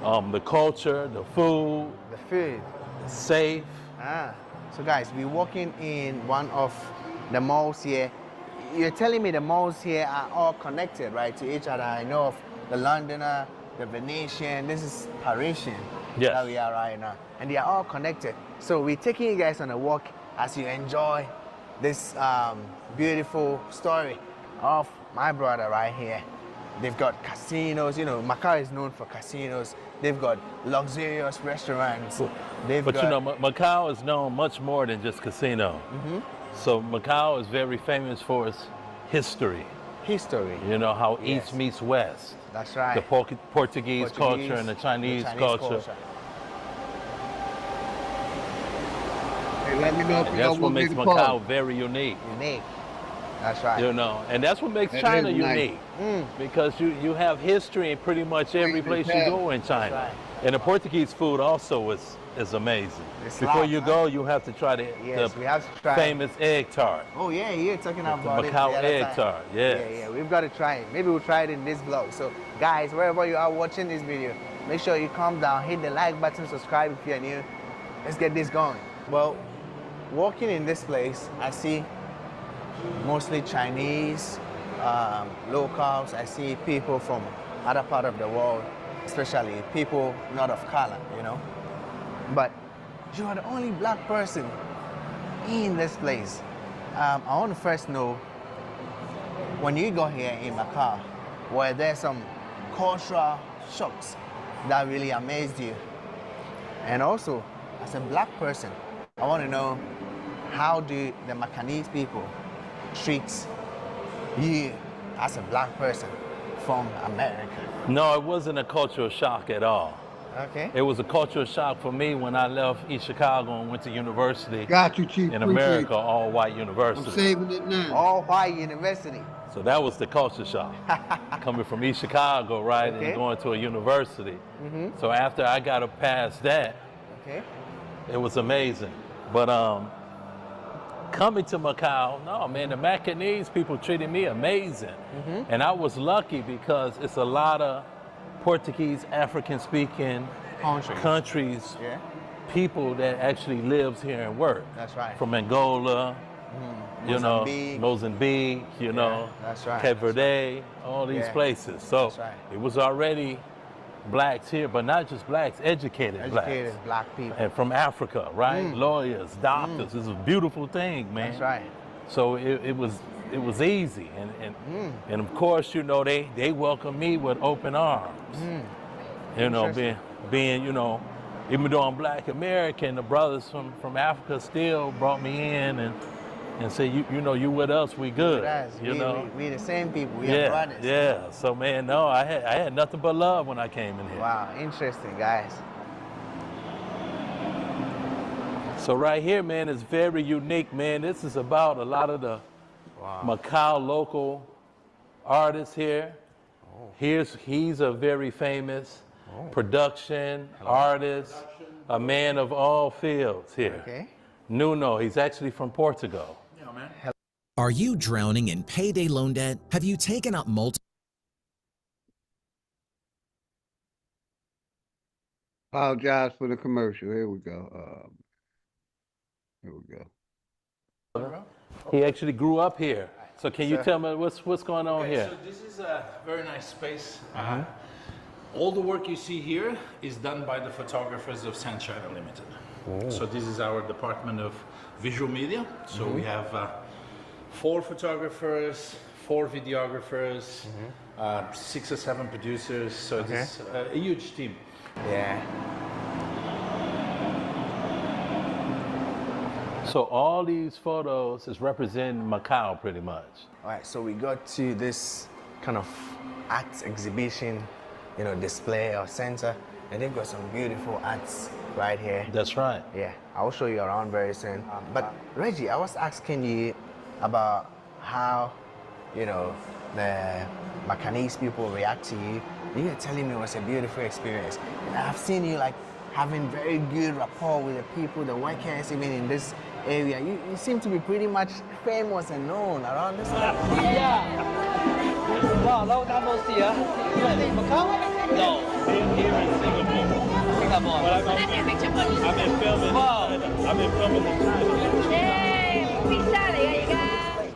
The culture, the food. The food. Safe. So guys, we're walking in one of the malls here. You're telling me the malls here are all connected, right, to each other? I know of the Londoner, the Venetian, this is Parisian that we are right now. And they are all connected. So we're taking you guys on a walk as you enjoy this beautiful story of my brother right here. They've got casinos, you know, Macau is known for casinos. They've got luxurious restaurants. You know, Macau is known much more than just casino. So Macau is very famous for its history. You know, how East meets West. That's right. The Portuguese culture and the Chinese culture. Hey, let me know if And that's what makes Macau very unique. That's right. You know, and that's what makes China unique. Because you have history in pretty much every place you go in China. Right. And the Portuguese food also is amazing. It's Before loud, you huh? go, you have to try the we have to try famous egg tart. Oh yeah, you're talking about it. Macau the other egg time. tart, yes. Yeah, we've got to try it. Maybe we'll try it in this vlog. So guys, wherever you are watching this video, make sure you come down, hit the like button, subscribe if you're new. Let's get this going. Well, walking in this place, I see mostly Chinese, locals. I see people from other part of the world, especially people not of color, you know. But you are the only black person in this place. I want to first know, when you got here in Macau, were there some cultural shocks that really amazed you? And also, as a black person, I want to know, how do the Macanese people treat you as a black person from America? No, it wasn't a cultural shock at all. Okay. It was a cultural shock for me when I left East Chicago and went to university Got you, Chief. in Appreciate America, you. all white university. I'm saving it now. All white university. So that was the culture shock. Coming from East Chicago, right, Okay. and going to a university. Mhm. So after I got past that, Okay. it was amazing. But coming to Macau, no, man, the Macanese people treated me amazing. Mhm. And I was lucky because it's a lot of Portuguese, African-speaking countries, Yeah. people that actually lives here and work. That's right. From Angola, you know, Mozambique. Mozambique, you know, that's right. Cape Verde, all these Yeah. places. So That's right. it was already blacks here, but not just blacks, educated Educated blacks. black people. And from Africa, right? Mm. Lawyers, doctors. It's a beautiful thing, man. That's right. So it was easy. And of course, you know, they welcomed me with open arms. You know, being, you know, even though I'm black American, the brothers from Africa still brought me in and said, you know, you with us, we good. You know? We the same people, we are Yeah, brothers. yeah. So man, no, I had nothing but love when I came in here. Wow, interesting, guys. So right here, man, is very unique, man. This is about a lot of the Macau local artists here. He's a very famous production artist, a man of all fields here. Okay. Nuno, he's actually from Portugal. Are you drowning in payday loan debt? Have you taken out multiple? Apologize for the commercial. Here we go. Here we go. He actually grew up here. So can you Sir. tell me what's going on here? So this is a very nice space. All the work you see here is done by the photographers of Sunshine Unlimited. Oh. So this is our department of visual media. So we have 4 photographers, 4 videographers, 6 or 7 producers. So it's a huge team. Yeah. So all these photos is representing Macau pretty much. All right, so we got to this kind of art exhibition, you know, display or center, and they've got some beautiful arts right here. That's right. Yeah, I'll show you around very soon. But Reggie, I was asking you about how, you know, the Macanese people react to you. You were telling me it was a beautiful experience. And I've seen you like having very good rapport with the people, the workers, even in this area. You seem to be pretty much famous and known around this area. Wow, lâu năm no see. You are in Macau? No, here in Singapore. Singapore. But I've been filming. Wow. I've been filming in China.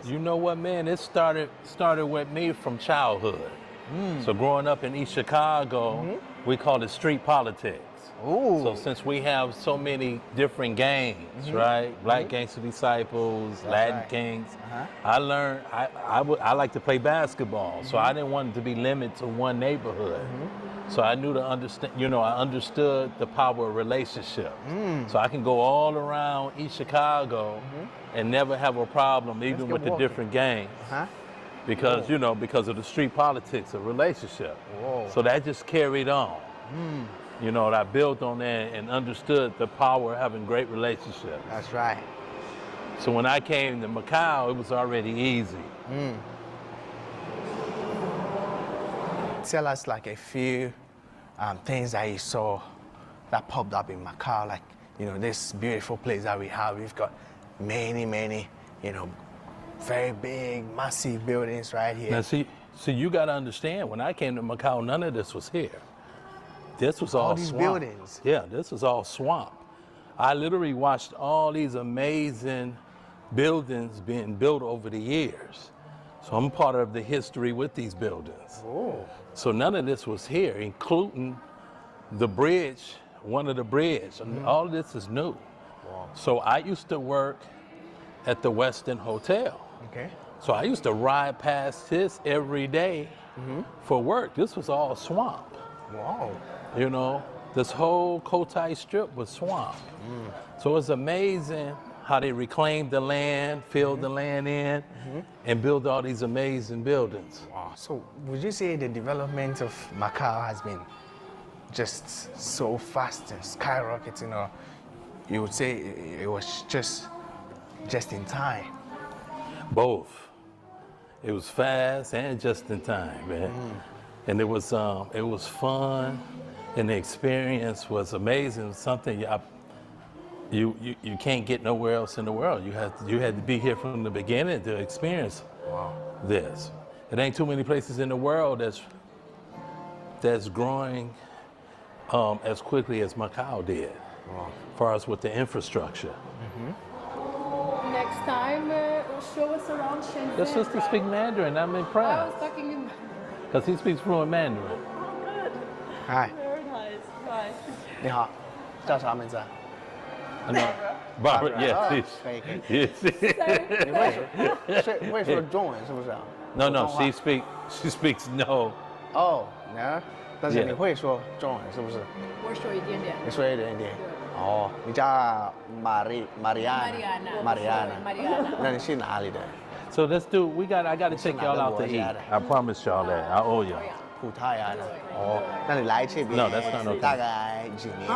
You know what, man? It started with me from childhood. So growing up in East Chicago, we call it street politics. Ooh. So since we have so many different gangs, right? Black Gangster Disciples, Latin Kings, I learned, I like to play basketball. So I didn't want it to be limited to one neighborhood. So I knew to understand, you know, I understood the power of relationship. So I can go all around East Chicago and never have a problem, even with the different gangs. Because, you know, because of the street politics of relationship. So that just carried on. You know, I built on that and understood the power of having great relationships. That's right. So when I came to Macau, it was already easy. Tell us like a few things that you saw that popped up in Macau, like, you know, this beautiful place that we have. We've got many, you know, very big, massive buildings right here. Now see, you got to understand, when I came to Macau, none of this was here. This was all these swamp. buildings. Yeah, this was all swamp. I literally watched all these amazing buildings being built over the years. So I'm part of the history with these buildings. So none of this was here, including the bridge, one of the bridges. All of this is new. So I used to work at the Westin Hotel. Okay. So I used to ride past this every day for work. This was all swamp. Wow. You know, this whole Cotai Strip was swamp. So it's amazing how they reclaimed the land, filled the land in, and built all these amazing buildings. Wow. So would you say the development of Macau has been just so fast and skyrocketing, or you would say it was just in time? Both. It was fast and just in time, man. And it was fun, and the experience was amazing. Something you can't get nowhere else in the world. You had to be here from the beginning to experience this. It ain't too many places in the world that's growing as quickly as Macau did, as far as with the infrastructure. Next time, show us around Shenzhen. Your sister speaks Mandarin. I'm impressed. I was talking in. Because he speaks fluent Mandarin. Good. Hi. Very nice. Bye. 你好，叫啥名字啊？ No, Barbara, yes, 可以可以。 yes. 你会说中文是不是啊？ No, she speaks no. Oh, no. 但是你会说中文是不是？我说一点点。你说一点点。哦，你叫Mariana。那你是哪里的？ So let's do. I got to take y'all out to eat. I promise y'all that. I owe y'all. 葡萄牙的。哦，那你来这边 No, that's not okay. 大概几年？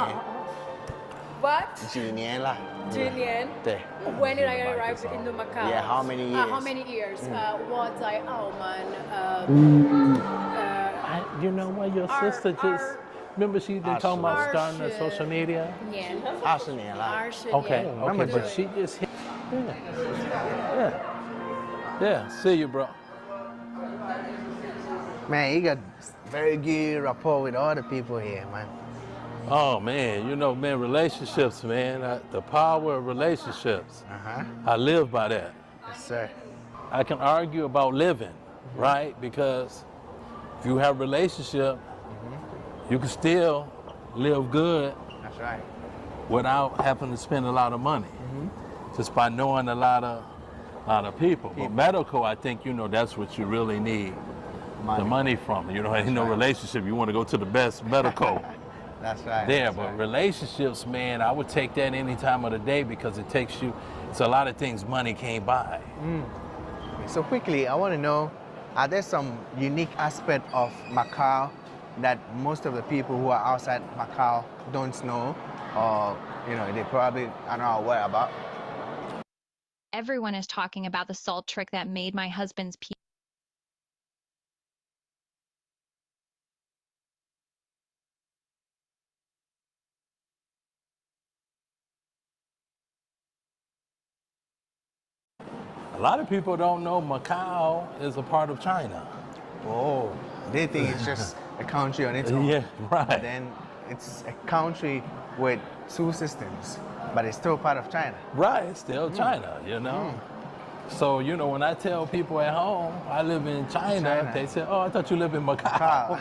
What? 几年了？几年？对。 When did I arrive into Macau? Yeah, how many years? How many years? Was I You know what? Your sister just. Remember she's been talking about starting her social media? 年。 20年了。 Okay, but she just hit. Yeah. See you, bro. Man, you got very good rapport with all the people here, man. Oh man, man, relationships, man. The power of relationships. I live by that. Yes, sir. I can argue about living, right? Because if you have a relationship, you can still live good. That's right. Without having to spend a lot of money, just by knowing a lot of people. But medical, I think that's what you really need the money from. Ain't no relationship. You want to go to the best medical. That's right. There, that's but right. relationships, man, I would take that any time of the day because it's a lot of things money can't buy. So quickly, I want to know, are there some unique aspect of Macau that most of the people who are outside Macau don't know, or they probably are not aware about? Everyone is talking about the salt trick that made my husband's people. A lot of people don't know Macau is a part of China. Oh, they think it's just a country on its own. Yeah, right. But then it's a country with two systems, but it's still part of China. Right, it's still China, So, when I tell people at home I live in China, they say, oh, I thought you live in Macau.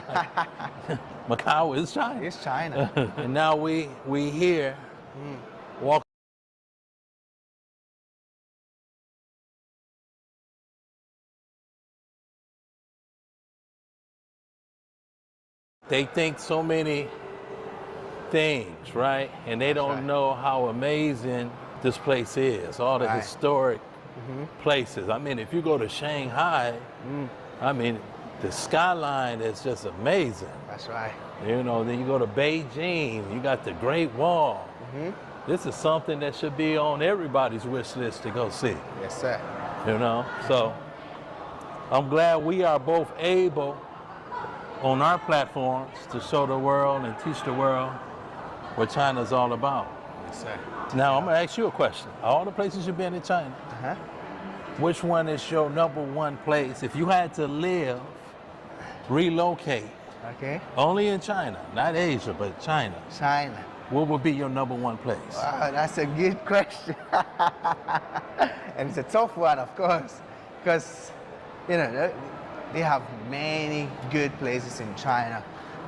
Macau is China. It's China. And now we here walk. They think so many things, right? And they don't know how amazing this place is, all the historic places. I mean, if you go to Shanghai, I mean, the skyline is just amazing. That's right. Then you go to Beijing, you got the Great Wall. This is something that should be on everybody's wish list to go see. Yes, sir. So I'm glad we are both able on our platforms to show the world and teach the world what China's all about. Yes, sir. Now, I'm going to ask you a question. All the places you've been in China, which one is your number one place if you had to live, relocate, only in China, not Asia, but China? China. What would be your number one place? Wow, that's a good question. And it's a tough one, of course, because, they have many good places in China.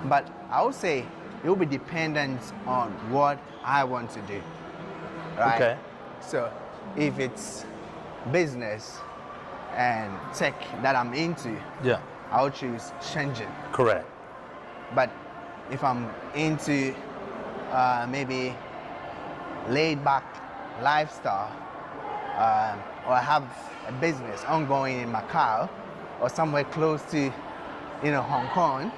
But I would say it will be dependent on what I want to do, right? Okay. So if it's business and tech that I'm into, I'll choose Shenzhen. Correct. But if I'm into maybe laid back lifestyle, or have a business ongoing in Macau or somewhere close to, Hong Kong,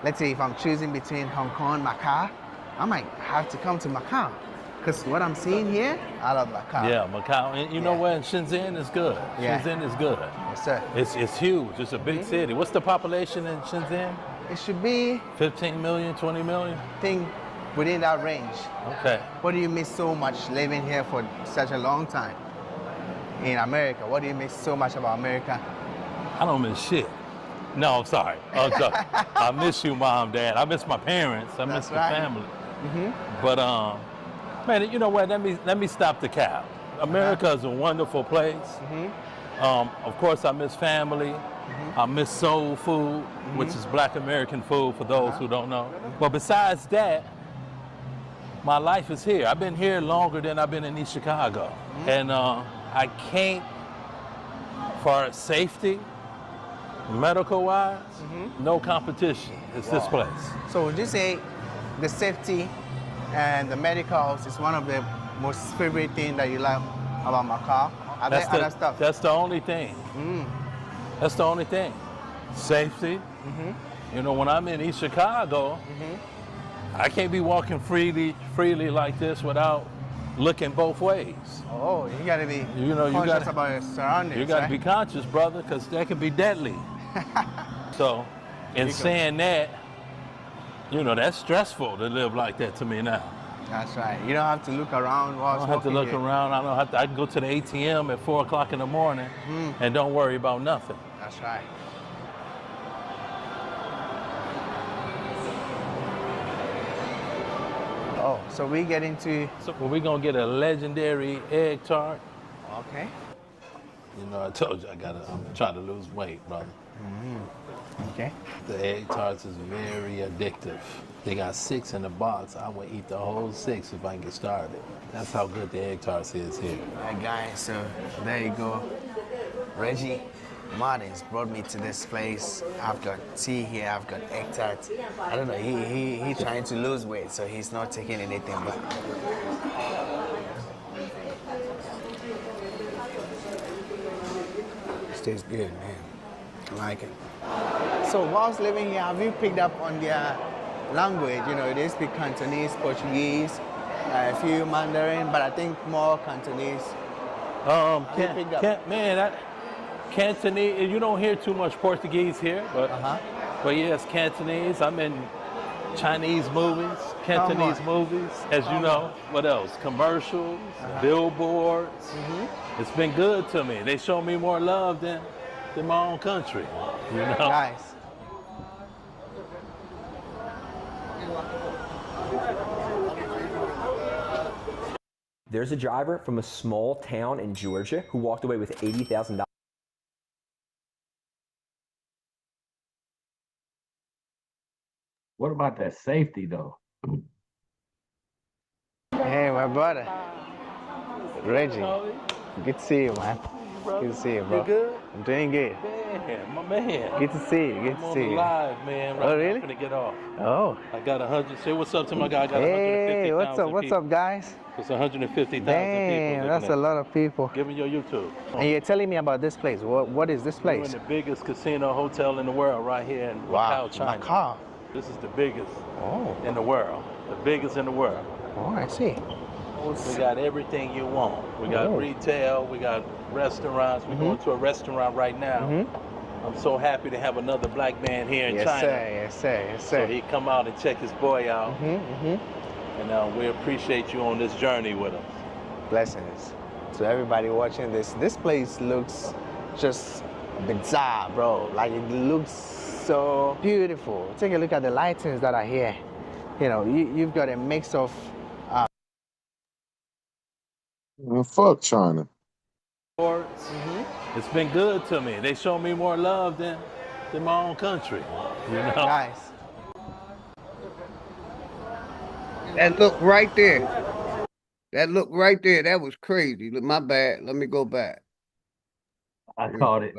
let's say if I'm choosing between Hong Kong and Macau, I might have to come to Macau. Because what I'm seeing here, I love Macau. Yeah, Macau. And you know what? Shenzhen is good. Yeah. Shenzhen is good. Yes, sir. It's huge. It's a big city. What's the population in Shenzhen? It should be 15 million, 20 million? I think within that range. Okay. What do you miss so much living here for such a long time in America? What do you miss so much about America? I don't miss shit. No, I'm sorry. I miss you, Mom, Dad. I miss my parents. I miss the family. But man, you know what? Let me stop the cap. America is a wonderful place. Of course, I miss family. I miss soul food, which is Black American food for those who don't know. But besides that, my life is here. I've been here longer than I've been in East Chicago. And I can't, for safety, medical-wise, no competition. It's this place. So would you say the safety and the medicals is one of the most favorite thing that you like about Macau? Are there other stuff? That's the only thing. That's the only thing. Safety. You know, when I'm in East Chicago, I can't be walking freely like this without looking both ways. Oh, you gotta be conscious about your surroundings. You gotta be conscious, brother, because that can be deadly. So, in saying that, that's stressful to live like that to me now. That's right. You don't have to look around while I don't have to look around. I can go to the ATM at 4 o'clock in the morning and don't worry about nothing. That's right. Oh, so we get into... So we're going to get a legendary egg tart. Okay. I told you I'm trying to lose weight, brother. Okay. The egg tarts is very addictive. They got 6 in the box. I would eat the whole 6 if I can get started. That's how good the egg tarts is here. All right, guys, so there you go. Reggie Martins brought me to this place. I've got tea here, I've got egg tarts. I don't know, he trying to lose weight, so he's not taking anything, but... It tastes good, man. I like it. So whilst living here, have you picked up on their language? They speak Cantonese, Portuguese, a few Mandarin, but I think more Cantonese. Cantonese, you don't hear too much Portuguese here, but yes, Cantonese. I'm in Chinese movies, Cantonese movies, as you know. What else? Commercials, billboards. It's been good to me. They show me more love than my own country. Nice. There's a driver from a small town in Georgia who walked away with $80,000. What about that safety, though? Hey, my brother. Reggie. Good to see you, man. Good to see you, bro. You good? I'm doing good. Man, my man. Good to see you. Good to see you. I'm live, man. Oh, really? I'm gonna get off. Oh. I got 100. Say what's up to my guy. I got 150,000 Hey, what's up? What's up, guys? It's 150,000 people. Damn, that's a lot of people. Give me your YouTube. And you're telling me about this place. What is this place? We're in the biggest casino hotel in the world right here in Macau, China. Macau. This is the biggest in the world. The biggest in the world. Oh, I see. We got everything you want. We got retail, we got restaurants. We're going to a restaurant right now. I'm so happy to have another black man here in China. Yes, sir. Yes, sir. So he come out and check his boy out. And we appreciate you on this journey with us. Blessings to everybody watching this. This place looks just bizarre, bro. Like, it looks so beautiful. Take a look at the lightings that are here. You've got a mix of... fuck China. It's been good to me. They show me more love than my own country. Nice. That look right there. That look right there. That was crazy. Look, my bad. Let me go back. I caught it.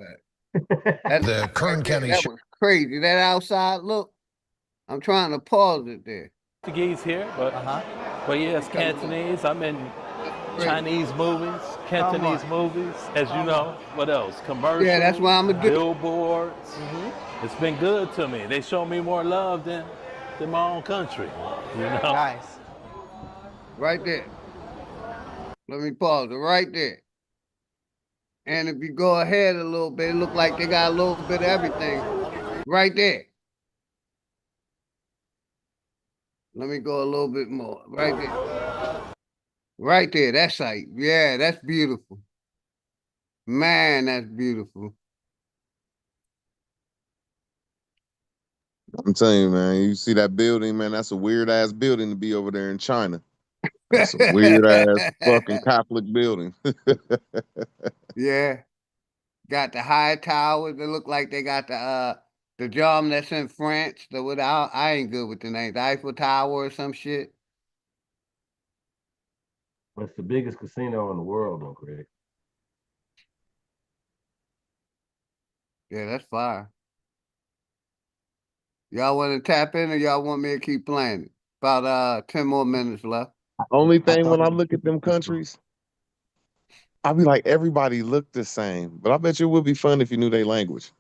The Kern County. That was crazy. That outside look. I'm trying to pause it there. Portuguese here, but yes, Cantonese. I'm in Chinese movies, Cantonese movies, as you know. What else? Commercials, Yeah, that's what I'm gonna do. billboards. It's been good to me. They show me more love than my own country. You know. Nice. Right there. Let me pause it right there. And if you go ahead a little bit, it look like they got a little bit of everything right there. Let me go a little bit more. Right there. Right there. That site. Yeah, that's beautiful. Man, that's beautiful. I'm telling you, man, you see that building, man, that's a weird ass building to be over there in China. That's a weird ass fucking Catholic building. Yeah. Got the high towers. They look like they got the drum that's in France. I ain't good with the name. The Eiffel Tower or some shit. It's the biggest casino in the world, though, Craig. Yeah, that's fire. Y'all want to tap in or y'all want me to keep playing it? About 10 more minutes left. Only thing when I look at them countries, I be like, everybody look the same. But I bet you it would be fun if you knew their language.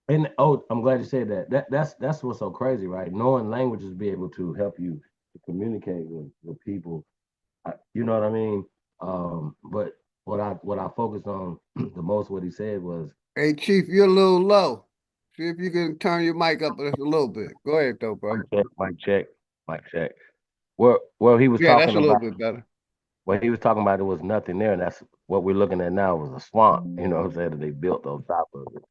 And I'm glad you said that. That's what's so crazy, right? Knowing languages be able to help you to communicate with people. You know what I mean? But what I focused on the most, what he said was, Hey, Chief, you're a little low. See if you can turn your mic up just a little bit. Go ahead, though, bro. mic check, mic check. Well, he was Yeah, that's talking a little about. bit better. What he was talking about, there was nothing there, and that's what we're looking at now was a swamp. You know what I'm saying? That they built on top of it.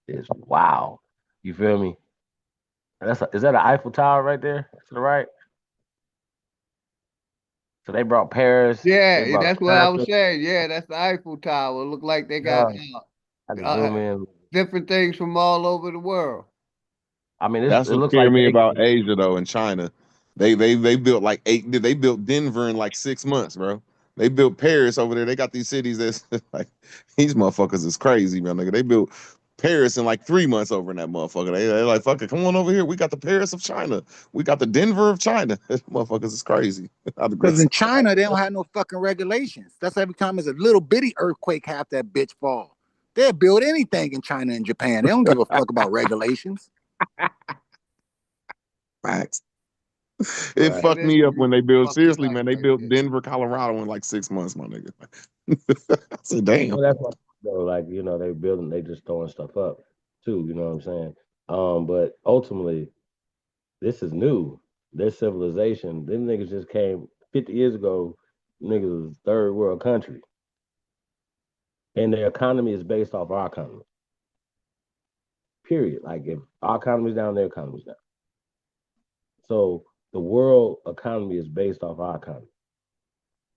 It's wow. You feel me? Is that an Eiffel Tower right there to the right? So they brought Paris. They Yeah, brought that's what I was America. saying. Yeah, that's the Eiffel Tower. Look like they got I had to zoom in. different things from all over the world. I mean, it That's what looks scared like me they. about Asia though, in China. They built like they built Denver in like 6 months, bro. They built Paris over there. They got these cities that's like these motherfuckers is crazy, man. Nigga. They built Paris in like 3 months over in that motherfucker. They're like, fuck it, come on over here. We got the Paris of China. We got the Denver of China. motherfuckers is crazy. Because in China, they don't have no fucking regulations. That's every time there's a little bitty earthquake, half that bitch fall. They'll build anything in China and Japan. They don't give a fuck about regulations. Facts. It fucked me up when they built. Seriously, man, they built Denver, Colorado in like 6 months, my nigga. I said, damn. Well, that's what though. Like they building, they just throwing stuff up too. You know what I'm saying? But ultimately, this is new. Their civilization. Them niggas just came 50 years ago. Niggas was third world country, and their economy is based off our economy. Period. Like if our economy's down, their economy's down. So the world economy is based off our economy.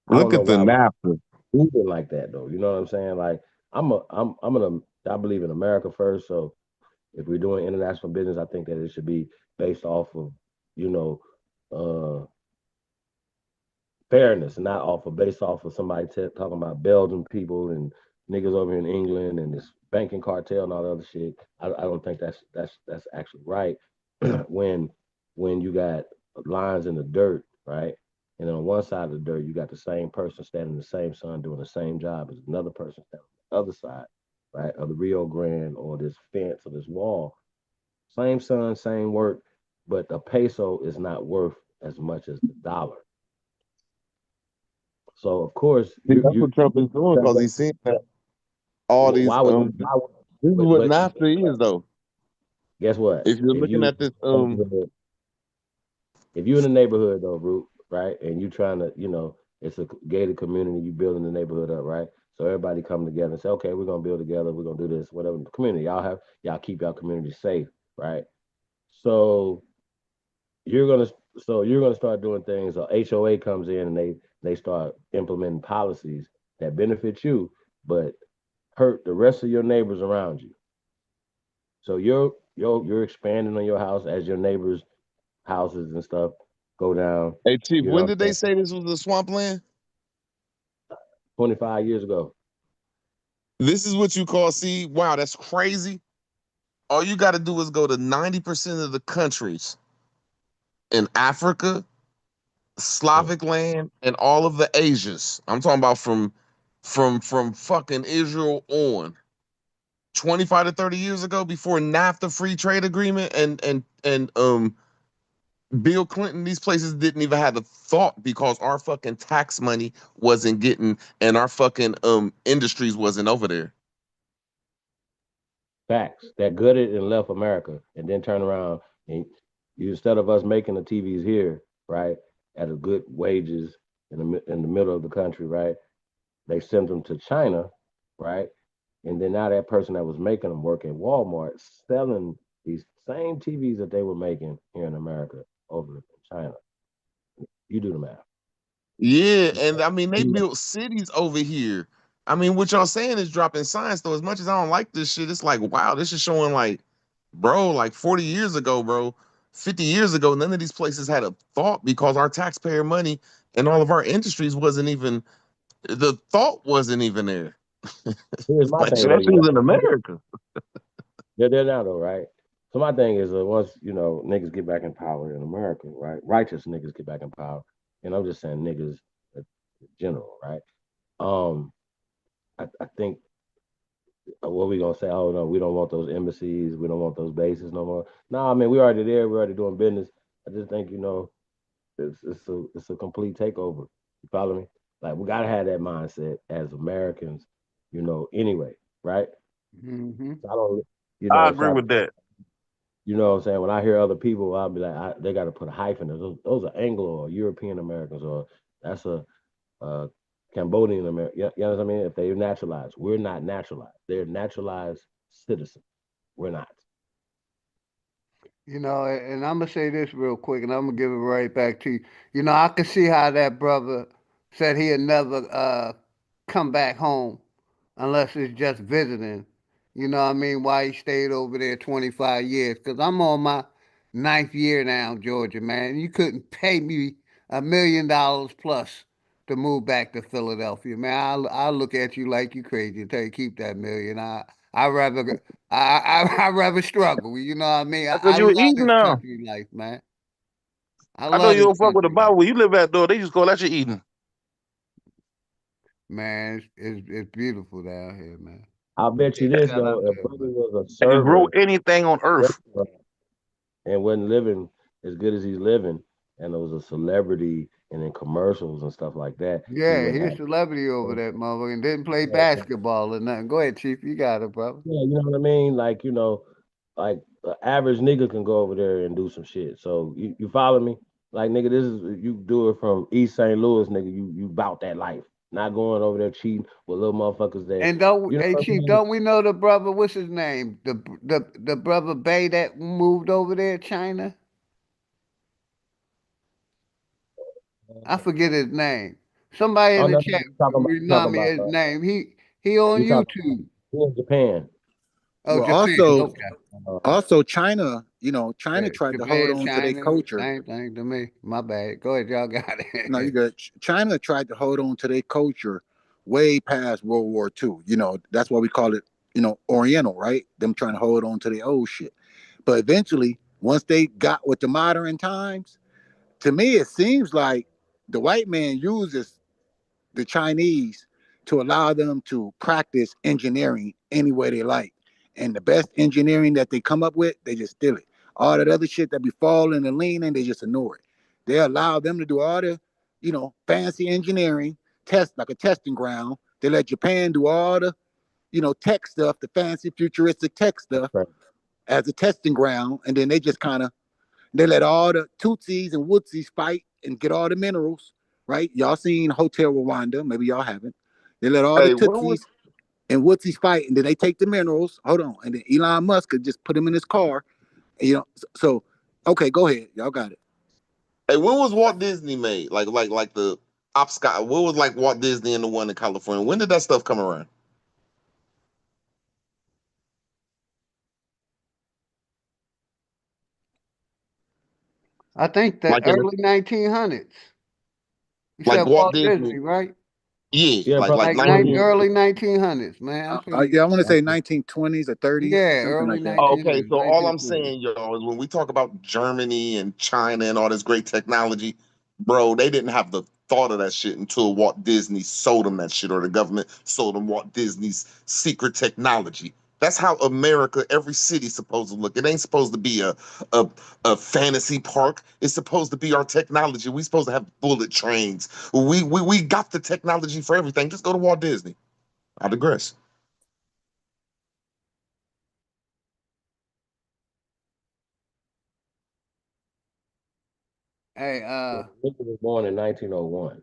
Look at the NAFTA. Moving like that though. You know what I'm saying? Like I believe in America first. So if we're doing international business, I think that it should be based off of, fairness, and not based off of somebody talking about Belgian people and niggas over in England and this banking cartel and all the other shit. I don't think that's actually right. when you got lines in the dirt, right? And on one side of the dirt, you got the same person standing in the same sun doing the same job as another person standing on the other side, right, of the Rio Grande or this fence or this wall. Same sun, same work, but the peso is not worth as much as the dollar. So of course, that's what Trump is doing because he's seeing that all these. This is what NAFTA is, though. Guess what? If you're looking at this, if you're in a neighborhood though, Root, right, and you trying to, it's a gated community, you building the neighborhood up, right? So everybody come together and say, okay, we're gonna build together, we're gonna do this, whatever. The community, y'all keep y'all community safe, right? So you're gonna start doing things. So HOA comes in and they start implementing policies that benefit you, but hurt the rest of your neighbors around you. So you're expanding on your house as your neighbors' houses and stuff go down. Hey Chief, when did they say this was a swampland? 25 years ago. This is what you call, see, wow, that's crazy. All you got to do is go to 90% of the countries in Africa, Slavic land, and all of the Asias. I'm talking about from fucking Israel on. 25 to 30 years ago, before NAFTA free trade agreement and Bill Clinton, these places didn't even have a thought because our fucking tax money wasn't getting and our fucking industries wasn't over there. Facts that gutted and left America, and then turn around and instead of us making the TVs here, right, at a good wages in the middle of the country, right, they sent them to China, right, and then now that person that was making them work at Walmart selling these same TVs that they were making here in America over in China. You do the math. Yeah, and I mean they built cities over here. I mean, what y'all saying is dropping science though. As much as I don't like this shit, it's like, wow, this is showing like, bro, like 40 years ago, bro, 50 years ago, none of these places had a thought because our taxpayer money and all of our industries wasn't even the thought wasn't even there. Here's my Like thing shit, though, that shit you was in got America. they're there now though, right? So my thing is once, niggas get back in power in America, right? Righteous niggas get back in power. And I'm just saying niggas in general, right? I think what we gonna say, oh no, we don't want those embassies, we don't want those bases no more. No, I mean we already there, we're already doing business. I just think, it's a complete takeover. You follow me? Like we gotta have that mindset as Americans, anyway, right? Mm-hmm. So I don't, I agree with that. you know what I'm saying? When I hear other people, I'll be like, they got to put a hyphen. Those are Anglo or European Americans, or that's a Cambodian American. You know what I mean? If they're naturalized, we're not naturalized. They're naturalized citizens. We're not. And I'm gonna say this real quick, and I'm gonna give it right back to you. I can see how that brother said he'd never come back home unless it's just visiting. You know what I mean? Why he stayed over there 25 years? Because I'm on my ninth year now, Georgia, man. You couldn't pay me $1 million plus to move back to Philadelphia, man. I look at you like you crazy and tell you keep that million. I rather I rather struggle. You know what I mean? That's because I you were love eating this now. country life, man. I I know love you this don't fuck with the country Bible. life, Where you live at, though, they just call that your eating. man. It's beautiful down here, man. I'll bet you Yeah, this shout out though, if to brother everybody. was a They can grow server anything on earth. and wasn't living as good as he's living, and was a celebrity and in commercials and stuff like that, he Yeah, wouldn't he's a have. celebrity over that motherfucker and didn't play Yeah, basketball or nothing. Go ahead, Chief. You got it, brother. you know what I mean? Like, like an average nigga can go over there and do some shit. So you follow me? Like nigga, this is you do it from East St. Louis, nigga. You bout that life. Not going over there cheating with little motherfuckers that And don't, you know hey what I Chief, mean? don't we know the brother? What's his name? The brother Bay that moved over there, China. I forget his name. Somebody in Oh the no, chat you remind talking me about his name. He on you talking about YouTube. he in Japan. Oh, Well, Japan. also, Okay. also China, Yeah, China tried to hold Japan, on to their China, culture. same thing to me. My bad. Go ahead, y'all got No, you it. got China tried to hold on to their culture way past World War II. That's why we call it, Oriental, right? Them trying to hold on to their old shit. But eventually, once they got with the modern times, to me, it seems like the white man uses the Chinese to allow them to practice engineering any way they like. And the best engineering that they come up with, they just steal it. All that other shit that be falling and leaning, they just ignore it. They allow them to do all the, fancy engineering, test like a testing ground. They let Japan do all the, tech stuff, the fancy futuristic tech stuff as a testing ground. And then they just kind of they let all the Tutsis and Woodsies fight and get all the minerals, right? Y'all seen Hotel Rwanda, maybe y'all haven't. They let all the Hey, when was Tutsis and Woodsies fight, and then they take the minerals. Hold on, and then Elon Musk could just put them in his car. And, so okay, go ahead, y'all got it. Hey, when was Walt Disney made? Like the Scott. What was like Walt Disney and the one in California? When did that stuff come around? I think the Like in early 1900s. You like said Walt Walt Disney? Disney, right? Yeah, Yeah, like Like 19. early 1900s, man. I'm pretty. Yeah, I want to say 1920s or 30s, Yeah, something early like that. Okay, 1900s, so all I'm 1920s. saying, y'all, is when we talk about Germany and China and all this great technology, Bro, they didn't have the thought of that shit until Walt Disney sold them that shit, or the government sold them Walt Disney's secret technology. That's how America, every city's supposed to look. It ain't supposed to be a fantasy park. It's supposed to be our technology. We supposed to have bullet trains. We got the technology for everything. Just go to Walt Disney. I digress. Hey, Lincoln was born in 1901.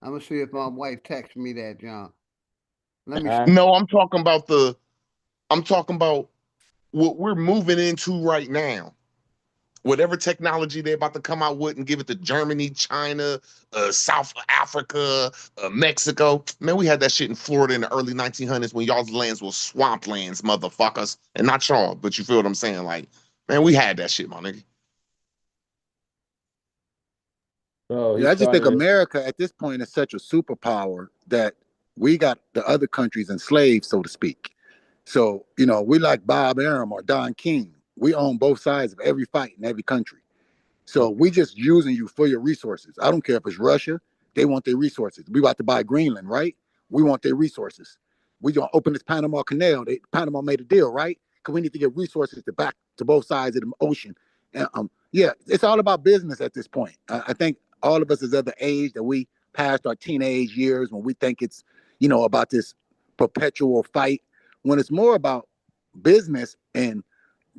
I'm gonna see if my wife texts me that, John. Let me. No, I'm talking about what we're moving into right now. Whatever technology they're about to come out with and give it to Germany, China, South Africa, Mexico. Man, we had that shit in Florida in the early 1900s when y'all's lands were swamplands, motherfuckers. And not y'all, but you feel what I'm saying? Like, man, we had that shit, my nigga. Oh, Yeah, I just think America at this point is such a superpower that we got the other countries enslaved, so to speak. So, you know, we like Bob Arum or Don King. We own both sides of every fight in every country. So we just using you for your resources. I don't care if it's Russia. They want their resources. We about to buy Greenland, right? We want their resources. We gonna open this Panama Canal. Panama made a deal, right? Because we need to get resources to back to both sides of the ocean. And yeah, it's all about business at this point. I think all of us is of the age that we passed our teenage years when we think it's, you know, about this perpetual fight, when it's more about business and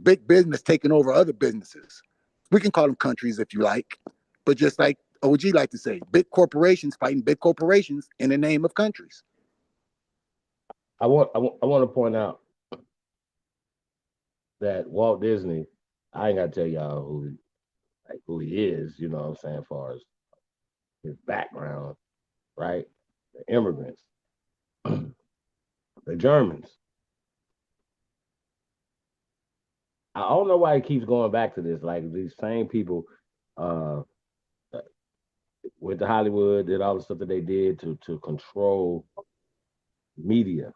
big business taking over other businesses. We can call them countries if you like, but just like OG like to say, big corporations fighting big corporations in the name of countries. I want to point out that Walt Disney, I ain't got to tell y'all who he is, you know what I'm saying, as far as his background, right? The immigrants, the Germans. I don't know why he keeps going back to this. Like these same people went to Hollywood, did all the stuff that they did to control media,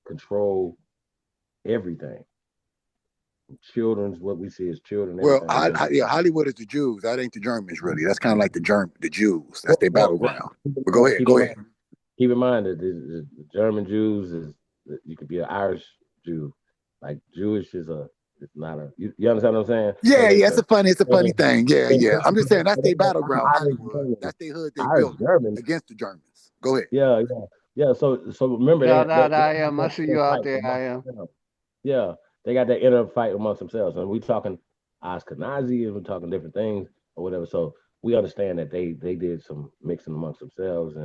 control everything. Children's, what we see as children. Well, yeah, Hollywood is the Jews. That ain't the Germans, really. That's kind of like the Jews. That's their battleground. But go ahead, go ahead. Keep in mind that the German Jews is, you could be an Irish Jew. Like Jewish is it's not a. You understand what I'm saying? Yeah, yeah, it's a funny thing. Yeah, yeah. I'm just saying that's their battleground, Hollywood. That's their hood they built against the Germans. Go ahead. Yeah. So remember Shout out, I am. I see you out there, I am. Yeah, they got that inner fight amongst themselves, and we talking Ashkenazi, and we're talking different things or whatever. So we understand that they did some mixing amongst themselves,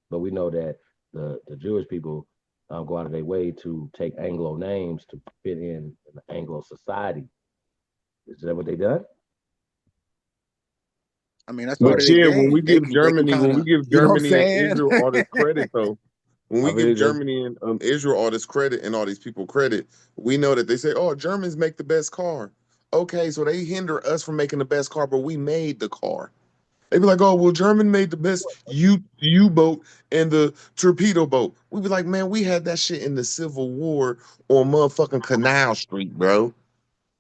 but we know that the Jewish people go out of their way to take Anglo names to fit in the Anglo society. Is that what they done? I mean, that's but yeah, when we give Germany and Israel all this credit, though, when we give Germany and Israel all this credit and all these people credit, we know that they say, "Oh, Germans make the best car." Okay, so they hinder us from making the best car, but we made the car. They'd be like, "Oh, well, German made the best U-boat and the torpedo boat." We'd be like, "Man, we had that shit in the Civil War on motherfucking Canal Street, bro."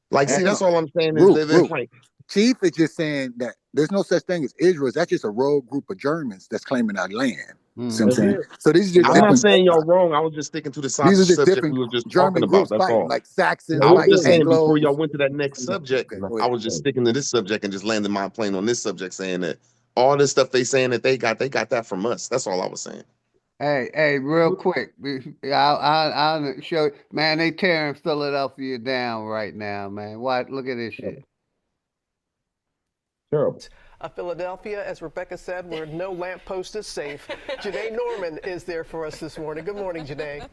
Like, see, that's all I'm saying is they're like. Chief is just saying that there's no such thing as Israel. That's just a rogue group of Germans that's claiming our land. See what I'm saying? So these are just I'm not saying y'all wrong. I was just sticking to the subject we were just talking about. That's all. Like Saxons, I was just saying Anglos. before y'all went to that next subject, I was just sticking to this subject and just landing my plane on this subject, saying that all this stuff they saying that they got that from us. That's all I was saying. Hey, real quick, I'll show you, man. They tearing Philadelphia down right now, man. What? Look at this shit. Terrible. Philadelphia, as Rebecca said, where no lamppost is safe. Janae Norman is there for us this morning. Good morning, Janae.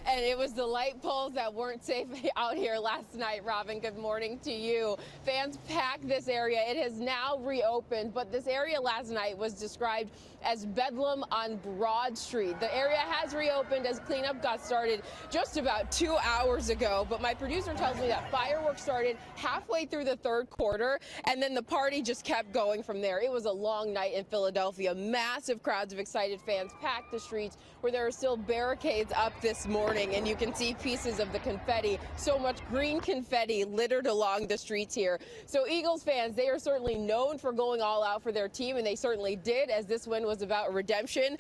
And it was the light poles that weren't safe out here last night, Robin. Good morning to you. Fans packed this area. It has now reopened, but this area last night was described as Bedlam on Broad Street. The area has reopened as cleanup got started just about 2 hours ago, but my producer tells me that fireworks started halfway through the third quarter, and then the party just kept going from there. It was a long night in Philadelphia. Massive crowds of excited fans packed the streets where there are still barricades up this morning. morning, and you can see pieces of the confetti, so much green confetti littered along the streets here. So Eagles fans, they are certainly known for going all out for their team, and they certainly did, as this win was about redemption.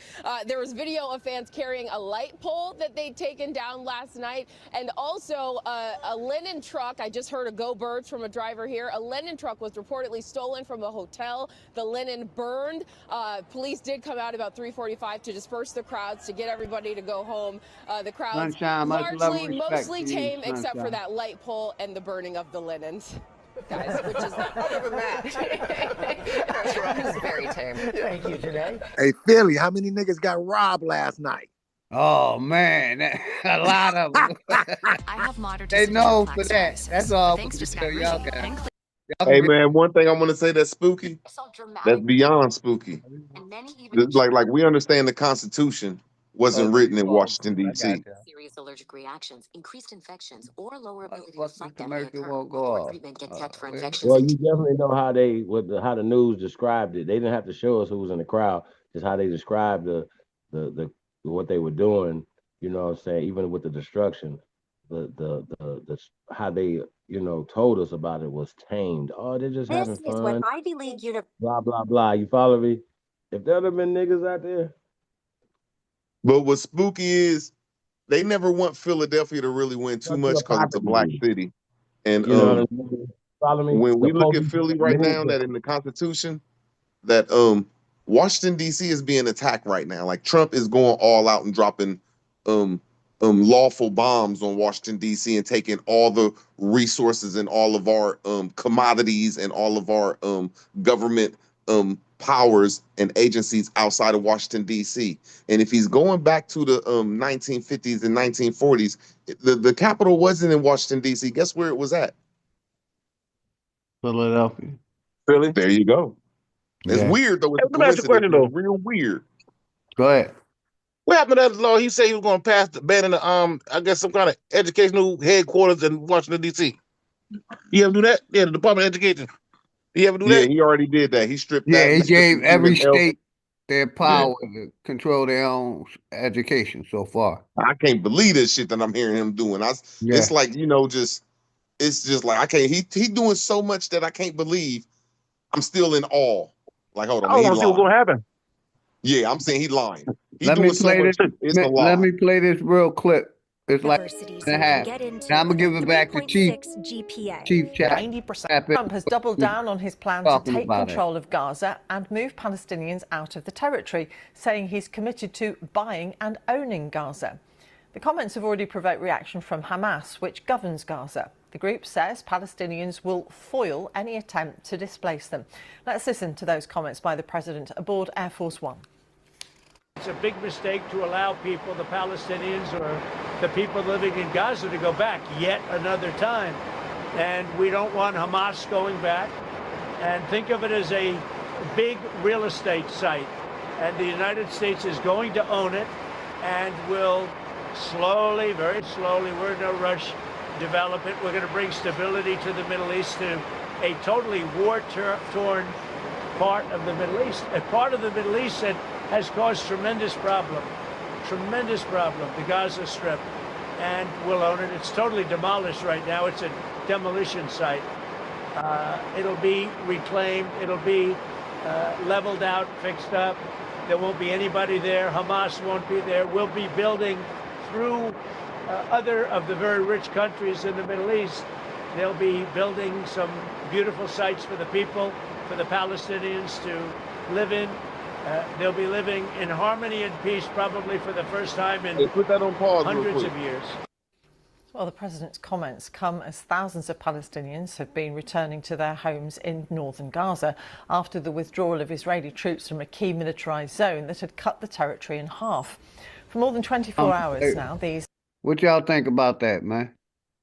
There was video of fans carrying a light pole that they'd taken down last night, and also a linen truck. I just heard a go birds from a driver here. A linen truck was reportedly stolen from a hotel. The linen burned. Police did come out about 3:45 to disperse the crowds, to get everybody to go home. The crowds Sunshine, much love and respect mostly to you, tame, except for Sunshine. that light pole and the burning of the linens. Guys, which is not other than that. That's right. It's very tame. Thank you, Janae. Hey, Philly, how many niggas got robbed last night? Oh man, a lot of them. I have moderate They know for that. That's all we can tell y'all guys. Hey man, one thing I want to say that's spooky. That's beyond spooky. Like we understand the Constitution wasn't written in Washington D.C. Serious allergic reactions, increased infections, or lower ability to What's the commercial won't go off? treatment get checked for infections. Well, you definitely know how how the news described it. They didn't have to show us who was in the crowd, just how they described the what they were doing. You know what I'm saying? Even with the destruction, the how they told us about it was tamed. Oh, they're just having fun. This is what Ivy League Blah blah blah. You follow me? If there'd have been niggas out there. But what's spooky is they never want Philadelphia to really win too much because it's a black city. And follow me? when we The look at police- Philly right now, that in the Constitution, that Washington D.C. is being attacked right now. Like Trump is going all out and dropping lawful bombs on Washington D.C. and taking all the resources and all of our commodities and all of our government powers and agencies outside of Washington D.C. And if he's going back to the 1950s and 1940s, the capital wasn't in Washington D.C. Guess where it was at? Philadelphia. Philly. There you go. It's Yeah. weird though. It's Let me ask you a question, coincidence. It's real weird. Go ahead. What happened to that law? He said he was going to pass the banning the I guess some kind of educational headquarters in Washington D.C. You ever do that? Yeah, the Department of Education. You ever do Yeah, that? he already did that. He stripped Yeah, that. he stripped gave the every UNL. state their power to control their own education so far. I can't believe this shit that I'm hearing him doing. Yeah. It's like, it's just like I can't. He doing so much that I can't believe. I'm still in awe. Like, hold on, I he want to see what's going lying. to happen. Yeah, I'm saying he lying. He Let me doing so play much. this. It's a Let lie. me play this real clip. It's like Universities and a half. get into Now I'm gonna give it back to Chief. 3.6 GPA. Chief Chat. 90%. Trump has doubled down on his plan to Talking take about it. control of Gaza and move Palestinians out of the territory, saying he's committed to buying and owning Gaza. The comments have already provoked reaction from Hamas, which governs Gaza. The group says Palestinians will foil any attempt to displace them. Let's listen to those comments by the president aboard Air Force One. It's a big mistake to allow people, the Palestinians or the people living in Gaza, to go back yet another time. And we don't want Hamas going back. And think of it as a big real estate site. And the United States is going to own it and will slowly, very slowly, we're in no rush, develop it. We're going to bring stability to the Middle East, to a totally war-torn part of the Middle East, a part of the Middle East that has caused tremendous problem, the Gaza Strip, and we'll own it. It's totally demolished right now. It's a demolition site. It'll be reclaimed. It'll be leveled out, fixed up. There won't be anybody there. Hamas won't be there. We'll be building through other of the very rich countries in the Middle East. They'll be building some beautiful sites for the people, for the Palestinians to live in. They'll be living in harmony and peace, probably for the first time in put that on pause real hundreds quick. of years. Well, the president's comments come as thousands of Palestinians have been returning to their homes in northern Gaza after the withdrawal of Israeli troops from a key militarized zone that had cut the territory in half. For more than 24 hours now, these... What y'all think about that, man?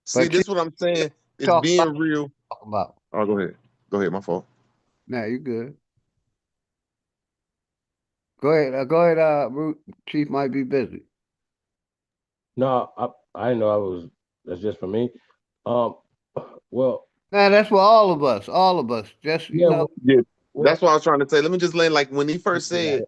See, this is what I'm saying. It's talk being about- real. Talk about. Oh, go ahead. Go ahead. My fault. Nah, you good. Go ahead. Root. Chief might be busy. No, I know I was. That's just for me. Well, Nah, that's for all of us. All of us. Just you know. Yeah, that's what I was trying to say. Let me just land. Like when he first said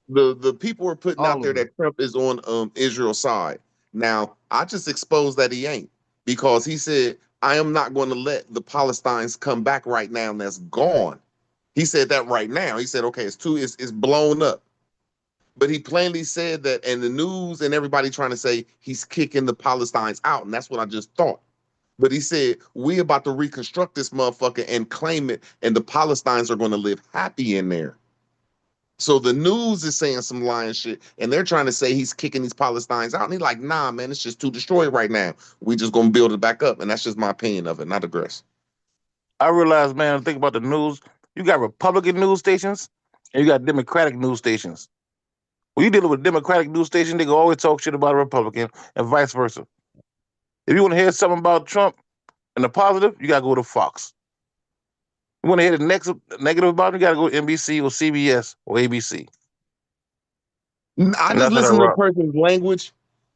the people were putting out there that Trump is on Israel's side, Now, I just exposed that he ain't, because he said, I am not going to let the Palestinians come back right now and that's gone. He said that right now. He said, okay, it's blown up. But he plainly said that, and the news and everybody trying to say he's kicking the Palestinians out. And that's what I just thought. But he said, we about to reconstruct this motherfucker and claim it, and the Palestinians are going to live happy in there. So the news is saying some lying shit, and they're trying to say he's kicking these Palestinians out. And he's like, nah, man, it's just too destroyed right now. We just gonna build it back up. And that's just my opinion of it, not aggress. I realize, man, think about the news. You got Republican news stations and you got Democratic news stations. When you dealing with Democratic news station, they can always talk shit about a Republican and vice versa. If you want to hear something about Trump and the positive, you gotta go to Fox. You want to hear the next negative about him, you gotta go to NBC or CBS or ABC. I And just that's how that listened to the rock. person's language,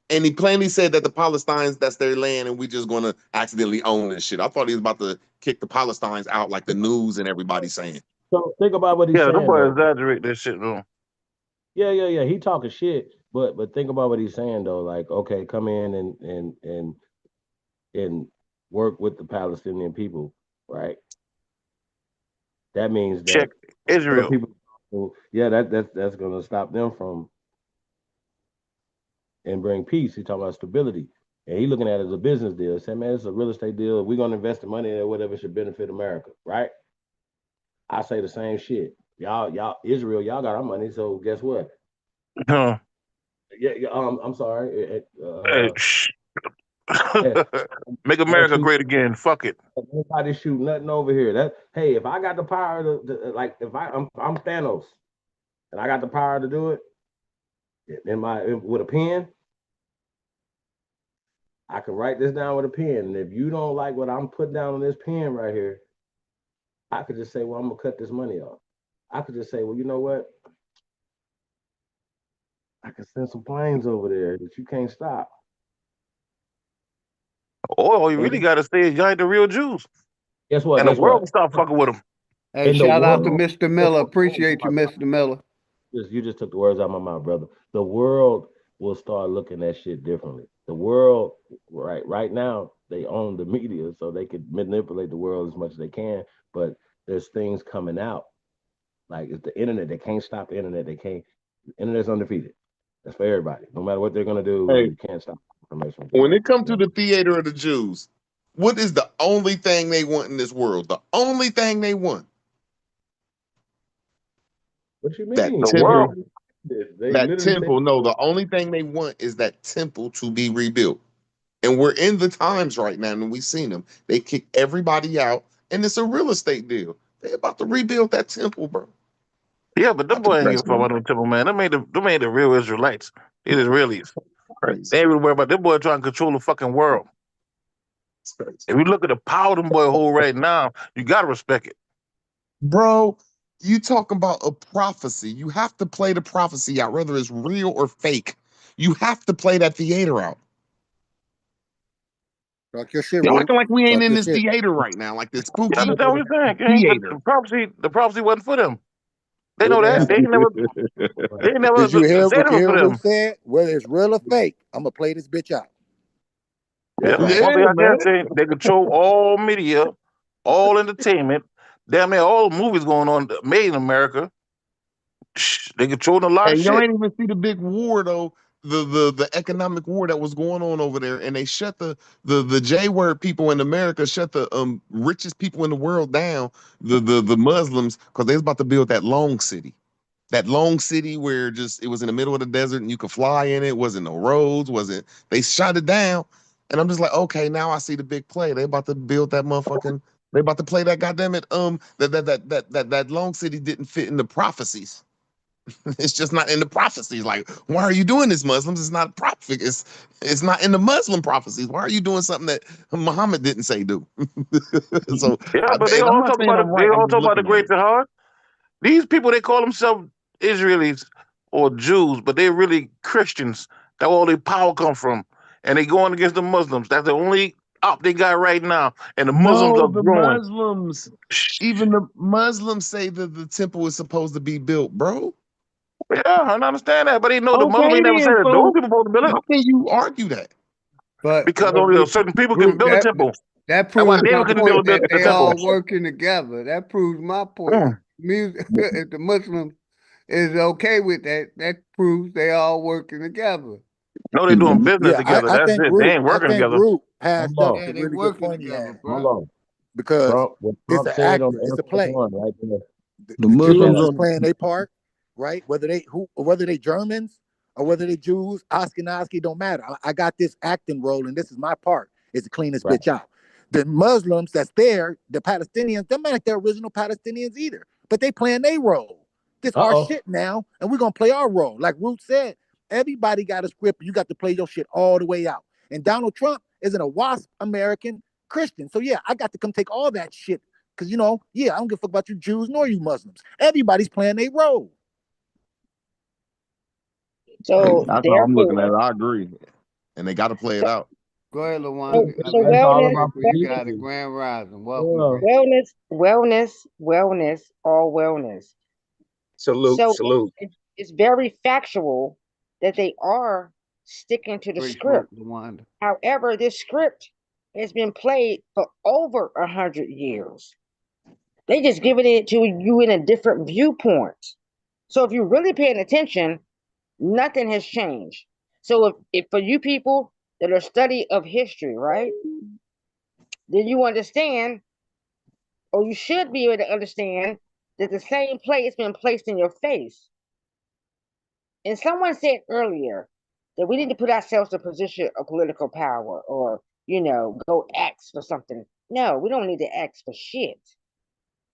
and he plainly said that the Palestinians, that's their land, and we just gonna accidentally own this shit. I thought he was about to kick the Palestinians out like the news and everybody's saying. So think about what he's Yeah, them saying boys though. exaggerate this shit, though. Yeah. He talking shit, but think about what he's saying though. Like, okay, come in and work with the Palestinian people, right? That means Check that other Israel. people, yeah, that's gonna stop them from and bring peace. He's talking about stability. And he looking at it as a business deal. Say, man, it's a real estate deal. We're gonna invest the money in whatever should benefit America, right? I say the same shit. Y'all, Israel, y'all got our money, so guess what? Huh. Yeah, I'm sorry. Hey, Make America great again. Fuck it. Nobody shoot nothing over here. That hey, if I got the power to like, if I'm Thanos, and I got the power to do it, with a pen, I can write this down with a pen. And if you don't like what I'm putting down on this pen right here, I could just say, well, I'm gonna cut this money off. I could just say, well, you know what? I can send some planes over there that you can't stop. Or all you really got to say is y'all ain't the real Jews. Guess what? And the world will stop fucking with them. Hey, In the shout out to world, Mr. Miller. Appreciate you, Mr. Miller. you just took the words out of my mouth, brother. The world will start looking at shit differently. The world, right now, they own the media, so they could manipulate the world as much as they can. But there's things coming out, like it's the internet. They can't stop the internet. They can't. The internet's undefeated. That's for everybody. No matter what they're gonna do, Hey, you can't stop information. when it comes to the theater of the Jews, what is the only thing they want in this world? The only thing they want? What you That mean? The temple. world. They That literally say, temple. No, the only thing they want is that temple to be rebuilt. And we're in the times right now, and we've seen them. They kick everybody out, and it's a real estate deal. They about to rebuild that temple, bro. Yeah, but them Not the boys ain't give a dress, fuck about man. them temple, man. Them ain't the real Israelites. They're Israelis. Crazy. They ain't really worried about them boys trying to control the fucking world. It's crazy. If you look at the power them boy hold right now, you gotta respect it. Bro, you talking about a prophecy. You have to play the prophecy out, whether it's real or fake. You have to play that theater out. Talk your shit, Y'all Root. acting like we ain't Talk in your this shit. theater right now, like this You spooky understand what you're saying, King? theater. The prophecy wasn't for them. They know that. They ain't never Did you hear said what it you was hear for Root them. said? Whether it's real or fake, I'm gonna play this bitch out. Yeah. That's right. One thing Yeah, I man. can say, they control all media, all entertainment, damn near all movies going on made in America. They controlling a lot of And y'all shit. ain't even see the big war though, the economic war that was going on over there, and they shut the J word people in America, shut the richest people in the world down, the Muslims, because they was about to build that long city. That long city where just it was in the middle of the desert and you could fly in it, wasn't no roads, wasn't they shut it down. And I'm just like, okay, now I see the big play. They about to build that motherfucking, they about to play that goddamn it. That long city didn't fit in the prophecies. It's just not in the prophecies. Like, why are you doing this, Muslims? It's not prophet. It's not in the Muslim prophecies. Why are you doing something that Muhammad didn't say do? So, Yeah, but they and I'm all not talk saying about I'm it. They right. I'm all just talk about the looking at great it. jihad. These people, they call themselves Israelis or Jews, but they're really Christians. That's where all their power come from. And they going against the Muslims. That's the only op they got right now. And the Muslims No, are the growing. Muslims, even the Muslims say that the temple is supposed to be built, bro. Yeah, I understand that, but he know the Muslim Okay ain't never said then, that those fool. people supposed to build it. How can you argue that? Because only certain people can build a temple. That That's why proves my David couldn't point build that the they temple. all working together. That proves my point. Mm. If the Muslim is okay with that, that proves they all working together. No, they doing business Yeah, together. I That's think it. They Root, ain't I working think together. Root Hold passed up on. Yeah, the they really good working point he together, had Hold bro. on. because Trump, what it's Trump an said on actor, the it's Air a Force play. One right there. The Look at Jews is that. playing their part, right? Whether they Germans or whether they Jews, Ashkenazi don't matter. I got this acting role, and this is my part is to clean this Right. bitch out. The Muslims that's there, the Palestinians, them ain't the original Palestinians either, but they playing their role. This our shit now, and we're gonna play our role. Like Root said, everybody got a script. You got to play your shit all the way out. And Donald Trump isn't a WASP American Christian, so yeah, I got to come take all that shit. Because, I don't give a fuck about you Jews nor you Muslims. Everybody's playing their role. So That's how I'm looking at therefore, it. I agree, and they got to play it out. Go ahead, so, Lawanda. so That's all wellness, about you got community. it. Grand Rising. Welcome, Yeah. Grace. wellness, all wellness. Salute, So salute. it's very factual that they are sticking to the Great script. smoke, Lawanda. However, this script has been played for over 100 years. They just giving it to you in a different viewpoint. So if you're really paying attention, nothing has changed. So if for you people that are study of history, right, then you understand, or you should be able to understand that the same play has been placed in your face. And someone said earlier that we need to put ourselves in a position of political power or, go ask for something. No, we don't need to ask for shit.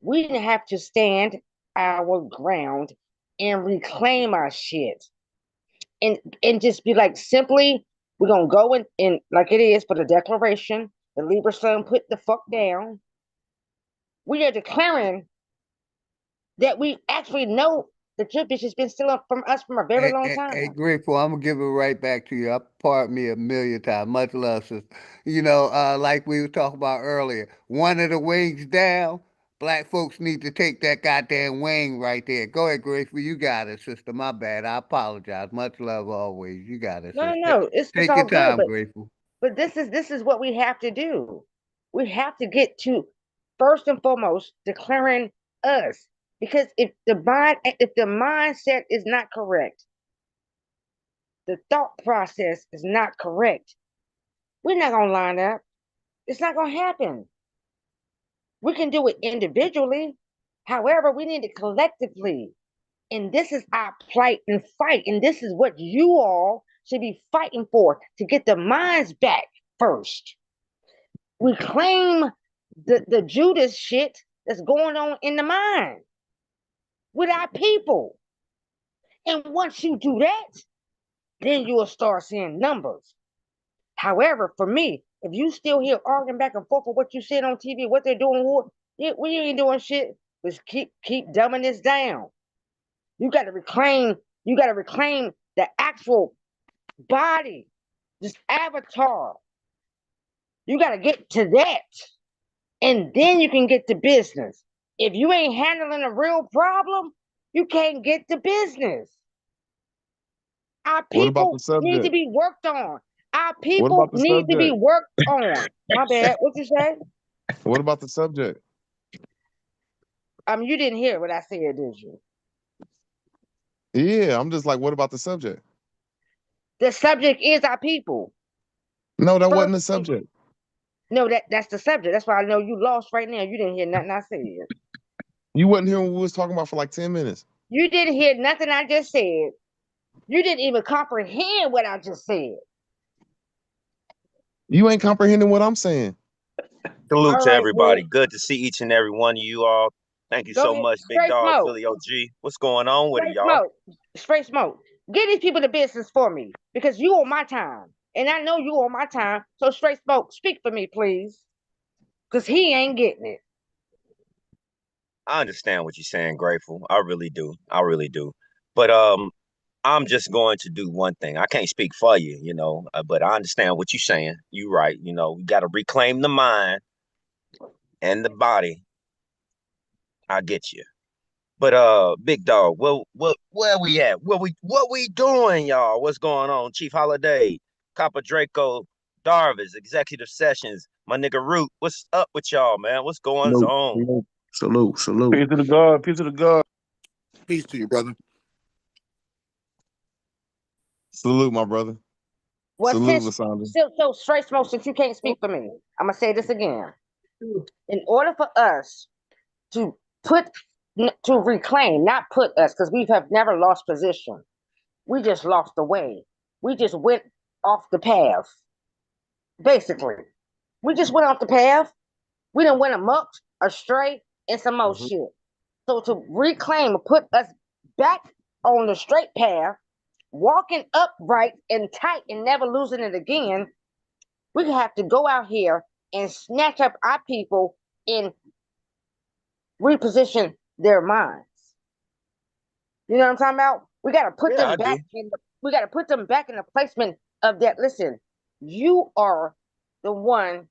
We have to stand our ground and reclaim our shit. And just be like, simply, we're gonna go in like it is for the declaration. The Libra sun put the fuck down. We are declaring that we actually know the truth has been stealing from us from a very long Hey, time. Grateful, I'm gonna give it right back to you. Pardon me a million times. Much love, sister. Like we were talking about earlier, one of the wings down. Black folks need to take that goddamn wing right there. Go ahead, Grateful. You got it, sister. My bad. I apologize. Much love always. You got it, No, sister. no, it's Take your all good. time, Grateful. But this is what we have to do. We have to get to first and foremost declaring us. Because if the mindset is not correct, the thought process is not correct, we're not gonna line up. It's not gonna happen. We can do it individually. However, we need it collectively. And this is our plight and fight. And this is what you all should be fighting for to get the minds back first. Reclaim the Judas shit that's going on in the mind with our people. And once you do that, then you will start seeing numbers. However, for me, if you still here arguing back and forth for what you said on TV, what they're doing, we ain't doing shit. Just keep dumbing this down. You got to reclaim the actual body, this avatar. You got to get to that. And then you can get to business. If you ain't handling a real problem, you can't get to business. Our What about people the need to subject? be worked on. Our What people about the need to be subject? worked on. My bad. What you say? What about the subject? You didn't hear what I said, did you? Yeah, I'm just like, what about the subject? The subject is our people. No, that wasn't the subject. No, that's the subject. That's why I know you lost right now. You didn't hear nothing I said. You wasn't here when we was talking about for like 10 minutes. You didn't hear nothing I just said. You didn't even comprehend what I just said. You ain't comprehending what I'm saying. Salute All to right, everybody. well, Good to see each and every one of you all. Thank you go so ahead. much, Big Straight Dog, smoke. Philly OG. What's going on with it, Straight y'all? smoke. Straight smoke. Get these people the business for me because you on my time. And I know you on my time. So straight smoke, speak for me, please. Because he ain't getting it. I understand what you're saying, Grateful. I really do. I really do. But I'm just going to do one thing. I can't speak for you, but I understand what you're saying. You're right. We got to reclaim the mind and the body. I get you. But big dog, where we at? What we doing, y'all? What's going on? Chief Holiday, Copper Draco, Darvis, Executive Sessions, my nigga Root. What's up with y'all, man? What's going Salute, on? salute, salute. Peace to the God. Peace to the God. Peace to you, brother. Salute, my brother. Well, Salute, since Lasandra. so straight smoke, since you can't speak for me, I'm gonna say this again. In order for us to to reclaim, not put us, because we have never lost position. We just lost the way. We just went off the path. Basically, we just went off the path. We done went amok, astray, and some more shit. So to reclaim and put us back on the straight path, walking upright and tight and never losing it again, we have to go out here and snatch up our people and reposition their minds. You know what I'm talking about? We gotta put Yeah, I them back do. we gotta put them back in the placement of that. Listen, you are the one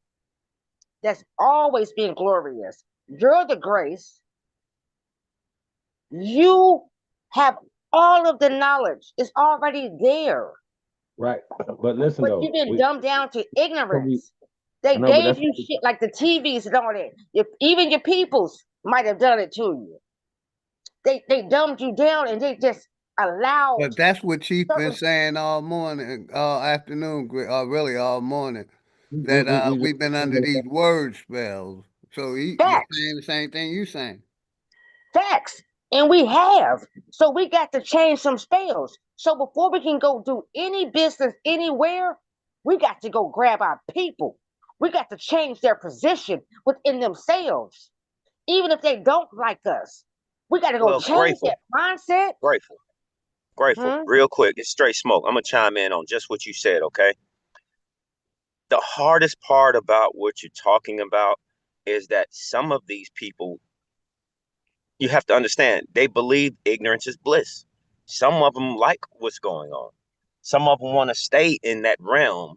that's always been glorious. You're the grace. You have all of the knowledge. It's already there. Right. But listen But though, you've been dumbed down to ignorance. They no, but gave that's you shit like the TVs and all that. Even your peoples might have done it to you. They dumbed you down and they just allowed But that's what Chief been certain saying all morning, all afternoon, really all morning. That we we've been under these word spells. So he's facts. saying the same thing you saying. Facts. And we have. So we got to change some spells. So before we can go do any business anywhere, we got to go grab our people. We got to change their position within themselves. Even if they don't like us. We got to go Well, change that mindset. Grateful. Real quick, it's straight smoke. I'm gonna chime in on just what you said, okay? The hardest part about what you're talking about is that some of these people, you have to understand, they believe ignorance is bliss. Some of them like what's going on. Some of them want to stay in that realm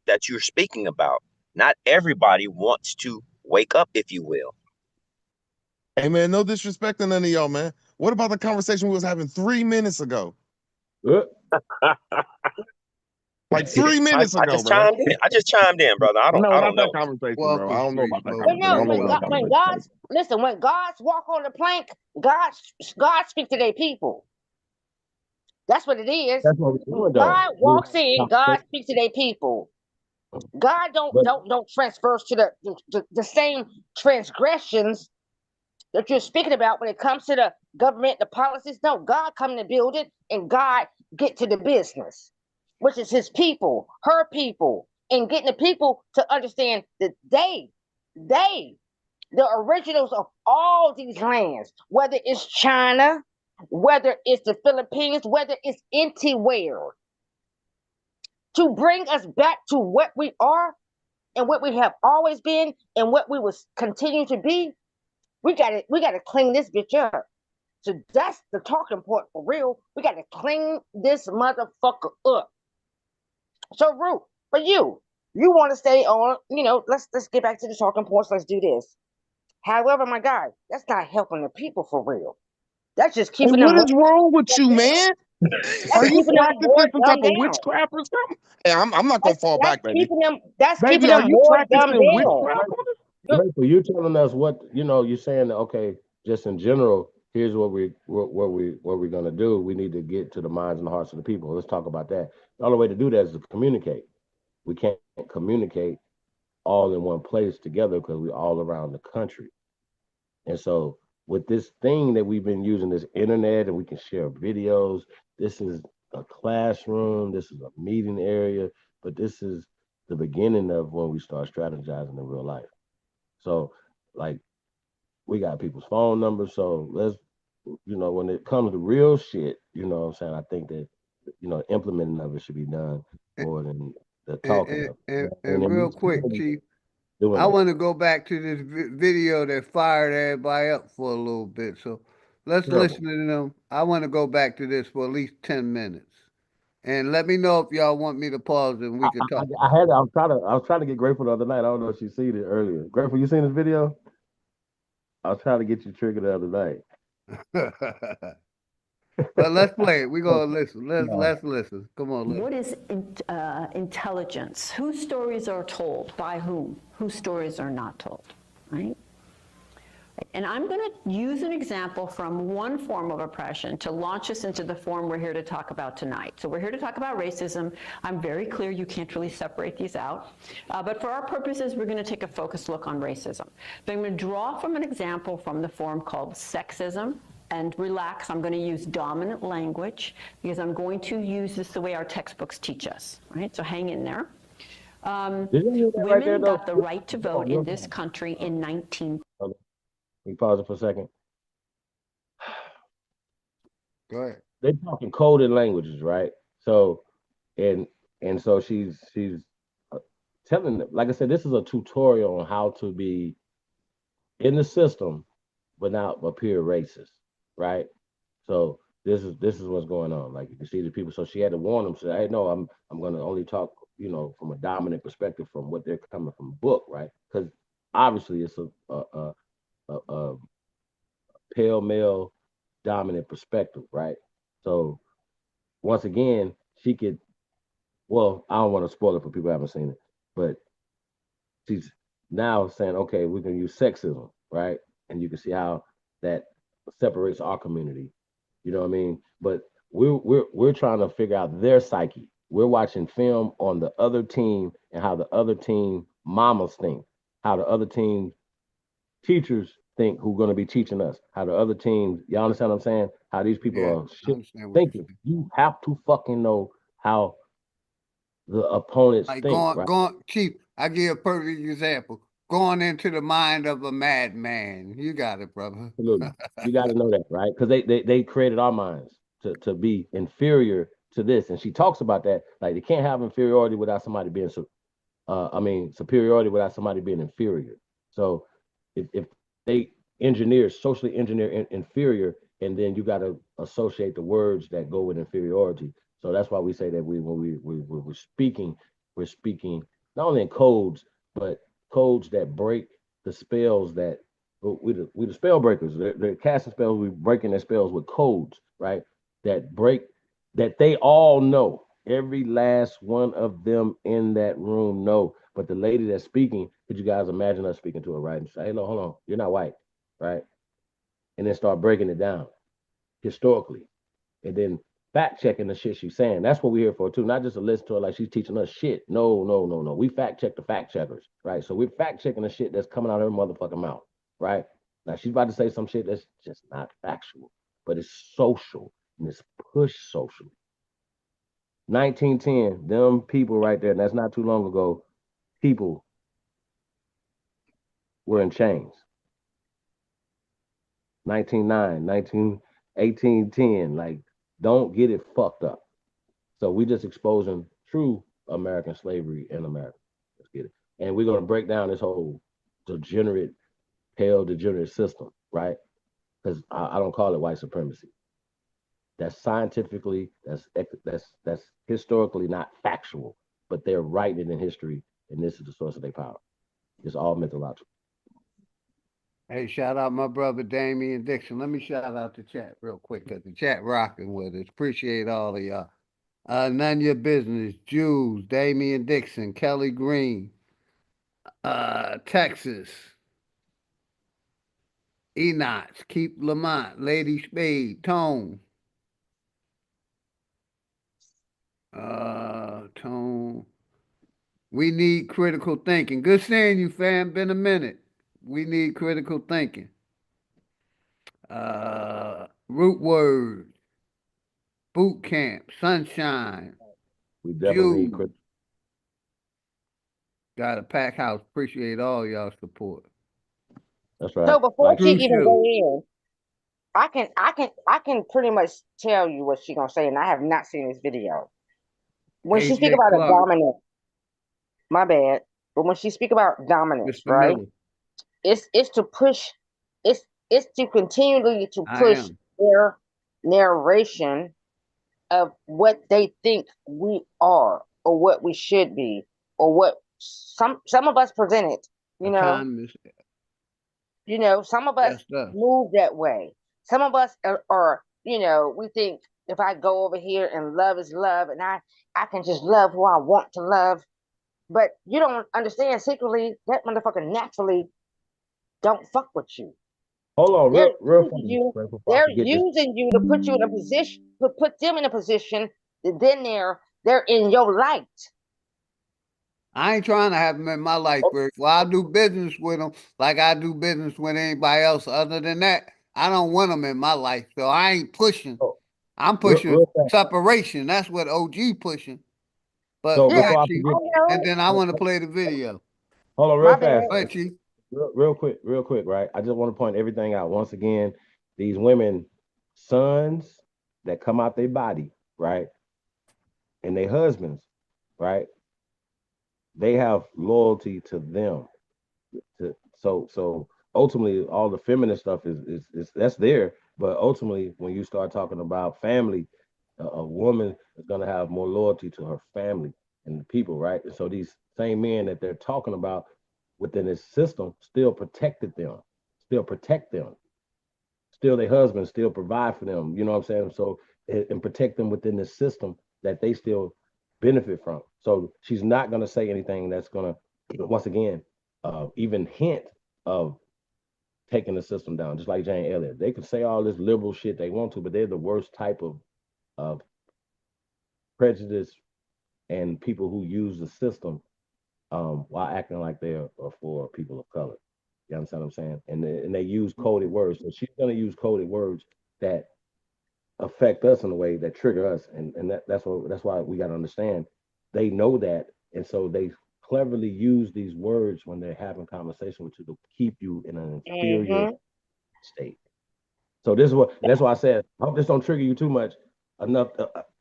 that you're speaking about. Not everybody wants to wake up, if you will. Hey man, no disrespect to none of y'all, man. What about the conversation we was having 3 minutes ago? Like 3 minutes I ago, just bro. chimed in. I just chimed in, brother. I No, don't not that know. conversation, bro. I don't know about that But conversation. I no, don't know what that when conversation. when God's walk on the plank, God speak to their people. That's what it is. That's what we're doing though. God walks in, God speaks to their people. God don't transverse to the same transgressions that you're speaking about when it comes to the government, the policies. No, God come to build it and God get to the business, which is his people, her people, and getting the people to understand that they, the originals of all these lands, whether it's China, whether it's the Philippines, whether it's anywhere, to bring us back to what we are and what we have always been and what we will continue to be. We gotta clean this bitch up. So that's the talking point for real. We gotta clean this motherfucker up. So Root, for you want to stay on, let's get back to the talking points. Let's do this. However, my guy, that's not helping the people for real. That's just Hey, keeping them what is more. wrong with you, man? Are That's you keeping them practicing more some type dumbed of down. witchcraft or something? Hey, I'm not gonna fall back, baby. That's Baby, keeping are them you more dumbed practicing down. witchcraft? Grateful, you're telling us what you're saying that okay, just in general, here's what we're gonna do. We need to get to the minds and the hearts of the people. Let's talk about that. The only way to do that is to communicate. We can't communicate all in one place together because we're all around the country. And so with this thing that we've been using, this internet, and we can share videos, this is a classroom, this is a meeting area, but this is the beginning of when we start strategizing in real life. So like we got people's phone numbers. So let's, when it comes to real shit, you know what I'm saying? I think that, implementing of it should be done more than the talking of it. And And then real these quick, people Chief, doing I that. want to go back to this video that fired everybody up for a little bit. So let's Terrible. listen to them. I want to go back to this for at least 10 minutes. And let me know if y'all want me to pause and we could talk. I was trying to get Grateful the other night. I don't know if she seen it earlier. Grateful, you seen this video? I was trying to get you triggered the other night. But let's play it. We gonna listen. Come on. Let's listen. Come on, listen. What is intelligence? Whose stories are told by whom? Whose stories are not told, right? And I'm going to use an example from one form of oppression to launch us into the form we're here to talk about tonight. So we're here to talk about racism. I'm very clear you can't really separate these out. But for our purposes, we're going to take a focused look on racism. But I'm going to draw from an example from the form called sexism. And relax, I'm going to use dominant language because I'm going to use this the way our textbooks teach us, right? So hang in there. Women got the right to vote in this country in 19... Okay. We pause it for a second. Go ahead. They're talking coded languages, right? So, and so she's telling them, like I said, this is a tutorial on how to be in the system but not appear racist, right? So this is what's going on. Like you can see the people. So she had to warn them. Say, "Hey, no, I'm going to only talk, you know, from a dominant perspective from what they're coming from the book, right? Because obviously it's a pale male dominant perspective, right? So once again, she could. Well, I don't want to spoil it for people who haven't seen it, but she's now saying, okay, we're going to use sexism, right? And you can see how that separates our community. You know what I mean? But we're trying to figure out their psyche. We're watching film on the other team and how the other team mamas think, how the other team teachers think who are going to be teaching us, how the other teams, y'all understand what I'm saying? How these people are thinking. You have to fucking know how the opponents Like think, right? going, Chief, I give a perfect example. Going into the mind of a madman. You got it, brother. Absolutely. You got to know that, right? Because they created our minds to be inferior to this. And she talks about that. Like they can't have inferiority without somebody being superiority without somebody being inferior. So if they socially engineer inferior, and then you got to associate the words that go with inferiority. So that's why we say that when we're speaking not only in codes, but codes that break the spells that we the spell breakers. They're casting spells. We're breaking their spells with codes, right? That they all know. Every last one of them in that room know. But the lady that's speaking, could you guys imagine us speaking to her, right? And say, hey, no, hold on, you're not white, right? And then start breaking it down historically. And then fact checking the shit she's saying. That's what we're here for too. Not just to listen to her like she's teaching us shit. No. We fact check the fact checkers, right? So we're fact checking the shit that's coming out of her motherfucking mouth, right? Now she's about to say some shit that's just not factual, but it's social and it's pushed socially. 1910, them people right there, and that's not too long ago, people were in chains. 1909, 1810, like, don't get it fucked up. So we just exposing true American slavery in America. Let's get it. And we're going to break down this whole degenerate system, right? Because I don't call it white supremacy. That's scientifically, that's historically not factual, but they're writing it in history, and this is the source of their power. It's all mythological. Hey, shout out my brother Damian Dixon. Let me shout out the chat real quick because the chat rocking with us. Appreciate all of y'all. None of your business. Jews, Damian Dixon, Kelly Green, Texas, Enoch, Keep Lamont, Lady Spade, Tone. Tone. We need critical thinking. Good seeing you, fam. Been a minute. We need critical thinking. Root word. Boot camp. Sunshine. We definitely need Jude. Got a pack house. Appreciate all y'all support. That's right. So before Like, she even go in, I can pretty much tell you what she's gonna say, and I have not seen this video. When she speak about a dominant, my bad, but when she speak about dominance, right? It's to push, it's to continually to push their narration of what they think we are or what we should be or what some of us presented, you know. You know, some of us move that way. Some of us are, you know, we think if I go over here and love is love, and I can just love who I want to love, but you don't understand secretly that motherfucker naturally don't fuck with you. Hold on, They're real using funny, you. right, before I They're forget this. using you to put you in a position, to put them in a position that then they're in your light. I ain't trying to have them in my life, Rick. Well, I do business with them like I do business with anybody else. Other than that, I don't want them in my life. So I ain't pushing. I'm pushing Real fast. separation. That's what OG pushing. But So go before ahead, I Chief. forget, And then I want to play the video. hold on, My real bad. fast. Go ahead, Chief. Real quick, right? I just want to point everything out. Once again, these women, sons that come out their body, right? And their husbands, right? They have loyalty to them. So ultimately all the feminist stuff is that's there, but ultimately when you start talking about family, a woman is going to have more loyalty to her family and the people, right? And so these same men that they're talking about within this system still protected them, still protect them, still their husbands still provide for them, you know what I'm saying? So and protect them within the system that they still benefit from. So she's not going to say anything that's going to once again even hint of taking the system down, just like Jane Elliott. They could say all this liberal shit they want to, but they're the worst type of prejudice and people who use the system while acting like they are for people of color. You understand what I'm saying? And they use coded words. So she's gonna use coded words that affect us in a way that trigger us. And that's why we gotta understand they know that. And so they cleverly use these words when they're having conversation with you to keep you in an inferior state. So this is that's why I said I hope this don't trigger you too much enough.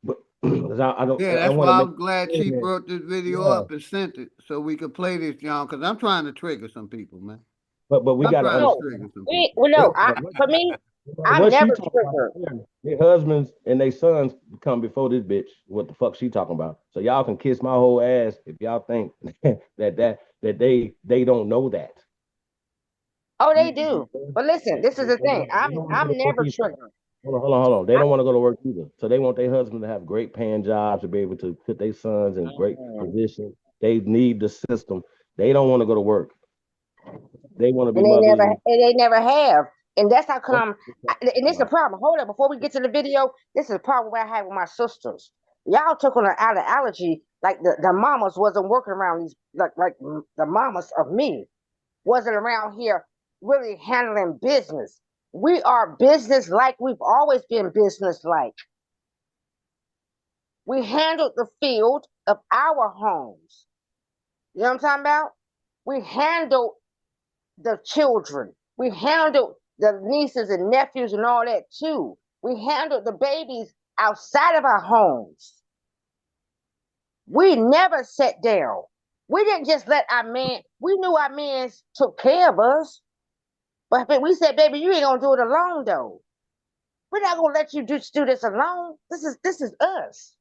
But I don't. Yeah, I that's want to why make I'm glad sure Chief that brought this video yeah. up and sent it so we could play this, John, because I'm trying to trigger some people, man. But we I'm got to trying to understand. No, trigger some we people. well, no. What, For me, I'm what she never talking triggered. about? Their husbands and their sons come before this bitch. What the fuck she talking about? So y'all can kiss my whole ass if y'all think that they don't know that. Oh, they do. But listen, this is the They thing. don't, they don't want to go I'm to work never either. triggered. Hold on. They don't want to go to work either. So they want their husband to have great paying jobs to be able to put their sons in great positions. They need the system. They don't want to go to work. They want to be mothers. And they never have. And that's how Oh, come. And this is the problem. Hold up, before we get to the video, this is the problem I had with my sisters. Y'all took on an allergy like the mamas wasn't working around these like the mamas of me wasn't around here really handling business. We are business like we've always been business like. We handled the field of our homes. You know what I'm talking about? We handled the children. We handled the nieces and nephews and all that too. We handled the babies outside of our homes. We never sat down. We didn't just let our man, we knew our men took care of us. But we said, baby, you ain't gonna do it alone though. We're not gonna let you just do this alone. This is us.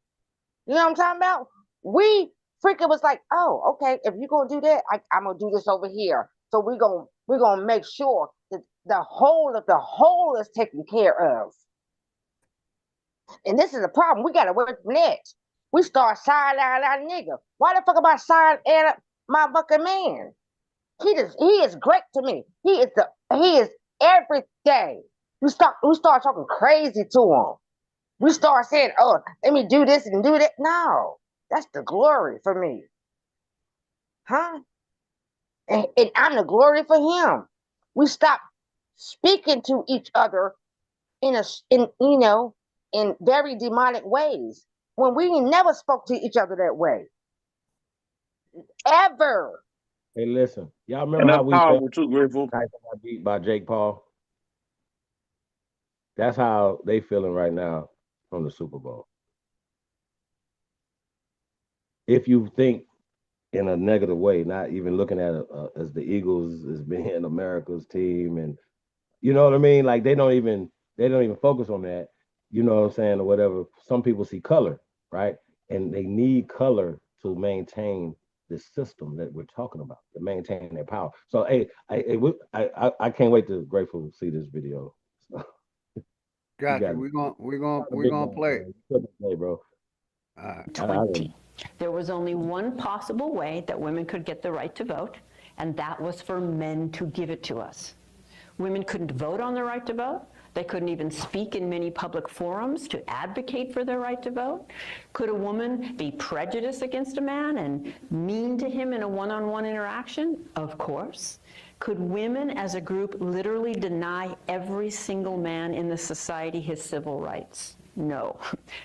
You know what I'm talking about? We freaking was like, oh, okay, if you're gonna do that, I'm gonna do this over here. So we're gonna make sure that the whole is taken care of. And this is a problem. We gotta work next. We start side eyeing our nigga. Why the fuck am I side eyeing my fucking man? He is great to me. He is everything. We start talking crazy to him. We start saying, oh, let me do this and do that. No, that's the glory for me. Huh? And I'm the glory for him. We stop speaking to each other in very demonic ways when we never spoke to each other that way. Ever. hey, listen, y'all And remember how that's we felt powerful too, Grateful. when Tyson got beat by Jake Paul? That's how they feeling right now from the Super Bowl. If you think in a negative way, not even looking at it as the Eagles as being America's team, and you know what I mean, like they don't even focus on that. You know what I'm saying, or whatever. Some people see color, right, and they need color to maintain the system that we're talking about, to maintain their power. So, hey, I can't wait to grateful to see this video. You Got got you. it. We're Big gonna man, play. man. You cooking today, bro. All right. 20. There was only one possible way that women could get the right to vote, and that was for men to give it to us. Women couldn't vote on the right to vote. They couldn't even speak in many public forums to advocate for their right to vote. Could a woman be prejudiced against a man and mean to him in a one-on-one interaction? Of course. Could women as a group literally deny every single man in the society his civil rights? No.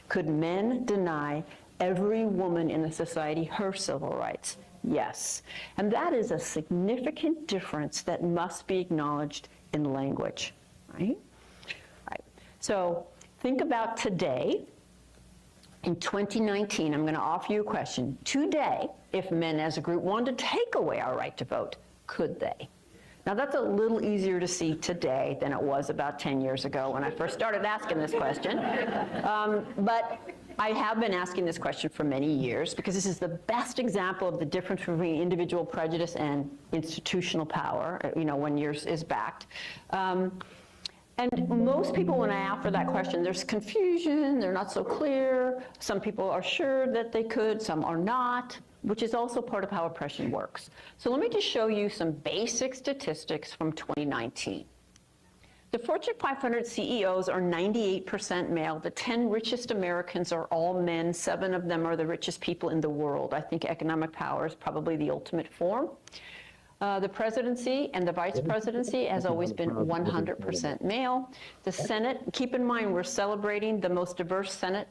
Could men deny every woman in the society her civil rights? Yes. And that is a significant difference that must be acknowledged in language, right? Right. So think about today. In 2019, I'm going to offer you a question. Today, if men as a group wanted to take away our right to vote, could they? Now that's a little easier to see today than it was about 10 years ago when I first started asking this question. But I have been asking this question for many years because this is the best example of the difference between individual prejudice and institutional power, when yours is backed. And most people, when I offer that question, there's confusion, they're not so clear. Some people are sure that they could, some are not, which is also part of how oppression works. So let me just show you some basic statistics from 2019. The Fortune 500 CEOs are 98% male. The 10 richest Americans are all men. 7 of them are the richest people in the world. I think economic power is probably the ultimate form. The presidency and the vice presidency has always been 100% male. The Senate, keep in mind, we're celebrating the most diverse Senate,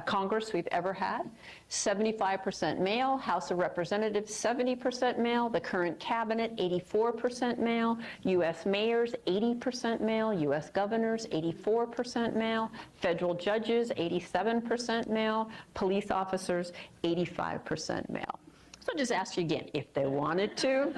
Congress we've ever had. 75% male. House of Representatives, 70% male. The current cabinet, 84% male. U.S. mayors, 80% male. U.S. governors, 84% male. Federal judges, 87% male. Police officers, 85% male. So I'll just ask you again, if they wanted to.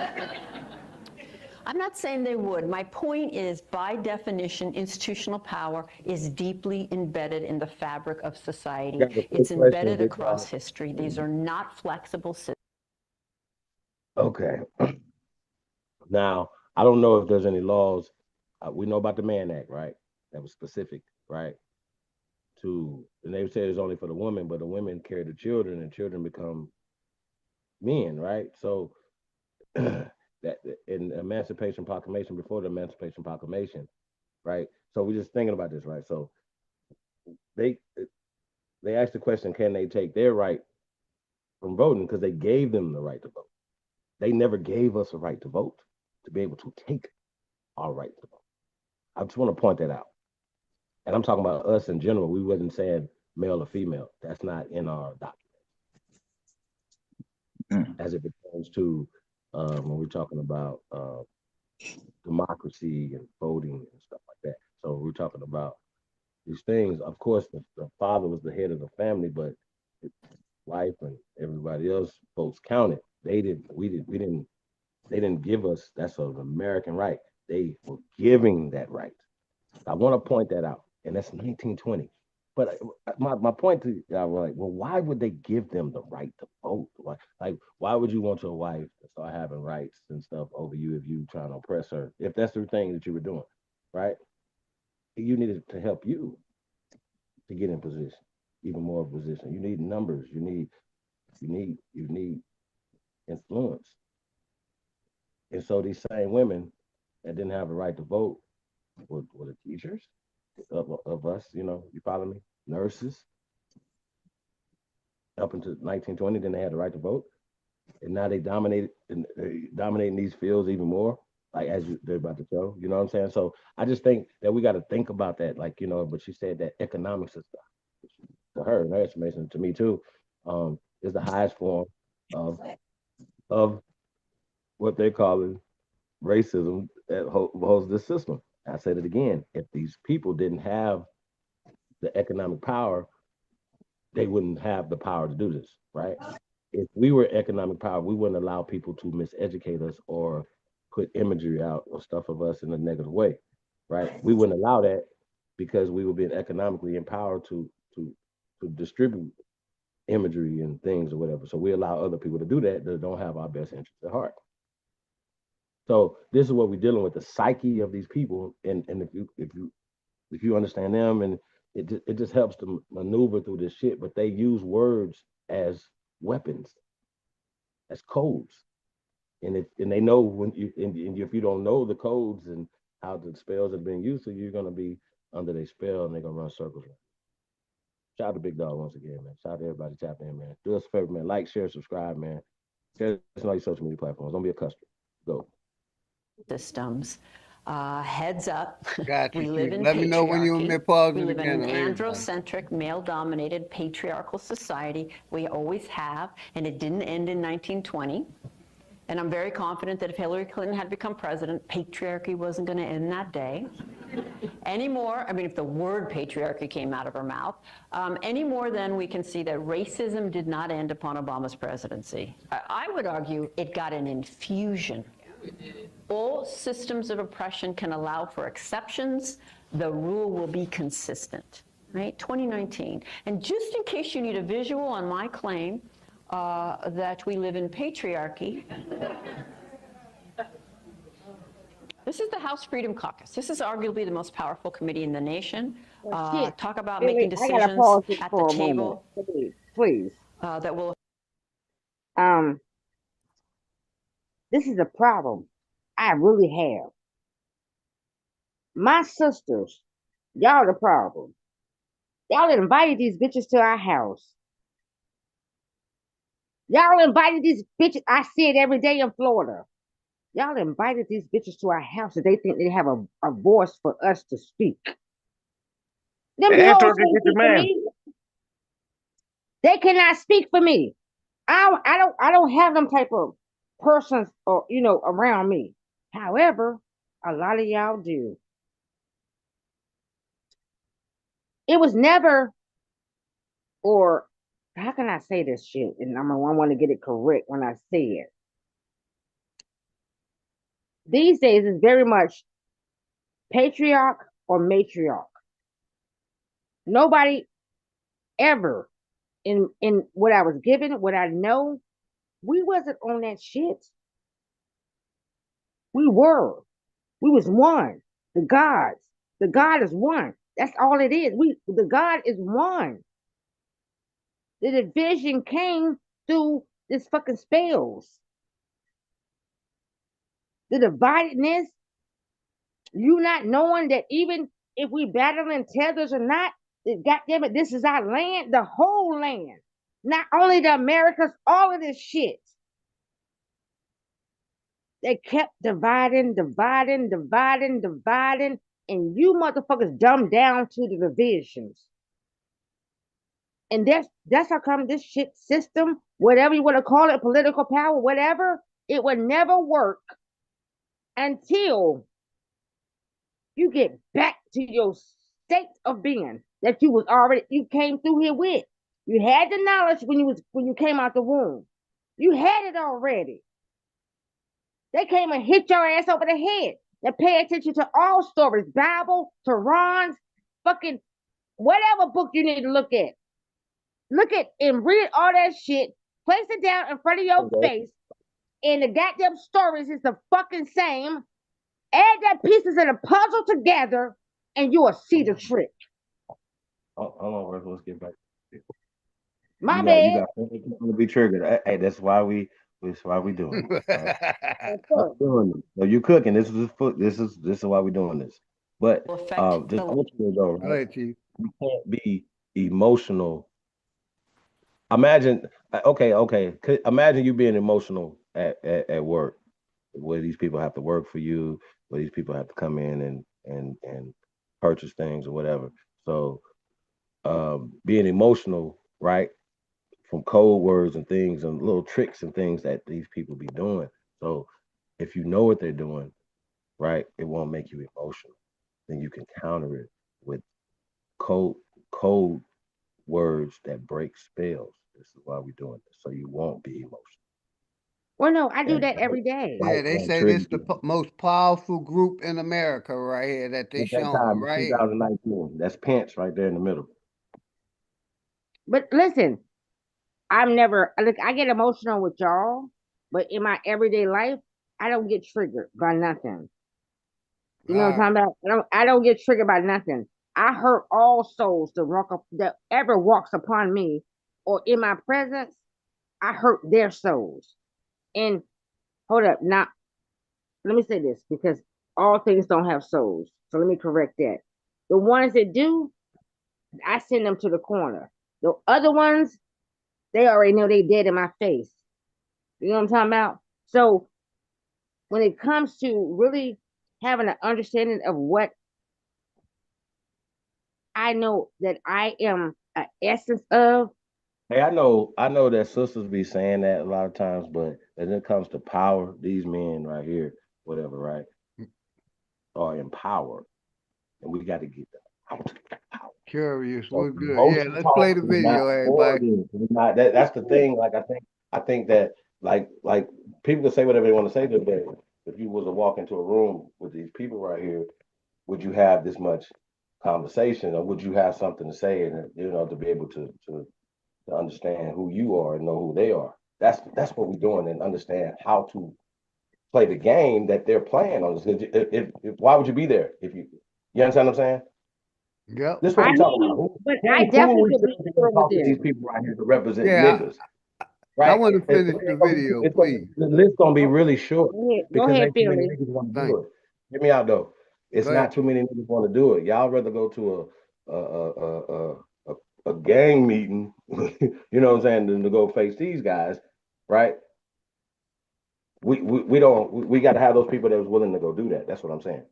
I'm not saying they would. My point is, by definition, institutional power is deeply embedded in the fabric of society. It's embedded across history. These are not flexible systems. Okay. Now, I don't know if there's any laws. We know about the Mann Act, right? That was specific, right? And they said it's only for the women, but the women carry the children, and children become men, right? So that in the Emancipation Proclamation, before the Emancipation Proclamation, right? So we're just thinking about this, right? So they asked the question, can they take their right from voting? Because they gave them the right to vote. They never gave us a right to vote, to be able to take our right to vote. I just want to point that out. And I'm talking about us in general. We wasn't saying male or female. That's not in our document. As it pertains to when we're talking about democracy and voting and stuff like that. So we're talking about these things. Of course, the father was the head of the family, but his wife and everybody else votes counted. They didn't give us, that's an American right. They were giving that right. I want to point that out. And that's 1920. But my point to y'all, like, well, why would they give them the right to vote? Why would you want your wife to start having rights and stuff over you if you trying to oppress her? If that's the thing that you were doing, right? You needed to help you to get in position, even more position. You need numbers. You need influence. And so these same women that didn't have a right to vote were the teachers of us, you follow me? Nurses. Up until 1920, then they had the right to vote. And now they dominating these fields even more, like as they're about to show, you know what I'm saying? So I just think that we got to think about that, but she said that economics and stuff, to her, and her estimation, to me too, is the highest form of what they call racism that holds this system. I said it again, if these people didn't have the economic power, they wouldn't have the power to do this, right? If we were economic power, we wouldn't allow people to miseducate us or put imagery out or stuff of us in a negative way, right? We wouldn't allow that because we would be economically empowered to distribute imagery and things or whatever. So we allow other people to do that don't have our best interests at heart. So this is what we're dealing with, the psyche of these people. And if you if you understand them, and it just helps to maneuver through this shit. But they use words as weapons, as codes, and they know when and if you don't know the codes and how the spells are being used, so you're gonna be under their spell and they're gonna run circles. Shout out to Big Dog once again, man. Shout out to everybody tapping in, man. Do us a favor, man. Like, share, subscribe, man. Share us on all your social media platforms. Don't be a customer. Go. Systems. Heads up. Got you, We live Chief. in Let me know when you want me to patriarchy. pause We it live in again an on everybody. androcentric, male-dominated, patriarchal society. We always have, and it didn't end in 1920. And I'm very confident that if Hillary Clinton had become president, patriarchy wasn't going to end that day. Anymore, I mean, if the word patriarchy came out of her mouth, any more than we can see that racism did not end upon Obama's presidency. I would argue it got an infusion. All systems of oppression can allow for exceptions. The rule will be consistent, right? 2019. And just in case you need a visual on my claim that we live in patriarchy, this is the House Freedom Caucus. This is arguably the most powerful committee in the nation. Talk about making I gotta decisions pause it at for the a moment, table please. that will. This is a problem I really have. My sisters, y'all the problem. Y'all invited these bitches to our house. Y'all invited these bitches. I see it every day in Florida. Y'all invited these bitches to our house and they think they have a voice for us to speak. Them Hey, hoes Turkey, can't get your speak for man. me. They cannot speak for me. I don't have them type of persons or around me. However, a lot of y'all do. It was never, or how can I say this shit? And I want to get it correct when I say it. These days it's very much patriarch or matriarch. Nobody ever in what I was given, what I know, we wasn't on that shit. We were. We was one. The gods. The God is one. That's all it is. The God is one. The division came through this fucking spells. The dividedness, you not knowing that even if we battling tethers or not, goddamn it, this is our land, the whole land. Not only the Americas, all of this shit. They kept dividing, and you motherfuckers dumbed down to the divisions. And that's how come this shit system, whatever you want to call it, political power, whatever, it would never work until you get back to your state of being that you came through here with. You had the knowledge when you came out the womb. You had it already. They came and hit your ass over the head. Now pay attention to all stories, Bible, Qurans, fucking whatever book you need to look at. Look at and read all that shit. Place it down in front of your face. And the goddamn stories is the fucking same. Add that pieces of the puzzle together, and you will see the trick. Hold on, let's get back. My bad. You got to be triggered. Hey, that's why we doing it. Right? Doing it. So you cooking. This is why we doing this. But just ultimately though, right? You can't be emotional. Imagine, okay. Imagine you being emotional at work, where these people have to work for you, where these people have to come in and purchase things or whatever. So being emotional, right? From code words and things and little tricks and things that these people be doing. So if you know what they're doing, right, it won't make you emotional. Then you can counter it with code words that break spells. This is why we're doing this. So you won't be emotional. Well, no, I do that every day. Yeah, they say this is the most powerful group in America right here that they showing right here. 2019. That's Pence right there in the middle. But listen, I get emotional with y'all, but in my everyday life, I don't get triggered by nothing. You know what I'm talking about? I don't get triggered by nothing. I hurt all souls that ever walks upon me or in my presence. I hurt their souls. And hold up, now let me say this because all things don't have souls. So let me correct that. The ones that do, I send them to the corner. The other ones, they already know they dead in my face. You know what I'm talking about? So when it comes to really having an understanding of what I know that I am an essence of. Hey, I know that sisters be saying that a lot of times, but when it comes to power, these men right here, whatever, right, are in power, and we got to get them out. Curious. So We're good. Yeah, emotion let's talk play the is not video, for everybody. them. It's not that's the thing. Like I think that like people can say whatever they want to say, but if you was to walk into a room with these people right here, would you have this much conversation, or would you have something to say and to be able to understand who you are and know who they are? That's what we're doing, and understand how to play the game that they're playing on this. Why would you be there if you understand what I'm saying? Yep. This is what I we hear talking about. you, Who, but who, I who are definitely we could sitting be here to over talk to these there. people right here to represent Yeah, niggas? I Right? want to finish the video, please. The list gonna be really short Go because ahead, ain't too many Philly. niggas want to Thank do it. Hear me out though. It's Go ahead. not too many niggas want to do it. Y'all rather go to a gang meeting, you know what I'm saying, than to go face these guys, right? We don't we got to have those people that was willing to go do that. That's what I'm saying.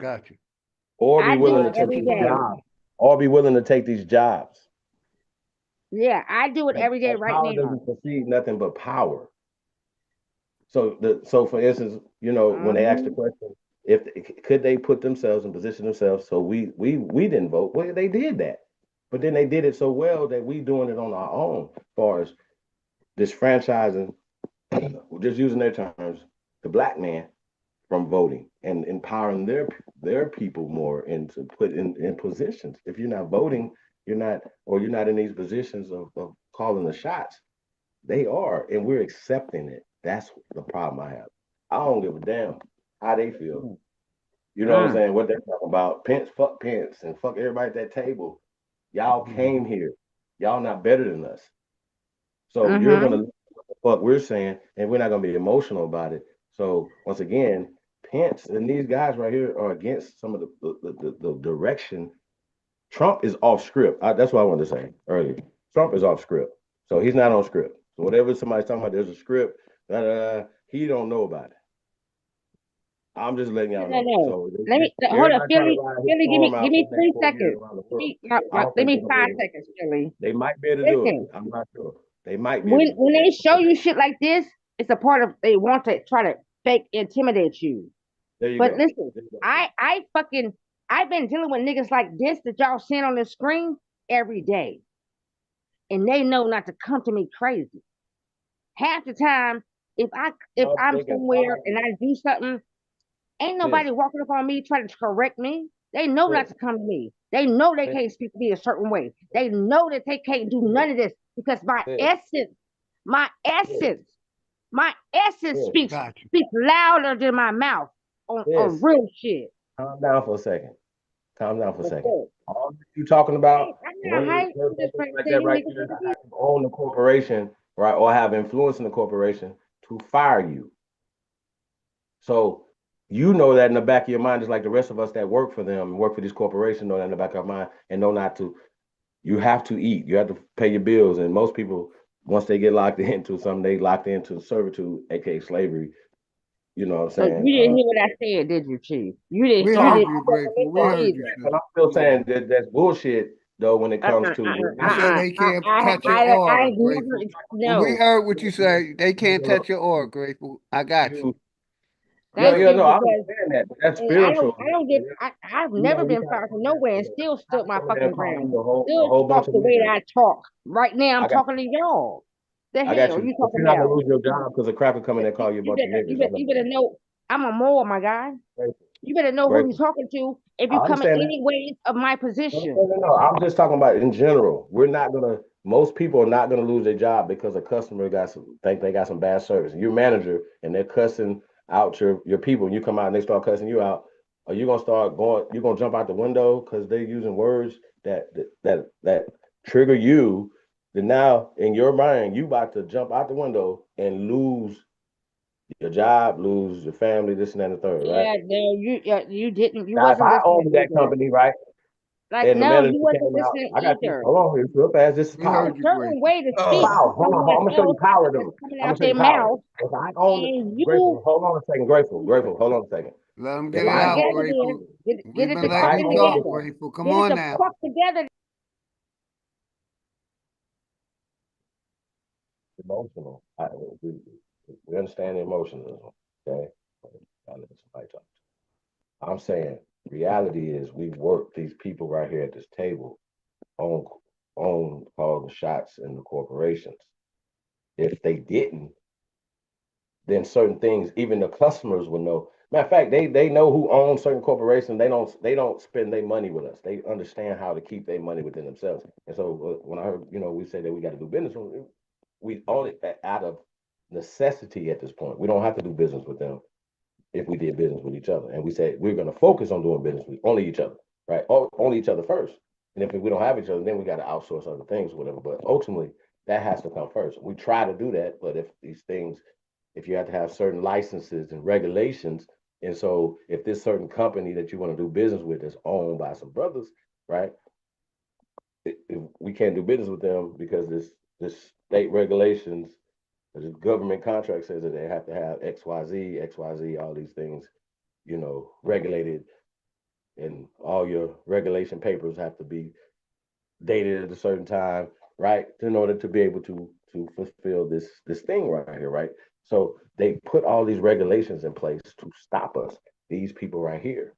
Got you. Or be I do willing it to take every these day. jobs. Or be willing to take these jobs. Yeah, I do it every day right Power now. doesn't precede nothing but power. So for instance, when they ask the question, if could they put themselves and position themselves so we didn't vote, well, they did that. But then they did it so well that we doing it on our own, as far as disfranchising, just using their terms, the black man from voting and empowering their people more into put in positions. If you're not voting, you're not in these positions of calling the shots. They are, and we're accepting it. That's the problem I have. I don't give a damn how they feel. You know what I'm saying? What they're talking about. Pence, and fuck everybody at that table. Y'all came here. Y'all not better than us. So you're gonna listen to what the fuck we're saying, and we're not gonna be emotional about it. So once again, Pence and these guys right here are against some of the direction. Trump is off script. That's what I wanted to say earlier. Trump is off script. So he's not on script. So whatever somebody's talking about, there's a script. He don't know about it. I'm just letting y'all know. No. So Let me hold up, everybody trying to Philly. ride his Philly, storm give out me for the next 3 seconds. around the Give world. me, I don't let think me they're gonna be 5 able to. seconds, Philly. They might be able to do it. Listen, I'm not sure. They might be able to do when it. they show you shit like this, it's a part of they want to try to fake intimidate you. There you But go. listen, There you go. I've been dealing with niggas like this that y'all seeing on the screen every day, and they know not to come to me crazy. Half the time, if I'm I'm thinking somewhere and I do something, ain't this. nobody walking up on me trying to correct me. They know not to come to me. They know they can't speak to me a certain way. They know that they can't do none of this because my essence, my essence speaks Got you. speaks louder than my mouth on This. real shit. Calm down for a second. Calm down for a What's second. up? All that you talking about, I'm one not of the hyped. I'm first just things trying to like tell that you right niggas there is what to it is. have to own the corporation, right, or have influence in the corporation to fire you. So you know that in the back of your mind, just like the rest of us that work for them and work for these corporations know that in the back of our mind and know not to. You have to eat. You have to pay your bills. And most people, once they get locked into something, they locked into servitude, aka slavery. You know what I'm So saying? you didn't hear what I said, did you, Chief? You didn't. We So You heard didn't. you, Grateful. We heard you, but sis. I'm still saying that that's bullshit though when it comes to You said they can't catch your I aura, ain't never. Grateful. We No. heard what you say. They can't touch your aura, Grateful. I got you. Thank yeah, you no, I because understand that, but that's and spiritual. I don't get I've never You been fired from nowhere and still stood my come in there fucking and call ground. me a Still whole bunch talk of the way niggas. that I talk. Right now I'm I got talking to y'all. The I got hell you. you But talking you're not gonna about? lose your job because a cracker come in there and call you a bunch of niggas. I know You that. better know I'm a mole, my guy. You better know who Great. you're talking to if I you come in understand that. any ways of my position. No. I'm just talking about in general. We're not gonna. Most people are not gonna lose their job because a customer think they got some bad service. You're a manager and they're cussing out your people, and you come out and they start cussing you out. Are you gonna start going? You gonna jump out the window because they're using words that trigger you? Then now in your mind, you about to jump out the window and lose your job, lose your family, this and that and the third, right? Yeah, no, you didn't. You Now, if wasn't I listening owned that either. company, right, Like, and the no, manager you wasn't came out, listening I got you. either. Hold on, here, real fast. This is We It's power. a heard you, certain Grateful. way to speak to Power. Hold on, someone I'm gonna show you else power, that's though. coming I'm gonna out show you their power. mouth, If I own it, and grateful. you Hold on a second, grateful. Hold on a second. Let them If get it get I out, own, together Grateful. then. Get We've it been if to I letting fucking you own talk, this, together. Grateful. Come Get it on to now. fuck together. emotional. We understand the emotionalism, okay? I let somebody talk. I'm saying reality is we work these people right here at this table on calling the shots in the corporations. If they didn't, then certain things, even the customers will know. Matter of fact, they know who owns certain corporations. They don't spend their money with us. They understand how to keep their money within themselves. And so when I heard, we say that we got to do business, we own it out of necessity at this point. We don't have to do business with them if we did business with each other. And we said we're going to focus on doing business with only each other, right? Only each other first. And if we don't have each other, then we got to outsource other things, whatever. But ultimately, that has to come first. We try to do that, but if you have to have certain licenses and regulations, and so if this certain company that you want to do business with is owned by some brothers, right? If we can't do business with them because this state regulations, the government contract says that they have to have XYZ, all these things, regulated, and all your regulation papers have to be dated at a certain time, right? In order to be able to fulfill this thing right here, right? So they put all these regulations in place to stop us, these people right here,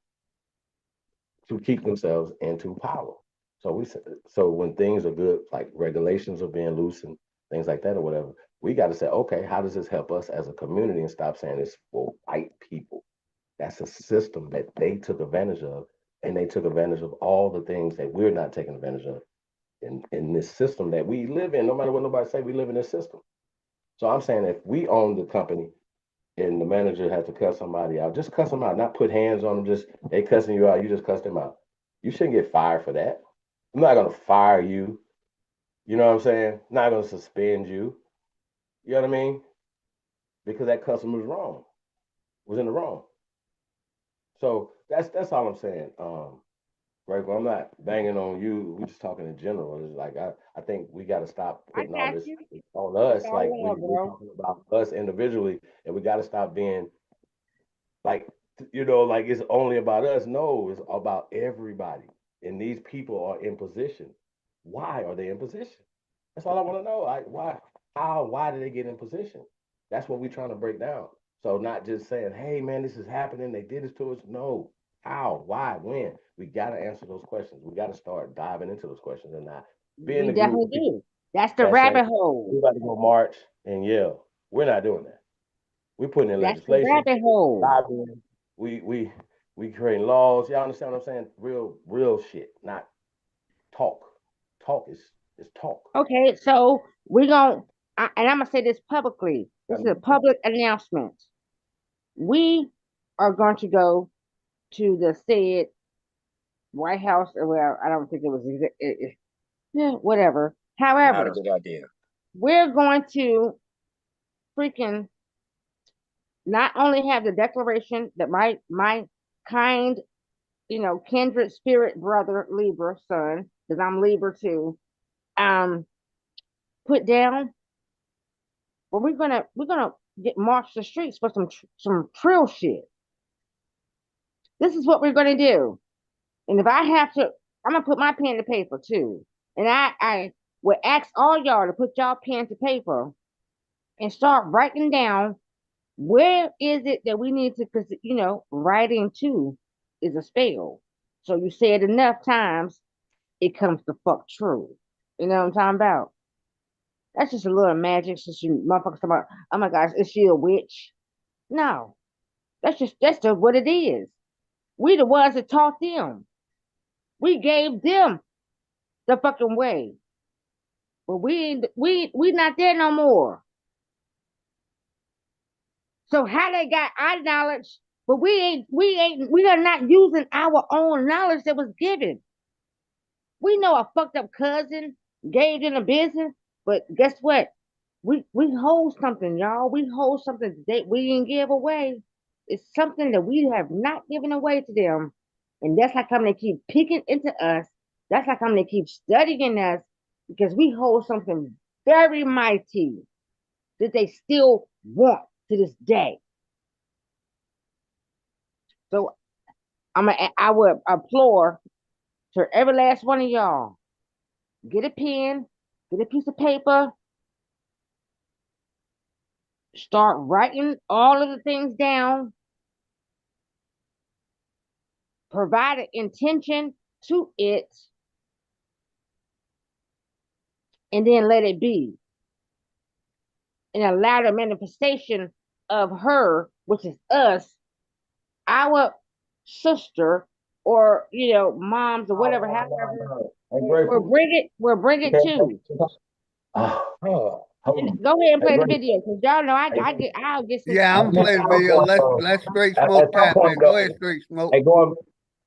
to keep themselves into power. So when things are good, like regulations are being loosened, things like that or whatever, we got to say, okay, how does this help us as a community, and stop saying it's for white people? That's a system that they took advantage of, and they took advantage of all the things that we're not taking advantage of in this system that we live in. No matter what nobody say, we live in this system. So I'm saying if we own the company and the manager has to cut somebody out, just cuss them out, not put hands on them. Just they cussing you out, you just cuss them out. You shouldn't get fired for that. I'm not gonna fire you. You know what I'm saying? I'm not gonna suspend you. You know what I mean? Because that customer's wrong, was in the wrong. So that's all I'm saying. Right, well, I'm not banging on you. We're just talking in general. It's like I think we got to stop I putting all got this you. on It's us. Like all love, we're bro. talking about us individually, and we got to stop being like like it's only about us. No, it's about everybody. And these people are in position. Why are they in position? That's all I want to know. Why did they get in position? That's what we're trying to break down. So not just saying, hey man, this is happening, they did this to us. No. How? Why? When? We gotta answer those questions. We gotta start diving into those questions and not be in We the group definitely of people do. That's the that say rabbit hole. we about to go march and yell. We're not doing that. We're putting in That's the legislation, rabbit hole. lobbying, we creating laws. Y'all understand what I'm saying? Real shit, not talk. Talk is talk. Okay, so we're going to, and I'm going to say this publicly. This is a public announcement. We are going to go to the said White House. Well, I don't think it was, yeah, whatever. Not a However, good idea. we're going to freaking not only have the declaration that my kind, kindred spirit brother, Libra son, because I'm Libra too, um, put down, but we're gonna get march the streets for some trill shit. This is what we're gonna do. And if I have to, I'm gonna put my pen to paper too. And I would ask all y'all to put y'all pen to paper and start writing down where is it that we need to, because writing too is a spell. So you say it enough times, it comes to fuck true. You know what I'm talking about? That's just a little magic. Since you motherfuckers talking about, oh my gosh, is she a witch? No, that's just what it is. We the ones that taught them. We gave them the fucking way. But we not there no more. So how they got our knowledge But we are not using our own knowledge that was given. We know a fucked up cousin engaged in a business, but guess what? We hold something, y'all. We hold something that we didn't give away. It's something that we have not given away to them. And that's how come they keep peeking into us. That's how come they keep studying us, because we hold something very mighty that they still want to this day. So I would implore to every last one of y'all, get a pen, get a piece of paper, start writing all of the things down, provide an intention to it, and then let it be. And allow the manifestation of her, which is us, our sister, or moms or whatever, however, we'll bring it too. Go ahead and play the video, because y'all know I'll get some. Yeah, I'm playing the video. Let's straight smoke tap in. Go ahead, straight smoke. Hey, hold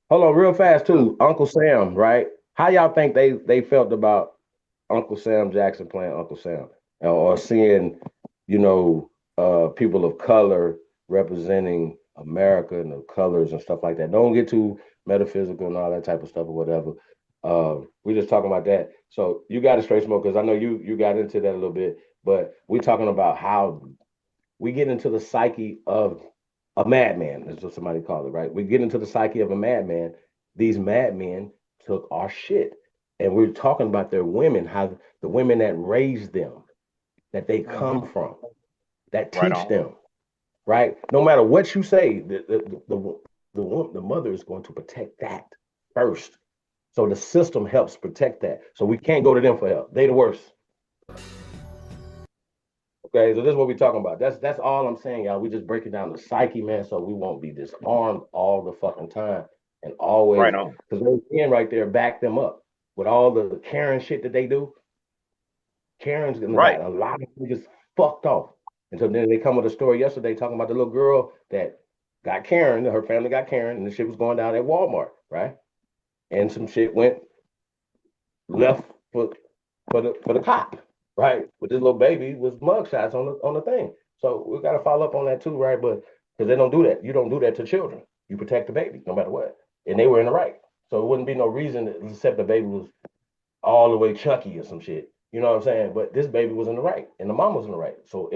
on real fast too. Uncle Sam, right? How y'all think they felt about Uncle Sam Jackson playing Uncle Sam, or seeing, people of color representing America and the colors and stuff like that? Don't get too metaphysical and all that type of stuff or whatever. We're just talking about that. So you got to straight smoke, because I know you got into that a little bit, but we're talking about how we get into the psyche of a madman, is what somebody called it, right? We get into the psyche of a madman. These madmen took our shit. And we're talking about their women, how the women that raised them, that they come from, that teach them, right? No matter what you say, the mother is going to protect that first. So the system helps protect that. So we can't go to them for help. They the worst. Okay, so this is what we're talking about. That's all I'm saying, y'all. We just breaking down the psyche, man, so we won't be disarmed all the fucking time. And always, because those men right there back them up with all the Karen shit that they do. Karen's gonna got a lot of niggas fucked off. And so then they come with a story yesterday talking about the little girl that got Karen, her family got Karen, and the shit was going down at Walmart, right? And some shit went left for the cop, right? But this little baby was mugshots on the thing. So we got to follow up on that too, right? But because they don't do that. You don't do that to children. You protect the baby no matter what. And they were in the right. So it wouldn't be no reason except the baby was all the way chunky or some shit. You know what I'm saying? But this baby was in the right, and the mom was in the right. So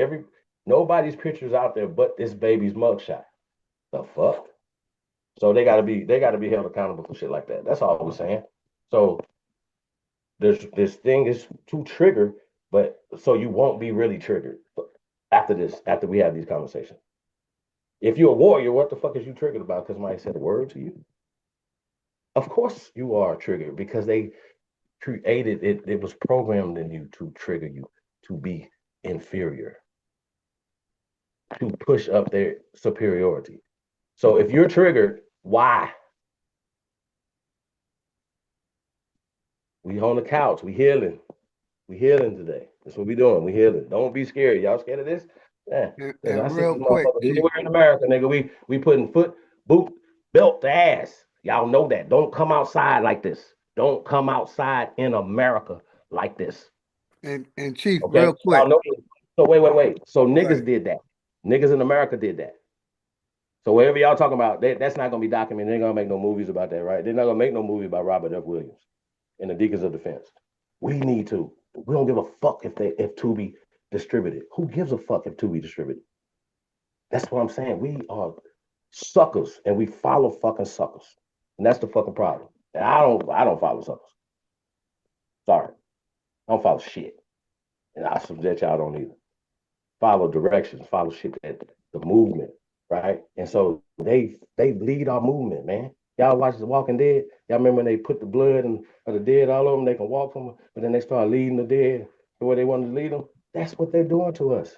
nobody's pictures out there but this baby's mugshot. The fuck? So they gotta be held accountable for shit like that. That's all we're saying. So this thing is to trigger, but so you won't be really triggered after we have these conversations. If you're a warrior, what the fuck is you triggered about? Because somebody said a word to you? Of course you are triggered, because they created it. It was programmed in you to trigger you to be inferior, to push up their superiority. So if you're triggered, why? We on the couch, we healing. We healing today. That's what we doing. We healing. Don't be scared. Y'all scared of this? Yeah. And real quick, we're in America, nigga. We putting foot, boot, belt to ass. Y'all know that. Don't come outside like this. Don't come outside in America like this. And Chief, okay? Real quick. So wait. So niggas did that. Niggas in America did that. So whatever y'all talking about, that's not gonna be documented. They're gonna make no movies about that, right? They're not gonna make no movie about Robert F. Williams and the Deacons of Defense. We need to. We don't give a fuck if Tubi distributed. Who gives a fuck if Tubi distributed? That's what I'm saying. We are suckers, and we follow fucking suckers, and that's the fucking problem. And I don't follow suckers. Sorry, I don't follow shit, and I suggest y'all don't either. Follow directions, follow shit that the movement, right? And so they lead our movement, man. Y'all watch The Walking Dead. Y'all remember when they put the blood of the dead all over them? They can walk from them, but then they start leading the dead the way they wanted to lead them. That's what they're doing to us.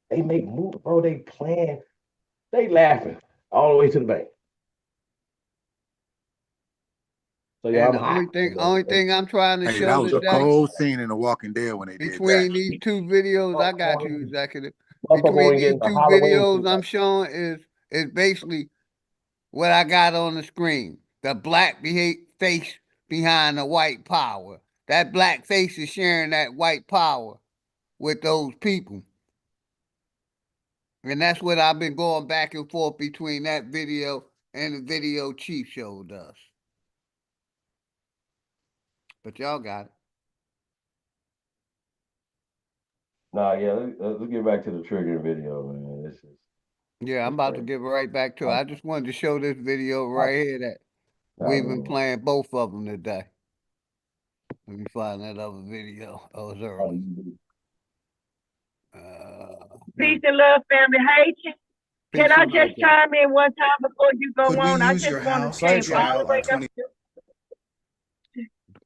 They make moves, bro. They plan. They laughing all the way to the bank. So and the only thing I'm trying to show that was a cold scene in The Walking Dead when they between did that. these two videos, I got you, executive. Between these two videos I'm showing is basically what I got on the screen. The black face behind the white power. That black face is sharing that white power with those people. And that's what I've been going back and forth between that video and the video Chief showed us. But y'all got it. Nah, yeah, let's get back to the trigger video, man. This is Yeah, I'm about to get right back to it. I just wanted to show this video right here that we've been playing both of them today. Let me find that other video. Oh, it's early. Peace and love, family. Hey, can I just chime in one time before you go on? I just want to came all the way up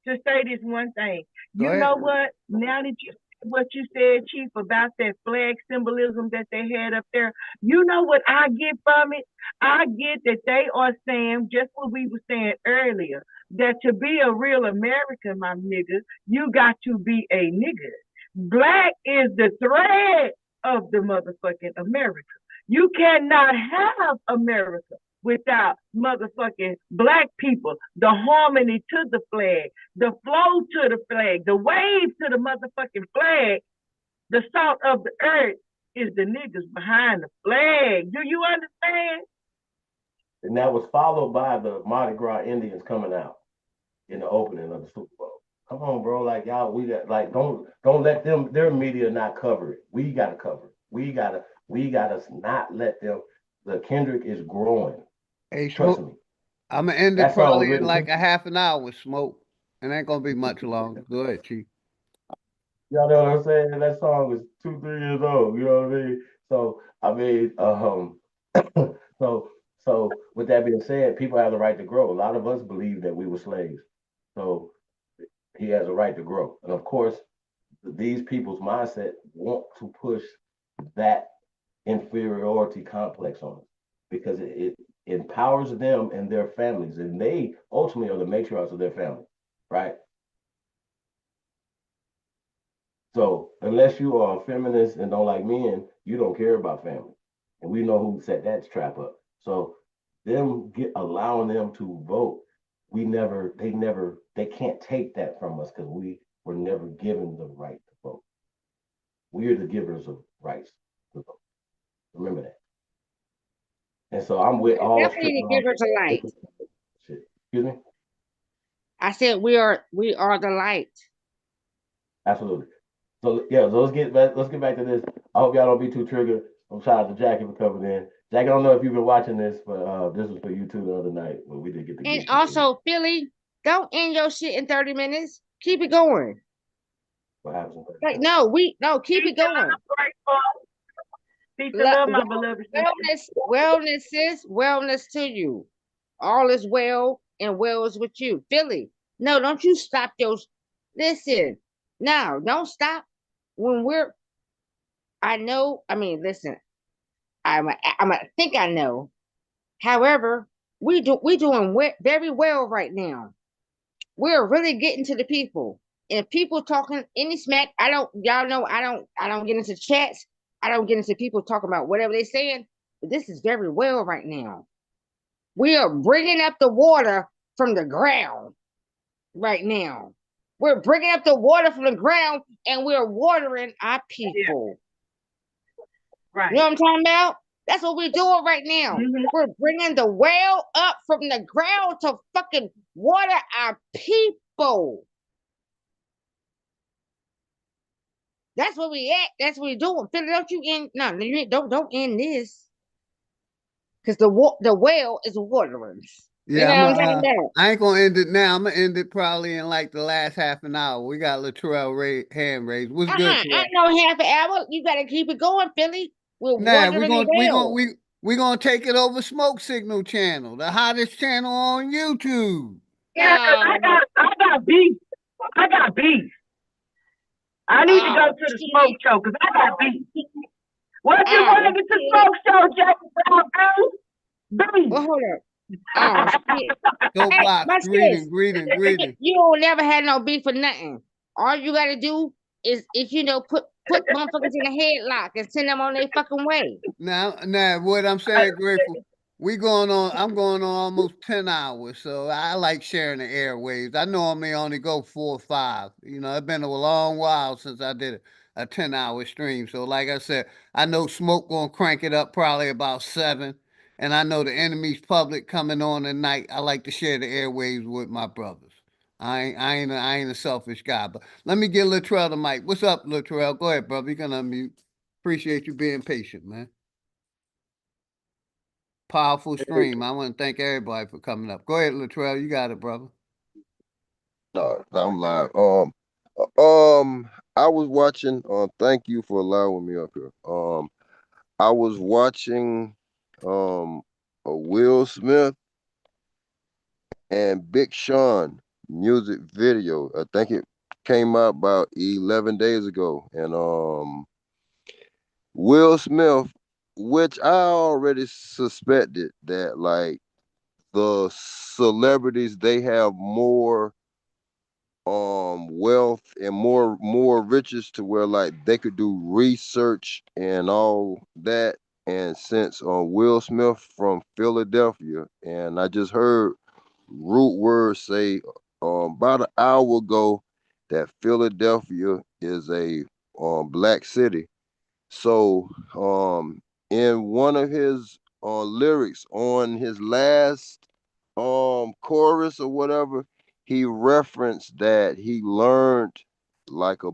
to say this one thing. You know what? Now that you what you said, Chief, about that flag symbolism that they had up there, you know what I get from it? I get that they are saying just what we were saying earlier, that to be a real American, my nigga, you got to be a nigga. Black is the thread of the motherfucking America. You cannot have America without motherfucking black people, the harmony to the flag, the flow to the flag, the wave to the motherfucking flag, the salt of the earth is the niggas behind the flag. Do you understand? And that was followed by the Mardi Gras Indians coming out in the opening of the Super Bowl. Come on, bro. Like y'all, we got like don't let them their media not cover it. We gotta cover it. We gotta not let them. The Kendrick is growing. Hey, trust me. I'm gonna end it probably in like a half an hour with Smoke. It ain't gonna be much longer. Go ahead, Chief. Y'all know what I'm saying? That song is 2-3 years old. You know what I mean? So I mean, so with that being said, people have the right to grow. A lot of us believe that we were slaves, so he has a right to grow. And of course, these people's mindset want to push that inferiority complex on us because it empowers them and their families, and they ultimately are the matriarchs of their family, right? So unless you are a feminist and don't like men, you don't care about family. And we know who set that trap up. So allowing them to vote, they can't take that from us because we were never given the right to vote. We are the givers of rights to vote. Remember that. And so I'm with all definitely the givers of light. Shit. Excuse me? I said we are the light. Absolutely. So yeah, so let's get back to this. I hope y'all don't be too triggered. I'm shout out to Jackie for coming in. Jackie, I don't know if you've been watching this, but this was for you too the other night, but we did get the. And also, Philly, don't end your shit in 30 minutes. Keep it going. What happens? Like keep it going. My beloved wellness, sis, wellness to you. All is well and well is with you. Philly, no, don't you stop those. Listen, no, don't stop. When listen, I think I know. However, we doing very well right now. We're really getting to the people. And people talking any smack, y'all know I don't get into chats. I don't get into people talking about whatever they're saying. But this is very well right now. We are bringing up the water from the ground right now. We're bringing up the water from the ground and we're watering our people. Yeah. Right. You know what I'm talking about? That's what we're doing right now. Mm-hmm. We're bringing the well up from the ground to fucking water our people. That's what we at. That's what we're doing. Philly, don't end this. Because the well is watering. Yeah, I ain't gonna end it now. I'm gonna end it probably in like the last half an hour. We got Latrell hand raised. What's good? I know half an hour. You gotta keep it going, Philly. We're gonna take it over Smoke Signal channel, the hottest channel on YouTube. Yeah, I got beef. I need to go to the smoke show because I got beef. What you want to get to the smoke show, Jackie Brown? Beef. Well, hold up. Greeting. You don't never had no beef for nothing. All you gotta do is put motherfuckers in a headlock and send them on their fucking way. Now, what I'm saying, Grateful, I'm going on almost 10 hours, so I like sharing the airwaves. I normally only go 4 or 5. It's been a long while since I did a 10-hour stream. So like I said, I know Smoke gonna crank it up probably about 7. And I know the enemy's public coming on tonight. I like to share the airwaves with my brothers. I ain't a selfish guy. But let me get Latrell the mic. What's up, Latrell? Go ahead, brother. You can unmute. Appreciate you being patient, man. Powerful stream. I want to thank everybody for coming up. Go ahead, Latrell. You got it, brother. No, I'm live. I was watching. Thank you for allowing me up here. I was watching, a Will Smith and Big Sean music video. I think it came out about 11 days ago, and Will Smith, which I already suspected that like the celebrities they have more wealth and more riches to where like they could do research and all that. And since Will Smith from Philadelphia, and I just heard Root Word say about an hour ago that Philadelphia is a black city. So in one of his lyrics on his last chorus or whatever, he referenced that he learned like um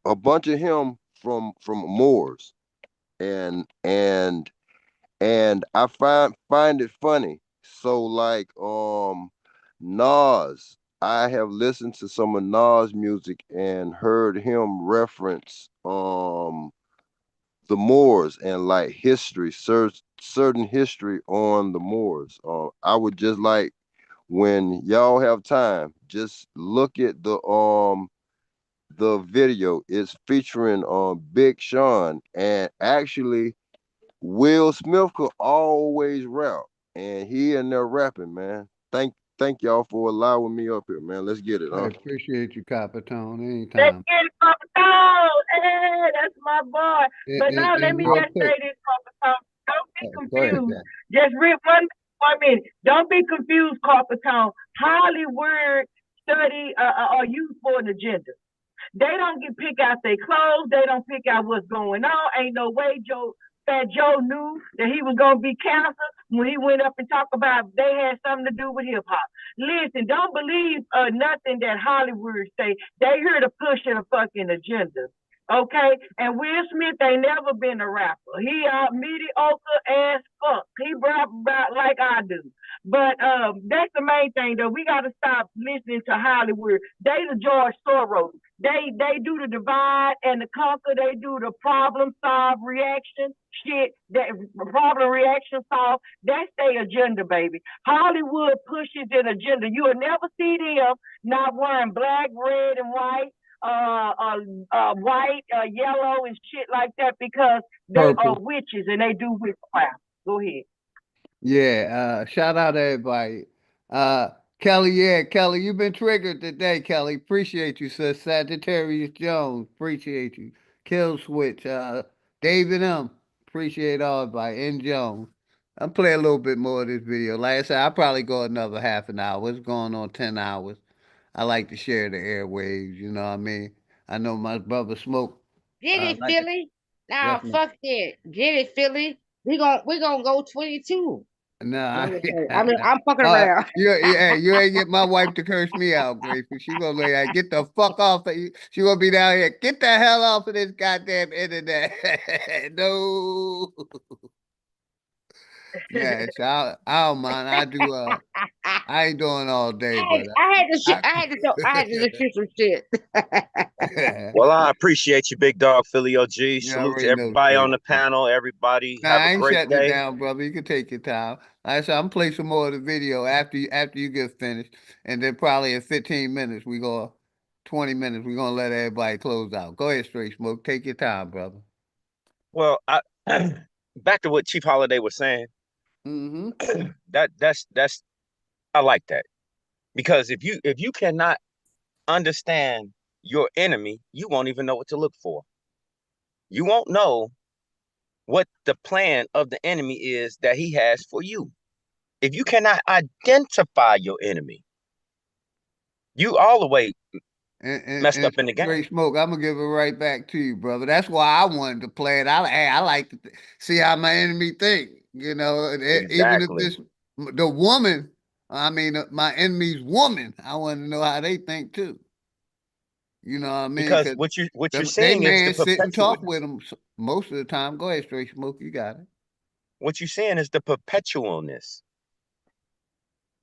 a bunch of him from Moors. And I find it funny. So like Nas, I have listened to some of Nas music and heard him reference the Moors and like history, certain history on the Moors. I would just like when y'all have time, just look at the video. It's featuring Big Sean, and actually Will Smith could always rap, and he in there rapping, man. Thank y'all for allowing me up here, man. Let's get it, I huh? appreciate you, Capitone. Let's Anytime. get it, Papa Tone. Hey, that's my boy. And, But and, now let and me real just quick, say this, Papa Tone. Don't be go ahead, confused. Cap. Just read one minute. Don't be confused, Papa Tone. Hollywood study are used for an agenda. They don't get pick out their clothes. They don't pick out what's going on. Ain't no way Fat Joe knew that he was gonna be canceled when he went up and talked about they had something to do with hip hop. Listen, don't believe nothing that Hollywood say. They here to push a fucking agenda. Okay, and Will Smith ain't never been a rapper. He mediocre as fuck. He rap about like I do. But that's the main thing though. We gotta stop listening to Hollywood. They the George Soros. They do the divide and the conquer. They do the problem solve reaction shit. That problem reaction solve. That's their agenda, baby. Hollywood pushes an agenda. You will never see them not wearing black, red, and white. White, yellow, and shit like that because they are Purple. witches and they do witchcraft. Go ahead. Yeah, shout out to everybody. Uh, Kelly, yeah, Kelly, you've been triggered today, Kelly. Appreciate you, sis. Sagittarius Jones, appreciate you. Kill Switch, David M, appreciate all everybody. N Jones. I'm playing a little bit more of this video. Like I said, I'll probably go another half an hour. It's going on 10 hours. I like to share the airwaves, you know what I mean? I know my brother Smoke. Get it, Like Philly. yes, Now man. fuck that. Get it, Philly. We gonna go 22. Nah, I mean, I'm fucking uh, around. you ain't get my wife to curse me out, Grateful. She gonna like, get the fuck off of you. She gonna be down here, get the hell off of this goddamn internet. No. Yeah, so I don't mind. I do, I ain't doing all day, but I had to I, I had to shoot some shit. Well, I appreciate you, big dog Philly OG. you Salute to already know, everybody on straight. the panel. Everybody Nah, have a I ain't great shutting it day. down, brother. You can take your time. Like I said, I'm play some more of the video after you get finished, and then probably in 15 minutes 20 minutes we gonna let everybody close out. Go ahead, Straight Smoke. Take your time, brother. Well, back to what Chief Holiday was saying. Mm-hmm. That's I like that because if you cannot understand your enemy, you won't even know what to look for. You won't know what the plan of the enemy is that he has for you. If you cannot identify your enemy, you all the way messed up in the game. Great Smoke, I'm gonna give it right back to you, brother. That's why I wanted to play it. I like to see how my enemy think. You know, even if Exactly. this the woman, I mean, my enemy's woman, I want to know how they think too. You know what I mean? Because what you're They seeing is the man sit and talk perpetualness. with them most of the time. Go ahead, Straight Smoke, you got it. What you're seeing is the perpetualness.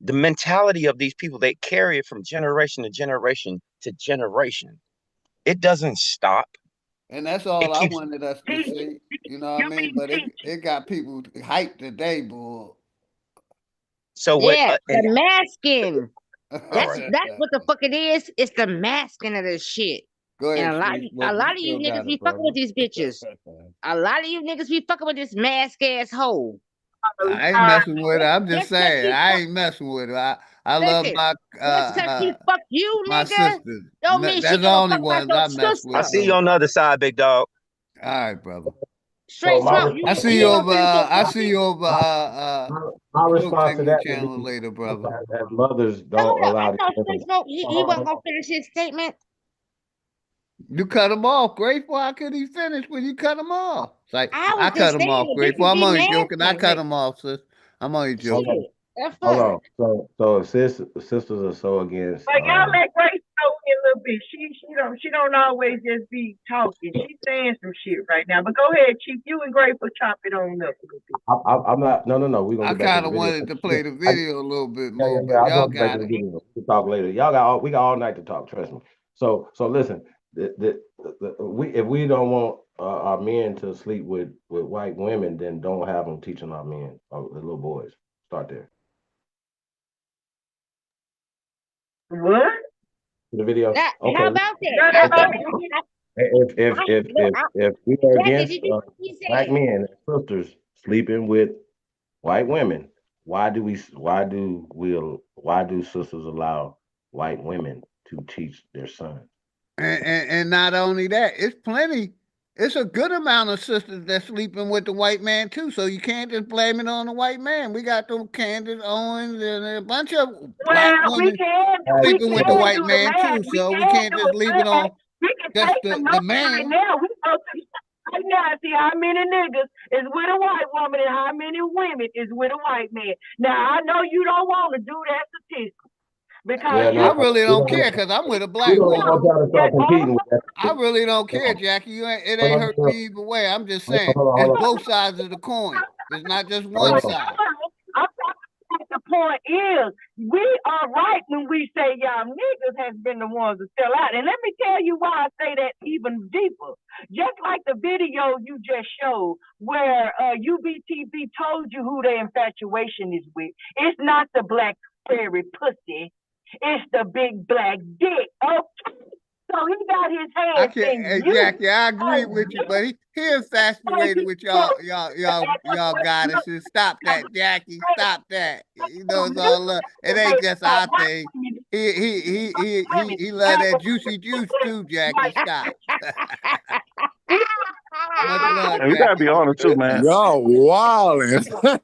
The mentality of these people, they carry it from generation to generation to generation. It doesn't stop. And that's all It I keeps. wanted us to see. You know what I mean? But it got people hyped today, boy. So what? Yeah, the masking. That's right. what the fuck it is. It's the masking of this shit. Go And ahead, a lot Straight Smoke. of you You still niggas got be it, fucking brother. with these bitches. A lot of you niggas be fucking with this mask ass hoe. I ain't messing with it. I'm just Just 'cause saying she I fuck, ain't messing with it. I love listen, my just 'cause she fuck you, my nigga, sisters. don't mean she That's the give a only fuck about ones your I mess I with. sister. see you So on the other side, big dog. all right, brother. Straight smoke. I see you over. I see you over. My Smoke response to Signal that would channel be later, brother. that mothers No, don't hold up. allow I the thought children. Straight smoke. He wasn't gonna finish his statement. You cut him off, Grateful. How could he finish when you cut him off? It's like I I was cut just him saying off, that Grateful. bitches I'm be only joking. I masking. cut him off, sis. I'm only joking. Shit, that's Hold fun. on. So if sisters are so against But y'all let Grace know a little bit. She don't always just be talking. She's saying some shit right now. But go ahead, Chief. You and Grace will chop it on up a little bit. I'm not. No. We're gonna I get back to kind the of video. wanted to play the video a little bit more, but I'm y'all gonna get back to got the it. video. We'll talk later. We got all night to talk. Trust me. So listen. If we don't want our men to sleep with white women, then don't have them teaching our men, the little boys. Start there. What? The video. How Okay. about that? If we are Jackie, against did you hear what he black said? men and sisters sleeping with white women, why do sisters allow white women to teach their sons? And not only that, it's plenty. It's a good amount of sisters that's sleeping with the white man too. So you can't just blame it on the white man. We got them Candace Owens and a bunch of black Well, we women can sleeping with the white do the man math. too. We So we can can't do just it leave it fast. on We can just take the the numbers right man. now. We go to right now and see how many niggas is with a white woman and how many women is with a white man. Now I know you don't want to do that statistic because Yeah, you I no, really we don't don't care because I'm with a we black don't woman. want y'all to start competing with that. I really don't care, No. Jackie. It Hold ain't on, hurt me either way. I'm just hold saying on, it's hold on. both sides of the coin. It's not just Hold one on. side. I'm talking about the point is we are right when we say y'all niggas has been the ones to sell out. And let me tell you why I say that even deeper. Just like the video you just showed where UBTV told you who their infatuation is with. It's not the black fairy pussy. It's the big black dick. Okay. So he got his I hands can't, in hey you. Jackie, I agree with you, but he infatuated with y'all goddesses. Stop that, Jackie. Stop that. You know it's all love. It ain't just our thing. He love that juicy juice too, Jackie. Stop. Much love, And we gotta be Jackie. honest too, man. Y'all wildin'.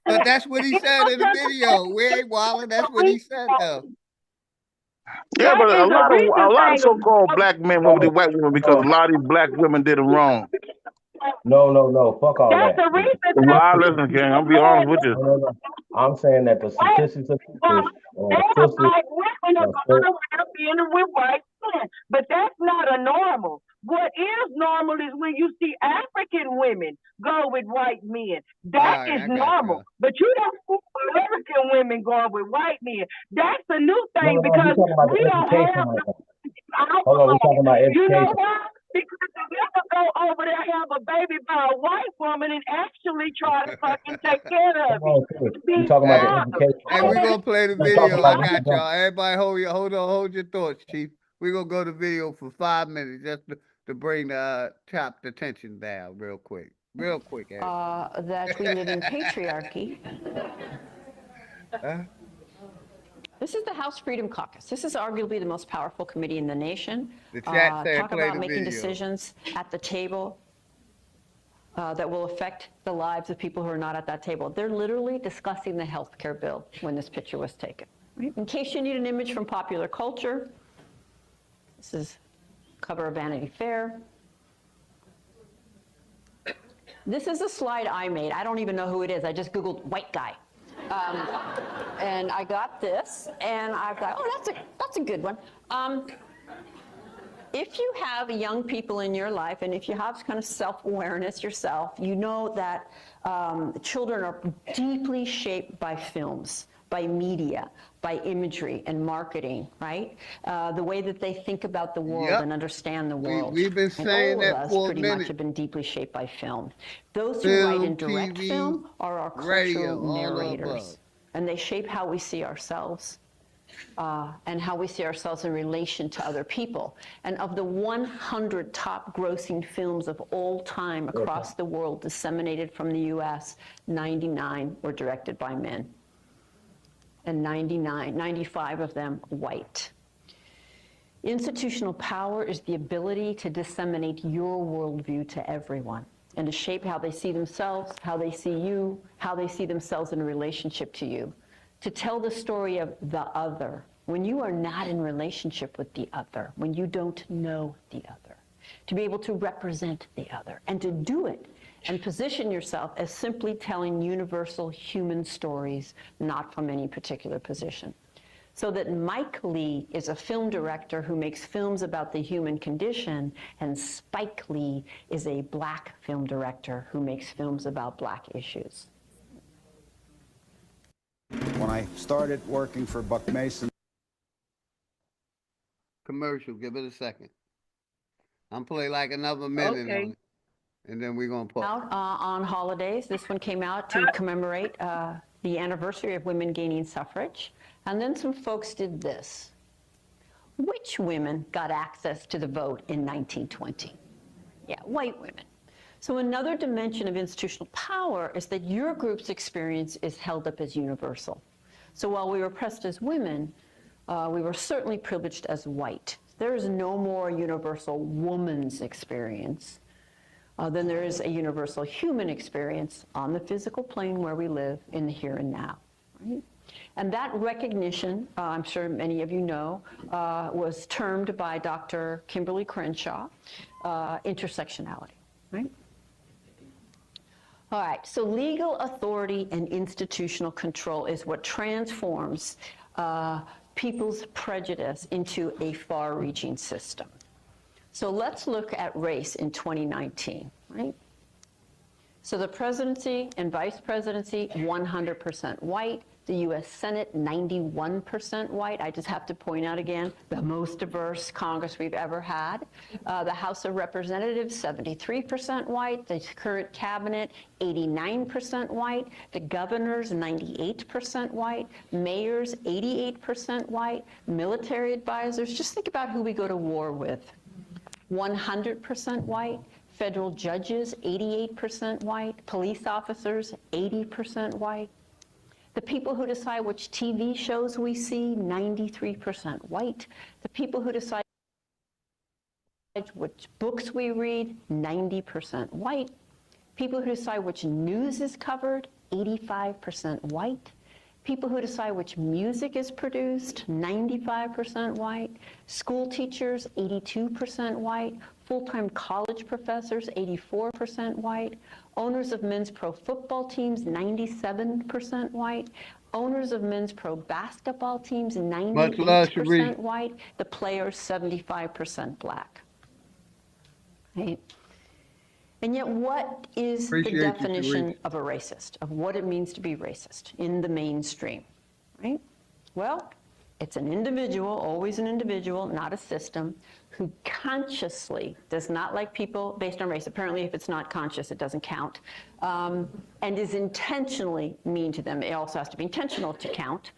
But that's what he said in the video. We ain't wilding. That's what he said though. Yeah, but That is a a recent lot of thing. so-called black men went with the white women because a lot of these black women did them wrong. No. Fuck all That's that. a recent Well, I thing. listen, King. I'm be honest with you. No. I'm saying that the statistics of sisters, They're sisters black women are are going so, around being with white men. But that's not a normal. What is normal is when you see African women go with white men. All That right, is I got normal. y'all. But you don't see American women going with white men. That's a new thing no, we because talking about we the don't education have right now. our Hold on, we talking about You know education. why? Because if you ever go over there have a baby by a white woman and actually try to fucking take care of Come on, it. sis. We Be talking about the Hey, education. hey, we gonna play the We talking video. I about this got example. y'all. Everybody hold your thoughts, Chief. We gonna go to video for 5 minutes just to bring the the tension down real quick. Real quick, That we live in patriarchy. This is the House Freedom Caucus. This is arguably the most powerful committee in the nation. The chat said Talk play about the making video. decisions at the table. that will affect the lives of people who are not at that table. They're literally discussing the health care bill when this picture was taken. Right? In case you need an image from popular culture, this is cover of Vanity Fair. This is a slide I made. I don't even know who it is. I just Googled white guy. And I got this, and I thought, oh, that's a good one. If you have young people in your life, and if you have kind of self-awareness yourself, you know that children are deeply shaped by films, by media, by imagery and marketing, right? The way that they think about the world and understand the world. We've been saying and all that of for us a pretty minute. much have been deeply shaped by film. Those who write in direct TV, film are our radio, cultural all narrators, and they shape how we see ourselves. And how we see ourselves in relation to other people. And of the 100 top grossing films of all time across the world disseminated from the US, 99 were directed by men. And 95 of them white. Institutional power is the ability to disseminate your worldview to everyone and to shape how they see themselves, how they see you, how they see themselves in relationship to you. To tell the story of the other, when you are not in relationship with the other, when you don't know the other, to be able to represent the other, and to do it and position yourself as simply telling universal human stories, not from any particular position. So that Mike Lee is a film director who makes films about the human condition, and Spike Lee is a black film director who makes films about black issues. When I started working for Buck Mason. Commercial, give it a second. I'm play like another minute on it, and then we're gonna pause. Out on holidays. This one came out to commemorate the anniversary of women gaining suffrage. And then some folks did this. Which women got access to the vote in 1920? Yeah, white women. So another dimension of institutional power is that your group's experience is held up as universal. So while we were oppressed as women, we were certainly privileged as white. There is no more universal woman's experience than there is a universal human experience on the physical plane where we live in the here and now. Right? And that recognition, I'm sure many of you know, was termed by Dr. Kimberly Crenshaw intersectionality. Right? All right, so legal authority and institutional control is what transforms people's prejudice into a far-reaching system. So let's look at race in 2019, right? So the presidency and vice presidency, 100% white. The U.S. Senate, 91% white. I just have to point out again, the most diverse Congress we've ever had. The House of Representatives, 73% white. The current cabinet, 89% white. The governors, 98% white. Mayors, 88% white. Military advisors, just think about who we go to war with. 100% white. Federal judges, 88% white. Police officers, 80% white. The people who decide which TV shows we see, 93% white. The people who decide which books we read, 90% white. People who decide which news is covered, 85% white. People who decide which music is produced, 95% white. School teachers, 82% white. Full-time college professors, 84% white. Owners of men's pro football teams, 97% white. Owners of men's pro basketball teams, 98% white. The players, 75% black. Right? And yet, what is the definition of a racist, of what it means to be racist in the mainstream, right? Well, it's an individual, always an individual, not a system, who consciously does not like people based on race. Apparently, if it's not conscious, it doesn't count, and is intentionally mean to them. It also has to be intentional to count.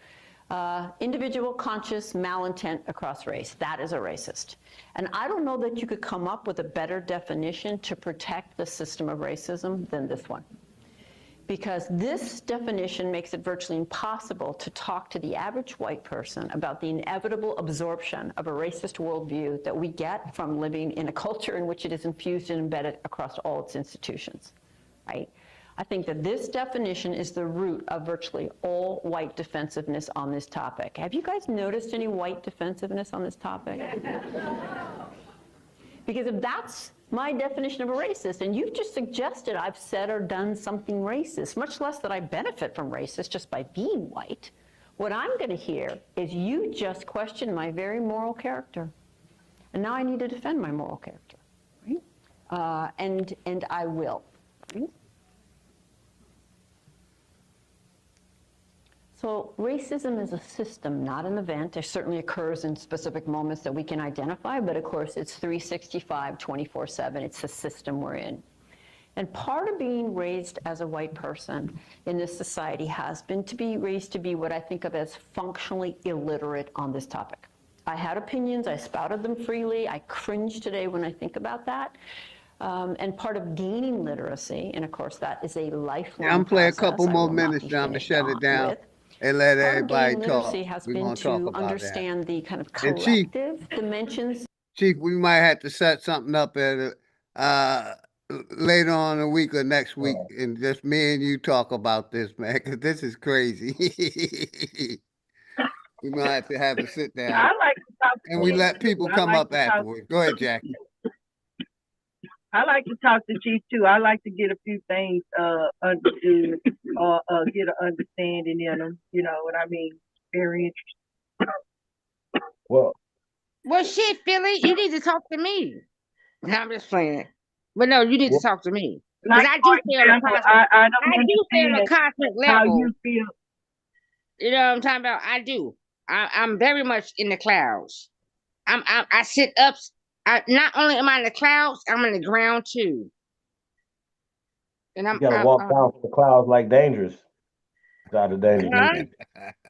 Individual, conscious, malintent across race. That is a racist. And I don't know that you could come up with a better definition to protect the system of racism than this one. Because this definition makes it virtually impossible to talk to the average white person about the inevitable absorption of a racist worldview that we get from living in a culture in which it is infused and embedded across all its institutions. right? I think that this definition is the root of virtually all white defensiveness on this topic. Have you guys noticed any white defensiveness on this topic? Because if that's my definition of a racist, and you've just suggested I've said or done something racist, much less that I benefit from racist just by being white, what I'm going to hear is you just question my very moral character. And now I need to defend my moral character, right? And I will. Right? So racism is a system, not an event. It certainly occurs in specific moments that we can identify, but of course it's 365, 24/7. It's the system we're in. And part of being raised as a white person in this society has been to be raised to be what I think of as functionally illiterate on this topic. I had opinions, I spouted them freely, I cringe today when I think about that. And part of gaining literacy, and of course that is a lifelong I'm play a process. couple I more will not minutes be now. I'm gonna finished shut it down with. and let Part of everybody gaining literacy talk. has We're been gonna talk to about understand the kind of that. And Chief, collective dimensions. Chief, we might have to set something up at later on in the week or next week, and just me and you talk about this, man, because this is crazy. We might have to sit down, I like to talk to and we Chief let too. people I come like up to talk. afterwards. Go ahead, Jackie. I like to talk to Chief too. I like to get a few things understood or get an understanding in them. You know what I mean? Very interesting. Well, shit, Philly, you need to talk to me. No, I'm just playing. But no, you need to talk to me. Because Like I for do stay on a example, cosmic, I I don't do stay on a understand cosmic how level. you feel. You know what I'm talking about? I do. I'm very much in the clouds. I sit up. Not only am I in the clouds, I'm in the ground too. And You gotta walk down from the clouds like dangerous. It's out of danger. huh?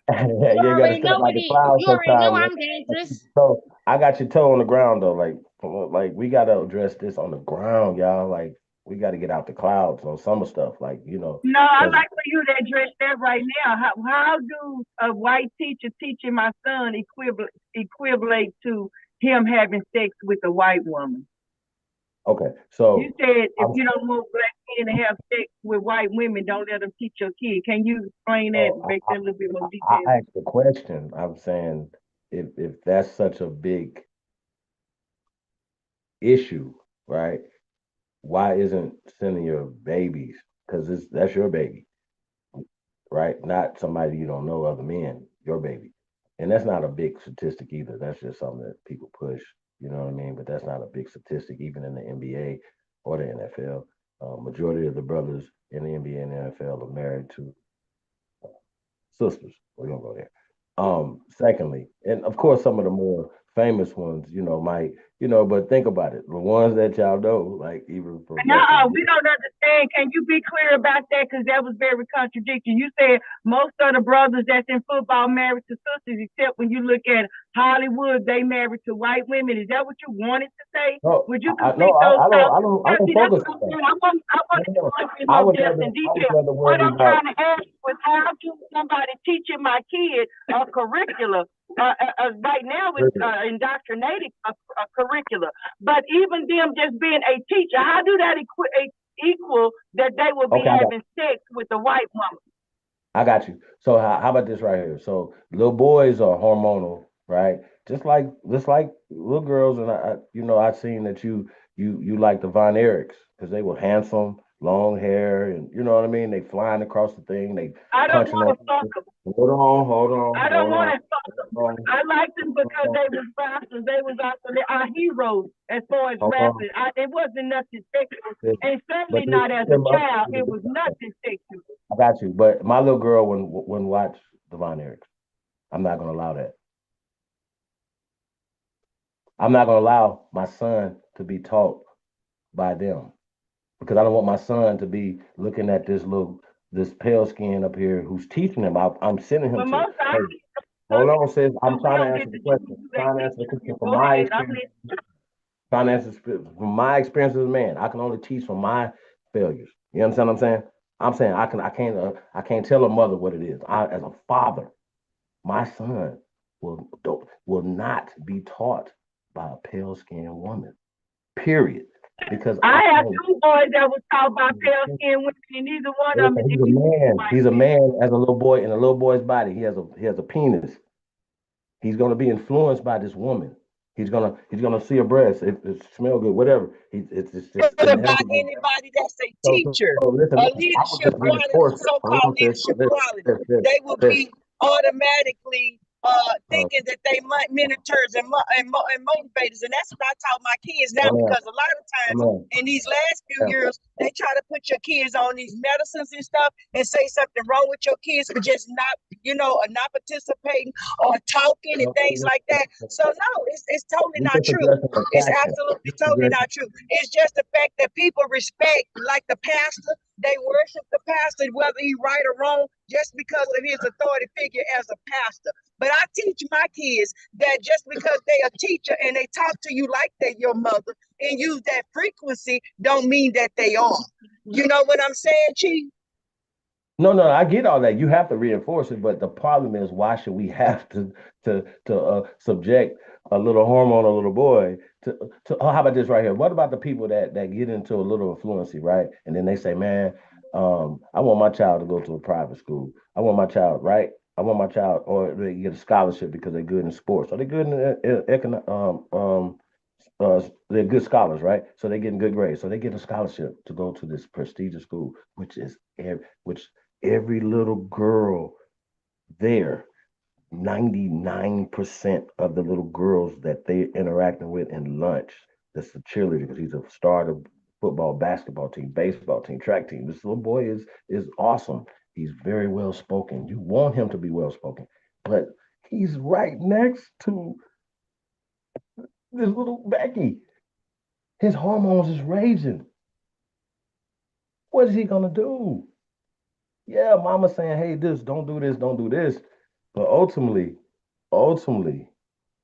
You gotta step out the clouds You already know sometime. I'm dangerous. So I got your toe on the ground though. Like we gotta address this on the ground, y'all. Like we gotta get out the clouds on some of stuff. Like, you know, No, I 'cause like for you to address that right now. How do a white teacher teaching my son equivalent to him having sex with a white woman? okay, so You said if you don't want black men to have sex with white women, don't let them teach your kid. Can you explain that and make that a little bit more I detailed? asked the question. I'm saying if that's such a big issue, right? Why isn't sending your babies? Because that's your baby, right? Not somebody you don't know, other men, your baby. And that's not a big statistic either. That's just something that people push, you know what I mean? But that's not a big statistic, even in the NBA or the NFL. Majority of the brothers in the NBA and the NFL are married to sisters. We're gonna go there. Secondly, and of course, some of the more famous ones, might, but think about it. The ones that y'all know, like even from No, we don't understand. Can you be clear about that? Because that was very contradictory. You said most of the brothers that's in football married to sisters, except when you look at Hollywood, they married to white women. Is that what you wanted to say? No, Would you I, complete no, those I thoughts? don't, I don't See, that's focus what on I'm that. saying. I want to No, go in I more would depth rather, and I would detail. rather What worry I'm about. trying to ask was how can somebody teaching my kid a curriculum? Right now it's indoctrinated a curricula. But even them just being a teacher, how do that equal that they will be Okay, having sex with a white woman? I got you. So how about this right here? So little boys are hormonal, right? Just like little girls, and I've seen that you like the Von Erichs because they were handsome, long hair, and you know what I mean. They flying across the thing, they I don't punching want on to fuck people. them. Hold I don't want on. to fuck them. I liked them because they was rappers. They was also our heroes as far as Hold on. rapping. It wasn't nothing sexual, This- and But certainly this not as is a child. It was nothing sexual. I got you. But my little girl wouldn't watch the Von Erichs. I'm not gonna allow that. I'm not gonna allow my son to be taught by them because I don't want my son to be looking at this pale skin up here who's teaching him. I'm sending him But to. most Hey, hold on, sis. I'm we trying to don't answer get the to question. do Trying to that. answer the question from Go my ahead. I'm experience. listening. Trying to answer from my experience as a man. I can only teach from my failures. You understand what I'm saying? I'm saying I can't tell a mother what it is. As a father, my son will not be taught by a pale skinned woman. Period. because I have two boys that was taught by pale skinned women, and neither one of them he's is a man. He's a man as a little boy in a little boy's body. He has a penis. He's gonna be influenced by this woman. He's gonna see her breasts. It smell good, whatever. It's just What about inevitable. anybody that's a So, teacher, listen, a I was leadership just quality, a reinforcing. Hold so-called on, sis. leadership quality? Sis, They will sis. be automatically Oh, thinking that they mentors and motivators, and that's what I taught my kids now. come on, Because a lot of come times on. in these last few Yeah. years, they try to put your kids on these medicines and stuff, and say something wrong with your kids for just not, not participating or talking and things like that. So no, it's totally We not just true. addressing the It's fact. absolutely totally not true. It's just the fact that people respect, like the pastor, they worship the pastor, whether he right or wrong, just because of his authority figure as a pastor. But I teach my kids that just because they a teacher and they talk to you like they're your mother and use that frequency, don't mean that they are. You know what I'm saying, Chief? No, I get all that. You have to reinforce it, but the problem is, why should we have to subject a little hormone, a little boy to? Oh, how about this right here? What about the people that get into a little influency, right? And then they say, man, I want my child to go to a private school. I want my child, right? I want my child, or they get a scholarship because they're good in sports, or they're good in they're good scholars, right? So they're getting good grades. So they get a scholarship to go to this prestigious school, which every little girl there, 99% of the little girls that they're interacting with in lunch, that's a cheerleader because he's a star of football, basketball team, baseball team, track team. This little boy is awesome. He's very well spoken. You want him to be well spoken, but he's right next to this little Becky. His hormones is raging. What is he gonna do? Yeah, mama saying, hey, don't do this, don't do this. But ultimately,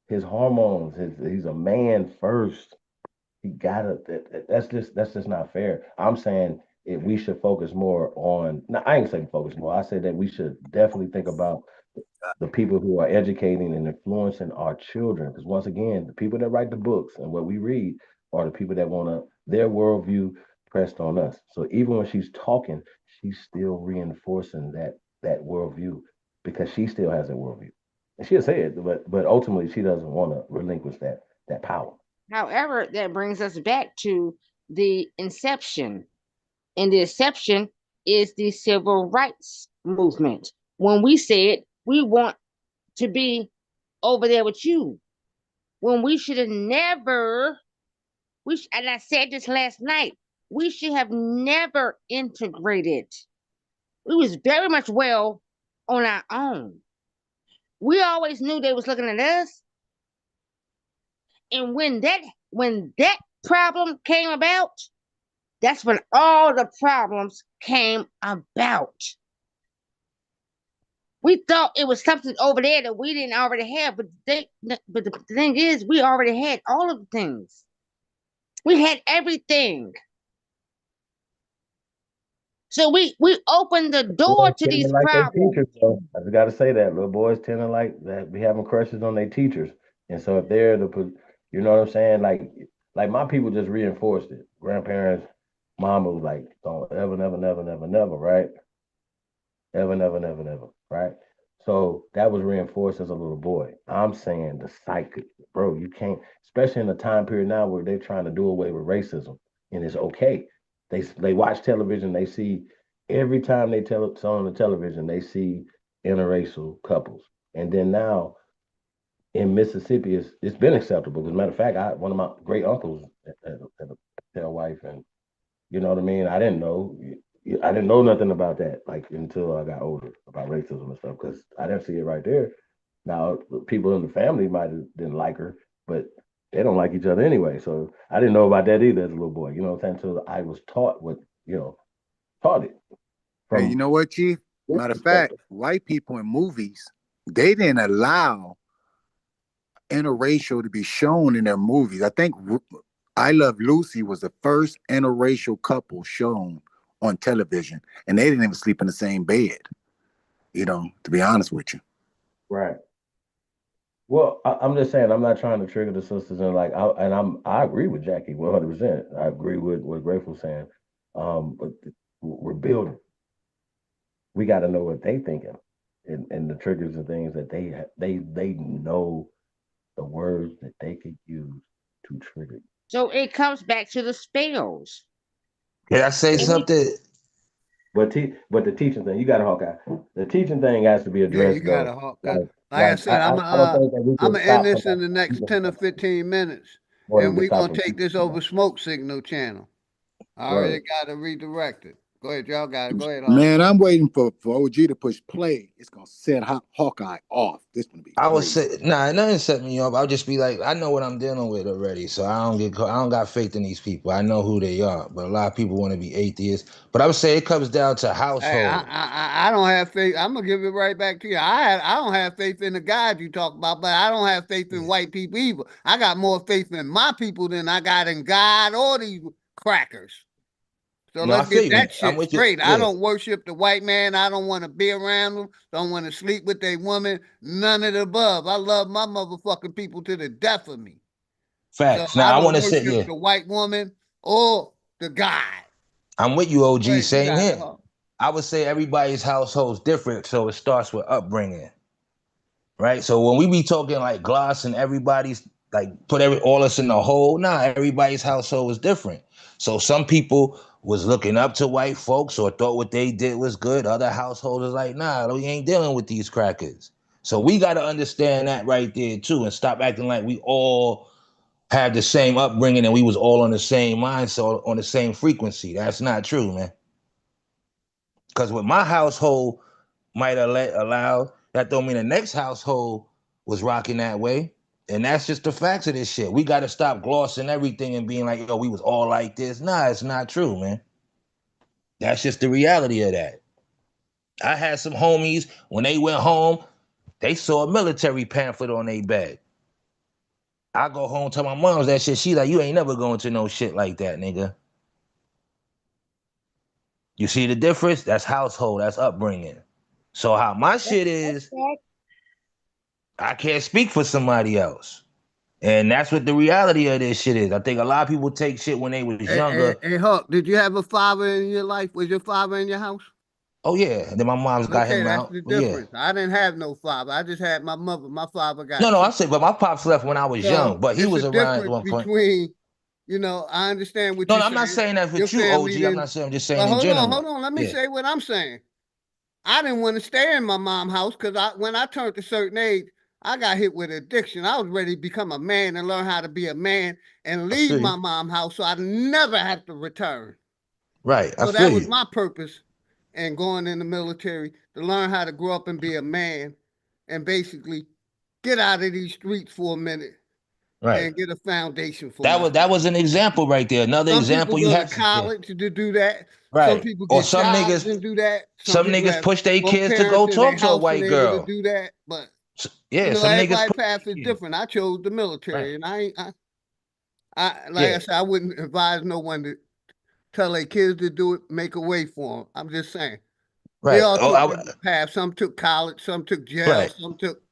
his hormones, he's a man first. He gotta that's just not fair. I'm saying if we should focus more on now, I ain't saying focus more. I said that we should definitely think about the people who are educating and influencing our children. Because once again, the people that write the books and what we read are the people that want their worldview pressed on us. So even when she's talking, she's still reinforcing that worldview because she still has that worldview. And she'll say it, but ultimately she doesn't want to relinquish that power. However, that brings us back to the inception. And the inception is the civil rights movement. When we said we want to be over there with you, when we should have never, and I said this last night, we should have never integrated. We was very much well on our own. We always knew they was looking at us. And when that problem came about, that's when all the problems came about. We thought it was something over there that we didn't already have, but the thing is, we already had all of the things. We had everything. So we opened the door to these Like their problems. teachers, though. I just got to say that little boys tend to like that, be having crushes on their teachers, and so if they're you know what I'm saying, like my people just reinforced it. Grandparents, mama was like, don't ever, never, never, never, never, right? Ever, never, never, never, right? So that was reinforced as a little boy. I'm saying the psychic, bro, you can't, especially in a time period now where they're trying to do away with racism, and it's okay. They watch television, they see every time they tell it's on the television, they see interracial couples. And then now in Mississippi, it's been acceptable. As a matter of fact, one of my great uncles had a pale wife, and you know what I mean? I didn't know nothing about that like until I got older about racism and stuff because I didn't see it right there. Now, people in the family might have didn't like her, but they don't like each other anyway. So I didn't know about that either as a little boy. You know what I'm saying? Until I was taught taught it. Hey, you know what, Chief? Matter of fact, white people in movies, they didn't allow interracial to be shown in their movies. I think I Love Lucy was the first interracial couple shown on television, and they didn't even sleep in the same bed, to be honest with you. Right. Well, I'm just saying I'm not trying to trigger the sisters and like I agree with Jackie 100%. I agree with what Grateful's saying. But we're building. We got to know what they thinking, and the triggers and things that they know the words that they could use to trigger. So it comes back to the spells. Can I say something? But the teaching thing, you got a Hawkeye. The teaching thing has to be Yeah, you addressed got a though. Hawkeye. Like I Like said, I don't think that we I'm can gonna end stop this in somebody the from next speaking 10 or 15 minutes, more than and we can we're stop gonna from take speaking. this over Smoke Signal channel. I Right. already got it redirected. Go ahead, y'all got it. Go ahead, Hawk. Man, I'm waiting for OG to push play. It's gonna set Hawkeye off. This gonna be I would crazy. say, nah, nothing set me off. I'll just be like, I know what I'm dealing with already, so I don't got faith in these people. I know who they are, but a lot of people want to be atheists. But I would say it comes down to Hey, household. I don't have faith. I'm gonna give it right back to you. I don't have faith in the God you talk about, but I don't have faith in white people either. I got more faith in my people than I got in God or these crackers. So No, I let's feel get you. that I'm shit with you. straight. I Yeah, don't worship the white man. I don't want to be around them. Don't want to sleep with their woman. None of the above. I love my motherfucking people to the death of me. So facts. I Now I want don't to say, worship yeah, the white woman or the God. I'm with you, Go OG. ahead, you Same got it, here. huh? I would say everybody's household is different, so it starts with upbringing, right? So when we be talking like gloss and everybody's like all us in the hole, nah, everybody's household is different. So some people was looking up to white folks or thought what they did was good. Other householders like, nah, we ain't dealing with these crackers. So we got to understand that right there too, and stop acting like we all had the same upbringing and we was all on the same mind, so on the same frequency. That's not true, man. Because with my household might have allowed, that don't mean the next household was rocking that way. And that's just the facts of this shit. We got to stop glossing everything and being like, yo, we was all like this. Nah, it's not true, man. That's just the reality of that. I had some homies, when they went home, they saw a military pamphlet on their bed. I go home, tell my mom that shit. She like, you ain't never going to no shit like that, nigga. You see the difference? That's household, that's upbringing. So how my shit is, I can't speak for somebody else. And that's what the reality of this shit is. I think a lot of people take shit when they was younger. Hey, Huck, did you have a father in your life? Was your father in your house? Oh yeah. And then my mom's got Okay, him that's out. the But yeah. difference. I didn't have no father. I just had my mother. My father got No, I killed. said, but my pops left when I was young, So but he it's a was around at difference one point. between, I understand what No, you're no, I'm not saying. saying that Your with you, family OG. I'm didn't. not saying, I'm just saying But in hold general. on. Let me Yeah. say what I'm saying. I didn't want to stay in my mom's house because when I turned a certain age, I got hit with addiction. I was ready to become a man and learn how to be a man and I leave feel you. my mom's house so I'd never have to return. Right. I So feel that was you. my purpose in going in the military, to learn how to grow up and be a man and basically get out of these streets for a minute Right. and get a foundation for That myself. was an example right there. Another Some people example you go to have. Yeah. college to do that. Some Right. people Or get jobs and do that. Some people have push their both kids to go parents in their talk to a house and white able to girl. do that. But Yeah, some niggas everybody's push path is their kids. different. I chose the Right. military, and like Yeah. I said, I wouldn't advise no one to tell their kids to do it. Make a way for them. I'm just saying. They Right. all Oh, took different paths. Some took college, some took jail, right. some took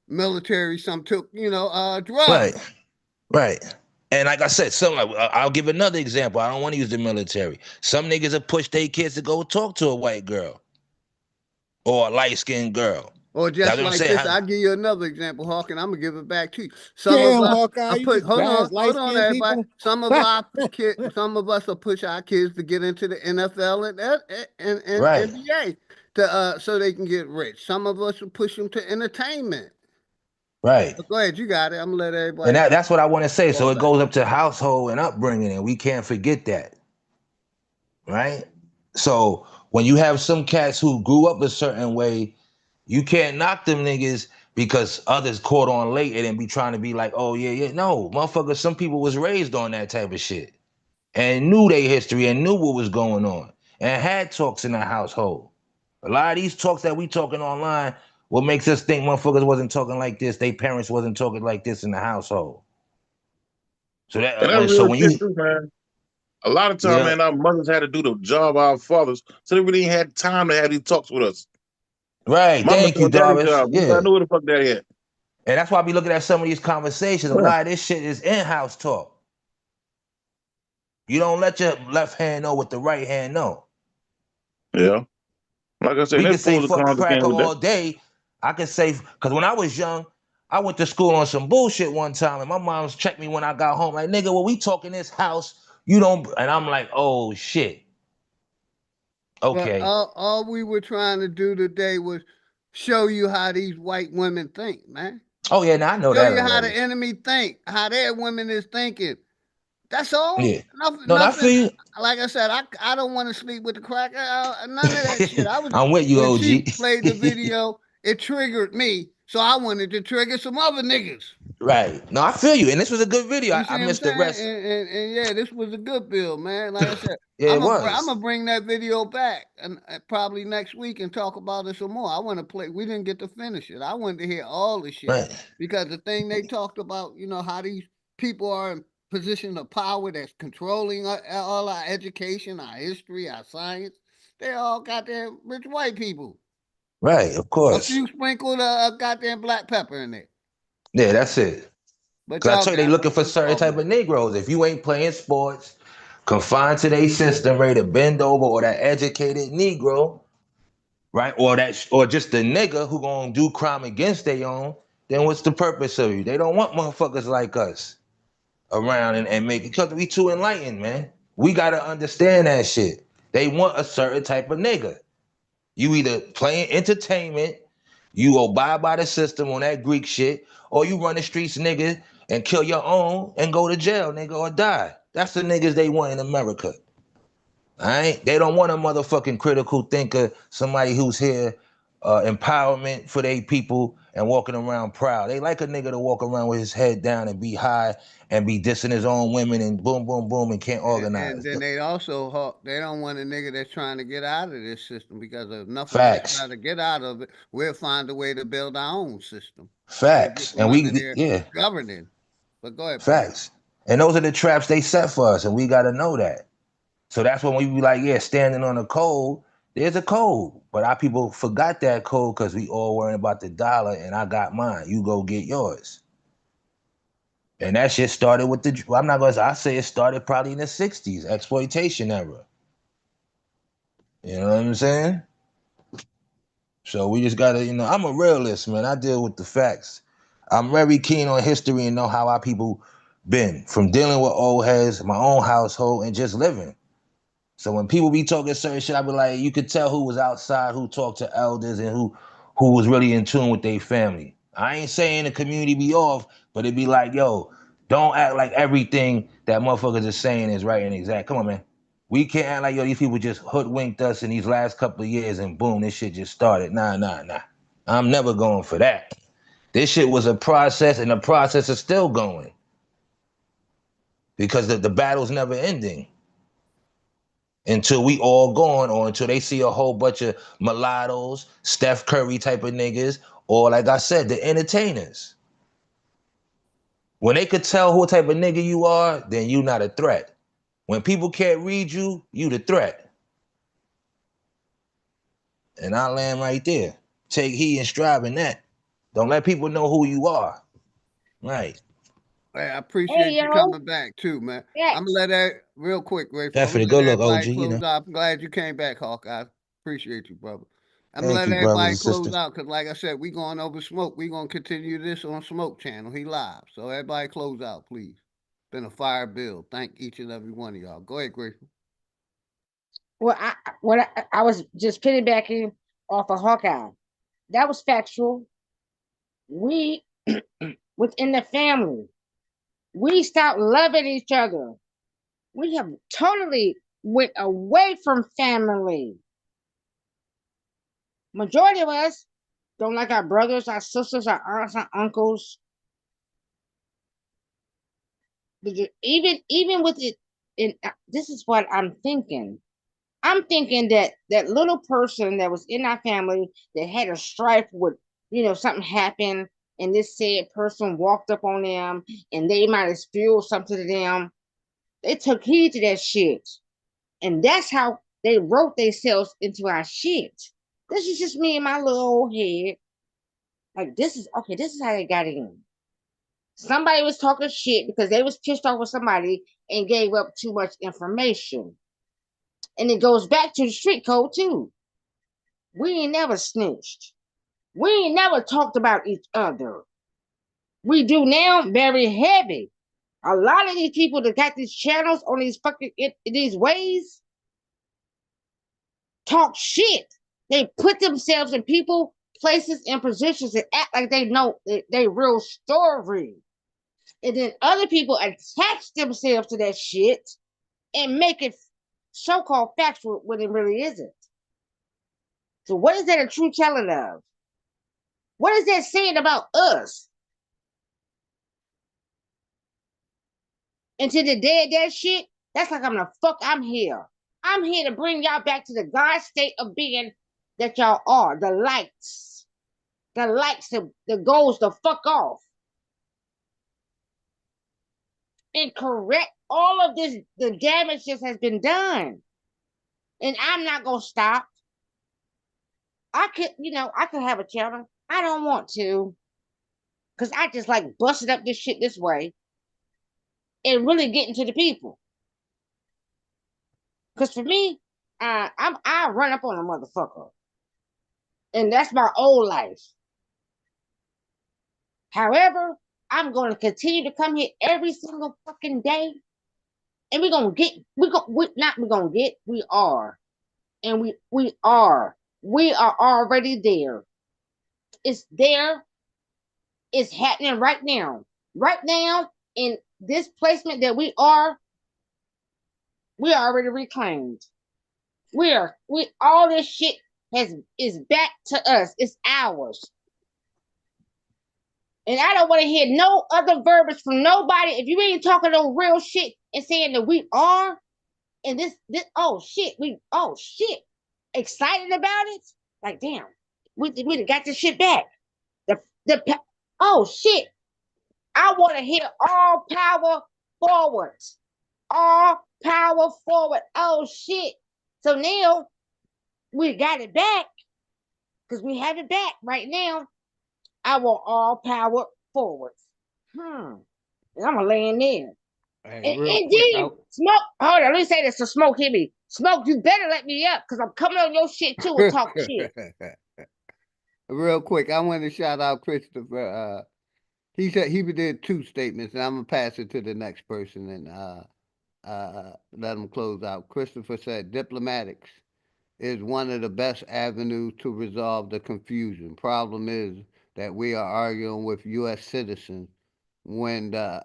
military, some took, Right. drugs. Right. And like I said, I'll give another example. I don't want to use the military. Some niggas have pushed their kids to go talk to a white girl or a light-skinned girl. Or That's just what I'm like saying. this, I'll give you another example, Hawk, and I'm gonna give it back to you. Some of Damn, us Hawkeye, are you just bash light hold on, skinned everybody. people. Some of some of us will push our kids to get into the NFL and Right. NBA to so they can get rich. Some of us will push them to entertainment. Right. But go ahead, you got it. I'm gonna let And everybody that's what I want to say. So fall it back. goes up to household and upbringing, and we can't forget that. Right? So when you have some cats who grew up a certain way, you can't knock them niggas because others caught on late and then be trying to be like, oh yeah, yeah. No, motherfucker, some people was raised on that type of shit and knew their history and knew what was going on and had talks in the household. A lot of these talks that we talking online, what makes us think motherfuckers wasn't talking like this, they parents wasn't talking like this in the household. So And that that's so real when shit you too, man. A lot of time, yeah, man, our mothers had to do the job of our fathers, so they really ain't had time to have these talks with us. right. Mama Thank you, doing daddy Darvish. job. We Yeah. gotta know where the fuck daddy at. And that's why I be looking at some of these conversations. A lot of this shit is in-house talk. You don't let your left hand know what the right hand know. Yeah. Like I said, We can there's say pros and fuck the cons cracker again with that. all day. I can say, because when I was young, I went to school on some bullshit one time, and my mom's checked me when I got home. Like, nigga, when we talk in this house, you don't, and I'm like, oh shit. Okay. But all we were trying to do today was show you how these white women think, man. Oh yeah, now I know Show that you how already. the enemy think, how their women is thinking. That's all. Yeah. Nothing. No, I Nothing. feel you. Like I said, I don't want to sleep with the cracker. None of that shit. I was. I'm with you, when OG. she played the video, it triggered me, so I wanted to trigger some other niggas. Right. No, I feel you. And this was a good video. You see I what I'm missed the saying? rest. And yeah, this was a good bill, man. Like I said, Yeah, I'm it was. gonna bring that video back and probably next week and talk about it some more. I want to play. We didn't get to finish it. I wanted to hear all the shit Right. because the thing they talked about, you know, how these people are in position of power that's controlling all our education, our history, our science. They all goddamn rich white people. Right, of A course. few sprinkled goddamn black pepper in there. Yeah, that's it. But Because I y'all tell you, they got looking it. for It's certain all type good. of Negroes. If you ain't playing sports, confined to their system, ready to bend over, or that educated Negro, right? Or just the nigga who gonna do crime against their own, then what's the purpose of you? They don't want motherfuckers like us around and make it, because we too enlightened, man. We gotta understand that shit. They want a certain type of nigga. You either playing entertainment, you abide by the system on that Greek shit, or you run the streets, nigga, and kill your own and go to jail, nigga, or die. That's the niggas they want in America. All right? They don't want a motherfucking critical thinker, somebody who's here, empowerment for their people and walking around proud. They like a nigga to walk around with his head down and be high and be dissing his own women and boom, boom, boom, and can't organize. And then they also they don't want a nigga that's trying to get out of this system because if enough of us Facts. try to get out of it, we'll find a way to build our own system. Facts. From And under we, there yeah, governing. But go ahead, Pop. facts. And those are the traps they set for us, and we got to know that. So that's when we be like, yeah, standing on a code, there's a code. But our people forgot that code because we all worrying about the dollar, and I got mine. You go get yours. And that shit started with the, well, I'm not going to say, I say it started probably in the 60s, exploitation era. You know what I'm saying? So we just got to, I'm a realist, man. I deal with the facts. I'm very keen on history and know how our people been, from dealing with old heads, my own household, and just living. So when people be talking certain shit, I be like, you could tell who was outside, who talked to elders, and who was really in tune with their family. I ain't saying the community be off, but it be like, yo, don't act like everything that motherfuckers is saying is right and exact. Come on, man. We can't act like, yo, these people just hoodwinked us in these last couple of years and boom, this shit just started. Nah. I'm never going for that. This shit was a process, and the process is still going. Because the battle's never ending. Until we all gone, or until they see a whole bunch of mulattoes, Steph Curry type of niggas, or like I said, the entertainers. When they could tell what type of nigga you are, then you not a threat. When people can't read you, you the threat. And I land right there. Take heed and strive in that. Don't let people know who you are. Right. Hey, I appreciate you coming back too, man. Yes. I'm gonna let that real quick, Grateful. I'm Definitely. gonna let Good luck, everybody OG, close out. I'm glad you came back, Hawkeye. Appreciate you, brother. I'm gonna Thank let you, brothers everybody and close sisters. out because, like I said, we going over Smoke. We gonna continue this on Smoke Channel. He live, so everybody close out, please. Been a fire bill. Thank each and every one of y'all. Go ahead, Grateful. Well, I was just piggybacking off of Hawkeye. That was factual. We within the family, we stopped loving each other. We have totally went away from family. Majority of us don't like our brothers, our sisters, our aunts, our uncles. Even with it, and this is what I'm thinking. I'm thinking that that little person that was in our family that had a strife with, something happened, and this said person walked up on them, and they might have spilled something to them. They took heed to that shit, and that's how they wrote themselves into our shit. This is just me in my little old head. Like this is okay, this is how they got in. Somebody was talking shit because they was pissed off with somebody and gave up too much information. And it goes back to the street code too. We ain't never snitched. We ain't never talked about each other. We do now very heavy. A lot of these people that got these channels on these fucking these ways talk shit. They put themselves in people, places, and positions and act like they know they real story. And then other people attach themselves to that shit and make it so-called factual when it really isn't. So what is that a true telling of? What is that saying about us? And to the day of that shit, that's like I'm here. I'm here to bring y'all back to the God state of being that y'all are. The lights. The lights, the goals, the fuck off. And correct all of this, the damage just has been done. And I'm not gonna stop. I could have a channel. I don't want to. Cause I just like busted up this shit this way and really getting to the people. Cause for me, I run up on a motherfucker. And that's my old life. However, I'm gonna continue to come here every single fucking day. And we are. And we are. We are already there. It's there. It's happening right now. Right now, in this placement that we are already reclaimed. All this shit is back to us. It's ours. And I don't want to hear no other verbiage from nobody. If you ain't talking no real shit and saying that we are, and this oh shit, excited about it. Like damn, we got this shit back. Oh shit, I want to hear all power forward. All power forward. Oh shit. So now we got it back because we have it back right now. I want all power forward. And I'm gonna lay in there. Hey, And then Smoke, hold on, let me say this to Smoke, hear me. Smoke, you better let me up because I'm coming on your shit too and talk shit. Real quick, I want to shout out Christopher. He said he did 2 statements, and I'm gonna pass it to the next person and let him close out. Christopher said diplomatics is one of the best avenues to resolve the confusion. Problem is that we are arguing with U.S. citizens when the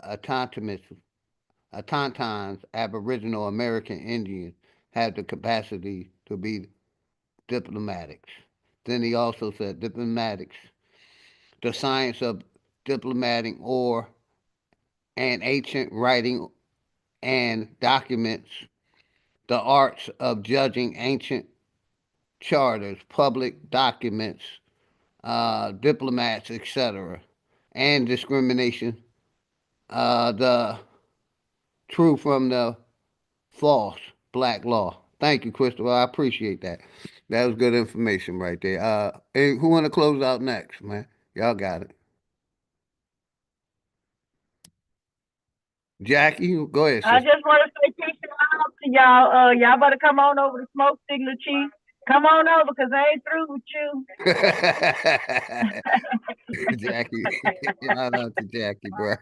Autontons, Aboriginal American Indians, have the capacity to be diplomatics. Then he also said diplomatics, the science of diplomating or an ancient writing and documents, the arts of judging ancient charters, public documents, diplomats, etc., and discrimination, the true from the false, black law. Thank you, Christopher. I appreciate that. That was good information right there. Hey, who want to close out next, man? Y'all got it. Jackie, go ahead, I sister. just want to say peace and love to y'all. Y'all better come on over to Smoke Signal Chief. Come on over because I ain't through with you. Jackie, shout out to Jackie, bro.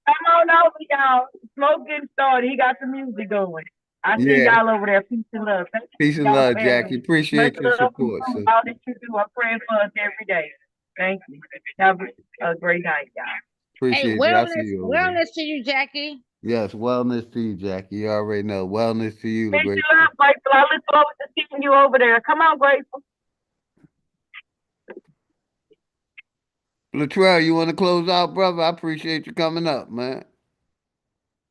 Come on over, y'all. Smoke getting started. He got the music going. I see Yeah, y'all over there. Peace and love. Thank peace you, and y'all, love, for having Jackie. me. Much Appreciate your love from support, sis. all that you do. I'm praying for us every day. Thank you. Have a great night, y'all. Hey, Appreciate you. I see you over there. wellness to you, Jackie. Yes, wellness to you, Jackie. You already know. Wellness to you, Peace LaGrateful. and love, Grateful. I look forward to seeing you over there. Come on, Grateful. Latrell, you want to close out, brother? I appreciate you coming up, man.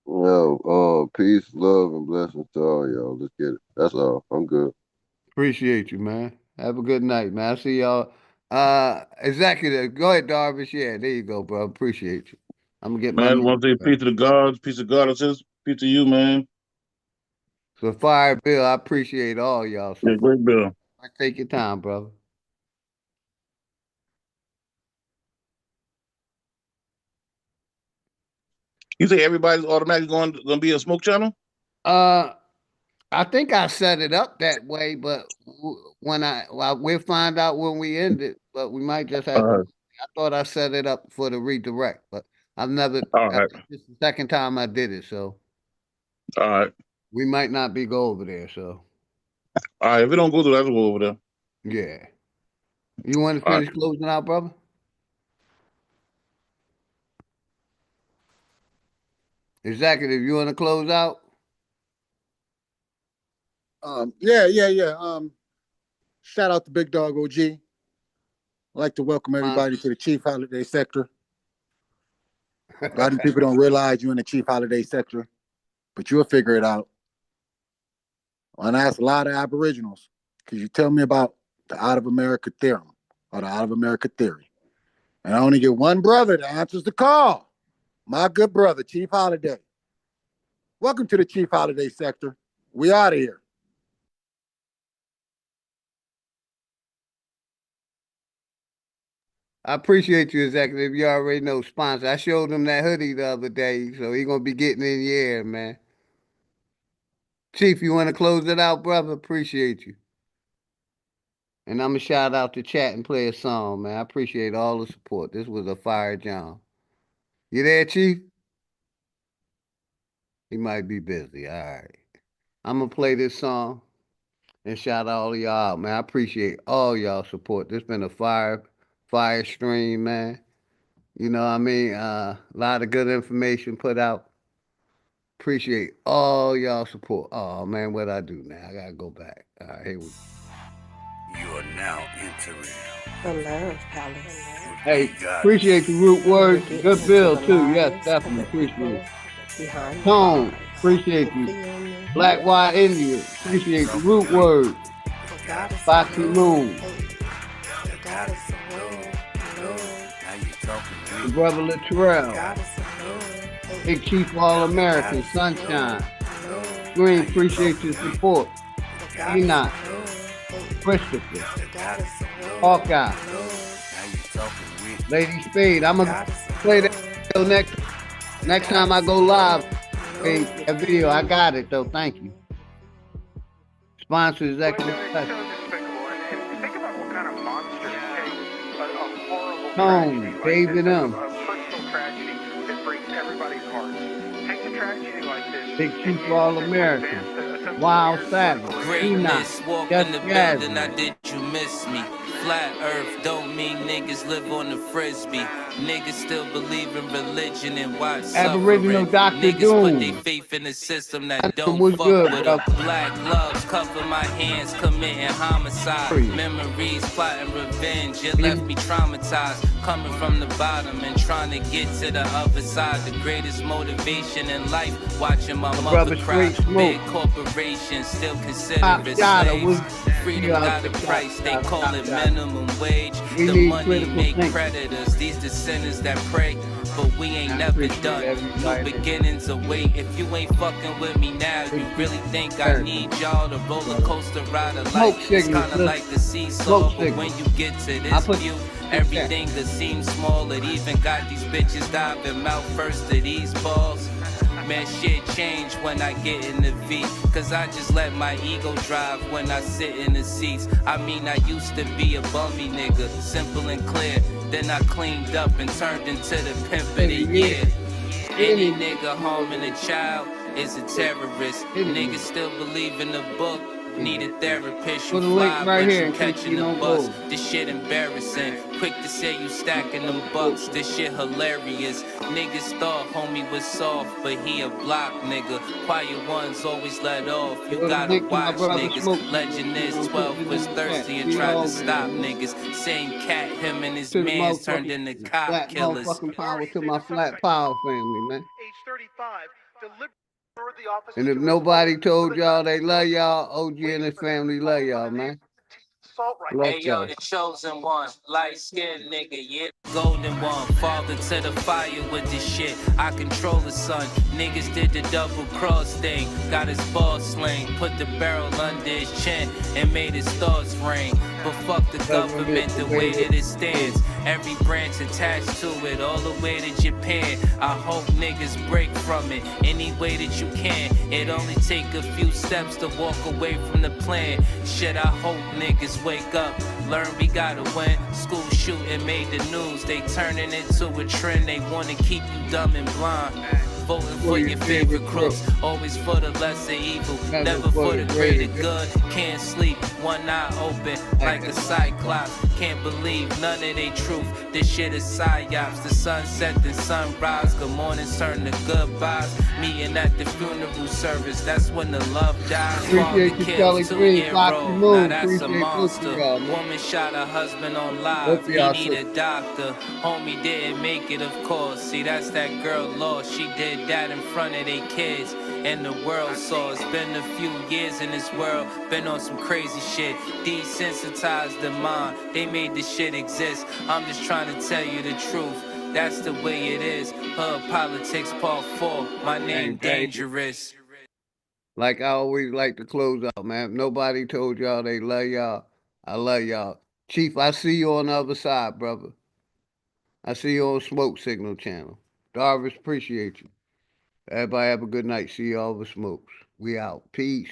Yo, peace, love, and blessings to all y'all. Let's get it. That's all. I'm good. Appreciate you, man. Have a good night, man. I see y'all. Executive, go ahead, Darvish. Yeah, there you go, bro. Appreciate you. I'm gonna get Man, my I just want to say peace to the gods, peace to God, peace to you, man. So Fire Bill, I appreciate all y'all. Yeah, great bill. Take your time, brother. You say everybody's automatically going to be a smoke channel? I think I set it up that way, but when we'll find out when we end it. But we might just have to. I thought I set it up for the redirect, but I've never. All right. This is the second time I did it, so. All right. We might not be go over there, so. All right. If it don't go through, let's go over there. Yeah. You want to finish closing out, brother? Executive, you want to close out? Yeah. Shout out to Big Dog OG. I'd like to welcome everybody to the Chief Holiday Sector. A lot of people don't realize you're in the Chief Holiday Sector, but you'll figure it out. And I ask a lot of Aboriginals, could you tell me about the Out of America Theorem or the Out of America Theory? And I only get one brother that answers the call. My good brother, Chief Holiday. Welcome to the Chief Holiday Sector. We out of here. I appreciate you, Executive. You already know sponsor. I showed him that hoodie the other day, so he's gonna be getting in the air, man. Chief, you want to close it out, brother? Appreciate you. And I'm gonna shout out the chat and play a song, man. I appreciate all the support. This was a fire jam. You there, Chief? He might be busy. All right. I'm gonna play this song and shout all of y'all out, man. I appreciate all y'all support. This been a fire stream, man. You know what I mean? A lot of good information put out. Appreciate all y'all support. Oh man, what I do now? I gotta go back. All right, here we go. You are now entering the Love Palace. Hey, appreciate the root words. Good bill too. Yes, definitely appreciate it. Tone, appreciate you. Black White India, appreciate the root words. Foxy Moon. The brother Latrell. Big Chief All American, Sunshine. Green, appreciate your support. Enoch. Christopher. Hawkeye. Lady Spade. I'm gonna play that till next time I go live. Hey, that video, I got it though. Thank you. Sponsor Executive Tone, David M. Big Chief All American. Wild Savage. Greatness, walk in the Yes, building, I did you miss me. Flat earth don't mean niggas live on the frisbee. Niggas still believe in religion and watch Aboriginal Dr. Niggas Doom. put their faith in the system that don't was fuck good, with bro. them. Black gloves cover my hands, committing homicide. Memories, plotting revenge, it left me traumatized. Coming from the bottom and trying to get to the other side. The greatest motivation in life, watching my mother cry. Big corporations still consider it slaves. Freedom got a price, they call it minimum wage. The money make predators, these descendants that pray. But we ain't never done. New beginnings await. If you ain't fucking with me now, you really think I need y'all to roller coaster ride of life? It's kinda like a seesaw, but when you get to this view, everything that seems small. It even got these bitches diving mouth first to these balls. Man, shit change when I get in the V. Cause I just let my ego drive when I sit in the seats. I mean, I used to be a bummy nigga, simple and clear. Then I cleaned up and turned into the pimp of the year. Any nigga harming a child is a terrorist. Niggas still believe in the book. Need a therapist, you fly, but you catching the bus. This shit embarrassing. Quick to say you stacking them bucks. This shit hilarious. Niggas thought homie was soft, but he a block nigga. Quiet ones always let off. You gotta watch niggas. Legend is 12 was thirsty and tried to stop niggas. Same cat, him and his mans turned into cop killers. Motherfucking power to my Flat Power family, man. And if nobody told y'all they love y'all, OG and his family love y'all, man. Hey yo, the chosen one, light skinned nigga, yeah. Golden one, father to the fire with this shit. I control the sun. Niggas did the double cross thing. Got his ball sling, put the barrel under his chin and made his thoughts ring. But fuck the government, the way that it stands. Every branch attached to it, all the way to Japan. I hope niggas break from it any way that you can. It only take a few steps to walk away from the plan. Shit, I hope niggas wake up, learn we gotta win. School shooting made the news, they turning into a trend. They wanna keep you dumb and blind. Voting for your favorite crooks, always for the lesser evil, never for the greater good. Can't sleep, one eye open like a cyclops. Can't believe none of they truth, this shit is psyops. The sunset and sunrise, good mornings turn to goodbyes. Meeting at the funeral service, that's when the love dies. Father killed 2-year-old, now that's a monster. Woman shot her husband on live, he need a doctor. Homie didn't make it, of course. See, that's that girl lost, she did that in front of their kids, and the world saw. It's been a few years in this world, been on some crazy shit. Desensitized the mind, they made this shit exist. I'm just trying to tell you the truth, that's the way it is. Hood Politics Part 4, my name Dangerous. Like I always like to close out, man. If nobody told y'all they love y'all, I love y'all. Chief, I see you on the other side, brother. I see you on Smoke Signal Channel. Darvis, appreciate you. Everybody have a good night. See you all over Smokes. We out. Peace.